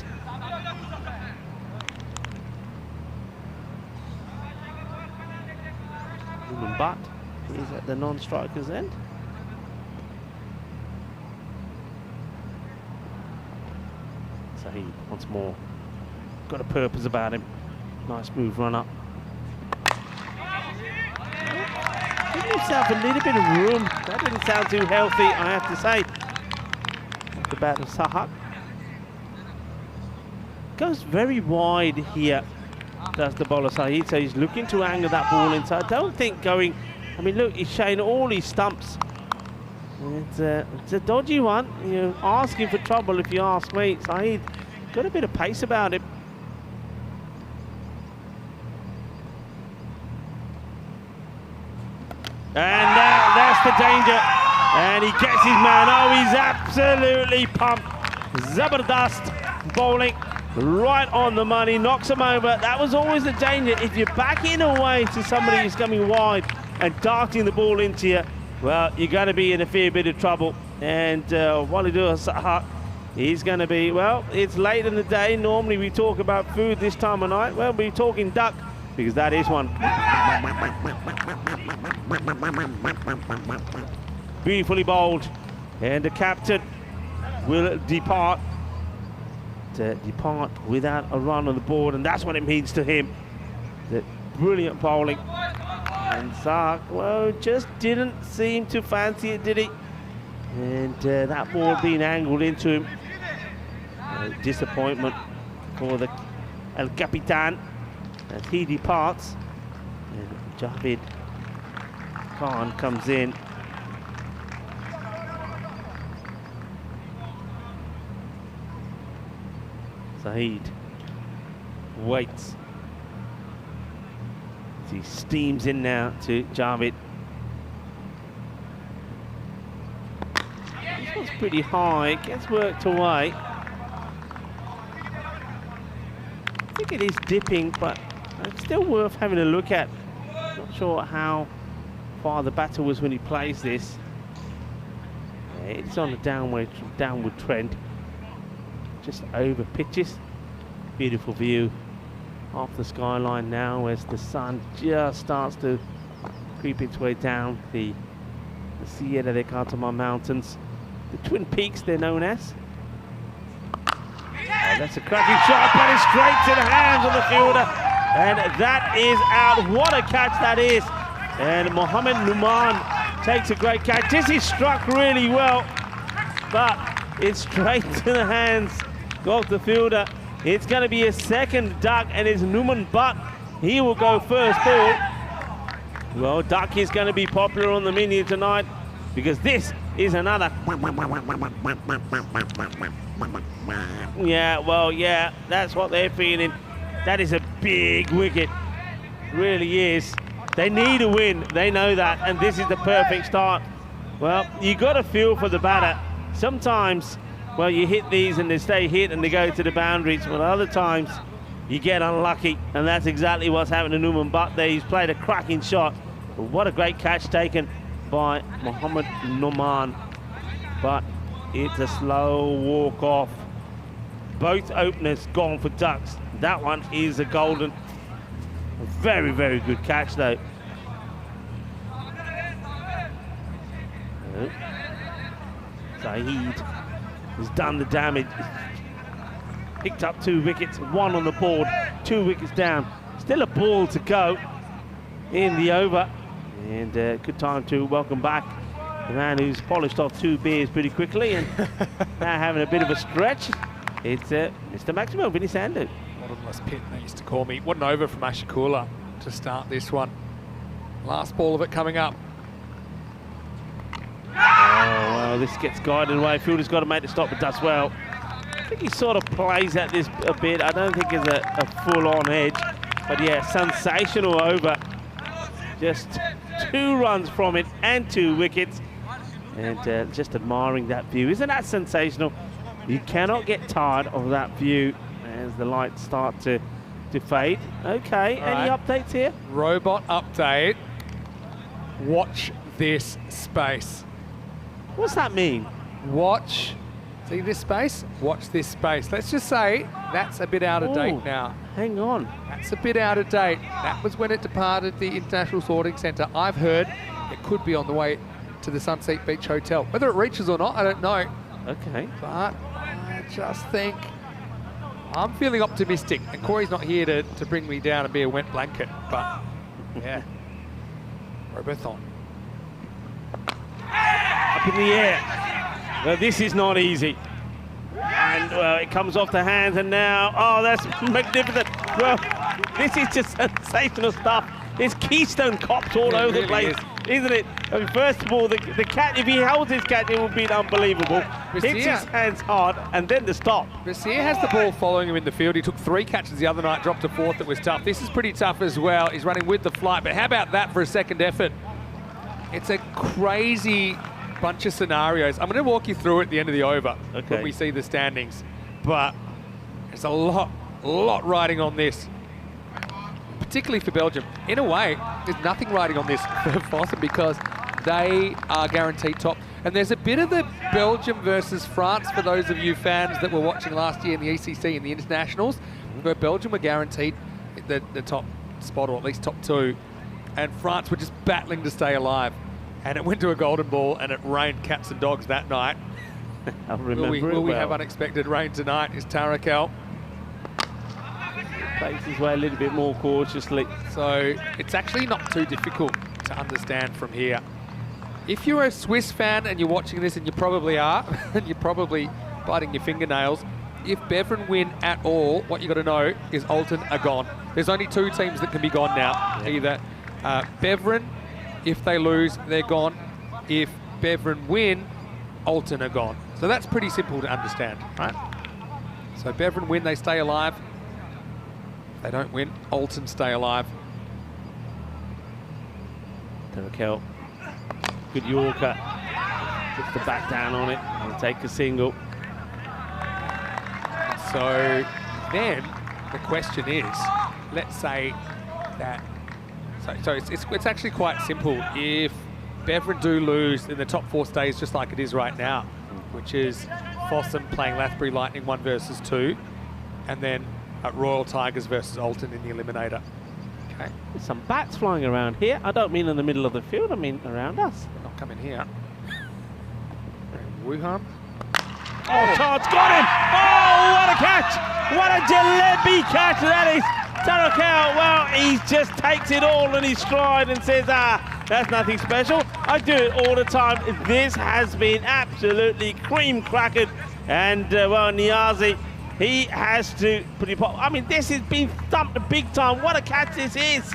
S8: But he's at the non-striker's end. Saeed once more. got a purpose about him. Nice move, run up. Give himself a little bit of room. That didn't sound too healthy, I have to say. Off the bat of Sahak. Goes very wide here, does the bowler Saeed. So he's looking to angle that ball inside. I don't think going, I mean, look, he's showing all his stumps. It's a dodgy one. You're asking for trouble if you ask me. Saeed got a bit of pace about him. And that's the danger. And he gets his man. Oh, he's absolutely pumped. Zabardast bowling right on the money. Knocks him over. That was always the danger. If you're backing away to somebody who's coming wide and darting the ball into you, well, you're going to be in a fair bit of trouble. And Walidur Sahak, he's going to be, well, it's late in the day. Normally we talk about food this time of night. Well, we're talking duck, because that is one. Beautifully bowled. And the captain will depart. Depart without a run on the board, and that's what it means to him. That brilliant bowling. And Sahak, well, just didn't seem to fancy it, did he? And that ball being angled into him. Disappointment for the El Capitan as he departs. And Javed Khan comes in. Saeed waits. He steams in now to Javed. This one's pretty high, gets worked away. I think it is dipping, but it's still worth having a look at. Not sure how far the batter was when he plays this. It's on a downward trend. Just over pitches. Beautiful view off the skyline now as the sun just starts to creep its way down the Sierra de Cartama mountains. The Twin Peaks, they're known as. That's a cracking shot, but it's straight to the hands of the fielder. And that is out. What a catch that is. And Mohammed Numan takes a great catch. This is struck really well, but it's straight to the hands of the fielder. It's going to be a second duck, and it's Numan Butt. He will go first ball. Well, duck is going to be popular on the menu tonight because this is another. Yeah, well, yeah, that's what they're feeling. That is a big wicket. Really is. They need a win. They know that, and this is the perfect start. Well, you got to feel for the batter. Sometimes, well, you hit these and they stay hit and they go to the boundaries. But other times, you get unlucky, and that's exactly what's happened to Numan Butt there. He's played a cracking shot. But what a great catch taken by Mohammed Numan. But it's a slow walk off. Both openers gone for ducks. That one is a golden. A very, very good catch, though. Saeed has done the damage. Picked up 2 wickets, 1 on the board, 2 wickets down. Still a ball to go in the over. And good time to welcome back the man who's polished off 2 beers pretty quickly and now having a bit of a stretch. It's Mr. Maximo Vinny Sandu.
S1: Bottomless pit, they used to call me. What an over from Ashikula to start this one. Last ball of it coming up.
S8: Oh, well, this gets guided away. Fielder's got to make the stop, but does well. I think he sort of plays at this a bit. I don't think it's a full-on edge. But yeah, sensational over. Just 2 runs from it and 2 wickets. And just admiring that view. Isn't that sensational? You cannot get tired of that view as the lights start to fade. Okay, any updates here?
S1: Robot update. Watch this space.
S8: What's that mean?
S1: Watch. See this space? Watch this space. Let's just say that's a bit out of date now.
S8: Hang on.
S1: That's a bit out of date. That was when it departed the International Sorting Centre. I've heard it could be on the way to the Sunset Beach Hotel. Whether it reaches or not, I don't know.
S8: Okay.
S1: But I just think I'm feeling optimistic, and Corey's not here to bring me down and be a wet blanket, but yeah. Roberthon.
S8: Up in the air. Well, this is not easy. And, well, it comes off the hands, and now, oh, that's magnificent. Well, this is just sensational stuff. There's Keystone Cops all over the place, isn't it? I mean, first of all, the cat, if he holds his cat, it will be unbelievable. Hits his hands hard, and then the stop.
S1: Brasier has the ball following him in the field. He took 3 catches the other night, dropped a 4th that was tough. This is pretty tough as well. He's running with the flight, but how about that for a second effort? It's a crazy bunch of scenarios. I'm going to walk you through it at the end of the over when we see the standings, but there's a lot riding on this, particularly for Belgium. In a way, there's nothing riding on this for Fossum because they are guaranteed top. And there's a bit of the Belgium versus France for those of you fans that were watching last year in the ECC and the internationals, where Belgium were guaranteed the top spot, or at least top 2, and France were just battling to stay alive. And it went to a golden ball, and it rained cats and dogs that night.
S8: I remember
S1: will we have unexpected rain tonight? Is Tarakel.
S8: Plays his way a little bit more cautiously.
S1: So it's actually not too difficult to understand from here. If you're a Swiss fan and you're watching this, and you probably are, and you're probably biting your fingernails, if Beveren win at all, what you got to know is Alton are gone. There's only 2 teams that can be gone now. Yeah. Either Beveren, if they lose, they're gone. If Beveren win, Alton are gone. So that's pretty simple to understand, right? So Beveren win, they stay alive. If they don't win, Alton stay alive.
S8: Tarakel, good Yorker. Puts the back down on it and take a single.
S1: So then the question is, let's say that, so it's actually quite simple. If Beveren do lose, then the top 4 stays just like it is right now, which is Fossum playing Lathbury Lightning 1 versus 2, and then Royal Tigers versus Alton in the eliminator. Okay.
S8: There's some bats flying around here. I don't mean in the middle of the field, I mean around us.
S1: They're not coming here. Wuhan.
S8: Oh, Todd's got him! Oh, what a catch! What a jalebi catch that is! Tarakel, well, he just takes it all in his stride and says, that's nothing special. I do it all the time. This has been absolutely cream-crackered. And, well, Niazi, he has to put it pop. I mean, this has been thumped big time. What a catch this is!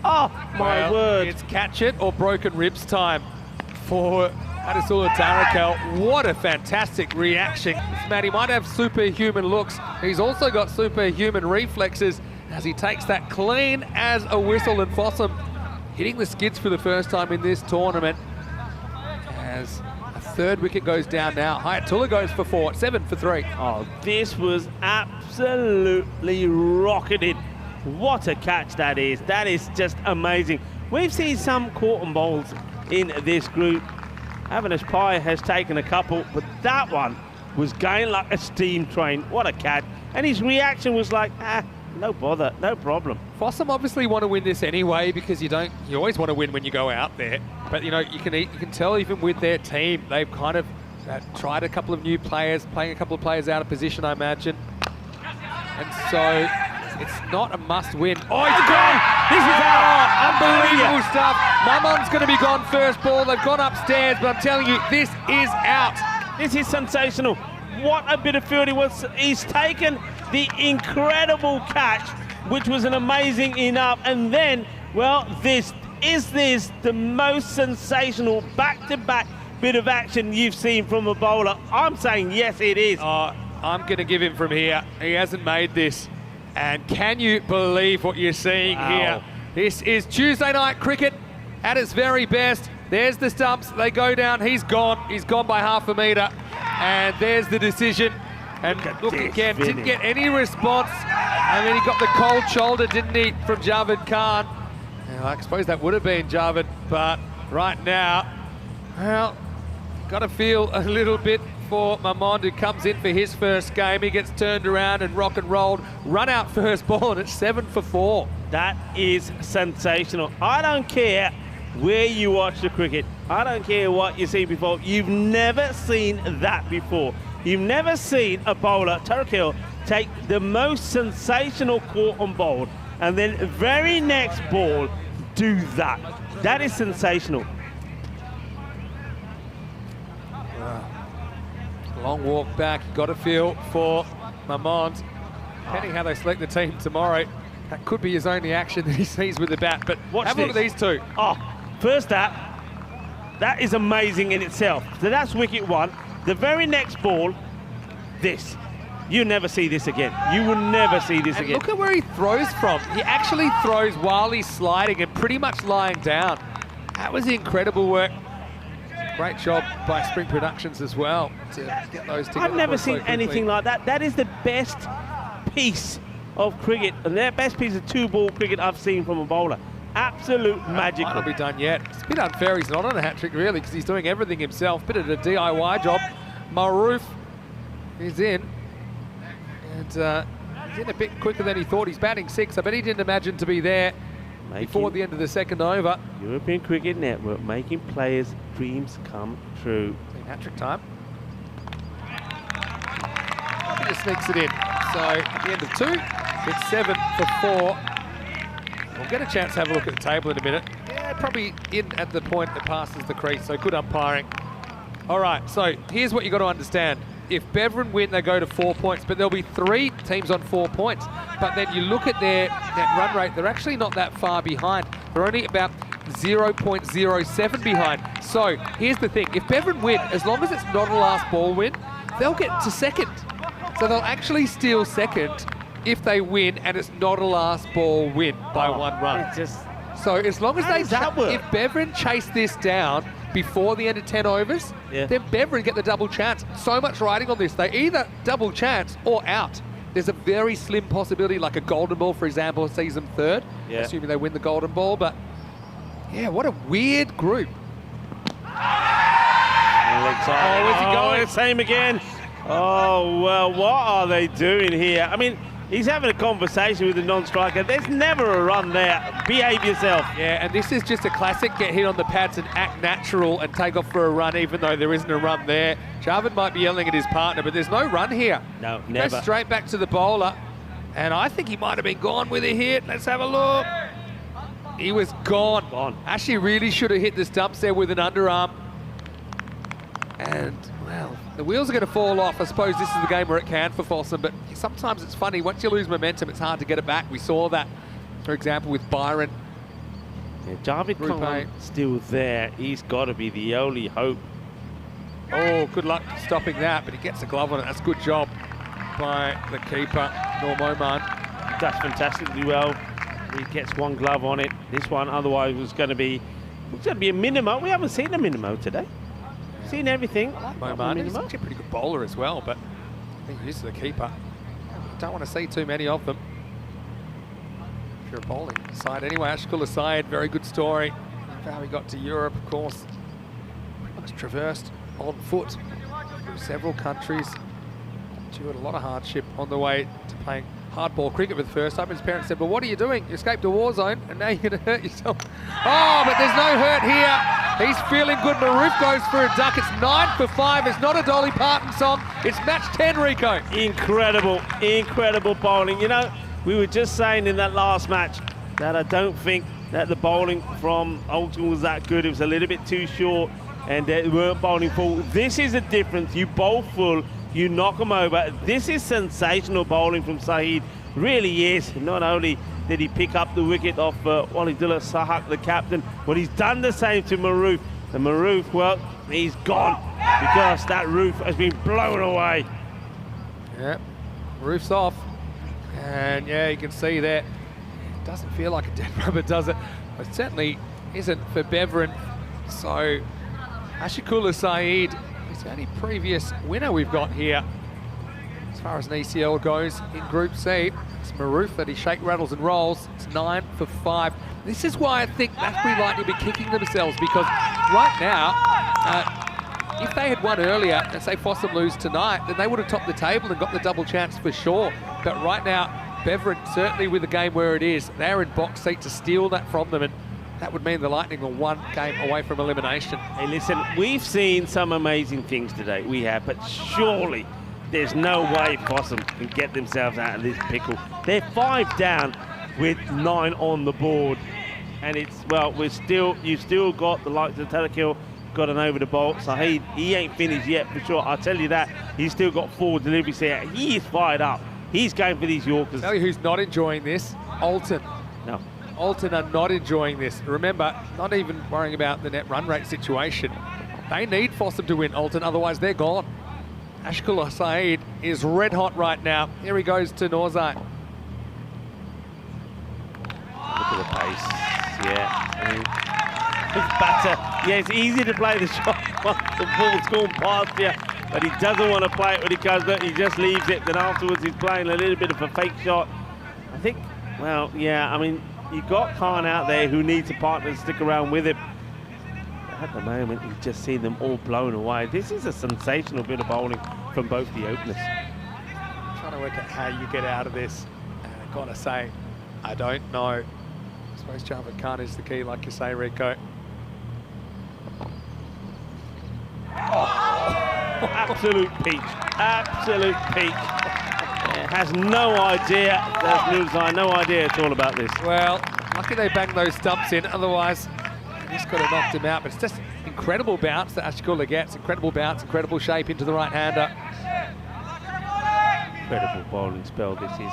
S8: Oh, my word.
S1: It's catch it or broken ribs time for Adesula Tarakel. What a fantastic reaction. This man, he might have superhuman looks. He's also got superhuman reflexes as he takes that clean as a whistle, and Fossum hitting the skids for the first time in this tournament as a 3rd wicket goes down now. Hayatullah goes for 4, 7 for 3.
S8: Oh, this was absolutely rocketed. What a catch that is. That is just amazing. We've seen some cotton bowls in this group. Avinash Pai has taken a couple, but that one was going like a steam train. What a catch. And his reaction was like, no bother, no problem.
S1: Fossum obviously want to win this anyway, because you always want to win when you go out there. But you know, you can tell even with their team, they've kind of tried a couple of new players, playing a couple of players out of position, I imagine. And so it's not a must win. Oh, he's gone!
S8: This is out!
S1: Unbelievable stuff. Mamon's going to be gone first ball. They've gone upstairs, but I'm telling you, this is out.
S8: This is sensational. What a bit of fielding was. He's taken the incredible catch, which was an amazing enough, and then, well, is this the most sensational back-to-back bit of action you've seen from a bowler? I'm saying yes, it is.
S1: I'm going to give him from here. He hasn't made this. And can you believe what you're seeing here? This is Tuesday night cricket at its very best. There's the stumps. They go down. He's gone. He's gone by half a metre. And there's the decision. And look again, didn't get any response. And then he got the cold shoulder, didn't he, from Javed Khan. Now, I suppose that would have been Javed, but right now, well, got to feel a little bit for Mamond, who comes in for his first game. He gets turned around and rock and rolled, run out first ball, and it's 7 for 4.
S8: That is sensational. I don't care where you watch the cricket. I don't care what you see before. You've never seen that before. You've never seen a bowler, Tarakel, take the most sensational call on board, and then very next ball, do that. That is sensational.
S1: Long walk back, got to feel for Mamond. Depending how they select the team tomorrow, that could be his only action that he sees with the bat. But have a look at these two.
S8: Oh, first that is amazing in itself. So that's wicket one. The very next ball, this. You never see this again. You will never see this again.
S1: Look at where he throws from. He actually throws while he's sliding and pretty much lying down. That was incredible work. Great job by Spring Productions as well to get those together.
S8: I've never seen anything like that. That is the best piece of cricket, and their best piece of two-ball cricket I've seen from a bowler. Absolute magic.
S1: Might not be done yet. It's a bit unfair he's not on a hat-trick, really, because he's doing everything himself. Bit of a DIY job. Maroof is in. And he's in a bit quicker than he thought. He's batting 6. I bet he didn't imagine to be there before the end of the second over.
S8: European Cricket Network making players' dreams come true.
S1: Hat-trick time. He just sneaks it in. So at the end of 2, it's 7 for 4. We'll get a chance to have a look at the table in a minute. Yeah, probably in at the point that passes the crease, so good umpiring. All right, so here's what you've got to understand. If Beveren win, they go to 4 points, but there'll be 3 teams on 4 points. But then you look at their run rate, they're actually not that far behind. They're only about 0.07 behind. So here's the thing, if Beveren win, as long as it's not a last ball win, they'll get to second. So they'll actually steal second if they win and it's not a last ball win by 1 run. So as long as if Beveren chase this down before the end of 10 overs, then Beveren get the double chance. So much riding on this. They either double chance or out. There's a very slim possibility, like a golden ball, for example, sees them third, assuming they win the golden ball. But yeah, what a weird group.
S8: Oh, where's he going? Same again. Oh, well, what are they doing here? I mean, he's having a conversation with the non-striker. There's never a run there. Behave yourself.
S1: Yeah, and this is just a classic get hit on the pads and act natural and take off for a run, even though there isn't a run there. Javed might be yelling at his partner, but there's no run here.
S8: No, never.
S1: Goes straight back to the bowler, and I think he might have been gone with a hit. Let's have a look. He was gone. Actually really should have hit the stumps there with an underarm. And, well, the wheels are going to fall off. I suppose this is the game where it can for Folsom, but sometimes it's funny. Once you lose momentum, it's hard to get it back. We saw that, for example, with Byron.
S8: Yeah, Javed Khan still there. He's got to be the only hope.
S1: Oh, good luck stopping that, but he gets the glove on it. That's a good job by the keeper, Norm Oman.
S8: Does fantastically well. He gets one glove on it. This one otherwise was going to be a minimo. We haven't seen a minimo today. Seen everything.
S1: Oman is actually a pretty good bowler as well, but I think he's the keeper. Don't want to see too many of them. If you're a bowling side anyway, Ashkul Asayed, very good story of how he got to Europe, of course. Pretty much traversed on foot through several countries. Endured a lot of hardship on the way to playing hardball cricket for the first time. His parents said, well, what are you doing? You escaped a war zone and now you're going to hurt yourself. Oh, but there's no hurt here. He's feeling good. Maroof goes for a duck. It's 9 for 5. It's not a Dolly Parton song. It's match 10, Rico.
S8: Incredible, incredible bowling. You know, we were just saying in that last match that I don't think that the bowling from Oldham was that good. It was a little bit too short and they weren't bowling full. This is the difference. You bowl full, you knock them over. This is sensational bowling from Saeed. Really is. Not only did he pick up the wicket off Walidullah Sahak, the captain, but he's done the same to Maroof. And Maroof, well, he's gone because that roof has been blown away.
S1: Yeah, roof's off. And yeah, you can see there. It doesn't feel like a dead rubber, does it? It certainly isn't for Beveren. So Ashikula Saeed is the only previous winner we've got here. As far as an ECL goes in Group C, it's Maroof that he shake, rattles and rolls. It's 9 for 5. This is why I think Rathbury Lightning will be kicking themselves, because right now, if they had won earlier and say Fossum lose tonight, then they would have topped the table and got the double chance for sure. But right now, Beveren, certainly with the game where it is, they're in box seat to steal that from them, and that would mean the Lightning are 1 game away from elimination.
S8: Hey, listen, we've seen some amazing things today. We have, but surely there's no way Fossum can get themselves out of this pickle. They're 5 down with 9 on the board. And it's, well, you've still got the likes of Telekill, got an over the bolt. Saeed, he ain't finished yet for sure. I'll tell you that. He's still got 4 deliveries here. He is fired up. He's going for these Yorkers.
S1: Tell you who's not enjoying this, Alton.
S8: No.
S1: Alton are not enjoying this. Remember, not even worrying about the net run rate situation. They need Fossum to win, Alton, otherwise they're gone. Ashkul Saeed is red hot right now. Here he goes to Norzai.
S8: Look at the pace. Yeah. I mean, it's better. Yeah, it's easy to play the shot once the ball's gone past you, but he doesn't want to play it when he comes up. He just leaves it. Then afterwards, he's playing a little bit of a fake shot. I think, well, yeah, I mean, you've got Khan out there who needs a partner to stick around with him. At the moment, you've just seen them all blown away. This is a sensational bit of bowling from both the openers.
S1: Trying to work out how you get out of this. And I've got to say, I don't know. I suppose Javed Khan is the key, like you say, Rico.
S8: Absolute peach. Absolute peach. Has no idea, Norzai, no idea at all about this.
S1: Well, lucky they banged those stumps in, otherwise just could have knocked him out. But it's just incredible bounce that Ashkula gets. Incredible bounce, incredible shape into the right-hander.
S8: Incredible bowling spell this is.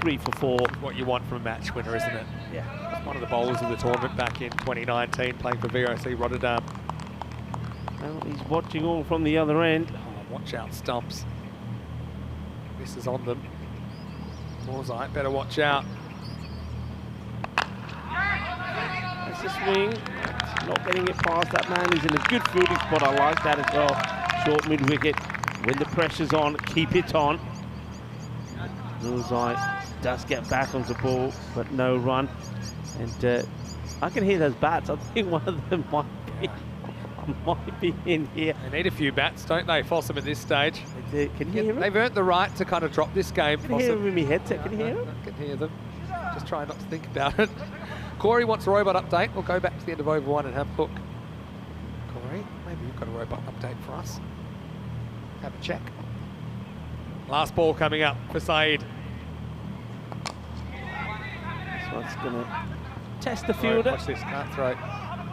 S8: 3 for 4.
S1: What you want from a match winner, isn't it?
S8: Yeah.
S1: It's one of the bowlers of the tournament back in 2019, playing for VOC Rotterdam.
S8: Well, he's watching all from the other end.
S1: Oh, watch out, stumps. This is on them. Norzai, better watch out.
S8: That's the swing. Not getting it past that man. He's in a good fielding spot. I like that as well. Short mid-wicket. When the pressure's on, keep it on. Norzai does get back on the ball, but no run. And I can hear those bats. I think one of them might be in here.
S1: They need a few bats, don't they, Fossum, at this stage?
S8: Can you hear them?
S1: They've earned the right to kind of drop this game,
S8: I can hear them in my headset. Can you hear them?
S1: I can hear them. Just try not to think about it. Corey wants a robot update. We'll go back to the end of over 1 and have a look. Corey, maybe you've got a robot update for us. Have a check. Last ball coming up for Saeed.
S8: This one's going to test the fielder.
S1: Watch this, can't throw.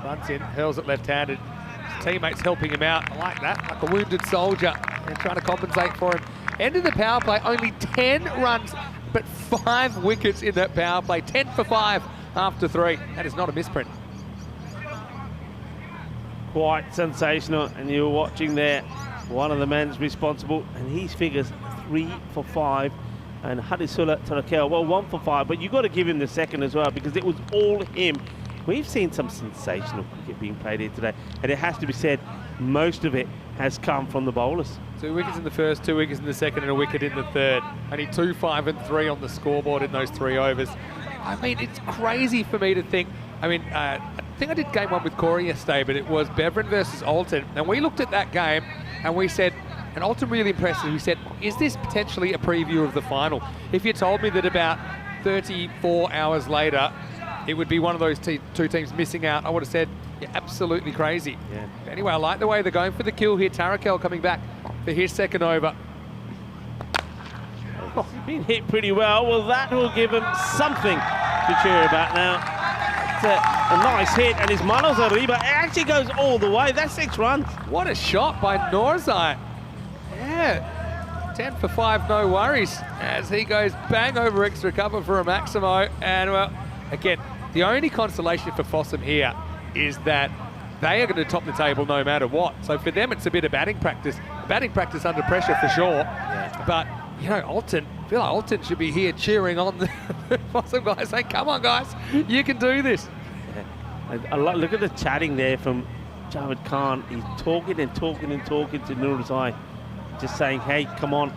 S1: Runs in, hurls it left-handed. His teammates helping him out. I like that, like a wounded soldier. And trying to compensate for him. End of the power play, only 10 runs, but 5 wickets in that power play. 10 for 5 after 3. That is not a misprint.
S8: Quite sensational, and you're watching there. One of the men's responsible, and he figures 3 for 5. And Hadisula Tarakel, well, 1 for 5, but you've got to give him the second as well because it was all him. We've seen some sensational cricket being played here today, and it has to be said, most of it has come from the bowlers.
S1: 2 wickets in the first, 2 wickets in the second, and a wicket in the third. Only 2, 5, and 3 on the scoreboard in those 3 overs. I mean, it's crazy for me to think. I mean, I think I did game 1 with Corey yesterday, but it was Beverin versus Alton, and we looked at that game and we said, and Alton really impressed us. We said, is this potentially a preview of the final? If you told me that about 34 hours later, it would be one of those 2 teams missing out, I would have said, yeah, absolutely crazy.
S8: Yeah.
S1: But anyway, I like the way they're going for the kill here. Tarakel coming back for his second over.
S8: Oh, he's been hit pretty well. Well, that will give him something to cheer about now. It's a nice hit, and his Manos Arriba, it actually goes all the way. That's 6 runs.
S1: What a shot by Norzai. Yeah, 10 for 5, no worries, as he goes bang over extra cover for a Maximo. And, well, again, the only consolation for Fossum here is that they are going to top the table no matter what. So for them, it's a bit of batting practice under pressure for sure. Yeah. But, you know, Alton, I feel like Alton should be here cheering on the Fossum guys, saying, come on, guys, you can do this.
S8: Yeah. Look at the chatting there from Javed Khan. He's talking and talking and talking to Norzai, just saying, hey, come on,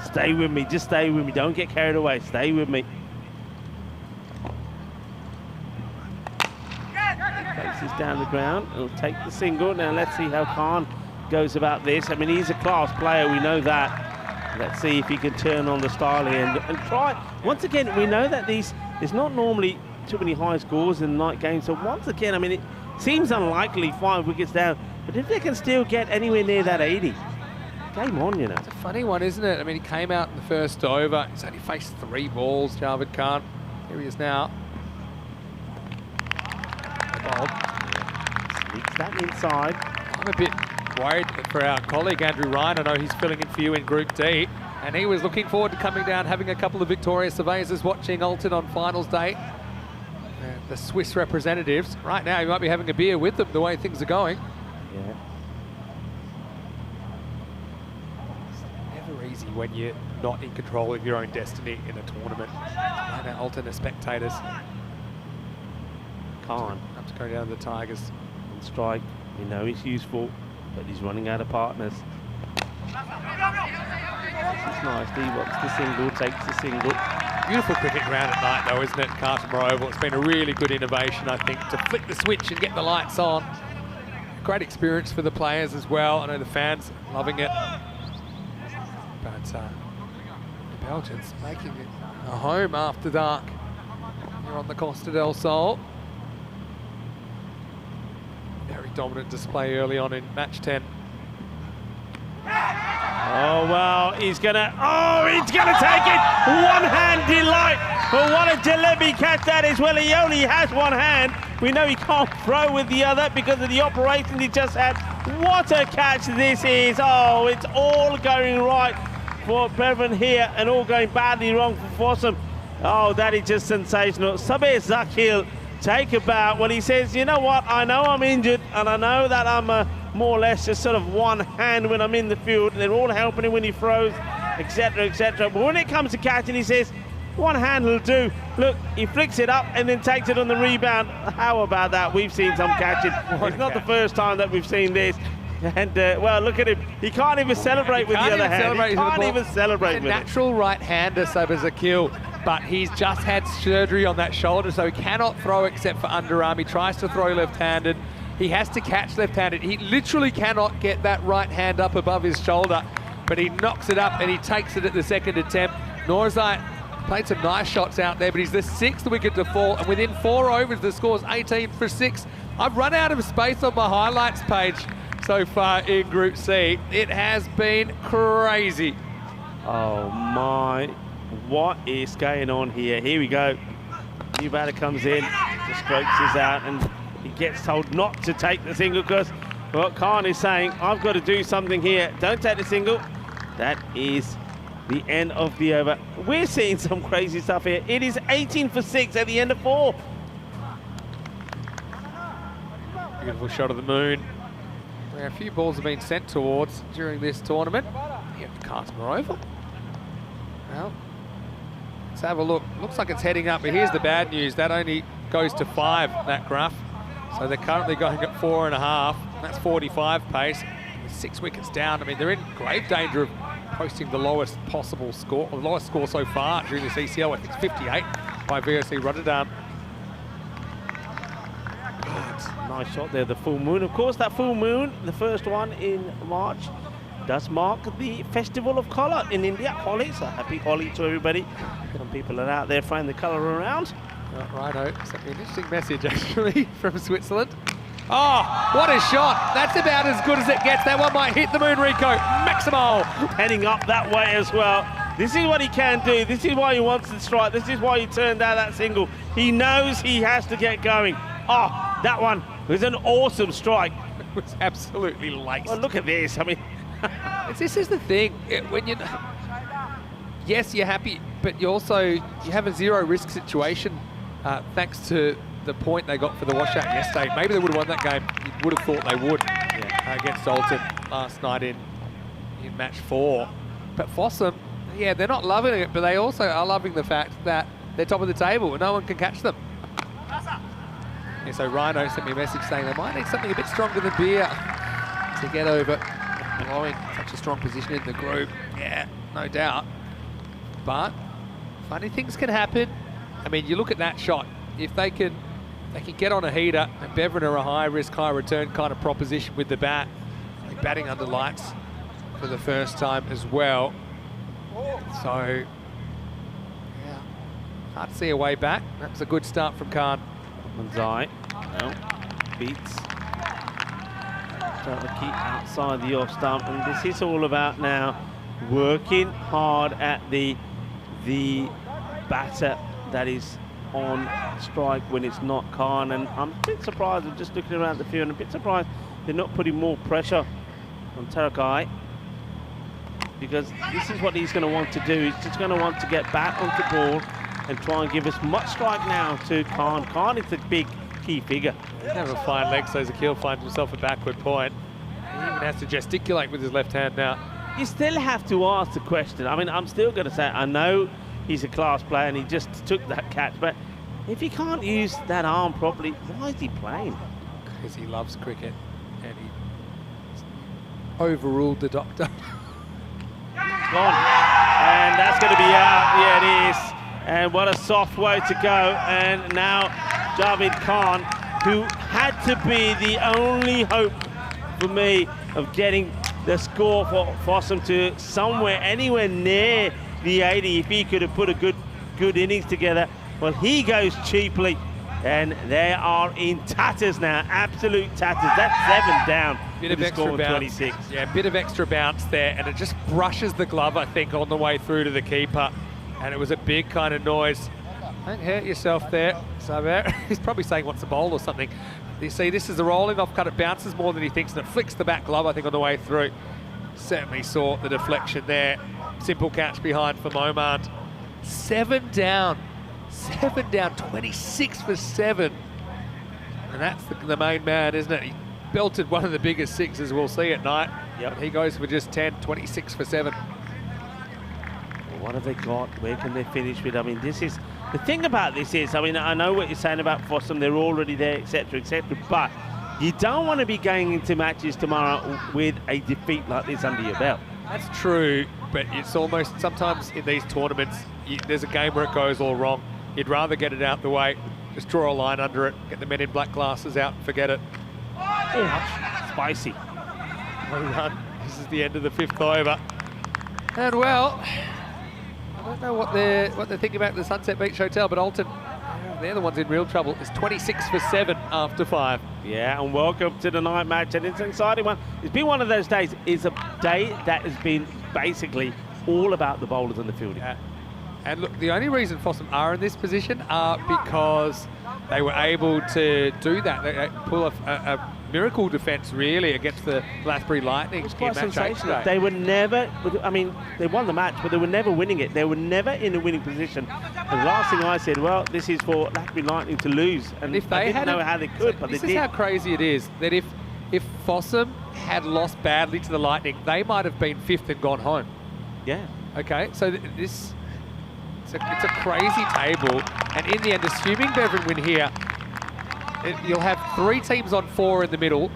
S8: stay with me, just stay with me, don't get carried away, stay with me. Places down the ground, he'll take the single. Now let's see how Khan goes about this. I mean, he's a class player, we know that. Let's see if he can turn on the style here and try. Once again, we know that there's not normally too many high scores in night games. So once again, I mean, it seems unlikely 5 wickets down, but if they can still get anywhere near that 80, game on, you know.
S1: It's a funny one, isn't it? I mean, he came out in the first over. He's only faced 3 balls, Javed Khan. Here he is now.
S8: Sneaks that inside.
S1: I'm a bit worried for our colleague Andrew Ryan. I know he's filling in for you in Group D, and he was looking forward to coming down, having a couple of Victoria Surveyors, watching Alton on finals day. The Swiss representatives. Right now, he might be having a beer with them, the way things are going.
S8: Yeah.
S1: It's never easy when you're not in control of your own destiny in a tournament. Right now, Alton are spectators.
S8: Can't.
S1: Have to go down to the Tigers.
S8: On strike. You know he's useful, but he's running out of partners. This is nice. He wants the single, takes the single.
S1: Beautiful cricket ground at night, though, isn't it? Cartama Oval. It's been a really good innovation, I think, to flick the switch and get the lights on. Great experience for the players as well. I know the fans loving it. But the Belgians making it a home after dark here on the Costa del Sol. Very dominant display early on in match 10.
S8: Oh, well, he's going to take it. One-hand delight. But what a jalebi catch that is. Well, he only has one hand. We know he can't throw with the other because of the operation he just had. What a catch this is. Oh, it's all going right for Bevan here and all going badly wrong for Fossum. Oh, that is just sensational. Sabir Zakil, take a bow. Well, he says, you know what? I know I'm injured and I know that I'm more or less just sort of one hand when I'm in the field. They're all helping him when he throws, etc., etc. But when it comes to catching, he says, one hand will do. Look, he flicks it up and then takes it on the rebound. How about that? We've seen some catching. It's not the first time that we've seen this. And, well, look at him. He can't even celebrate with the other hand. He can't even celebrate with it.
S1: He's a natural right-hander, Sabir Zakil, but he's just had surgery on that shoulder, so he cannot throw except for underarm. He tries to throw left-handed. He has to catch left-handed. He literally cannot get that right hand up above his shoulder, but he knocks it up and he takes it at the second attempt. Norzai played some nice shots out there, but he's the 6th wicket to fall, and within 4 overs, the score's 18 for 6. I've run out of space on my highlights page so far in Group C. It has been crazy.
S8: Oh my, what is going on here? Here we go. New batter comes in, just strokes his out, and he gets told not to take the single because, well, Khan is saying, I've got to do something here. Don't take the single. That is the end of the over. We're seeing some crazy stuff here. It is 18 for 6 at the end of 4.
S1: Beautiful shot of the moon, where a few balls have been sent towards during this tournament. Here at the Cartama Oval. Well, let's have a look. Looks like it's heading up, but here's the bad news. That only goes to 5, that graph. So they're currently going at 4.5. That's 45 pace. With 6 wickets down, I mean, they're in grave danger of posting the lowest possible score, or the lowest score so far during this ECL. I think it's 58 by VOC Rotterdam.
S8: Nice shot there, the full moon. Of course, that full moon, the first one in March, does mark the Festival of Colour in India, Holi. So happy Holi to everybody. Some people are out there throwing the colour around.
S1: Righto, sent me an interesting message actually from Switzerland. Oh, what a shot. That's about as good as it gets. That one might hit the moon, Rico. Maximal.
S8: Heading up that way as well. This is what he can do. This is why he wants to strike. This is why he turned down that single. He knows he has to get going. Oh, that one was an awesome strike.
S1: It was absolutely laced.
S8: Well, look at this. I mean,
S1: this is the thing. When you, yes, you're happy, but you have a zero risk situation thanks to the point they got for the washout yesterday. Maybe they would have won that game. You would have thought they would against Alton last night in match 4. But Fossum, yeah, they're not loving it, but they also are loving the fact that they're top of the table and no one can catch them. Yeah, so Rhino sent me a message saying they might need something a bit stronger than beer to get over blowing such a strong position in the group. Yeah, no doubt. But funny things can happen. I mean, you look at that shot. If they can get on a heater, and Bevan are a high risk, high return kind of proposition with the bat. They're batting under lights for the first time as well. So, yeah, hard to see a way back. That was a good start from Khan.
S8: Manzai, no, beats. Trying to keep outside the off stump, and this is all about now working hard at the batter that is on strike when it's not Khan. And I'm a bit surprised, I'm just looking around the field, and a bit surprised they're not putting more pressure on Tarakai, because this is what he's going to want to do. He's just going to want to get back onto ball and try and give as much strike now to Khan. Khan is the big key figure.
S1: He's having a fine leg, so Zakil finds himself a backward point. He even has to gesticulate with his left hand now.
S8: You still have to ask the question. I mean, I'm still going to say, I know he's a class player and he just took that catch, but if he can't use that arm properly, why is he playing?
S1: Because he loves cricket and he overruled the doctor.
S8: Gone. And that's going to be out. Yeah, it is. And what a soft way to go. And now Javed Khan, who had to be the only hope for me of getting the score for Fossum to somewhere, anywhere near the 80, if he could have put a good innings together. Well, he goes cheaply, and they are in tatters now, absolute tatters. That's 7 down.
S1: Bit of extra bounce.
S8: 26.
S1: Yeah, bit of extra bounce there, and it just brushes the glove, I think, on the way through to the keeper. And it was a big kind of noise. Don't hurt yourself there. So he's probably saying, what's the bowl or something. You see, this is the rolling off cut. It bounces more than he thinks, and it flicks the back glove, I think, on the way through. Certainly saw the deflection there. Simple catch behind for Momand. 7 down. 7 down, 26 for 7. And that's the main man, isn't it? He belted one of the biggest sixes we'll see at night.
S8: Yep.
S1: But he goes for just 10, 26 for 7.
S8: What have they got? Where can they finish with? I mean, this is the thing about this is, I mean, I know what you're saying about Fossum, they're already there, etc., etc., but you don't want to be going into matches tomorrow with a defeat like this under your belt.
S1: That's true, but it's almost, sometimes in these tournaments, there's a game where it goes all wrong. You'd rather get it out the way, just draw a line under it, get the men in black glasses out and forget it.
S8: Oh, spicy.
S1: No run. This is the end of the 5th over. And well, I don't know what they're thinking about the Sunset Beach Hotel, but Alton, they're the ones in real trouble. It's 26 for 7 after 5.
S8: Yeah, and welcome to the night match, and it's an exciting one. It's been one of those days. It's a day that has been basically all about the bowlers and the fielding.
S1: Yeah. And look, the only reason Fossum are in this position are because they were able to do that. They pull off a miracle defence, really, against the Lathbury Lightning.
S8: It's quite
S1: in match 8
S8: sensational.
S1: today.
S8: They were never, I mean, they won the match, but they were never winning it. They were never in a winning position. And the last thing I said, well, this is for Lathbury Lightning to lose. And
S1: if they
S8: I didn't
S1: had
S8: know how they could, but they
S1: this
S8: did.
S1: is how crazy it is, that if Fossum had lost badly to the Lightning, they might have been 5th and gone home.
S8: Yeah.
S1: Okay, so it's a crazy table, and in the end, assuming Bevan win here, you'll have 3 teams on 4 in the middle,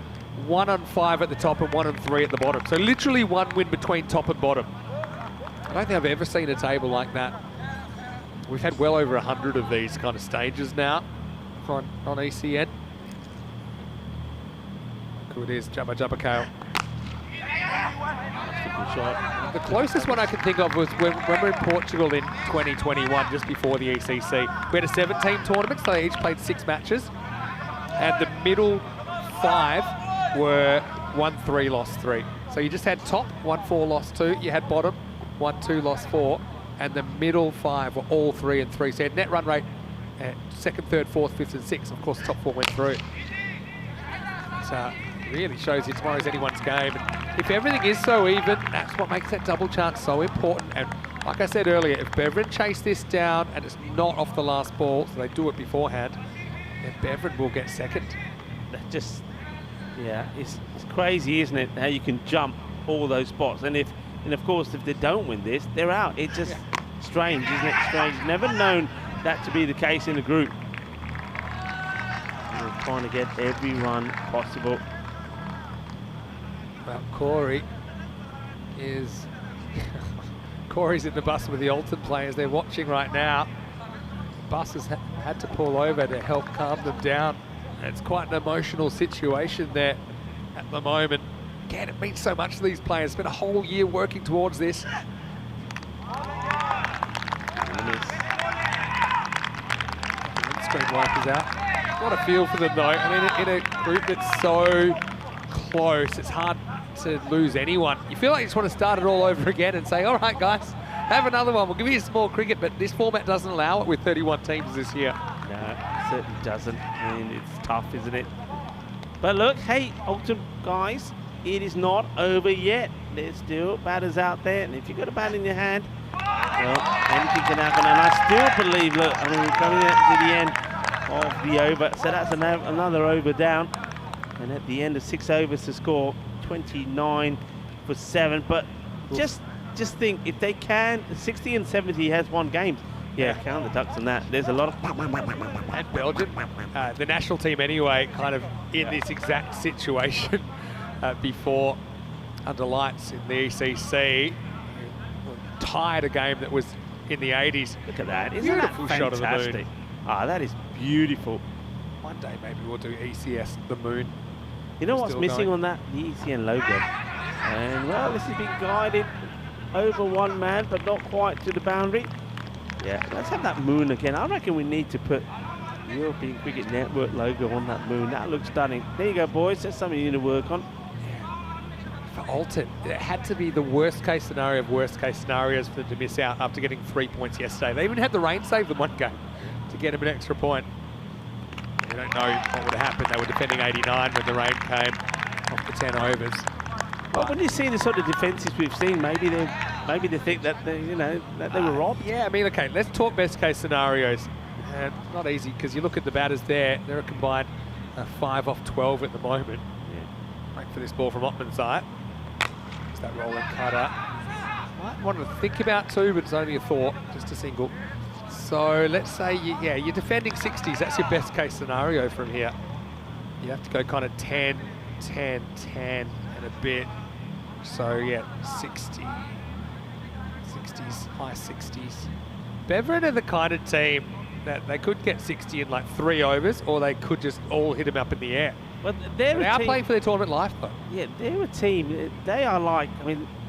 S1: 1 on 5 at the top, and 1 on 3 at the bottom. So literally 1 win between top and bottom. I don't think I've ever seen a table like that. We've had well over 100 of these kind of stages now on ECN. Good is Jabba Jabba Kale.
S8: Shot.
S1: The closest one I can think of was when we were in Portugal in 2021, just before the ECC. We had a 7-team tournament, so they each played 6 matches. And the middle 5 were 1-3, lost 3. So you just had top, 1-4, lost 2. You had bottom, 1-2, lost 4. And the middle 5 were all 3 and 3. So you had net run rate at 2nd, 3rd, 4th, 5th, and 6th. Of course, the top 4 went through. So really shows you tomorrow's anyone's game. And if everything is so even, that's what makes that double chance so important. And like I said earlier, if Bevan chase this down and it's not off the last ball, so they do it beforehand, then Bevan will get 2nd.
S8: That just, yeah, it's crazy, isn't it? How you can jump all those spots, and of course, if they don't win this, they're out. It's just strange, isn't it? Strange. Never known that to be the case in the group. And they're trying to get every run possible.
S1: Well, Corey's in the bus with the Alton players. They're watching right now. The bus has had to pull over to help calm them down. It's quite an emotional situation there at the moment. Again, it means so much to these players. Spent a whole year working towards this. Screen wipers out. What a feel for them though. I mean, in a group that's so close. It's hard to lose anyone. You feel like you just want to start it all over again and say, all right, guys, have another one. We'll give you some more cricket, but this format doesn't allow it with 31 teams this year.
S8: No, it certainly doesn't. I mean, it's tough, isn't it? But look, hey, Alton guys, it is not over yet. There's still batters out there, and if you've got a bat in your hand, well, anything can happen. And I still believe, look, I mean, we're coming out to the end of the over, so that's another over down. And at the end of 6 overs to score 29 for 7. But just think, if they can, 60 and 70 has won games. Yeah, count the Ducks on that. There's a lot of...
S1: And Belgium, the national team anyway, kind of in this exact situation before under lights in the ECC. Tied a game that was in the 80s.
S8: Look at that. Isn't that
S1: Beautiful
S8: fantastic?
S1: shot of the moon.
S8: Ah, that is beautiful.
S1: One day maybe we'll do ECS, the moon.
S8: You know
S1: We're
S8: what's
S1: still
S8: missing
S1: going.
S8: on that? The ECN logo. And, well, this has been guided over one man, but not quite to the boundary. Yeah, let's have that moon again. I reckon we need to put the European Cricket Network logo on that moon. That looks stunning. There you go, boys. That's something you need to work on.
S1: For Alton, it had to be the worst case scenario of worst case scenarios for them to miss out after getting 3 points yesterday. They even had the rain save them one game to get them an extra point. We don't know what would have happened. They were defending 89 when the rain came off the 10 overs.
S8: Well, when you see the sort of defences we've seen, maybe they think that they, that they were robbed.
S1: Yeah, I mean, okay, let's talk best case scenarios. And it's not easy because you look at the batters there. They're a combined 5 off 12 at the moment. Yeah. Wait for this ball from Ottman's side. It's that rolling cutter. Might want to think about two, but it's only a thought, just a single. So let's say, you're defending 60s. That's your best case scenario from here. You have to go kind of 10, 10, 10 and a bit. So yeah, 60, 60s, high 60s. Beverin are the kind of team that they could get 60 in like 3 overs, or they could just all hit them up in the air.
S8: Well, they
S1: are playing for their tournament life though.
S8: Yeah, they're a team. They are like,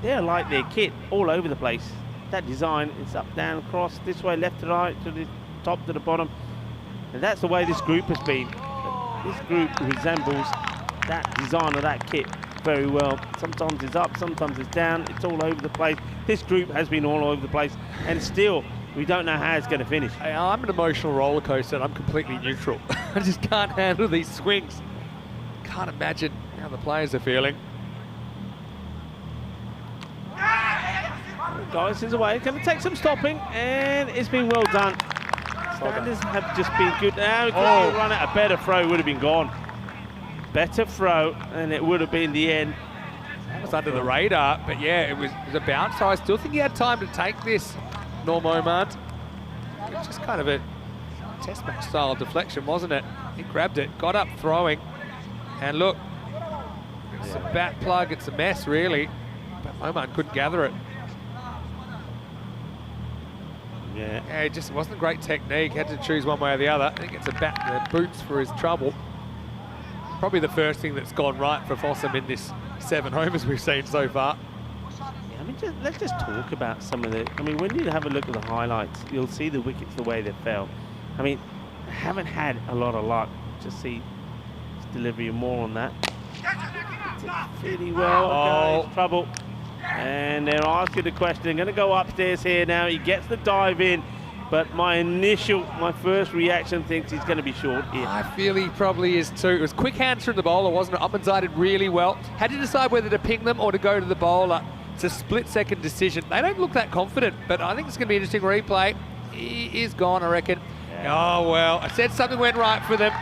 S8: they're like their kit all over the place. That design is up, down, across, this way, left to right, to the top, to the bottom. And that's the way this group has been. This group resembles that design of that kit very well. Sometimes it's up, sometimes it's down. It's all over the place. This group has been all over the place. And still, we don't know how it's going to finish.
S1: I'm an emotional roller coaster and I'm completely neutral. I just can't handle these swings. Can't imagine how the players are feeling.
S8: Guys is away. It's going to take some stopping, and it's been well done. Standards have just been good. Now we could run out. A better throw would have been gone. Better throw, and it would have been the end.
S1: That was under the radar, but yeah, it was a bounce. So I still think he had time to take this, Norm Omand. It was just kind of a test match style deflection, wasn't it? He grabbed it, got up throwing, and look, it's a bat plug, it's a mess really, but Omand couldn't gather it. Yeah, it just wasn't great technique. Had to choose one way or the other. I think it's a bat that boots for his trouble. Probably the first thing that's gone right for Fossum in this 7 overs we've seen so far.
S8: Yeah, let's just talk about some of the... when you have a look at the highlights, you'll see the wickets the way they fell. Haven't had a lot of luck. Just see his delivery more on that. It's pretty well. Okay, trouble. And they're asking the question. They're going to go upstairs here now. He gets the dive in, but my first reaction thinks he's going to be short here.
S1: I feel he probably is too. It was quick hands from the bowler, wasn't it? Ottman's did really well. Had to decide whether to ping them or to go to the bowler. It's a split-second decision. They don't look that confident, but I think it's going to be an interesting replay. He is gone, I reckon. Yeah. Oh, well, I said something went right for them.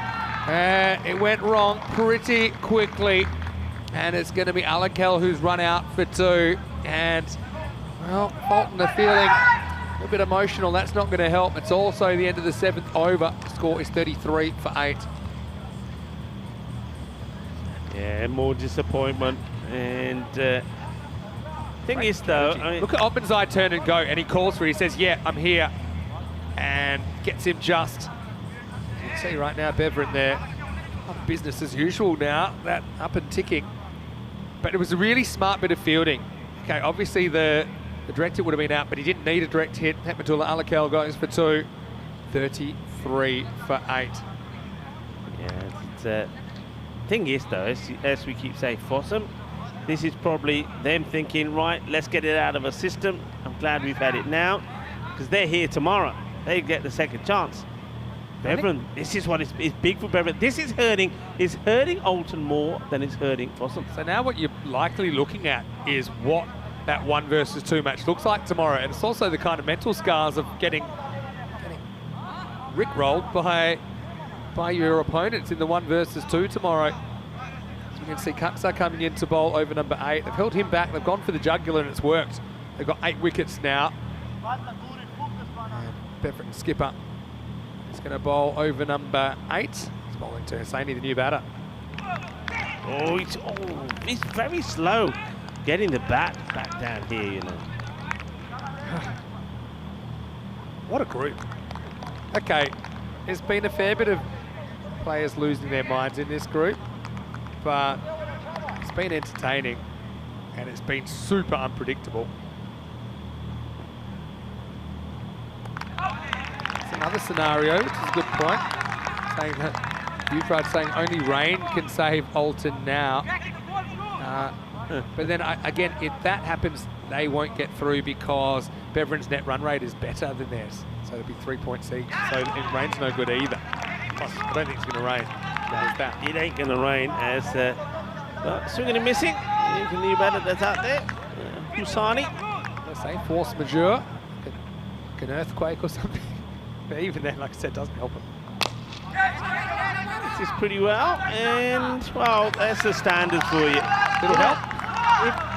S1: It went wrong pretty quickly. And it's going to be Alakel who's run out for 2. And, well, Fulton are feeling a little bit emotional. That's not going to help. It's also the end of the 7th over. The score is 33 for 8.
S8: Yeah, more disappointment. And thing is, though...
S1: look at Ottman's eye turn and go. And he calls for it. He says, yeah, I'm here. And gets him just. You can see right now, Beverin there. Business as usual now. That up and ticking. But it was a really smart bit of fielding. Okay, obviously the direct hit would have been out, but he didn't need a direct hit. Hepmatullah Alakel goes for 2. 33 for 8.
S8: Yeah, thing is, though, as we keep saying, Fossum, this is probably them thinking, right, let's get it out of a system. I'm glad we've had it now, because they're here tomorrow. They get the second chance. Bevan, this is what is big for Bevan. This is hurting Alton more than it's hurting Fossum.
S1: So now what you're likely looking at is what that 1 versus 2 match looks like tomorrow. And it's also the kind of mental scars of getting rickrolled by your opponents in the 1 versus 2 tomorrow. As you can see, Kutsa coming in to bowl over number 8. They've held him back. They've gone for the jugular and it's worked. They've got 8 wickets now. And Bevan skipper is going to bowl over number 8. He's bowling to Hosseini, the new batter.
S8: Oh, he's very slow getting the bat back down here, you know.
S1: What a group. Okay, there's been a fair bit of players losing their minds in this group, but it's been entertaining and it's been super unpredictable. It's another scenario, which is a good point, saying that Buford saying only rain can save Alton now. But then again, if that happens, they won't get through because Beveran's net run rate is better than theirs. So it'll be 3 points each. So it rain's no good either. Plus, I don't think it's going to rain.
S8: It ain't going to rain as swinging and missing. You can leave at it that's out there. Husani.
S1: Let's say force majeure, like an earthquake or something. But even then, like I said, doesn't help them.
S8: This is pretty well, and well, that's the standard for you.
S1: It'll help.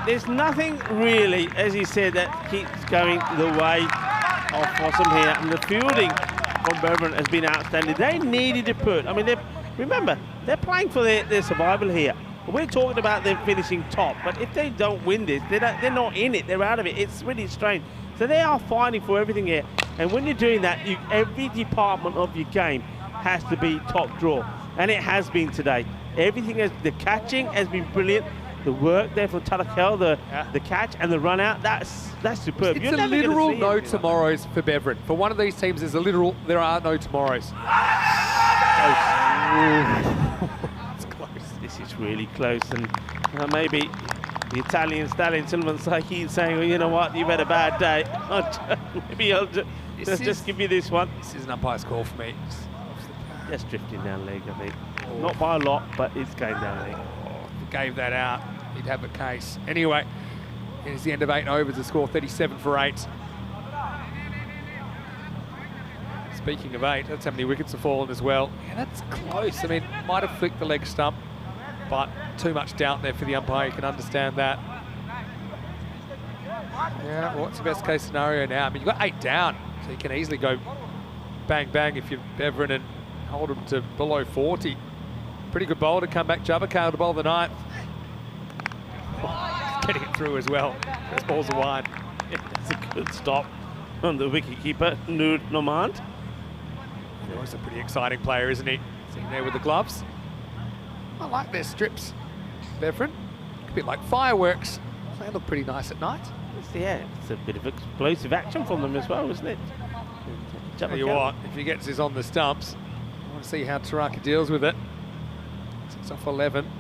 S8: There's nothing really, as he said, that keeps going the way of Fossum here, and the fielding from Bevan has been outstanding. They needed to put, I mean, remember, they're playing for their survival here. We're talking about them finishing top, but if they don't win this, they're not in it, they're out of it. It's really strange. So they are fighting for everything here, and when you're doing that, every department of your game has to be top draw, and it has been today. Everything the catching has been brilliant. The work there for Talakel, the catch and the run out, that's superb.
S1: It's a literal no tomorrows for Bevan. For one of these teams, there are no tomorrows.
S8: It's close. This is really close, and maybe the Italian stallion Silvan Saiki saying, well, you know what, you've had a bad day. Maybe I'll just give you this one.
S1: This is an umpire's call for me.
S8: Just drifting down leg, I think. Not by a lot, but it's going down leg.
S1: Gave that out, he'd have a case. Anyway, it's the end of 8 overs, the score 37 for 8. Speaking of 8, that's how many wickets have fallen as well. Yeah, that's close. I mean, might have flicked the leg stump, but too much doubt there for the umpire. You can understand that. Yeah, what's the best case scenario now? I mean, you've got 8 down, so you can easily go bang, bang if you're Bevan and hold them to below 40. Pretty good bowl to come back. Jabakal to bowl the 9th. Getting it through as well. First ball's a wide.
S8: Yeah, that's a good stop on the wicketkeeper, Noor Nomand.
S1: He's a pretty exciting player, isn't he? Sitting there with the gloves. I like their strips, Bevan. A bit like fireworks. They look pretty nice at night.
S8: Yeah, it's a bit of explosive action from them as well, isn't it?
S1: Tell you what, if he gets this on the stumps, I want to see how Taraka deals with it. 6 off 11. Could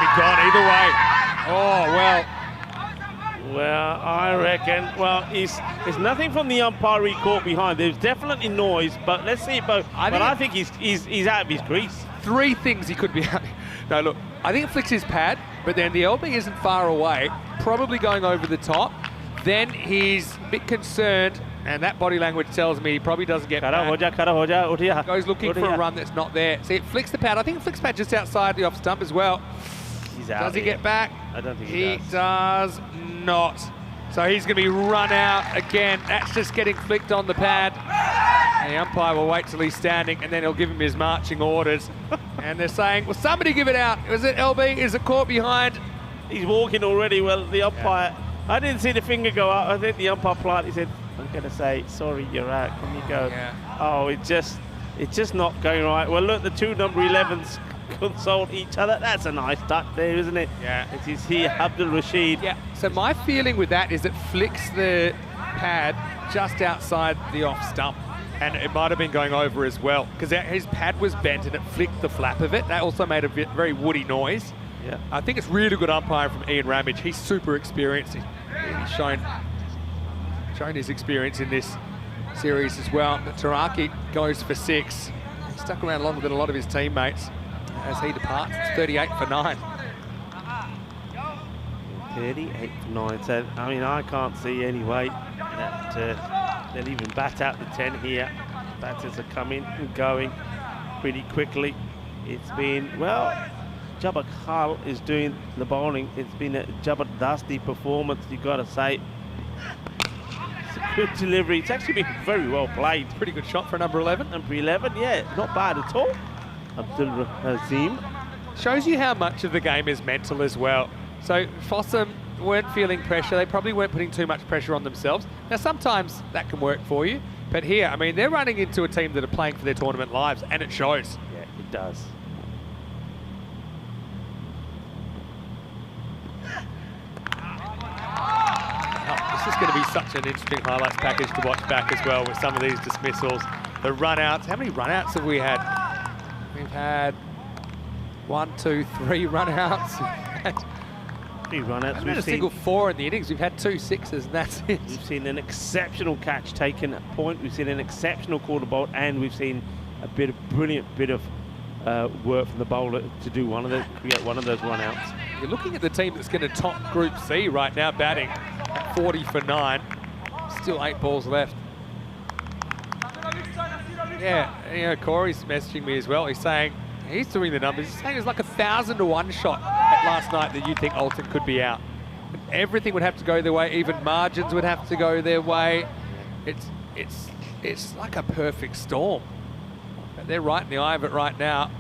S1: be gone either way. Oh, well.
S8: Well, I reckon, there's nothing from the umpire he caught behind. There's definitely noise, but let's see it both. I think he's out of his crease.
S1: 3 things he could be out. No, look, I think it flicks his pad, but then the LB isn't far away, probably going over the top. Then he's a bit concerned, and that body language tells me he probably doesn't get back. Goes looking for a run that's not there. See, it flicks the pad. I think it flicks pad just outside the off stump as well.
S8: He's out.
S1: Does he get back?
S8: I don't think
S1: he does not. So he's going to be run out again. That's just getting flicked on the pad. And the umpire will wait till he's standing, and then he'll give him his marching orders. And they're saying, well, somebody give it out. Is it LB? Is it caught behind?
S8: He's walking already. Well, the umpire, I didn't see the finger go up. I think the umpire politely said, I'm going to say, sorry, you're out. Can you go?
S1: Yeah.
S8: Oh, it's just not going right. Well, look, the 2 number 11s consult each other. That's a nice duck there, isn't it?
S1: Yeah.
S8: It is here, Abdul Rashid.
S1: Yeah. So my feeling with that is it flicks the pad just outside the off stump. and it might have been going over as well because his pad was bent and it flicked the flap of it. That also made a very woody noise.
S8: Yeah.
S1: I think it's really good umpiring from Ian Ramage. He's super experienced. He's really shown his experience in this series as well. But Taraki goes for 6. He stuck around longer than a lot of his teammates as he departs. It's 38 for 9.
S8: 38 for 9. So, I mean, I can't see any way that they'll even bat out the 10 here. Batters are coming and going pretty quickly. It's been, well, Jabbar Khan is doing the bowling. It's been a Jabardasti performance, you've got to say. It's a good delivery. It's actually been very well played.
S1: Pretty good shot for number 11.
S8: Number 11, yeah, not bad at all. Abdul Hazim.
S1: Shows you how much of the game is mental as well. So Fossum weren't feeling pressure. They probably weren't putting too much pressure on themselves. Now, sometimes that can work for you. But here, I mean, they're running into a team that are playing for their tournament lives, and it shows.
S8: Yeah, it does.
S1: This is going to be such an interesting highlights package to watch back as well with some of these dismissals. The run-outs. How many run-outs have we had? We've had 1, 2, 3 run-outs.
S8: 3 run-outs.
S1: We've had a single 4 in the innings. We've had 2 6s, and that's it.
S8: We've seen an exceptional catch taken at point. We've seen an exceptional quarter bowl, and we've seen a brilliant bit of work from the bowler to do create one of those run-outs.
S1: You're looking at the team that's going to top Group C right now, batting at 40 for 9. Still 8 balls left. Yeah, you know, Corey's messaging me as well. He's saying, he's doing the numbers. He's saying it's like 1,000 to 1 shot at last night that you think Alton could be out. Everything would have to go their way. Even margins would have to go their way. It's like a perfect storm. But they're right in the eye of it right now.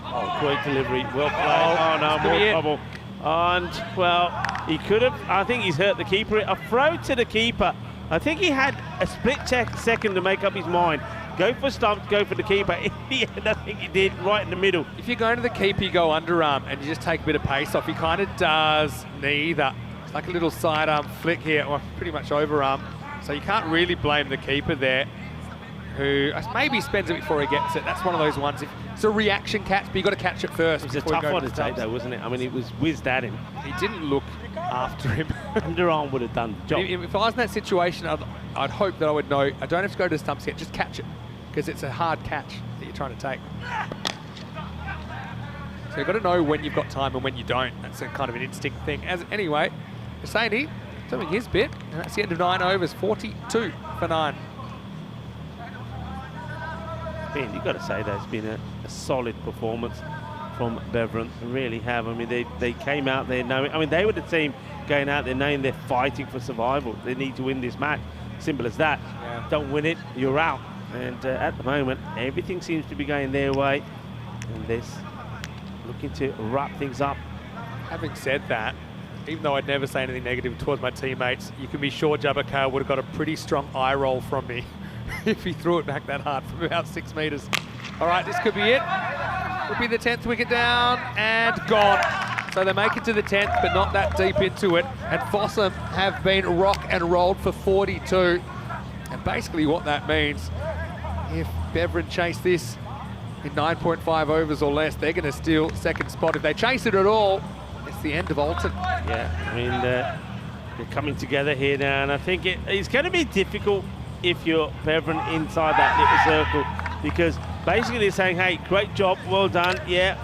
S8: Oh, great delivery. Well played. Oh, no, more trouble. And, well, he could have. I think he's hurt the keeper. A throw to the keeper. I think he had a split second to make up his mind. Go for stumps, go for the keeper. In the end, I think he did right in the middle.
S1: If you're going to the keeper, you go underarm and you just take a bit of pace off. He kind of does neither. It's like a little sidearm flick here, or pretty much overarm. So you can't really blame the keeper there, who maybe spends it before he gets it. That's one of those ones. It's a reaction catch, but you've got to catch it first.
S8: It was a tough one to take, though, wasn't it? I mean, it was whizzed at him.
S1: He didn't look after him.
S8: Underarm would have done the job.
S1: If I was in that situation, I'd hope that I would know, I don't have to go to the stumps yet, just catch it, because it's a hard catch that you're trying to take. So you've got to know when you've got time and when you don't. That's a kind of an instinct thing. Anyway, Hosseini doing his bit, and that's the end of 9 overs, 42 for 9.
S8: Ben, you've got to say that's been a solid performance from Beveren. They really have. I mean, they came out there knowing, I mean, they were the team going out there knowing they're fighting for survival. They need to win this match. Simple as that.
S1: Yeah.
S8: Don't win it, you're out. And at the moment, everything seems to be going their way. And this looking to wrap things up.
S1: Having said that, even though I'd never say anything negative towards my teammates, you can be sure Jabbar Khan would have got a pretty strong eye roll from me if he threw it back that hard from about 6 metres. All right, this could be it. Would be the 10th wicket down and gone. So they make it to the 10th, but not that deep into it. And Fossum have been rock and rolled for 42. And basically what that means, if Beveren chase this in 9.5 overs or less, they're going to steal second spot. If they chase it at all, it's the end of Alton.
S8: Yeah, I mean, they're coming together here now, and I think it's going to be difficult if you're Beveren inside that little circle, because basically they're saying, hey, great job, well done, yeah,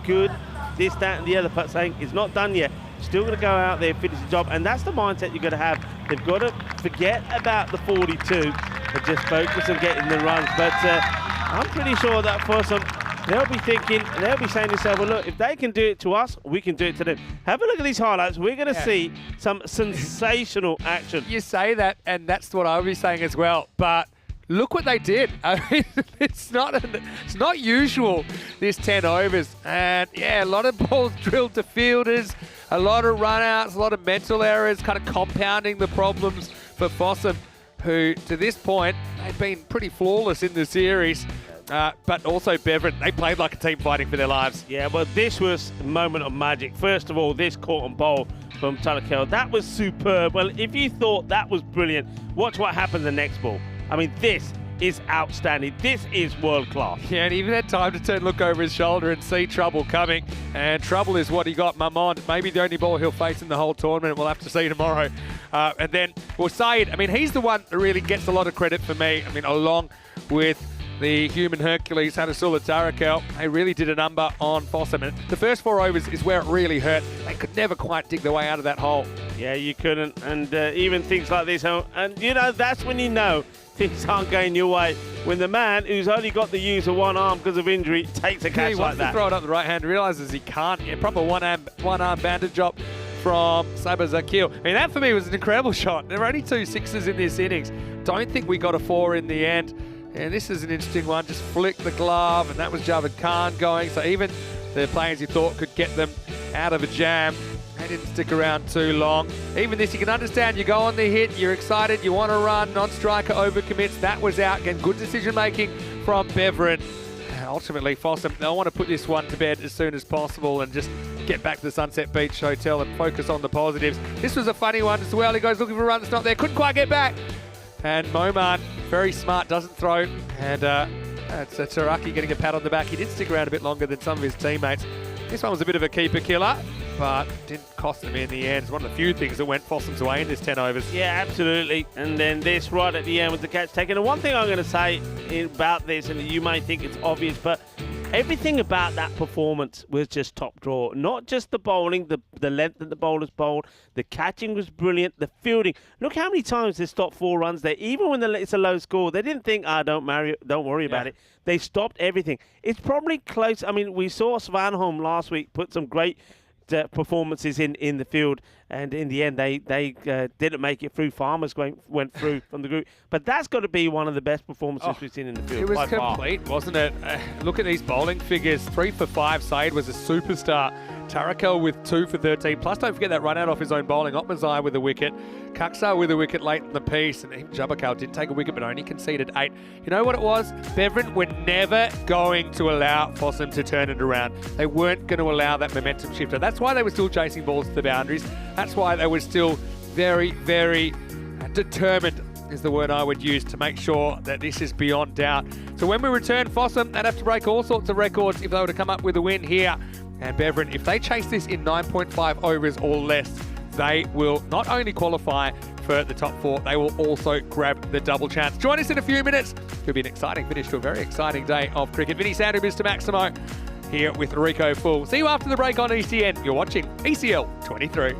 S8: good, this, that, and the other, but saying it's not done yet. Still going to go out there, finish the job, and that's the mindset you've got to have. They've got to forget about the 42 and just focus on getting the runs. But I'm pretty sure that for some, they'll be thinking, they'll be saying to themselves, well, look, if they can do it to us, we can do it to them. Have a look at these highlights. We're going to see some sensational action.
S1: You say that, and that's what I would be saying as well, but look what they did. I mean, it's not usual, this 10 overs. And yeah, a lot of balls drilled to fielders, a lot of run-outs, a lot of mental errors, kind of compounding the problems for Fossum, who, to this point, they've been pretty flawless in the series. But also Beveren, they played like a team fighting for their lives.
S8: Yeah, well, this was a moment of magic. First of all, this caught and bowl from Talakel, that was superb. Well, if you thought that was brilliant, watch what happened the next ball. I mean, this is outstanding. This is world class.
S1: Yeah, and he even had time to turn, look over his shoulder and see trouble coming. And trouble is what he got, Mamon. Maybe the only ball he'll face in the whole tournament. We'll have to see tomorrow. And then, well, Saeed, I mean, he's the one that really gets a lot of credit for me. I mean, along with the human Hercules, Hadasula Tarakel, they really did a number on Fossum. And the first 4 overs is where it really hurt. They could never quite dig their way out of that hole.
S8: Yeah, you couldn't. And even things like this. And, you know, that's when you know things aren't going your way. When the man who's only got the use of one arm because of injury takes a catch
S1: he
S8: like
S1: wants
S8: that.
S1: to throw it up the right hand, realises he can't. Yeah, proper one-arm bandage drop from Saber Zakil. I mean, that for me was an incredible shot. There were only 2 sixes in this innings. Don't think we got a 4 in the end. And this is an interesting one. Just flicked the glove, and that was Javed Khan going. So even the players you thought could get them out of a jam, they didn't stick around too long. Even this, you can understand. You go on the hit, you're excited, you want to run, non-striker overcommits. That was out. Again, good decision-making from Beverin. Ultimately, Fossum, they'll want to put this one to bed as soon as possible and just get back to the Sunset Beach Hotel and focus on the positives. This was a funny one as well. He goes looking for a run that's not there. Couldn't quite get back. And Moman, very smart, doesn't throw. And it's Taraki getting a pat on the back. He did stick around a bit longer than some of his teammates. This one was a bit of a keeper killer, but didn't cost them in the end. It's one of the few things that went Fossum's way in this 10 overs.
S8: Yeah, absolutely. And then this right at the end was the catch taken. And one thing I'm going to say about this, and you may think it's obvious, but everything about that performance was just top draw. Not just the bowling, the length that the bowlers bowled, the catching was brilliant, the fielding. Look how many times they stopped 4 runs there. Even when it's a low score, they didn't think, don't worry about it. They stopped everything. It's probably close. I mean, we saw Svanholm last week put some great performances in the field, and in the end they didn't make it through. Farmers went through from the group, but that's got to be one of the best performances we've seen in the field.
S1: It was complete, wasn't it? Look at these bowling figures. 3 for 5. Saeed was a superstar. Tarakel with 2 for 13. Plus, don't forget that run out off his own bowling. Otmazai with a wicket. Kaksar with a wicket late in the piece. And even Jabakal did take a wicket, but only conceded 8. You know what it was? Beverin were never going to allow Fossum to turn it around. They weren't going to allow that momentum shifter. That's why they were still chasing balls to the boundaries. That's why they were still very, very determined, is the word I would use, to make sure that this is beyond doubt. So when we return, Fossum, they'd have to break all sorts of records if they were to come up with a win here. And Beverin, if they chase this in 9.5 overs or less, they will not only qualify for the top 4, they will also grab the double chance. Join us in a few minutes. It'll be an exciting finish to a very exciting day of cricket. Vinny Sandhu, Mr. Maximo, here with Rico Full. See you after the break on ECN. You're watching ECL 23.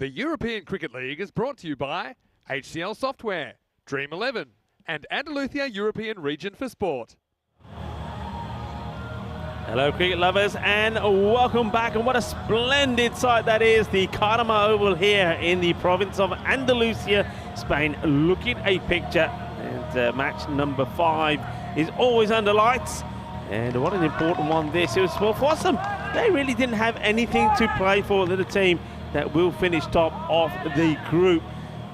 S1: The European Cricket League is brought to you by HCL Software, Dream 11, and Andalusia European Region for Sport.
S8: Hello, cricket lovers, and welcome back. And what a splendid sight that is. The Cartama Oval here in the province of Andalusia, Spain. Look at a picture. And match number 5 is always under lights. And what an important one this is. Well, for some, they really didn't have anything to play for. They're the team that will finish top of the group.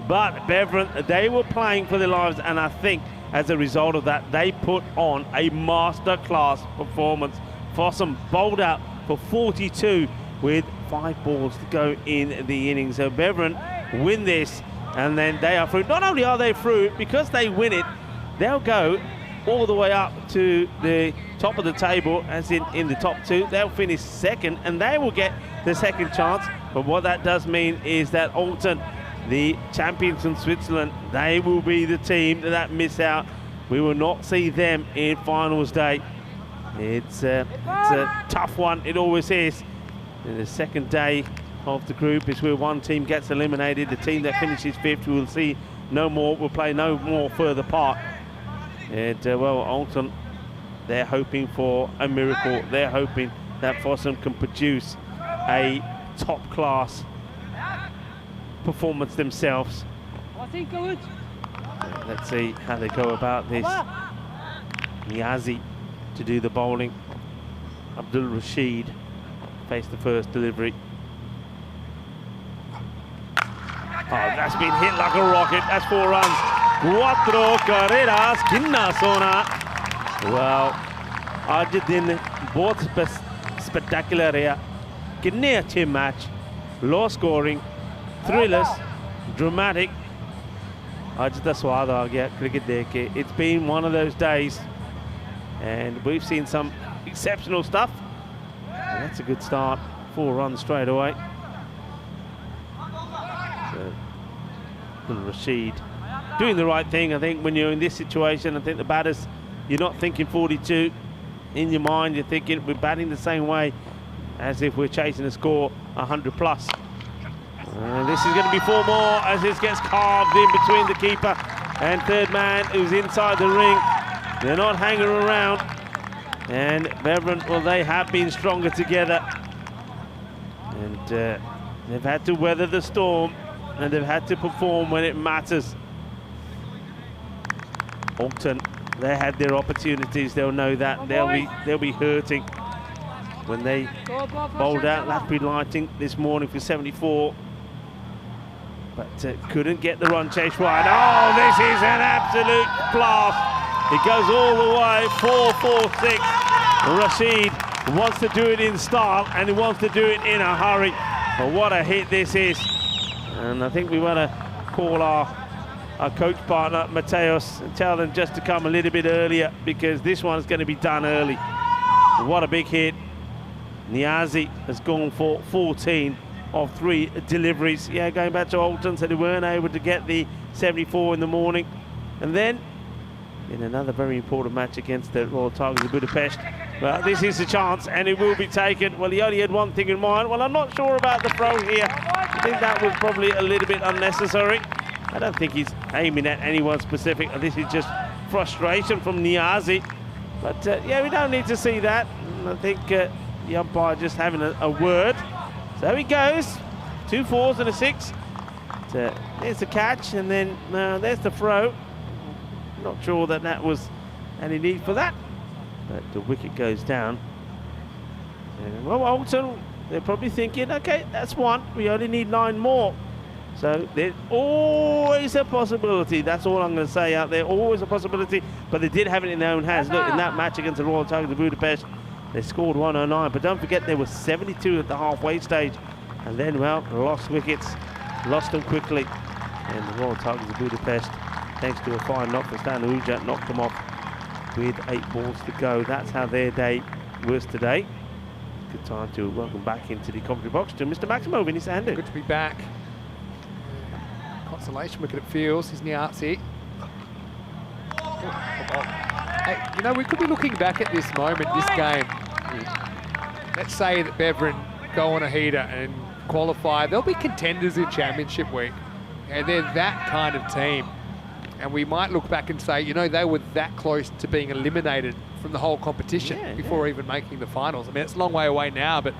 S8: But Beveren, they were playing for their lives, and I think as a result of that, they put on a masterclass performance. Fossum bowled out for 42 with 5 balls to go in the innings. So Beveren win this, and then they are through. Not only are they through, because they win it, they'll go all the way up to the top of the table, as in the top 2. They'll finish second, and they will get the second chance. But what that does mean is that Alton, the champions from Switzerland, they will be the team that miss out. We will not see them in finals day. It's a tough one, it always is. In the second day of the group is where one team gets eliminated. The team that finishes 5th, we will see no more, will play no more further part. And well, Alton, they're hoping for a miracle. They're hoping that Fossum can produce a top-class performance themselves. Let's see how they go about this. Niazi to do the bowling. Abdul Rashid face the first delivery. Oh, that's been hit like a rocket. That's 4 runs. 4 carreras. Kinna sona. Well, आज दिन बहुत spectacular रहा. कितने अच्छे match. Low scoring, thrillers, dramatic. आज दा स्वाद आ गया cricket देख के. It's been one of those days, and we've seen some exceptional stuff. And that's a good start. 4 runs straight away. So, Rashid doing the right thing. I think when you're in this situation, I think the batters, you're not thinking 42 in your mind. You're thinking we're batting the same way as if we're chasing a score 100 plus. And this is going to be 4 more as this gets carved in between the keeper and third man who's inside the ring. They're not hanging around. And Beveren, well, they have been stronger together. And they've had to weather the storm, and they've had to perform when it matters. Alton, they had their opportunities. They'll know that. They'll be hurting when they bowled out Lathbury Lighting this morning for 74. But couldn't get the run chase right. Oh, this is an absolute blast. It goes all the way, 4-4-6. Rashid wants to do it in style, and he wants to do it in a hurry. But what a hit this is. And I think we want to call our coach partner, Mateos, and tell them just to come a little bit earlier, because this one's going to be done early. What a big hit. Niazi has gone for 14 of 3 deliveries. Yeah, going back to Alton, so they weren't able to get the 74 in the morning. And then in another very important match against the Royal Tigers of Budapest. Well, this is a chance, and it will be taken. Well, he only had one thing in mind. Well, I'm not sure about the throw here. I think that was probably a little bit unnecessary. I don't think he's aiming at anyone specific. This is just frustration from Niazi. But yeah, we don't need to see that. And I think the umpire just having a word. So he goes. 2 4s and a 6. There's the catch, and then there's the throw. Not sure that was any need for that, but the wicket goes down. And well, Alton, they're probably thinking, okay, that's 1. We only need 9 more. So there's always a possibility. That's all I'm going to say out there. Always a possibility, but they did have it in their own hands. Look, in that match against the Royal Tigers of Budapest, they scored 109, but don't forget they were 72 at the halfway stage, and then, well, lost wickets, lost them quickly, and the Royal Tigers of Budapest, thanks to a fine knock from Stan Ujat, knocked them off with 8 balls to go. That's how their day was today. Good time to welcome back into the commentary box to Mr. Maximo Vinny Sandu.
S1: Good to be back. Consolation wicket at Fields, is Niazi. Hey, you know, we could be looking back at this moment, this game. Let's say that Beveren go on a heater and qualify. They'll be contenders in Championship Week. And they're that kind of team. And we might look back and say, you know, they were that close to being eliminated from the whole competition before even making the finals. I mean, it's a long way away now, but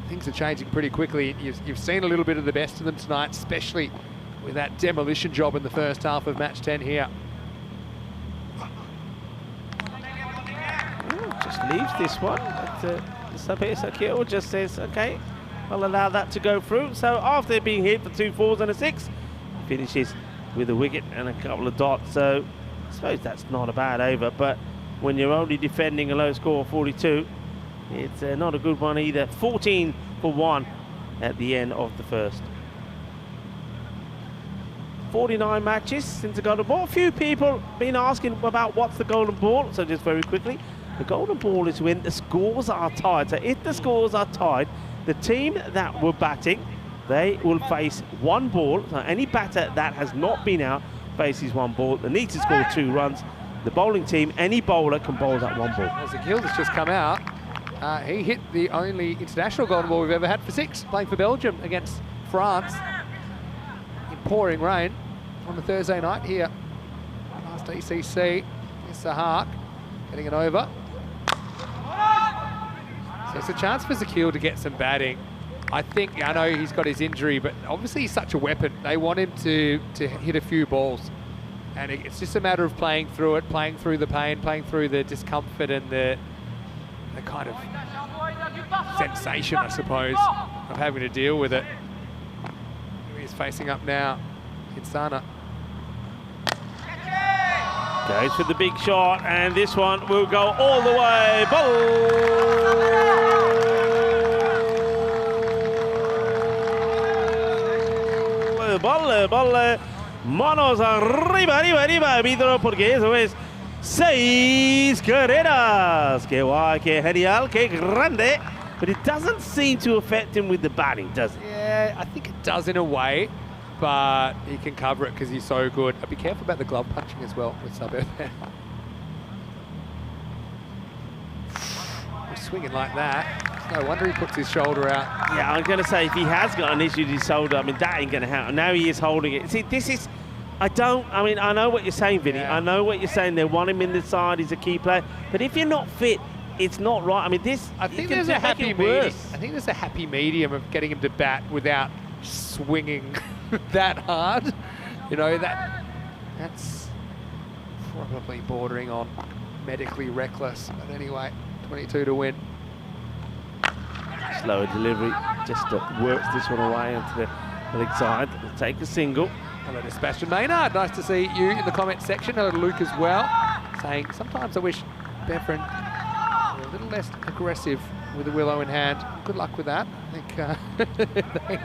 S1: things are changing pretty quickly. You've seen a little bit of the best of them tonight, especially with that demolition job in the first half of match 10 here.
S8: Just leaves this one. But Sakil just says, okay, I'll allow that to go through. So after being hit for 2 4s and a 6, finishes with a wicket and a couple of dots. So I suppose that's not a bad over, but when you're only defending a low score of 42, it's not a good one either. 14 for 1 at the end of the first. 49 matches since the golden ball. A few people been asking about what's the golden ball, so just very quickly, the golden ball is when the scores are tied. So if the scores are tied, the team that were batting, they will face 1 ball. So any batter that has not been out faces 1 ball. They need to score 2 runs. The bowling team, any bowler can bowl that 1 ball.
S1: As Zakil has just come out, he hit the only international golden ball we've ever had for 6, playing for Belgium against France in pouring rain on the Thursday night here. Last ECC, here's Sahak getting it over. So it's a chance for Zakil to get some batting. I know he's got his injury, but obviously he's such a weapon. They want him to hit a few balls. And it's just a matter of playing through it, playing through the pain, playing through the discomfort and the kind of sensation, I suppose, of having to deal with it. He's facing up now. Insana.
S8: Goes for the big shot, and this one will go all the way. Bolle, bolle, bolle. Manos arriba, arriba, arriba, árbitro, porque eso es 6 carreras. Qué guay, qué genial, qué grande. But it doesn't seem to affect him with the batting, does it?
S1: Yeah, I think it does in a way, but he can cover it because he's so good. I'd be careful about the glove punching as well with Suburb there. He's swinging like that. No wonder he puts his shoulder out.
S8: Yeah, I'm going to say if he has got an issue with his shoulder, I mean, that ain't going to happen. Now he is holding it. See, this is, I know what you're saying, Vinny. Yeah. I know what you're saying. They want him in the side. He's a key player. But if you're not fit, it's not right. I mean, this,
S1: I think there's a happy medium. I think there's a happy medium of getting him to bat without swinging that hard. You know, that's probably bordering on medically reckless. But anyway, 22 to win.
S8: Slower delivery, just works this one away onto the leg side. We'll take a single.
S1: Hello to Sebastian Maynard. Nice to see you in the comment section. Hello to Luke as well, saying sometimes I wish Beffrin were a little less aggressive with the willow in hand. Good luck with that. I think they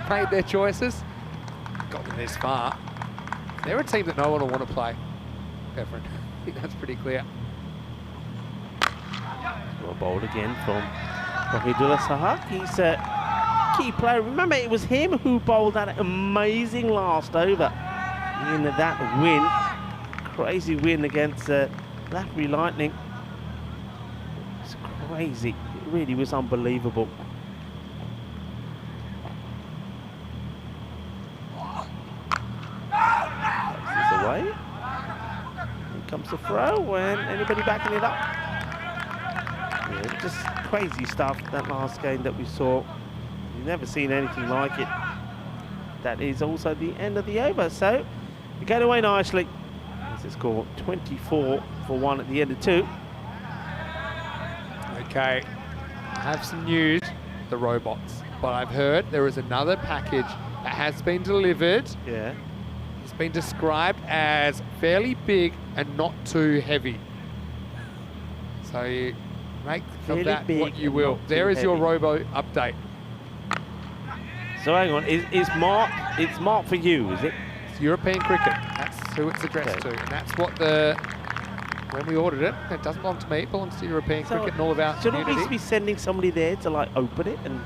S1: made their choices. Got them this far. They're a team that no one will want to play, Beffrin. I think that's pretty clear.
S8: Well bowled again from Wahidullah Sahak. He's a key player. Remember, it was him who bowled that amazing last over in that win. Crazy win against Lathbury Lightning. It's crazy. It really was unbelievable. This is away. Here comes the throw, and anybody backing it up? Yeah, just crazy stuff, that last game that we saw. You've never seen anything like it. That is also the end of the over. So we get away nicely. This is scored 24 for 1 at the end of 2.
S1: Okay, I have some news. The robots. But I've heard there is another package that has been delivered.
S8: Yeah.
S1: It's been described as fairly big and not too heavy. So you make of that what you will. There is your robo update.
S8: So hang on, it's marked for you, is it?
S1: It's European cricket. That's who it's addressed to. And that's what when we ordered it, it doesn't belong to me, it belongs to European cricket and all of our community.
S8: Shouldn't we be sending somebody there to like open it and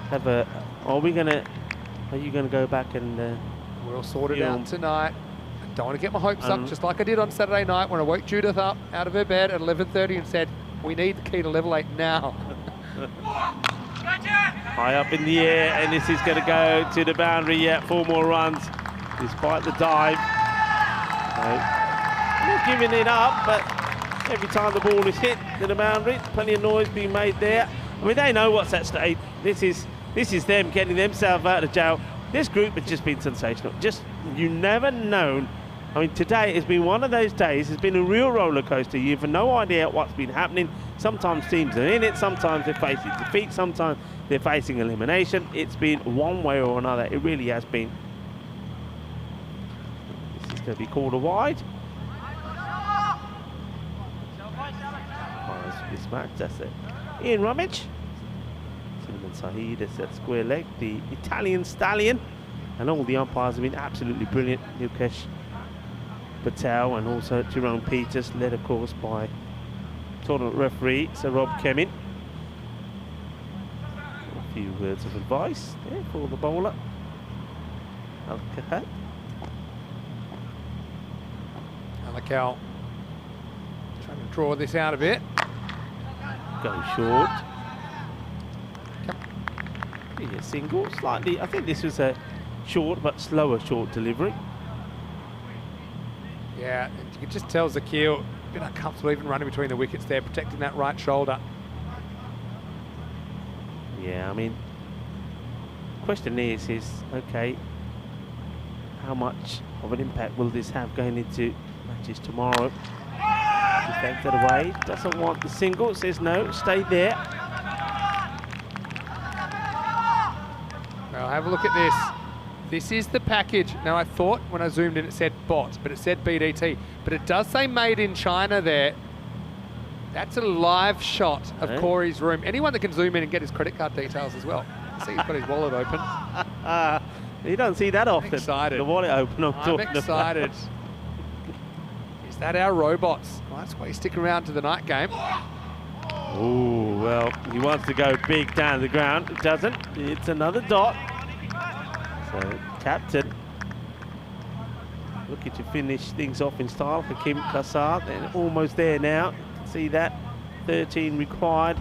S8: have a, are you gonna go back and
S1: we'll sort it out tonight. I don't want to get my hopes up, just like I did on Saturday night when I woke Judith up out of her bed at 11:30 and said, we need the key to level 8 now.
S8: High up in the air, and this is going to go to the boundary. Yeah, 4 more runs, despite the dive. So, not giving it up, but every time the ball is hit to the boundary, plenty of noise being made there. I mean, they know what's at stake. This is them getting themselves out of jail. This group has just been sensational. Just, you never known. I mean, today has been one of those days. It's been a real roller coaster. You have no idea what's been happening. Sometimes teams are in it, sometimes they're facing defeat, sometimes they're facing elimination. It's been one way or another. It really has been. This is going to be called a wide. This match, that's it. Ian Rummage. Cinnamon Sahid has set square leg, the Italian stallion. And all the umpires have been absolutely brilliant. Nilkesh Patel and also Jerome Peters, led of course by tournament referee Sir Rob Kemin. A few words of advice there for the bowler. Al-Kahad.
S1: Alakal trying to draw this out a bit.
S8: Go short. Be a single, slightly. I think this was a short but slower short delivery.
S1: Yeah, you can just tell Zakil a bit uncomfortable even running between the wickets there, protecting that right shoulder.
S8: Yeah, I mean, question is okay, how much of an impact will this have going into matches tomorrow? Defends it away, doesn't want the single, says no, stay there.
S1: Well, have a look at this. This is the package. Now, I thought when I zoomed in it said bot, but it said BDT. But it does say made in China there. That's a live shot of Corey's room. Anyone that can zoom in and get his credit card details as well. I see he's got his wallet open.
S8: You don't see that often.
S1: I'm excited.
S8: The wallet open.
S1: I'm excited. Is that our robots? Well, that's why you stick around to the night game.
S8: Oh, well, he wants to go big down the ground. It doesn't. It's another dot. So, captain looking to finish things off in style for Kim Kassar. They're almost there now. You can see that. 13 required.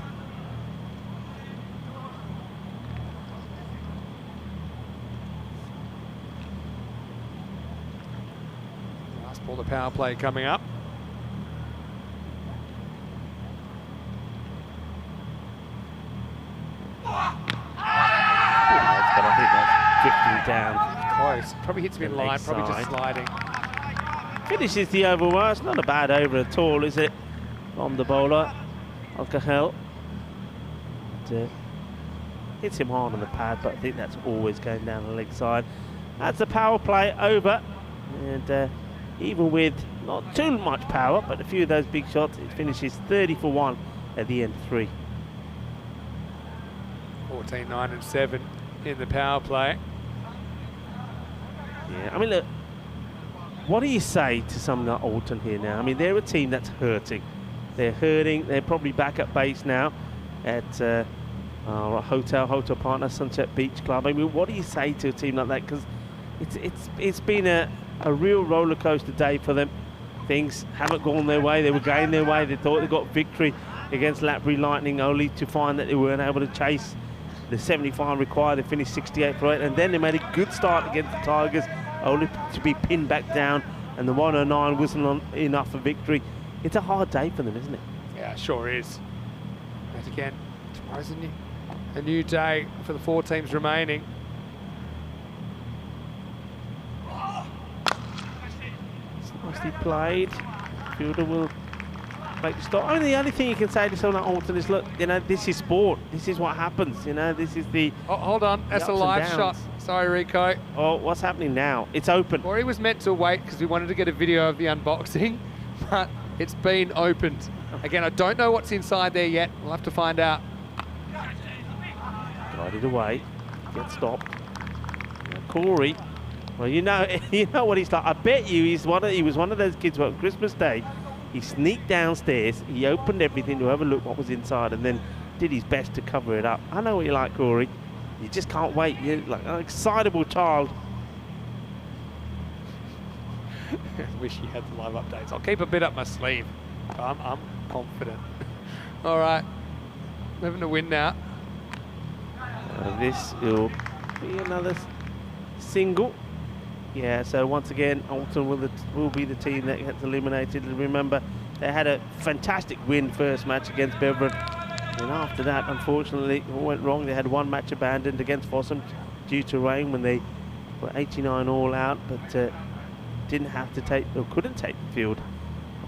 S1: Last ball, the power play coming up.
S8: Drifting down.
S1: Close. Probably hits me in line, probably just sliding.
S8: Finishes the over well. It's not a bad over at all, is it? From the bowler, Al-Kahel. Hits him hard on the pad, but I think that's always going down the leg side. That's the power play over. And even with not too much power, but a few of those big shots, it finishes 30 for 1 at the end 3.
S1: 14, 9 and 7 in the power play.
S8: Yeah, I mean, look, what do you say to someone like Alton here now? I mean, they're a team that's hurting. They're hurting. They're probably back at base now at our hotel partner, Sunset Beach Club. I mean, what do you say to a team like that? Because it's been a real roller coaster day for them. Things haven't gone their way. They were going their way. They thought they got victory against Latbury Lightning, only to find that they weren't able to chase the 75 required. They finished 68 for 8, and then they made a good start against the Tigers, only to be pinned back down, and the 109 wasn't enough for victory. It's a hard day for them, isn't it?
S1: Yeah, sure is. But again, tomorrow's a new day for the 4 teams remaining.
S8: It's nicely played. Fielder will make the stop. I mean, the only thing you can say to someone like Alton is, look, you know, this is sport. This is what happens. You know, this is the.
S1: Oh, hold on, that's a live shot. Sorry, Rico.
S8: Oh, what's happening now? It's open.
S1: Corey was meant to wait because we wanted to get a video of the unboxing, but it's been opened. Again, I don't know what's inside there yet. We'll have to find out.
S8: Glided away. Get stopped. Now, Corey. Well, you know what he's like. I bet you he was one of those kids who on Christmas Day, he sneaked downstairs, he opened everything to have a look what was inside, and then did his best to cover it up. I know what you're like, Corey. You just can't wait. You're like an excitable child.
S1: Wish you had the live updates. I'll keep a bit up my sleeve. I'm confident. All right, we're having a win now.
S8: So this will be another single. Yeah, so once again, Alton will be the team that gets eliminated. And remember, they had a fantastic win first match against Beveridge. And after that, unfortunately, it all went wrong. They had one match abandoned against Fossum due to rain when they were 89 all out, but didn't have to take, or couldn't take the field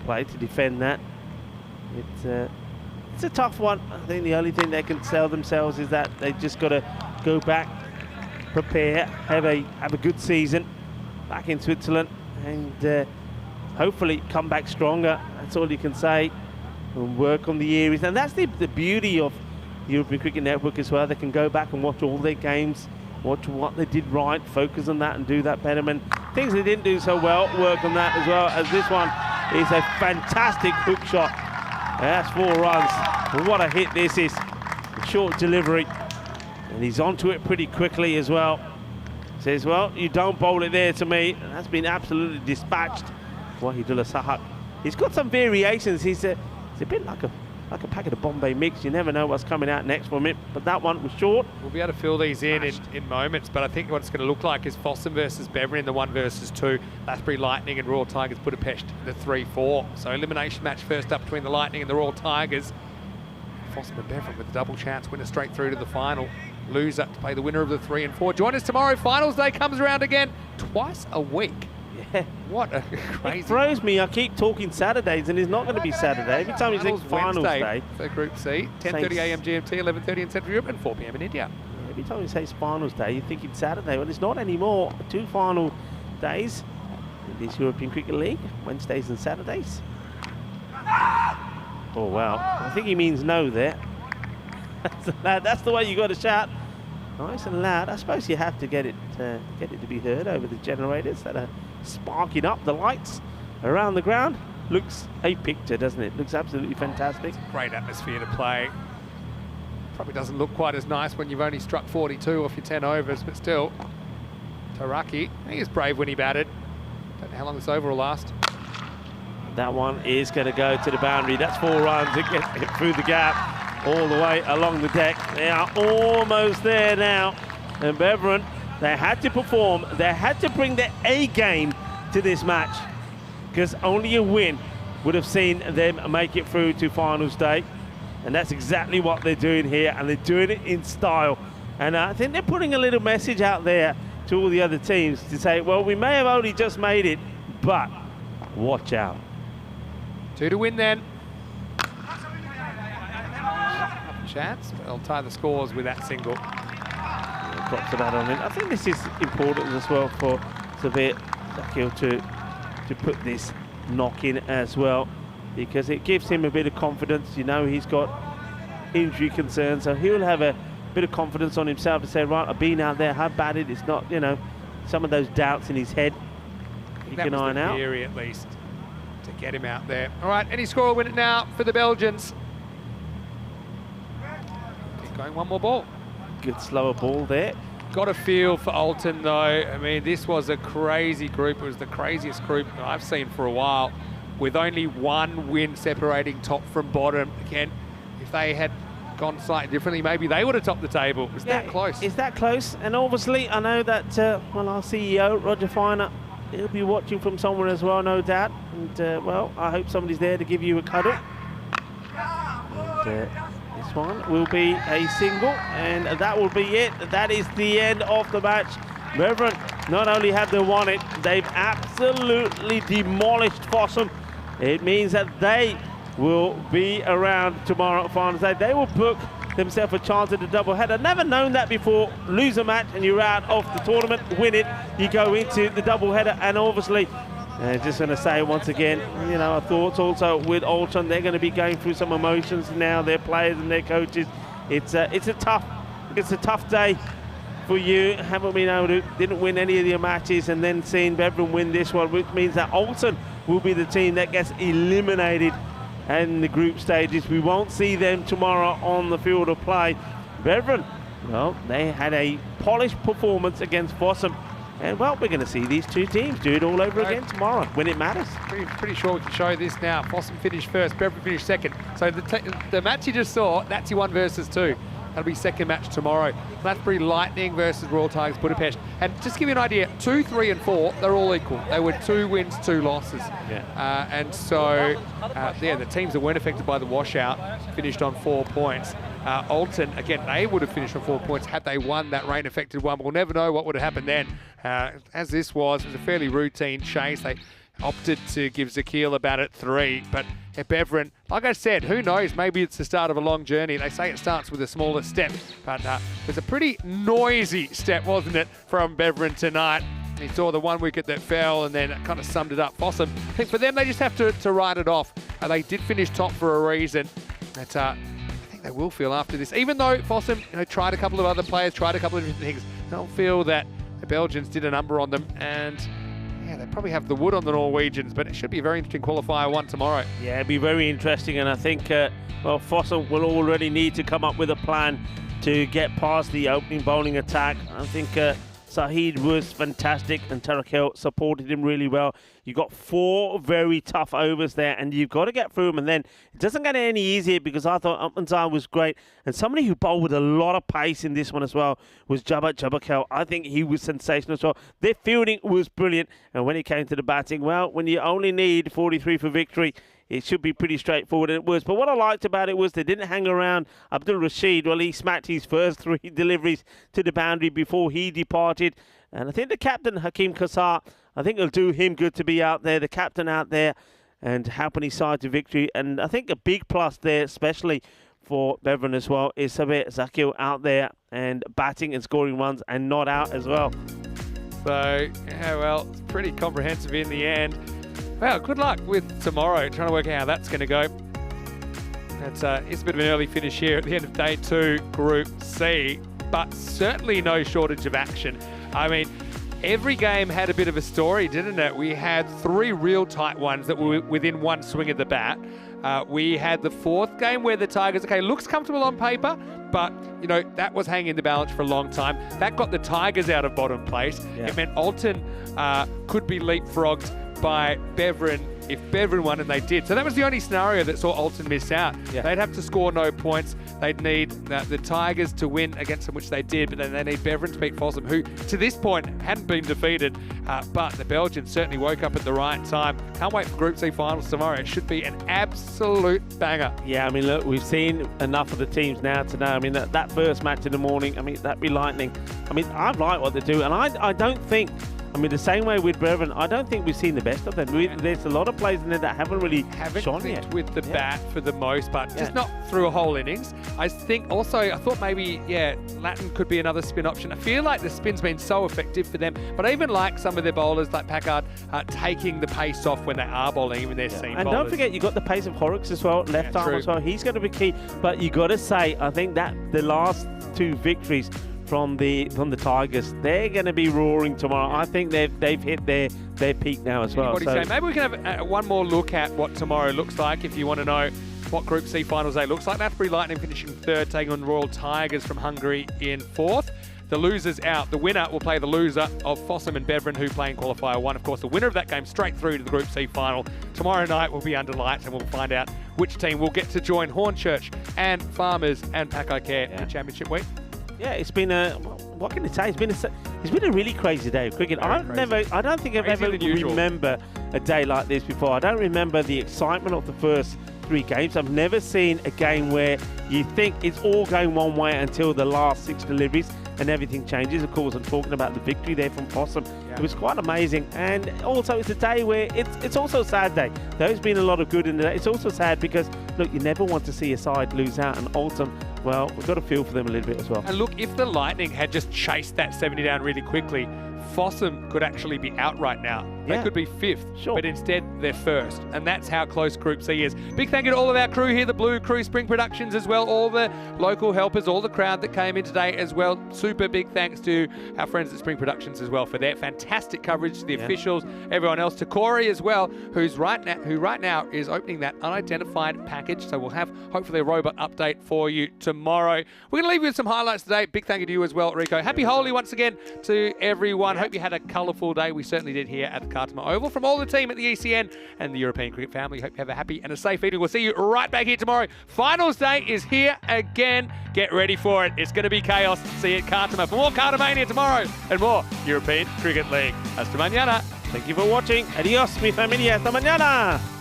S8: play to defend that. It's a tough one. I think the only thing they can tell themselves is that they just got to go back, prepare, have a good season back in Switzerland, and hopefully come back stronger. That's all you can say. And work on the areas, and that's the beauty of the European Cricket Network as well. They can go back and watch all their games, watch what they did right, focus on that and do that better. And things they didn't do so well, work on that as well, as this one is a fantastic hook shot. That's 4 runs. What a hit this is. Short delivery, and he's onto it pretty quickly as well. Says, well, you don't bowl it there to me. And that's been absolutely dispatched. Wahidullah Sahak. He's got some variations. It's a bit like a packet of Bombay mix. You never know what's coming out next from it, but that one was short.
S1: We'll be able to fill these in moments, but I think what it's going to look like is Fossum versus Beveridge in the 1 versus 2. Lathbury Lightning and Royal Tigers Budapest in the 3-4. So elimination match first up between the Lightning and the Royal Tigers. Fossum and Beveridge with a double chance, winner straight through to the final. Loser to play the winner of the 3 and 4. Join us tomorrow. Finals day comes around again twice a week.
S8: Yeah.
S1: What a crazy...
S8: It throws me. I keep talking Saturdays, and it's not going to be Saturday. Every time you think finals day.
S1: For Group C, 10:30 a.m. GMT, 11:30 in Central Europe, and 4 p.m. in India.
S8: Every time you say it's finals day, you're thinking Saturday. Well, it's not anymore. 2 final days in this European Cricket League, Wednesdays and Saturdays. Oh, wow. I think he means no there. That's the way you got to shout. Nice and loud. I suppose you have to get it to be heard over the generators that are sparking up the lights around the ground. Looks a picture, doesn't it? Looks absolutely fantastic.
S1: Great atmosphere to play. Probably doesn't look quite as nice when you've only struck 42 off your 10 overs, but still. Taraki, he was brave when he batted. Don't know how long this over will last.
S8: That one is going to go to the boundary. That's 4 runs. It gets through the gap all the way along the deck. They are almost there now. And Beveridge, they had to perform. They had to bring their A game to this match, because only a win would have seen them make it through to finals day. And that's exactly what they're doing here, and they're doing it in style. And I think they're putting a little message out there to all the other teams to say, well, we may have only just made it, but watch out.
S1: 2 to win then. Chance, but they'll tie the scores with that single.
S8: Props to that on it. I think this is important as well for Sabir Zakil to put this knock in as well, because it gives him a bit of confidence. You know, he's got injury concerns, so he'll have a bit of confidence on himself to say, right, I've been out there, I've batted. It's not, you know, some of those doubts in his head he can iron out.
S1: Theory at least to get him out there. All right, any score will win it now for the Belgians. Keep going, 1 more ball.
S8: Good slower ball there.
S1: Got a feel for Alton though. I mean, this was a crazy group. It was the craziest group I've seen for a while, with only 1 win separating top from bottom. Again, if they had gone slightly differently, maybe they would have topped the table. It was that close.
S8: It's that close. And obviously, I know that, well, our CEO, Roger Finer, he'll be watching from somewhere as well, no doubt. And, well, I hope somebody's there to give you a cuddle. And, this one will be a single, and that will be it. That is the end of the match. Beveridge not only have they won it, they've absolutely demolished Fossum. It means that they will be around tomorrow at finals day. They will book themselves a chance at the doubleheader. Never known that before. Lose a match and you're out of the tournament. Win it, you go into the doubleheader. And obviously, just going to say once again, you know, our thoughts also with Alton. They're going to be going through some emotions now, their players and their coaches. It's a tough day for you. Haven't been able to, didn't win any of your matches, and then seeing Beveridge win this one, which means that Alton will be the team that gets eliminated in the group stages. We won't see them tomorrow on the field of play. Beveridge, well, they had a polished performance against Fossum. And, well, we're going to see these 2 teams do it all over again tomorrow when it matters.
S1: Pretty sure we can show this now. Fossum finished first, Beveridge finished second. So the match you just saw, that's your 1 versus 2. That'll be second match tomorrow. Lathbury Lightning versus Royal Tigers Budapest. And just to give you an idea, 2, 3 and 4, they're all equal. They were 2 wins, 2 losses.
S8: Yeah.
S1: And so, the teams that weren't affected by the washout finished on 4 points. Alton, again, they would have finished on 4 points had they won that rain-affected one. We'll never know what would have happened then. As this was, it was a fairly routine chase. They opted to give Zakil about at 3, but Beverin, like I said, who knows, maybe it's the start of a long journey. They say it starts with a smaller step, but it was a pretty noisy step, wasn't it, from Beverin tonight. He saw the 1 wicket that fell and then it kind of summed it up. Fossum, I think for them, they just have to write it off. They did finish top for a reason. But, I think they will feel after this, even though Fossum tried a couple of other players, tried a couple of different things, they'll feel that the Belgians did a number on them, and they probably have the wood on the Norwegians, but it should be a very interesting qualifier 1 tomorrow.
S8: Yeah, it'll be very interesting, and I think, Fossum will already need to come up with a plan to get past the opening bowling attack. I think Saheed was fantastic, and Tarakel supported him really well. You got 4 very tough overs there, and you've got to get through them. And then it doesn't get any easier, because I thought Upmanzar was great. And somebody who bowled with a lot of pace in this one as well was Jabakel. I think he was sensational as well. Their fielding was brilliant. And when it came to the batting, well, when you only need 43 for victory, it should be pretty straightforward, and it was. But what I liked about it was they didn't hang around Abdul Rashid. Well, he smacked his first 3 deliveries to the boundary before he departed. And I think the captain, Hakeem Kassar, I think it'll do him good to be out there, the captain out there, and helping his side to victory. And I think a big plus there, especially for Beverin as well, is Sabir Zakil out there and batting and scoring runs and not out as well.
S1: So, yeah, well, it's pretty comprehensive in the end. Well, good luck with tomorrow, trying to work out how that's going to go. It's a bit of an early finish here at the end of day 2, Group C, but certainly no shortage of action. I mean, every game had a bit of a story, didn't it? We had 3 real tight ones that were within 1 swing of the bat. We had the 4th game where the Tigers, looks comfortable on paper, but, that was hanging in the balance for a long time. That got the Tigers out of bottom place. Yeah. It meant Alton could be leapfrogged by Beverin if Beverin won, and they did. So that was the only scenario that saw Alton miss out. Yeah. They'd have to score no points. They'd need the Tigers to win against them, which they did, but then they need Beverin to beat Fossum, who to this point hadn't been defeated. But the Belgians certainly woke up at the right time. Can't wait for Group C finals tomorrow. It should be an absolute banger.
S8: Yeah, I mean, look, we've seen enough of the teams now to know. I mean, that first match in the morning, that'd be lightning. I mean, I like what they do, and I don't think, the same way with Beverin, I don't think we've seen the best of them. There's a lot of players in there that haven't really shone yet.
S1: With the bat for the most part, just not through a whole innings. I thought maybe, Latin could be another spin option. I feel like the spin's been so effective for them, but I even like some of their bowlers like Packard taking the pace off when they are bowling, even their seam
S8: and
S1: bowlers.
S8: Don't forget, you got the pace of Horrocks as well, left arm as well. He's going to be key, but you got to say, I think that the last 2 victories from the Tigers, they're going to be roaring tomorrow. I think they've hit their peak now as well.
S1: So maybe we can have one more look at what tomorrow looks like if you want to know what Group C finals day looks like. Lathbury Lightning finishing 3rd, taking on Royal Tigers from Hungary in 4th. The loser's out. The winner will play the loser of Fossum and Beverin, who play in qualifier 1. Of course, the winner of that game straight through to the Group C final. Tomorrow night we'll be under lights and we'll find out which team will get to join Hornchurch and Farmers and Pack Care in the Championship week.
S8: Yeah, it's been what can I say? It's been a really crazy day of cricket. I don't think I've ever remember a day like this before. I don't remember the excitement of the first 3 games. I've never seen a game where you think it's all going one way until the last 6 deliveries and everything changes. Of course, I'm talking about the victory there from Fossum. Yeah. It was quite amazing. And also, it's a day where it's also a sad day. There's been a lot of good in the day. It's also sad because, look, you never want to see a side lose out, and Alton, well, we've got to feel for them a little bit as well.
S1: And look, if the Lightning had just chased that 70 down really quickly, Fossum could actually be out right now. They could be 5th, but instead they're 1st. And that's how close Group C is. Big thank you to all of our crew here, the Blue Crew, Spring Productions as well, all the local helpers, all the crowd that came in today as well. Super big thanks to our friends at Spring Productions as well for their fantastic coverage, to the officials, everyone else, to Corey as well, who right now is opening that unidentified package. So we'll have hopefully a robot update for you tomorrow. We're going to leave you with some highlights today. Big thank you to you as well, Rico. Happy Holi once again to everyone. fun. Hope you had a colourful day. We certainly did here at the Cartama Oval. From all the team at the ECN and the European Cricket family, hope you have a happy and a safe evening. We'll see you right back here tomorrow. Finals day is here again. Get ready for it. It's going to be chaos. See you at Cartama for more Cartamania tomorrow and more European Cricket League. Hasta mañana.
S8: Thank you for watching. Adios, mi familia. Hasta mañana.